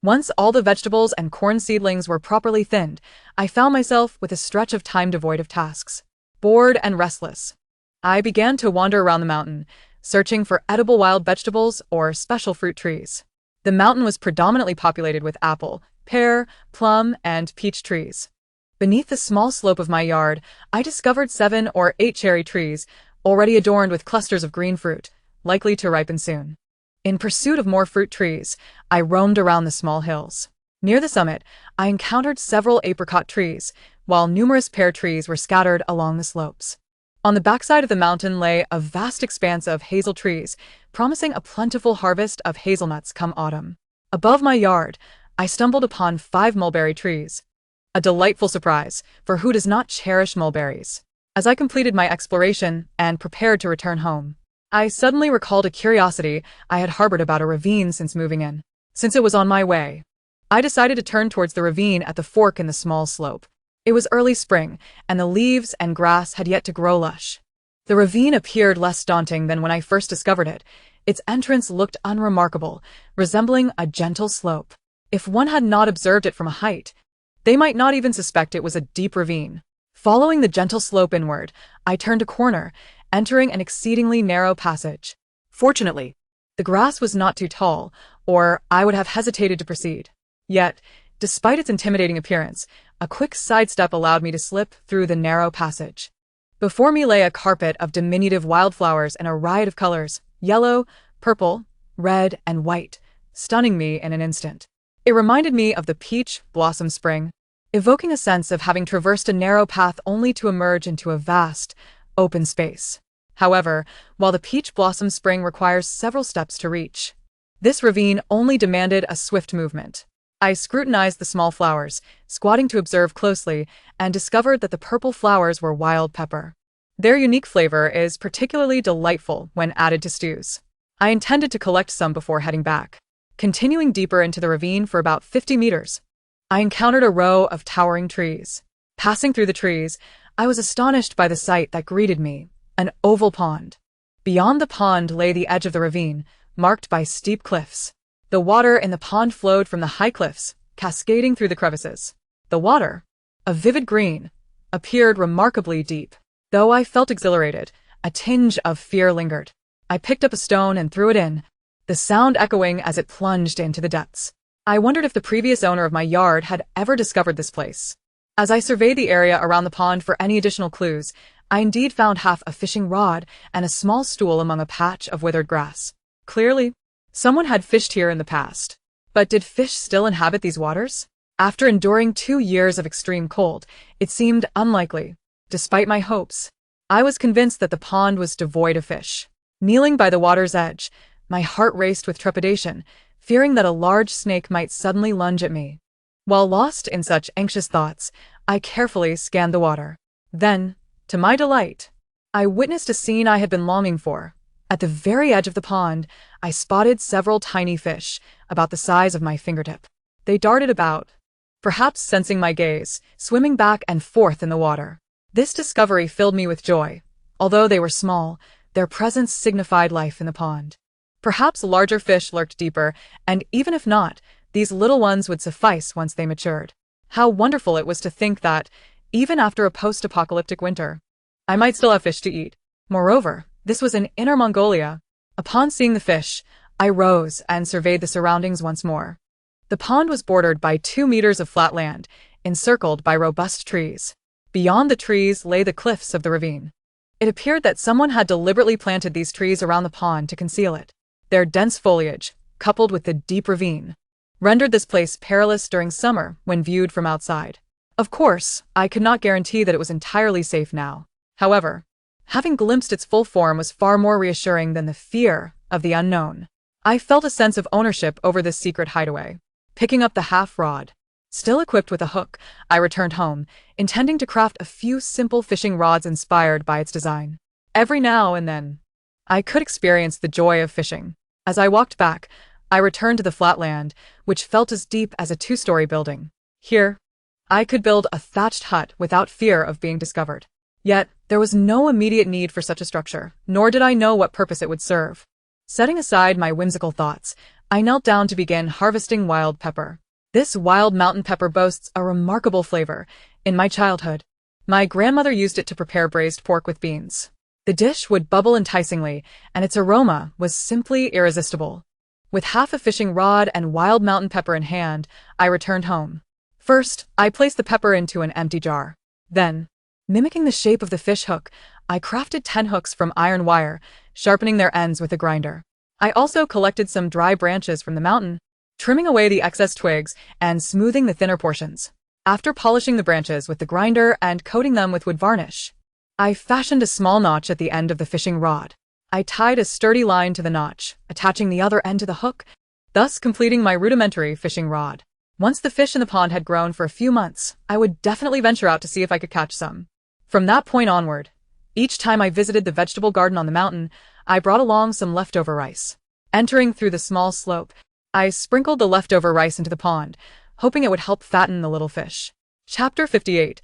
Once all the vegetables and corn seedlings were properly thinned, I found myself with a stretch of time devoid of tasks. Bored and restless, I began to wander around the mountain, searching for edible wild vegetables or special fruit trees. The mountain was predominantly populated with apple, pear, plum, and peach trees. Beneath the small slope of my yard, I discovered 7 or 8 cherry trees, already adorned with clusters of green fruit, likely to ripen soon. In pursuit of more fruit trees, I roamed around the small hills. Near the summit, I encountered several apricot trees, while numerous pear trees were scattered along the slopes. On the backside of the mountain lay a vast expanse of hazel trees, promising a plentiful harvest of hazelnuts come autumn. Above my yard, I stumbled upon 5 mulberry trees. A delightful surprise, for who does not cherish mulberries? As I completed my exploration and prepared to return home, I suddenly recalled a curiosity I had harbored about a ravine since moving in. Since it was on my way, I decided to turn towards the ravine at the fork in the small slope. It was early spring, and the leaves and grass had yet to grow lush. The ravine appeared less daunting than when I first discovered it. Its entrance looked unremarkable, resembling a gentle slope. If one had not observed it from a height, they might not even suspect it was a deep ravine. Following the gentle slope inward, I turned a corner, entering an exceedingly narrow passage. Fortunately, The grass was not too tall, or I would have hesitated to proceed. Yet, despite its intimidating appearance, a quick sidestep allowed me to slip through the narrow passage. Before me lay a carpet of diminutive wildflowers in a riot of colors, yellow, purple, red, and white, stunning me in an instant. It reminded me of the peach blossom spring, evoking a sense of having traversed a narrow path only to emerge into a vast, open space. However, while the peach blossom spring requires several steps to reach, this ravine only demanded a swift movement. I scrutinized the small flowers, squatting to observe closely, and discovered that the purple flowers were wild pepper. Their unique flavor is particularly delightful when added to stews. I intended to collect some before heading back. Continuing deeper into the ravine for about 50 meters, I encountered a row of towering trees. Passing through the trees, I was astonished by the sight that greeted me, an oval pond. Beyond the pond lay the edge of the ravine, marked by steep cliffs. The water in the pond flowed from the high cliffs, cascading through the crevices. The water, a vivid green, appeared remarkably deep. Though I felt exhilarated, a tinge of fear lingered. I picked up a stone and threw it in, the sound echoing as it plunged into the depths. I wondered if the previous owner of my yard had ever discovered this place. As I surveyed the area around the pond for any additional clues, I indeed found half a fishing rod and a small stool among a patch of withered grass. Clearly, someone had fished here in the past. But did fish still inhabit these waters? After enduring 2 years of extreme cold, it seemed unlikely. Despite my hopes, I was convinced that the pond was devoid of fish. Kneeling by the water's edge, my heart raced with trepidation, fearing that a large snake might suddenly lunge at me. While lost in such anxious thoughts, I carefully scanned the water. Then, to my delight, I witnessed a scene I had been longing for. At the very edge of the pond, I spotted several tiny fish, about the size of my fingertip. They darted about, perhaps sensing my gaze, swimming back and forth in the water. This discovery filled me with joy. Although they were small, their presence signified life in the pond. Perhaps larger fish lurked deeper, and even if not, these little ones would suffice once they matured. How wonderful it was to think that, even after a post-apocalyptic winter, I might still have fish to eat. Moreover, this was in Inner Mongolia. Upon seeing the fish, I rose and surveyed the surroundings once more. The pond was bordered by 2 meters of flat land, encircled by robust trees. Beyond the trees lay the cliffs of the ravine. It appeared that someone had deliberately planted these trees around the pond to conceal it. Their dense foliage, coupled with the deep ravine, rendered this place perilous during summer when viewed from outside. Of course, I could not guarantee that it was entirely safe now. However, having glimpsed its full form was far more reassuring than the fear of the unknown. I felt a sense of ownership over this secret hideaway. Picking up the half-rod, still equipped with a hook, I returned home, intending to craft a few simple fishing rods inspired by its design. Every now and then, I could experience the joy of fishing. As I walked back, I returned to the flat land, which felt as deep as a 2-story building. Here, I could build a thatched hut without fear of being discovered. Yet, there was no immediate need for such a structure, nor did I know what purpose it would serve. Setting aside my whimsical thoughts, I knelt down to begin harvesting wild pepper. This wild mountain pepper boasts a remarkable flavor. In my childhood, my grandmother used it to prepare braised pork with beans. The dish would bubble enticingly, and its aroma was simply irresistible. With half a fishing rod and wild mountain pepper in hand, I returned home. First, I placed the pepper into an empty jar. Then, mimicking the shape of the fish hook, I crafted 10 hooks from iron wire, sharpening their ends with a grinder. I also collected some dry branches from the mountain, trimming away the excess twigs and smoothing the thinner portions. After polishing the branches with the grinder and coating them with wood varnish, I fashioned a small notch at the end of the fishing rod. I tied a sturdy line to the notch, attaching the other end to the hook, thus completing my rudimentary fishing rod. Once the fish in the pond had grown for a few months, I would definitely venture out to see if I could catch some. From that point onward, each time I visited the vegetable garden on the mountain, I brought along some leftover rice. Entering through the small slope, I sprinkled the leftover rice into the pond, hoping it would help fatten the little fish. Chapter 58.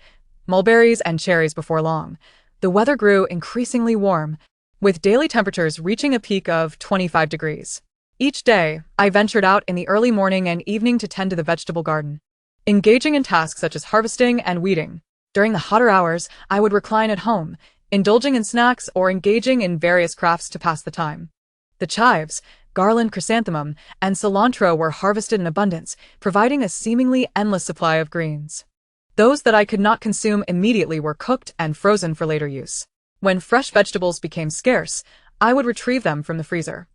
Mulberries and cherries. Before long, The weather grew increasingly warm, with daily temperatures reaching a peak of 25 degrees. Each day, I ventured out in the early morning and evening to tend to the vegetable garden, engaging in tasks such as harvesting and weeding. During the hotter hours, I would recline at home, indulging in snacks or engaging in various crafts to pass the time. The chives, garland chrysanthemum, and cilantro were harvested in abundance, providing a seemingly endless supply of greens. Those that I could not consume immediately were cooked and frozen for later use. When fresh vegetables became scarce, I would retrieve them from the freezer.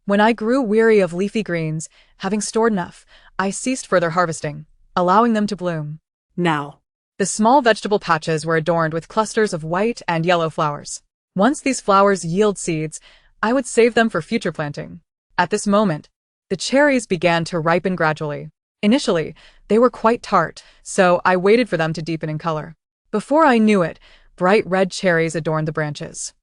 When I grew weary of leafy greens, having stored enough, I ceased further harvesting, allowing them to bloom. Now. The small vegetable patches were adorned with clusters of white and yellow flowers. Once these flowers yield seeds, I would save them for future planting. At this moment, the cherries began to ripen gradually. Initially, they were quite tart, so I waited for them to deepen in color. Before I knew it, bright red cherries adorned the branches.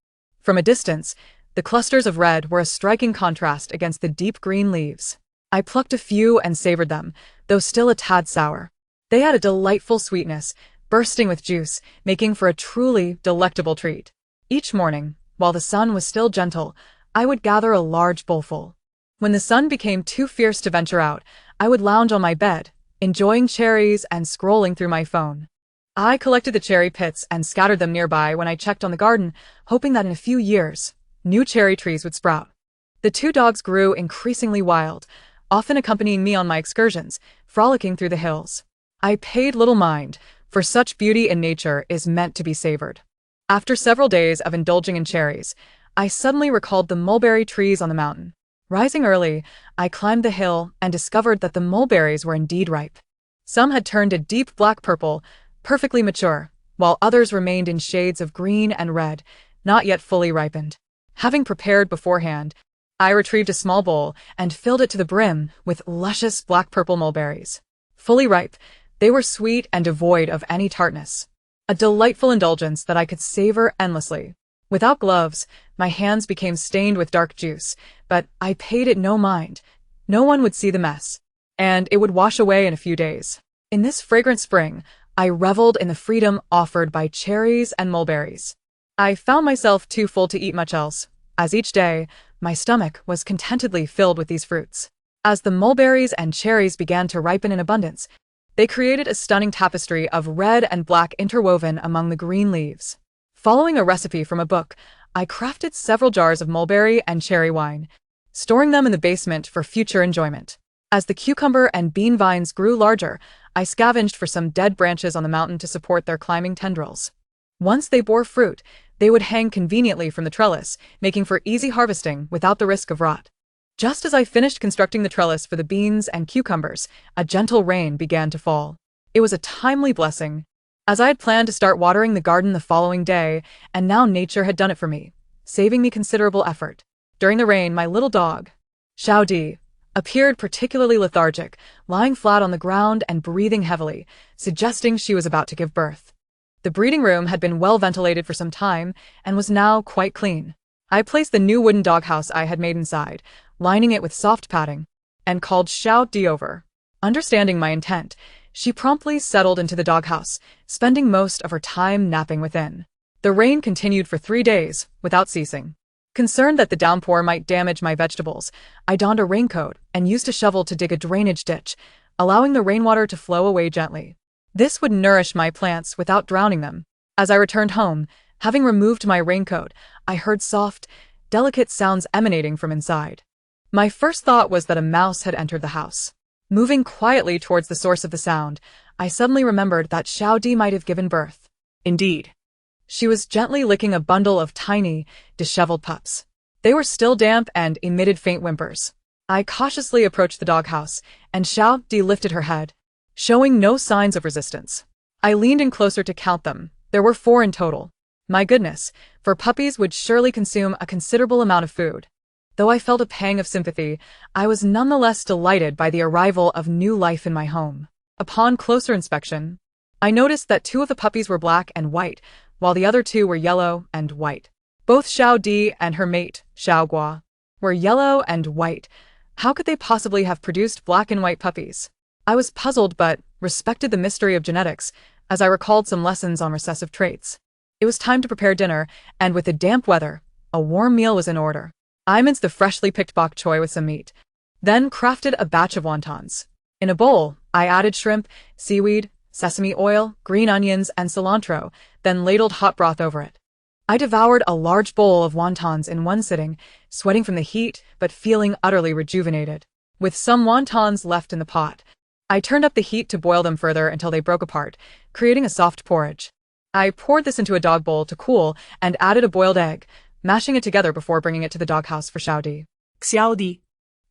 From a distance, the clusters of red were a striking contrast against the deep green leaves. I plucked a few and savored them, though still a tad sour. They had a delightful sweetness, bursting with juice, making for a truly delectable treat. Each morning, while the sun was still gentle, I would gather a large bowlful. When the sun became too fierce to venture out, I would lounge on my bed, enjoying cherries and scrolling through my phone. I collected the cherry pits and scattered them nearby when I checked on the garden, hoping that in a few years, new cherry trees would sprout. The two dogs grew increasingly wild, often accompanying me on my excursions, frolicking through the hills. I paid little mind, for such beauty in nature is meant to be savored. After several days of indulging in cherries, I suddenly recalled the mulberry trees on the mountain. Rising early, I climbed the hill and discovered that the mulberries were indeed ripe. Some had turned a deep black purple, perfectly mature, while others remained in shades of green and red, not yet fully ripened. Having prepared beforehand, I retrieved a small bowl and filled it to the brim with luscious black-purple mulberries. Fully ripe, they were sweet and devoid of any tartness. A delightful indulgence that I could savor endlessly. Without gloves, my hands became stained with dark juice, but I paid it no mind. No one would see the mess, and it would wash away in a few days. In this fragrant spring, I reveled in the freedom offered by cherries and mulberries. I found myself too full to eat much else, as each day, my stomach was contentedly filled with these fruits. As the mulberries and cherries began to ripen in abundance, they created a stunning tapestry of red and black interwoven among the green leaves. Following a recipe from a book, I crafted several jars of mulberry and cherry wine, storing them in the basement for future enjoyment. As the cucumber and bean vines grew larger, I scavenged for some dead branches on the mountain to support their climbing tendrils. Once they bore fruit, they would hang conveniently from the trellis, making for easy harvesting without the risk of rot. Just as I finished constructing the trellis for the beans and cucumbers, a gentle rain began to fall. It was a timely blessing, as I had planned to start watering the garden the following day, and now nature had done it for me, saving me considerable effort. During the rain, my little dog, Xiao Di, appeared particularly lethargic, lying flat on the ground and breathing heavily, suggesting she was about to give birth. The breeding room had been well ventilated for some time and was now quite clean. I placed the new wooden doghouse I had made inside, lining it with soft padding, and called Xiao Di over. Understanding my intent, she promptly settled into the doghouse, spending most of her time napping within. The rain continued for 3 days, without ceasing. Concerned that the downpour might damage my vegetables, I donned a raincoat and used a shovel to dig a drainage ditch, allowing the rainwater to flow away gently. This would nourish my plants without drowning them. As I returned home, having removed my raincoat, I heard soft, delicate sounds emanating from inside. My first thought was that a mouse had entered the house. Moving quietly towards the source of the sound, I suddenly remembered that Xiao Di might have given birth. Indeed. She was gently licking a bundle of tiny, disheveled pups. They were still damp and emitted faint whimpers. I cautiously approached the doghouse, and Xiao Di lifted her head, showing no signs of resistance. I leaned in closer to count them. There were 4 in total. My goodness, for puppies would surely consume a considerable amount of food. Though I felt a pang of sympathy, I was nonetheless delighted by the arrival of new life in my home. Upon closer inspection, I noticed that 2 of the puppies were black and white, while the other 2 were yellow and white. Both Xiao Di and her mate, Xiao Gua, were yellow and white. How could they possibly have produced black and white puppies? I was puzzled but respected the mystery of genetics, as I recalled some lessons on recessive traits. It was time to prepare dinner, and with the damp weather, a warm meal was in order. I minced the freshly picked bok choy with some meat, then crafted a batch of wontons. In a bowl, I added shrimp, seaweed, sesame oil, green onions, and cilantro, then ladled hot broth over it. I devoured a large bowl of wontons in one sitting, sweating from the heat but feeling utterly rejuvenated. With some wontons left in the pot, I turned up the heat to boil them further until they broke apart, creating a soft porridge. I poured this into a dog bowl to cool and added a boiled egg, mashing it together before bringing it to the doghouse for Xiaodi. Xiaodi.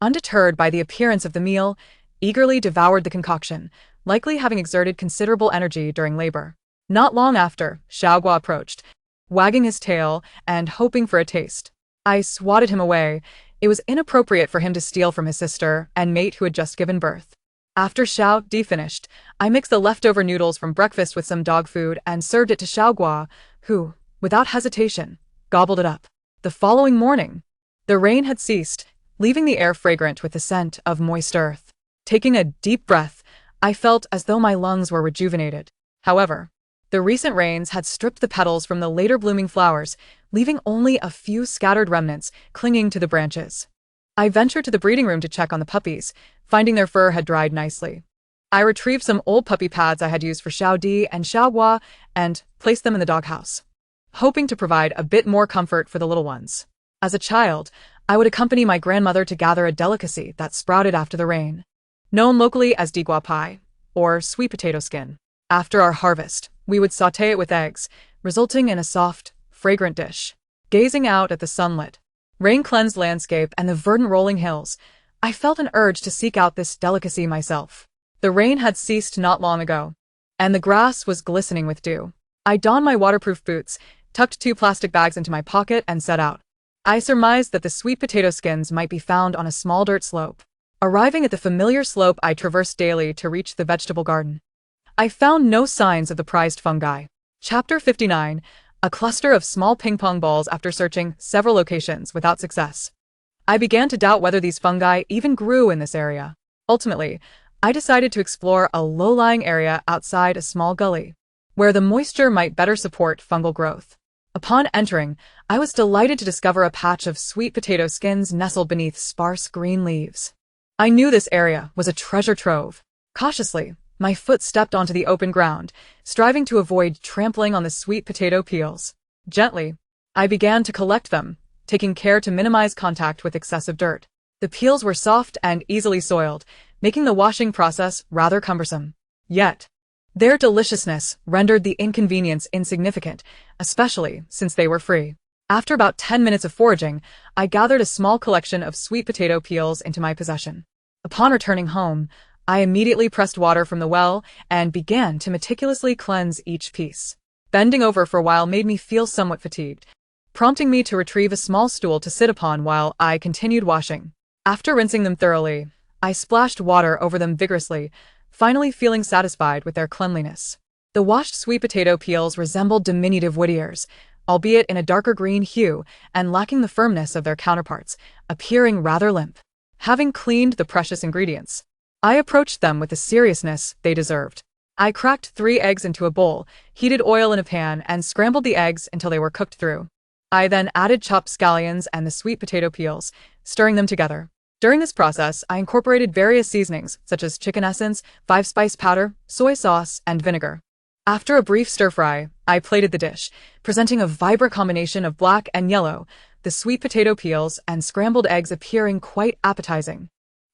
Undeterred by the appearance of the meal, eagerly devoured the concoction, likely having exerted considerable energy during labor. Not long after, Xiaogua approached, wagging his tail and hoping for a taste. I swatted him away. It was inappropriate for him to steal from his sister and mate who had just given birth. After Xiaodi finished, I mixed the leftover noodles from breakfast with some dog food and served it to Xiaogua, who, without hesitation, gobbled it up. The following morning, the rain had ceased, leaving the air fragrant with the scent of moist earth. Taking a deep breath, I felt as though my lungs were rejuvenated. However, the recent rains had stripped the petals from the later blooming flowers, leaving only a few scattered remnants clinging to the branches. I ventured to the breeding room to check on the puppies, finding their fur had dried nicely. I retrieved some old puppy pads I had used for Xiaodi and Xiaogua and placed them in the doghouse, hoping to provide a bit more comfort for the little ones. As a child, I would accompany my grandmother to gather a delicacy that sprouted after the rain, known locally as digua pie, or sweet potato skin. After our harvest, we would sauté it with eggs, resulting in a soft, fragrant dish. Gazing out at the sunlit, rain-cleansed landscape and the verdant rolling hills, I felt an urge to seek out this delicacy myself. The rain had ceased not long ago, and the grass was glistening with dew. I donned my waterproof boots, tucked 2 plastic bags into my pocket, and set out. I surmised that the sweet potato skins might be found on a small dirt slope. Arriving at the familiar slope I traversed daily to reach the vegetable garden, I found no signs of the prized fungi. Chapter 59. A cluster of small ping-pong balls. After searching several locations without success, I began to doubt whether these fungi even grew in this area. Ultimately, I decided to explore a low-lying area outside a small gully, where the moisture might better support fungal growth. Upon entering, I was delighted to discover a patch of sweet potato skins nestled beneath sparse green leaves. I knew this area was a treasure trove. Cautiously, my foot stepped onto the open ground, striving to avoid trampling on the sweet potato peels. Gently, I began to collect them, taking care to minimize contact with excessive dirt. The peels were soft and easily soiled, making the washing process rather cumbersome. Yet, their deliciousness rendered the inconvenience insignificant, especially since they were free. After about 10 minutes of foraging, I gathered a small collection of sweet potato peels into my possession. Upon returning home, I immediately pressed water from the well and began to meticulously cleanse each piece. Bending over for a while made me feel somewhat fatigued, prompting me to retrieve a small stool to sit upon while I continued washing. After rinsing them thoroughly, I splashed water over them vigorously, finally feeling satisfied with their cleanliness. The washed sweet potato peels resembled diminutive wood ears, albeit in a darker green hue and lacking the firmness of their counterparts, appearing rather limp. Having cleaned the precious ingredients, I approached them with the seriousness they deserved. I cracked 3 eggs into a bowl, heated oil in a pan, and scrambled the eggs until they were cooked through. I then added chopped scallions and the sweet potato peels, stirring them together. During this process, I incorporated various seasonings, such as chicken essence, 5-spice powder, soy sauce, and vinegar. After a brief stir-fry, I plated the dish, presenting a vibrant combination of black and yellow, the sweet potato peels and scrambled eggs appearing quite appetizing.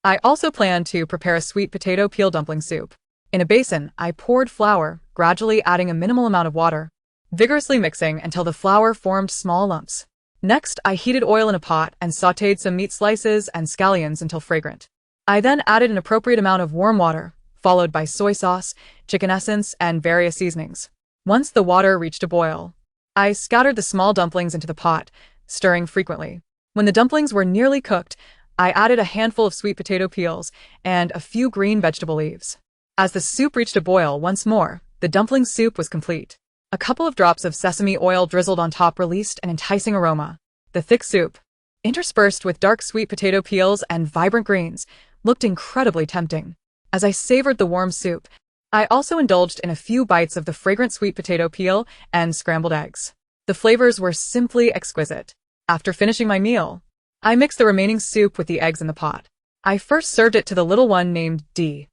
I also planned to prepare a sweet potato peel dumpling soup. In a basin, I poured flour, gradually adding a minimal amount of water, vigorously mixing until the flour formed small lumps. Next, I heated oil in a pot and sautéed some meat slices and scallions until fragrant. I then added an appropriate amount of warm water, followed by soy sauce, chicken essence, and various seasonings. Once the water reached a boil, I scattered the small dumplings into the pot, stirring frequently. When the dumplings were nearly cooked, I added a handful of sweet potato peels and a few green vegetable leaves. As the soup reached a boil once more, the dumpling soup was complete. A couple of drops of sesame oil drizzled on top released an enticing aroma. The thick soup, interspersed with dark sweet potato peels and vibrant greens, looked incredibly tempting. As I savored the warm soup, I also indulged in a few bites of the fragrant sweet potato peel and scrambled eggs. The flavors were simply exquisite. After finishing my meal, I mixed the remaining soup with the eggs in the pot. I first served it to the little one named Dee,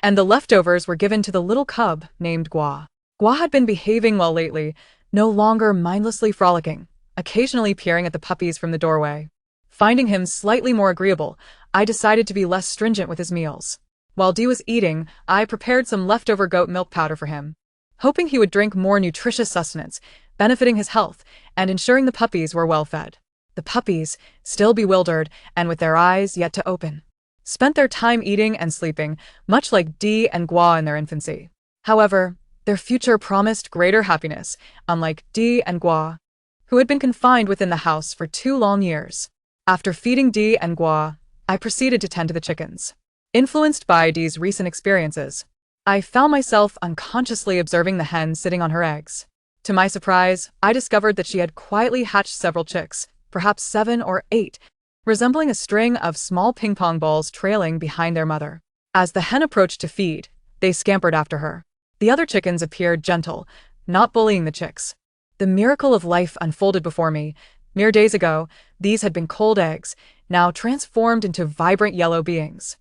and the leftovers were given to the little cub named Gua. Gua had been behaving well lately, no longer mindlessly frolicking, occasionally peering at the puppies from the doorway. Finding him slightly more agreeable, I decided to be less stringent with his meals. While Dee was eating, I prepared some leftover goat milk powder for him, hoping he would drink more nutritious sustenance, benefiting his health and ensuring the puppies were well fed. The puppies, still bewildered and with their eyes yet to open, spent their time eating and sleeping, much like Dee and Gua in their infancy. However, their future promised greater happiness, unlike Dee and Gua, who had been confined within the house for 2 long years. After feeding Dee and Gua, I proceeded to tend to the chickens. Influenced by Dee's recent experiences, I found myself unconsciously observing the hen sitting on her eggs. To my surprise, I discovered that she had quietly hatched several chicks, perhaps 7 or 8, resembling a string of small ping-pong balls trailing behind their mother. As the hen approached to feed, they scampered after her. The other chickens appeared gentle, not bullying the chicks. The miracle of life unfolded before me. Mere days ago, these had been cold eggs, now transformed into vibrant yellow beings.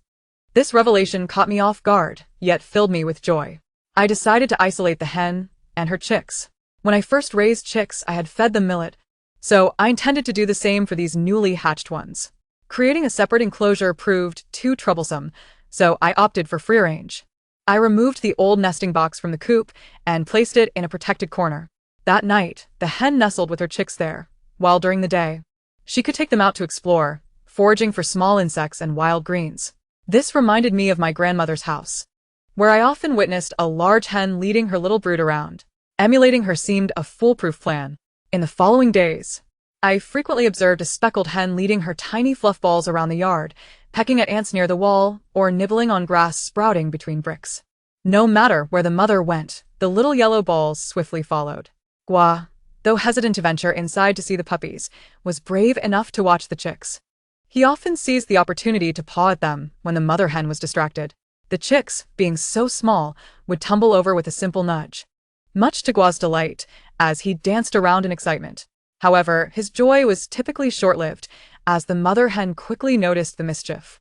This revelation caught me off guard, yet filled me with joy. I decided to isolate the hen and her chicks. When I first raised chicks, I had fed them millet, so I intended to do the same for these newly hatched ones. Creating a separate enclosure proved too troublesome, so I opted for free range. I removed the old nesting box from the coop and placed it in a protected corner. That night, the hen nestled with her chicks there, while during the day, she could take them out to explore, foraging for small insects and wild greens. This reminded me of my grandmother's house, where I often witnessed a large hen leading her little brood around. Emulating her seemed a foolproof plan. In the following days, I frequently observed a speckled hen leading her tiny fluff balls around the yard, pecking at ants near the wall, or nibbling on grass sprouting between bricks. No matter where the mother went, the little yellow balls swiftly followed. Gua, though hesitant to venture inside to see the puppies, was brave enough to watch the chicks. He often seized the opportunity to paw at them when the mother hen was distracted. The chicks, being so small, would tumble over with a simple nudge, much to Gua's delight, as he danced around in excitement. However, his joy was typically short-lived, as the mother hen quickly noticed the mischief.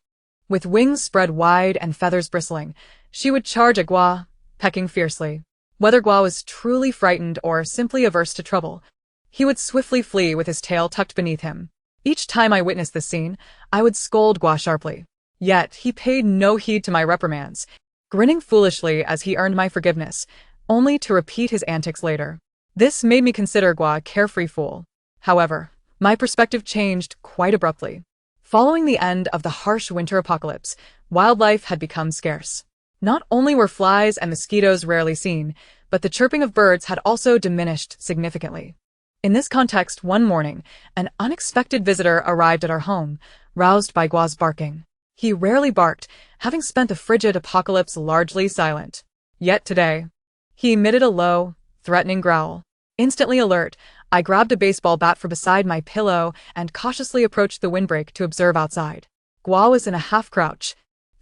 With wings spread wide and feathers bristling, she would charge at Gua, pecking fiercely. Whether Gua was truly frightened or simply averse to trouble, he would swiftly flee with his tail tucked beneath him. Each time I witnessed this scene, I would scold Gua sharply. Yet he paid no heed to my reprimands, grinning foolishly as he earned my forgiveness, only to repeat his antics later. This made me consider Gua a carefree fool. However, my perspective changed quite abruptly. Following the end of the harsh winter apocalypse, wildlife had become scarce. Not only were flies and mosquitoes rarely seen, but the chirping of birds had also diminished significantly. In this context, one morning, an unexpected visitor arrived at our home, roused by Gua's barking. He rarely barked, having spent the frigid apocalypse largely silent. Yet today, he emitted a low, threatening growl. Instantly alert, I grabbed a baseball bat from beside my pillow and cautiously approached the windbreak to observe outside. Gua was in a half-crouch,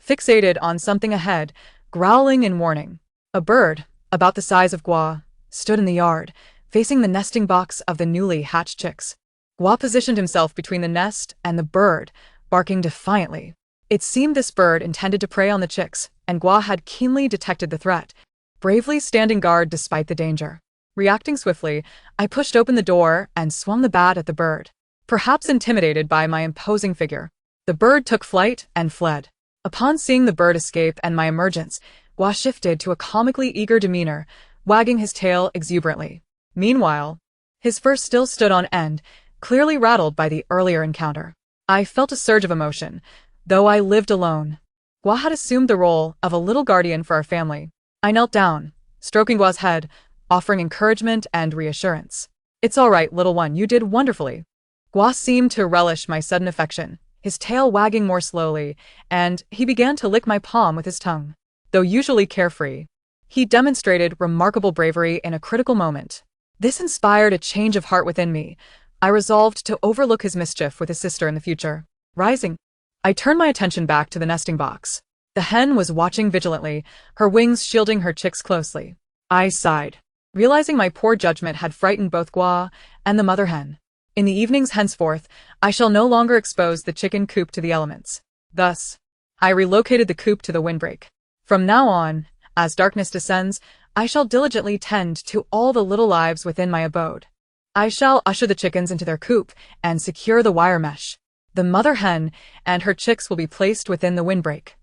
fixated on something ahead, growling in warning. A bird, about the size of Gua, stood in the yard, facing the nesting box of the newly hatched chicks. Gua positioned himself between the nest and the bird, barking defiantly. It seemed this bird intended to prey on the chicks, and Gua had keenly detected the threat, bravely standing guard despite the danger. Reacting swiftly, I pushed open the door and swung the bat at the bird. Perhaps intimidated by my imposing figure, the bird took flight and fled. Upon seeing the bird escape and my emergence, Gua shifted to a comically eager demeanor, wagging his tail exuberantly. Meanwhile, his fur still stood on end, clearly rattled by the earlier encounter. I felt a surge of emotion, though I lived alone. Gua had assumed the role of a little guardian for our family. I knelt down, stroking Gua's head, offering encouragement and reassurance. "It's all right, little one, you did wonderfully." Gua seemed to relish my sudden affection, his tail wagging more slowly, and he began to lick my palm with his tongue. Though usually carefree, he demonstrated remarkable bravery in a critical moment. This inspired a change of heart within me. I resolved to overlook his mischief with his sister in the future. Rising, I turned my attention back to the nesting box. The hen was watching vigilantly, her wings shielding her chicks closely. I sighed, realizing my poor judgment had frightened both Gua and the mother hen. In the evenings henceforth, I shall no longer expose the chicken coop to the elements. Thus, I relocated the coop to the windbreak. From now on, as darkness descends, I shall diligently tend to all the little lives within my abode. I shall usher the chickens into their coop and secure the wire mesh. The mother hen and her chicks will be placed within the windbreak,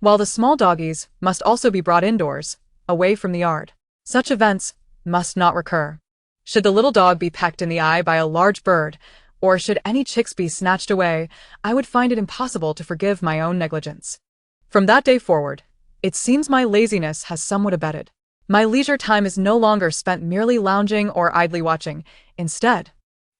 while the small doggies must also be brought indoors, away from the yard. Such events must not recur. Should the little dog be pecked in the eye by a large bird, or should any chicks be snatched away, I would find it impossible to forgive my own negligence. From that day forward, it seems my laziness has somewhat abated. My leisure time is no longer spent merely lounging or idly watching. Instead,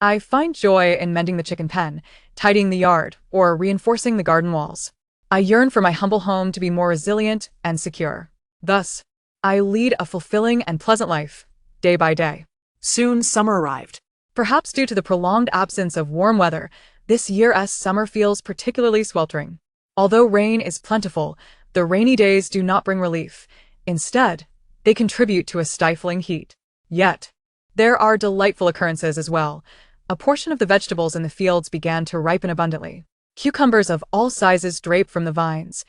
I find joy in mending the chicken pen, tidying the yard, or reinforcing the garden walls. I yearn for my humble home to be more resilient and secure. Thus, I lead a fulfilling and pleasant life, day by day. Soon summer arrived. Perhaps due to the prolonged absence of warm weather, this year's summer feels particularly sweltering. Although rain is plentiful, the rainy days do not bring relief. Instead, they contribute to a stifling heat. Yet, there are delightful occurrences as well. A portion of the vegetables in the fields began to ripen abundantly. Cucumbers of all sizes drape from the vines,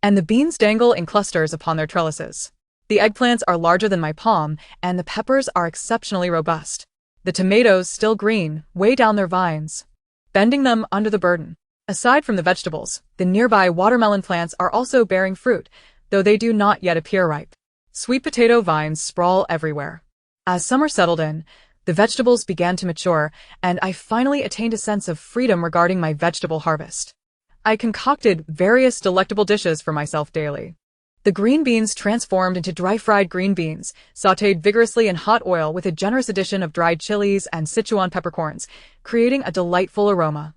and the beans dangle in clusters upon their trellises. The eggplants are larger than my palm, and the peppers are exceptionally robust. The tomatoes, still green, weigh down their vines, bending them under the burden. Aside from the vegetables, the nearby watermelon plants are also bearing fruit, though they do not yet appear ripe. Sweet potato vines sprawl everywhere. As summer settled in, the vegetables began to mature, and I finally attained a sense of freedom regarding my vegetable harvest. I concocted various delectable dishes for myself daily. The green beans transformed into dry-fried green beans, sautéed vigorously in hot oil with a generous addition of dried chilies and Sichuan peppercorns, creating a delightful aroma.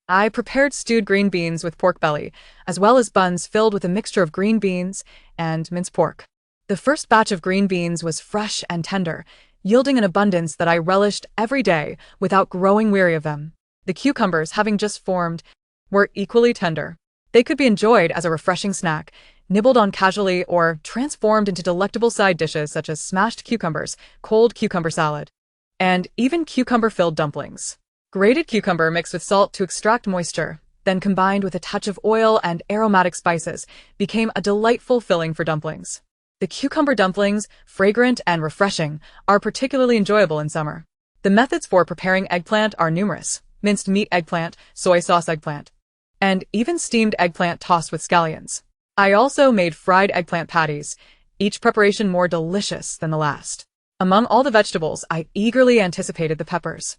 I prepared stewed green beans with pork belly, as well as buns filled with a mixture of green beans and minced pork. The first batch of green beans was fresh and tender, yielding an abundance that I relished every day without growing weary of them. The cucumbers, having just formed, were equally tender. They could be enjoyed as a refreshing snack, nibbled on casually, or transformed into delectable side dishes such as smashed cucumbers, cold cucumber salad, and even cucumber-filled dumplings. Grated cucumber mixed with salt to extract moisture, then combined with a touch of oil and aromatic spices, became a delightful filling for dumplings. The cucumber dumplings, fragrant and refreshing, are particularly enjoyable in summer. The methods for preparing eggplant are numerous: minced meat eggplant, soy sauce eggplant, and even steamed eggplant tossed with scallions. I also made fried eggplant patties, each preparation more delicious than the last. Among all the vegetables, I eagerly anticipated the peppers.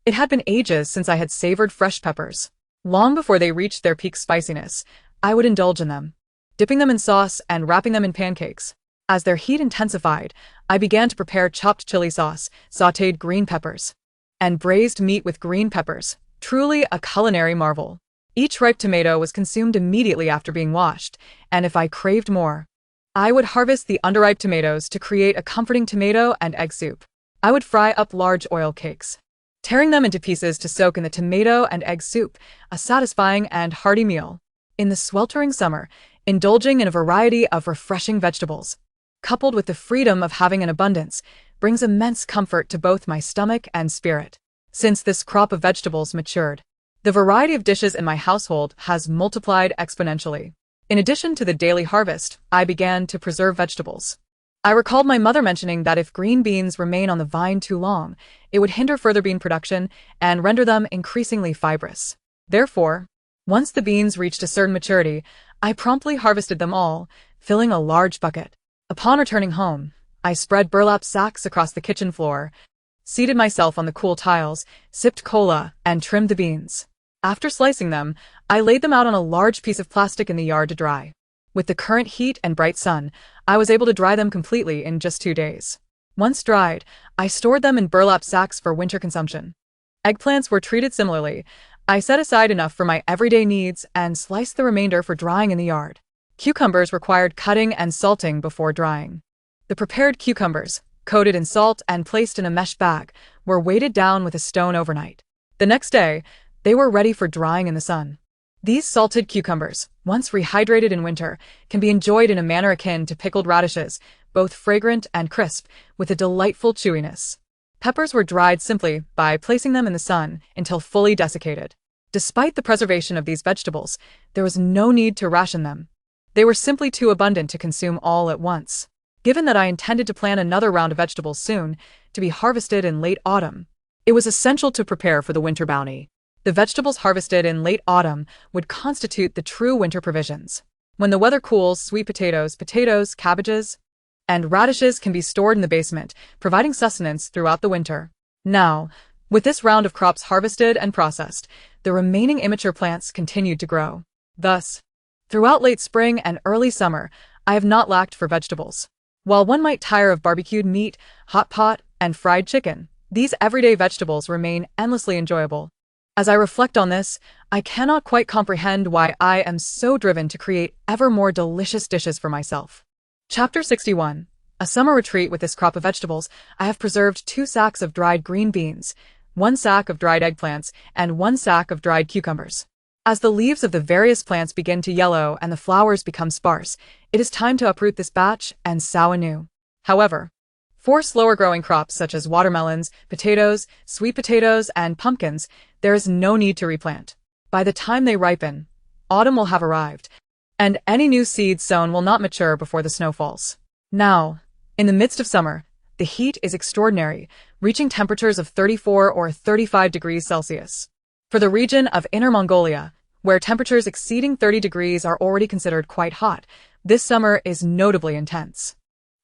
It had been ages since I had savored fresh peppers. Long before they reached their peak spiciness, I would indulge in them, dipping them in sauce and wrapping them in pancakes. As their heat intensified, I began to prepare chopped chili sauce, sautéed green peppers, and braised meat with green peppers, truly a culinary marvel. Each ripe tomato was consumed immediately after being washed, and if I craved more, I would harvest the underripe tomatoes to create a comforting tomato and egg soup. I would fry up large oil cakes, tearing them into pieces to soak in the tomato and egg soup, a satisfying and hearty meal. In the sweltering summer, indulging in a variety of refreshing vegetables, coupled with the freedom of having an abundance, brings immense comfort to both my stomach and spirit. Since this crop of vegetables matured, the variety of dishes in my household has multiplied exponentially. In addition to the daily harvest, I began to preserve vegetables. I recalled my mother mentioning that if green beans remain on the vine too long, it would hinder further bean production and render them increasingly fibrous. Therefore, once the beans reached a certain maturity, I promptly harvested them all, filling a large bucket. Upon returning home, I spread burlap sacks across the kitchen floor, seated myself on the cool tiles, sipped cola, and trimmed the beans. After slicing them, I laid them out on a large piece of plastic in the yard to dry. With the current heat and bright sun, I was able to dry them completely in just 2 days. Once dried, I stored them in burlap sacks for winter consumption. Eggplants were treated similarly. I set aside enough for my everyday needs and sliced the remainder for drying in the yard. Cucumbers required cutting and salting before drying. The prepared cucumbers, coated in salt and placed in a mesh bag, were weighted down with a stone overnight. The next day, they were ready for drying in the sun. These salted cucumbers, once rehydrated in winter, can be enjoyed in a manner akin to pickled radishes, both fragrant and crisp, with a delightful chewiness. Peppers were dried simply by placing them in the sun until fully desiccated. Despite the preservation of these vegetables, there was no need to ration them. They were simply too abundant to consume all at once. Given that I intended to plant another round of vegetables soon, to be harvested in late autumn, it was essential to prepare for the winter bounty. The vegetables harvested in late autumn would constitute the true winter provisions. When the weather cools, sweet potatoes, cabbages, and radishes can be stored in the basement, providing sustenance throughout the winter. Now, with this round of crops harvested and processed, the remaining immature plants continued to grow. Thus, throughout late spring and early summer, I have not lacked for vegetables. While one might tire of barbecued meat, hot pot, and fried chicken, these everyday vegetables remain endlessly enjoyable. As I reflect on this, I cannot quite comprehend why I am so driven to create ever more delicious dishes for myself. Chapter 61. A summer retreat. With this crop of vegetables, I have preserved 2 sacks of dried green beans, 1 sack of dried eggplants, and 1 sack of dried cucumbers. As the leaves of the various plants begin to yellow and the flowers become sparse, it is time to uproot this batch and sow anew. However, for slower-growing crops such as watermelons, potatoes, sweet potatoes, and pumpkins, there is no need to replant. By the time they ripen, autumn will have arrived, and any new seeds sown will not mature before the snow falls. Now, in the midst of summer, the heat is extraordinary, reaching temperatures of 34 or 35 degrees Celsius. For the region of Inner Mongolia, where temperatures exceeding 30 degrees are already considered quite hot, this summer is notably intense.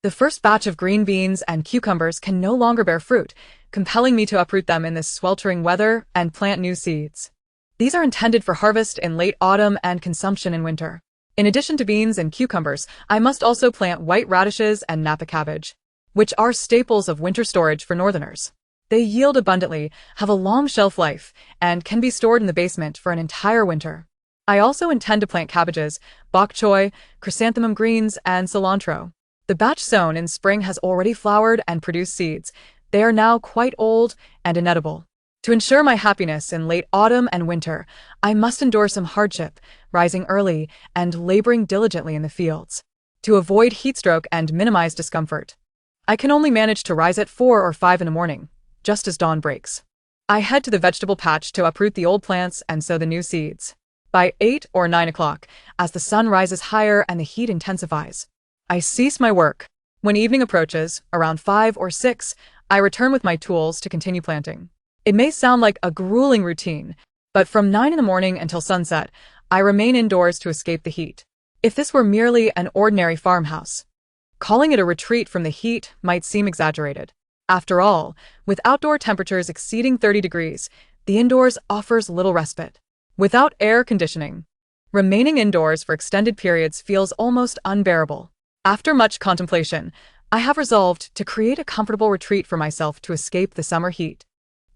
The first batch of green beans and cucumbers can no longer bear fruit, compelling me to uproot them in this sweltering weather and plant new seeds. These are intended for harvest in late autumn and consumption in winter. In addition to beans and cucumbers, I must also plant white radishes and Napa cabbage, which are staples of winter storage for northerners. They yield abundantly, have a long shelf life, and can be stored in the basement for an entire winter. I also intend to plant cabbages, bok choy, chrysanthemum greens, and cilantro. The batch sown in spring has already flowered and produced seeds. They are now quite old and inedible. To ensure my happiness in late autumn and winter, I must endure some hardship, rising early and laboring diligently in the fields. To avoid heatstroke and minimize discomfort, I can only manage to rise at 4 or 5 in the morning, just as dawn breaks. I head to the vegetable patch to uproot the old plants and sow the new seeds. By 8 or 9 o'clock, as the sun rises higher and the heat intensifies, I cease my work. When evening approaches, around 5 or 6, I return with my tools to continue planting. It may sound like a grueling routine, but from 9 in the morning until sunset, I remain indoors to escape the heat. If this were merely an ordinary farmhouse, calling it a retreat from the heat might seem exaggerated. After all, with outdoor temperatures exceeding 30 degrees, the indoors offers little respite. Without air conditioning, remaining indoors for extended periods feels almost unbearable. After much contemplation, I have resolved to create a comfortable retreat for myself to escape the summer heat.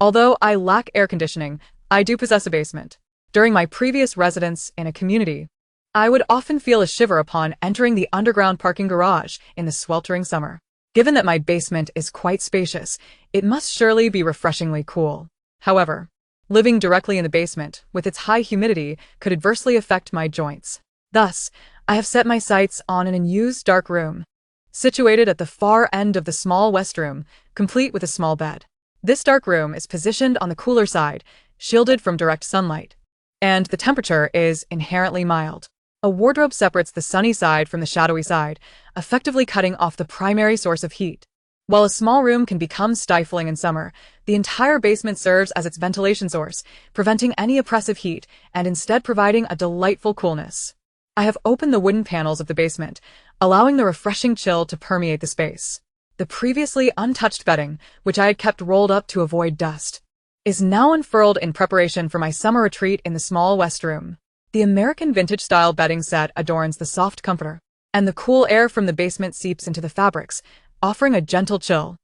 Although I lack air conditioning, I do possess a basement. During my previous residence in a community, I would often feel a shiver upon entering the underground parking garage in the sweltering summer. Given that my basement is quite spacious, it must surely be refreshingly cool. However, living directly in the basement, with its high humidity, could adversely affect my joints. Thus, I have set my sights on an unused dark room, situated at the far end of the small west room, complete with a small bed. This dark room is positioned on the cooler side, shielded from direct sunlight, and the temperature is inherently mild. A wardrobe separates the sunny side from the shadowy side, effectively cutting off the primary source of heat. While a small room can become stifling in summer, the entire basement serves as its ventilation source, preventing any oppressive heat and instead providing a delightful coolness. I have opened the wooden panels of the basement, allowing the refreshing chill to permeate the space. The previously untouched bedding, which I had kept rolled up to avoid dust, is now unfurled in preparation for my summer retreat in the small west room. The American vintage-style bedding set adorns the soft comforter, and the cool air from the basement seeps into the fabrics, offering a gentle chill.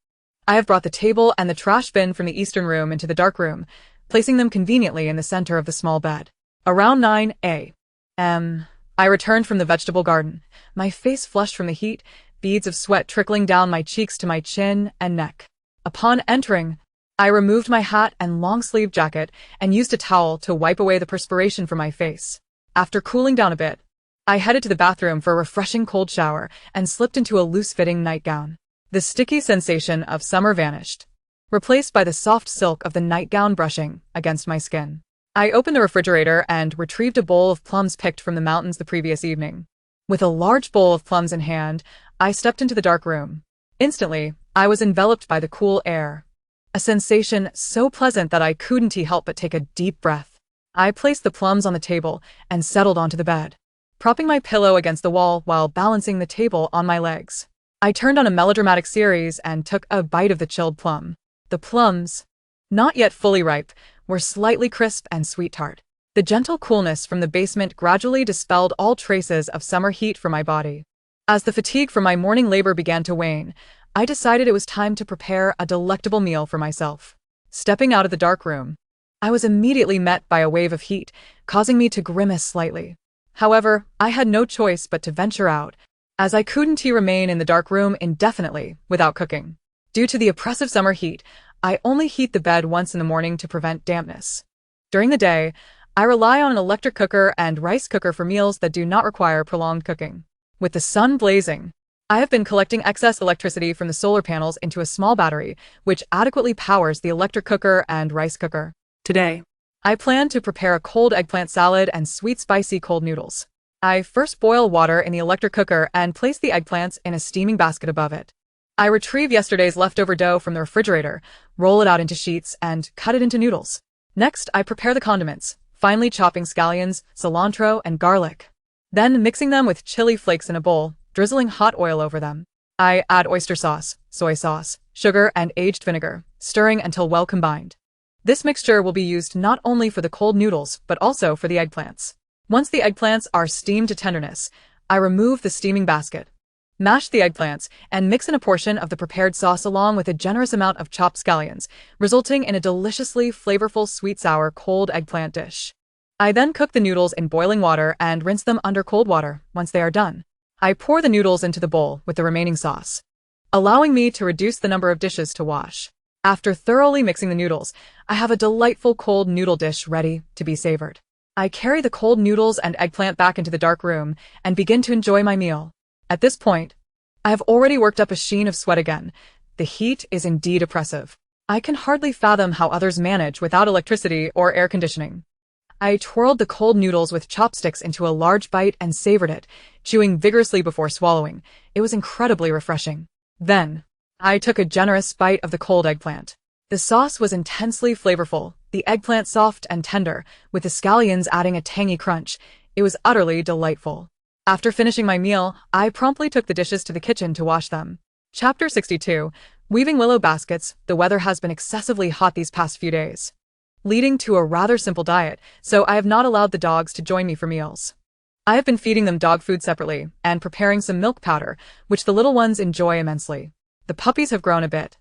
I have brought the table and the trash bin from the eastern room into the dark room, placing them conveniently in the center of the small bed. Around 9 a.m., I returned from the vegetable garden, my face flushed from the heat, beads of sweat trickling down my cheeks to my chin and neck. Upon entering, I removed my hat and long-sleeved jacket and used a towel to wipe away the perspiration from my face. After cooling down a bit, I headed to the bathroom for a refreshing cold shower and slipped into a loose-fitting nightgown. The sticky sensation of summer vanished, replaced by the soft silk of the nightgown brushing against my skin. I opened the refrigerator and retrieved a bowl of plums picked from the mountains the previous evening. With a large bowl of plums in hand, I stepped into the dark room. Instantly, I was enveloped by the cool air, a sensation so pleasant that I couldn't help but take a deep breath. I placed the plums on the table and settled onto the bed, propping my pillow against the wall while balancing the table on my legs. I turned on a melodramatic series and took a bite of the chilled plum. The plums, not yet fully ripe, were slightly crisp and sweet-tart. The gentle coolness from the basement gradually dispelled all traces of summer heat from my body. As the fatigue from my morning labor began to wane, I decided it was time to prepare a delectable meal for myself. Stepping out of the dark room, I was immediately met by a wave of heat, causing me to grimace slightly. However, I had no choice but to venture out, as I couldn't remain in the dark room indefinitely without cooking. Due to the oppressive summer heat, I only heat the bed once in the morning to prevent dampness. During the day, I rely on an electric cooker and rice cooker for meals that do not require prolonged cooking. With the sun blazing, I have been collecting excess electricity from the solar panels into a small battery, which adequately powers the electric cooker and rice cooker. Today, I plan to prepare a cold eggplant salad and sweet spicy cold noodles. I first boil water in the electric cooker and place the eggplants in a steaming basket above it. I retrieve yesterday's leftover dough from the refrigerator, roll it out into sheets, and cut it into noodles. Next, I prepare the condiments, finely chopping scallions, cilantro, and garlic. Then mixing them with chili flakes in a bowl, drizzling hot oil over them. I add oyster sauce, soy sauce, sugar, and aged vinegar, stirring until well combined. This mixture will be used not only for the cold noodles, but also for the eggplants. Once the eggplants are steamed to tenderness, I remove the steaming basket, mash the eggplants, and mix in a portion of the prepared sauce along with a generous amount of chopped scallions, resulting in a deliciously flavorful sweet-sour cold eggplant dish. I then cook the noodles in boiling water and rinse them under cold water. Once they are done, I pour the noodles into the bowl with the remaining sauce, allowing me to reduce the number of dishes to wash. After thoroughly mixing the noodles, I have a delightful cold noodle dish ready to be savored. I carry the cold noodles and eggplant back into the dark room and begin to enjoy my meal. At this point, I have already worked up a sheen of sweat again. The heat is indeed oppressive. I can hardly fathom how others manage without electricity or air conditioning. I twirled the cold noodles with chopsticks into a large bite and savored it, chewing vigorously before swallowing. It was incredibly refreshing. Then, I took a generous bite of the cold eggplant. The sauce was intensely flavorful, the eggplant soft and tender, with the scallions adding a tangy crunch. It was utterly delightful. After finishing my meal, I promptly took the dishes to the kitchen to wash them. Chapter 62. Weaving willow baskets. The weather has been excessively hot these past few days, leading to a rather simple diet, so I have not allowed the dogs to join me for meals. I have been feeding them dog food separately and preparing some milk powder, which the little ones enjoy immensely. The puppies have grown a bit,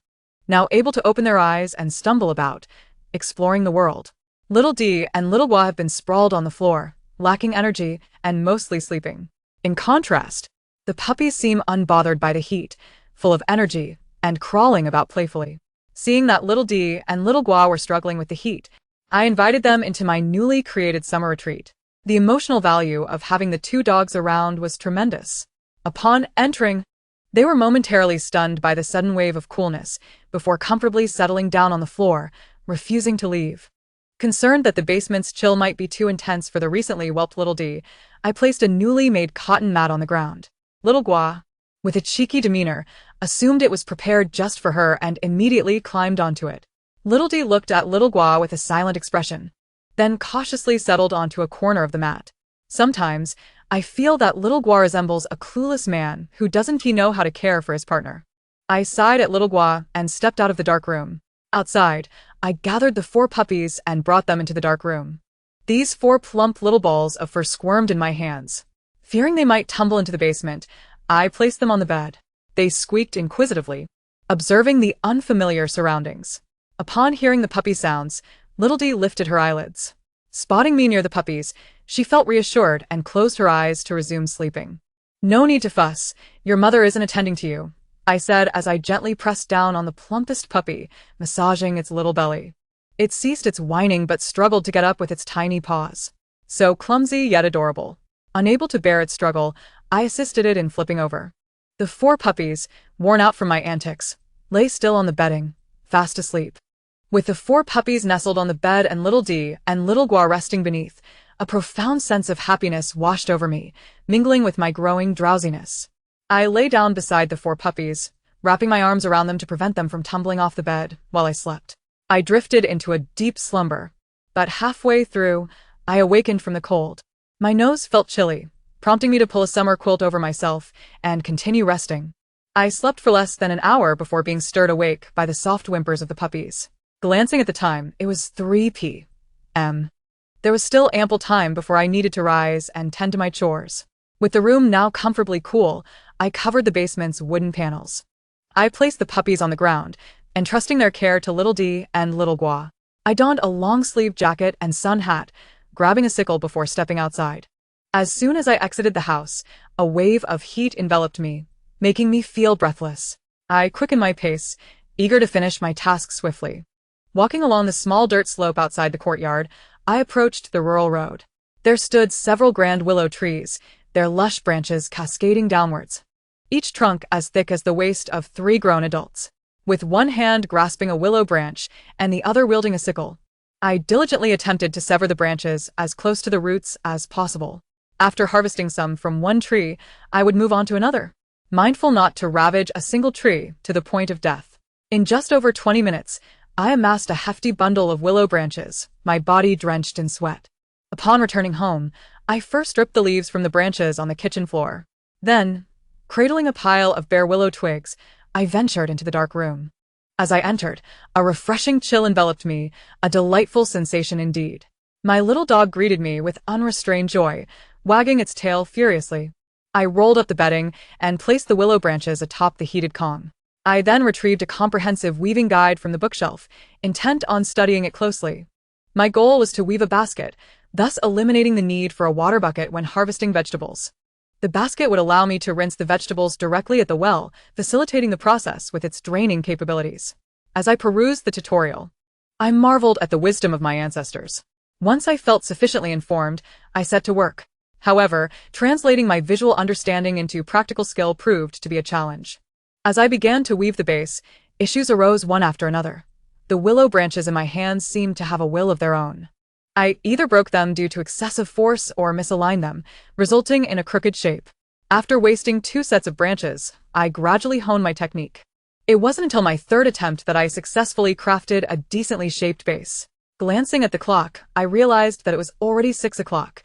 now able to open their eyes and stumble about, exploring the world. Little D and Little Gua have been sprawled on the floor, lacking energy and mostly sleeping. In contrast, the puppies seem unbothered by the heat, full of energy, and crawling about playfully. Seeing that Little D and Little Gua were struggling with the heat, I invited them into my newly created summer retreat. The emotional value of having the two dogs around was tremendous. Upon entering, they were momentarily stunned by the sudden wave of coolness, before comfortably settling down on the floor, refusing to leave. Concerned that the basement's chill might be too intense for the recently whelped Little D, I placed a newly made cotton mat on the ground. Little Gua, with a cheeky demeanor, assumed it was prepared just for her and immediately climbed onto it. Little D looked at Little Gua with a silent expression, then cautiously settled onto a corner of the mat. Sometimes, I feel that Little Gua resembles a clueless man who doesn't know how to care for his partner. I sighed at Little Gua and stepped out of the dark room. Outside, I gathered the 4 puppies and brought them into the dark room. These 4 plump little balls of fur squirmed in my hands. Fearing they might tumble into the basement, I placed them on the bed. They squeaked inquisitively, observing the unfamiliar surroundings. Upon hearing the puppy sounds, Little D lifted her eyelids. Spotting me near the puppies, she felt reassured and closed her eyes to resume sleeping. "No need to fuss. Your mother isn't attending to you," I said as I gently pressed down on the plumpest puppy, massaging its little belly. It ceased its whining but struggled to get up with its tiny paws. so clumsy yet adorable. Unable to bear its struggle, I assisted it in flipping over. The 4 puppies, worn out from my antics, lay still on the bedding, fast asleep. With the 4 puppies nestled on the bed and little D and little Gua resting beneath, a profound sense of happiness washed over me, mingling with my growing drowsiness. I lay down beside the 4 puppies, wrapping my arms around them to prevent them from tumbling off the bed while I slept. I drifted into a deep slumber, but halfway through, I awakened from the cold. My nose felt chilly, prompting me to pull a summer quilt over myself and continue resting. I slept for less than an hour before being stirred awake by the soft whimpers of the puppies. Glancing at the time, it was 3 p.m. There was still ample time before I needed to rise and tend to my chores. With the room now comfortably cool, I covered the basement's wooden panels. I placed the puppies on the ground, entrusting their care to little D and little Gua. I donned a long-sleeved jacket and sun hat, grabbing a sickle before stepping outside. As soon as I exited the house, a wave of heat enveloped me, making me feel breathless. I quickened my pace, eager to finish my task swiftly. Walking along the small dirt slope outside the courtyard, I approached the rural road. There stood several grand willow trees, their lush branches cascading downwards, each trunk as thick as the waist of 3 grown adults. With one hand grasping a willow branch and the other wielding a sickle, I diligently attempted to sever the branches as close to the roots as possible. After harvesting some from one tree, I would move on to another, mindful not to ravage a single tree to the point of death. In just over 20 minutes, I amassed a hefty bundle of willow branches, my body drenched in sweat. Upon returning home, I first stripped the leaves from the branches on the kitchen floor. Then, cradling a pile of bare willow twigs, I ventured into the dark room. As I entered, a refreshing chill enveloped me, a delightful sensation indeed. My little dog greeted me with unrestrained joy, wagging its tail furiously. I rolled up the bedding and placed the willow branches atop the heated Kang. I then retrieved a comprehensive weaving guide from the bookshelf, intent on studying it closely. My goal was to weave a basket, thus eliminating the need for a water bucket when harvesting vegetables. The basket would allow me to rinse the vegetables directly at the well, facilitating the process with its draining capabilities. As I perused the tutorial, I marveled at the wisdom of my ancestors. Once I felt sufficiently informed, I set to work. However, translating my visual understanding into practical skill proved to be a challenge. As I began to weave the base, issues arose one after another. The willow branches in my hands seemed to have a will of their own. I either broke them due to excessive force or misaligned them, resulting in a crooked shape. After wasting 2 sets of branches, I gradually honed my technique. It wasn't until my 3rd attempt that I successfully crafted a decently shaped base. Glancing at the clock, I realized that it was already 6 o'clock.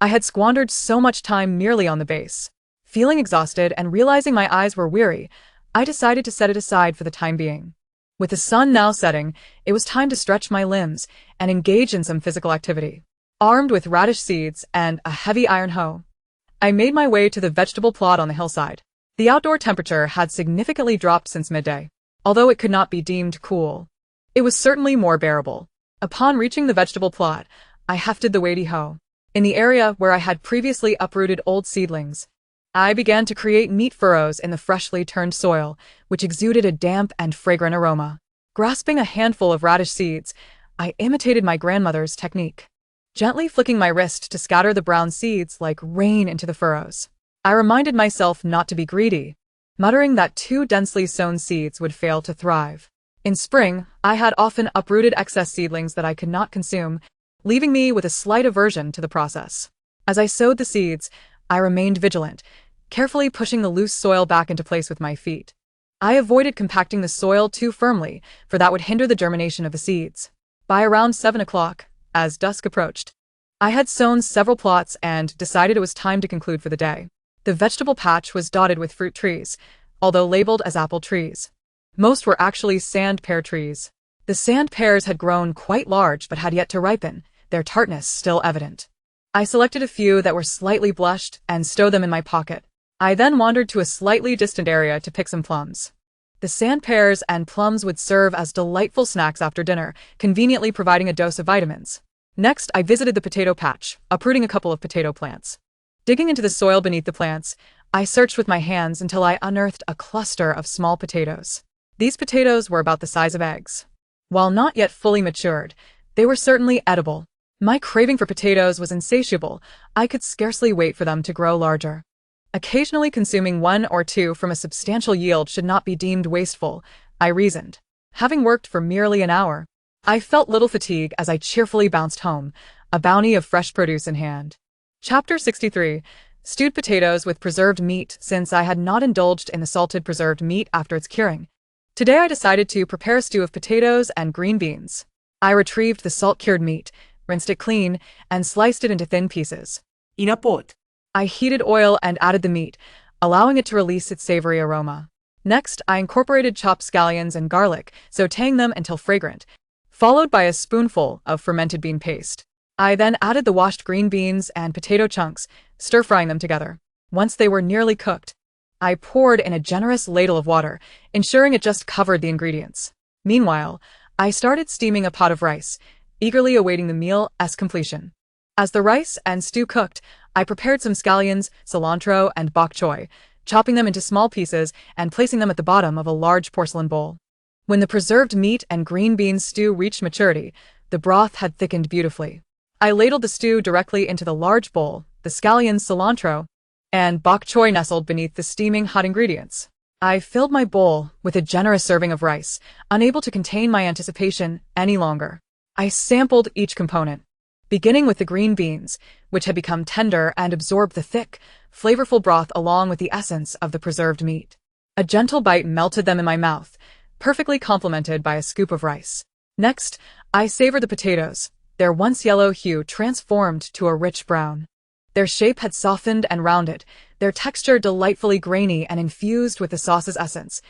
I had squandered so much time merely on the base. Feeling exhausted and realizing my eyes were weary, I decided to set it aside for the time being. With the sun now setting, it was time to stretch my limbs and engage in some physical activity. Armed with radish seeds and a heavy iron hoe, I made my way to the vegetable plot on the hillside. The outdoor temperature had significantly dropped since midday. Although it could not be deemed cool, it was certainly more bearable. Upon reaching the vegetable plot, I hefted the weighty hoe. In the area where I had previously uprooted old seedlings, I began to create neat furrows in the freshly turned soil, which exuded a damp and fragrant aroma. Grasping a handful of radish seeds, I imitated my grandmother's technique, gently flicking my wrist to scatter the brown seeds like rain into the furrows. I reminded myself not to be greedy, muttering that too densely sown seeds would fail to thrive. In spring, I had often uprooted excess seedlings that I could not consume, leaving me with a slight aversion to the process. As I sowed the seeds, I remained vigilant, carefully pushing the loose soil back into place with my feet. I avoided compacting the soil too firmly, for that would hinder the germination of the seeds. By around 7 o'clock, as dusk approached, I had sown several plots and decided it was time to conclude for the day. The vegetable patch was dotted with fruit trees, although labeled as apple trees. Most were actually sand pear trees. The sand pears had grown quite large but had yet to ripen, their tartness still evident. I selected a few that were slightly blushed and stowed them in my pocket. I then wandered to a slightly distant area to pick some plums. The sand pears and plums would serve as delightful snacks after dinner, conveniently providing a dose of vitamins. Next, I visited the potato patch, uprooting a couple of potato plants. Digging into the soil beneath the plants, I searched with my hands until I unearthed a cluster of small potatoes. These potatoes were about the size of eggs. While not yet fully matured, they were certainly edible. My craving for potatoes was insatiable. I could scarcely wait for them to grow larger. Occasionally consuming one or two from a substantial yield should not be deemed wasteful, I reasoned. Having worked for merely an hour, I felt little fatigue as I cheerfully bounced home, a bounty of fresh produce in hand. Chapter 63. Stewed potatoes with preserved meat. Since I had not indulged in the salted preserved meat after its curing, today I decided to prepare a stew of potatoes and green beans. I retrieved the salt-cured meat, rinsed it clean, and sliced it into thin pieces. In a pot. I heated oil and added the meat, allowing it to release its savory aroma. Next, I incorporated chopped scallions and garlic, sautéing them until fragrant, followed by a spoonful of fermented bean paste. I then added the washed green beans and potato chunks, stir-frying them together. Once they were nearly cooked, I poured in a generous ladle of water, ensuring it just covered the ingredients. Meanwhile, I started steaming a pot of rice, eagerly awaiting the meal's completion. As the rice and stew cooked, I prepared some scallions, cilantro, and bok choy, chopping them into small pieces and placing them at the bottom of a large porcelain bowl. When the preserved meat and green beans stew reached maturity, the broth had thickened beautifully. I ladled the stew directly into the large bowl, the scallions, cilantro, and bok choy nestled beneath the steaming hot ingredients. I filled my bowl with a generous serving of rice, unable to contain my anticipation any longer. I sampled each component, beginning with the green beans, which had become tender and absorbed the thick, flavorful broth along with the essence of the preserved meat. A gentle bite melted them in my mouth, perfectly complemented by a scoop of rice. Next, I savored the potatoes, their once yellow hue transformed to a rich brown. Their shape had softened and rounded, their texture delightfully grainy and infused with the sauce's essence.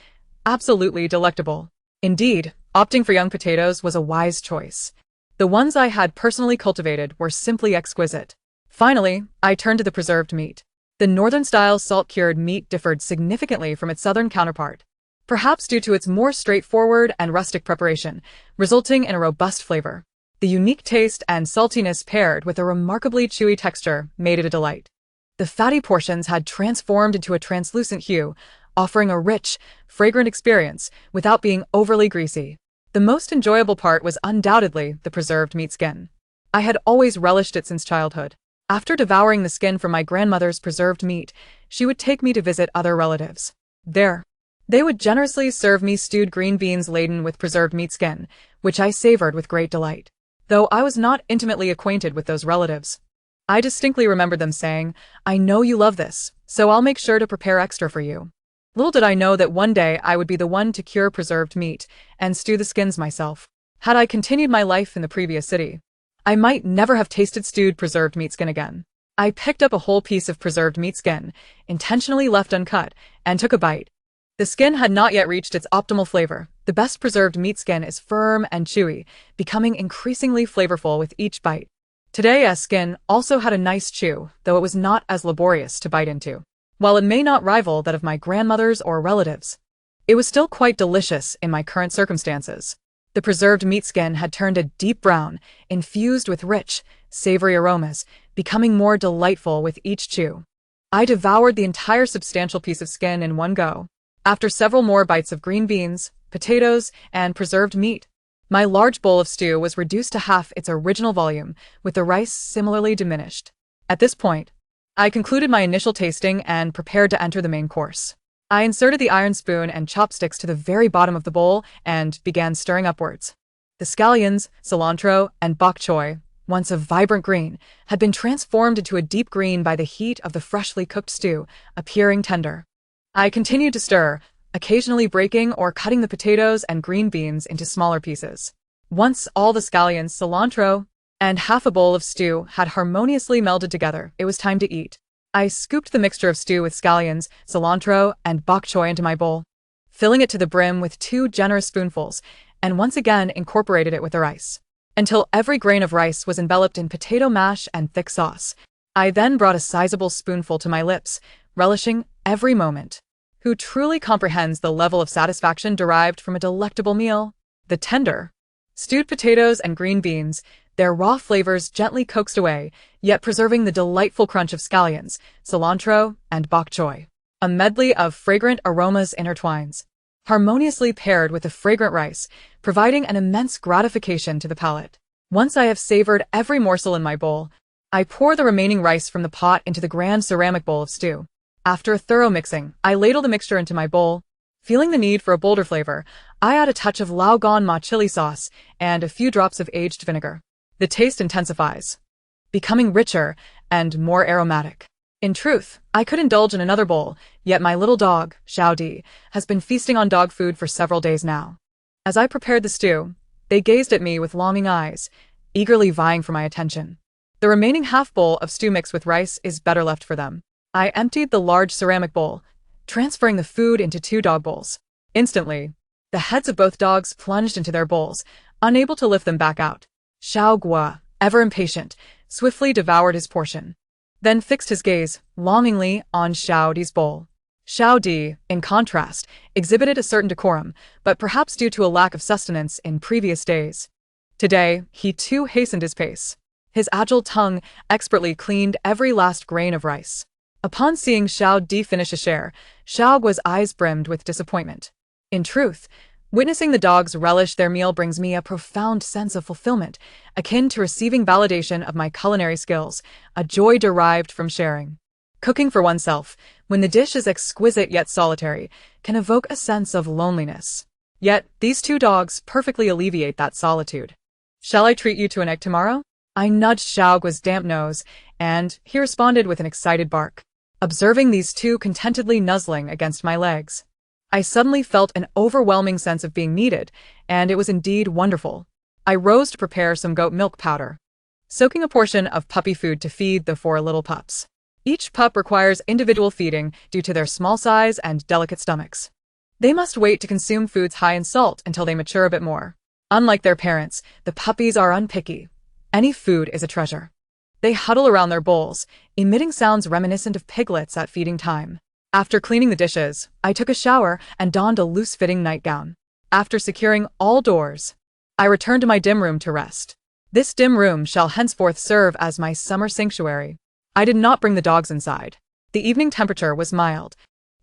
Absolutely delectable. Indeed, opting for young potatoes was a wise choice. The ones I had personally cultivated were simply exquisite. Finally, I turned to the preserved meat. The northern-style salt-cured meat differed significantly from its southern counterpart, perhaps due to its more straightforward and rustic preparation, resulting in a robust flavor. The unique taste and saltiness paired with a remarkably chewy texture made it a delight. The fatty portions had transformed into a translucent hue, offering a rich, fragrant experience without being overly greasy. The most enjoyable part was undoubtedly the preserved meat skin. I had always relished it since childhood. After devouring the skin from my grandmother's preserved meat, she would take me to visit other relatives. There, they would generously serve me stewed green beans laden with preserved meat skin, which I savored with great delight. Though I was not intimately acquainted with those relatives, I distinctly remembered them saying, "I know you love this, so I'll make sure to prepare extra for you." Little did I know that one day I would be the one to cure preserved meat and stew the skins myself. Had I continued my life in the previous city, I might never have tasted stewed preserved meat skin again. I picked up a whole piece of preserved meat skin, intentionally left uncut, and took a bite. The skin had not yet reached its optimal flavor. The best preserved meat skin is firm and chewy, becoming increasingly flavorful with each bite. Today's skin also had a nice chew, though it was not as laborious to bite into. While it may not rival that of my grandmother's or relatives, it was still quite delicious in my current circumstances. The preserved meat skin had turned a deep brown, infused with rich, savory aromas, becoming more delightful with each chew. I devoured the entire substantial piece of skin in one go. After several more bites of green beans, potatoes, and preserved meat, my large bowl of stew was reduced to half its original volume, with the rice similarly diminished. At this point, I concluded my initial tasting and prepared to enter the main course. I inserted the iron spoon and chopsticks to the very bottom of the bowl and began stirring upwards. The scallions, cilantro, and bok choy, once a vibrant green, had been transformed into a deep green by the heat of the freshly cooked stew, appearing tender. I continued to stir, occasionally breaking or cutting the potatoes and green beans into smaller pieces. Once all the scallions, cilantro, and half a bowl of stew had harmoniously melded together, it was time to eat. I scooped the mixture of stew with scallions, cilantro, and bok choy into my bowl, filling it to the brim with 2 generous spoonfuls, and once again incorporated it with the rice, until every grain of rice was enveloped in potato mash and thick sauce. I then brought a sizable spoonful to my lips, relishing every moment. Who truly comprehends the level of satisfaction derived from a delectable meal? The tender, stewed potatoes and green beans, their raw flavors gently coaxed away, yet preserving the delightful crunch of scallions, cilantro, and bok choy. A medley of fragrant aromas intertwines, harmoniously paired with the fragrant rice, providing an immense gratification to the palate. Once I have savored every morsel in my bowl, I pour the remaining rice from the pot into the grand ceramic bowl of stew. After a thorough mixing, I ladle the mixture into my bowl. Feeling the need for a bolder flavor, I add a touch of Lao Gan Ma chili sauce and a few drops of aged vinegar. The taste intensifies, becoming richer and more aromatic. In truth, I could indulge in another bowl, yet my little dog, Xiao Di, has been feasting on dog food for several days now. As I prepared the stew, they gazed at me with longing eyes, eagerly vying for my attention. The remaining half bowl of stew mixed with rice is better left for them. I emptied the large ceramic bowl, transferring the food into 2 dog bowls. Instantly, the heads of both dogs plunged into their bowls, unable to lift them back out. Xiao Gua, ever impatient, swiftly devoured his portion, then fixed his gaze longingly on Xiao Di's bowl. Xiao Di, in contrast, exhibited a certain decorum, but perhaps due to a lack of sustenance in previous days. Today, he too hastened his pace. His agile tongue expertly cleaned every last grain of rice. Upon seeing Xiao Di finish a share, Xiao Gua's eyes brimmed with disappointment. In truth, witnessing the dogs relish their meal brings me a profound sense of fulfillment, akin to receiving validation of my culinary skills, a joy derived from sharing. Cooking for oneself, when the dish is exquisite yet solitary, can evoke a sense of loneliness. Yet, these 2 dogs perfectly alleviate that solitude. Shall I treat you to an egg tomorrow? I nudged Xiao Gua's damp nose, and he responded with an excited bark. Observing these 2 contentedly nuzzling against my legs, I suddenly felt an overwhelming sense of being needed, and it was indeed wonderful. I rose to prepare some goat milk powder, soaking a portion of puppy food to feed the 4 little pups. Each pup requires individual feeding due to their small size and delicate stomachs. They must wait to consume foods high in salt until they mature a bit more. Unlike their parents, the puppies are unpicky. Any food is a treasure. They huddle around their bowls, emitting sounds reminiscent of piglets at feeding time. After cleaning the dishes, I took a shower and donned a loose-fitting nightgown. After securing all doors, I returned to my dim room to rest. This dim room shall henceforth serve as my summer sanctuary. I did not bring the dogs inside. The evening temperature was mild.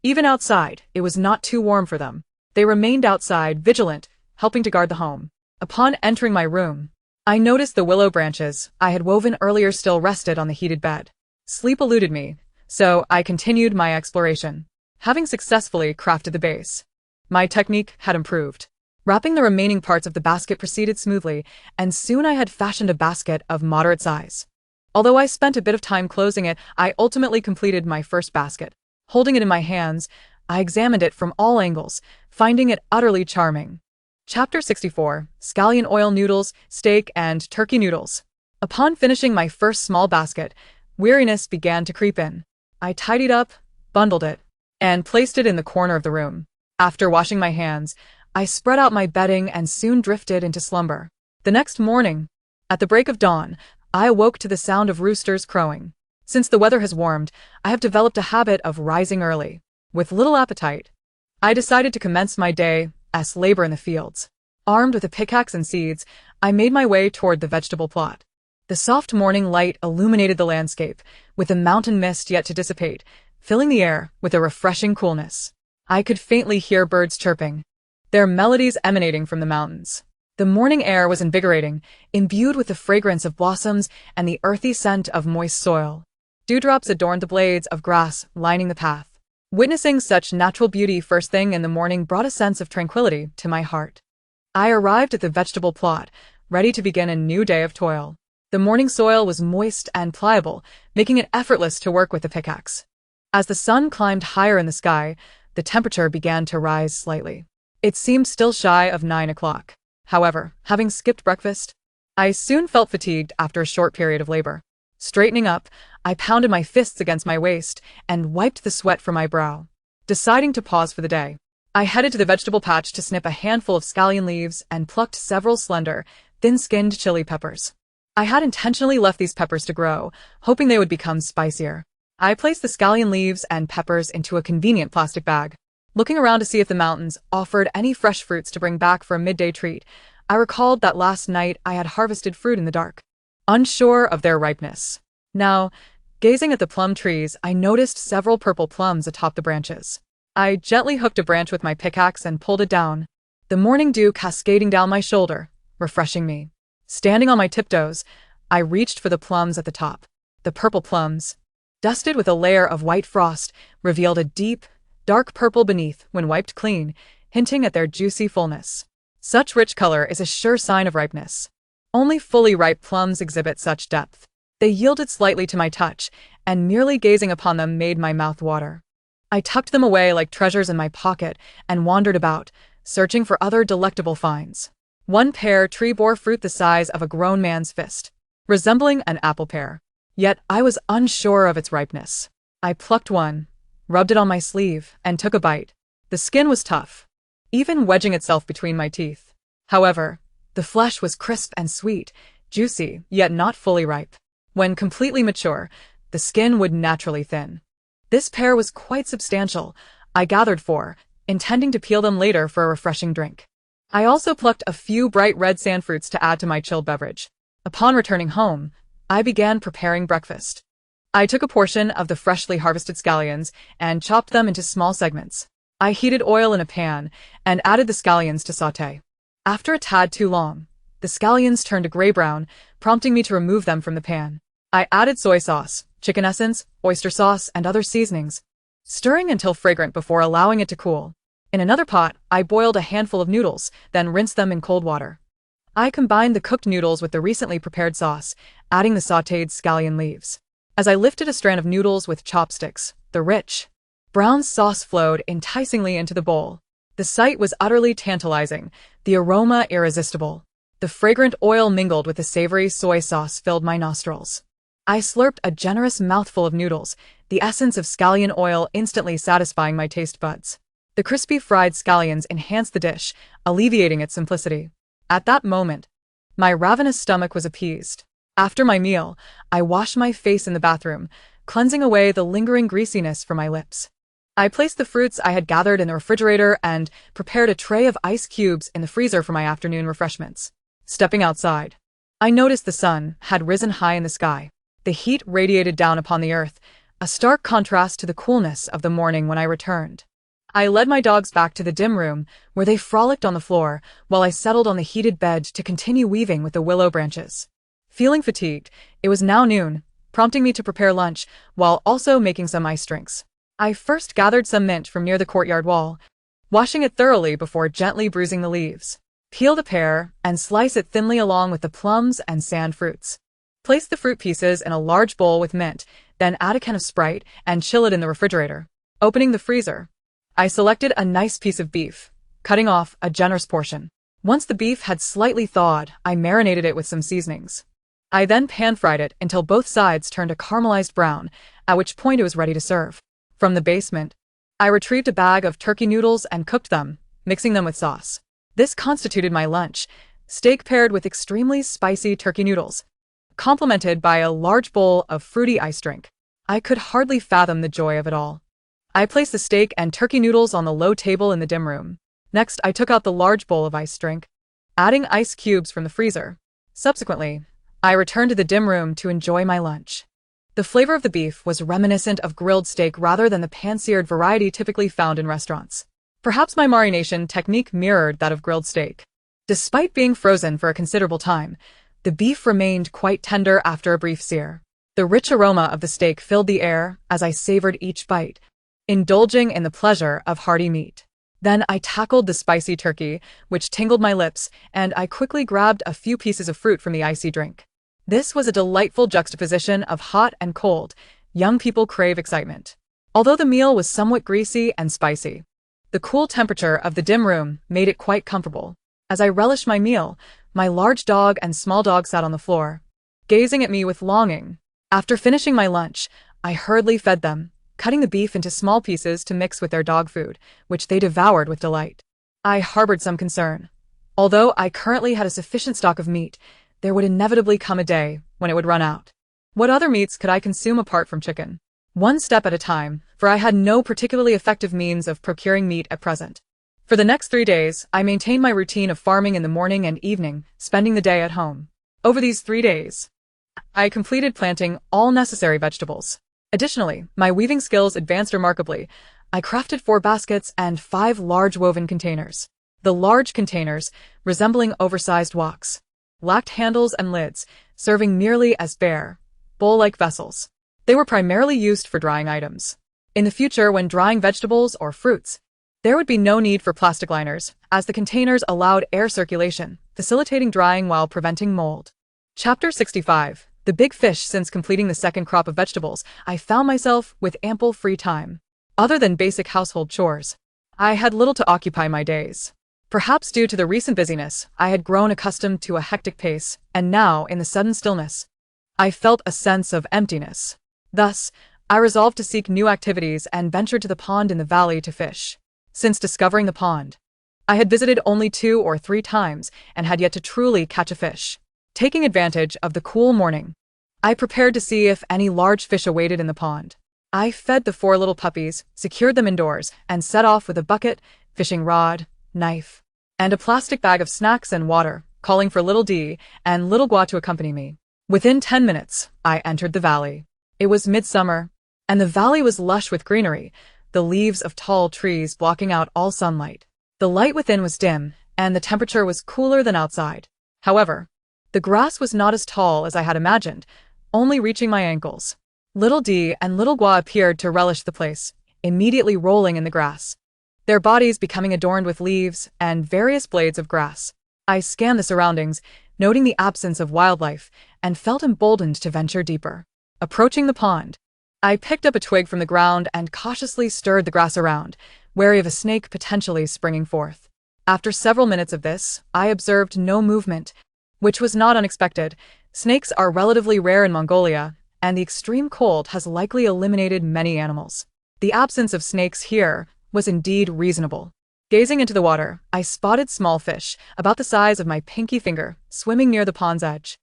Even outside, it was not too warm for them. They remained outside, vigilant, helping to guard the home. Upon entering my room, I noticed the willow branches I had woven earlier still rested on the heated bed. Sleep eluded me, so I continued my exploration. Having successfully crafted the base, my technique had improved. Wrapping the remaining parts of the basket proceeded smoothly, and soon I had fashioned a basket of moderate size. Although I spent a bit of time closing it, I ultimately completed my first basket. Holding it in my hands, I examined it from all angles, finding it utterly charming. Chapter 64: Scallion Oil Noodles, Steak and Turkey Noodles. Upon finishing my first small basket, weariness began to creep in. I tidied up, bundled it, and placed it in the corner of the room. After washing my hands, I spread out my bedding and soon drifted into slumber. The next morning, at the break of dawn, I awoke to the sound of roosters crowing. Since the weather has warmed, I have developed a habit of rising early. With little appetite, I decided to commence my day's labor in the fields. Armed with a pickaxe and seeds, I made my way toward the vegetable plot. The soft morning light illuminated the landscape, with the mountain mist yet to dissipate, filling the air with a refreshing coolness. I could faintly hear birds chirping, their melodies emanating from the mountains. The morning air was invigorating, imbued with the fragrance of blossoms and the earthy scent of moist soil. Dewdrops adorned the blades of grass lining the path. Witnessing such natural beauty first thing in the morning brought a sense of tranquility to my heart. I arrived at the vegetable plot, ready to begin a new day of toil. The morning soil was moist and pliable, making it effortless to work with the pickaxe. As the sun climbed higher in the sky, the temperature began to rise slightly. It seemed still shy of 9 o'clock. However, having skipped breakfast, I soon felt fatigued after a short period of labor. Straightening up, I pounded my fists against my waist and wiped the sweat from my brow. Deciding to pause for the day, I headed to the vegetable patch to snip a handful of scallion leaves and plucked several slender, thin-skinned chili peppers. I had intentionally left these peppers to grow, hoping they would become spicier. I placed the scallion leaves and peppers into a convenient plastic bag. Looking around to see if the mountains offered any fresh fruits to bring back for a midday treat, I recalled that last night I had harvested fruit in the dark, unsure of their ripeness. Now, gazing at the plum trees, I noticed several purple plums atop the branches. I gently hooked a branch with my pickaxe and pulled it down, the morning dew cascading down my shoulder, refreshing me. Standing on my tiptoes, I reached for the plums at the top. The purple plums, dusted with a layer of white frost, revealed a deep, dark purple beneath when wiped clean, hinting at their juicy fullness. Such rich color is a sure sign of ripeness. Only fully ripe plums exhibit such depth. They yielded slightly to my touch, and merely gazing upon them made my mouth water. I tucked them away like treasures in my pocket and wandered about, searching for other delectable finds. One pear tree bore fruit the size of a grown man's fist, resembling an apple pear. Yet I was unsure of its ripeness. I plucked one, rubbed it on my sleeve, and took a bite. The skin was tough, even wedging itself between my teeth. However, the flesh was crisp and sweet, juicy, yet not fully ripe. When completely mature, the skin would naturally thin. This pear was quite substantial. I gathered 4, intending to peel them later for a refreshing drink. I also plucked a few bright red sand fruits to add to my chilled beverage. Upon returning home, I began preparing breakfast. I took a portion of the freshly harvested scallions and chopped them into small segments. I heated oil in a pan and added the scallions to sauté. After a tad too long, the scallions turned a gray-brown, prompting me to remove them from the pan. I added soy sauce, chicken essence, oyster sauce, and other seasonings, stirring until fragrant before allowing it to cool. In another pot, I boiled a handful of noodles, then rinsed them in cold water. I combined the cooked noodles with the recently prepared sauce, adding the sautéed scallion leaves. As I lifted a strand of noodles with chopsticks, the rich, brown sauce flowed enticingly into the bowl. The sight was utterly tantalizing, the aroma irresistible. The fragrant oil mingled with the savory soy sauce filled my nostrils. I slurped a generous mouthful of noodles, the essence of scallion oil instantly satisfying my taste buds. The crispy fried scallions enhanced the dish, alleviating its simplicity. At that moment, my ravenous stomach was appeased. After my meal, I washed my face in the bathroom, cleansing away the lingering greasiness from my lips. I placed the fruits I had gathered in the refrigerator and prepared a tray of ice cubes in the freezer for my afternoon refreshments. Stepping outside, I noticed the sun had risen high in the sky. The heat radiated down upon the earth, a stark contrast to the coolness of the morning when I returned. I led my dogs back to the dim room, where they frolicked on the floor, while I settled on the heated bed to continue weaving with the willow branches. Feeling fatigued, it was now noon, prompting me to prepare lunch, while also making some ice drinks. I first gathered some mint from near the courtyard wall, washing it thoroughly before gently bruising the leaves. Peel the pear, and slice it thinly along with the plums and sand fruits. Place the fruit pieces in a large bowl with mint, then add a can of Sprite and chill it in the refrigerator. Opening the freezer, I selected a nice piece of beef, cutting off a generous portion. Once the beef had slightly thawed, I marinated it with some seasonings. I then pan-fried it until both sides turned a caramelized brown, at which point it was ready to serve. From the basement, I retrieved a bag of turkey noodles and cooked them, mixing them with sauce. This constituted my lunch, steak paired with extremely spicy turkey noodles, complemented by a large bowl of fruity ice drink. I could hardly fathom the joy of it all. I placed the steak and turkey noodles on the low table in the dim room. Next, I took out the large bowl of ice drink, adding ice cubes from the freezer. Subsequently, I returned to the dim room to enjoy my lunch. The flavor of the beef was reminiscent of grilled steak rather than the pan-seared variety typically found in restaurants. Perhaps my marination technique mirrored that of grilled steak. Despite being frozen for a considerable time, the beef remained quite tender after a brief sear. The rich aroma of the steak filled the air as I savored each bite, indulging in the pleasure of hearty meat. Then I tackled the spicy turkey, which tingled my lips, and I quickly grabbed a few pieces of fruit from the icy drink. This was a delightful juxtaposition of hot and cold. Young people crave excitement. Although the meal was somewhat greasy and spicy, the cool temperature of the dim room made it quite comfortable. As I relished my meal, my large dog and small dog sat on the floor, gazing at me with longing. After finishing my lunch, I hurriedly fed them, cutting the beef into small pieces to mix with their dog food, which they devoured with delight. I harbored some concern. Although I currently had a sufficient stock of meat, there would inevitably come a day when it would run out. What other meats could I consume apart from chicken? One step at a time, for I had no particularly effective means of procuring meat at present. For the next 3 days, I maintained my routine of farming in the morning and evening, spending the day at home. Over these 3 days, I completed planting all necessary vegetables. Additionally, my weaving skills advanced remarkably. I crafted 4 baskets and 5 large woven containers. The large containers, resembling oversized woks, lacked handles and lids, serving merely as bare, bowl-like vessels. They were primarily used for drying items. In the future, when drying vegetables or fruits, there would be no need for plastic liners, as the containers allowed air circulation, facilitating drying while preventing mold. Chapter 65. The Big Fish. Since completing the second crop of vegetables, I found myself with ample free time. Other than basic household chores, I had little to occupy my days. Perhaps due to the recent busyness, I had grown accustomed to a hectic pace, and now, in the sudden stillness, I felt a sense of emptiness. Thus, I resolved to seek new activities and ventured to the pond in the valley to fish. Since discovering the pond, I had visited only 2 or 3 times and had yet to truly catch a fish. Taking advantage of the cool morning, I prepared to see if any large fish awaited in the pond. I fed the 4 little puppies, secured them indoors, and set off with a bucket, fishing rod, knife, and a plastic bag of snacks and water, calling for Little D and Little Gua to accompany me. Within 10 minutes, I entered the valley. It was midsummer, and the valley was lush with greenery, the leaves of tall trees blocking out all sunlight. The light within was dim, and the temperature was cooler than outside. However, the grass was not as tall as I had imagined, only reaching my ankles. Little D and Little Gua appeared to relish the place, immediately rolling in the grass, their bodies becoming adorned with leaves and various blades of grass. I scanned the surroundings, noting the absence of wildlife, and felt emboldened to venture deeper. Approaching the pond, I picked up a twig from the ground and cautiously stirred the grass around, wary of a snake potentially springing forth. After several minutes of this, I observed no movement, which was not unexpected. Snakes are relatively rare in Mongolia, and the extreme cold has likely eliminated many animals. The absence of snakes here was indeed reasonable. Gazing into the water, I spotted small fish, about the size of my pinky finger, swimming near the pond's edge.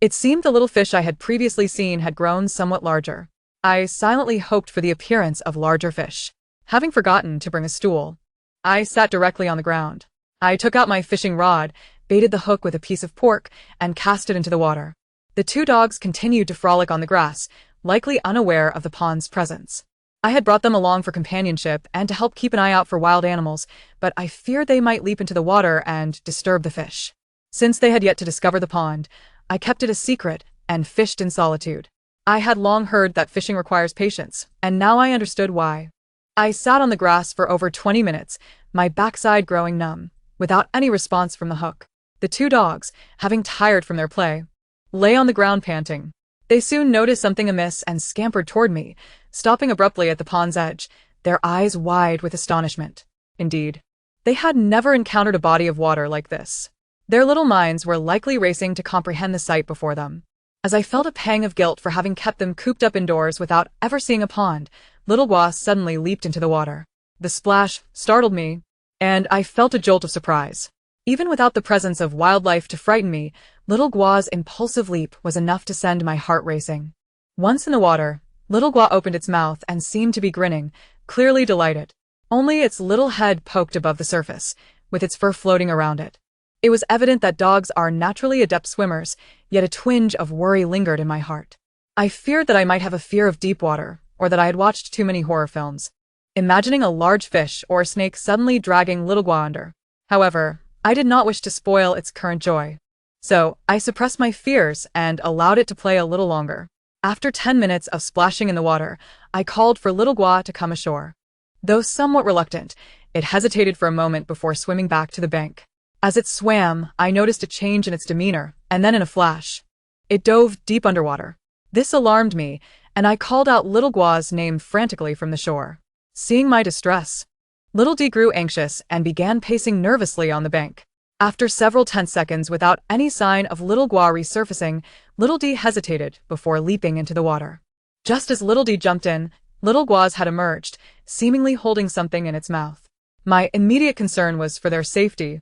It seemed the little fish I had previously seen had grown somewhat larger. I silently hoped for the appearance of larger fish. Having forgotten to bring a stool, I sat directly on the ground. I took out my fishing rod, baited the hook with a piece of pork, and cast it into the water. The 2 dogs continued to frolic on the grass, likely unaware of the pond's presence. I had brought them along for companionship and to help keep an eye out for wild animals, but I feared they might leap into the water and disturb the fish. Since they had yet to discover the pond, I kept it a secret and fished in solitude. I had long heard that fishing requires patience, and now I understood why. I sat on the grass for over 20 minutes, my backside growing numb, without any response from the hook. The 2 dogs, having tired from their play, lay on the ground panting. They soon noticed something amiss and scampered toward me, stopping abruptly at the pond's edge, their eyes wide with astonishment. Indeed, they had never encountered a body of water like this. Their little minds were likely racing to comprehend the sight before them. As I felt a pang of guilt for having kept them cooped up indoors without ever seeing a pond, Little Gua suddenly leaped into the water. The splash startled me, and I felt a jolt of surprise. Even without the presence of wildlife to frighten me, Little Gua's impulsive leap was enough to send my heart racing. Once in the water, Little Gua opened its mouth and seemed to be grinning, clearly delighted. Only its little head poked above the surface, with its fur floating around it. It was evident that dogs are naturally adept swimmers, yet a twinge of worry lingered in my heart. I feared that I might have a fear of deep water, or that I had watched too many horror films, imagining a large fish or a snake suddenly dragging Little Gua under. However, I did not wish to spoil its current joy. So, I suppressed my fears and allowed it to play a little longer. After 10 minutes of splashing in the water, I called for Little Gua to come ashore. Though somewhat reluctant, it hesitated for a moment before swimming back to the bank. As it swam, I noticed a change in its demeanor, and then in a flash, it dove deep underwater. This alarmed me, and I called out Little Gua's name frantically from the shore. Seeing my distress, Little D grew anxious and began pacing nervously on the bank. After several tense seconds without any sign of Little Gua resurfacing, Little D hesitated before leaping into the water. Just as Little D jumped in, Little Gua's had emerged, seemingly holding something in its mouth. My immediate concern was for their safety,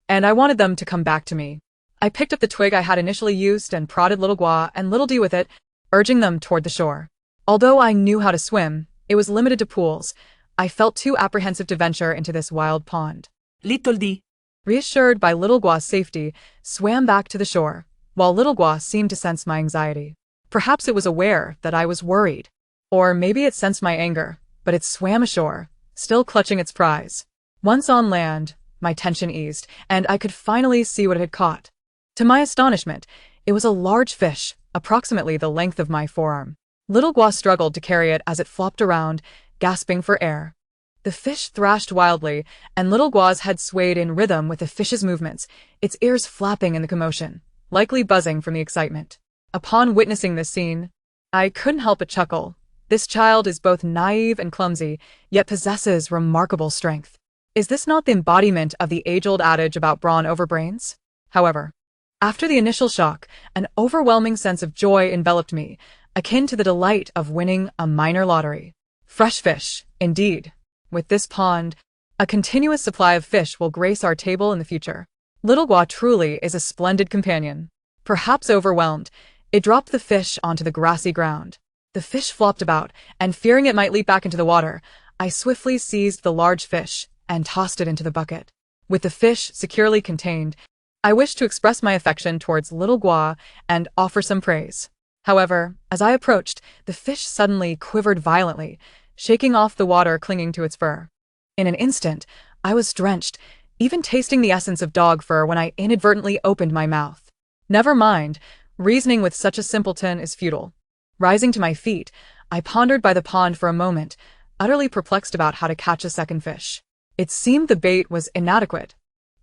and I wanted them to come back to me. I picked up the twig I had initially used and prodded Little Gua and Little D with it, urging them toward the shore. Although I knew how to swim, it was limited to pools. I felt too apprehensive to venture into this wild pond. Little D, reassured by Little Gua's safety, swam back to the shore, while Little Gua seemed to sense my anxiety. Perhaps it was aware that I was worried. Or maybe it sensed my anger, but it swam ashore, still clutching its prize. Once on land, my tension eased, and I could finally see what it had caught. To my astonishment, it was a large fish, approximately the length of my forearm. Little Gua struggled to carry it as it flopped around, gasping for air. The fish thrashed wildly, and Little Gua's head swayed in rhythm with the fish's movements, its ears flapping in the commotion, likely buzzing from the excitement. Upon witnessing this scene, I couldn't help but chuckle. This child is both naive and clumsy, yet possesses remarkable strength. Is this not the embodiment of the age-old adage about brawn over brains? However, after the initial shock, an overwhelming sense of joy enveloped me, akin to the delight of winning a minor lottery. Fresh fish, indeed. With this pond, a continuous supply of fish will grace our table in the future. Little Gua truly is a splendid companion. Perhaps overwhelmed, it dropped the fish onto the grassy ground. The fish flopped about, and fearing it might leap back into the water, I swiftly seized the large fish and tossed it into the bucket. With the fish securely contained, I wished to express my affection towards Little Gua and offer some praise. However, as I approached, the fish suddenly quivered violently, shaking off the water clinging to its fur. In an instant, I was drenched, even tasting the essence of dog fur when I inadvertently opened my mouth. Never mind, reasoning with such a simpleton is futile. Rising to my feet, I pondered by the pond for a moment, utterly perplexed about how to catch a second fish. It seemed the bait was inadequate.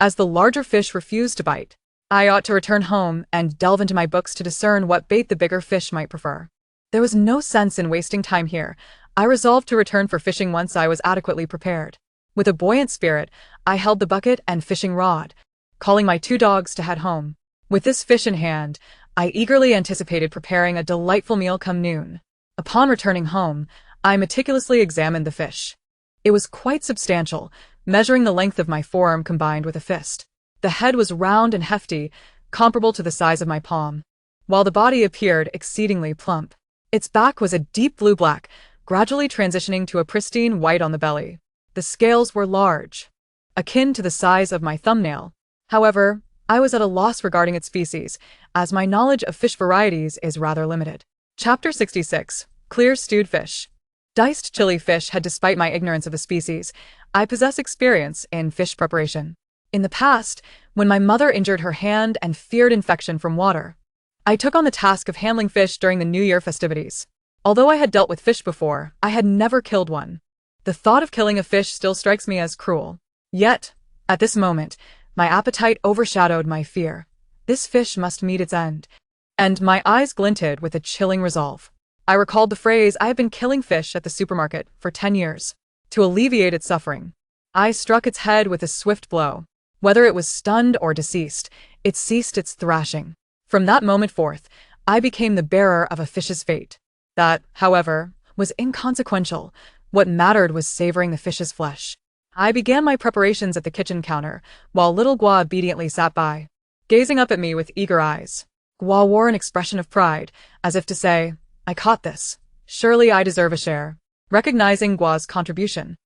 As the larger fish refused to bite, I ought to return home and delve into my books to discern what bait the bigger fish might prefer. There was no sense in wasting time here. I resolved to return for fishing once I was adequately prepared. With a buoyant spirit, I held the bucket and fishing rod, calling my 2 dogs to head home. With this fish in hand, I eagerly anticipated preparing a delightful meal come noon. Upon returning home, I meticulously examined the fish. It was quite substantial, measuring the length of my forearm combined with a fist. The head was round and hefty, comparable to the size of my palm, while the body appeared exceedingly plump. Its back was a deep blue-black, gradually transitioning to a pristine white on the belly. The scales were large, akin to the size of my thumbnail. However, I was at a loss regarding its species, as my knowledge of fish varieties is rather limited. Chapter 66. Clear Stewed Fish. Diced chili fish had despite my ignorance of the species, I possess experience in fish preparation. In the past, when my mother injured her hand and feared infection from water, I took on the task of handling fish during the New Year festivities. Although I had dealt with fish before, I had never killed one. The thought of killing a fish still strikes me as cruel. Yet, at this moment, my appetite overshadowed my fear. This fish must meet its end. And my eyes glinted with a chilling resolve. I recalled the phrase, "I have been killing fish at the supermarket for 10 years. To alleviate its suffering, I struck its head with a swift blow. Whether it was stunned or deceased, it ceased its thrashing. From that moment forth, I became the bearer of a fish's fate. That, however, was inconsequential. What mattered was savoring the fish's flesh. I began my preparations at the kitchen counter, while Little Gua obediently sat by, gazing up at me with eager eyes. Gua wore an expression of pride, as if to say, "I caught this. Surely I deserve a share." Recognizing Gua's contribution,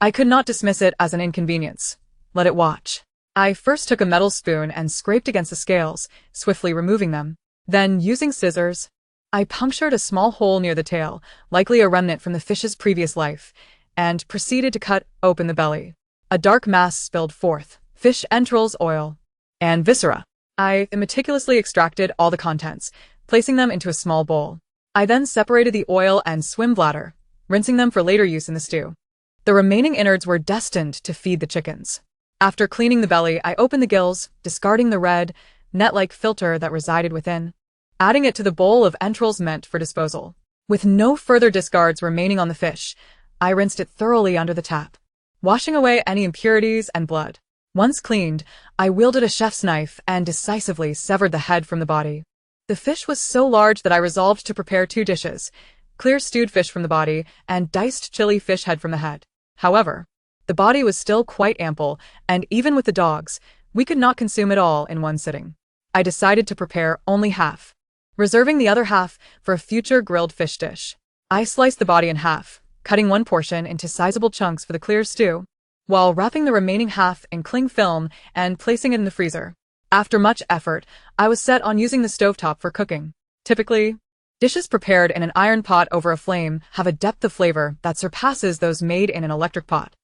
I could not dismiss it as an inconvenience. Let it watch. I first took a metal spoon and scraped against the scales, swiftly removing them. Then, using scissors, I punctured a small hole near the tail, likely a remnant from the fish's previous life, and proceeded to cut open the belly. A dark mass spilled forth, fish entrails, oil, and viscera. I meticulously extracted all the contents, placing them into a small bowl. I then separated the oil and swim bladder, rinsing them for later use in the stew. The remaining innards were destined to feed the chickens. After cleaning the belly, I opened the gills, discarding the red, net-like filter that resided within, adding it to the bowl of entrails meant for disposal. With no further discards remaining on the fish, I rinsed it thoroughly under the tap, washing away any impurities and blood. Once cleaned, I wielded a chef's knife and decisively severed the head from the body. The fish was so large that I resolved to prepare 2 dishes, clear stewed fish from the body and diced chili fish head from the head. However, the body was still quite ample, and even with the dogs, we could not consume it all in one sitting. I decided to prepare only half, reserving the other half for a future grilled fish dish. I sliced the body in half, cutting one portion into sizable chunks for the clear stew, while wrapping the remaining half in cling film and placing it in the freezer. After much effort, I was set on using the stovetop for cooking. Typically, dishes prepared in an iron pot over a flame have a depth of flavor that surpasses those made in an electric pot.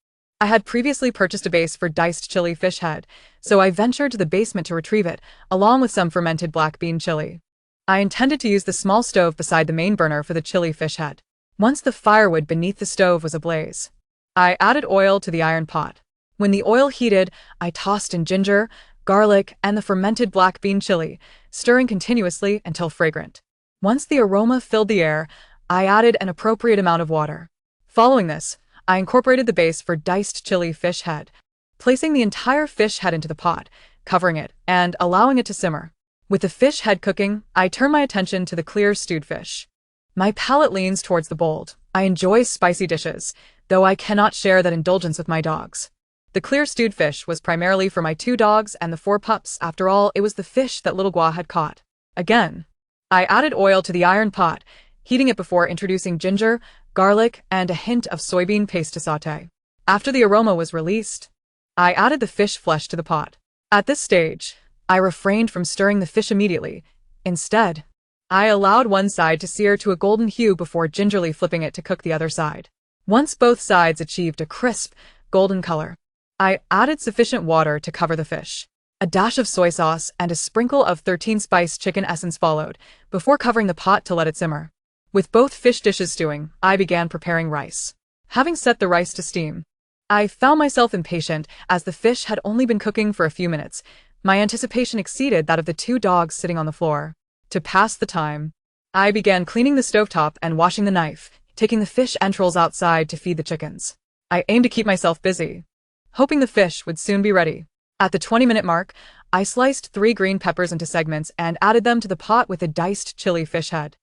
I had previously purchased a base for diced chili fish head, so I ventured to the basement to retrieve it, along with some fermented black bean chili. I intended to use the small stove beside the main burner for the chili fish head. Once the firewood beneath the stove was ablaze, I added oil to the iron pot. When the oil heated, I tossed in ginger, garlic, and the fermented black bean chili, stirring continuously until fragrant. Once the aroma filled the air, I added an appropriate amount of water. Following this, I incorporated the base for diced chili fish head, placing the entire fish head into the pot, covering it, and allowing it to simmer. With the fish head cooking, I turn my attention to the clear stewed fish. My palate leans towards the bold. I enjoy spicy dishes, though I cannot share that indulgence with my dogs. The clear stewed fish was primarily for my 2 dogs and the 4 pups. After all, it was the fish that little Gua had caught. Again, I added oil to the iron pot, heating it before introducing ginger, garlic, and a hint of soybean paste to sauté. After the aroma was released, I added the fish flesh to the pot. At this stage, I refrained from stirring the fish immediately. Instead, I allowed one side to sear to a golden hue before gingerly flipping it to cook the other side. Once both sides achieved a crisp, golden color, I added sufficient water to cover the fish. A dash of soy sauce and a sprinkle of 13-spice chicken essence followed, before covering the pot to let it simmer. With both fish dishes stewing, I began preparing rice. Having set the rice to steam, I found myself impatient as the fish had only been cooking for a few minutes. My anticipation exceeded that of the 2 dogs sitting on the floor. To pass the time, I began cleaning the stovetop and washing the knife, taking the fish entrails outside to feed the chickens. I aimed to keep myself busy, hoping the fish would soon be ready. At the 20-minute mark, I sliced 3 green peppers into segments and added them to the pot with the diced chili fish head.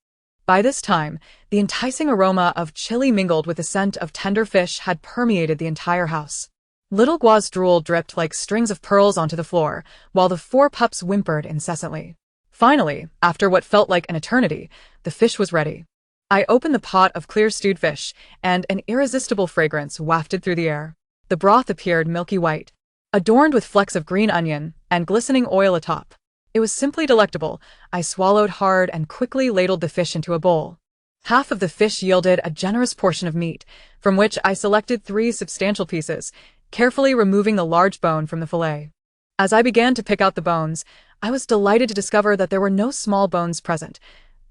By this time, the enticing aroma of chili mingled with the scent of tender fish had permeated the entire house. Little Gua's drool dripped like strings of pearls onto the floor, while the 4 pups whimpered incessantly. Finally, after what felt like an eternity, the fish was ready. I opened the pot of clear stewed fish, and an irresistible fragrance wafted through the air. The broth appeared milky white, adorned with flecks of green onion and glistening oil atop. It was simply delectable. I swallowed hard and quickly ladled the fish into a bowl. Half of the fish yielded a generous portion of meat, from which I selected 3 substantial pieces, carefully removing the large bone from the fillet. As I began to pick out the bones, I was delighted to discover that there were no small bones present.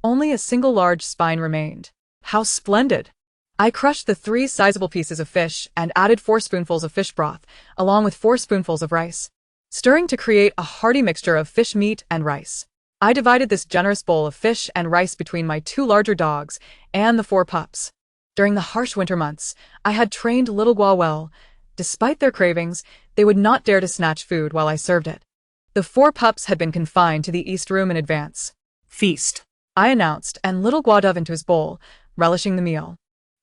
Only a single large spine remained. How splendid! I crushed the 3 sizable pieces of fish and added 4 spoonfuls of fish broth, along with 4 spoonfuls of rice, stirring to create a hearty mixture of fish meat and rice. I divided this generous bowl of fish and rice between my 2 larger dogs and the 4 pups. During the harsh winter months, I had trained little Gua well. Despite their cravings, they would not dare to snatch food while I served it. The 4 pups had been confined to the east room in advance. Feast, I announced, and little Gua dove into his bowl, relishing the meal.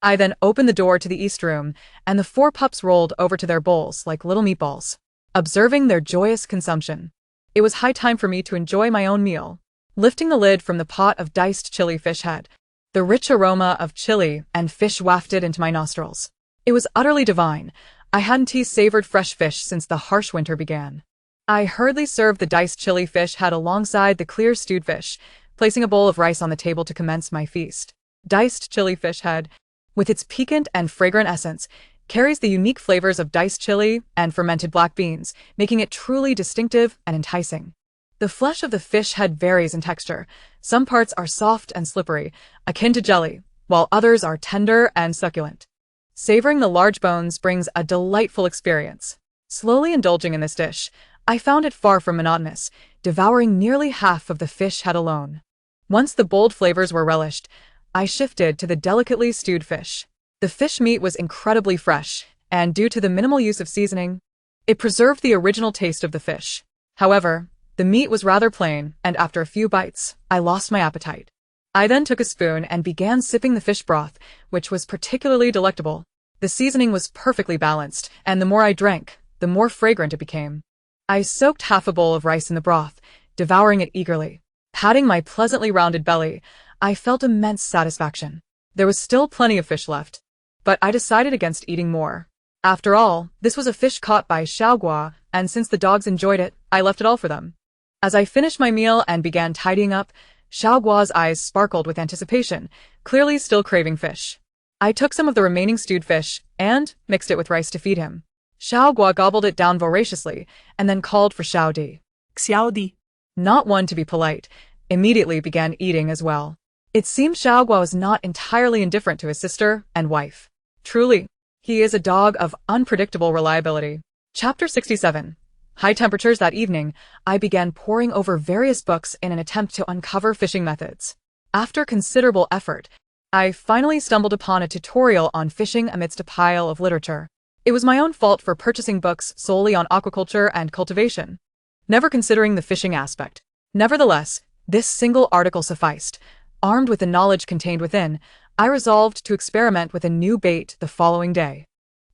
I then opened the door to the east room, and the 4 pups rolled over to their bowls like little meatballs, observing their joyous consumption. It was high time for me to enjoy my own meal. Lifting the lid from the pot of diced chili fish head, the rich aroma of chili and fish wafted into my nostrils. It was utterly divine. I hadn't savored fresh fish since the harsh winter began. I hurriedly served the diced chili fish head alongside the clear stewed fish, placing a bowl of rice on the table to commence my feast. Diced chili fish head, with its piquant and fragrant essence, carries the unique flavors of diced chili and fermented black beans, making it truly distinctive and enticing. The flesh of the fish head varies in texture. Some parts are soft and slippery, akin to jelly, while others are tender and succulent. Savoring the large bones brings a delightful experience. Slowly indulging in this dish, I found it far from monotonous, devouring nearly half of the fish head alone. Once the bold flavors were relished, I shifted to the delicately stewed fish. The fish meat was incredibly fresh, and due to the minimal use of seasoning, it preserved the original taste of the fish. However, the meat was rather plain, and after a few bites, I lost my appetite. I then took a spoon and began sipping the fish broth, which was particularly delectable. The seasoning was perfectly balanced, and the more I drank, the more fragrant it became. I soaked half a bowl of rice in the broth, devouring it eagerly. Patting my pleasantly rounded belly, I felt immense satisfaction. There was still plenty of fish left, but I decided against eating more. After all, this was a fish caught by Xiaogua, and since the dogs enjoyed it, I left it all for them. As I finished my meal and began tidying up, Xiaogua's eyes sparkled with anticipation, clearly still craving fish. I took some of the remaining stewed fish and mixed it with rice to feed him. Xiao Gua gobbled it down voraciously and then called for Xiao Di. Xiao Di. Not one to be polite, immediately began eating as well. It seemed Xiao Gua was not entirely indifferent to his sister and wife. Truly, he is a dog of unpredictable reliability. Chapter 67. High temperatures. That evening, I began poring over various books in an attempt to uncover fishing methods. After considerable effort, I finally stumbled upon a tutorial on fishing amidst a pile of literature. It was my own fault for purchasing books solely on aquaculture and cultivation, never considering the fishing aspect. Nevertheless, this single article sufficed. Armed with the knowledge contained within, I resolved to experiment with a new bait the following day.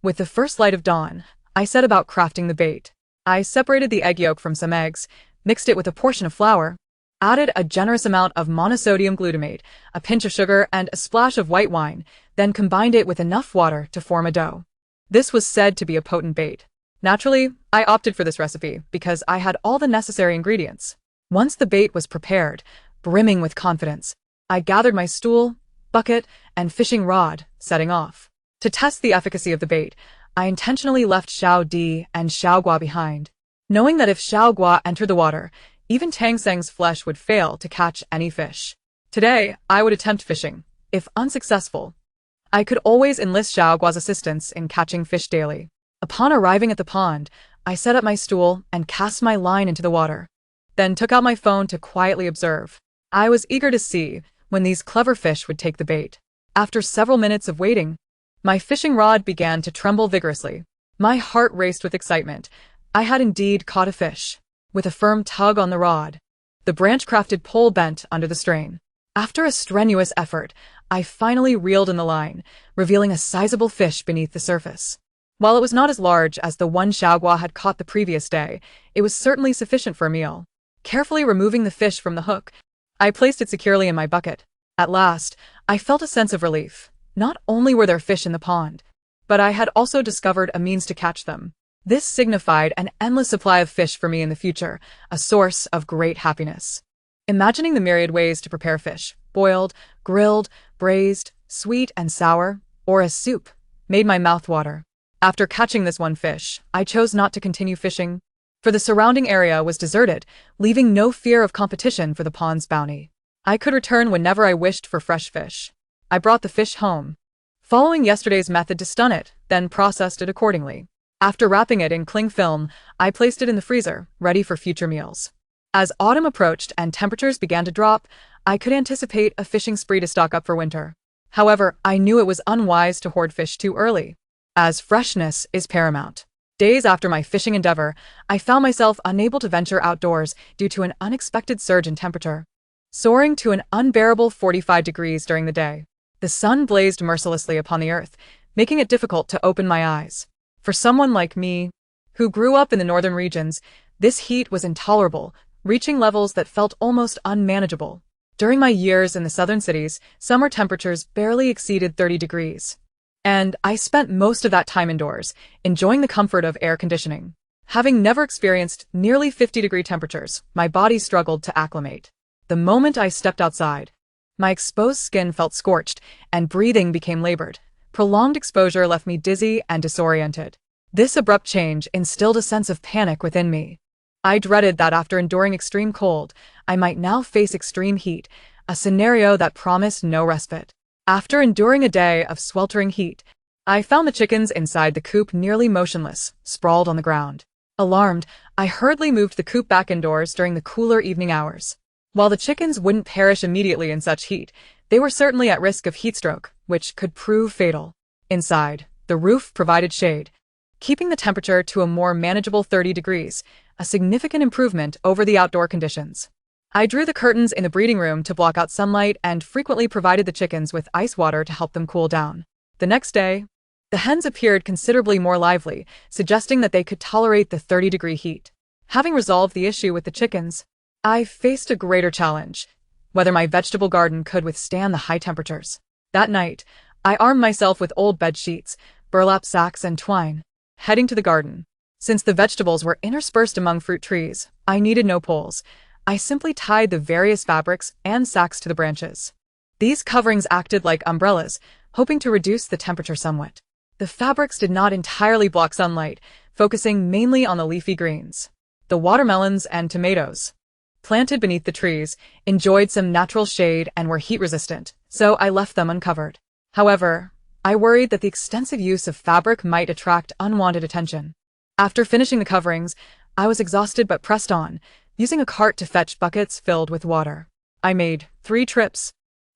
With the first light of dawn, I set about crafting the bait. I separated the egg yolk from some eggs, mixed it with a portion of flour, added a generous amount of monosodium glutamate, a pinch of sugar, and a splash of white wine, then combined it with enough water to form a dough. This was said to be a potent bait. Naturally, I opted for this recipe because I had all the necessary ingredients. Once the bait was prepared, brimming with confidence, I gathered my stool, bucket, and fishing rod, setting off. To test the efficacy of the bait, I intentionally left Xiao Di and Xiao Gua behind, knowing that if Xiao Gua entered the water, even Tang Seng's flesh would fail to catch any fish. Today, I would attempt fishing. If unsuccessful, I could always enlist Xiao Gua's assistance in catching fish daily. Upon arriving at the pond, I set up my stool and cast my line into the water, then took out my phone to quietly observe. I was eager to see when these clever fish would take the bait. After several minutes of waiting, my fishing rod began to tremble vigorously. My heart raced with excitement. I had indeed caught a fish. With a firm tug on the rod, the branch-crafted pole bent under the strain. After a strenuous effort, I finally reeled in the line, revealing a sizable fish beneath the surface. While it was not as large as the one Xiao Gua had caught the previous day, it was certainly sufficient for a meal. Carefully removing the fish from the hook, I placed it securely in my bucket. At last, I felt a sense of relief. Not only were there fish in the pond, but I had also discovered a means to catch them. This signified an endless supply of fish for me in the future, a source of great happiness. Imagining the myriad ways to prepare fish, boiled, grilled, braised, sweet and sour, or as soup, made my mouth water. After catching this one fish, I chose not to continue fishing, for the surrounding area was deserted, leaving no fear of competition for the pond's bounty. I could return whenever I wished for fresh fish. I brought the fish home, following yesterday's method to stun it, then processed it accordingly. After wrapping it in cling film, I placed it in the freezer, ready for future meals. As autumn approached and temperatures began to drop, I could anticipate a fishing spree to stock up for winter. However, I knew it was unwise to hoard fish too early, as freshness is paramount. Days after my fishing endeavor, I found myself unable to venture outdoors due to an unexpected surge in temperature, soaring to an unbearable 45 degrees during the day. The sun blazed mercilessly upon the earth, making it difficult to open my eyes. For someone like me, who grew up in the northern regions, this heat was intolerable, reaching levels that felt almost unmanageable. During my years in the southern cities, summer temperatures barely exceeded 30 degrees. And I spent most of that time indoors, enjoying the comfort of air conditioning. Having never experienced nearly 50-degree temperatures, my body struggled to acclimate. The moment I stepped outside, my exposed skin felt scorched, and breathing became labored. Prolonged exposure left me dizzy and disoriented. This abrupt change instilled a sense of panic within me. I dreaded that after enduring extreme cold, I might now face extreme heat, a scenario that promised no respite. After enduring a day of sweltering heat, I found the chickens inside the coop nearly motionless, sprawled on the ground. Alarmed, I hurriedly moved the coop back indoors during the cooler evening hours. While the chickens wouldn't perish immediately in such heat, they were certainly at risk of heatstroke, which could prove fatal. Inside, the roof provided shade, keeping the temperature to a more manageable 30 degrees, a significant improvement over the outdoor conditions. I drew the curtains in the breeding room to block out sunlight and frequently provided the chickens with ice water to help them cool down. The next day, the hens appeared considerably more lively, suggesting that they could tolerate the 30-degree heat. Having resolved the issue with the chickens, I faced a greater challenge: whether my vegetable garden could withstand the high temperatures. That night, I armed myself with old bed sheets, burlap sacks, and twine, heading to the garden. Since the vegetables were interspersed among fruit trees, I needed no poles. I simply tied the various fabrics and sacks to the branches. These coverings acted like umbrellas, hoping to reduce the temperature somewhat. The fabrics did not entirely block sunlight, focusing mainly on the leafy greens. The watermelons and tomatoes, planted beneath the trees, enjoyed some natural shade and were heat-resistant, so I left them uncovered. However, I worried that the extensive use of fabric might attract unwanted attention. After finishing the coverings, I was exhausted but pressed on, using a cart to fetch buckets filled with water. I made 3 trips,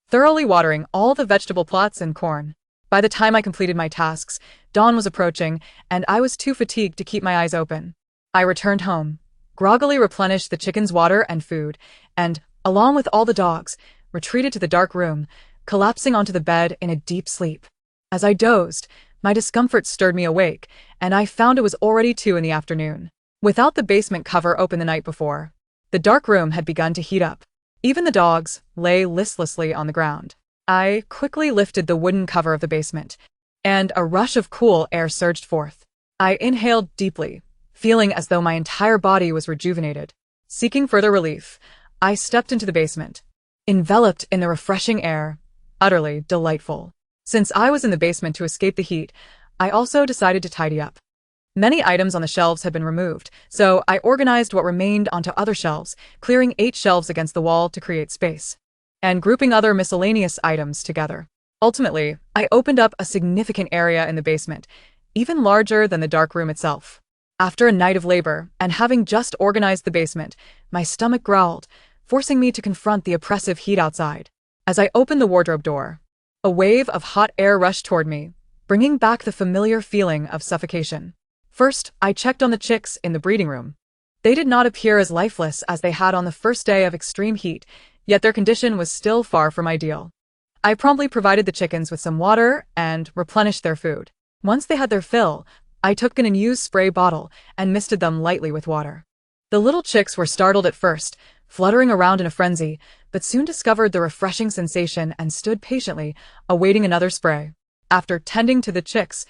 thoroughly watering all the vegetable plots and corn. By the time I completed my tasks, dawn was approaching, and I was too fatigued to keep my eyes open. I returned home, groggily replenished the chickens' water and food, and, along with all the dogs, retreated to the dark room, collapsing onto the bed in a deep sleep. As I dozed, my discomfort stirred me awake, and I found it was already 2 in the afternoon. Without the basement cover open the night before, the dark room had begun to heat up. Even the dogs lay listlessly on the ground. I quickly lifted the wooden cover of the basement, and a rush of cool air surged forth. I inhaled deeply, feeling as though my entire body was rejuvenated. Seeking further relief, I stepped into the basement, enveloped in the refreshing air, utterly delightful. Since I was in the basement to escape the heat, I also decided to tidy up. Many items on the shelves had been removed, so I organized what remained onto other shelves, clearing 8 shelves against the wall to create space, and grouping other miscellaneous items together. Ultimately, I opened up a significant area in the basement, even larger than the dark room itself. After a night of labor, and having just organized the basement, my stomach growled, forcing me to confront the oppressive heat outside. As I opened the wardrobe door, a wave of hot air rushed toward me, bringing back the familiar feeling of suffocation. First, I checked on the chicks in the breeding room. They did not appear as lifeless as they had on the first day of extreme heat, yet their condition was still far from ideal. I promptly provided the chickens with some water and replenished their food. Once they had their fill, I took an unused spray bottle and misted them lightly with water. The little chicks were startled at first, fluttering around in a frenzy, but soon discovered the refreshing sensation and stood patiently, awaiting another spray. After tending to the chicks,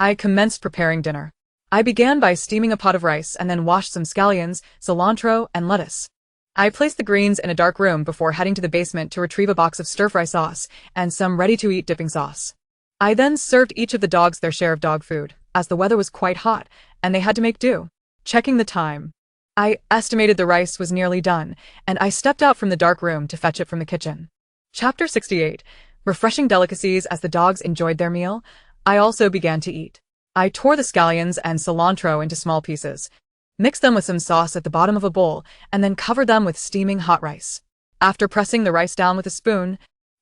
I commenced preparing dinner. I began by steaming a pot of rice and then washed some scallions, cilantro, and lettuce. I placed the greens in a dark room before heading to the basement to retrieve a box of stir-fry sauce and some ready-to-eat dipping sauce. I then served each of the dogs their share of dog food, as the weather was quite hot, and they had to make do. Checking the time, I estimated the rice was nearly done, and I stepped out from the dark room to fetch it from the kitchen. Chapter 68. Refreshing delicacies. As the dogs enjoyed their meal, I also began to eat. I tore the scallions and cilantro into small pieces, mixed them with some sauce at the bottom of a bowl, and then covered them with steaming hot rice. After pressing the rice down with a spoon,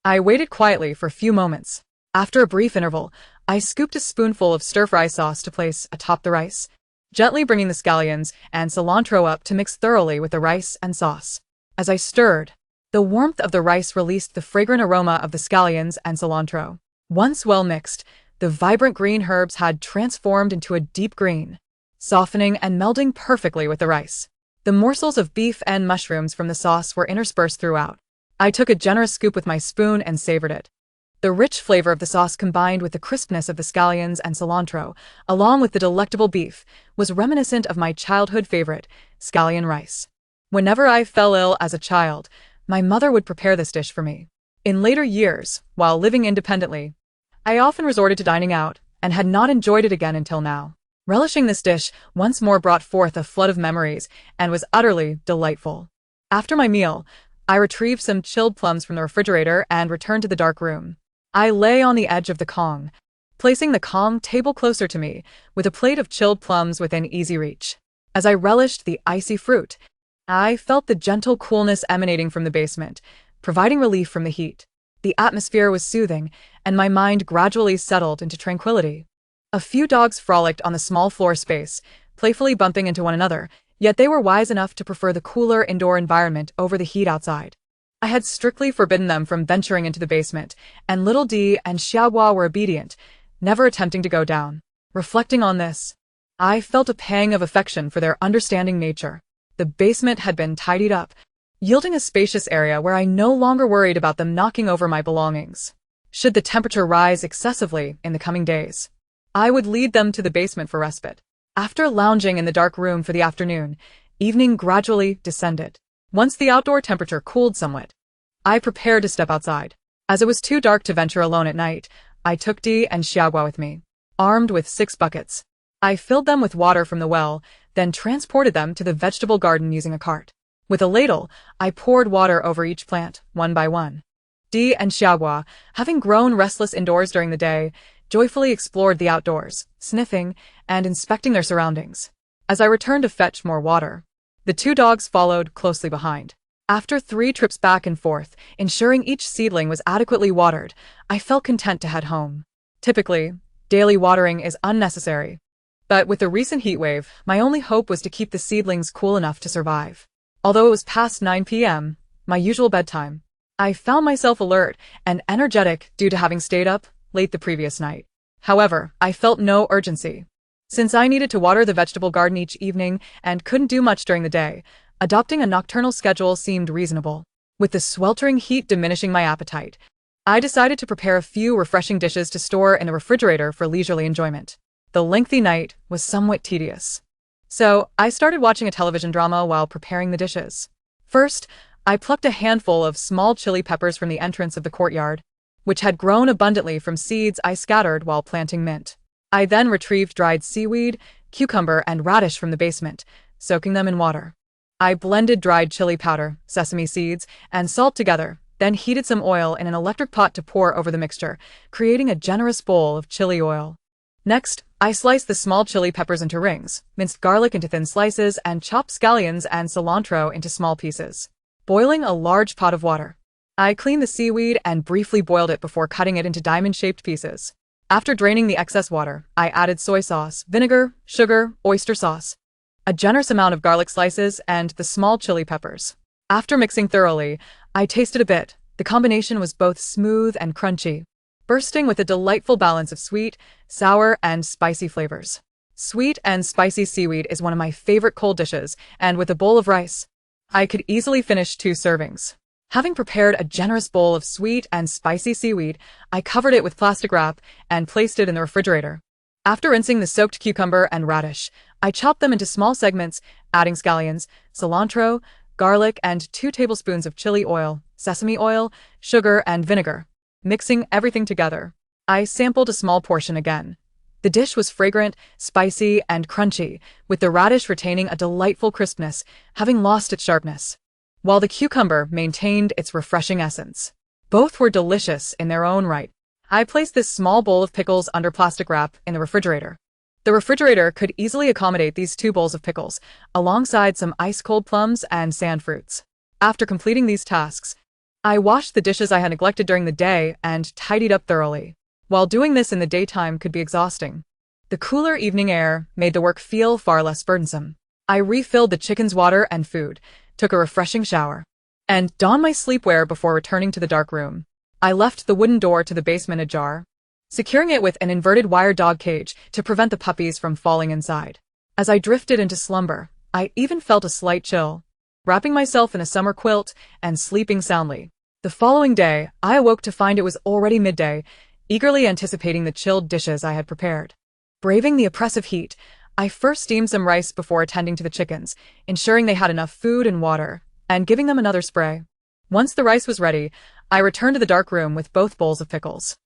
I waited quietly for a few moments. After a brief interval, I scooped a spoonful of stir-fry sauce to place atop the rice, gently bringing the scallions and cilantro up to mix thoroughly with the rice and sauce. As I stirred, the warmth of the rice released the fragrant aroma of the scallions and cilantro. Once well mixed, the vibrant green herbs had transformed into a deep green, softening and melding perfectly with the rice. The morsels of beef and mushrooms from the sauce were interspersed throughout. I took a generous scoop with my spoon and savored it. The rich flavor of the sauce combined with the crispness of the scallions and cilantro, along with the delectable beef, was reminiscent of my childhood favorite, scallion rice. Whenever I fell ill as a child, my mother would prepare this dish for me. In later years, while living independently, I often resorted to dining out, and had not enjoyed it again until now. Relishing this dish once more brought forth a flood of memories, and was utterly delightful. After my meal, I retrieved some chilled plums from the refrigerator and returned to the dark room. I lay on the edge of the Kang, placing the Kang table closer to me, with a plate of chilled plums within easy reach. As I relished the icy fruit, I felt the gentle coolness emanating from the basement, providing relief from the heat. The atmosphere was soothing, and my mind gradually settled into tranquility. A few dogs frolicked on the small floor space, playfully bumping into one another, yet they were wise enough to prefer the cooler indoor environment over the heat outside. I had strictly forbidden them from venturing into the basement, and Little D and Xiaohua were obedient, never attempting to go down. Reflecting on this, I felt a pang of affection for their understanding nature. The basement had been tidied up, yielding a spacious area where I no longer worried about them knocking over my belongings. Should the temperature rise excessively in the coming days, I would lead them to the basement for respite. After lounging in the dark room for the afternoon, evening gradually descended. Once the outdoor temperature cooled somewhat, I prepared to step outside. As it was too dark to venture alone at night, I took Dee and Xiaohua with me. armed with 6 buckets. I filled them with water from the well, then transported them to the vegetable garden using a cart. With a ladle, I poured water over each plant, one by one. Di and Xiaohua, having grown restless indoors during the day, joyfully explored the outdoors, sniffing and inspecting their surroundings. As I returned to fetch more water, the 2 dogs followed closely behind. After 3 trips back and forth, ensuring each seedling was adequately watered, I felt content to head home. Typically, daily watering is unnecessary. But with the recent heat wave, my only hope was to keep the seedlings cool enough to survive. Although it was past 9 p.m., my usual bedtime, I found myself alert and energetic due to having stayed up late the previous night. However, I felt no urgency. Since I needed to water the vegetable garden each evening and couldn't do much during the day, adopting a nocturnal schedule seemed reasonable. With the sweltering heat diminishing my appetite, I decided to prepare a few refreshing dishes to store in the refrigerator for leisurely enjoyment. The lengthy night was somewhat tedious, so I started watching a television drama while preparing the dishes. First, I plucked a handful of small chili peppers from the entrance of the courtyard, which had grown abundantly from seeds I scattered while planting mint. I then retrieved dried seaweed, cucumber, and radish from the basement, soaking them in water. I blended dried chili powder, sesame seeds, and salt together, then heated some oil in an electric pot to pour over the mixture, creating a generous bowl of chili oil. Next, I sliced the small chili peppers into rings, minced garlic into thin slices, and chopped scallions and cilantro into small pieces. Boiling a large pot of water, I cleaned the seaweed and briefly boiled it before cutting it into diamond-shaped pieces. After draining the excess water, I added soy sauce, vinegar, sugar, oyster sauce, a generous amount of garlic slices, and the small chili peppers. After mixing thoroughly, I tasted a bit. The combination was both smooth and crunchy, bursting with a delightful balance of sweet, sour, and spicy flavors. Sweet and spicy seaweed is one of my favorite cold dishes, and with a bowl of rice, I could easily finish 2 servings. Having prepared a generous bowl of sweet and spicy seaweed, I covered it with plastic wrap and placed it in the refrigerator. After rinsing the soaked cucumber and radish, I chopped them into small segments, adding scallions, cilantro, garlic, and 2 tablespoons of chili oil, sesame oil, sugar, and vinegar. Mixing everything together, I sampled a small portion again. The dish was fragrant, spicy, and crunchy, with the radish retaining a delightful crispness, having lost its sharpness, while the cucumber maintained its refreshing essence. Both were delicious in their own right. I placed this small bowl of pickles under plastic wrap in the refrigerator. The refrigerator could easily accommodate these 2 bowls of pickles, alongside some ice-cold plums and sand fruits. After completing these tasks, I washed the dishes I had neglected during the day and tidied up thoroughly. While doing this in the daytime could be exhausting, the cooler evening air made the work feel far less burdensome. I refilled the chickens' water and food, took a refreshing shower, and donned my sleepwear before returning to the dark room. I left the wooden door to the basement ajar, securing it with an inverted wire dog cage to prevent the puppies from falling inside. As I drifted into slumber, I even felt a slight chill, wrapping myself in a summer quilt and sleeping soundly. The following day, I awoke to find it was already midday, eagerly anticipating the chilled dishes I had prepared. Braving the oppressive heat, I first steamed some rice before attending to the chickens, ensuring they had enough food and water, and giving them another spray. Once the rice was ready, I returned to the dark room with both bowls of pickles.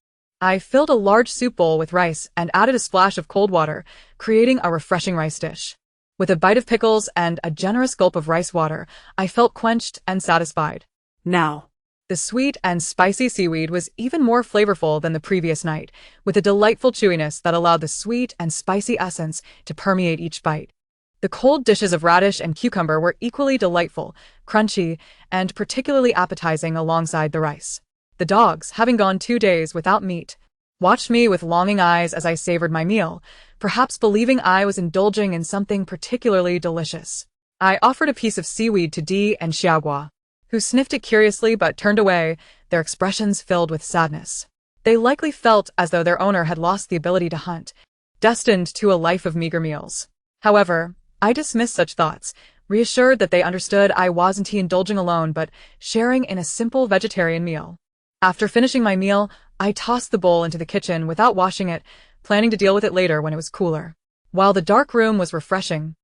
I filled a large soup bowl with rice and added a splash of cold water, creating a refreshing rice dish. With a bite of pickles and a generous gulp of rice water, I felt quenched and satisfied. Now, The sweet and spicy seaweed was even more flavorful than the previous night, with a delightful chewiness that allowed the sweet and spicy essence to permeate each bite. The cold dishes of radish and cucumber were equally delightful, crunchy, and particularly appetizing alongside the rice. The dogs, having gone 2 days without meat, watched me with longing eyes as I savored my meal, perhaps believing I was indulging in something particularly delicious. I offered a piece of seaweed to Di and Xiaohua, who sniffed it curiously but turned away, their expressions filled with sadness. They likely felt as though their owner had lost the ability to hunt, destined to a life of meager meals. However, I dismissed such thoughts, reassured that they understood I wasn't indulging alone but sharing in a simple vegetarian meal. After finishing my meal, I tossed the bowl into the kitchen without washing it, planning to deal with it later when it was cooler. While the dark room was refreshing,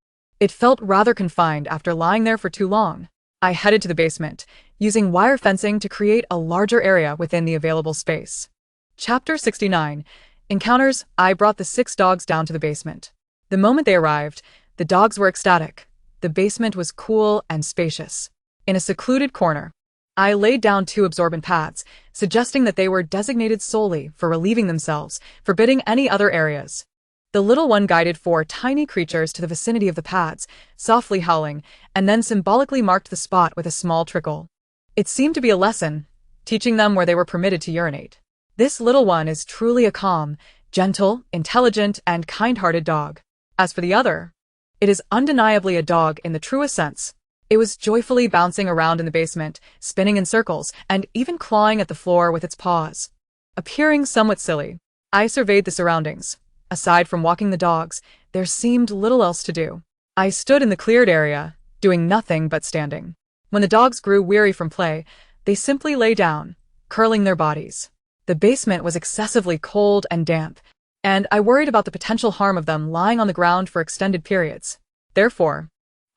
it felt rather confined after lying there for too long. I headed to the basement, using wire fencing to create a larger area within the available space. Chapter 69. Encounters, I brought the 6 dogs down to the basement. The moment they arrived, the dogs were ecstatic. The basement was cool and spacious. In a secluded corner, I laid down 2 absorbent pads, suggesting that they were designated solely for relieving themselves, forbidding any other areas. The little one guided 4 tiny creatures to the vicinity of the pads, softly howling, and then symbolically marked the spot with a small trickle. It seemed to be a lesson, teaching them where they were permitted to urinate. This little one is truly a calm, gentle, intelligent, and kind-hearted dog. As for the other, it is undeniably a dog in the truest sense. It was joyfully bouncing around in the basement, spinning in circles, and even clawing at the floor with its paws. Appearing somewhat silly, I surveyed the surroundings. Aside from walking the dogs, there seemed little else to do. I stood in the cleared area, doing nothing but standing. When the dogs grew weary from play, they simply lay down, curling their bodies. The basement was excessively cold and damp, and I worried about the potential harm of them lying on the ground for extended periods. Therefore,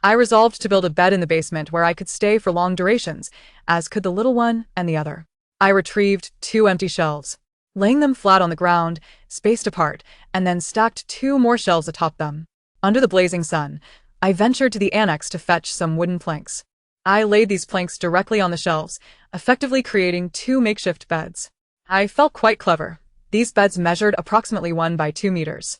I resolved to build a bed in the basement where I could stay for long durations, as could the little one and the other. I retrieved 2 empty shelves, laying them flat on the ground, spaced apart, and then stacked 2 more shelves atop them. Under the blazing sun, I ventured to the annex to fetch some wooden planks. I laid these planks directly on the shelves, effectively creating 2 makeshift beds. I felt quite clever. These beds measured approximately 1 by 2 meters.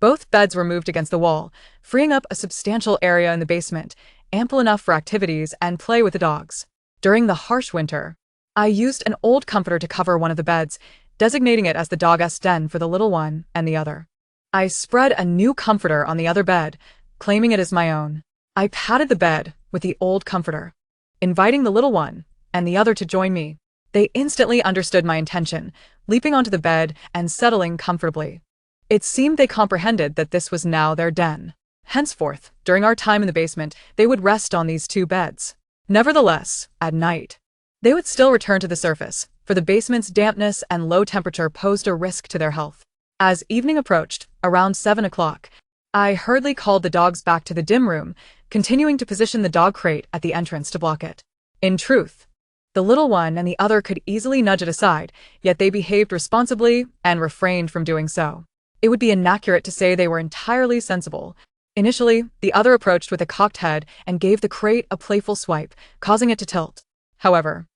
Both beds were moved against the wall, freeing up a substantial area in the basement, ample enough for activities and play with the dogs. During the harsh winter, I used an old comforter to cover one of the beds, designating it as the dog's den for the little one and the other. I spread a new comforter on the other bed, claiming it as my own. I patted the bed with the old comforter, inviting the little one and the other to join me. They instantly understood my intention, leaping onto the bed and settling comfortably. It seemed they comprehended that this was now their den. Henceforth, during our time in the basement, they would rest on these 2 beds. Nevertheless, at night, they would still return to the surface, for the basement's dampness and low temperature posed a risk to their health. As evening approached, around 7 o'clock, I hurriedly called the dogs back to the dim room, continuing to position the dog crate at the entrance to block it. In truth, the little one and the other could easily nudge it aside, yet they behaved responsibly and refrained from doing so. It would be inaccurate to say they were entirely sensible. Initially, the other approached with a cocked head and gave the crate a playful swipe, causing it to tilt. However,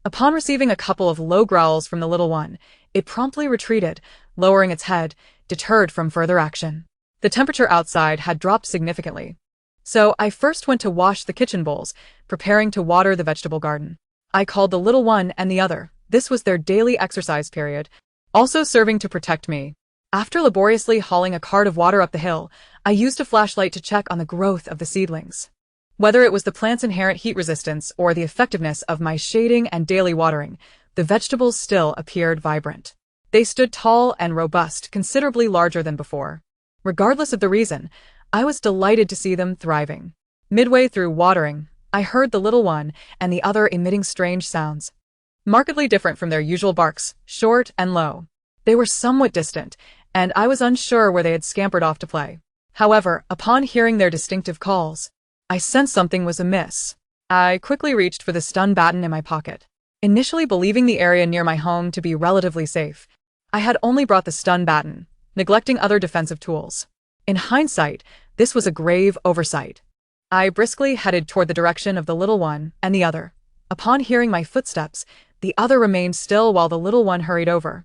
upon receiving a couple of low growls from the little one, it promptly retreated, lowering its head, deterred from further action. The temperature outside had dropped significantly, so I first went to wash the kitchen bowls, preparing to water the vegetable garden. I called the little one and the other. This was their daily exercise period, also serving to protect me. After laboriously hauling a cart of water up the hill, I used a flashlight to check on the growth of the seedlings. Whether it was the plant's inherent heat resistance or the effectiveness of my shading and daily watering, the vegetables still appeared vibrant. They stood tall and robust, considerably larger than before. Regardless of the reason, I was delighted to see them thriving. Midway through watering, I heard the little one and the other emitting strange sounds, markedly different from their usual barks, short and low. They were somewhat distant, and I was unsure where they had scampered off to play. However, upon hearing their distinctive calls, I sensed something was amiss. I quickly reached for the stun baton in my pocket. Initially believing the area near my home to be relatively safe, I had only brought the stun baton, neglecting other defensive tools. In hindsight, this was a grave oversight. I briskly headed toward the direction of the little one and the other. Upon hearing my footsteps, the other remained still while the little one hurried over,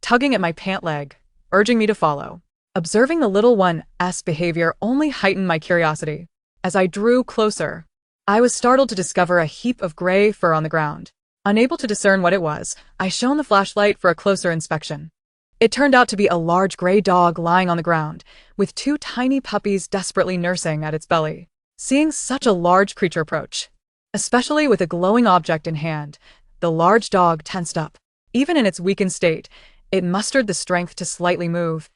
tugging at my pant leg, urging me to follow. Observing the little one's behavior only heightened my curiosity. As I drew closer, I was startled to discover a heap of gray fur on the ground. Unable to discern what it was, I shone the flashlight for a closer inspection. It turned out to be a large gray dog lying on the ground, with 2 tiny puppies desperately nursing at its belly. Seeing such a large creature approach, especially with a glowing object in hand, the large dog tensed up. Even in its weakened state, it mustered the strength to slightly move,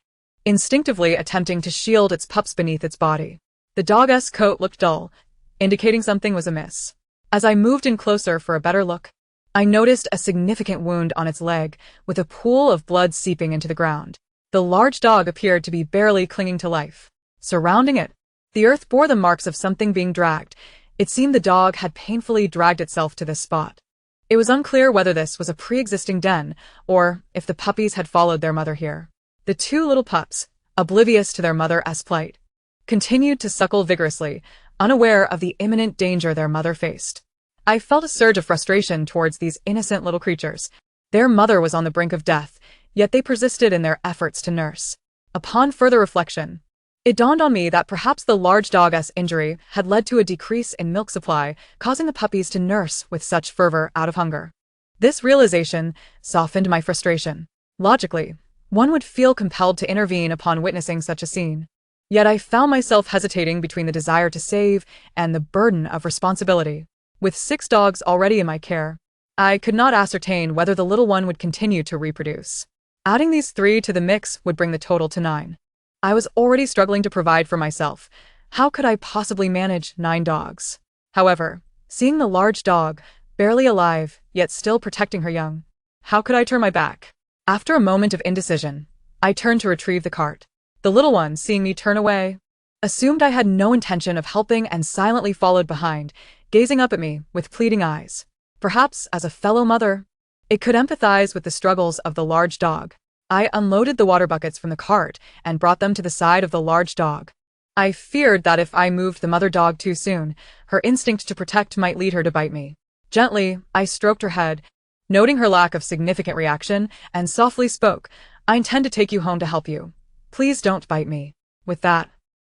instinctively attempting to shield its pups beneath its body. The dog's coat looked dull, indicating something was amiss. As I moved in closer for a better look, I noticed a significant wound on its leg, with a pool of blood seeping into the ground. The large dog appeared to be barely clinging to life. Surrounding it, the earth bore the marks of something being dragged. It seemed the dog had painfully dragged itself to this spot. It was unclear whether this was a pre-existing den, or if the puppies had followed their mother here. The two little pups, oblivious to their mother's plight, continued to suckle vigorously, unaware of the imminent danger their mother faced. I felt a surge of frustration towards these innocent little creatures. Their mother was on the brink of death, yet they persisted in their efforts to nurse. Upon further reflection, it dawned on me that perhaps the large dog's injury had led to a decrease in milk supply, causing the puppies to nurse with such fervor out of hunger. This realization softened my frustration. Logically, one would feel compelled to intervene upon witnessing such a scene. Yet I found myself hesitating between the desire to save and the burden of responsibility. With 6 dogs already in my care, I could not ascertain whether the little one would continue to reproduce. Adding these 3 to the mix would bring the total to 9. I was already struggling to provide for myself. How could I possibly manage 9 dogs? However, seeing the large dog, barely alive, yet still protecting her young, how could I turn my back? After a moment of indecision, I turned to retrieve the cart. The little one, seeing me turn away, assumed I had no intention of helping and silently followed behind, gazing up at me with pleading eyes. Perhaps, as a fellow mother, it could empathize with the struggles of the large dog. I unloaded the water buckets from the cart and brought them to the side of the large dog. I feared that if I moved the mother dog too soon, her instinct to protect might lead her to bite me. Gently, I stroked her head, noting her lack of significant reaction, and softly spoke, "I intend to take you home to help you. Please don't bite me." With that,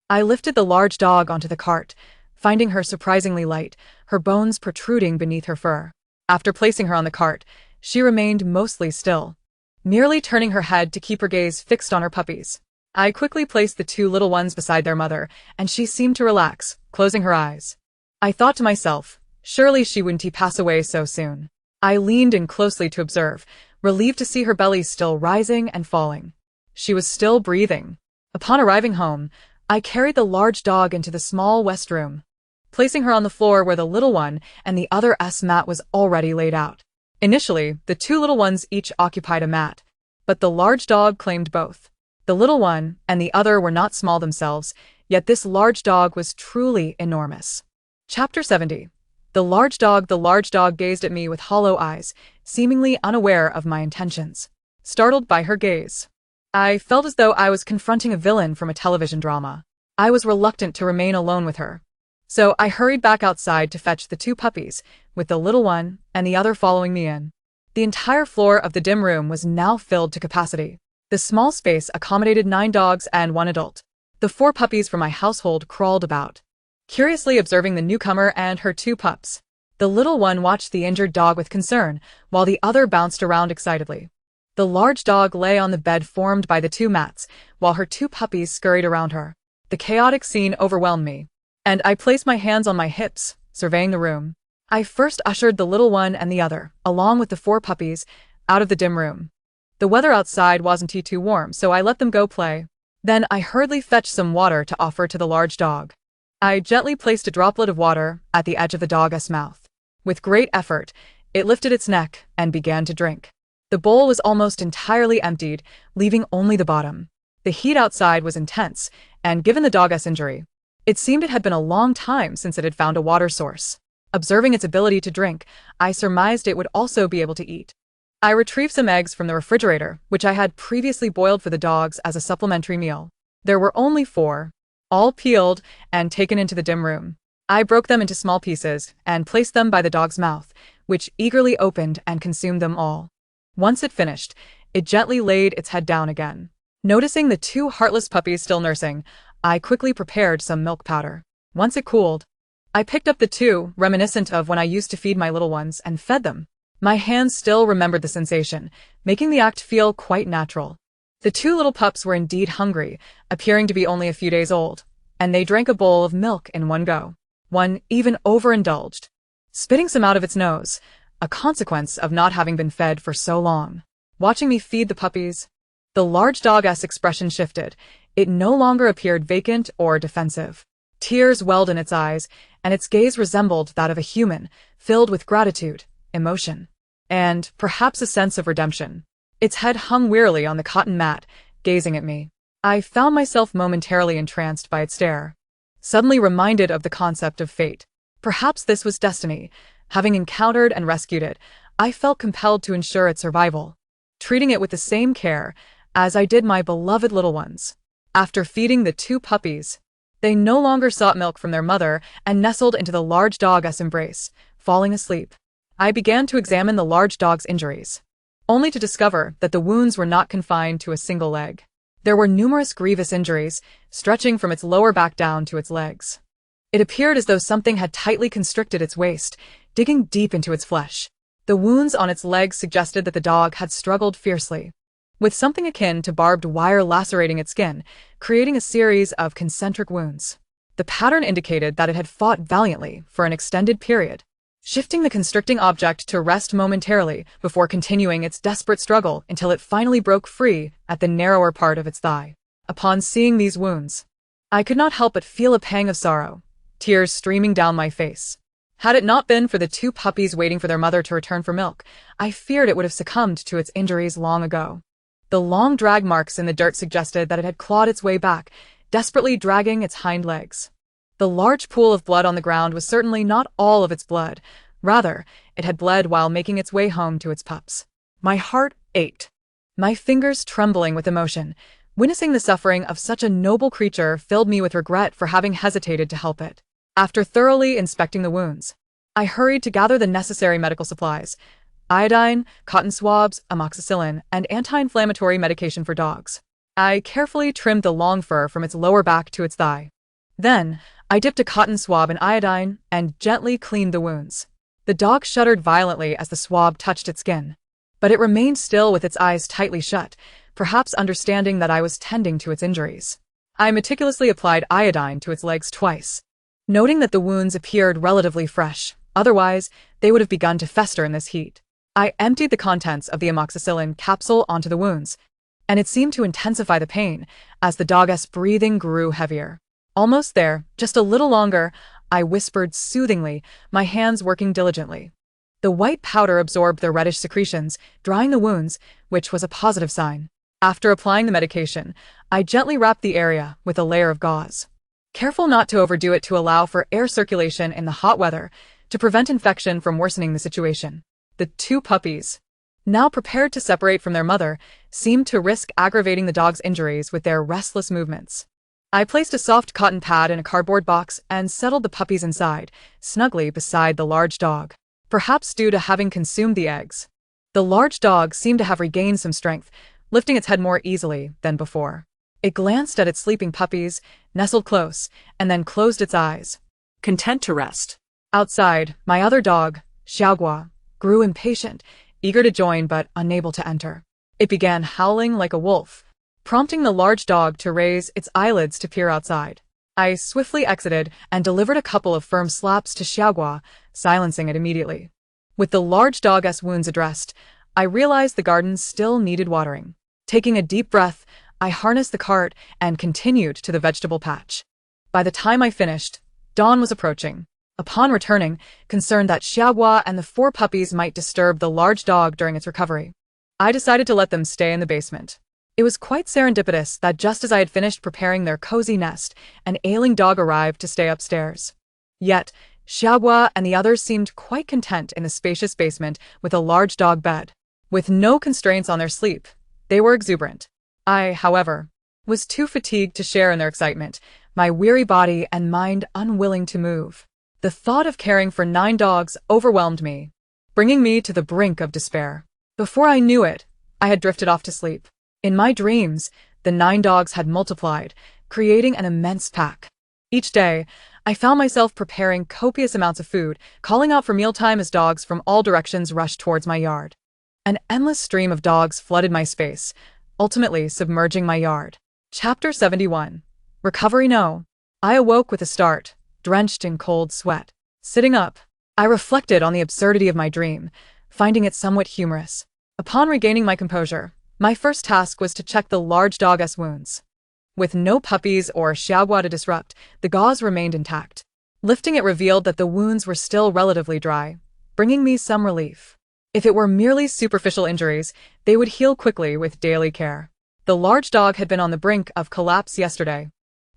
I lifted the large dog onto the cart, finding her surprisingly light, her bones protruding beneath her fur. After placing her on the cart, she remained mostly still, merely turning her head to keep her gaze fixed on her puppies. I quickly placed the 2 little ones beside their mother, and she seemed to relax, closing her eyes. I thought to myself, surely she wouldn't pass away so soon. I leaned in closely to observe, relieved to see her belly still rising and falling. She was still breathing. Upon arriving home, I carried the large dog into the small west room, placing her on the floor where the little one and the other's mat was already laid out. Initially, the 2 little ones each occupied a mat, but the large dog claimed both. The little one and the other were not small themselves, yet this large dog was truly enormous. Chapter 70. The large dog gazed at me with hollow eyes, seemingly unaware of my intentions. Startled by her gaze, I felt as though I was confronting a villain from a television drama. I was reluctant to remain alone with her, so I hurried back outside to fetch the 2 puppies, with the little one and the other following me in. The entire floor of the dim room was now filled to capacity. The small space accommodated 9 dogs and 1 adult. The 4 puppies from my household crawled about, curiously observing the newcomer and her 2 pups. The little one watched the injured dog with concern, while the other bounced around excitedly. The large dog lay on the bed formed by the 2 mats, while her 2 puppies scurried around her. The chaotic scene overwhelmed me, and I placed my hands on my hips, surveying the room. I first ushered the little one and the other, along with the 4 puppies, out of the dim room. The weather outside wasn't too warm, so I let them go play. Then I hurriedly fetched some water to offer to the large dog. I gently placed a droplet of water at the edge of the dog's mouth. With great effort, it lifted its neck and began to drink. The bowl was almost entirely emptied, leaving only the bottom. The heat outside was intense, and given the dog's injury, it seemed it had been a long time since it had found a water source. Observing its ability to drink, I surmised it would also be able to eat. I retrieved some eggs from the refrigerator, which I had previously boiled for the dogs as a supplementary meal. There were only 4, all peeled and taken into the dim room. I broke them into small pieces and placed them by the dog's mouth, which eagerly opened and consumed them all. Once it finished, it gently laid its head down again. Noticing the 2 heartless puppies still nursing, I quickly prepared some milk powder. Once it cooled, I picked up the 2, reminiscent of when I used to feed my little ones, and fed them. My hands still remembered the sensation, making the act feel quite natural. The 2 little pups were indeed hungry, appearing to be only a few days old, and they drank a bowl of milk in one go. One even overindulged, spitting some out of its nose, a consequence of not having been fed for so long. Watching me feed the puppies, the large dog's expression shifted. It no longer appeared vacant or defensive. Tears welled in its eyes, and its gaze resembled that of a human, filled with gratitude, emotion, and perhaps a sense of redemption. Its head hung wearily on the cotton mat, gazing at me. I found myself momentarily entranced by its stare, suddenly reminded of the concept of fate. Perhaps this was destiny. Having encountered and rescued it, I felt compelled to ensure its survival. Treating it with the same care, as I did my beloved little ones. After feeding the two puppies, they no longer sought milk from their mother and nestled into the large dog's embrace, falling asleep. I began to examine the large dog's injuries, only to discover that the wounds were not confined to a single leg. There were numerous grievous injuries, stretching from its lower back down to its legs. It appeared as though something had tightly constricted its waist, digging deep into its flesh. The wounds on its legs suggested that the dog had struggled fiercely, with something akin to barbed wire lacerating its skin, creating a series of concentric wounds. The pattern indicated that it had fought valiantly for an extended period, shifting the constricting object to rest momentarily before continuing its desperate struggle until it finally broke free at the narrower part of its thigh. Upon seeing these wounds, I could not help but feel a pang of sorrow, tears streaming down my face. Had it not been for the two puppies waiting for their mother to return for milk, I feared it would have succumbed to its injuries long ago. The long drag marks in the dirt suggested that it had clawed its way back, desperately dragging its hind legs. The large pool of blood on the ground was certainly not all of its blood. Rather, it had bled while making its way home to its pups. My heart ached, my fingers trembling with emotion. Witnessing the suffering of such a noble creature filled me with regret for having hesitated to help it. After thoroughly inspecting the wounds, I hurried to gather the necessary medical supplies: iodine, cotton swabs, amoxicillin, and anti-inflammatory medication for dogs. I carefully trimmed the long fur from its lower back to its thigh. Then, I dipped a cotton swab in iodine and gently cleaned the wounds. The dog shuddered violently as the swab touched its skin, but it remained still with its eyes tightly shut, perhaps understanding that I was tending to its injuries. I meticulously applied iodine to its legs twice, noting that the wounds appeared relatively fresh. Otherwise, they would have begun to fester in this heat. I emptied the contents of the amoxicillin capsule onto the wounds, and it seemed to intensify the pain as the dog's breathing grew heavier. Almost there, just a little longer, I whispered soothingly, my hands working diligently. The white powder absorbed the reddish secretions, drying the wounds, which was a positive sign. After applying the medication, I gently wrapped the area with a layer of gauze, careful not to overdo it to allow for air circulation in the hot weather to prevent infection from worsening the situation. The two puppies, now prepared to separate from their mother, seemed to risk aggravating the dog's injuries with their restless movements. I placed a soft cotton pad in a cardboard box and settled the puppies inside, snugly beside the large dog. Perhaps due to having consumed the eggs, the large dog seemed to have regained some strength, lifting its head more easily than before. It glanced at its sleeping puppies, nestled close, and then closed its eyes, content to rest. Outside, my other dog, Xiaogua, grew impatient, eager to join but unable to enter. It began howling like a wolf, prompting the large dog to raise its eyelids to peer outside. I swiftly exited and delivered a couple of firm slaps to Xiaogua, silencing it immediately. With the large dog's wounds addressed, I realized the garden still needed watering. Taking a deep breath, I harnessed the cart and continued to the vegetable patch. By the time I finished, dawn was approaching. Upon returning, concerned that Xiaogua and the four puppies might disturb the large dog during its recovery, I decided to let them stay in the basement. It was quite serendipitous that just as I had finished preparing their cozy nest, an ailing dog arrived to stay upstairs. Yet, Xiaogua and the others seemed quite content in the spacious basement with a large dog bed. With no constraints on their sleep, they were exuberant. I, however, was too fatigued to share in their excitement, my weary body and mind unwilling to move. The thought of caring for 9 dogs overwhelmed me, bringing me to the brink of despair. Before I knew it, I had drifted off to sleep. In my dreams, the 9 dogs had multiplied, creating an immense pack. Each day, I found myself preparing copious amounts of food, calling out for mealtime as dogs from all directions rushed towards my yard. An endless stream of dogs flooded my space, ultimately submerging my yard. Chapter 71. Recovery No. I awoke with a start, drenched in cold sweat. Sitting up, I reflected on the absurdity of my dream, finding it somewhat humorous. Upon regaining my composure, my first task was to check the large dog's wounds. With no puppies or Xiaogua to disrupt, the gauze remained intact. Lifting it revealed that the wounds were still relatively dry, bringing me some relief. If it were merely superficial injuries, they would heal quickly with daily care. The large dog had been on the brink of collapse yesterday,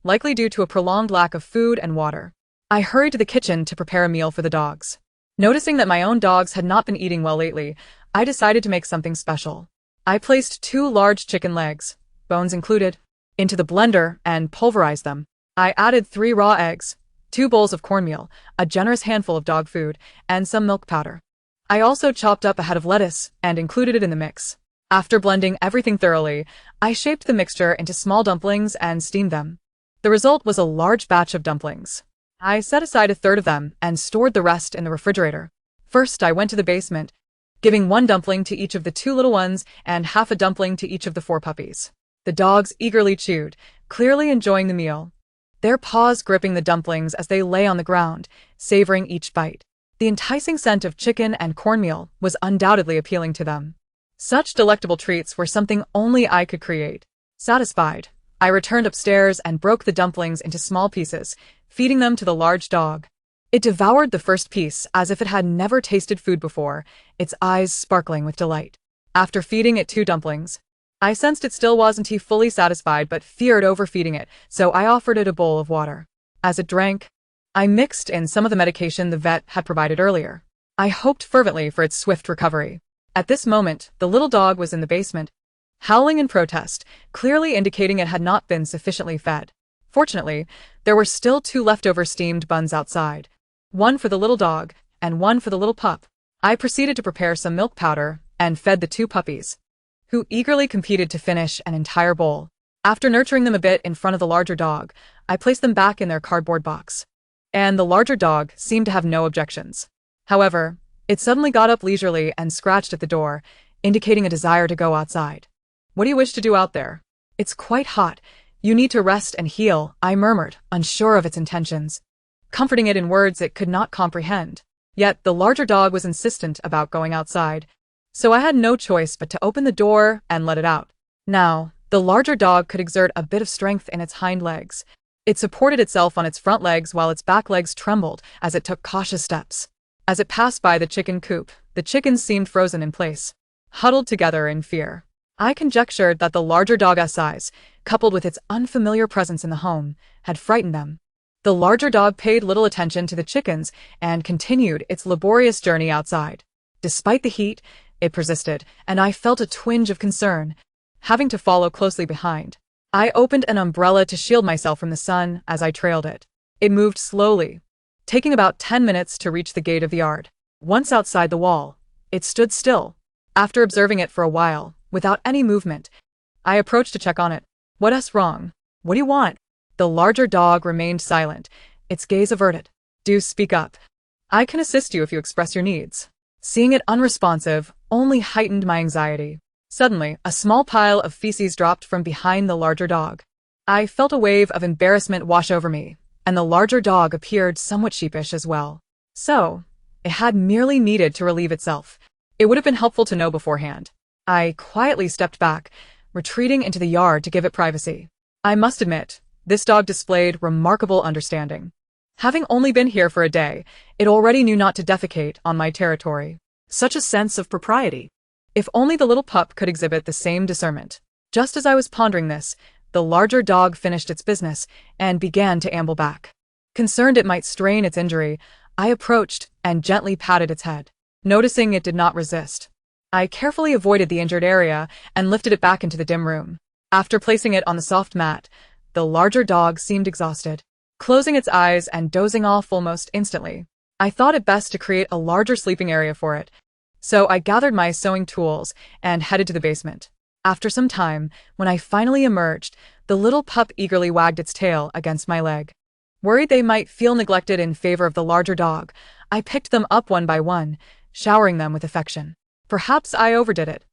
likely due to a prolonged lack of food and water. I hurried to the kitchen to prepare a meal for the dogs. Noticing that my own dogs had not been eating well lately, I decided to make something special. I placed 2 large chicken legs, bones included, into the blender and pulverized them. I added 3 raw eggs, 2 bowls of cornmeal, a generous handful of dog food, and some milk powder. I also chopped up a head of lettuce and included it in the mix. After blending everything thoroughly, I shaped the mixture into small dumplings and steamed them. The result was a large batch of dumplings. I set aside a third of them and stored the rest in the refrigerator. First, I went to the basement, giving 1 dumpling to each of the 2 little ones and half a dumpling to each of the 4 puppies. The dogs eagerly chewed, clearly enjoying the meal, their paws gripping the dumplings as they lay on the ground, savoring each bite. The enticing scent of chicken and cornmeal was undoubtedly appealing to them. Such delectable treats were something only I could create. Satisfied, I returned upstairs and broke the dumplings into small pieces, feeding them to the large dog. It devoured the first piece as if it had never tasted food before, its eyes sparkling with delight. After feeding it 2 dumplings, I sensed it still wasn't fully satisfied but feared overfeeding it, so I offered it a bowl of water. As it drank, I mixed in some of the medication the vet had provided earlier. I hoped fervently for its swift recovery. At this moment, the little dog was in the basement, howling in protest, clearly indicating it had not been sufficiently fed. Fortunately, there were still 2 leftover steamed buns outside, 1 for the little dog and 1 for the little pup. I proceeded to prepare some milk powder and fed the 2 puppies, who eagerly competed to finish an entire bowl. After nurturing them a bit in front of the larger dog, I placed them back in their cardboard box, and the larger dog seemed to have no objections. However, it suddenly got up leisurely and scratched at the door, indicating a desire to go outside. "What do you wish to do out there? It's quite hot. You need to rest and heal," I murmured, unsure of its intentions, comforting it in words it could not comprehend. Yet the larger dog was insistent about going outside, so I had no choice but to open the door and let it out. Now, the larger dog could exert a bit of strength in its hind legs. It supported itself on its front legs while its back legs trembled as it took cautious steps. As it passed by the chicken coop, the chickens seemed frozen in place, huddled together in fear. I conjectured that the larger dog's size, coupled with its unfamiliar presence in the home, had frightened them. The larger dog paid little attention to the chickens and continued its laborious journey outside. Despite the heat, it persisted, and I felt a twinge of concern, having to follow closely behind. I opened an umbrella to shield myself from the sun as I trailed it. It moved slowly, taking about 10 minutes to reach the gate of the yard. Once outside the wall, it stood still. After observing it for a while, without any movement, I approached to check on it. "What's wrong? What do you want?" The larger dog remained silent, its gaze averted. "Do speak up. I can assist you if you express your needs." Seeing it unresponsive only heightened my anxiety. Suddenly, a small pile of feces dropped from behind the larger dog. I felt a wave of embarrassment wash over me, and the larger dog appeared somewhat sheepish as well. So, it had merely needed to relieve itself. It would have been helpful to know beforehand. I quietly stepped back, retreating into the yard to give it privacy. I must admit, this dog displayed remarkable understanding. Having only been here for a day, it already knew not to defecate on my territory. Such a sense of propriety. If only the little pup could exhibit the same discernment. Just as I was pondering this, the larger dog finished its business and began to amble back. Concerned it might strain its injury, I approached and gently patted its head. Noticing it did not resist, I carefully avoided the injured area and lifted it back into the dim room. After placing it on the soft mat, the larger dog seemed exhausted, closing its eyes and dozing off almost instantly. I thought it best to create a larger sleeping area for it, so I gathered my sewing tools and headed to the basement. After some time, when I finally emerged, the little pup eagerly wagged its tail against my leg. Worried they might feel neglected in favor of the larger dog, I picked them up one by one, showering them with affection. Perhaps I overdid it,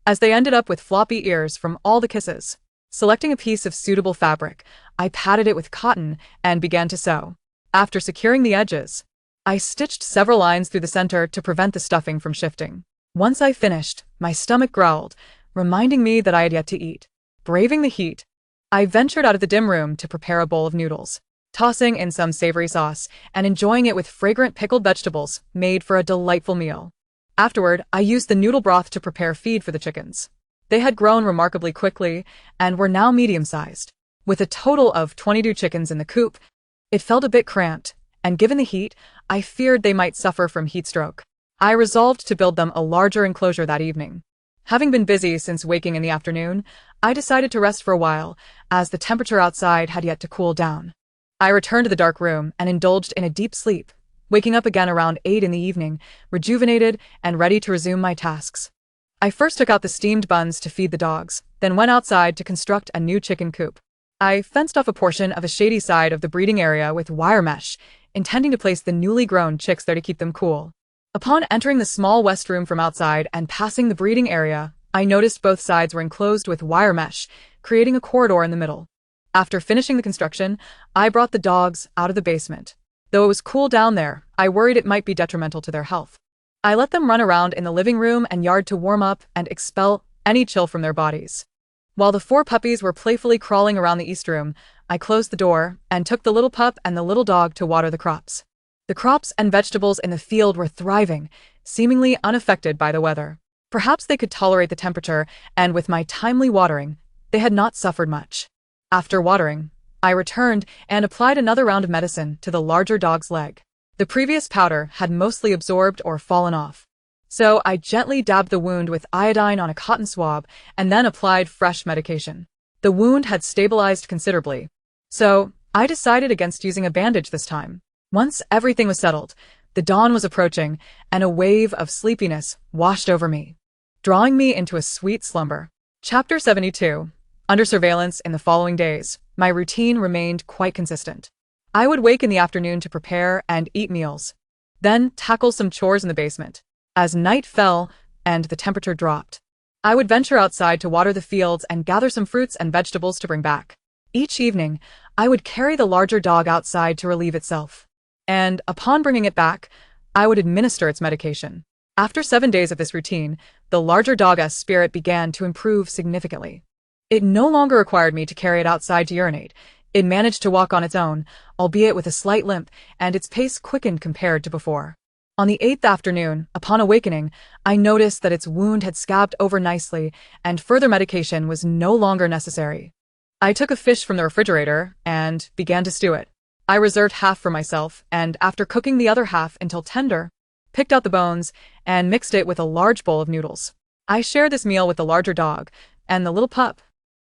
as they ended up with floppy ears from all the kisses. Selecting a piece of suitable fabric, I patted it with cotton and began to sew. After securing the edges, I stitched several lines through the center to prevent the stuffing from shifting. Once I finished, my stomach growled, reminding me that I had yet to eat. Braving the heat, I ventured out of the dim room to prepare a bowl of noodles, tossing in some savory sauce and enjoying it with fragrant pickled vegetables made for a delightful meal. Afterward, I used the noodle broth to prepare feed for the chickens. They had grown remarkably quickly and were now medium-sized. With a total of 22 chickens in the coop, it felt a bit cramped, and given the heat, I feared they might suffer from heat stroke. I resolved to build them a larger enclosure that evening. Having been busy since waking in the afternoon, I decided to rest for a while, as the temperature outside had yet to cool down. I returned to the dark room and indulged in a deep sleep, waking up again around 8 in the evening, rejuvenated and ready to resume my tasks. I first took out the steamed buns to feed the dogs, then went outside to construct a new chicken coop. I fenced off a portion of a shady side of the breeding area with wire mesh, intending to place the newly grown chicks there to keep them cool. Upon entering the small west room from outside and passing the breeding area, I noticed both sides were enclosed with wire mesh, creating a corridor in the middle. After finishing the construction, I brought the dogs out of the basement. Though it was cool down there, I worried it might be detrimental to their health. I let them run around in the living room and yard to warm up and expel any chill from their bodies. While the 4 puppies were playfully crawling around the east room, I closed the door and took the little pup and the little dog to water the crops. The crops and vegetables in the field were thriving, seemingly unaffected by the weather. Perhaps they could tolerate the temperature, and with my timely watering, they had not suffered much. After watering, I returned and applied another round of medicine to the larger dog's leg. The previous powder had mostly absorbed or fallen off. So I gently dabbed the wound with iodine on a cotton swab and then applied fresh medication. The wound had stabilized considerably, so I decided against using a bandage this time. Once everything was settled, the dawn was approaching, and a wave of sleepiness washed over me, drawing me into a sweet slumber. Chapter 72. Under surveillance in the following days, my routine remained quite consistent. I would wake in the afternoon to prepare and eat meals, then tackle some chores in the basement. As night fell and the temperature dropped, I would venture outside to water the fields and gather some fruits and vegetables to bring back. Each evening, I would carry the larger dog outside to relieve itself, and upon bringing it back, I would administer its medication. After 7 days of this routine, the larger dog's spirit began to improve significantly. It no longer required me to carry it outside to urinate. It managed to walk on its own, albeit with a slight limp, and its pace quickened compared to before. On the 8th afternoon, upon awakening, I noticed that its wound had scabbed over nicely, and further medication was no longer necessary. I took a fish from the refrigerator and began to stew it. I reserved half for myself, and after cooking the other half until tender, picked out the bones and mixed it with a large bowl of noodles. I shared this meal with the larger dog and the little pup,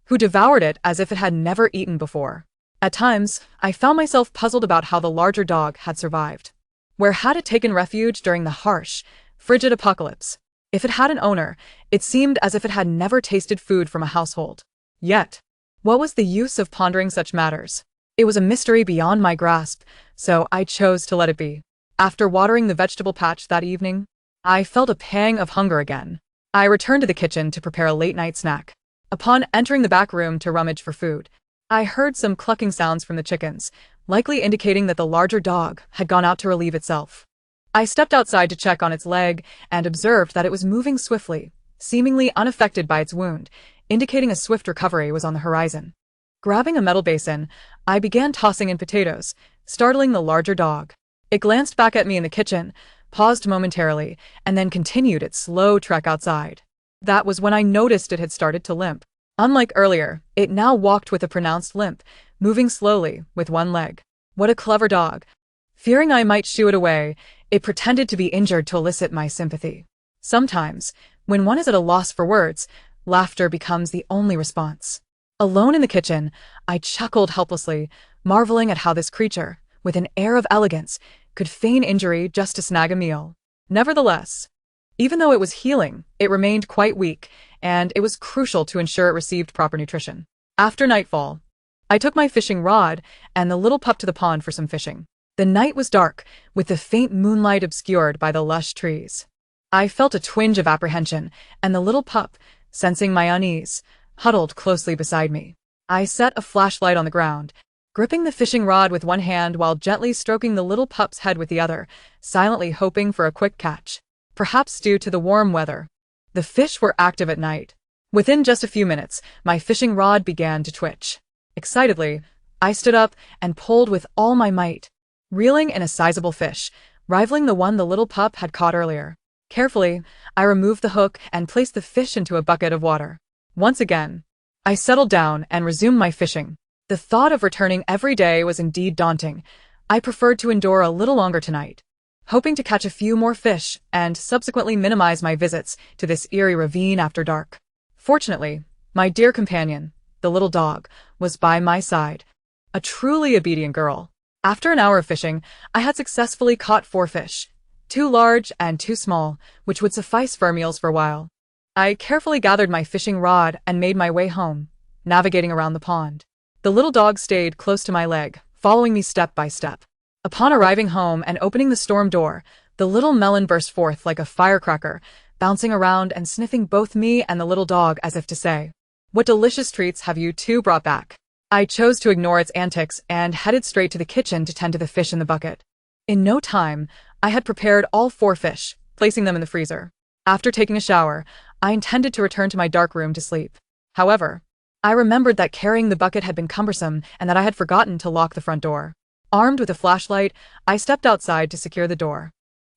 who devoured it as if it had never eaten before. At times, I found myself puzzled about how the larger dog had survived. Where had it taken refuge during the harsh, frigid apocalypse? If it had an owner, it seemed as if it had never tasted food from a household. Yet, what was the use of pondering such matters? It was a mystery beyond my grasp, so I chose to let it be. After watering the vegetable patch that evening, I felt a pang of hunger again. I returned to the kitchen to prepare a late-night snack. Upon entering the back room to rummage for food, I heard some clucking sounds from the chickens, likely indicating that the larger dog had gone out to relieve itself. I stepped outside to check on its leg and observed that it was moving swiftly, seemingly unaffected by its wound, indicating a swift recovery was on the horizon. Grabbing a metal basin, I began tossing in potatoes, startling the larger dog. It glanced back at me in the kitchen, paused momentarily, and then continued its slow trek outside. That was when I noticed it had started to limp. Unlike earlier, it now walked with a pronounced limp, moving slowly, with one leg. What a clever dog. Fearing I might shoo it away, it pretended to be injured to elicit my sympathy. Sometimes, when one is at a loss for words, laughter becomes the only response. Alone in the kitchen, I chuckled helplessly, marveling at how this creature, with an air of elegance, could feign injury just to snag a meal. Nevertheless, even though it was healing, it remained quite weak, and it was crucial to ensure it received proper nutrition. After nightfall, I took my fishing rod and the little pup to the pond for some fishing. The night was dark, with the faint moonlight obscured by the lush trees. I felt a twinge of apprehension, and the little pup, sensing my unease, huddled closely beside me. I set a flashlight on the ground, gripping the fishing rod with one hand while gently stroking the little pup's head with the other, silently hoping for a quick catch. Perhaps due to the warm weather, the fish were active at night. Within just a few minutes, my fishing rod began to twitch. Excitedly, I stood up and pulled with all my might, reeling in a sizable fish, rivaling the one the little pup had caught earlier. Carefully, I removed the hook and placed the fish into a bucket of water. Once again, I settled down and resumed my fishing. The thought of returning every day was indeed daunting. I preferred to endure a little longer tonight. hoping to catch a few more fish and subsequently minimize my visits to this eerie ravine after dark. Fortunately, my dear companion, the little dog, was by my side. A truly obedient girl. After an hour of fishing, I had successfully caught 4 fish, 2 large and 2 small, which would suffice for our meals for a while. I carefully gathered my fishing rod and made my way home, navigating around the pond. The little dog stayed close to my leg, following me step by step. Upon arriving home and opening the storm door, the little melon burst forth like a firecracker, bouncing around and sniffing both me and the little dog as if to say, "What delicious treats have you two brought back?" I chose to ignore its antics and headed straight to the kitchen to tend to the fish in the bucket. In no time, I had prepared all 4 fish, placing them in the freezer. After taking a shower, I intended to return to my dark room to sleep. However, I remembered that carrying the bucket had been cumbersome and that I had forgotten to lock the front door. Armed with a flashlight, I stepped outside to secure the door.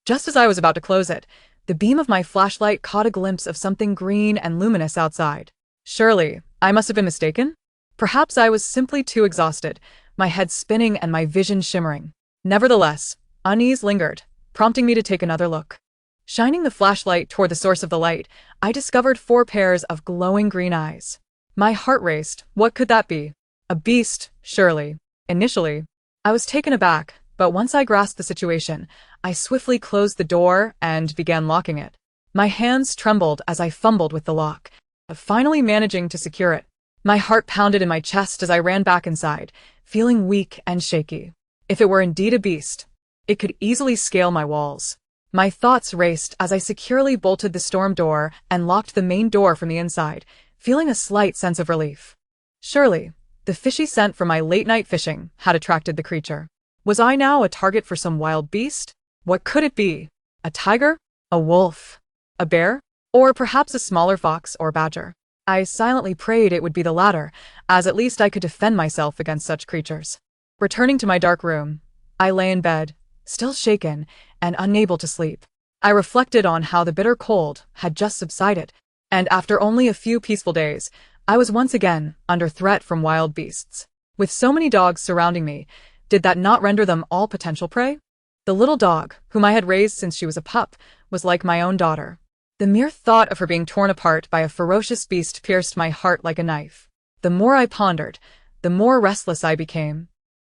Just as I was about to close it, the beam of my flashlight caught a glimpse of something green and luminous outside. Surely, I must have been mistaken? Perhaps I was simply too exhausted, my head spinning and my vision shimmering. Nevertheless, unease lingered, prompting me to take another look. Shining the flashlight toward the source of the light, I discovered 4 pairs of glowing green eyes. My heart raced. What could that be? A beast, surely. Initially, I was taken aback, but once I grasped the situation, I swiftly closed the door and began locking it. My hands trembled as I fumbled with the lock, finally managing to secure it. My heart pounded in my chest as I ran back inside, feeling weak and shaky. If it were indeed a beast, it could easily scale my walls. My thoughts raced as I securely bolted the storm door and locked the main door from the inside, feeling a slight sense of relief. Surely, the fishy scent from my late-night fishing had attracted the creature. Was I now a target for some wild beast? What could it be? A tiger? A wolf? A bear? Or perhaps a smaller fox or badger? I silently prayed it would be the latter, as at least I could defend myself against such creatures. Returning to my dark room, I lay in bed, still shaken and unable to sleep. I reflected on how the bitter cold had just subsided, and after only a few peaceful days, I was once again under threat from wild beasts. With so many dogs surrounding me, did that not render them all potential prey? The little dog, whom I had raised since she was a pup, was like my own daughter. The mere thought of her being torn apart by a ferocious beast pierced my heart like a knife. The more I pondered, the more restless I became,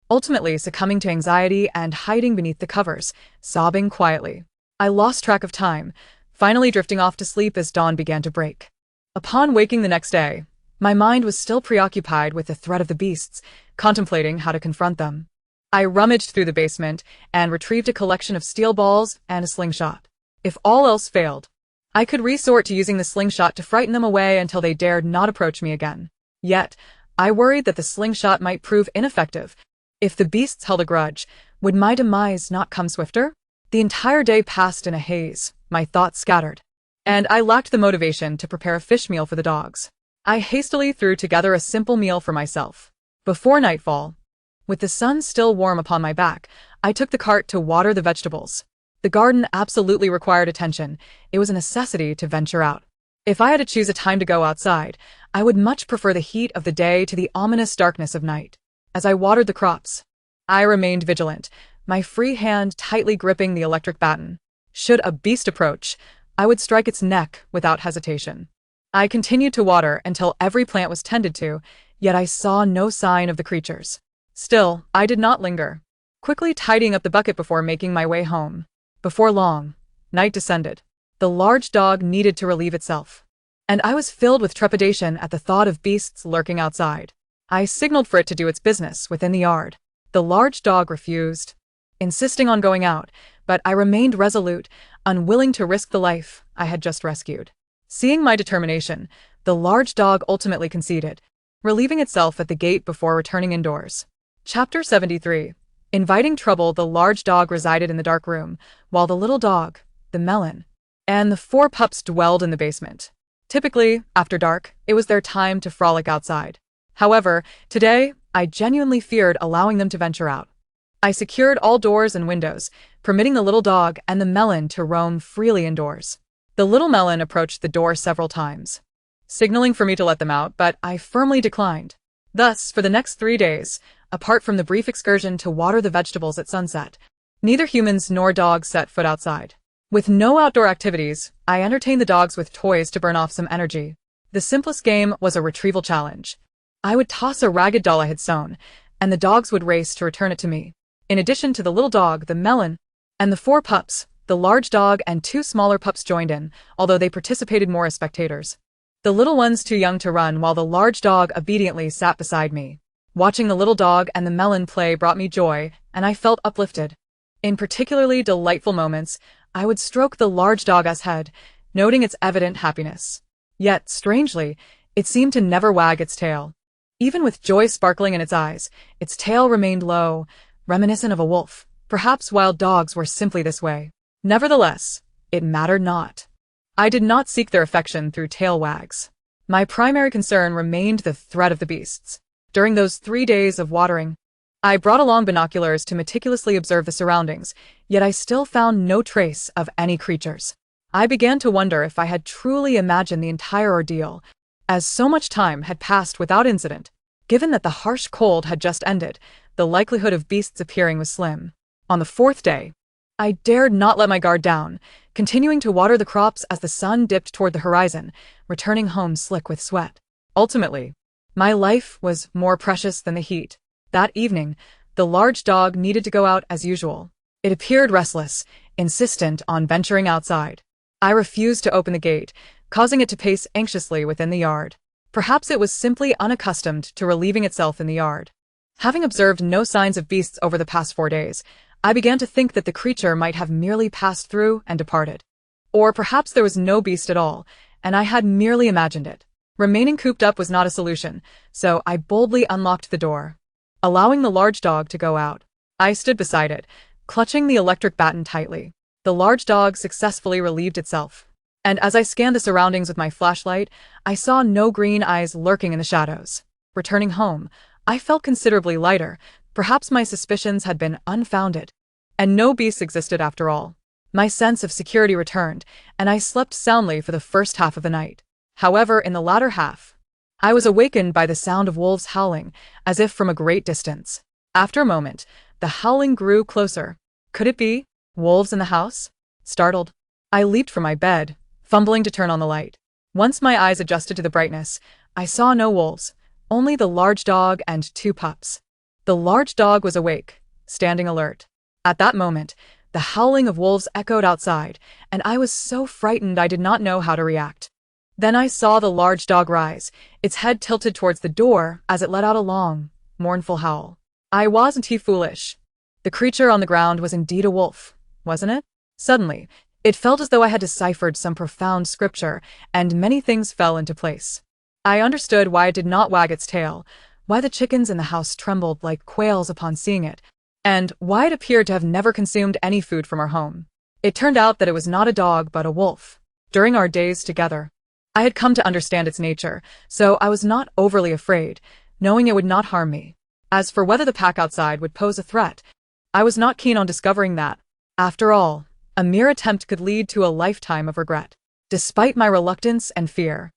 ultimately succumbing to anxiety and hiding beneath the covers, sobbing quietly. I lost track of time, finally drifting off to sleep as dawn began to break. Upon waking the next day, my mind was still preoccupied with the threat of the beasts, contemplating how to confront them. I rummaged through the basement and retrieved a collection of steel balls and a slingshot. If all else failed, I could resort to using the slingshot to frighten them away until they dared not approach me again. Yet, I worried that the slingshot might prove ineffective. If the beasts held a grudge, would my demise not come swifter? The entire day passed in a haze, my thoughts scattered, and I lacked the motivation to prepare a fish meal for the dogs. I hastily threw together a simple meal for myself. Before nightfall, with the sun still warm upon my back, I took the cart to water the vegetables. The garden absolutely required attention. It was a necessity to venture out. If I had to choose a time to go outside, I would much prefer the heat of the day to the ominous darkness of night. As I watered the crops, I remained vigilant, my free hand tightly gripping the electric baton. Should a beast approach, I would strike its neck without hesitation. I continued to water until every plant was tended to, yet I saw no sign of the creatures. Still, I did not linger, quickly tidying up the bucket before making my way home. Before long, night descended. The large dog needed to relieve itself, and I was filled with trepidation at the thought of beasts lurking outside. I signaled for it to do its business within the yard. The large dog refused, insisting on going out, but I remained resolute, unwilling to risk the life I had just rescued. Seeing my determination, the large dog ultimately conceded, relieving itself at the gate before returning indoors. Chapter 73. Inviting trouble. The large dog resided in the dark room, while the little dog, the melon, and the 4 pups dwelled in the basement. Typically, after dark, it was their time to frolic outside. However, today, I genuinely feared allowing them to venture out. I secured all doors and windows, permitting the little dog and the melon to roam freely indoors. The little melon approached the door several times, signaling for me to let them out, but I firmly declined. Thus, for the next 3 days, apart from the brief excursion to water the vegetables at sunset, Neither humans nor dogs set foot outside. With no outdoor activities, I entertained the dogs with toys to burn off some energy. The simplest game was a retrieval challenge. I would toss a ragged doll I had sewn, and the dogs would race to return it to me. In addition to the little dog, the melon, and the 4 pups, the large dog and 2 smaller pups joined in, although they participated more as spectators. The little ones too young to run, while the large dog obediently sat beside me. Watching the little dog and the melon play brought me joy, and I felt uplifted. In particularly delightful moments, I would stroke the large dog's head, noting its evident happiness. Yet, strangely, it seemed to never wag its tail. Even with joy sparkling in its eyes, its tail remained low, reminiscent of a wolf. Perhaps wild dogs were simply this way. Nevertheless, it mattered not. I did not seek their affection through tail wags. My primary concern remained the threat of the beasts. During those 3 days of watering, I brought along binoculars to meticulously observe the surroundings, yet I still found no trace of any creatures. I began to wonder if I had truly imagined the entire ordeal, as so much time had passed without incident. Given that the harsh cold had just ended, the likelihood of beasts appearing was slim. On the 4th day, I dared not let my guard down, continuing to water the crops as the sun dipped toward the horizon, returning home slick with sweat. Ultimately, my life was more precious than the heat. That evening, the large dog needed to go out as usual. It appeared restless, insistent on venturing outside. I refused to open the gate, causing it to pace anxiously within the yard. Perhaps it was simply unaccustomed to relieving itself in the yard. Having observed no signs of beasts over the past 4 days, I began to think that the creature might have merely passed through and departed. Or perhaps there was no beast at all, and I had merely imagined it. Remaining cooped up was not a solution, so I boldly unlocked the door, allowing the large dog to go out. I stood beside it, clutching the electric baton tightly. The large dog successfully relieved itself, and as I scanned the surroundings with my flashlight, I saw no green eyes lurking in the shadows. Returning home, I felt considerably lighter. Perhaps my suspicions had been unfounded, and no beasts existed after all. My sense of security returned, and I slept soundly for the first half of the night. However, in the latter half, I was awakened by the sound of wolves howling, as if from a great distance. After a moment, the howling grew closer. Could it be wolves in the house? Startled, I leaped from my bed, fumbling to turn on the light. Once my eyes adjusted to the brightness, I saw no wolves, only the large dog and 2 pups. The large dog was awake, standing alert. At that moment, the howling of wolves echoed outside, and I was so frightened I did not know how to react. Then I saw the large dog rise, its head tilted towards the door as it let out a long, mournful howl. I wasn't foolish. The creature on the ground was indeed a wolf, wasn't it? Suddenly, it felt as though I had deciphered some profound scripture, and many things fell into place. I understood why it did not wag its tail, why the chickens in the house trembled like quails upon seeing it, and why it appeared to have never consumed any food from our home. It turned out that it was not a dog but a wolf. During our days together, I had come to understand its nature, so I was not overly afraid, knowing it would not harm me. As for whether the pack outside would pose a threat, I was not keen on discovering that. After all, a mere attempt could lead to a lifetime of regret. Despite my reluctance and fear,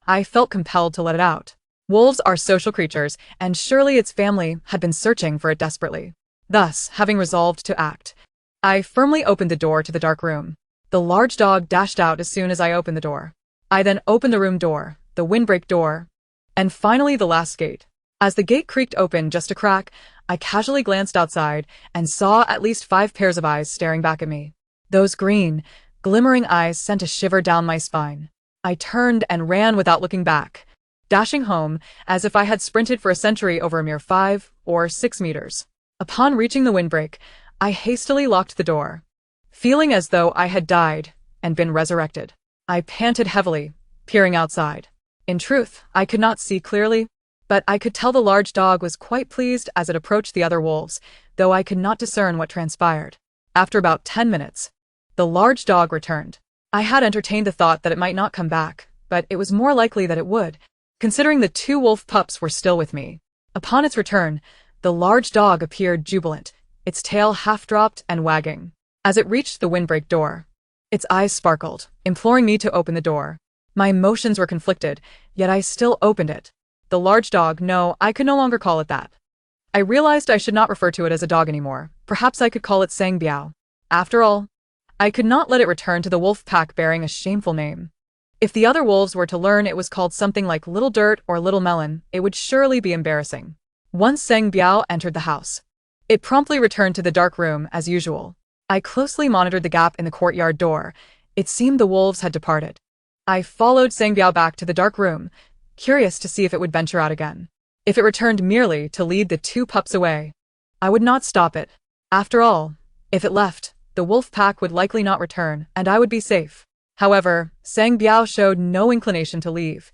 I felt compelled to let it out. Wolves are social creatures, and surely its family had been searching for it desperately. Thus, having resolved to act, I firmly opened the door to the dark room. The large dog dashed out as soon as I opened the door. I then opened the room door, the windbreak door, and finally the last gate. As the gate creaked open just a crack, I casually glanced outside and saw at least 5 pairs of eyes staring back at me. Those green, glimmering eyes sent a shiver down my spine. I turned and ran without looking back, dashing home as if I had sprinted for a century over a mere 5 or 6 meters. Upon reaching the windbreak, I hastily locked the door, feeling as though I had died and been resurrected. I panted heavily, peering outside. In truth, I could not see clearly, but I could tell the large dog was quite pleased as it approached the other wolves, though I could not discern what transpired. After about 10 minutes, the large dog returned. I had entertained the thought that it might not come back, but it was more likely that it would, considering the 2 wolf pups were still with me. Upon its return, the large dog appeared jubilant, its tail half-dropped and wagging. As it reached the windbreak door, its eyes sparkled, imploring me to open the door. My emotions were conflicted, yet I still opened it. The large dog, no, I could no longer call it that. I realized I should not refer to it as a dog anymore. Perhaps I could call it Sang Biao. After all, I could not let it return to the wolf pack bearing a shameful name. If the other wolves were to learn it was called something like Little Dirt or Little Melon, it would surely be embarrassing. Once Sang Biao entered the house, it promptly returned to the dark room as usual. I closely monitored the gap in the courtyard door. It seemed the wolves had departed. I followed Sang Biao back to the dark room, curious to see if it would venture out again. If it returned merely to lead the two pups away, I would not stop it. After all, if it left, the wolf pack would likely not return, and I would be safe. However, Sang Biao showed no inclination to leave,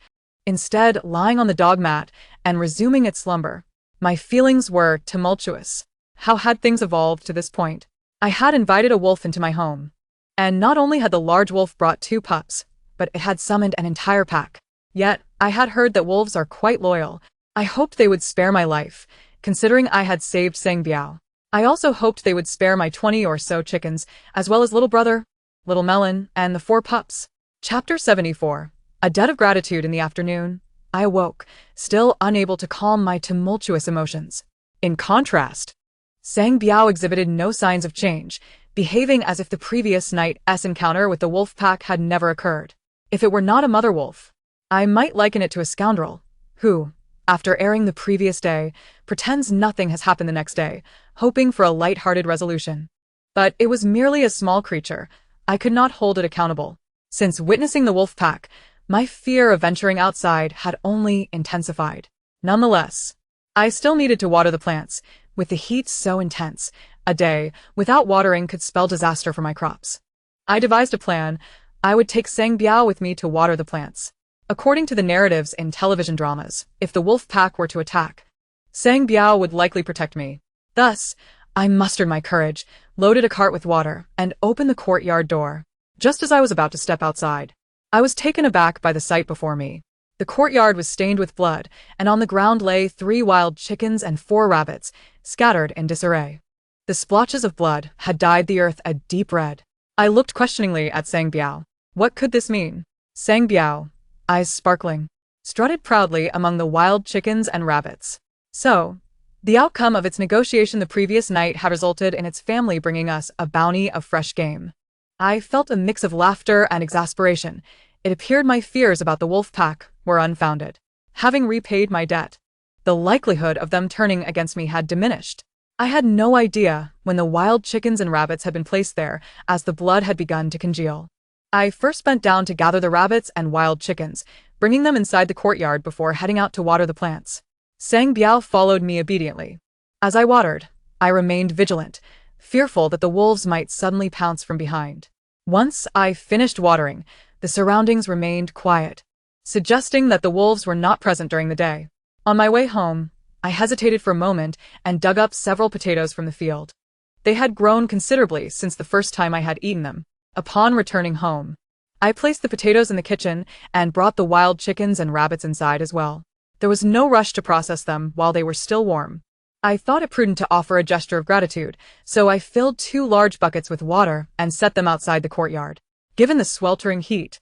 instead lying on the dog mat and resuming its slumber. My feelings were tumultuous. How had things evolved to this point? I had invited a wolf into my home, and not only had the large wolf brought two pups, but it had summoned an entire pack. Yet, I had heard that wolves are quite loyal. I hoped they would spare my life, considering I had saved Sang Biao. I also hoped they would spare my 20 or so chickens, as well as little brother, Little Melon, and the 4 pups. Chapter 74. A debt of gratitude. In the afternoon, I awoke, still unable to calm my tumultuous emotions. In contrast, Sang Biao exhibited no signs of change, behaving as if the previous night's encounter with the wolf pack had never occurred. If it were not a mother wolf, I might liken it to a scoundrel, who, after airing the previous day, pretends nothing has happened the next day, hoping for a light-hearted resolution. But it was merely a small creature. I could not hold it accountable. Since witnessing the wolf pack, my fear of venturing outside had only intensified. Nonetheless, I still needed to water the plants. With the heat so intense, a day without watering could spell disaster for my crops. I devised a plan. I would take Sang Biao with me to water the plants. According to the narratives in television dramas, if the wolf pack were to attack, Sang Biao would likely protect me. Thus, I mustered my courage, loaded a cart with water, and opened the courtyard door. Just as I was about to step outside, I was taken aback by the sight before me. The courtyard was stained with blood, and on the ground lay 3 wild chickens and 4 rabbits, scattered in disarray. The splotches of blood had dyed the earth a deep red. I looked questioningly at Sang Biao. What could this mean? Sang Biao, eyes sparkling, strutted proudly among the wild chickens and rabbits. So, the outcome of its negotiation the previous night had resulted in its family bringing us a bounty of fresh game. I felt a mix of laughter and exasperation. It appeared my fears about the wolf pack were unfounded. Having repaid my debt, the likelihood of them turning against me had diminished. I had no idea when the wild chickens and rabbits had been placed there, as the blood had begun to congeal. I first bent down to gather the rabbits and wild chickens, bringing them inside the courtyard before heading out to water the plants. Sang Biao followed me obediently. As I watered, I remained vigilant, fearful that the wolves might suddenly pounce from behind. Once I finished watering, the surroundings remained quiet, suggesting that the wolves were not present during the day. On my way home, I hesitated for a moment and dug up several potatoes from the field. They had grown considerably since the first time I had eaten them. Upon returning home, I placed the potatoes in the kitchen and brought the wild chickens and rabbits inside as well. There was no rush to process them while they were still warm. I thought it prudent to offer a gesture of gratitude, so I filled 2 large buckets with water and set them outside the courtyard. Given the sweltering heat,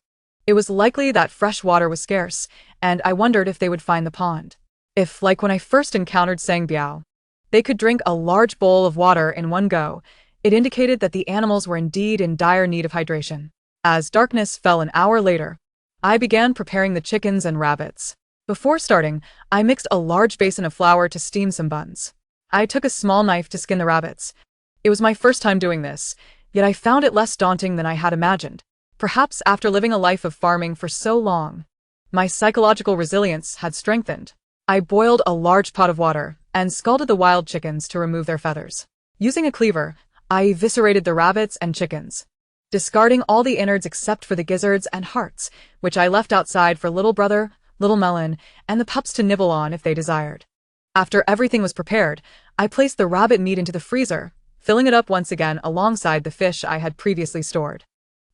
it was likely that fresh water was scarce, and I wondered if they would find the pond. If, like when I first encountered Sang Biao, they could drink a large bowl of water in one go, it indicated that the animals were indeed in dire need of hydration. As darkness fell an hour later, I began preparing the chickens and rabbits. Before starting, I mixed a large basin of flour to steam some buns. I took a small knife to skin the rabbits. It was my first time doing this, yet I found it less daunting than I had imagined. Perhaps after living a life of farming for so long, my psychological resilience had strengthened. I boiled a large pot of water and scalded the wild chickens to remove their feathers. Using a cleaver, I eviscerated the rabbits and chickens, discarding all the innards except for the gizzards and hearts, which I left outside for little brother, Little Melon, and the pups to nibble on if they desired. After everything was prepared, I placed the rabbit meat into the freezer, filling it up once again alongside the fish I had previously stored.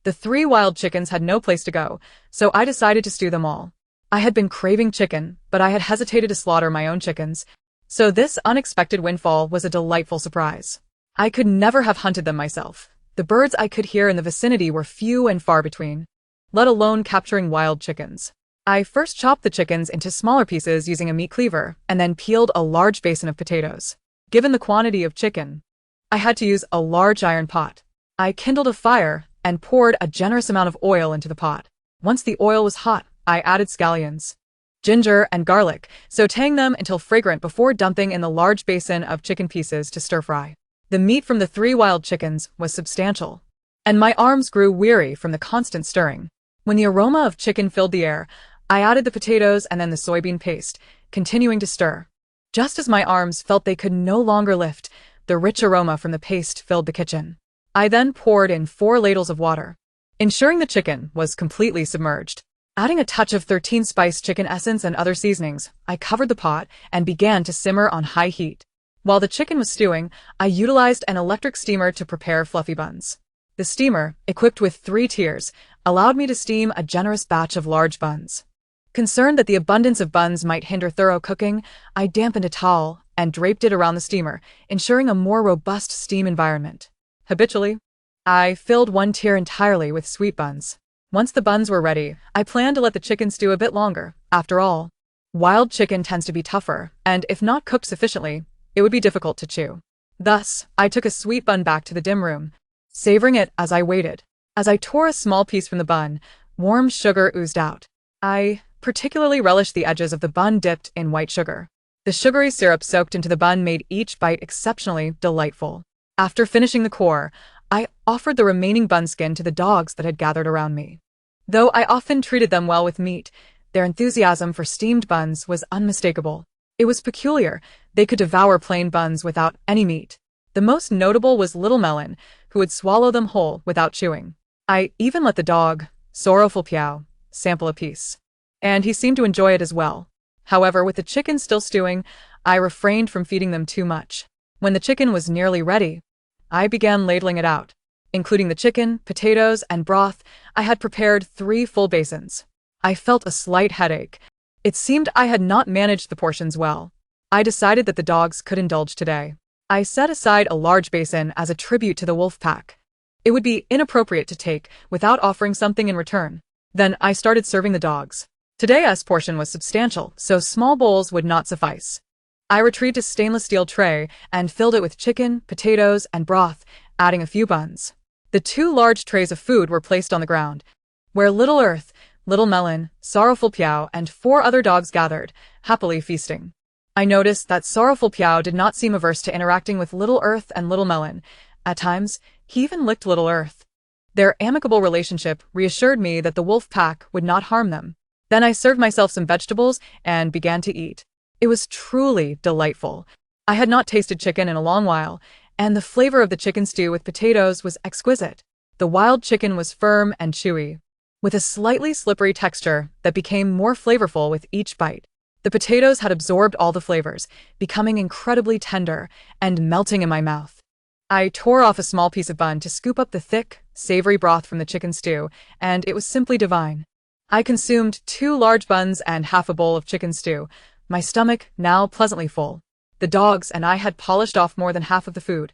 The 3 wild chickens had no place to go, so I decided to stew them all. I had been craving chicken, but I had hesitated to slaughter my own chickens, so this unexpected windfall was a delightful surprise. I could never have hunted them myself. The birds I could hear in the vicinity were few and far between, let alone capturing wild chickens. I first chopped the chickens into smaller pieces using a meat cleaver, and then peeled a large basin of potatoes. Given the quantity of chicken, I had to use a large iron pot. I kindled a fire and poured a generous amount of oil into the pot. Once the oil was hot, I added scallions, ginger, and garlic, sautéing them until fragrant before dumping in the large basin of chicken pieces to stir-fry. The meat from the 3 wild chickens was substantial, and my arms grew weary from the constant stirring. When the aroma of chicken filled the air, I added the potatoes and then the soybean paste, continuing to stir. Just as my arms felt they could no longer lift, the rich aroma from the paste filled the kitchen. I then poured in 4 ladles of water, ensuring the chicken was completely submerged. Adding a touch of 13-spice chicken essence and other seasonings, I covered the pot and began to simmer on high heat. While the chicken was stewing, I utilized an electric steamer to prepare fluffy buns. The steamer, equipped with 3 tiers, allowed me to steam a generous batch of large buns. Concerned that the abundance of buns might hinder thorough cooking, I dampened a towel and draped it around the steamer, ensuring a more robust steam environment. Habitually, I filled 1 tier entirely with sweet buns. Once the buns were ready, I planned to let the chicken stew a bit longer. After all, wild chicken tends to be tougher, and if not cooked sufficiently, it would be difficult to chew. Thus, I took a sweet bun back to the dim room, savoring it as I waited. As I tore a small piece from the bun, warm sugar oozed out. I particularly relished the edges of the bun dipped in white sugar. The sugary syrup soaked into the bun made each bite exceptionally delightful. After finishing the core, I offered the remaining bun skin to the dogs that had gathered around me. Though I often treated them well with meat, their enthusiasm for steamed buns was unmistakable. It was peculiar. They could devour plain buns without any meat. The most notable was Little Melon, who would swallow them whole without chewing. I even let the dog, Sorrowful Piao, sample a piece, and he seemed to enjoy it as well. However, with the chicken still stewing, I refrained from feeding them too much. When the chicken was nearly ready, I began ladling it out. Including the chicken, potatoes, and broth, I had prepared 3 full basins. I felt a slight headache. It seemed I had not managed the portions well. I decided that the dogs could indulge today. I set aside a large basin as a tribute to the wolf pack. It would be inappropriate to take without offering something in return. Then I started serving the dogs. Today's portion was substantial, so small bowls would not suffice. I retrieved a stainless steel tray and filled it with chicken, potatoes, and broth, adding a few buns. The 2 large trays of food were placed on the ground, where Little Earth, Little Melon, Sorrowful Piao, and 4 other dogs gathered, happily feasting. I noticed that Sorrowful Piao did not seem averse to interacting with Little Earth and Little Melon. At times, he even licked Little Earth. Their amicable relationship reassured me that the wolf pack would not harm them. Then I served myself some vegetables and began to eat. It was truly delightful. I had not tasted chicken in a long while, and the flavor of the chicken stew with potatoes was exquisite. The wild chicken was firm and chewy, with a slightly slippery texture that became more flavorful with each bite. The potatoes had absorbed all the flavors, becoming incredibly tender and melting in my mouth. I tore off a small piece of bun to scoop up the thick, savory broth from the chicken stew, and it was simply divine. I consumed 2 large buns and half a bowl of chicken stew, my stomach now pleasantly full. The dogs and I had polished off more than half of the food,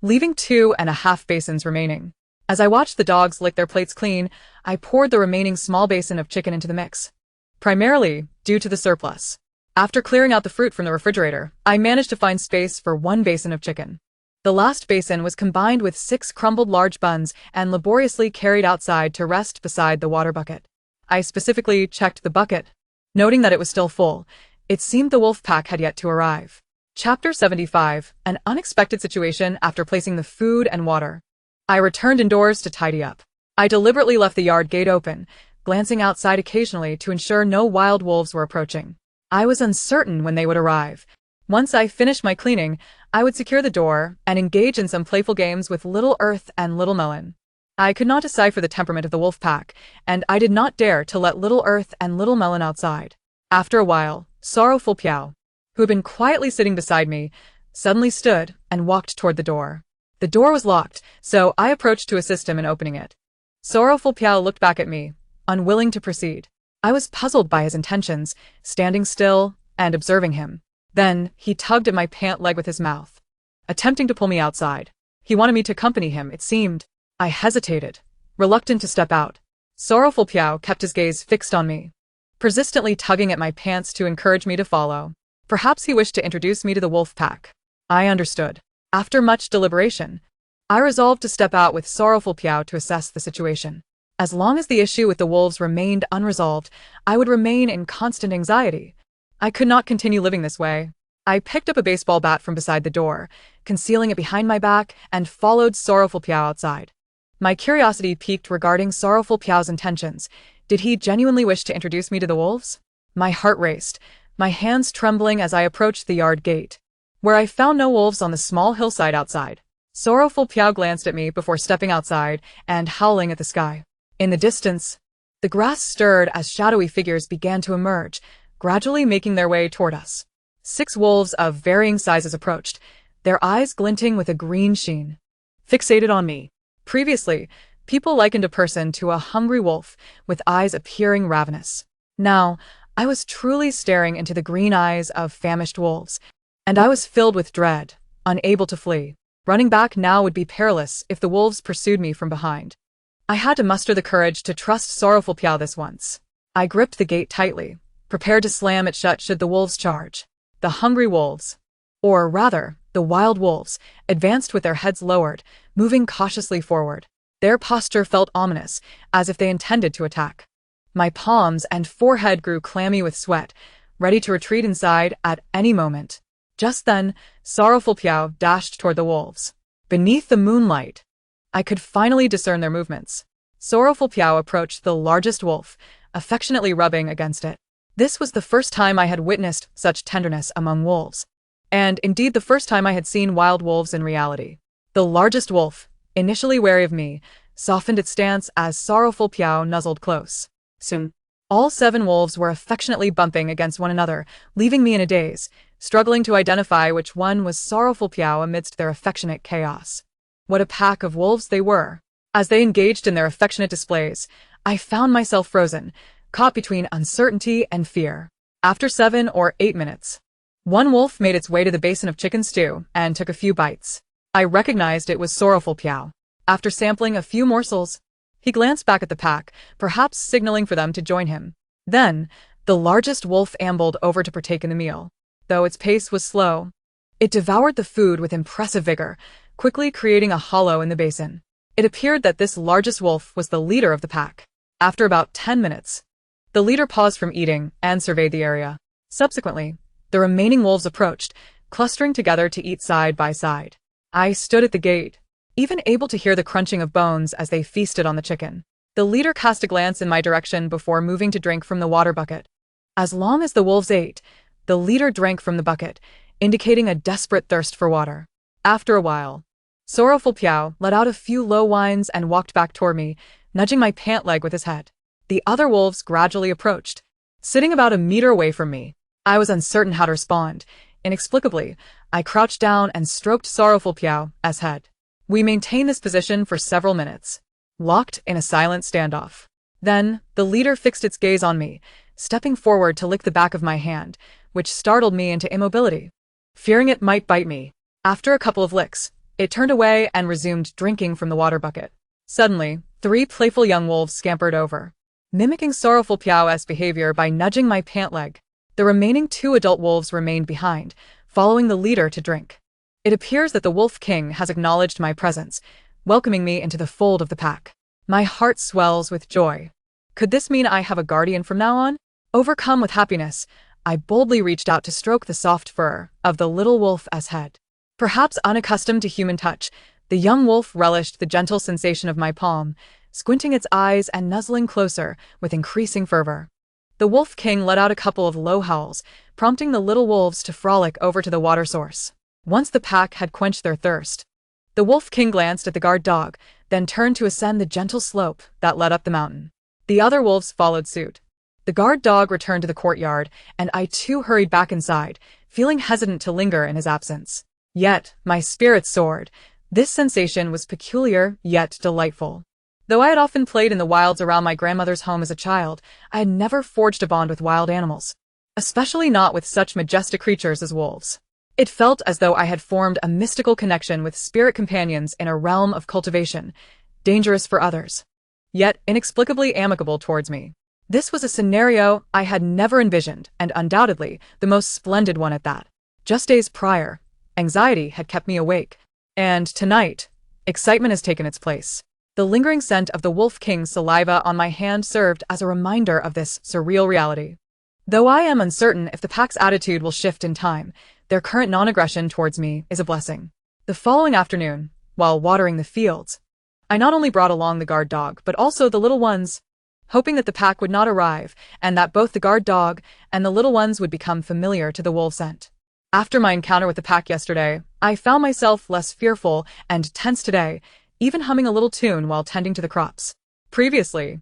leaving 2.5 basins remaining. As I watched the dogs lick their plates clean, I poured the remaining small basin of chicken into the mix, primarily due to the surplus. After clearing out the fruit from the refrigerator, I managed to find space for 1 basin of chicken. The last basin was combined with 6 crumbled large buns and laboriously carried outside to rest beside the water bucket. I specifically checked the bucket, noting that it was still full. It seemed the wolf pack had yet to arrive. Chapter 75, An Unexpected Situation After Placing the Food and Water. I returned indoors to tidy up. I deliberately left the yard gate open, glancing outside occasionally to ensure no wild wolves were approaching. I was uncertain when they would arrive. Once I finished my cleaning, I would secure the door and engage in some playful games with Little Earth and Little Melon. I could not decipher the temperament of the wolf pack, and I did not dare to let Little Earth and Little Melon outside. After a while, Sorrowful Piao, who had been quietly sitting beside me, suddenly stood and walked toward the door. The door was locked, so I approached to assist him in opening it. Sorrowful Piao looked back at me, unwilling to proceed. I was puzzled by his intentions, standing still and observing him. Then, he tugged at my pant leg with his mouth, attempting to pull me outside. He wanted me to accompany him, it seemed. I hesitated, reluctant to step out. Sorrowful Piao kept his gaze fixed on me, persistently tugging at my pants to encourage me to follow. Perhaps he wished to introduce me to the wolf pack. I understood. After much deliberation, I resolved to step out with Sorrowful Piao to assess the situation. As long as the issue with the wolves remained unresolved, I would remain in constant anxiety. I could not continue living this way. I picked up a baseball bat from beside the door, concealing it behind my back, and followed Sorrowful Piao outside. My curiosity piqued regarding Sorrowful Piao's intentions. Did he genuinely wish to introduce me to the wolves? My heart raced, my hands trembling as I approached the yard gate, where I found no wolves on the small hillside outside. Sorrowful Piao glanced at me before stepping outside and howling at the sky. In the distance, the grass stirred as shadowy figures began to emerge, gradually making their way toward us. 6 wolves of varying sizes approached, their eyes glinting with a green sheen. Fixated on me. Previously, people likened a person to a hungry wolf with eyes appearing ravenous. Now, I was truly staring into the green eyes of famished wolves, and I was filled with dread, unable to flee. Running back now would be perilous if the wolves pursued me from behind. I had to muster the courage to trust Sorrowful Piao this once. I gripped the gate tightly, prepared to slam it shut should the wolves charge. The hungry wolves, or rather, the wild wolves, advanced with their heads lowered, moving cautiously forward. Their posture felt ominous, as if they intended to attack. My palms and forehead grew clammy with sweat, ready to retreat inside at any moment. Just then, Sorrowful Piao dashed toward the wolves. Beneath the moonlight, I could finally discern their movements. Sorrowful Piao approached the largest wolf, affectionately rubbing against it. This was the first time I had witnessed such tenderness among wolves, and indeed the first time I had seen wild wolves in reality. The largest wolf, initially wary of me, softened its stance as Sorrowful Piao nuzzled close. Soon, all 7 wolves were affectionately bumping against one another, leaving me in a daze, struggling to identify which one was Sorrowful Piao amidst their affectionate chaos. What a pack of wolves they were! As they engaged in their affectionate displays, I found myself frozen, caught between uncertainty and fear. After 7 or 8 minutes, one wolf made its way to the basin of chicken stew and took a few bites. I recognized it was Sorrowful Piao. After sampling a few morsels, he glanced back at the pack, perhaps signaling for them to join him. Then, the largest wolf ambled over to partake in the meal. Though its pace was slow, it devoured the food with impressive vigor, quickly creating a hollow in the basin. It appeared that this largest wolf was the leader of the pack. After about 10 minutes, the leader paused from eating and surveyed the area. Subsequently, the remaining wolves approached, clustering together to eat side by side. I stood at the gate, even able to hear the crunching of bones as they feasted on the chicken. The leader cast a glance in my direction before moving to drink from the water bucket. As long as the wolves ate, the leader drank from the bucket, indicating a desperate thirst for water. After a while, Sorrowful Piao let out a few low whines and walked back toward me, nudging my pant leg with his head. The other wolves gradually approached, sitting about a meter away from me. I was uncertain how to respond. Inexplicably, I crouched down and stroked Sorrowful Piao's head. We maintained this position for several minutes, locked in a silent standoff. Then, the leader fixed its gaze on me, stepping forward to lick the back of my hand, which startled me into immobility. Fearing it might bite me, after a couple of licks, it turned away and resumed drinking from the water bucket. Suddenly, 3 playful young wolves scampered over, mimicking Sorrowful Piao's behavior by nudging my pant leg. The remaining 2 adult wolves remained behind, following the leader to drink. It appears that the Wolf King has acknowledged my presence, welcoming me into the fold of the pack. My heart swells with joy. Could this mean I have a guardian from now on? Overcome with happiness, I boldly reached out to stroke the soft fur of the little wolf's head. Perhaps unaccustomed to human touch, the young wolf relished the gentle sensation of my palm, squinting its eyes and nuzzling closer with increasing fervor. The Wolf King let out a couple of low howls, prompting the little wolves to frolic over to the water source. Once the pack had quenched their thirst, the Wolf King glanced at the guard dog, then turned to ascend the gentle slope that led up the mountain. The other wolves followed suit. The guard dog returned to the courtyard, and I too hurried back inside, feeling hesitant to linger in his absence. Yet, my spirits soared. This sensation was peculiar, yet delightful. Though I had often played in the wilds around my grandmother's home as a child, I had never forged a bond with wild animals, especially not with such majestic creatures as wolves. It felt as though I had formed a mystical connection with spirit companions in a realm of cultivation, dangerous for others, yet inexplicably amicable towards me. This was a scenario I had never envisioned, and undoubtedly the most splendid one at that. Just days prior, anxiety had kept me awake. And tonight, excitement has taken its place. The lingering scent of the Wolf King's saliva on my hand served as a reminder of this surreal reality. Though I am uncertain if the pack's attitude will shift in time, their current non-aggression towards me is a blessing. The following afternoon, while watering the fields, I not only brought along the guard dog but also the little ones, hoping that the pack would not arrive and that both the guard dog and the little ones would become familiar to the wolf scent. After my encounter with the pack yesterday, I found myself less fearful and tense today, even humming a little tune while tending to the crops. Previously,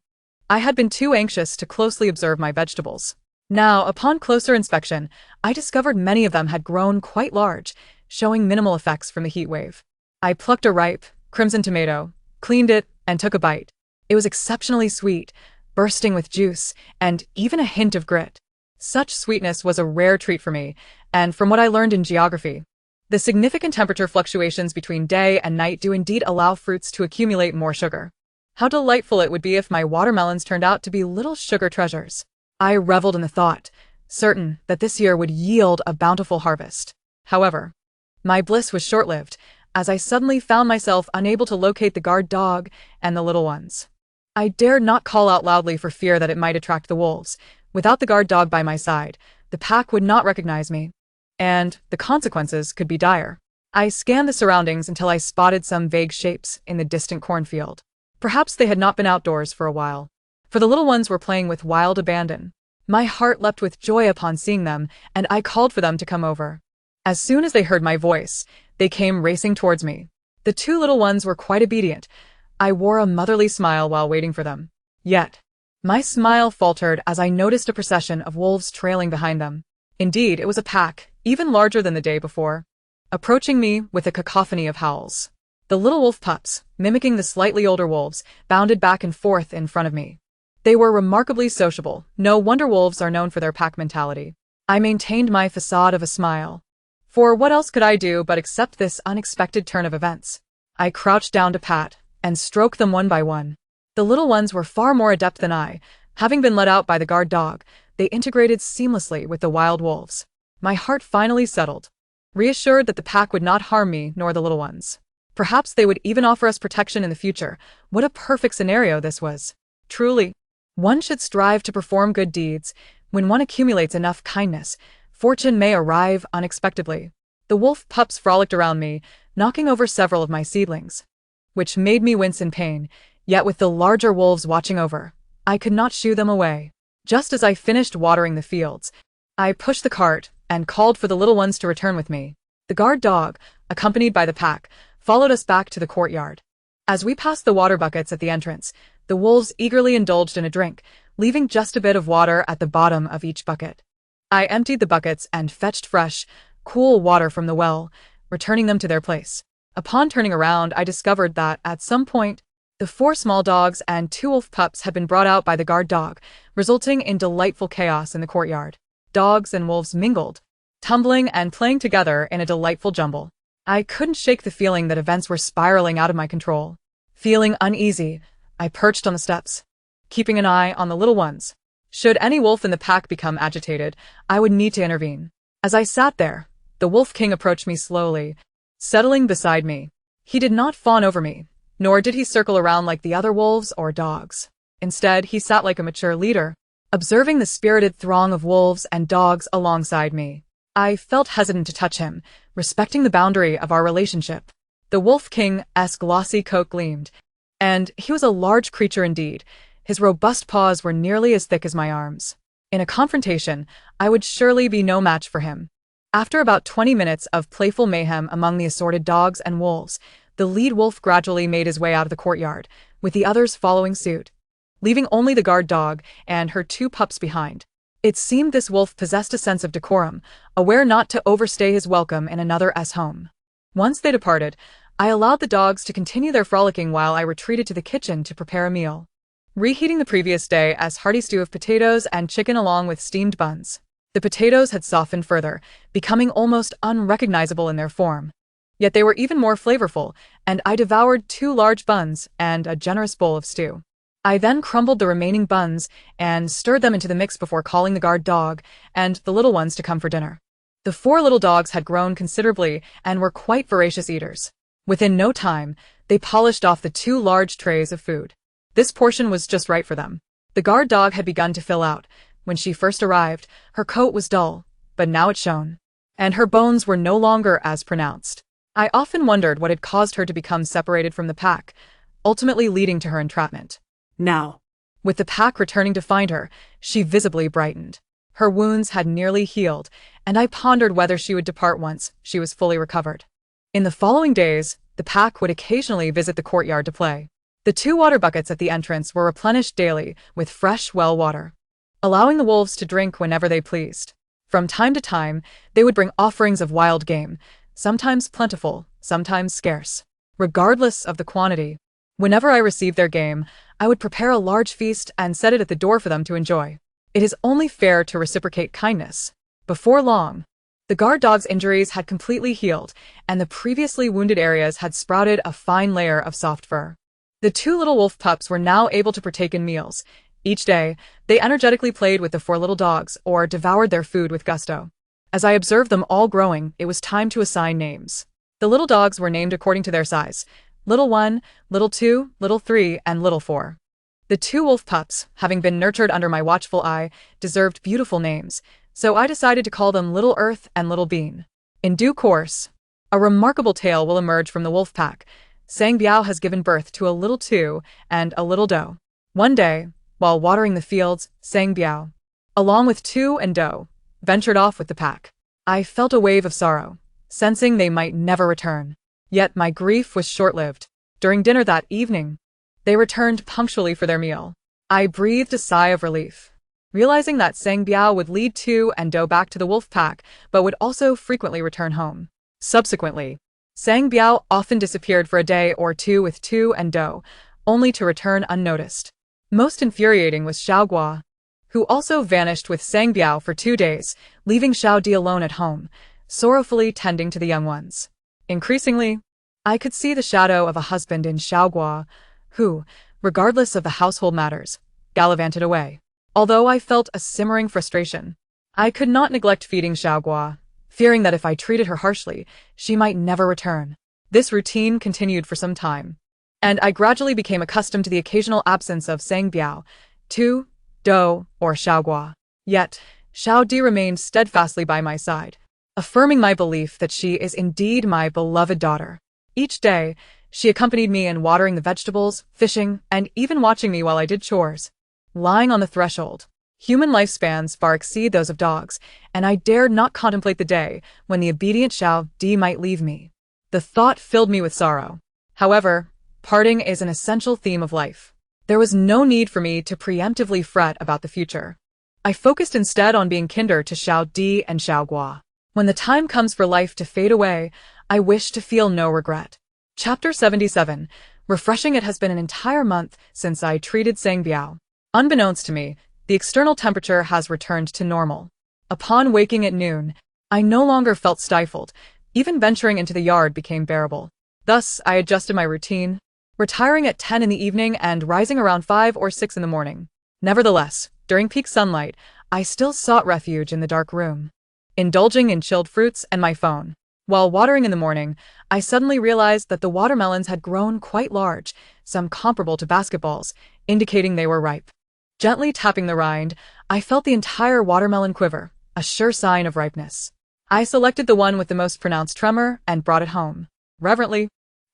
I had been too anxious to closely observe my vegetables. Now, upon closer inspection, I discovered many of them had grown quite large, showing minimal effects from the heat wave. I plucked a ripe, crimson tomato, cleaned it, and took a bite. It was exceptionally sweet, bursting with juice, and even a hint of grit. Such sweetness was a rare treat for me, and from what I learned in geography, the significant temperature fluctuations between day and night do indeed allow fruits to accumulate more sugar. How delightful it would be if my watermelons turned out to be little sugar treasures. I reveled in the thought, certain that this year would yield a bountiful harvest. However, my bliss was short-lived, as I suddenly found myself unable to locate the guard dog and the little ones. I dared not call out loudly for fear that it might attract the wolves. Without the guard dog by my side, the pack would not recognize me, and the consequences could be dire. I scanned the surroundings until I spotted some vague shapes in the distant cornfield. Perhaps they had not been outdoors for a while, for the little ones were playing with wild abandon. My heart leapt with joy upon seeing them, and I called for them to come over. As soon as they heard my voice, they came racing towards me. The two little ones were quite obedient. I wore a motherly smile while waiting for them. Yet, my smile faltered as I noticed a procession of wolves trailing behind them. Indeed, it was a pack, even larger than the day before, approaching me with a cacophony of howls. The little wolf pups, mimicking the slightly older wolves, bounded back and forth in front of me. They were remarkably sociable. No wonder wolves are known for their pack mentality. I maintained my facade of a smile. For what else could I do but accept this unexpected turn of events? I crouched down to pat and stroke them one by one. The little ones were far more adept than I. Having been let out by the guard dog, they integrated seamlessly with the wild wolves. My heart finally settled, reassured that the pack would not harm me nor the little ones. Perhaps they would even offer us protection in the future. What a perfect scenario this was. Truly, one should strive to perform good deeds. When one accumulates enough kindness, fortune may arrive unexpectedly. The wolf pups frolicked around me, knocking over several of my seedlings, which made me wince in pain. Yet with the larger wolves watching over, I could not shoo them away. Just as I finished watering the fields, I pushed the cart and called for the little ones to return with me. The guard dog, accompanied by the pack, followed us back to the courtyard. As we passed the water buckets at the entrance, the wolves eagerly indulged in a drink, leaving just a bit of water at the bottom of each bucket. I emptied the buckets and fetched fresh, cool water from the well, returning them to their place. Upon turning around, I discovered that, at some point, the 4 small dogs and 2 wolf pups had been brought out by the guard dog, resulting in delightful chaos in the courtyard. Dogs and wolves mingled, tumbling and playing together in a delightful jumble. I couldn't shake the feeling that events were spiraling out of my control. Feeling uneasy, I perched on the steps, keeping an eye on the little ones. Should any wolf in the pack become agitated, I would need to intervene. As I sat there, the Wolf King approached me slowly, settling beside me. He did not fawn over me, nor did he circle around like the other wolves or dogs. Instead, he sat like a mature leader, observing the spirited throng of wolves and dogs alongside me. I felt hesitant to touch him, respecting the boundary of our relationship. The Wolf King's glossy coat gleamed, and he was a large creature indeed. His robust paws were nearly as thick as my arms. In a confrontation, I would surely be no match for him. After about 20 minutes of playful mayhem among the assorted dogs and wolves, the lead wolf gradually made his way out of the courtyard, with the others following suit, leaving only the guard dog and her 2 pups behind. It seemed this wolf possessed a sense of decorum, aware not to overstay his welcome in another's home. Once they departed, I allowed the dogs to continue their frolicking while I retreated to the kitchen to prepare a meal, reheating the previous day's hearty stew of potatoes and chicken along with steamed buns. The potatoes had softened further, becoming almost unrecognizable in their form. Yet they were even more flavorful, and I devoured 2 large buns and a generous bowl of stew. I then crumbled the remaining buns and stirred them into the mix before calling the guard dog and the little ones to come for dinner. The 4 little dogs had grown considerably and were quite voracious eaters. Within no time, they polished off the 2 large trays of food. This portion was just right for them. The guard dog had begun to fill out. When she first arrived, her coat was dull, but now it shone, and her bones were no longer as pronounced. I often wondered what had caused her to become separated from the pack, ultimately leading to her entrapment. Now, With the pack returning to find her, she visibly brightened. Her wounds had nearly healed, and I pondered whether she would depart once she was fully recovered. In the following days, the pack would occasionally visit the courtyard to play. The 2 water buckets at the entrance were replenished daily with fresh well water, allowing the wolves to drink whenever they pleased. From time to time, they would bring offerings of wild game, sometimes plentiful, sometimes scarce. Regardless of the quantity, whenever I received their game, I would prepare a large feast and set it at the door for them to enjoy. It is only fair to reciprocate kindness. Before long, the guard dog's injuries had completely healed, and the previously wounded areas had sprouted a fine layer of soft fur. The 2 little wolf pups were now able to partake in meals. Each day, they energetically played with the 4 little dogs or devoured their food with gusto. As I observed them all growing, it was time to assign names. The little dogs were named according to their size: Little 1, Little 2, Little 3, and Little 4. The 2 wolf pups, having been nurtured under my watchful eye, deserved beautiful names, so I decided to call them Little Earth and Little Bean. In due course, a remarkable tale will emerge from the wolf pack. Sang Biao has given birth to a little 2 and a little doe. One day, while watering the fields, Sang Biao, along with 2 and doe, ventured off with the pack. I felt a wave of sorrow, sensing they might never return. Yet my grief was short-lived. During dinner that evening, they returned punctually for their meal. I breathed a sigh of relief, realizing that Sang Biao would lead 2 and doe back to the wolf pack, but would also frequently return home. Subsequently, Sang Biao often disappeared for a day or 2 with 2 and doe, only to return unnoticed. Most infuriating was Xiao Guo, who also vanished with Sang Biao for 2 days, leaving Xiao Di alone at home, sorrowfully tending to the young ones. Increasingly, I could see the shadow of a husband in Xiao Guo, who, regardless of the household matters, gallivanted away. Although I felt a simmering frustration, I could not neglect feeding Xiao Guo, fearing that if I treated her harshly, she might never return. This routine continued for some time, and I gradually became accustomed to the occasional absence of Sang Biao, 2, doe, or Xiao Guo. Yet, Xiao Di remained steadfastly by my side, affirming my belief that she is indeed my beloved daughter. Each day, she accompanied me in watering the vegetables, fishing, and even watching me while I did chores. Lying on the threshold, human lifespans far exceed those of dogs, and I dared not contemplate the day when the obedient Xiao Di might leave me. The thought filled me with sorrow. However, parting is an essential theme of life. There was no need for me to preemptively fret about the future. I focused instead on being kinder to Xiao Di and Xiao Guo. When the time comes for life to fade away, I wish to feel no regret. Chapter 77. Refreshing. It has been an entire month since I treated Sang Biao. Unbeknownst to me, the external temperature has returned to normal. Upon waking at noon, I no longer felt stifled. Even venturing into the yard became bearable. Thus, I adjusted my routine, retiring at 10 in the evening and rising around 5 or 6 in the morning. Nevertheless, during peak sunlight, I still sought refuge in the dark room, indulging in chilled fruits and my phone. While watering in the morning, I suddenly realized that the watermelons had grown quite large, some comparable to basketballs, indicating they were ripe. Gently tapping the rind, I felt the entire watermelon quiver, a sure sign of ripeness. I selected the one with the most pronounced tremor and brought it home. Reverently,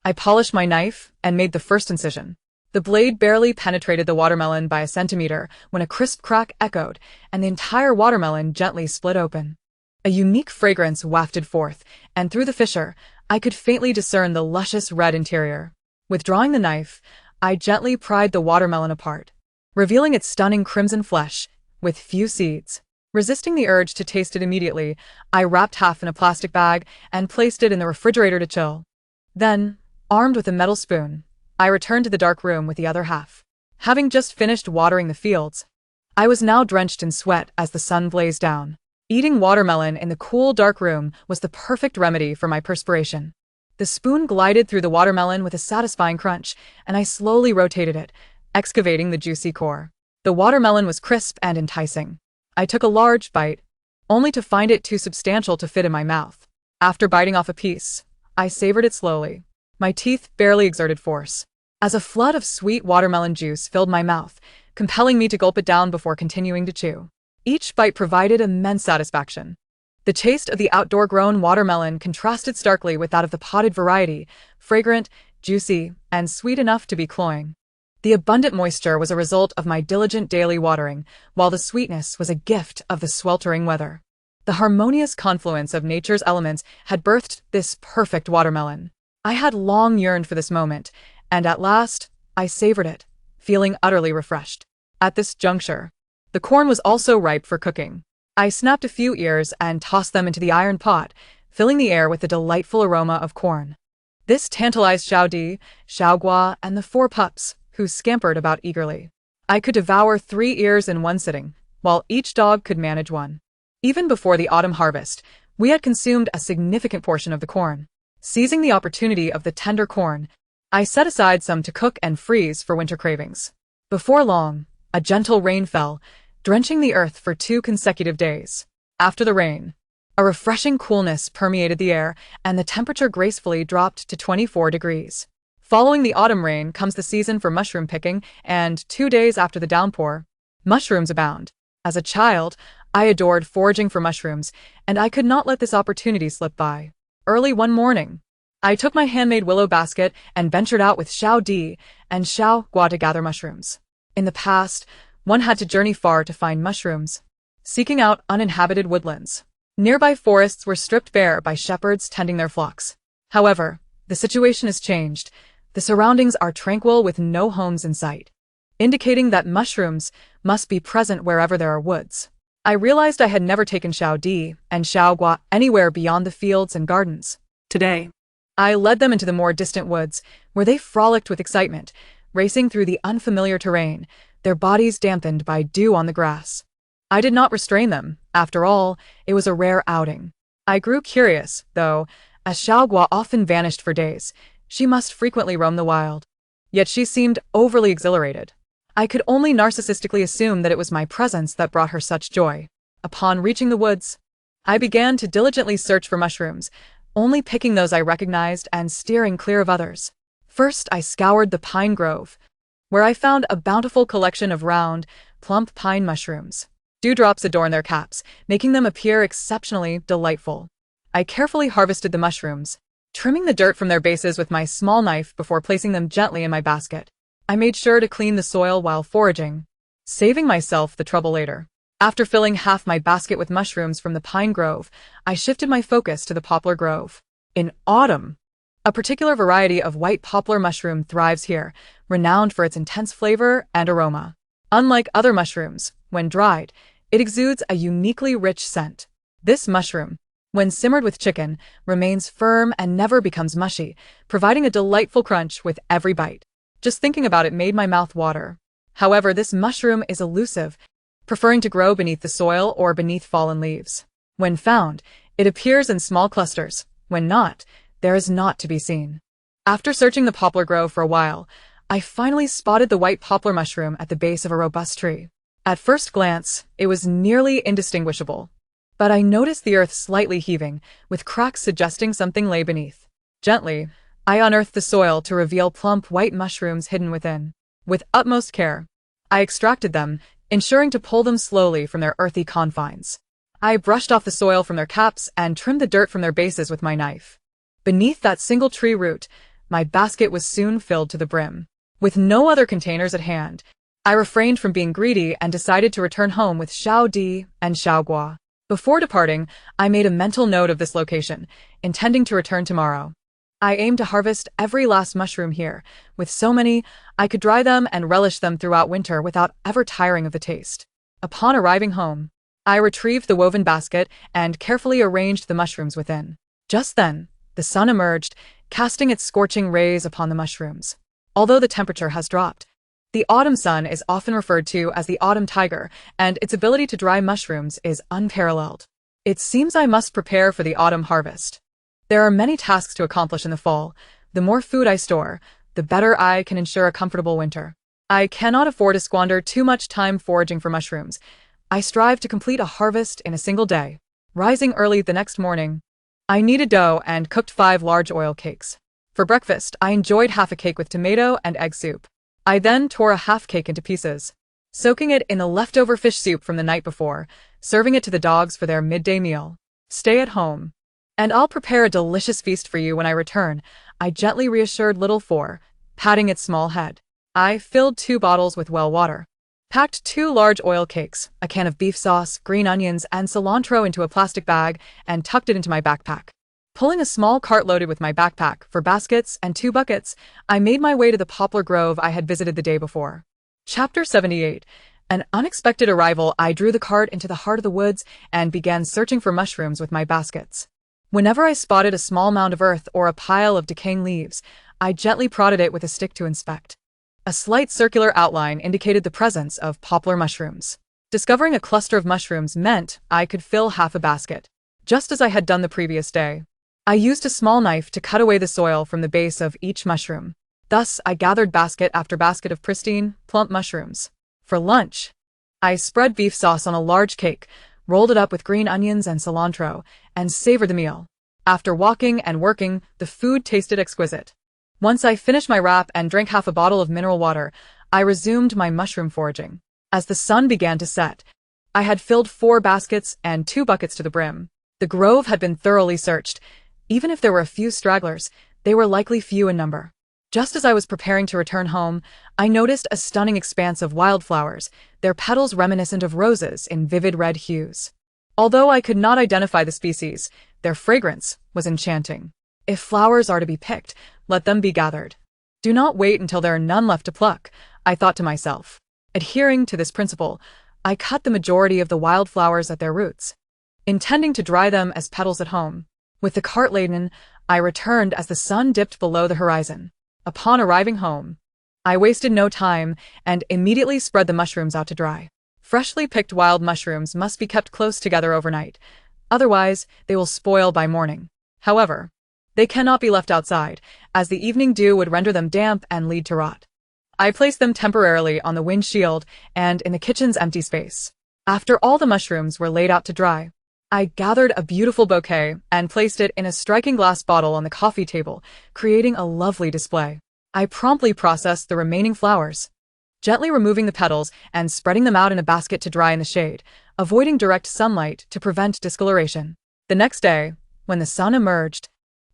I polished my knife and made the first incision. The blade barely penetrated the watermelon by a centimeter when a crisp crack echoed, and the entire watermelon gently split open. A unique fragrance wafted forth, and through the fissure, I could faintly discern the luscious red interior. Withdrawing the knife, I gently pried the watermelon apart, revealing its stunning crimson flesh, with few seeds. Resisting the urge to taste it immediately, I wrapped half in a plastic bag and placed it in the refrigerator to chill. Then, armed with a metal spoon, I returned to the dark room with the other half. Having just finished watering the fields, I was now drenched in sweat as the sun blazed down. Eating watermelon in the cool, dark room was the perfect remedy for my perspiration. The spoon glided through the watermelon with a satisfying crunch, and I slowly rotated it, excavating the juicy core. The watermelon was crisp and enticing. I took a large bite, only to find it too substantial to fit in my mouth. After biting off a piece, I savored it slowly. My teeth barely exerted force, as a flood of sweet watermelon juice filled my mouth, compelling me to gulp it down before continuing to chew. Each bite provided immense satisfaction. The taste of the outdoor-grown watermelon contrasted starkly with that of the potted variety, fragrant, juicy, and sweet enough to be cloying. The abundant moisture was a result of my diligent daily watering, while the sweetness was a gift of the sweltering weather. The harmonious confluence of nature's elements had birthed this perfect watermelon. I had long yearned for this moment, and at last, I savored it, feeling utterly refreshed. At this juncture, the corn was also ripe for cooking. I snapped a few ears and tossed them into the iron pot, filling the air with the delightful aroma of corn. This tantalized Xiao Di, Xiao Gua, and the 4 pups, who scampered about eagerly. I could devour 3 ears in one sitting, while each dog could manage 1. Even before the autumn harvest, we had consumed a significant portion of the corn. Seizing the opportunity of the tender corn, I set aside some to cook and freeze for winter cravings. Before long, a gentle rain fell, drenching the earth for 2 consecutive days. After the rain, a refreshing coolness permeated the air, and the temperature gracefully dropped to 24 degrees. Following the autumn rain comes the season for mushroom picking, and 2 days after the downpour, mushrooms abound. As a child, I adored foraging for mushrooms, and I could not let this opportunity slip by. Early one morning, I took my handmade willow basket and ventured out with Xiao Di and Xiao Gua to gather mushrooms. In the past, one had to journey far to find mushrooms, seeking out uninhabited woodlands. Nearby forests were stripped bare by shepherds tending their flocks. However, the situation has changed. The surroundings are tranquil with no homes in sight, indicating that mushrooms must be present wherever there are woods. I realized I had never taken Xiao Di and Xiao Gua anywhere beyond the fields and gardens. Today, I led them into the more distant woods, where they frolicked with excitement, racing through the unfamiliar terrain, their bodies dampened by dew on the grass. I did not restrain them. After all, it was a rare outing. I grew curious, though, as Xiao Gua often vanished for days. She must frequently roam the wild. Yet she seemed overly exhilarated. I could only narcissistically assume that it was my presence that brought her such joy. Upon reaching the woods, I began to diligently search for mushrooms, only picking those I recognized and steering clear of others. First, I scoured the pine grove, where I found a bountiful collection of round, plump pine mushrooms. Dewdrops adorn their caps, making them appear exceptionally delightful. I carefully harvested the mushrooms, trimming the dirt from their bases with my small knife before placing them gently in my basket. I made sure to clean the soil while foraging, saving myself the trouble later. After filling half my basket with mushrooms from the pine grove, I shifted my focus to the poplar grove. In autumn, a particular variety of white poplar mushroom thrives here, renowned for its intense flavor and aroma. Unlike other mushrooms, when dried, it exudes a uniquely rich scent. This mushroom, when simmered with chicken, remains firm and never becomes mushy, providing a delightful crunch with every bite. Just thinking about it made my mouth water. However, this mushroom is elusive, preferring to grow beneath the soil or beneath fallen leaves. When found, it appears in small clusters. When not, there is naught to be seen. After searching the poplar grove for a while, I finally spotted the white poplar mushroom at the base of a robust tree. At first glance, it was nearly indistinguishable, but I noticed the earth slightly heaving, with cracks suggesting something lay beneath. Gently, I unearthed the soil to reveal plump white mushrooms hidden within. With utmost care, I extracted them, ensuring to pull them slowly from their earthy confines. I brushed off the soil from their caps and trimmed the dirt from their bases with my knife. Beneath that single tree root, my basket was soon filled to the brim. With no other containers at hand, I refrained from being greedy and decided to return home with Xiao Di and Xiao Gua. Before departing, I made a mental note of this location, intending to return tomorrow. I aimed to harvest every last mushroom here. With so many, I could dry them and relish them throughout winter without ever tiring of the taste. Upon arriving home, I retrieved the woven basket and carefully arranged the mushrooms within. Just then, the sun emerged, casting its scorching rays upon the mushrooms. Although the temperature has dropped, the autumn sun is often referred to as the autumn tiger, and its ability to dry mushrooms is unparalleled. It seems I must prepare for the autumn harvest. There are many tasks to accomplish in the fall. The more food I store, the better I can ensure a comfortable winter. I cannot afford to squander too much time foraging for mushrooms. I strive to complete a harvest in a single day. Rising early the next morning, I kneaded dough and cooked 5 large oil cakes. For breakfast, I enjoyed half a cake with tomato and egg soup. I then tore a half cake into pieces, soaking it in the leftover fish soup from the night before, serving it to the dogs for their midday meal. Stay at home, and I'll prepare a delicious feast for you when I return, I gently reassured little Four, patting its small head. I filled 2 bottles with well water, packed 2 large oil cakes, a can of beef sauce, green onions, and cilantro into a plastic bag, and tucked it into my backpack. Pulling a small cart loaded with my backpack for baskets and 2 buckets, I made my way to the poplar grove I had visited the day before. Chapter 78. An unexpected arrival. I drew the cart into the heart of the woods and began searching for mushrooms with my baskets. Whenever I spotted a small mound of earth or a pile of decaying leaves, I gently prodded it with a stick to inspect. A slight circular outline indicated the presence of poplar mushrooms. Discovering a cluster of mushrooms meant I could fill half a basket, just as I had done the previous day. I used a small knife to cut away the soil from the base of each mushroom. Thus, I gathered basket after basket of pristine, plump mushrooms. For lunch, I spread beef sauce on a large cake, rolled it up with green onions and cilantro, and savored the meal. After walking and working, the food tasted exquisite. Once I finished my wrap and drank half a bottle of mineral water, I resumed my mushroom foraging. As the sun began to set, I had filled 4 baskets and 2 buckets to the brim. The grove had been thoroughly searched. Even if there were a few stragglers, they were likely few in number. Just as I was preparing to return home, I noticed a stunning expanse of wildflowers, their petals reminiscent of roses in vivid red hues. Although I could not identify the species, their fragrance was enchanting. If flowers are to be picked, let them be gathered. Do not wait until there are none left to pluck, I thought to myself. Adhering to this principle, I cut the majority of the wildflowers at their roots, intending to dry them as petals at home. With the cart laden, I returned as the sun dipped below the horizon. Upon arriving home, I wasted no time and immediately spread the mushrooms out to dry. Freshly picked wild mushrooms must be kept close together overnight, otherwise they will spoil by morning. However, they cannot be left outside, as the evening dew would render them damp and lead to rot. I placed them temporarily on the windshield and in the kitchen's empty space. After all the mushrooms were laid out to dry, I gathered a beautiful bouquet and placed it in a striking glass bottle on the coffee table, creating a lovely display. I promptly processed the remaining flowers, gently removing the petals and spreading them out in a basket to dry in the shade, avoiding direct sunlight to prevent discoloration. The next day, when the sun emerged,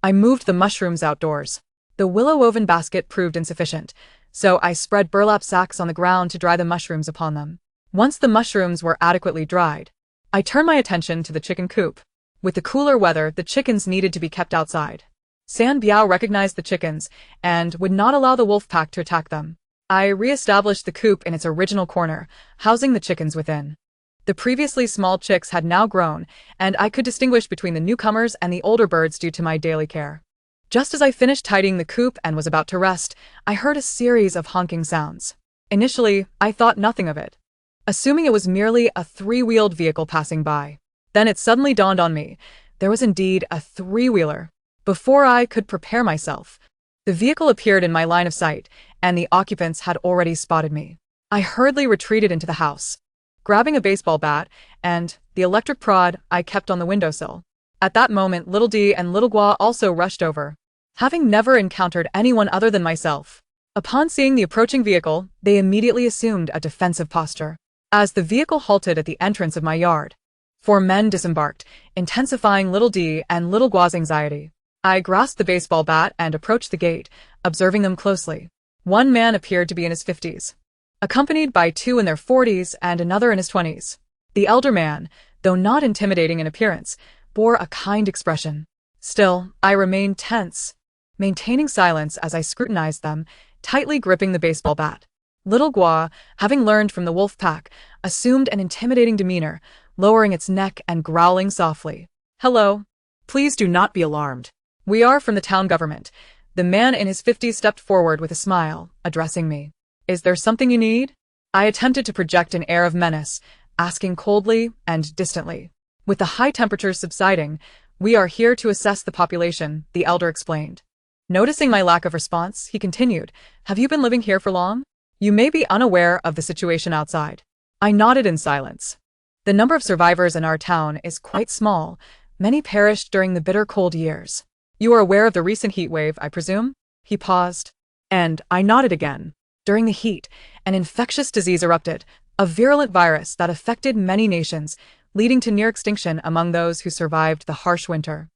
I moved the mushrooms outdoors. The willow-woven basket proved insufficient, so I spread burlap sacks on the ground to dry the mushrooms upon them. Once the mushrooms were adequately dried, I turned my attention to the chicken coop. With the cooler weather, the chickens needed to be kept outside. San Biao recognized the chickens and would not allow the wolf pack to attack them. I re-established the coop in its original corner, housing the chickens within. The previously small chicks had now grown, and I could distinguish between the newcomers and the older birds due to my daily care. Just as I finished tidying the coop and was about to rest, I heard a series of honking sounds. Initially, I thought nothing of it, assuming it was merely a 3-wheeled vehicle passing by. Then it suddenly dawned on me. There was indeed a 3-wheeler. Before I could prepare myself, the vehicle appeared in my line of sight, and the occupants had already spotted me. I hurriedly retreated into the house, grabbing a baseball bat and the electric prod I kept on the windowsill. At that moment, Little D and Little Gua also rushed over, having never encountered anyone other than myself. Upon seeing the approaching vehicle, they immediately assumed a defensive posture. As the vehicle halted at the entrance of my yard, 4 men disembarked, intensifying Little D and Little Gua's anxiety. I grasped the baseball bat and approached the gate, observing them closely. One man appeared to be in his 50s, accompanied by 2 in their 40s and another in his 20s. The elder man, though not intimidating in appearance, bore a kind expression. Still, I remained tense, maintaining silence as I scrutinized them, tightly gripping the baseball bat. Little Gua, having learned from the wolf pack, assumed an intimidating demeanor, lowering its neck and growling softly. "Hello. Please do not be alarmed. We are from the town government." The man in his 50s stepped forward with a smile, addressing me. "Is there something you need?" I attempted to project an air of menace, asking coldly and distantly. "With the high temperatures subsiding, we are here to assess the population," the elder explained. Noticing my lack of response, he continued, "Have you been living here for long?" You may be unaware of the situation outside. I nodded in silence. The number of survivors in our town is quite small. Many perished during the bitter cold years. You are aware of the recent heat wave, I presume? He paused. And I nodded again. During the heat, an infectious disease erupted, a virulent virus that affected many nations, leading to near extinction among those who survived the harsh winter.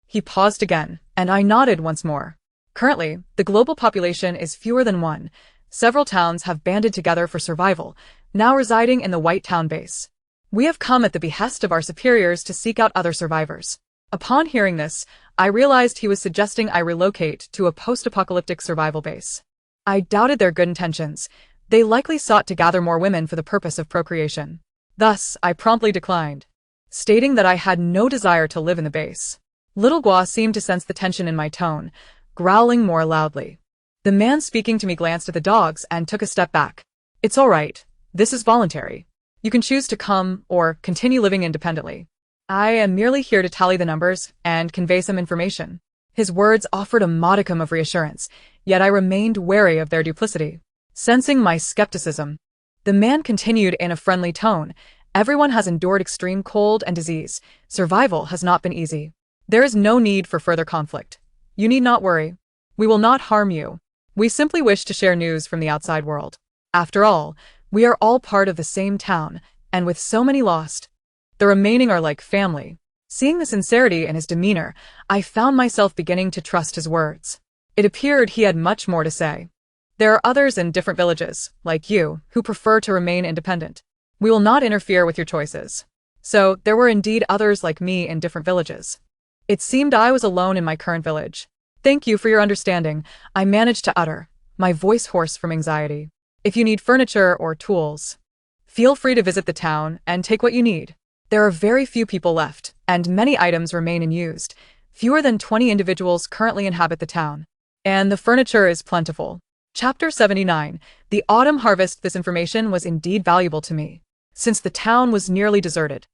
He paused again, and I nodded once more. Currently, the global population is fewer than one. Several towns have banded together for survival, now residing in the White Town base. We have come at the behest of our superiors to seek out other survivors. Upon hearing this, I realized he was suggesting I relocate to a post-apocalyptic survival base. I doubted their good intentions. They likely sought to gather more women for the purpose of procreation. Thus, I promptly declined, stating that I had no desire to live in the base. Little Gua seemed to sense the tension in my tone, growling more loudly. The man speaking to me glanced at the dogs and took a step back. It's all right. This is voluntary. You can choose to come or continue living independently. I am merely here to tally the numbers and convey some information. His words offered a modicum of reassurance, yet I remained wary of their duplicity. Sensing my skepticism, the man continued in a friendly tone. Everyone has endured extreme cold and disease. Survival has not been easy. There is no need for further conflict. You need not worry. We will not harm you. We simply wish to share news from the outside world. After all, we are all part of the same town, and with so many lost, the remaining are like family. Seeing the sincerity in his demeanor, I found myself beginning to trust his words. It appeared he had much more to say. There are others in different villages, like you, who prefer to remain independent. We will not interfere with your choices. So, there were indeed others like me in different villages. It seemed I was alone in my current village. Thank you for your understanding, I managed to utter, my voice hoarse from anxiety. If you need furniture or tools, feel free to visit the town and take what you need. There are very few people left, and many items remain unused. Fewer than 20 individuals currently inhabit the town. And the furniture is plentiful. Chapter 79. The autumn harvest. This information was indeed valuable to me. Since the town was nearly deserted,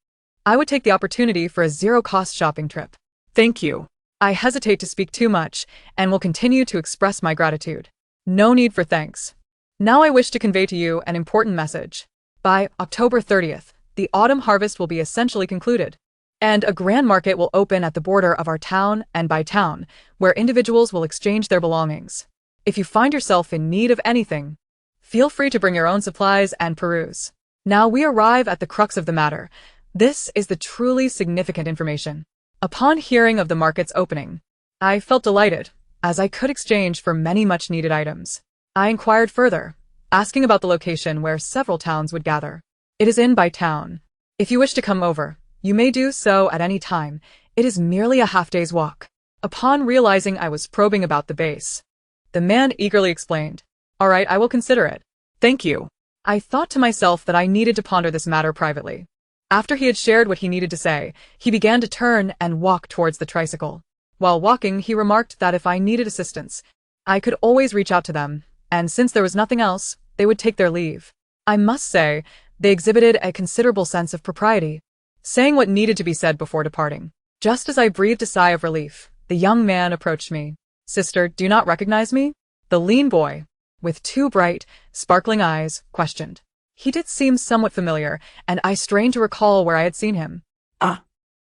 I would take the opportunity for a zero-cost shopping trip. Thank you. I hesitate to speak too much, and will continue to express my gratitude. No need for thanks. Now I wish to convey to you an important message. By October 30th, the autumn harvest will be essentially concluded, and a grand market will open at the border of our town and by town, where individuals will exchange their belongings. If you find yourself in need of anything, feel free to bring your own supplies and peruse. Now we arrive at the crux of the matter. This is the truly significant information. Upon hearing of the market's opening, I felt delighted, as I could exchange for many much-needed items. I inquired further, asking about the location where several towns would gather. It is in by town. If you wish to come over, you may do so at any time. It is merely a half-day's walk. Upon realizing I was probing about the base, the man eagerly explained, All right, I will consider it. Thank you. I thought to myself that I needed to ponder this matter privately. After he had shared what he needed to say, he began to turn and walk towards the tricycle. While walking, he remarked that if I needed assistance, I could always reach out to them, and since there was nothing else, they would take their leave. I must say, they exhibited a considerable sense of propriety, saying what needed to be said before departing. Just as I breathed a sigh of relief, the young man approached me. Sister, do you not recognize me? The lean boy, with two bright, sparkling eyes, questioned. He did seem somewhat familiar, and I strained to recall where I had seen him.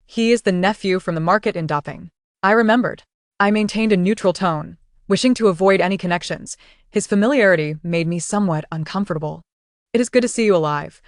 He is the nephew from the market in Daping. I remembered. I maintained a neutral tone, wishing to avoid any connections. His familiarity made me somewhat uncomfortable. It is good to see you alive.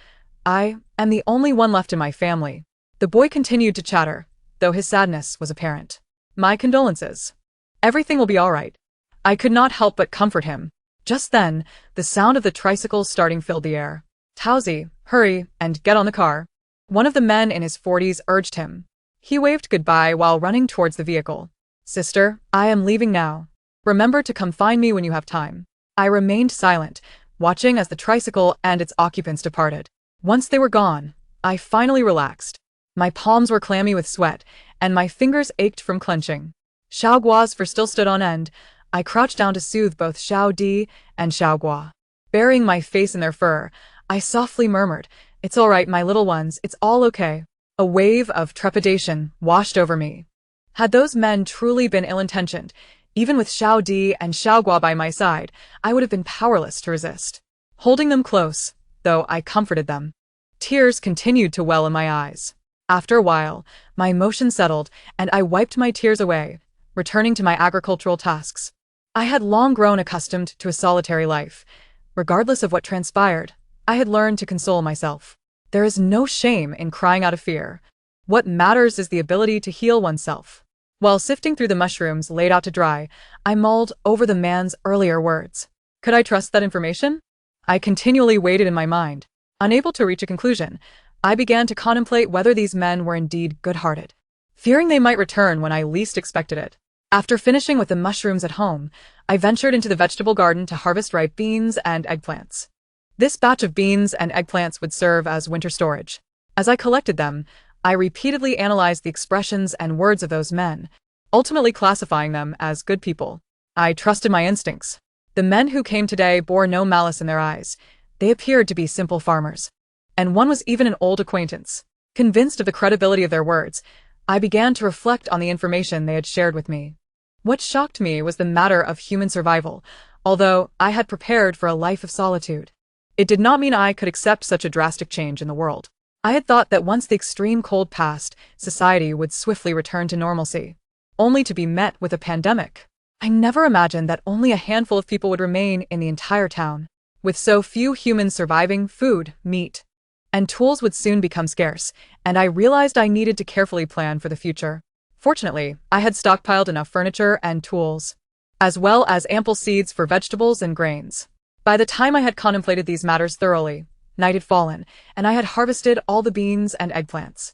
I am the only one left in my family. The boy continued to chatter, though his sadness was apparent. My condolences. Everything will be all right. I could not help but comfort him. Just then, the sound of the tricycles starting filled the air. Towsy, hurry, and get on the car. One of the men in his 40s urged him. He waved goodbye while running towards the vehicle. Sister, I am leaving now. Remember to come find me when you have time. I remained silent, watching as the tricycle and its occupants departed. Once they were gone, I finally relaxed. My palms were clammy with sweat, and my fingers ached from clenching. Xiao Gua's fur still stood on end. I crouched down to soothe both Xiao Di and Xiao Gua. Burying my face in their fur, I softly murmured, It's all right, my little ones, it's all okay. A wave of trepidation washed over me. Had those men truly been ill-intentioned, even with Xiao Di and Xiao Gua by my side, I would have been powerless to resist. holding them close, though I comforted them. Tears continued to well in my eyes. After a while, my emotions settled, and I wiped my tears away, returning to my agricultural tasks. I had long grown accustomed to a solitary life. Regardless of what transpired, I had learned to console myself. There is no shame in crying out of fear. What matters is the ability to heal oneself. While sifting through the mushrooms laid out to dry, I mulled over the man's earlier words. Could I trust that information? I continually weighed it in my mind. Unable to reach a conclusion, I began to contemplate whether these men were indeed good-hearted, fearing they might return when I least expected it. After finishing with the mushrooms at home, I ventured into the vegetable garden to harvest ripe beans and eggplants. This batch of beans and eggplants would serve as winter storage. As I collected them, I repeatedly analyzed the expressions and words of those men, ultimately classifying them as good people. I trusted my instincts. The men who came today bore no malice in their eyes. They appeared to be simple farmers. And one was even an old acquaintance. Convinced of the credibility of their words, I began to reflect on the information they had shared with me. What shocked me was the matter of human survival, although I had prepared for a life of solitude. It did not mean I could accept such a drastic change in the world. I had thought that once the extreme cold passed, society would swiftly return to normalcy, only to be met with a pandemic. I never imagined that only a handful of people would remain in the entire town. With so few humans surviving, food, meat, and tools would soon become scarce, and I realized I needed to carefully plan for the future. Fortunately, I had stockpiled enough furniture and tools, as well as ample seeds for vegetables and grains. By the time I had contemplated these matters thoroughly, night had fallen, and I had harvested all the beans and eggplants.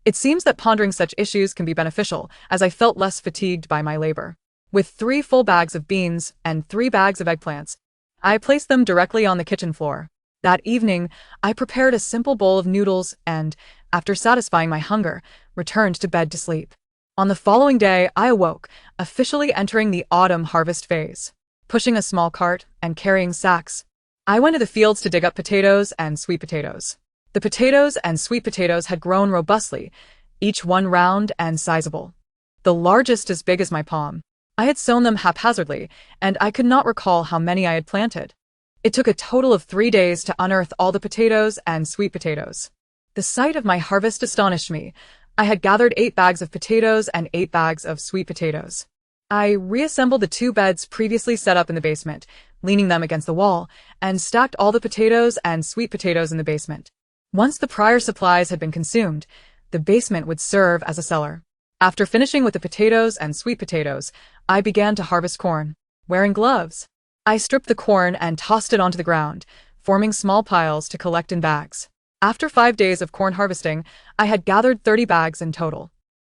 It seems that pondering such issues can be beneficial, as I felt less fatigued by my labor. With 3 full bags of beans and 3 bags of eggplants, I placed them directly on the kitchen floor. That evening, I prepared a simple bowl of noodles and, after satisfying my hunger, returned to bed to sleep. On the following day, I awoke, officially entering the autumn harvest phase. Pushing a small cart and carrying sacks, I went to the fields to dig up potatoes and sweet potatoes. The potatoes and sweet potatoes had grown robustly, each one round and sizable, the largest as big as my palm. I had sown them haphazardly, and I could not recall how many I had planted. It took a total of 3 days to unearth all the potatoes and sweet potatoes. The sight of my harvest astonished me. I had gathered 8 bags of potatoes and 8 bags of sweet potatoes. I reassembled the 2 beds previously set up in the basement, leaning them against the wall, and stacked all the potatoes and sweet potatoes in the basement. Once the prior supplies had been consumed, the basement would serve as a cellar. After finishing with the potatoes and sweet potatoes, I began to harvest corn. Wearing gloves, I stripped the corn and tossed it onto the ground, forming small piles to collect in bags. After 5 days of corn harvesting, I had gathered 30 bags in total.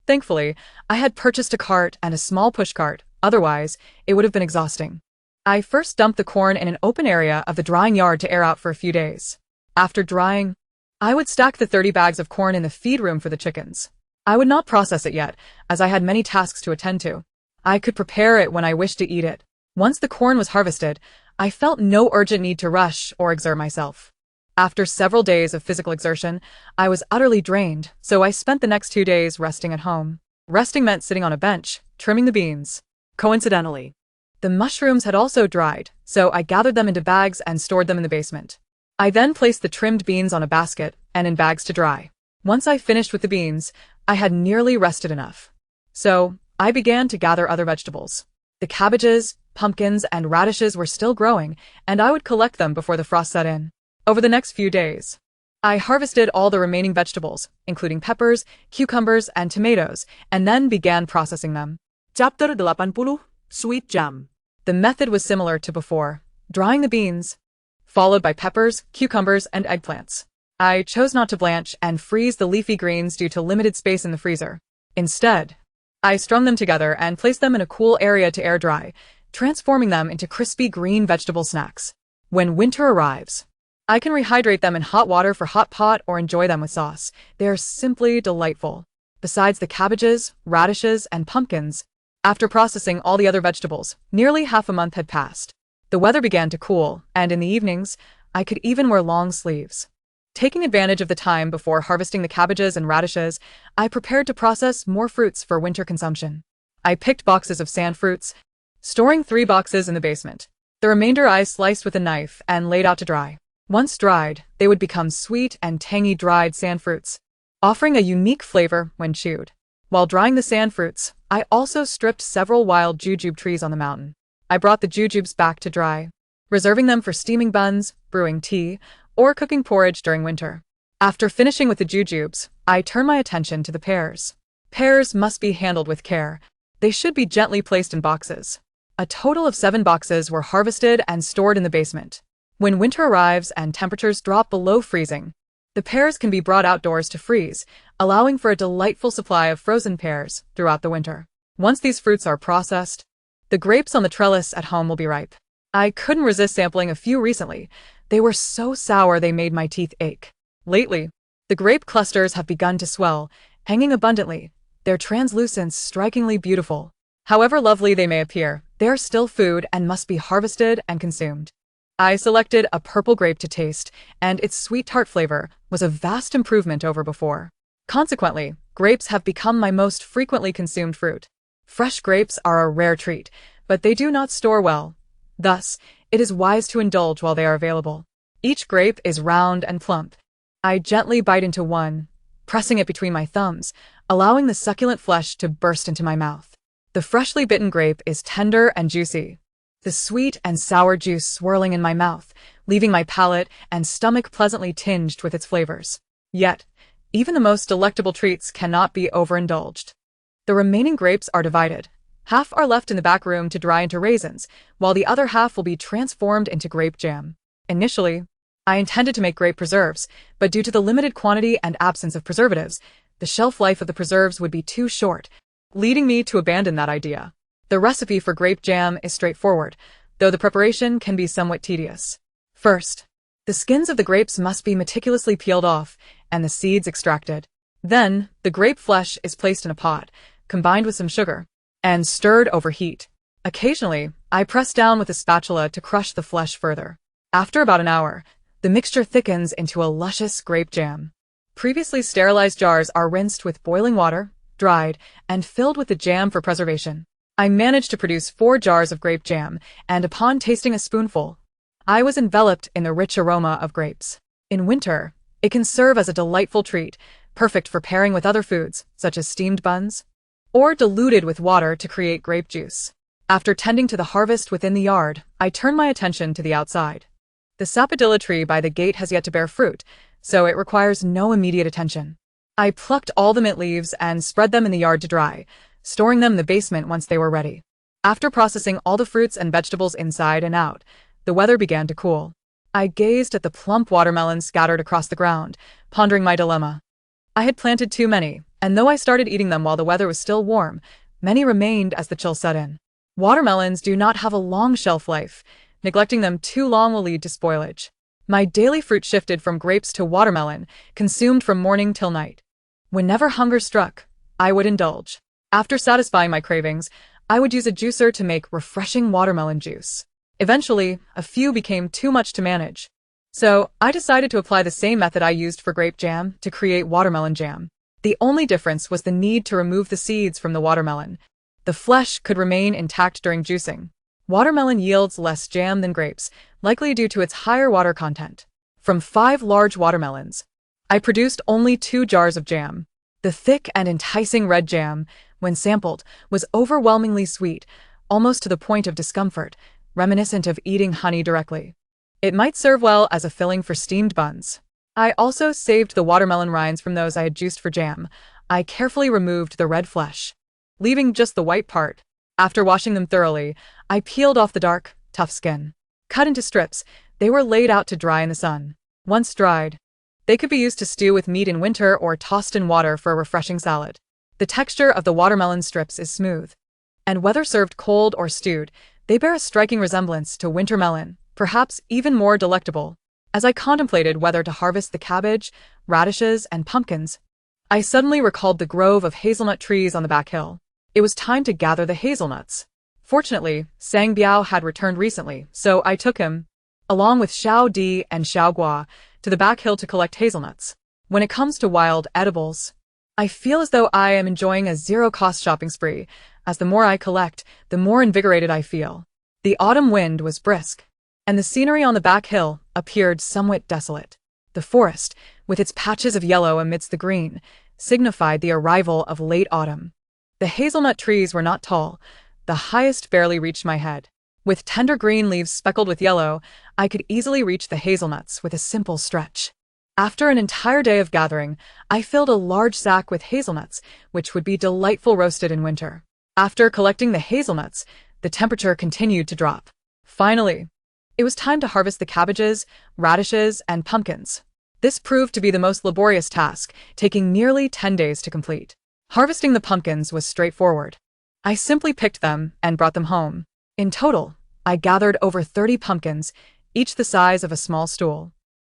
Thankfully, I had purchased a cart and a small pushcart, otherwise, it would have been exhausting. I first dumped the corn in an open area of the drying yard to air out for a few days. After drying, I would stack the 30 bags of corn in the feed room for the chickens. I would not process it yet, as I had many tasks to attend to. I could prepare it when I wished to eat it. Once the corn was harvested, I felt no urgent need to rush or exert myself. After several days of physical exertion, I was utterly drained, so I spent the next 2 days resting at home. Resting meant sitting on a bench, trimming the beans. Coincidentally, the mushrooms had also dried, so I gathered them into bags and stored them in the basement. I then placed the trimmed beans on a basket and in bags to dry. Once I finished with the beans, I had nearly rested enough. So, I began to gather other vegetables. The cabbages, pumpkins, and radishes were still growing, and I would collect them before the frost set in. Over the next few days, I harvested all the remaining vegetables, including peppers, cucumbers, and tomatoes, and then began processing them. Chapter 80, Sweet Jam. The method was similar to before, drying the beans, followed by peppers, cucumbers, and eggplants. I chose not to blanch and freeze the leafy greens due to limited space in the freezer. Instead, I strung them together and placed them in a cool area to air dry, transforming them into crispy green vegetable snacks. When winter arrives, I can rehydrate them in hot water for hot pot or enjoy them with sauce. They are simply delightful. Besides the cabbages, radishes, and pumpkins, after processing all the other vegetables, nearly half a month had passed. The weather began to cool, and in the evenings, I could even wear long sleeves. Taking advantage of the time before harvesting the cabbages and radishes, I prepared to process more fruits for winter consumption. I picked boxes of sand fruits, storing 3 boxes in the basement. The remainder I sliced with a knife and laid out to dry. Once dried, they would become sweet and tangy dried sand fruits, offering a unique flavor when chewed. While drying the sand fruits, I also stripped several wild jujube trees on the mountain. I brought the jujubes back to dry, reserving them for steaming buns, brewing tea, or cooking porridge during winter. After finishing with the jujubes, I turned my attention to the pears. Pears must be handled with care. They should be gently placed in boxes. A total of 7 boxes were harvested and stored in the basement. When winter arrives and temperatures drop below freezing, the pears can be brought outdoors to freeze, allowing for a delightful supply of frozen pears throughout the winter. Once these fruits are processed, the grapes on the trellis at home will be ripe. I couldn't resist sampling a few recently. They were so sour they made my teeth ache. Lately, the grape clusters have begun to swell, hanging abundantly, their translucence strikingly beautiful. However lovely they may appear, they are still food and must be harvested and consumed. I selected a purple grape to taste, and its sweet tart flavor was a vast improvement over before. Consequently, grapes have become my most frequently consumed fruit. Fresh grapes are a rare treat, but they do not store well. Thus, it is wise to indulge while they are available. Each grape is round and plump. I gently bite into one, pressing it between my thumbs, allowing the succulent flesh to burst into my mouth. The freshly bitten grape is tender and juicy, the sweet and sour juice swirling in my mouth, leaving my palate and stomach pleasantly tinged with its flavors. Yet, even the most delectable treats cannot be overindulged. The remaining grapes are divided. Half are left in the back room to dry into raisins, while the other half will be transformed into grape jam. Initially, I intended to make grape preserves, but due to the limited quantity and absence of preservatives, the shelf life of the preserves would be too short, leading me to abandon that idea. The recipe for grape jam is straightforward, though the preparation can be somewhat tedious. First, the skins of the grapes must be meticulously peeled off and the seeds extracted. Then, the grape flesh is placed in a pot, combined with some sugar, and stirred over heat. Occasionally, I press down with a spatula to crush the flesh further. After about an hour, the mixture thickens into a luscious grape jam. Previously sterilized jars are rinsed with boiling water, dried, and filled with the jam for preservation. I managed to produce 4 jars of grape jam, and upon tasting a spoonful, I was enveloped in the rich aroma of grapes. In winter, it can serve as a delightful treat, perfect for pairing with other foods, such as steamed buns, or diluted with water to create grape juice. After tending to the harvest within the yard, I turned my attention to the outside. The sapodilla tree by the gate has yet to bear fruit, so it requires no immediate attention. I plucked all the mint leaves and spread them in the yard to dry, storing them in the basement once they were ready. After processing all the fruits and vegetables inside and out, the weather began to cool. I gazed at the plump watermelons scattered across the ground, pondering my dilemma. I had planted too many, and though I started eating them while the weather was still warm, many remained as the chill set in. Watermelons do not have a long shelf life. Neglecting them too long will lead to spoilage. My daily fruit shifted from grapes to watermelon, consumed from morning till night. Whenever hunger struck, I would indulge. After satisfying my cravings, I would use a juicer to make refreshing watermelon juice. Eventually, a few became too much to manage. So, I decided to apply the same method I used for grape jam to create watermelon jam. The only difference was the need to remove the seeds from the watermelon. The flesh could remain intact during juicing. Watermelon yields less jam than grapes, likely due to its higher water content. From 5 large watermelons, I produced only 2 jars of jam. The thick and enticing red jam, when sampled, was overwhelmingly sweet, almost to the point of discomfort, reminiscent of eating honey directly. It might serve well as a filling for steamed buns. I also saved the watermelon rinds from those I had juiced for jam. I carefully removed the red flesh, leaving just the white part. After washing them thoroughly, I peeled off the dark, tough skin. Cut into strips, they were laid out to dry in the sun. Once dried, they could be used to stew with meat in winter or tossed in water for a refreshing salad. The texture of the watermelon strips is smooth, and whether served cold or stewed, they bear a striking resemblance to winter melon, perhaps even more delectable. As I contemplated whether to harvest the cabbage, radishes, and pumpkins, I suddenly recalled the grove of hazelnut trees on the back hill. It was time to gather the hazelnuts. Fortunately, Sang Biao had returned recently, so I took him, along with Xiao Di and Xiao Gua, to the back hill to collect hazelnuts. When it comes to wild edibles, I feel as though I am enjoying a zero-cost shopping spree. As the more I collect, the more invigorated I feel. The autumn wind was brisk, and the scenery on the back hill appeared somewhat desolate. The forest, with its patches of yellow amidst the green, signified the arrival of late autumn. The hazelnut trees were not tall, the highest barely reached my head. With tender green leaves speckled with yellow, I could easily reach the hazelnuts with a simple stretch. After an entire day of gathering, I filled a large sack with hazelnuts, which would be delightful roasted in winter. After collecting the hazelnuts, the temperature continued to drop. Finally, it was time to harvest the cabbages, radishes, and pumpkins. This proved to be the most laborious task, taking nearly 10 days to complete. Harvesting the pumpkins was straightforward. I simply picked them and brought them home. In total, I gathered over 30 pumpkins, each the size of a small stool.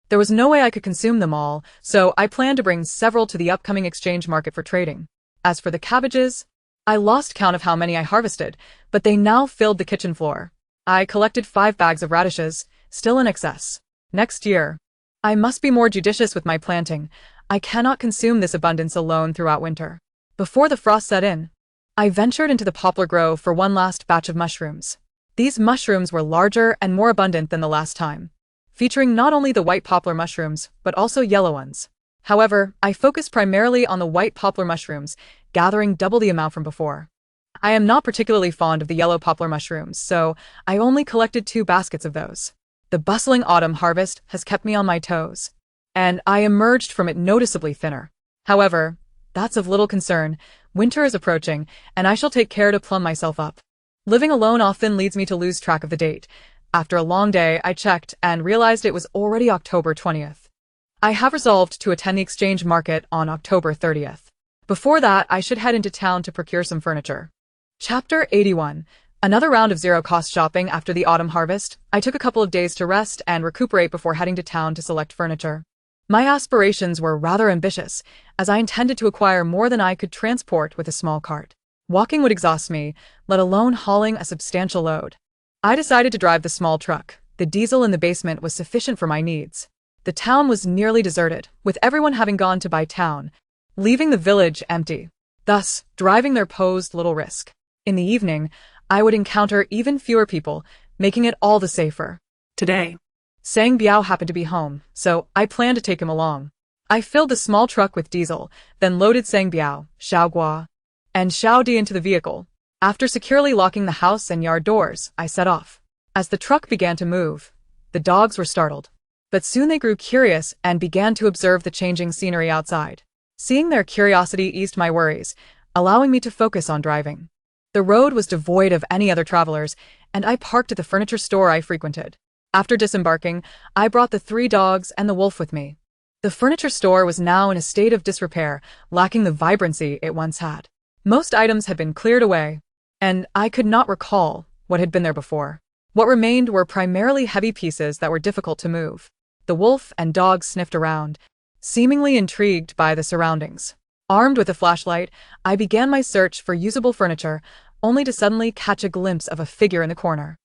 There was no way I could consume them all, so I planned to bring several to the upcoming exchange market for trading. As for the cabbages, I lost count of how many I harvested, but they now filled the kitchen floor. I collected 5 bags of radishes, still in excess. Next year, I must be more judicious with my planting. I cannot consume this abundance alone throughout winter. Before the frost set in, I ventured into the poplar grove for one last batch of mushrooms. These mushrooms were larger and more abundant than the last time, featuring not only the white poplar mushrooms, but also yellow ones. However, I focused primarily on the white poplar mushrooms, gathering double the amount from before. I am not particularly fond of the yellow poplar mushrooms, so I only collected 2 baskets of those. The bustling autumn harvest has kept me on my toes, and I emerged from it noticeably thinner. However, that's of little concern. Winter is approaching, and I shall take care to plumb myself up. Living alone often leads me to lose track of the date. After a long day, I checked and realized it was already October 20th. I have resolved to attend the exchange market on October 30th. Before that, I should head into town to procure some furniture. Chapter 81. Another round of zero-cost shopping after the autumn harvest. I took a couple of days to rest and recuperate before heading to town to select furniture. My aspirations were rather ambitious, as I intended to acquire more than I could transport with a small cart. Walking would exhaust me, let alone hauling a substantial load. I decided to drive the small truck. The diesel in the basement was sufficient for my needs. The town was nearly deserted, with everyone having gone to buy town, leaving the village empty. Thus, driving there posed little risk. In the evening, I would encounter even fewer people, making it all the safer. Today, Sang Biao happened to be home, so I planned to take him along. I filled the small truck with diesel, then loaded Sang Biao, Xiao Gua, and Xiao Di into the vehicle. After securely locking the house and yard doors, I set off. As the truck began to move, the dogs were startled. But soon they grew curious and began to observe the changing scenery outside. Seeing their curiosity eased my worries, allowing me to focus on driving. The road was devoid of any other travelers, and I parked at the furniture store I frequented. After disembarking, I brought the 3 dogs and the wolf with me. The furniture store was now in a state of disrepair, lacking the vibrancy it once had. Most items had been cleared away, and I could not recall what had been there before. What remained were primarily heavy pieces that were difficult to move. The wolf and dogs sniffed around, seemingly intrigued by the surroundings. Armed with a flashlight, I began my search for usable furniture, only to suddenly catch a glimpse of a figure in the corner.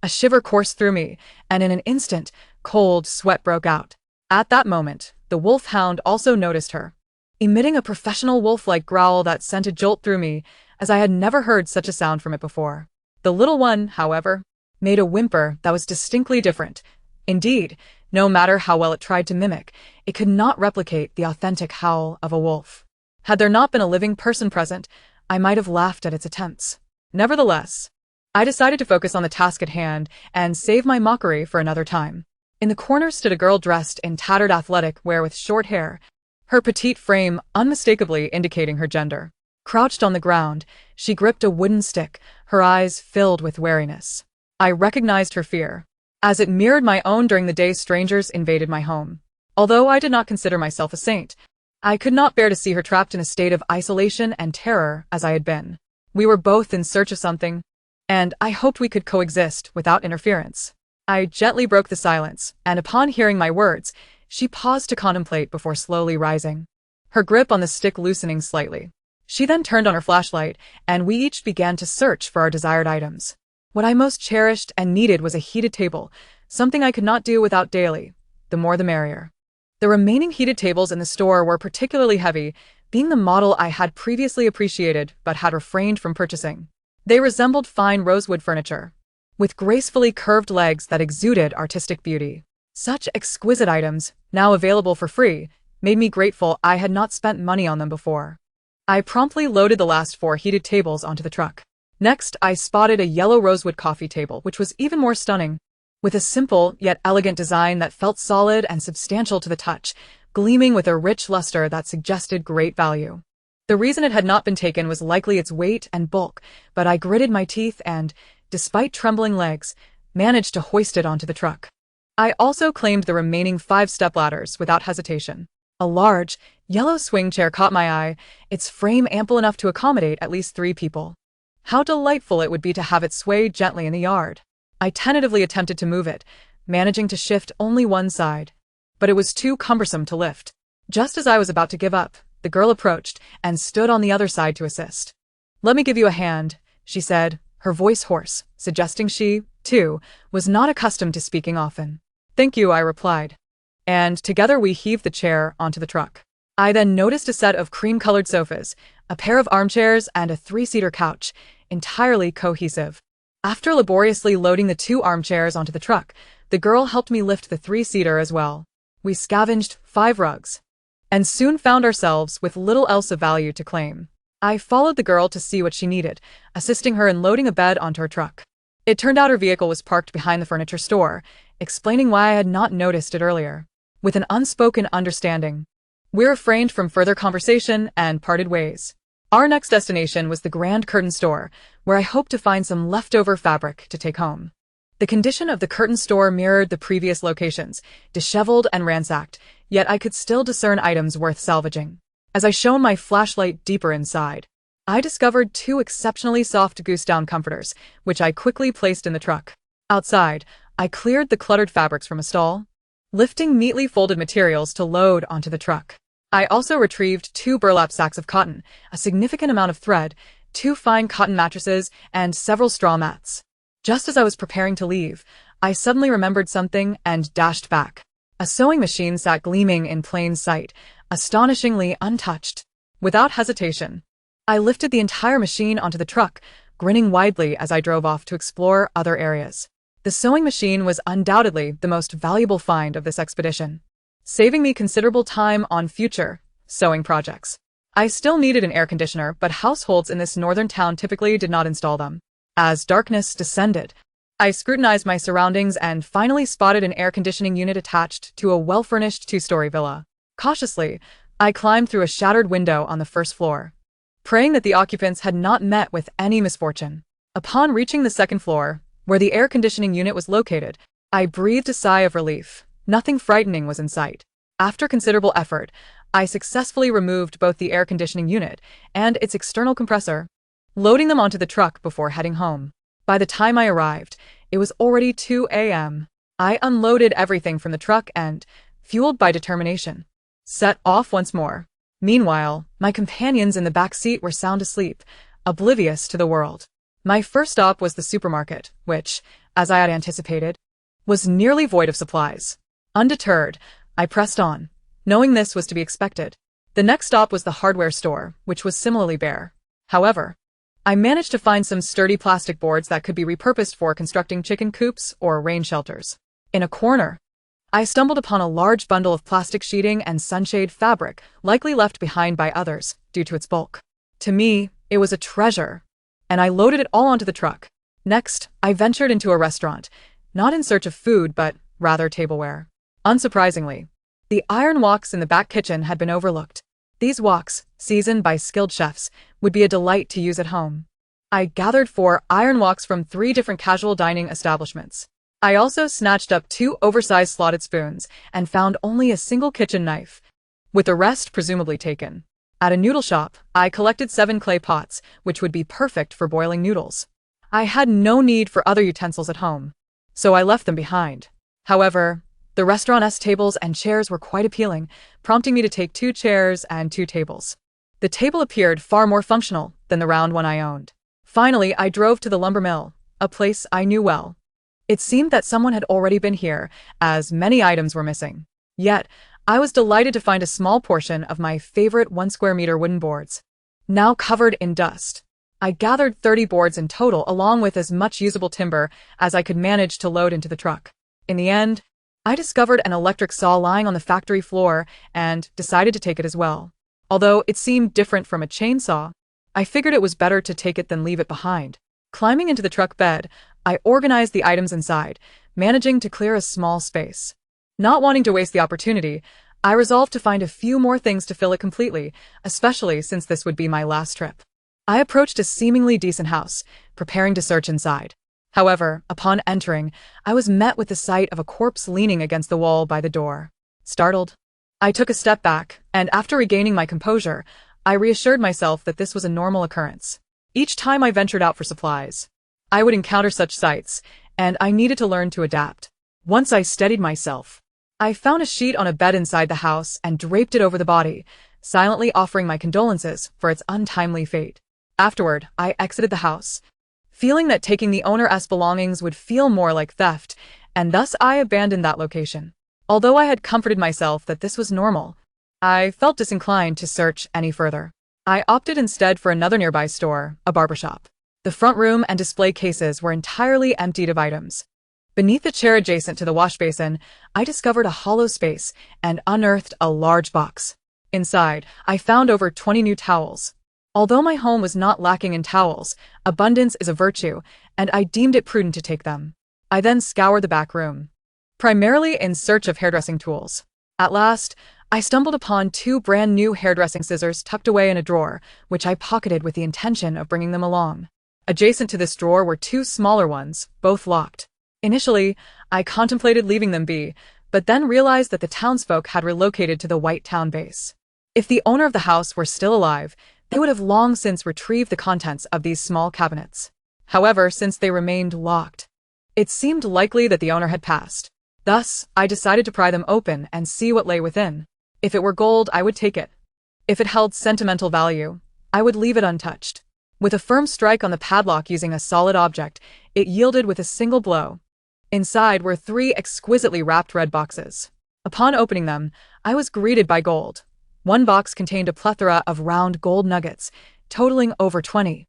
A shiver coursed through me, and in an instant, cold sweat broke out. At that moment, the wolfhound also noticed her, emitting a professional wolf-like growl that sent a jolt through me, as I had never heard such a sound from it before. The little one, however, made a whimper that was distinctly different. Indeed, no matter how well it tried to mimic, it could not replicate the authentic howl of a wolf. Had there not been a living person present, I might have laughed at its attempts. Nevertheless, I decided to focus on the task at hand and save my mockery for another time. In the corner stood a girl dressed in tattered athletic wear with short hair, her petite frame unmistakably indicating her gender. Crouched on the ground, she gripped a wooden stick, her eyes filled with wariness. I recognized her fear, as it mirrored my own during the day strangers invaded my home. Although I did not consider myself a saint, I could not bear to see her trapped in a state of isolation and terror as I had been. We were both in search of something, and I hoped we could coexist without interference. I gently broke the silence, and upon hearing my words, she paused to contemplate before slowly rising, her grip on the stick loosening slightly. She then turned on her flashlight, and we each began to search for our desired items. What I most cherished and needed was a heated table, something I could not do without daily. The more the merrier. The remaining heated tables in the store were particularly heavy, being the model I had previously appreciated but had refrained from purchasing. They resembled fine rosewood furniture, with gracefully curved legs that exuded artistic beauty. Such exquisite items, now available for free, made me grateful I had not spent money on them before. I promptly loaded the last 4 heated tables onto the truck. Next, I spotted a yellow rosewood coffee table, which was even more stunning, with a simple yet elegant design that felt solid and substantial to the touch, gleaming with a rich luster that suggested great value. The reason it had not been taken was likely its weight and bulk, but I gritted my teeth and, despite trembling legs, managed to hoist it onto the truck. I also claimed the remaining 5 stepladders without hesitation. A large, yellow swing chair caught my eye, its frame ample enough to accommodate at least 3 people. How delightful it would be to have it sway gently in the yard. I tentatively attempted to move it, managing to shift only one side. But it was too cumbersome to lift. Just as I was about to give up, the girl approached and stood on the other side to assist. "Let me give you a hand," she said, her voice hoarse, suggesting she, too, was not accustomed to speaking often. "Thank you," I replied. And together we heaved the chair onto the truck. I then noticed a set of cream-colored sofas, a pair of armchairs, and a 3-seater couch, entirely cohesive. After laboriously loading the 2 armchairs onto the truck, the girl helped me lift the 3-seater as well. We scavenged 5 rugs, and soon found ourselves with little else of value to claim. I followed the girl to see what she needed, assisting her in loading a bed onto her truck. It turned out her vehicle was parked behind the furniture store, explaining why I had not noticed it earlier. With an unspoken understanding, we refrained from further conversation and parted ways. Our next destination was the Grand Curtain Store, where I hoped to find some leftover fabric to take home. The condition of the curtain store mirrored the previous locations, disheveled and ransacked, yet I could still discern items worth salvaging. As I shone my flashlight deeper inside, I discovered 2 exceptionally soft goose-down comforters, which I quickly placed in the truck. Outside, I cleared the cluttered fabrics from a stall, lifting neatly folded materials to load onto the truck. I also retrieved 2 burlap sacks of cotton, a significant amount of thread, 2 fine cotton mattresses, and several straw mats. Just as I was preparing to leave, I suddenly remembered something and dashed back. A sewing machine sat gleaming in plain sight, astonishingly untouched. Without hesitation, I lifted the entire machine onto the truck, grinning widely as I drove off to explore other areas. The sewing machine was undoubtedly the most valuable find of this expedition, saving me considerable time on future sewing projects. I still needed an air conditioner, but households in this northern town typically did not install them. As darkness descended, I scrutinized my surroundings and finally spotted an air conditioning unit attached to a well-furnished 2-story villa. Cautiously, I climbed through a shattered window on the first floor, praying that the occupants had not met with any misfortune. Upon reaching the second floor, where the air conditioning unit was located, I breathed a sigh of relief. Nothing frightening was in sight. After considerable effort, I successfully removed both the air conditioning unit and its external compressor, loading them onto the truck before heading home. By the time I arrived, it was already 2 a.m. I unloaded everything from the truck and, fueled by determination, set off once more. Meanwhile, my companions in the back seat were sound asleep, oblivious to the world. My first stop was the supermarket, which, as I had anticipated, was nearly void of supplies. Undeterred, I pressed on, knowing this was to be expected. The next stop was the hardware store, which was similarly bare. However, I managed to find some sturdy plastic boards that could be repurposed for constructing chicken coops or rain shelters. In a corner, I stumbled upon a large bundle of plastic sheeting and sunshade fabric, likely left behind by others due to its bulk. To me, it was a treasure, and I loaded it all onto the truck. Next, I ventured into a restaurant, not in search of food but rather tableware. Unsurprisingly, the iron woks in the back kitchen had been overlooked. These woks, seasoned by skilled chefs, would be a delight to use at home. I gathered 4 iron woks from 3 different casual dining establishments. I also snatched up 2 oversized slotted spoons and found only a single kitchen knife, with the rest presumably taken. At a noodle shop, I collected 7 clay pots, which would be perfect for boiling noodles. I had no need for other utensils at home, so I left them behind. However, the restaurant's tables and chairs were quite appealing, prompting me to take 2 chairs and 2 tables. The table appeared far more functional than the round one I owned. Finally, I drove to the lumber mill, a place I knew well. It seemed that someone had already been here, as many items were missing. Yet, I was delighted to find a small portion of my favorite 1 square meter wooden boards, now covered in dust. I gathered 30 boards in total along with as much usable timber as I could manage to load into the truck. In the end, I discovered an electric saw lying on the factory floor and decided to take it as well. Although it seemed different from a chainsaw, I figured it was better to take it than leave it behind. Climbing into the truck bed, I organized the items inside, managing to clear a small space. Not wanting to waste the opportunity, I resolved to find a few more things to fill it completely, especially since this would be my last trip. I approached a seemingly decent house, preparing to search inside. However, upon entering, I was met with the sight of a corpse leaning against the wall by the door. Startled, I took a step back, and after regaining my composure, I reassured myself that this was a normal occurrence. Each time I ventured out for supplies, I would encounter such sights, and I needed to learn to adapt. Once I steadied myself, I found a sheet on a bed inside the house and draped it over the body, silently offering my condolences for its untimely fate. Afterward, I exited the house, feeling that taking the owner's belongings would feel more like theft, and thus I abandoned that location. Although I had comforted myself that this was normal, I felt disinclined to search any further. I opted instead for another nearby store, a barbershop. The front room and display cases were entirely emptied of items. Beneath the chair adjacent to the wash basin, I discovered a hollow space and unearthed a large box. Inside, I found over 20 new towels. Although my home was not lacking in towels, abundance is a virtue, and I deemed it prudent to take them. I then scoured the back room, primarily in search of hairdressing tools. At last, I stumbled upon 2 brand new hairdressing scissors tucked away in a drawer, which I pocketed with the intention of bringing them along. Adjacent to this drawer were 2 smaller ones, both locked. Initially, I contemplated leaving them be, but then realized that the townsfolk had relocated to the White Town base. If the owner of the house were still alive, they would have long since retrieved the contents of these small cabinets. However, since they remained locked, it seemed likely that the owner had passed. Thus, I decided to pry them open and see what lay within. If it were gold, I would take it. If it held sentimental value, I would leave it untouched. With a firm strike on the padlock using a solid object, it yielded with a single blow. Inside were 3 exquisitely wrapped red boxes. Upon opening them, I was greeted by gold. One box contained a plethora of round gold nuggets, totaling over 20.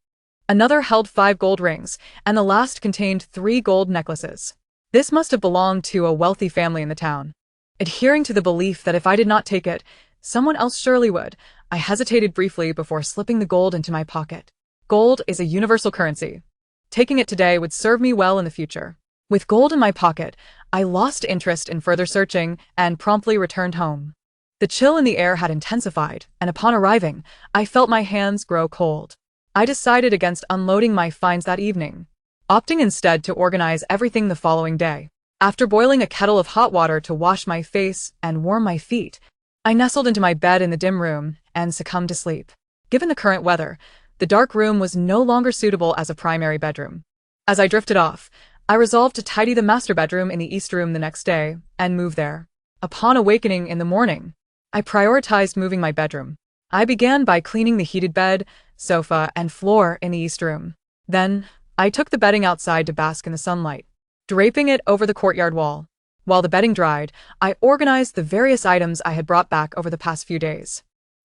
Another held 5 gold rings, and the last contained 3 gold necklaces. This must have belonged to a wealthy family in the town. Adhering to the belief that if I did not take it, someone else surely would, I hesitated briefly before slipping the gold into my pocket. Gold is a universal currency. Taking it today would serve me well in the future. With gold in my pocket, I lost interest in further searching and promptly returned home. The chill in the air had intensified, and upon arriving, I felt my hands grow cold. I decided against unloading my finds that evening, opting instead to organize everything the following day. After boiling a kettle of hot water to wash my face and warm my feet, I nestled into my bed in the dim room and succumbed to sleep. Given the current weather, the dark room was no longer suitable as a primary bedroom. As I drifted off, I resolved to tidy the master bedroom in the east room the next day and move there. Upon awakening in the morning, I prioritized moving my bedroom. I began by cleaning the heated bed, sofa, and floor in the east room. Then, I took the bedding outside to bask in the sunlight, draping it over the courtyard wall. While the bedding dried, I organized the various items I had brought back over the past few days.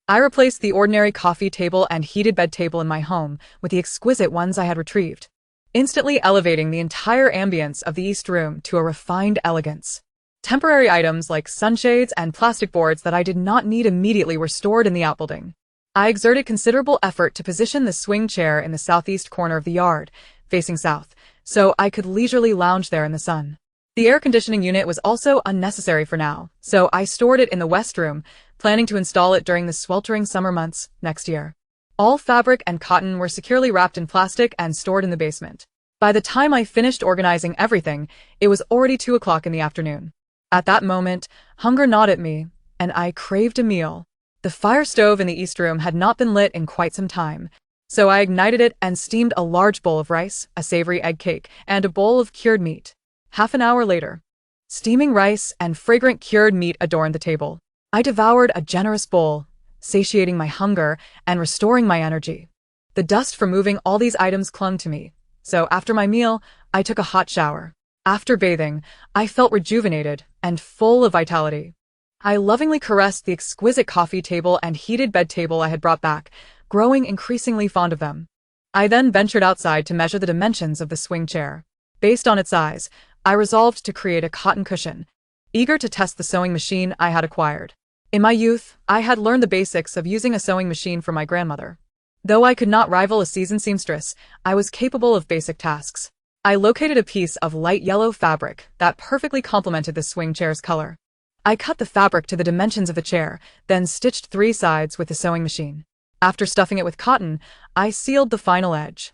I replaced the ordinary coffee table and heated bed table in my home with the exquisite ones I had retrieved, instantly elevating the entire ambience of the east room to a refined elegance. Temporary items like sunshades and plastic boards that I did not need immediately were stored in the outbuilding. I exerted considerable effort to position the swing chair in the southeast corner of the yard, facing south, so I could leisurely lounge there in the sun. The air conditioning unit was also unnecessary for now, so I stored it in the west room, planning to install it during the sweltering summer months next year. All fabric and cotton were securely wrapped in plastic and stored in the basement. By the time I finished organizing everything, it was already 2 o'clock in the afternoon. At that moment, hunger gnawed at me, and I craved a meal. The fire stove in the east room had not been lit in quite some time, so I ignited it and steamed a large bowl of rice, a savory egg cake, and a bowl of cured meat. Half an hour later, steaming rice and fragrant cured meat adorned the table. I devoured a generous bowl, satiating my hunger and restoring my energy. The dust from moving all these items clung to me, so after my meal, I took a hot shower. After bathing, I felt rejuvenated and full of vitality. I lovingly caressed the exquisite coffee table and heated bed table I had brought back, growing increasingly fond of them. I then ventured outside to measure the dimensions of the swing chair. Based on its size, I resolved to create a cotton cushion, eager to test the sewing machine I had acquired. In my youth, I had learned the basics of using a sewing machine from my grandmother. Though I could not rival a seasoned seamstress, I was capable of basic tasks. I located a piece of light yellow fabric that perfectly complemented the swing chair's color. I cut the fabric to the dimensions of the chair, then stitched 3 sides with the sewing machine. After stuffing it with cotton, I sealed the final edge.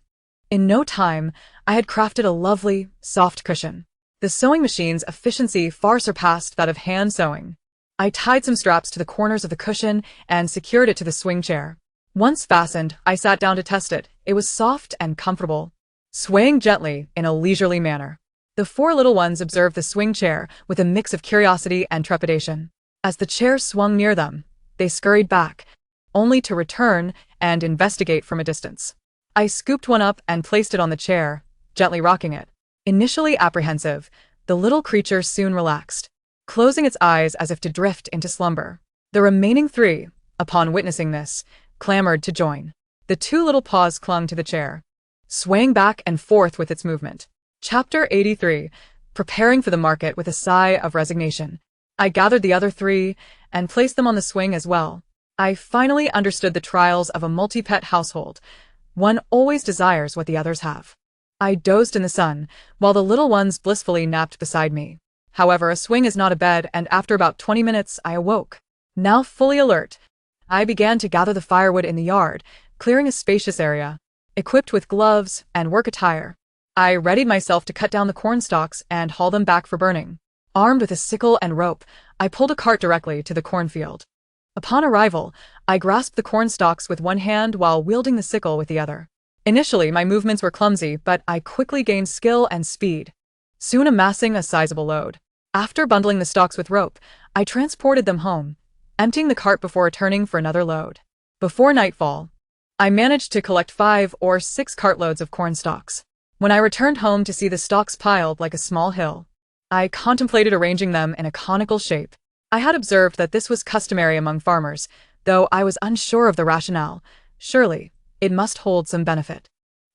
In no time, I had crafted a lovely, soft cushion. The sewing machine's efficiency far surpassed that of hand sewing. I tied some straps to the corners of the cushion and secured it to the swing chair. Once fastened, I sat down to test it. It was soft and comfortable, swaying gently in a leisurely manner. The 4 little ones observed the swing chair with a mix of curiosity and trepidation. As the chair swung near them, they scurried back, only to return and investigate from a distance. I scooped one up and placed it on the chair, gently rocking it. Initially apprehensive, the little creature soon relaxed, closing its eyes as if to drift into slumber. The remaining 3, upon witnessing this, clamored to join. The 2 little paws clung to the chair, swaying back and forth with its movement. Chapter 83. Preparing for the market with a sigh of resignation. I gathered the other 3 and placed them on the swing as well. I finally understood the trials of a multi-pet household. One always desires what the others have. I dozed in the sun, while the little ones blissfully napped beside me. However, a swing is not a bed, and after about 20 minutes, I awoke. Now fully alert, I began to gather the firewood in the yard, clearing a spacious area. Equipped with gloves and work attire, I readied myself to cut down the corn stalks and haul them back for burning. Armed with a sickle and rope, I pulled a cart directly to the cornfield. Upon arrival, I grasped the corn stalks with one hand while wielding the sickle with the other. Initially, my movements were clumsy, but I quickly gained skill and speed, soon amassing a sizable load. After bundling the stalks with rope, I transported them home, emptying the cart before returning for another load. Before nightfall, I managed to collect 5 or 6 cartloads of corn stalks. When I returned home to see the stalks piled like a small hill, I contemplated arranging them in a conical shape. I had observed that this was customary among farmers, though I was unsure of the rationale. Surely, it must hold some benefit.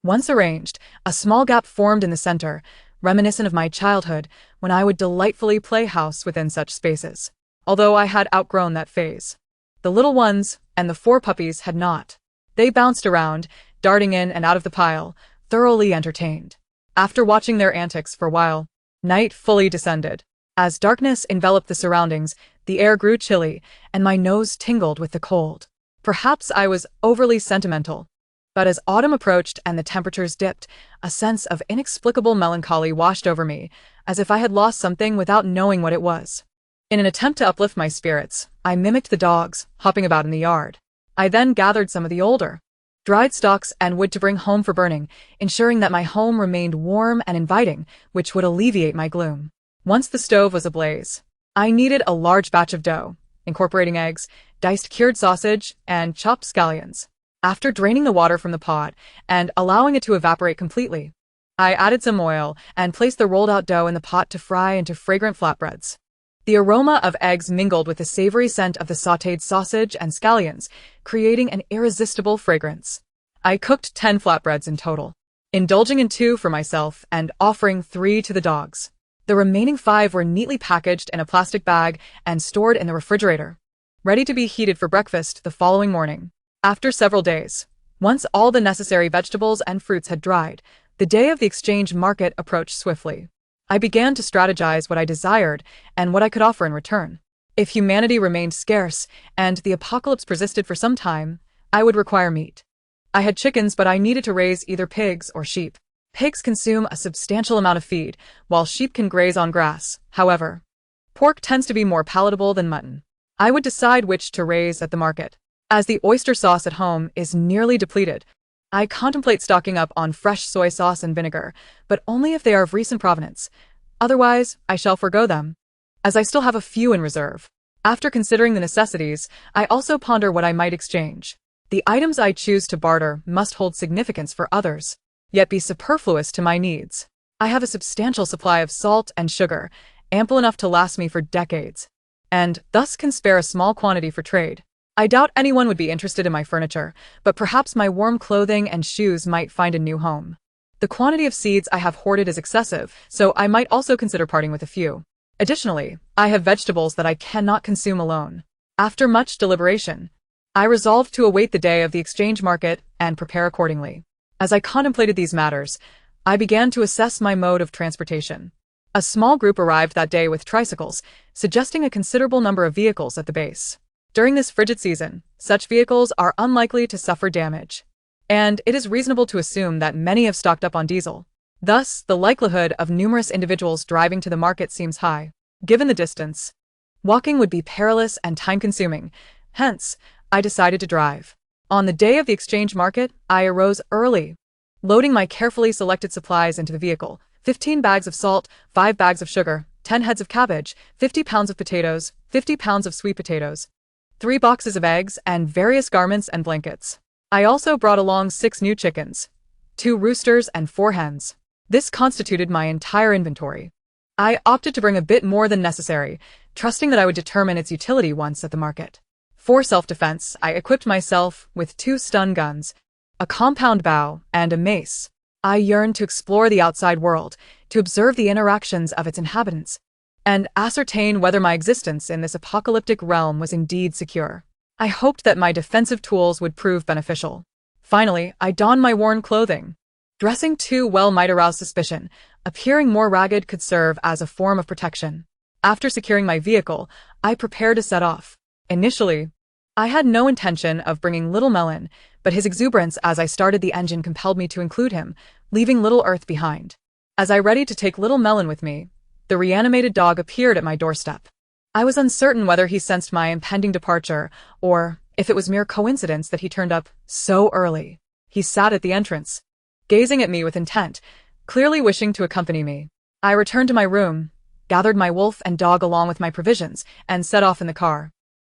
Once arranged, a small gap formed in the center, reminiscent of my childhood, when I would delightfully play house within such spaces. Although I had outgrown that phase, the little ones and the 4 puppies had not. They bounced around, darting in and out of the pile, thoroughly entertained. After watching their antics for a while, night fully descended. As darkness enveloped the surroundings, the air grew chilly, and my nose tingled with the cold. Perhaps I was overly sentimental, but as autumn approached and the temperatures dipped, a sense of inexplicable melancholy washed over me, as if I had lost something without knowing what it was. In an attempt to uplift my spirits, I mimicked the dogs, hopping about in the yard. I then gathered some of the older, dried stalks and wood to bring home for burning, ensuring that my home remained warm and inviting, which would alleviate my gloom. Once the stove was ablaze, I kneaded a large batch of dough, incorporating eggs, diced cured sausage, and chopped scallions. After draining the water from the pot and allowing it to evaporate completely, I added some oil and placed the rolled-out dough in the pot to fry into fragrant flatbreads. The aroma of eggs mingled with the savory scent of the sautéed sausage and scallions, creating an irresistible fragrance. I cooked 10 flatbreads in total, indulging in 2 for myself and offering 3 to the dogs. The remaining 5 were neatly packaged in a plastic bag and stored in the refrigerator, ready to be heated for breakfast the following morning. After several days, once all the necessary vegetables and fruits had dried, the day of the exchange market approached swiftly. I began to strategize what I desired and what I could offer in return. If humanity remained scarce and the apocalypse persisted for some time, I would require meat. I had chickens, but I needed to raise either pigs or sheep. Pigs consume a substantial amount of feed, while sheep can graze on grass. However, pork tends to be more palatable than mutton. I would decide which to raise at the market. As the oyster sauce at home is nearly depleted, I contemplate stocking up on fresh soy sauce and vinegar, but only if they are of recent provenance. Otherwise, I shall forgo them, as I still have a few in reserve. After considering the necessities, I also ponder what I might exchange. The items I choose to barter must hold significance for others, yet be superfluous to my needs. I have a substantial supply of salt and sugar, ample enough to last me for decades, and thus can spare a small quantity for trade. I doubt anyone would be interested in my furniture, but perhaps my warm clothing and shoes might find a new home. The quantity of seeds I have hoarded is excessive, so I might also consider parting with a few. Additionally, I have vegetables that I cannot consume alone. After much deliberation, I resolved to await the day of the exchange market and prepare accordingly. As I contemplated these matters, I began to assess my mode of transportation. A small group arrived that day with tricycles, suggesting a considerable number of vehicles at the base. During this frigid season, such vehicles are unlikely to suffer damage, and it is reasonable to assume that many have stocked up on diesel. Thus, the likelihood of numerous individuals driving to the market seems high. Given the distance, walking would be perilous and time-consuming. Hence, I decided to drive. On the day of the exchange market, I arose early, loading my carefully selected supplies into the vehicle: 15 bags of salt, 5 bags of sugar, 10 heads of cabbage, 50 pounds of potatoes, 50 pounds of sweet potatoes, 3 boxes of eggs, and various garments and blankets. I also brought along 6 new chickens, 2 roosters, and 4 hens. This constituted my entire inventory. I opted to bring a bit more than necessary, trusting that I would determine its utility once at the market. For self-defense, I equipped myself with 2 stun guns, a compound bow, and a mace. I yearned to explore the outside world, to observe the interactions of its inhabitants, and ascertain whether my existence in this apocalyptic realm was indeed secure. I hoped that my defensive tools would prove beneficial. Finally, I donned my worn clothing. Dressing too well might arouse suspicion. Appearing more ragged could serve as a form of protection. After securing my vehicle, I prepared to set off. Initially, I had no intention of bringing Little Melon, but his exuberance as I started the engine compelled me to include him, leaving Little Earth behind. As I readied to take Little Melon with me, the reanimated dog appeared at my doorstep. I was uncertain whether he sensed my impending departure, or if it was mere coincidence that he turned up so early. He sat at the entrance, gazing at me with intent, clearly wishing to accompany me. I returned to my room, gathered my wolf and dog along with my provisions, and set off in the car.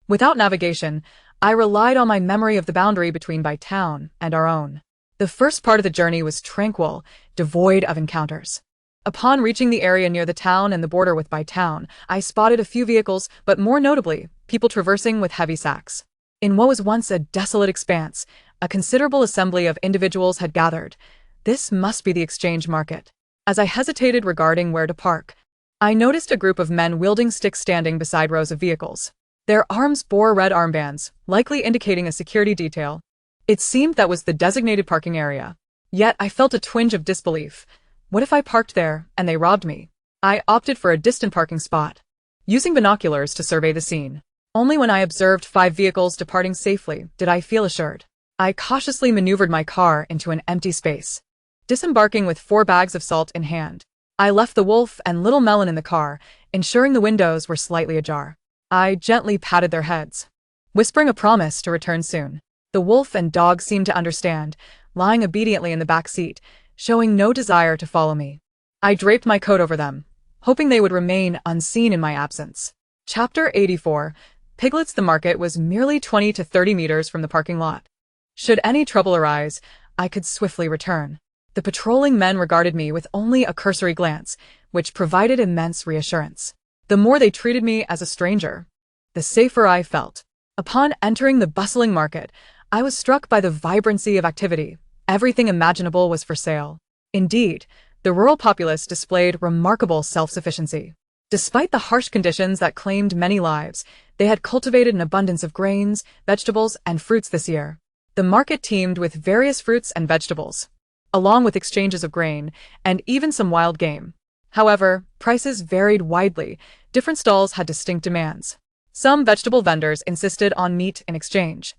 Without navigation, I relied on my memory of the boundary between my town and our own. The first part of the journey was tranquil, devoid of encounters. Upon reaching the area near the town and the border with my town, I spotted a few vehicles, but more notably, people traversing with heavy sacks. In what was once a desolate expanse, a considerable assembly of individuals had gathered. This must be the exchange market. As I hesitated regarding where to park, I noticed a group of men wielding sticks standing beside rows of vehicles. Their arms bore red armbands, likely indicating a security detail. It seemed that was the designated parking area. Yet I felt a twinge of disbelief. What if I parked there and they robbed me? I opted for a distant parking spot, using binoculars to survey the scene. Only when I observed 5 vehicles departing safely did I feel assured. I cautiously maneuvered my car into an empty space, disembarking with 4 bags of salt in hand. I left the wolf and Little Melon in the car, ensuring the windows were slightly ajar. I gently patted their heads, whispering a promise to return soon. The wolf and dog seemed to understand, lying obediently in the back seat, showing no desire to follow me. I draped my coat over them, hoping they would remain unseen in my absence. Chapter 84. Piglets. The market was merely 20 to 30 meters from the parking lot. Should any trouble arise, I could swiftly return. The patrolling men regarded me with only a cursory glance, which provided immense reassurance. The more they treated me as a stranger, the safer I felt. Upon entering the bustling market, I was struck by the vibrancy of activity. Everything imaginable was for sale. Indeed, the rural populace displayed remarkable self-sufficiency. Despite the harsh conditions that claimed many lives, they had cultivated an abundance of grains, vegetables, and fruits this year. The market teemed with various fruits and vegetables, along with exchanges of grain, and even some wild game. However, prices varied widely. Different stalls had distinct demands. Some vegetable vendors insisted on meat in exchange,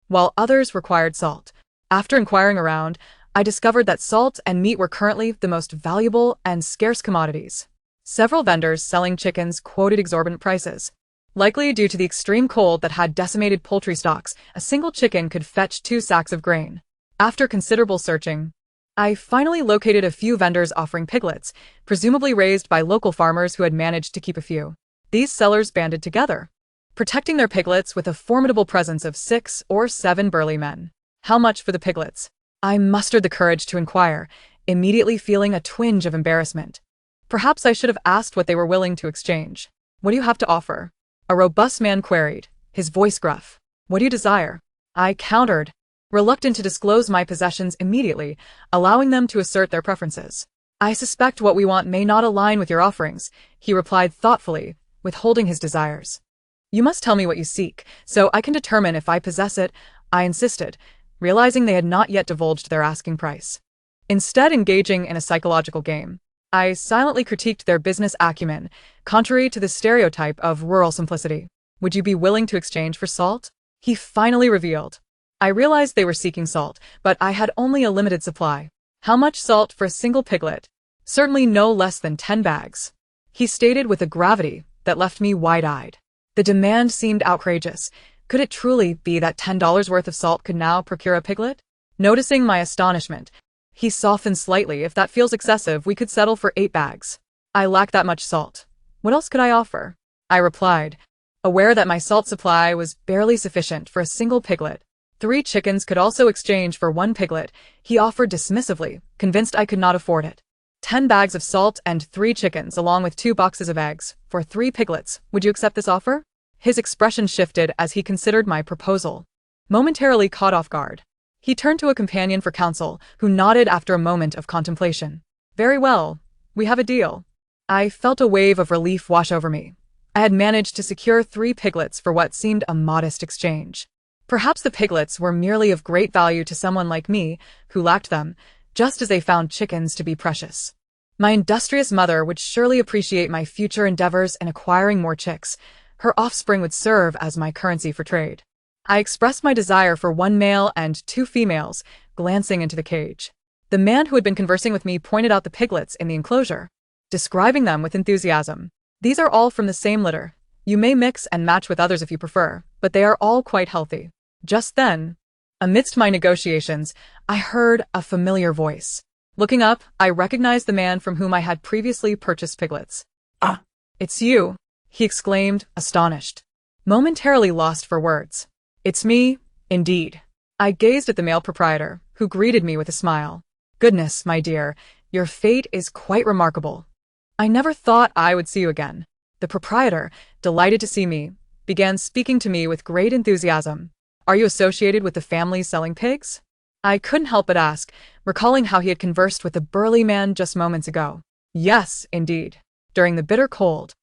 while others required salt. After inquiring around, I discovered that salt and meat were currently the most valuable and scarce commodities. Several vendors selling chickens quoted exorbitant prices. Likely due to the extreme cold that had decimated poultry stocks, a single chicken could fetch 2 sacks of grain. After considerable searching, I finally located a few vendors offering piglets, presumably raised by local farmers who had managed to keep a few. These sellers banded together, protecting their piglets with a formidable presence of 6 or 7 burly men. How much for the piglets? I mustered the courage to inquire, immediately feeling a twinge of embarrassment. Perhaps I should have asked what they were willing to exchange. What do you have to offer? A robust man queried, his voice gruff. What do you desire? I countered, reluctant to disclose my possessions immediately, allowing them to assert their preferences. I suspect what we want may not align with your offerings, he replied thoughtfully, withholding his desires. You must tell me what you seek, so I can determine if I possess it, I insisted, realizing they had not yet divulged their asking price. Instead engaging in a psychological game, I silently critiqued their business acumen, contrary to the stereotype of rural simplicity. Would you be willing to exchange for salt? He finally revealed. I realized they were seeking salt, but I had only a limited supply. How much salt for a single piglet? Certainly no less than 10 bags. He stated with a gravity that left me wide-eyed. The demand seemed outrageous. Could it truly be that $10 worth of salt could now procure a piglet? Noticing my astonishment, he softened slightly. If that feels excessive, we could settle for 8 bags. I lack that much salt. What else could I offer? I replied, aware that my salt supply was barely sufficient for a single piglet. 3 chickens could also exchange for 1 piglet, he offered dismissively, convinced I could not afford it. 10 bags of salt and 3 chickens along with 2 boxes of eggs, for 3 piglets. Would you accept this offer? His expression shifted as he considered my proposal. Momentarily caught off guard, he turned to a companion for counsel, who nodded after a moment of contemplation. Very well, we have a deal. I felt a wave of relief wash over me. I had managed to secure 3 piglets for what seemed a modest exchange. Perhaps the piglets were merely of great value to someone like me, who lacked them, just as they found chickens to be precious. My industrious mother would surely appreciate my future endeavors in acquiring more chicks. Her offspring would serve as my currency for trade. I expressed my desire for 1 male and 2 females, glancing into the cage. The man who had been conversing with me pointed out the piglets in the enclosure, describing them with enthusiasm. These are all from the same litter. You may mix and match with others if you prefer, but they are all quite healthy. Just then, amidst my negotiations, I heard a familiar voice. Looking up, I recognized the man from whom I had previously purchased piglets. Ah, it's you, he exclaimed, astonished. Momentarily lost for words. It's me, indeed. I gazed at the male proprietor, who greeted me with a smile. Goodness, my dear, your fate is quite remarkable. I never thought I would see you again. The proprietor, delighted to see me, began speaking to me with great enthusiasm. Are you associated with the family selling pigs? I couldn't help but ask, recalling how he had conversed with the burly man just moments ago. Yes, indeed. During the bitter cold.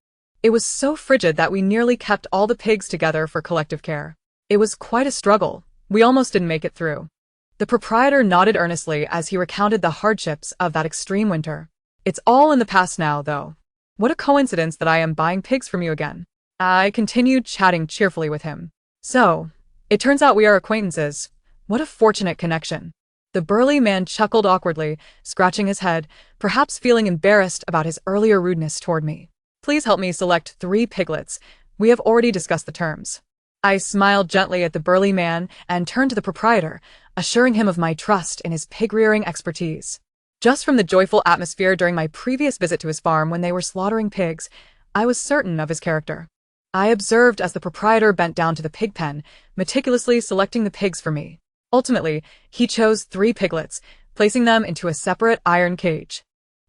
It was so frigid that we nearly kept all the pigs together for collective care. It was quite a struggle. We almost didn't make it through. The proprietor nodded earnestly as he recounted the hardships of that extreme winter. It's all in the past now, though. What a coincidence that I am buying pigs from you again. I continued chatting cheerfully with him. So, it turns out we are acquaintances. What a fortunate connection. The burly man chuckled awkwardly, scratching his head, perhaps feeling embarrassed about his earlier rudeness toward me. Please help me select 3 piglets. We have already discussed the terms. I smiled gently at the burly man and turned to the proprietor, assuring him of my trust in his pig-rearing expertise. Just from the joyful atmosphere during my previous visit to his farm when they were slaughtering pigs, I was certain of his character. I observed as the proprietor bent down to the pig pen, meticulously selecting the pigs for me. Ultimately, he chose 3 piglets, placing them into a separate iron cage.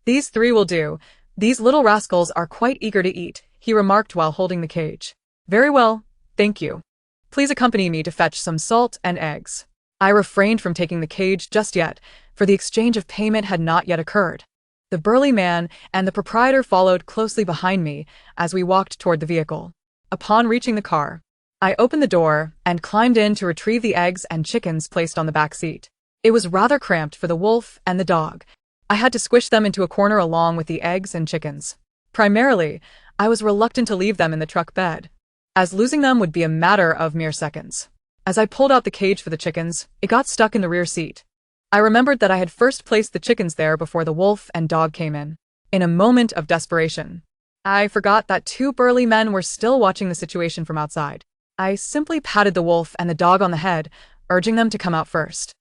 These 3 will do. These little rascals are quite eager to eat, he remarked while holding the cage. Very well, thank you. Please accompany me to fetch some salt and eggs. I refrained from taking the cage just yet, for the exchange of payment had not yet occurred. The burly man and the proprietor followed closely behind me as we walked toward the vehicle. Upon reaching the car, I opened the door and climbed in to retrieve the eggs and chickens placed on the back seat. It was rather cramped for the wolf and the dog. I had to squish them into a corner along with the eggs and chickens. Primarily, I was reluctant to leave them in the truck bed, as losing them would be a matter of mere seconds. As I pulled out the cage for the chickens, it got stuck in the rear seat. I remembered that I had first placed the chickens there before the wolf and dog came in. In a moment of desperation, I forgot that 2 burly men were still watching the situation from outside. I simply patted the wolf and the dog on the head, urging them to come out first.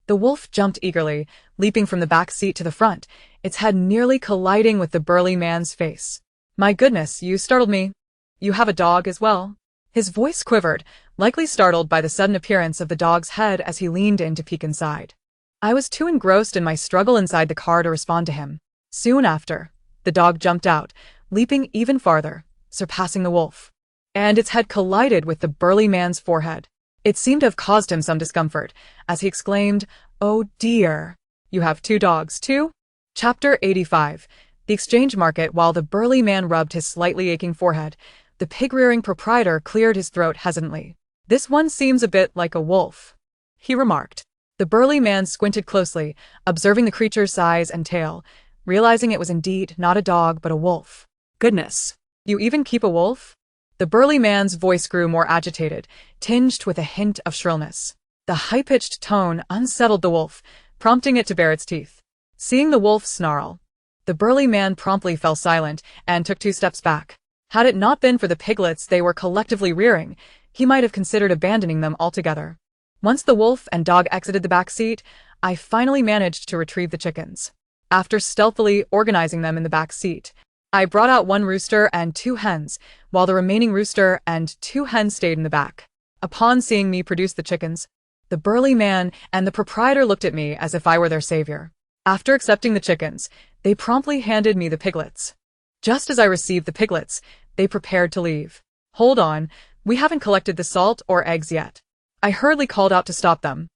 The wolf jumped eagerly, leaping from the back seat to the front, its head nearly colliding with the burly man's face. My goodness, you startled me. You have a dog as well? His voice quivered, likely startled by the sudden appearance of the dog's head as he leaned in to peek inside. I was too engrossed in my struggle inside the car to respond to him. Soon after, the dog jumped out, leaping even farther, surpassing the wolf. And its head collided with the burly man's forehead. It seemed to have caused him some discomfort, as he exclaimed, "Oh dear. You have 2 dogs, too?" Chapter 85. The exchange market. While the burly man rubbed his slightly aching forehead, the pig-rearing proprietor cleared his throat hesitantly. "This one seems a bit like a wolf," he remarked. The burly man squinted closely, observing the creature's size and tail, realizing it was indeed not a dog but a wolf. Goodness. "You even keep a wolf?" The burly man's voice grew more agitated, tinged with a hint of shrillness. The high-pitched tone unsettled the wolf, prompting it to bare its teeth. Seeing the wolf snarl, the burly man promptly fell silent and took 2 steps back. Had it not been for the piglets they were collectively rearing, he might have considered abandoning them altogether. Once the wolf and dog exited the back seat, I finally managed to retrieve the chickens. After stealthily organizing them in the back seat, I brought out 1 rooster and 2 hens, while the remaining rooster and 2 hens stayed in the back. Upon seeing me produce the chickens, the burly man and the proprietor looked at me as if I were their savior. After accepting the chickens, they promptly handed me the piglets. Just as I received the piglets, they prepared to leave. "Hold on, we haven't collected the salt or eggs yet." I hurriedly called out to stop them.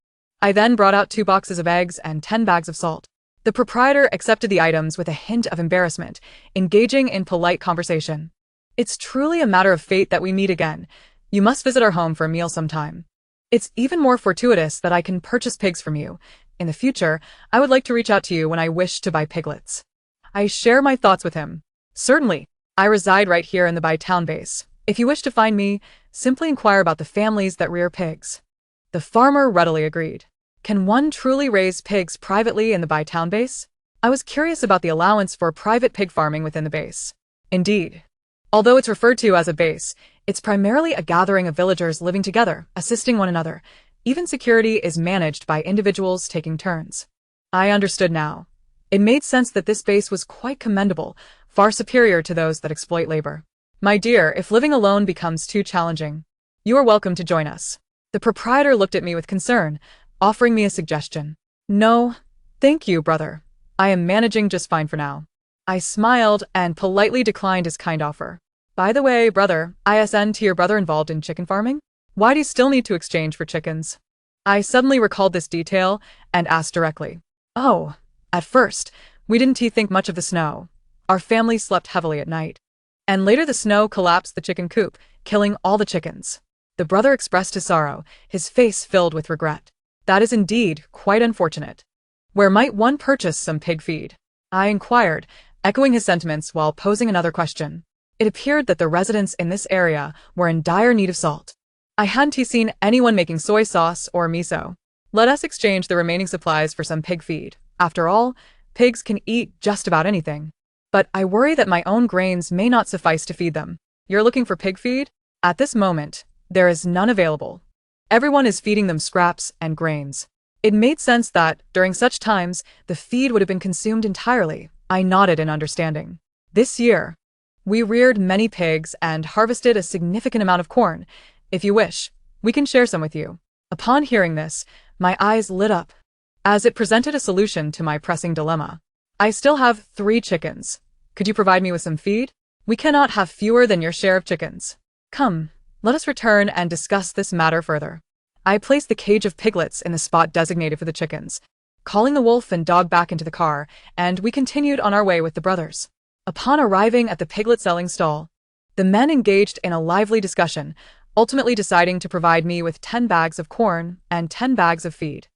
I then brought out 2 boxes of eggs and 10 bags of salt. The proprietor accepted the items with a hint of embarrassment, engaging in polite conversation. "It's truly a matter of fate that we meet again. You must visit our home for a meal sometime. It's even more fortuitous that I can purchase pigs from you. In the future, I would like to reach out to you when I wish to buy piglets." I share my thoughts with him. "Certainly. I reside right here in the Bytown base. If you wish to find me, simply inquire about the families that rear pigs." The farmer readily agreed. Can one truly raise pigs privately in the Bytown base? I was curious about the allowance for private pig farming within the base. Indeed. Although it's referred to as a base, it's primarily a gathering of villagers living together, assisting one another. Even security is managed by individuals taking turns. I understood now. It made sense that this base was quite commendable, far superior to those that exploit labor. "My dear, if living alone becomes too challenging, you are welcome to join us." The proprietor looked at me with concern, offering me a suggestion. "No, thank you, brother. I am managing just fine for now." I smiled and politely declined his kind offer. "By the way, brother, ISN to your brother involved in chicken farming? Why do you still need to exchange for chickens?" I suddenly recalled this detail and asked directly. "Oh, at first, we didn't think much of the snow. Our family slept heavily at night. And later the snow collapsed the chicken coop, killing all the chickens." The brother expressed his sorrow, his face filled with regret. "That is indeed quite unfortunate. Where might one purchase some pig feed?" I inquired, echoing his sentiments while posing another question. It appeared that the residents in this area were in dire need of salt. I hadn't seen anyone making soy sauce or miso. Let us exchange the remaining supplies for some pig feed. After all, pigs can eat just about anything. But I worry that my own grains may not suffice to feed them. "You're looking for pig feed?" At this moment, there is none available. Everyone is feeding them scraps and grains. It made sense that, during such times, the feed would have been consumed entirely. I nodded in understanding. "This year, we reared many pigs and harvested a significant amount of corn. If you wish, we can share some with you." Upon hearing this, my eyes lit up, as it presented a solution to my pressing dilemma. "I still have 3 chickens. Could you provide me with some feed? We cannot have fewer than your share of chickens. Come, let us return and discuss this matter further." I placed the cage of piglets in the spot designated for the chickens, calling the wolf and dog back into the car, and we continued on our way with the brothers. Upon arriving at the piglet selling stall, the men engaged in a lively discussion, ultimately deciding to provide me with 10 bags of corn and 10 bags of feed.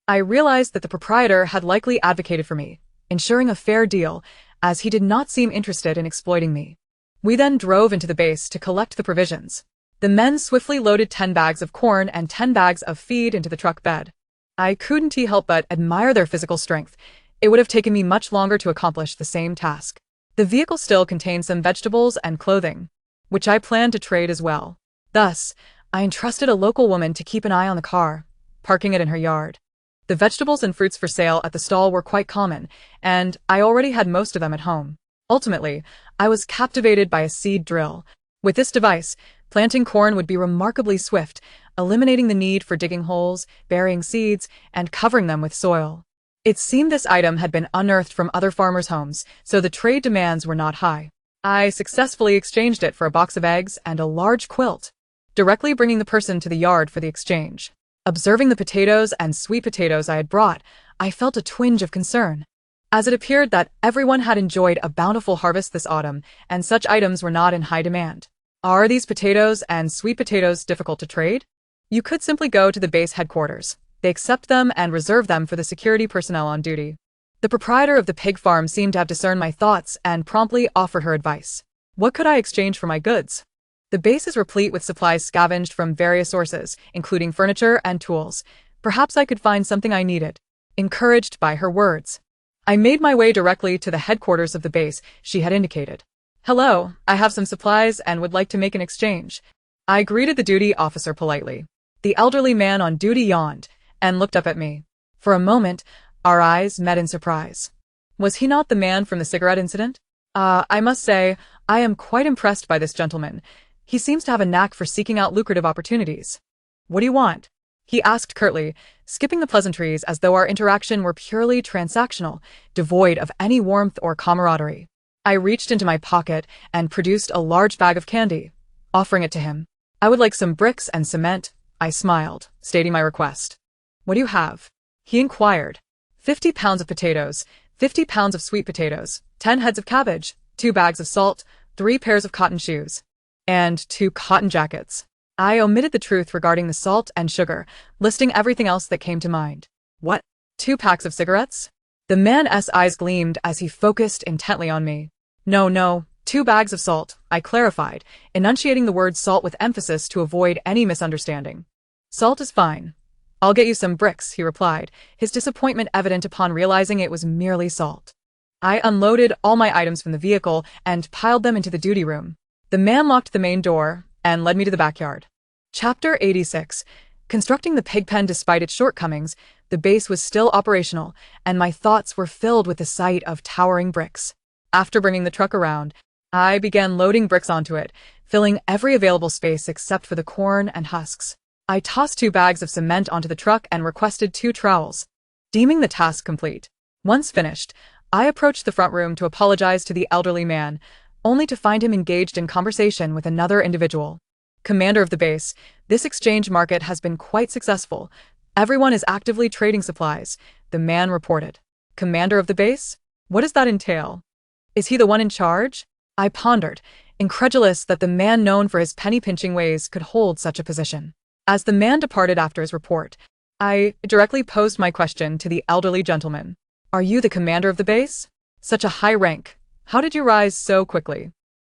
I realized that the proprietor had likely advocated for me, ensuring a fair deal, as he did not seem interested in exploiting me. We then drove into the base to collect the provisions. The men swiftly loaded 10 bags of corn and 10 bags of feed into the truck bed. I couldn't help but admire their physical strength. It would have taken me much longer to accomplish the same task. The vehicle still contained some vegetables and clothing, which I planned to trade as well. Thus, I entrusted a local woman to keep an eye on the car, parking it in her yard. The vegetables and fruits for sale at the stall were quite common, and I already had most of them at home. Ultimately, I was captivated by a seed drill. With this device, planting corn would be remarkably swift, eliminating the need for digging holes, burying seeds, and covering them with soil. It seemed this item had been unearthed from other farmers' homes, so the trade demands were not high. I successfully exchanged it for a box of eggs and a large quilt. directly bringing the person to the yard for the exchange. Observing the potatoes and sweet potatoes I had brought, I felt a twinge of concern, as it appeared that everyone had enjoyed a bountiful harvest this autumn, and such items were not in high demand. Are these potatoes and sweet potatoes difficult to trade? You could simply go to the base headquarters. They accept them and reserve them for the security personnel on duty. The proprietor of the pig farm seemed to have discerned my thoughts and promptly offered her advice. What could I exchange for my goods? The base is replete with supplies scavenged from various sources, including furniture and tools. Perhaps I could find something I needed. Encouraged by her words, I made my way directly to the headquarters of the base she had indicated. Hello, I have some supplies and would like to make an exchange. I greeted the duty officer politely. The elderly man on duty yawned and looked up at me. For a moment, our eyes met in surprise. Was he not the man from the cigarette incident? I must say, I am quite impressed by this gentleman. He seems to have a knack for seeking out lucrative opportunities. What do you want? He asked curtly, skipping the pleasantries as though our interaction were purely transactional, devoid of any warmth or camaraderie. I reached into my pocket and produced a large bag of candy, offering it to him. I would like some bricks and cement, I smiled, stating my request. What do you have? He inquired. 50 pounds of potatoes, 50 pounds of sweet potatoes, 10 heads of cabbage, 2 bags of salt, 3 pairs of cotton shoes, and 2 cotton jackets. I omitted the truth regarding the salt and sugar, listing everything else that came to mind. What? 2 packs of cigarettes? The man's eyes gleamed as he focused intently on me. No, 2 bags of salt, I clarified, enunciating the word salt with emphasis to avoid any misunderstanding. Salt is fine. I'll get you some bricks, he replied, his disappointment evident upon realizing it was merely salt. I unloaded all my items from the vehicle and piled them into the duty room. The man locked the main door and led me to the backyard. Chapter 86. Constructing the pig pen despite its shortcomings, the base was still operational, and my thoughts were filled with the sight of towering bricks. After bringing the truck around, I began loading bricks onto it, filling every available space except for the corn and husks. I tossed 2 bags of cement onto the truck and requested 2 trowels, deeming the task complete. Once finished, I approached the front room to apologize to the elderly man, only to find him engaged in conversation with another individual. Commander of the base, this exchange market has been quite successful. Everyone is actively trading supplies, the man reported. Commander of the base? What does that entail? Is he the one in charge? I pondered, incredulous that the man known for his penny-pinching ways could hold such a position. As the man departed after his report, I directly posed my question to the elderly gentleman. Are you the commander of the base? Such a high rank. How did you rise so quickly?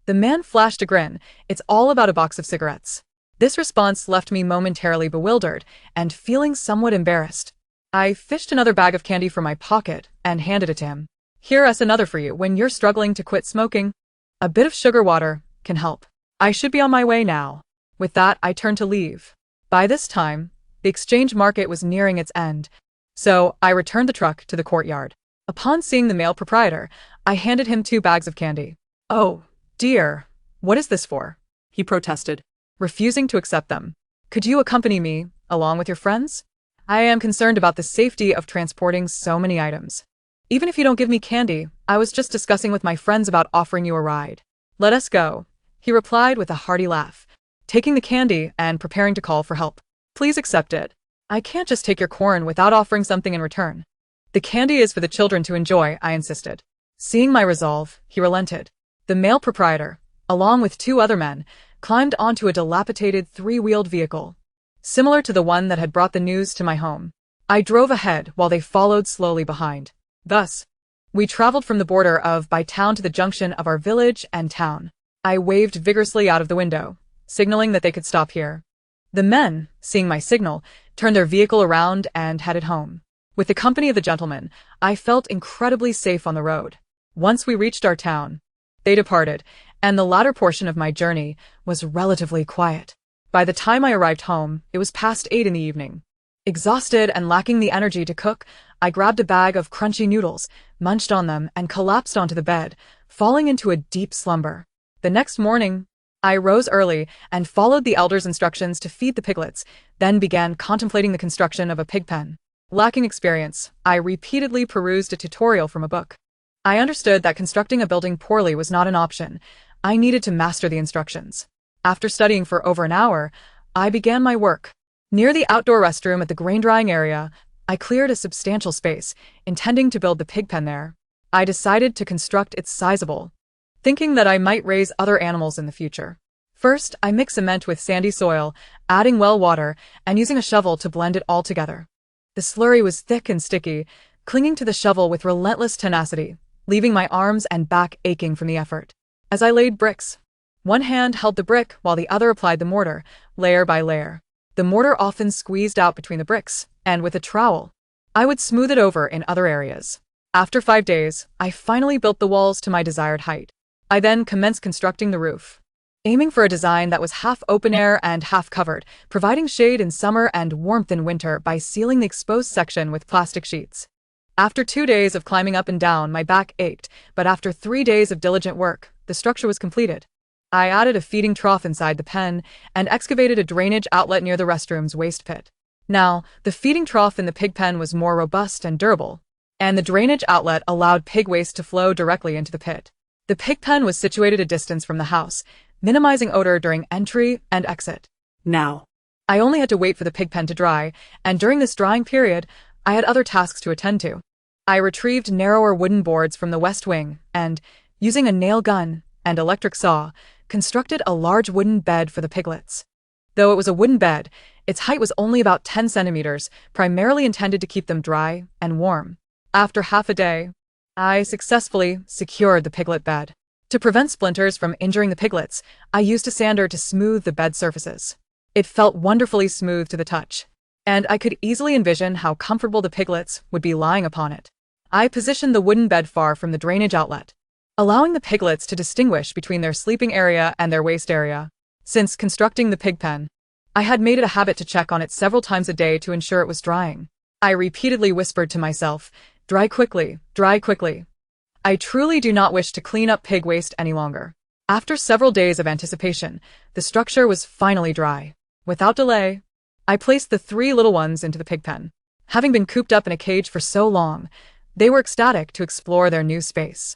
The man flashed a grin. It's all about a box of cigarettes. This response left me momentarily bewildered and feeling somewhat embarrassed. I fished another bag of candy from my pocket and handed it to him. Here's another for you when you're struggling to quit smoking. A bit of sugar water can help. I should be on my way now. With that, I turned to leave. By this time, the exchange market was nearing its end, so I returned the truck to the courtyard. Upon seeing the male proprietor, I handed him 2 bags of candy. Oh, dear, what is this for? He protested, refusing to accept them. Could you accompany me, along with your friends? I am concerned about the safety of transporting so many items. Even if you don't give me candy, I was just discussing with my friends about offering you a ride. Let us go, he replied with a hearty laugh, taking the candy and preparing to call for help. Please accept it. I can't just take your corn without offering something in return. The candy is for the children to enjoy, I insisted. Seeing my resolve, he relented. The male proprietor, along with 2 other men, climbed onto a dilapidated 3-wheeled vehicle, similar to the one that had brought the news to my home. I drove ahead while they followed slowly behind. Thus, we traveled from the border of by town to the junction of our village and town. I waved vigorously out of the window, signaling that they could stop here. The men, seeing my signal, turned their vehicle around and headed home. With the company of the gentleman, I felt incredibly safe on the road. Once we reached our town, they departed, and the latter portion of my journey was relatively quiet. By the time I arrived home, it was past 8 in the evening. Exhausted and lacking the energy to cook, I grabbed a bag of crunchy noodles, munched on them, and collapsed onto the bed, falling into a deep slumber. The next morning, I rose early and followed the elder's instructions to feed the piglets, then began contemplating the construction of a pig pen. Lacking experience, I repeatedly perused a tutorial from a book. I understood that constructing a building poorly was not an option. I needed to master the instructions. After studying for over an hour, I began my work. Near the outdoor restroom at the grain drying area, I cleared a substantial space, intending to build the pig pen there. I decided to construct it sizable, thinking that I might raise other animals in the future. First, I mix cement with sandy soil, adding well water, and using a shovel to blend it all together. The slurry was thick and sticky, clinging to the shovel with relentless tenacity, leaving my arms and back aching from the effort. As I laid bricks, one hand held the brick while the other applied the mortar, layer by layer. The mortar often squeezed out between the bricks, and with a trowel, I would smooth it over in other areas. After 5 days, I finally built the walls to my desired height. I then commenced constructing the roof, aiming for a design that was half open air and half covered, providing shade in summer and warmth in winter by sealing the exposed section with plastic sheets. After 2 days of climbing up and down, my back ached, but after 3 days of diligent work, the structure was completed. I added a feeding trough inside the pen and excavated a drainage outlet near the restroom's waste pit. Now, the feeding trough in the pig pen was more robust and durable, and the drainage outlet allowed pig waste to flow directly into the pit. The pig pen was situated a distance from the house, minimizing odor during entry and exit. Now, I only had to wait for the pig pen to dry, and during this drying period, I had other tasks to attend to. I retrieved narrower wooden boards from the west wing and, using a nail gun and electric saw, constructed a large wooden bed for the piglets. Though it was a wooden bed, its height was only about 10 centimeters, primarily intended to keep them dry and warm. After half a day, I successfully secured the piglet bed. To prevent splinters from injuring the piglets, I used a sander to smooth the bed surfaces. It felt wonderfully smooth to the touch, and I could easily envision how comfortable the piglets would be lying upon it. I positioned the wooden bed far from the drainage outlet, allowing the piglets to distinguish between their sleeping area and their waste area. Since constructing the pig pen, I had made it a habit to check on it several times a day to ensure it was drying. I repeatedly whispered to myself, "Dry quickly, dry quickly." I truly do not wish to clean up pig waste any longer. After several days of anticipation, the structure was finally dry. Without delay, I placed the 3 little ones into the pig pen. Having been cooped up in a cage for so long, they were ecstatic to explore their new space.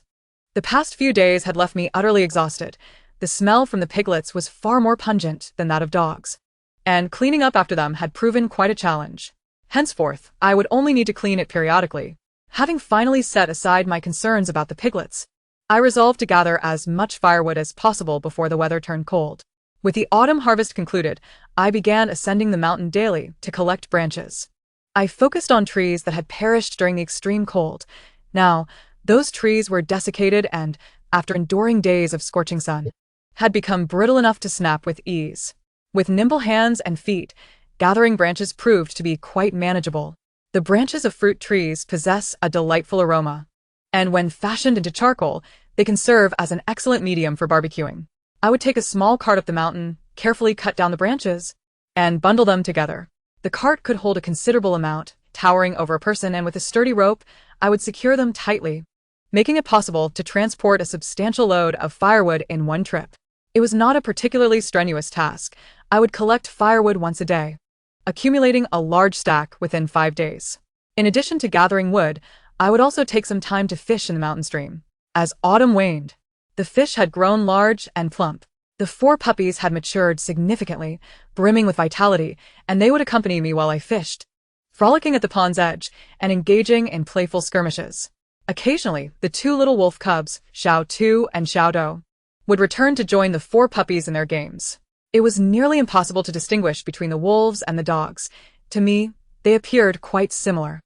The past few days had left me utterly exhausted. The smell from the piglets was far more pungent than that of dogs, and cleaning up after them had proven quite a challenge. Henceforth, I would only need to clean it periodically. Having finally set aside my concerns about the piglets, I resolved to gather as much firewood as possible before the weather turned cold. With the autumn harvest concluded, I began ascending the mountain daily to collect branches. I focused on trees that had perished during the extreme cold. Now, those trees were desiccated and, after enduring days of scorching sun, had become brittle enough to snap with ease. With nimble hands and feet, gathering branches proved to be quite manageable. The branches of fruit trees possess a delightful aroma, and when fashioned into charcoal, they can serve as an excellent medium for barbecuing. I would take a small cart up the mountain, carefully cut down the branches, and bundle them together. The cart could hold a considerable amount, towering over a person, and with a sturdy rope, I would secure them tightly, making it possible to transport a substantial load of firewood in one trip. It was not a particularly strenuous task. I would collect firewood once a day, accumulating a large stack within 5 days. In addition to gathering wood, I would also take some time to fish in the mountain stream. As autumn waned, the fish had grown large and plump. The 4 puppies had matured significantly, brimming with vitality, and they would accompany me while I fished, frolicking at the pond's edge and engaging in playful skirmishes. Occasionally, the 2 little wolf cubs, Xiao Tu and Xiao Do, would return to join the 4 puppies in their games. It was nearly impossible to distinguish between the wolves and the dogs. To me, they appeared quite similar.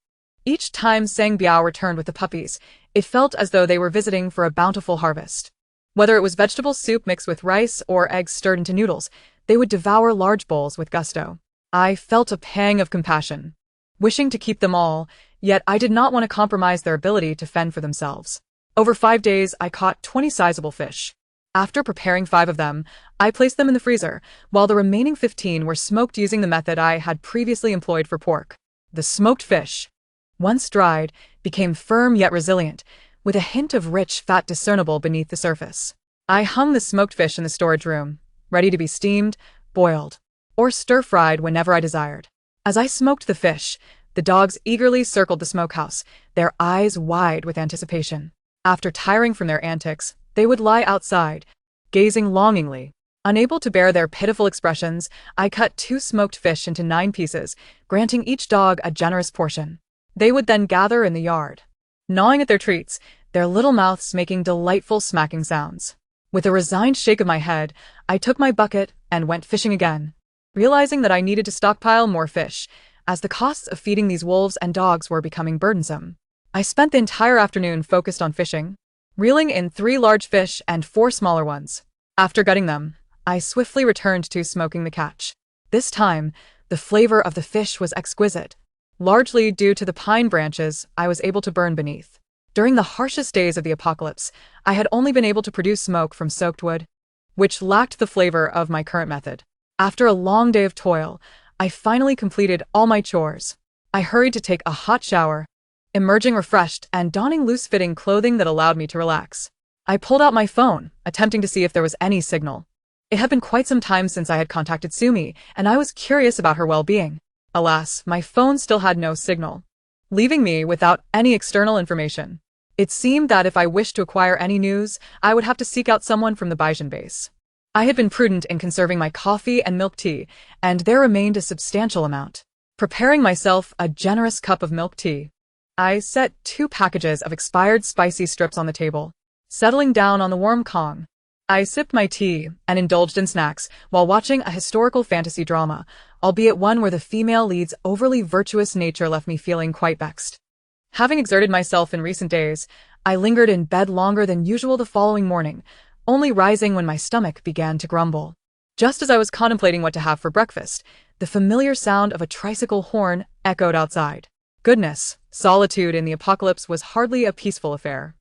Each time Sang Biao returned with the puppies, it felt as though they were visiting for a bountiful harvest. Whether it was vegetable soup mixed with rice or eggs stirred into noodles, they would devour large bowls with gusto. I felt a pang of compassion, wishing to keep them all, yet I did not want to compromise their ability to fend for themselves. Over 5 days, I caught 20 sizable fish. After preparing 5 of them, I placed them in the freezer, while the remaining 15 were smoked using the method I had previously employed for pork. The smoked fish, once dried, became firm yet resilient, with a hint of rich fat discernible beneath the surface. I hung the smoked fish in the storage room, ready to be steamed, boiled, or stir-fried whenever I desired. As I smoked the fish, the dogs eagerly circled the smokehouse, their eyes wide with anticipation. After tiring from their antics, they would lie outside, gazing longingly Unable to bear their pitiful expressions, I cut 2 smoked fish into 9 pieces, granting each dog a generous portion. They would then gather in the yard, gnawing at their treats, their little mouths making delightful smacking sounds. With a resigned shake of my head, I took my bucket and went fishing again, realizing that I needed to stockpile more fish, as the costs of feeding these wolves and dogs were becoming burdensome. I spent the entire afternoon focused on fishing, reeling in 3 large fish and 4 smaller ones. After gutting them, I swiftly returned to smoking the catch. This time, the flavor of the fish was exquisite, largely due to the pine branches I was able to burn beneath. During the harshest days of the apocalypse, I had only been able to produce smoke from soaked wood, which lacked the flavor of my current method. After a long day of toil, I finally completed all my chores. I hurried to take a hot shower, emerging refreshed and donning loose-fitting clothing that allowed me to relax. I pulled out my phone, attempting to see if there was any signal. It had been quite some time since I had contacted Sumi, and I was curious about her well-being. Alas, my phone still had no signal, leaving me without any external information. It seemed that if I wished to acquire any news, I would have to seek out someone from the Baijin base. I had been prudent in conserving my coffee and milk tea, and there remained a substantial amount. Preparing myself a generous cup of milk tea, I set 2 packages of expired spicy strips on the table. Settling down on the warm Kang, I sipped my tea and indulged in snacks while watching a historical fantasy drama, albeit one where the female lead's overly virtuous nature left me feeling quite vexed. Having exerted myself in recent days, I lingered in bed longer than usual the following morning, only rising when my stomach began to grumble. Just as I was contemplating what to have for breakfast, the familiar sound of a tricycle horn echoed outside. Goodness, solitude in the apocalypse was hardly a peaceful affair.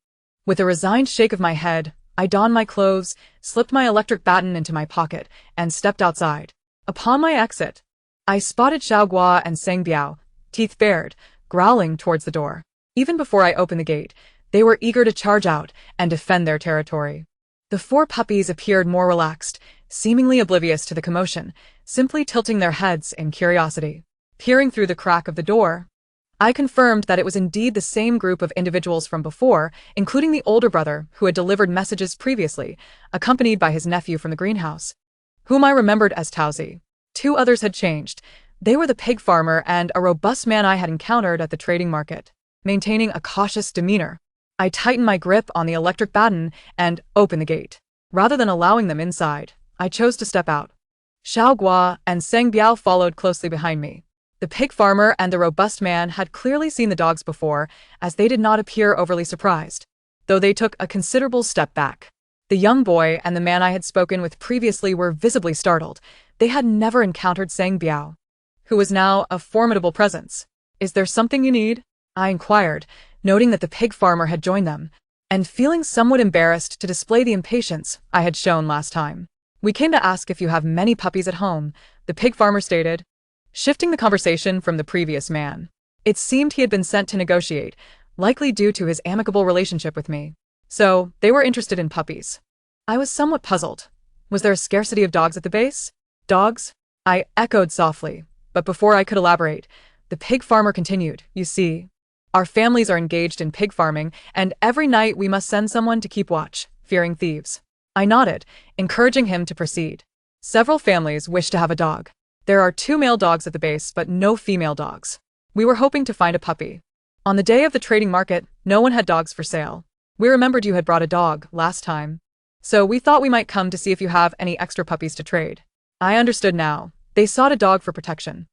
With a resigned shake of my head, I donned my clothes, slipped my electric baton into my pocket, and stepped outside. Upon my exit, I spotted Xiaoguo and Sang Biao, teeth bared, growling towards the door. Even before I opened the gate, they were eager to charge out and defend their territory. The 4 puppies appeared more relaxed, seemingly oblivious to the commotion, simply tilting their heads in curiosity. Peering through the crack of the door, I confirmed that it was indeed the same group of individuals from before, including the older brother who had delivered messages previously, accompanied by his nephew from the greenhouse, whom I remembered as Tauzi. 2 others had changed. They were the pig farmer and a robust man I had encountered at the trading market. Maintaining a cautious demeanor, I tightened my grip on the electric baton and opened the gate. Rather than allowing them inside, I chose to step out. Xiaoguo and Sang Biao followed closely behind me. The pig farmer and the robust man had clearly seen the dogs before, as they did not appear overly surprised, though they took a considerable step back. The young boy and the man I had spoken with previously were visibly startled. They had never encountered Sang Biao, who was now a formidable presence. "Is there something you need?" I inquired, noting that the pig farmer had joined them, and feeling somewhat embarrassed to display the impatience I had shown last time. "We came to ask if you have many puppies at home," the pig farmer stated, shifting the conversation from the previous man. It seemed he had been sent to negotiate, likely due to his amicable relationship with me. So, they were interested in puppies. I was somewhat puzzled. Was there a scarcity of dogs at the base? Dogs? I echoed softly, but before I could elaborate, the pig farmer continued, "You see, our families are engaged in pig farming, and every night we must send someone to keep watch, fearing thieves." I nodded, encouraging him to proceed. "Several families wish to have a dog. There are 2 male dogs at the base, but no female dogs. We were hoping to find a puppy. On the day of the trading market, no one had dogs for sale. We remembered you had brought a dog last time, so we thought we might come to see if you have any extra puppies to trade." I understood now. They sought a dog for protection.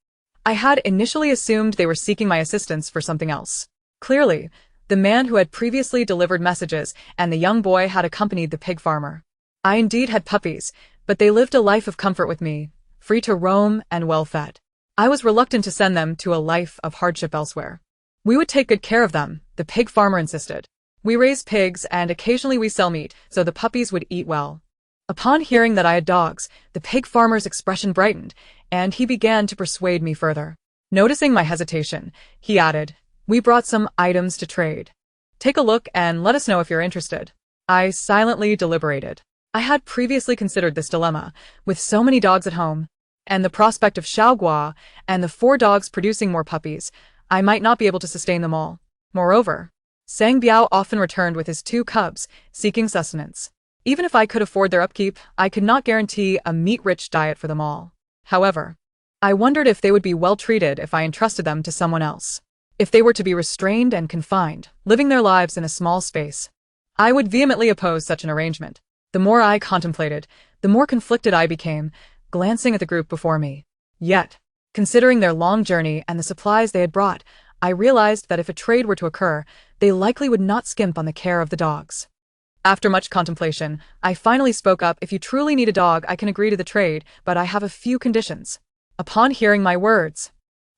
I had initially assumed they were seeking my assistance for something else. Clearly, the man who had previously delivered messages and the young boy had accompanied the pig farmer. I indeed had puppies, but they lived a life of comfort with me, free to roam and well-fed. I was reluctant to send them to a life of hardship elsewhere. "We would take good care of them," the pig farmer insisted. "We raise pigs and occasionally we sell meat, so the puppies would eat well." Upon hearing that I had dogs, the pig farmer's expression brightened, and he began to persuade me further. Noticing my hesitation, he added, "We brought some items to trade. Take a look and let us know if you're interested." I silently deliberated. I had previously considered this dilemma, with so many dogs at home, and the prospect of Xiaoguo and the 4 dogs producing more puppies. I might not be able to sustain them all. Moreover, Sang Biao often returned with his 2 cubs, seeking sustenance. Even if I could afford their upkeep, I could not guarantee a meat-rich diet for them all. However, I wondered if they would be well treated if I entrusted them to someone else. If they were to be restrained and confined, living their lives in a small space, I would vehemently oppose such an arrangement. The more I contemplated, the more conflicted I became, glancing at the group before me. Yet, considering their long journey and the supplies they had brought, I realized that if a trade were to occur, they likely would not skimp on the care of the dogs. After much contemplation, I finally spoke up. If you truly need a dog, I can agree to the trade, but I have a few conditions. Upon hearing my words,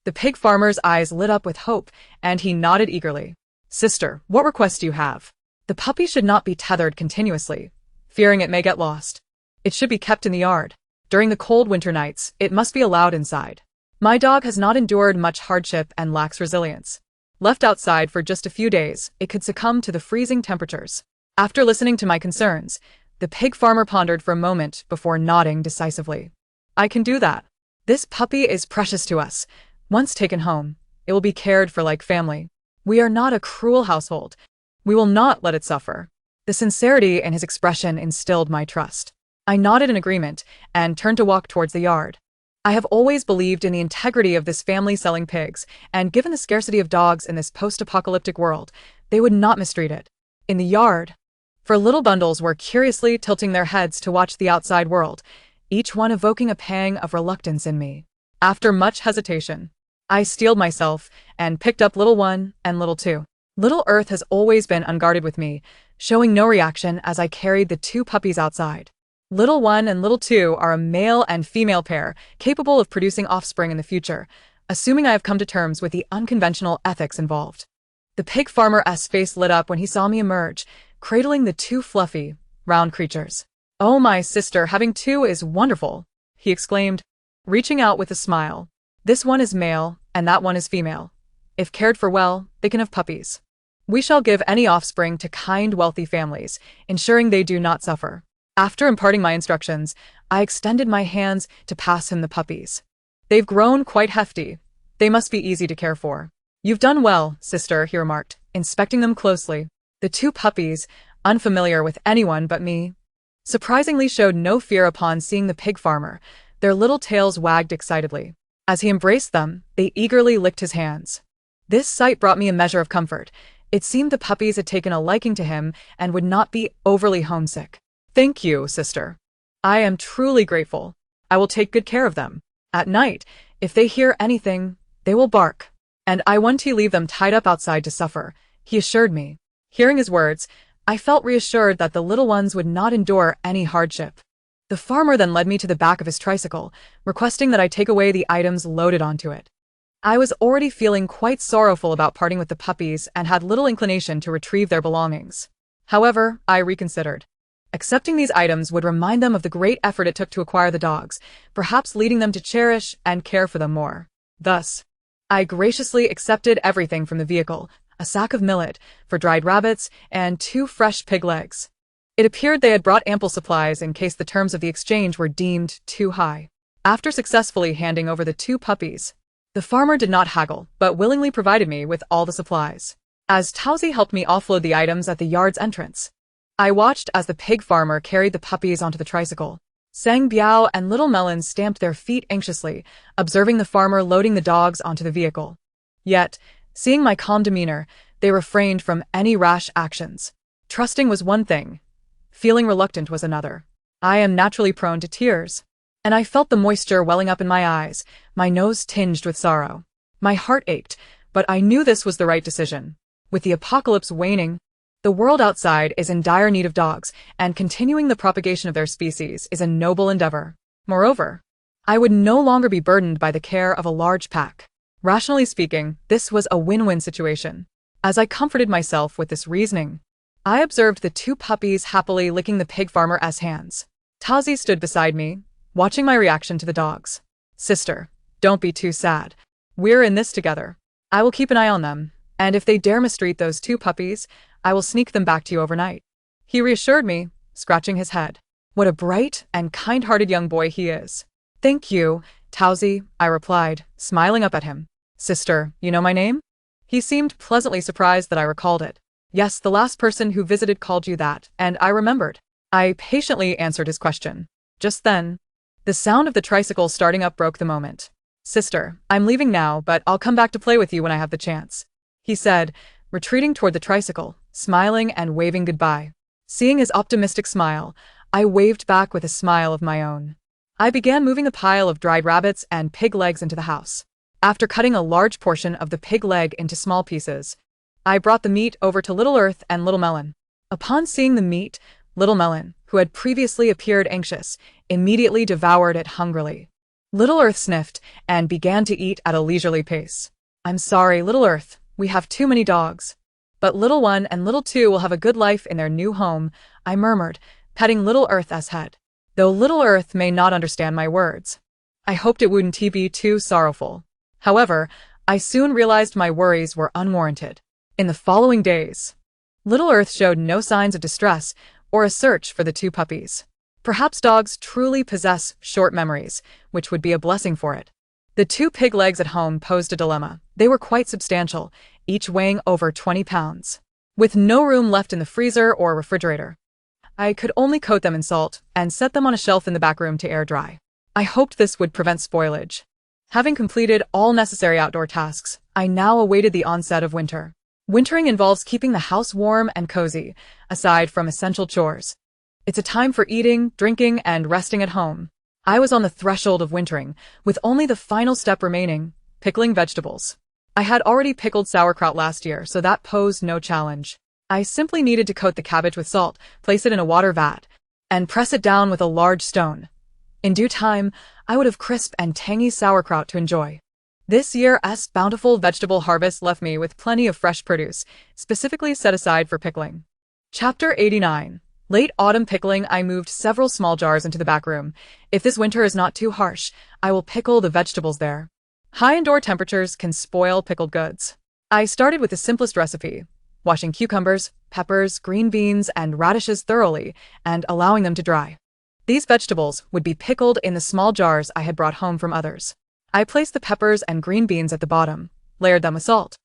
the pig farmer's eyes lit up with hope, and he nodded eagerly. Sister, what request do you have? The puppy should not be tethered continuously, fearing it may get lost. It should be kept in the yard. During the cold winter nights, it must be allowed inside. My dog has not endured much hardship and lacks resilience. Left outside for just a few days, it could succumb to the freezing temperatures. After listening to my concerns, the pig farmer pondered for a moment before nodding decisively. I can do that. This puppy is precious to us. Once taken home, it will be cared for like family. We are not a cruel household. We will not let it suffer. The sincerity in his expression instilled my trust. I nodded in agreement and turned to walk towards the yard. I have always believed in the integrity of this family selling pigs, and given the scarcity of dogs in this post-apocalyptic world, they would not mistreat it. In the yard, four little bundles were curiously tilting their heads to watch the outside world, each one evoking a pang of reluctance in me. After much hesitation, I steeled myself and picked up Little One and Little Two. Little Earth has always been unguarded with me, showing no reaction as I carried the two puppies outside. Little One and Little Two are a male and female pair, capable of producing offspring in the future, assuming I have come to terms with the unconventional ethics involved. The pig farmer's face lit up when he saw me emerge, cradling the two fluffy, round creatures. Oh, my sister, having two is wonderful, he exclaimed, reaching out with a smile. This one is male, and that one is female. If cared for well, they can have puppies. We shall give any offspring to kind, wealthy families, ensuring they do not suffer. After imparting my instructions, I extended my hands to pass him the puppies. They've grown quite hefty. They must be easy to care for. You've done well, sister, he remarked, inspecting them closely. The two puppies, unfamiliar with anyone but me, surprisingly showed no fear upon seeing the pig farmer. Their little tails wagged excitedly. As he embraced them, they eagerly licked his hands. This sight brought me a measure of comfort. It seemed the puppies had taken a liking to him and would not be overly homesick. Thank you, sister. I am truly grateful. I will take good care of them. At night, if they hear anything, they will bark. And I won't leave them tied up outside to suffer, he assured me. Hearing his words, I felt reassured that the little ones would not endure any hardship. The farmer then led me to the back of his tricycle, requesting that I take away the items loaded onto it. I was already feeling quite sorrowful about parting with the puppies and had little inclination to retrieve their belongings. However, I reconsidered. Accepting these items would remind them of the great effort it took to acquire the dogs, perhaps leading them to cherish and care for them more. Thus, I graciously accepted everything from the vehicle, a sack of millet, for dried rabbits, and 2 fresh pig legs. It appeared they had brought ample supplies in case the terms of the exchange were deemed too high. After successfully handing over the 2 puppies, the farmer did not haggle, but willingly provided me with all the supplies. As Towsy helped me offload the items at the yard's entrance, I watched as the pig farmer carried the puppies onto the tricycle. Sang Biao and Little Melon stamped their feet anxiously, observing the farmer loading the dogs onto the vehicle. Yet, seeing my calm demeanor, they refrained from any rash actions. Trusting was one thing. Feeling reluctant was another. I am naturally prone to tears, and I felt the moisture welling up in my eyes, my nose tinged with sorrow. My heart ached, but I knew this was the right decision. With the apocalypse waning, the world outside is in dire need of dogs, and continuing the propagation of their species is a noble endeavor. Moreover, I would no longer be burdened by the care of a large pack. Rationally speaking, this was a win-win situation. As I comforted myself with this reasoning, I observed the 2 puppies happily licking the pig farmer's hands. Tazi stood beside me, watching my reaction to the dogs. Sister, don't be too sad. We're in this together. I will keep an eye on them, and if they dare mistreat those 2 puppies, I will sneak them back to you overnight. He reassured me, scratching his head. What a bright and kind-hearted young boy he is. Thank you, Towsy, I replied, smiling up at him. Sister, you know my name? He seemed pleasantly surprised that I recalled it. Yes, the last person who visited called you that, and I remembered. I patiently answered his question. Just then, the sound of the tricycle starting up broke the moment. "Sister, I'm leaving now, but I'll come back to play with you when I have the chance," he said, retreating toward the tricycle, smiling and waving goodbye. Seeing his optimistic smile, I waved back with a smile of my own. I began moving a pile of dried rabbits and pig legs into the house. After cutting a large portion of the pig leg into small pieces, I brought the meat over to Little Earth and Little Melon. Upon seeing the meat, Little Melon, who had previously appeared anxious, immediately devoured it hungrily. Little Earth sniffed and began to eat at a leisurely pace. "I'm sorry, Little Earth, we have too many dogs. But Little One and Little Two will have a good life in their new home," I murmured, petting Little Earth's head. Though Little Earth may not understand my words, I hoped it wouldn't be too sorrowful. However, I soon realized my worries were unwarranted. In the following days, Little Earth showed no signs of distress or a search for the two puppies. Perhaps dogs truly possess short memories, which would be a blessing for it. The two pig legs at home posed a dilemma. They were quite substantial, each weighing over 20 pounds. With no room left in the freezer or refrigerator, I could only coat them in salt and set them on a shelf in the back room to air dry. I hoped this would prevent spoilage. Having completed all necessary outdoor tasks, I now awaited the onset of winter. Wintering involves keeping the house warm and cozy, aside from essential chores. It's a time for eating, drinking, and resting at home. I was on the threshold of wintering, with only the final step remaining, pickling vegetables. I had already pickled sauerkraut last year, so that posed no challenge. I simply needed to coat the cabbage with salt, place it in a water vat, and press it down with a large stone. In due time, I would have crisp and tangy sauerkraut to enjoy. This year's bountiful vegetable harvest left me with plenty of fresh produce, specifically set aside for pickling. Chapter 89. Late autumn pickling. I moved several small jars into the back room. If this winter is not too harsh, I will pickle the vegetables there. High indoor temperatures can spoil pickled goods. I started with the simplest recipe, washing cucumbers, peppers, green beans, and radishes thoroughly and allowing them to dry. These vegetables would be pickled in the small jars I had brought home from others. I placed the peppers and green beans at the bottom, layered them with salt,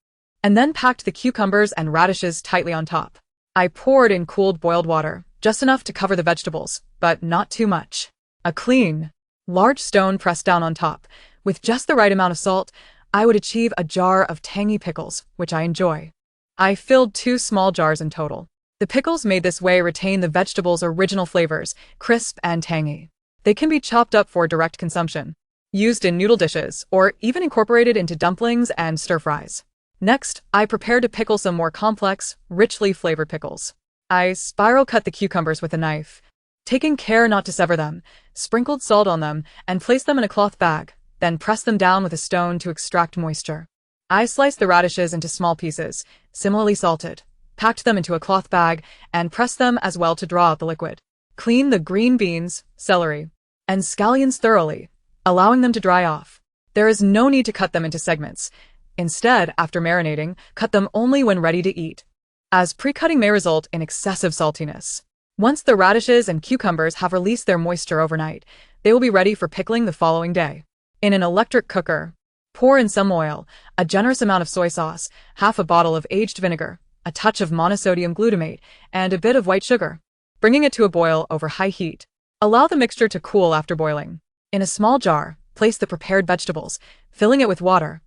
and then packed the cucumbers and radishes tightly on top. I poured in cooled boiled water, just enough to cover the vegetables, but not too much. A clean, large stone pressed down on top. With just the right amount of salt, I would achieve a jar of tangy pickles, which I enjoy. I filled 2 small jars in total. The pickles made this way retain the vegetables' original flavors, crisp and tangy. They can be chopped up for direct consumption, used in noodle dishes, or even incorporated into dumplings and stir-fries. Next, I prepared to pickle some more complex, richly flavored pickles. I spiral cut the cucumbers with a knife, taking care not to sever them, sprinkled salt on them, and placed them in a cloth bag, then pressed them down with a stone to extract moisture. I sliced the radishes into small pieces, similarly salted, packed them into a cloth bag, and pressed them as well to draw out the liquid. Clean the green beans, celery, and scallions thoroughly, allowing them to dry off. There is no need to cut them into segments. Instead, after marinating, cut them only when ready to eat, as pre-cutting may result in excessive saltiness. Once the radishes and cucumbers have released their moisture overnight, they will be ready for pickling the following day. In an electric cooker, pour in some oil, a generous amount of soy sauce, half a bottle of aged vinegar, a touch of monosodium glutamate, and a bit of white sugar. Bringing it to a boil over high heat. Allow the mixture to cool after boiling. In a small jar, place the prepared vegetables, filling it with water,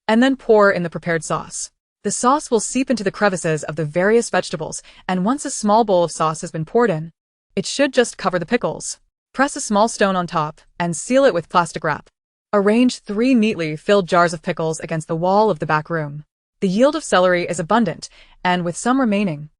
and then pour in the prepared sauce. The sauce will seep into the crevices of the various vegetables, and once a small bowl of sauce has been poured in, it should just cover the pickles. Press a small stone on top and seal it with plastic wrap. Arrange 3 neatly filled jars of pickles against the wall of the back room. The yield of celery is abundant, and with some remaining,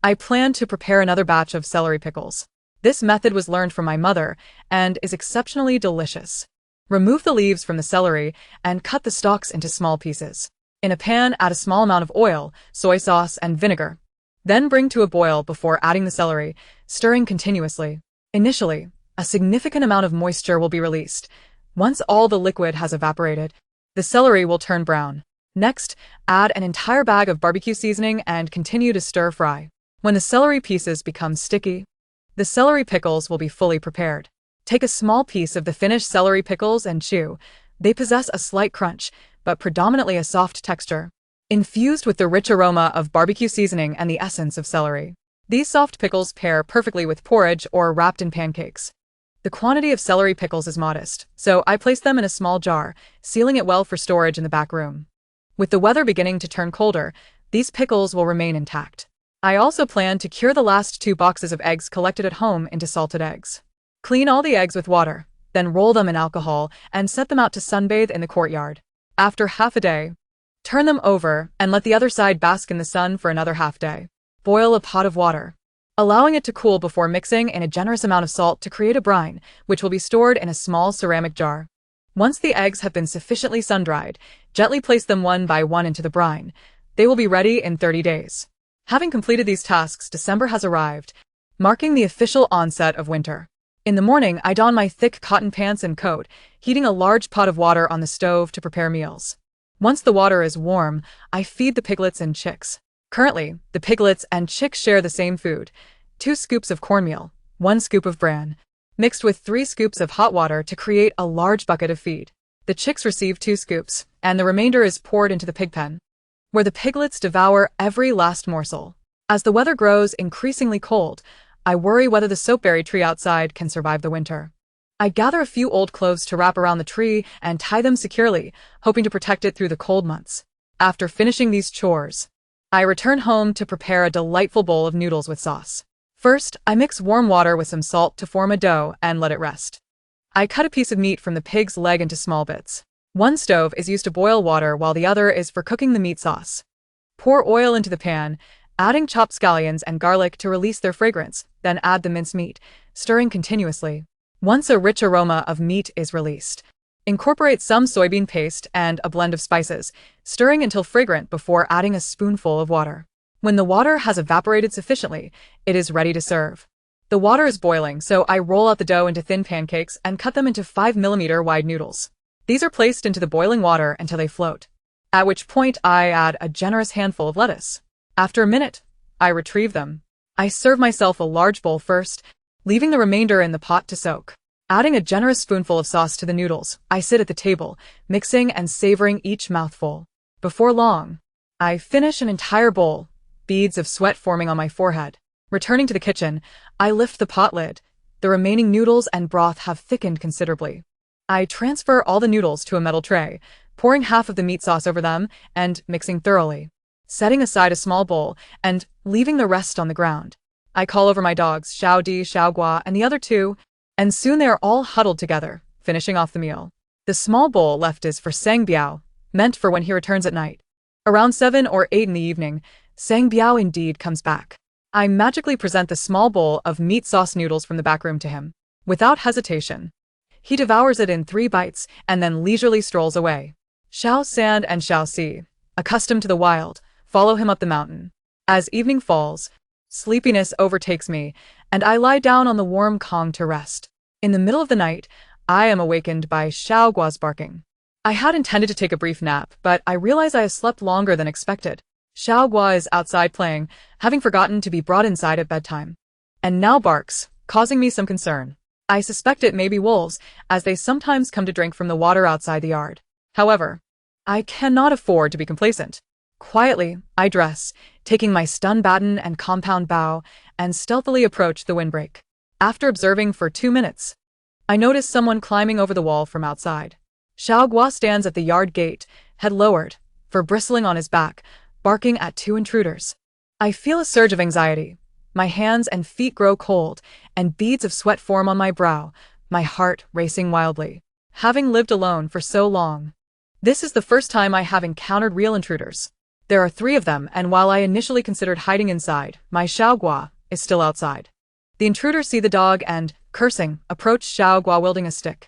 I plan to prepare another batch of celery pickles. This method was learned from my mother and is exceptionally delicious. Remove the leaves from the celery and cut the stalks into small pieces. In a pan, add a small amount of oil, soy sauce, and vinegar. Then bring to a boil before adding the celery, stirring continuously. Initially, a significant amount of moisture will be released. Once all the liquid has evaporated, the celery will turn brown. Next, add an entire bag of barbecue seasoning and continue to stir fry. When the celery pieces become sticky, the celery pickles will be fully prepared. Take a small piece of the finished celery pickles and chew. They possess a slight crunch, but predominantly a soft texture, infused with the rich aroma of barbecue seasoning and the essence of celery. These soft pickles pair perfectly with porridge or wrapped in pancakes. The quantity of celery pickles is modest, so I place them in a small jar, sealing it well for storage in the back room. With the weather beginning to turn colder, these pickles will remain intact. I also plan to cure the last 2 boxes of eggs collected at home into salted eggs. Clean all the eggs with water, then roll them in alcohol and set them out to sunbathe in the courtyard. After half a day, turn them over and let the other side bask in the sun for another half day. Boil a pot of water, allowing it to cool before mixing in a generous amount of salt to create a brine, which will be stored in a small ceramic jar. Once the eggs have been sufficiently sun-dried, gently place them one by one into the brine. They will be ready in 30 days. Having completed these tasks, December has arrived, marking the official onset of winter. In the morning, I don my thick cotton pants and coat, heating a large pot of water on the stove to prepare meals. Once the water is warm, I feed the piglets and chicks. Currently, the piglets and chicks share the same food: 2 scoops of cornmeal, 1 scoop of bran, mixed with 3 scoops of hot water to create a large bucket of feed. The chicks receive 2 scoops, and the remainder is poured into the pig pen, where the piglets devour every last morsel. As the weather grows increasingly cold, I worry whether the soapberry tree outside can survive the winter. I gather a few old clothes to wrap around the tree and tie them securely, hoping to protect it through the cold months. After finishing these chores, I return home to prepare a delightful bowl of noodles with sauce. First, I mix warm water with some salt to form a dough and let it rest. I cut a piece of meat from the pig's leg into small bits. One stove is used to boil water while the other is for cooking the meat sauce. Pour oil into the pan, adding chopped scallions and garlic to release their fragrance, then add the minced meat, stirring continuously. Once a rich aroma of meat is released, incorporate some soybean paste and a blend of spices, stirring until fragrant before adding a spoonful of water. When the water has evaporated sufficiently, it is ready to serve. The water is boiling, so I roll out the dough into thin pancakes and cut them into 5 mm wide noodles. These are placed into the boiling water until they float, at which point I add a generous handful of lettuce. After a minute, I retrieve them. I serve myself a large bowl first, leaving the remainder in the pot to soak. Adding a generous spoonful of sauce to the noodles, I sit at the table, mixing and savoring each mouthful. Before long, I finish an entire bowl, beads of sweat forming on my forehead. Returning to the kitchen, I lift the pot lid. The remaining noodles and broth have thickened considerably. I transfer all the noodles to a metal tray, pouring half of the meat sauce over them and mixing thoroughly. Setting aside a small bowl and leaving the rest on the ground, I call over my dogs, Xiao Di, Xiao Gua, and the other 2, and soon they are all huddled together, finishing off the meal. The small bowl left is for Sang Biao, meant for when he returns at night. Around 7 or 8 in the evening, Sang Biao indeed comes back. I magically present the small bowl of meat sauce noodles from the back room to him. Without hesitation, he devours it in 3 bites and then leisurely strolls away. Xiao San and Xiao Si, accustomed to the wild, follow him up the mountain. As evening falls, sleepiness overtakes me, and I lie down on the warm Kang to rest. In the middle of the night, I am awakened by Xiao Gua's barking. I had intended to take a brief nap, but I realize I have slept longer than expected. Xiao Gua is outside playing, having forgotten to be brought inside at bedtime, and now barks, causing me some concern. I suspect it may be wolves, as they sometimes come to drink from the water outside the yard. However, I cannot afford to be complacent. Quietly, I dress, taking my stun baton and compound bow, and stealthily approach the windbreak. After observing for 2 minutes, I notice someone climbing over the wall from outside. Xiao Gua stands at the yard gate, head lowered, fur bristling on his back, barking at 2 intruders. I feel a surge of anxiety. My hands and feet grow cold, and beads of sweat form on my brow, my heart racing wildly. Having lived alone for so long, this is the first time I have encountered real intruders. There are 3 of them, and while I initially considered hiding inside, my Xiao Gua is still outside. The intruders see the dog and, cursing, approach Xiao Gua wielding a stick.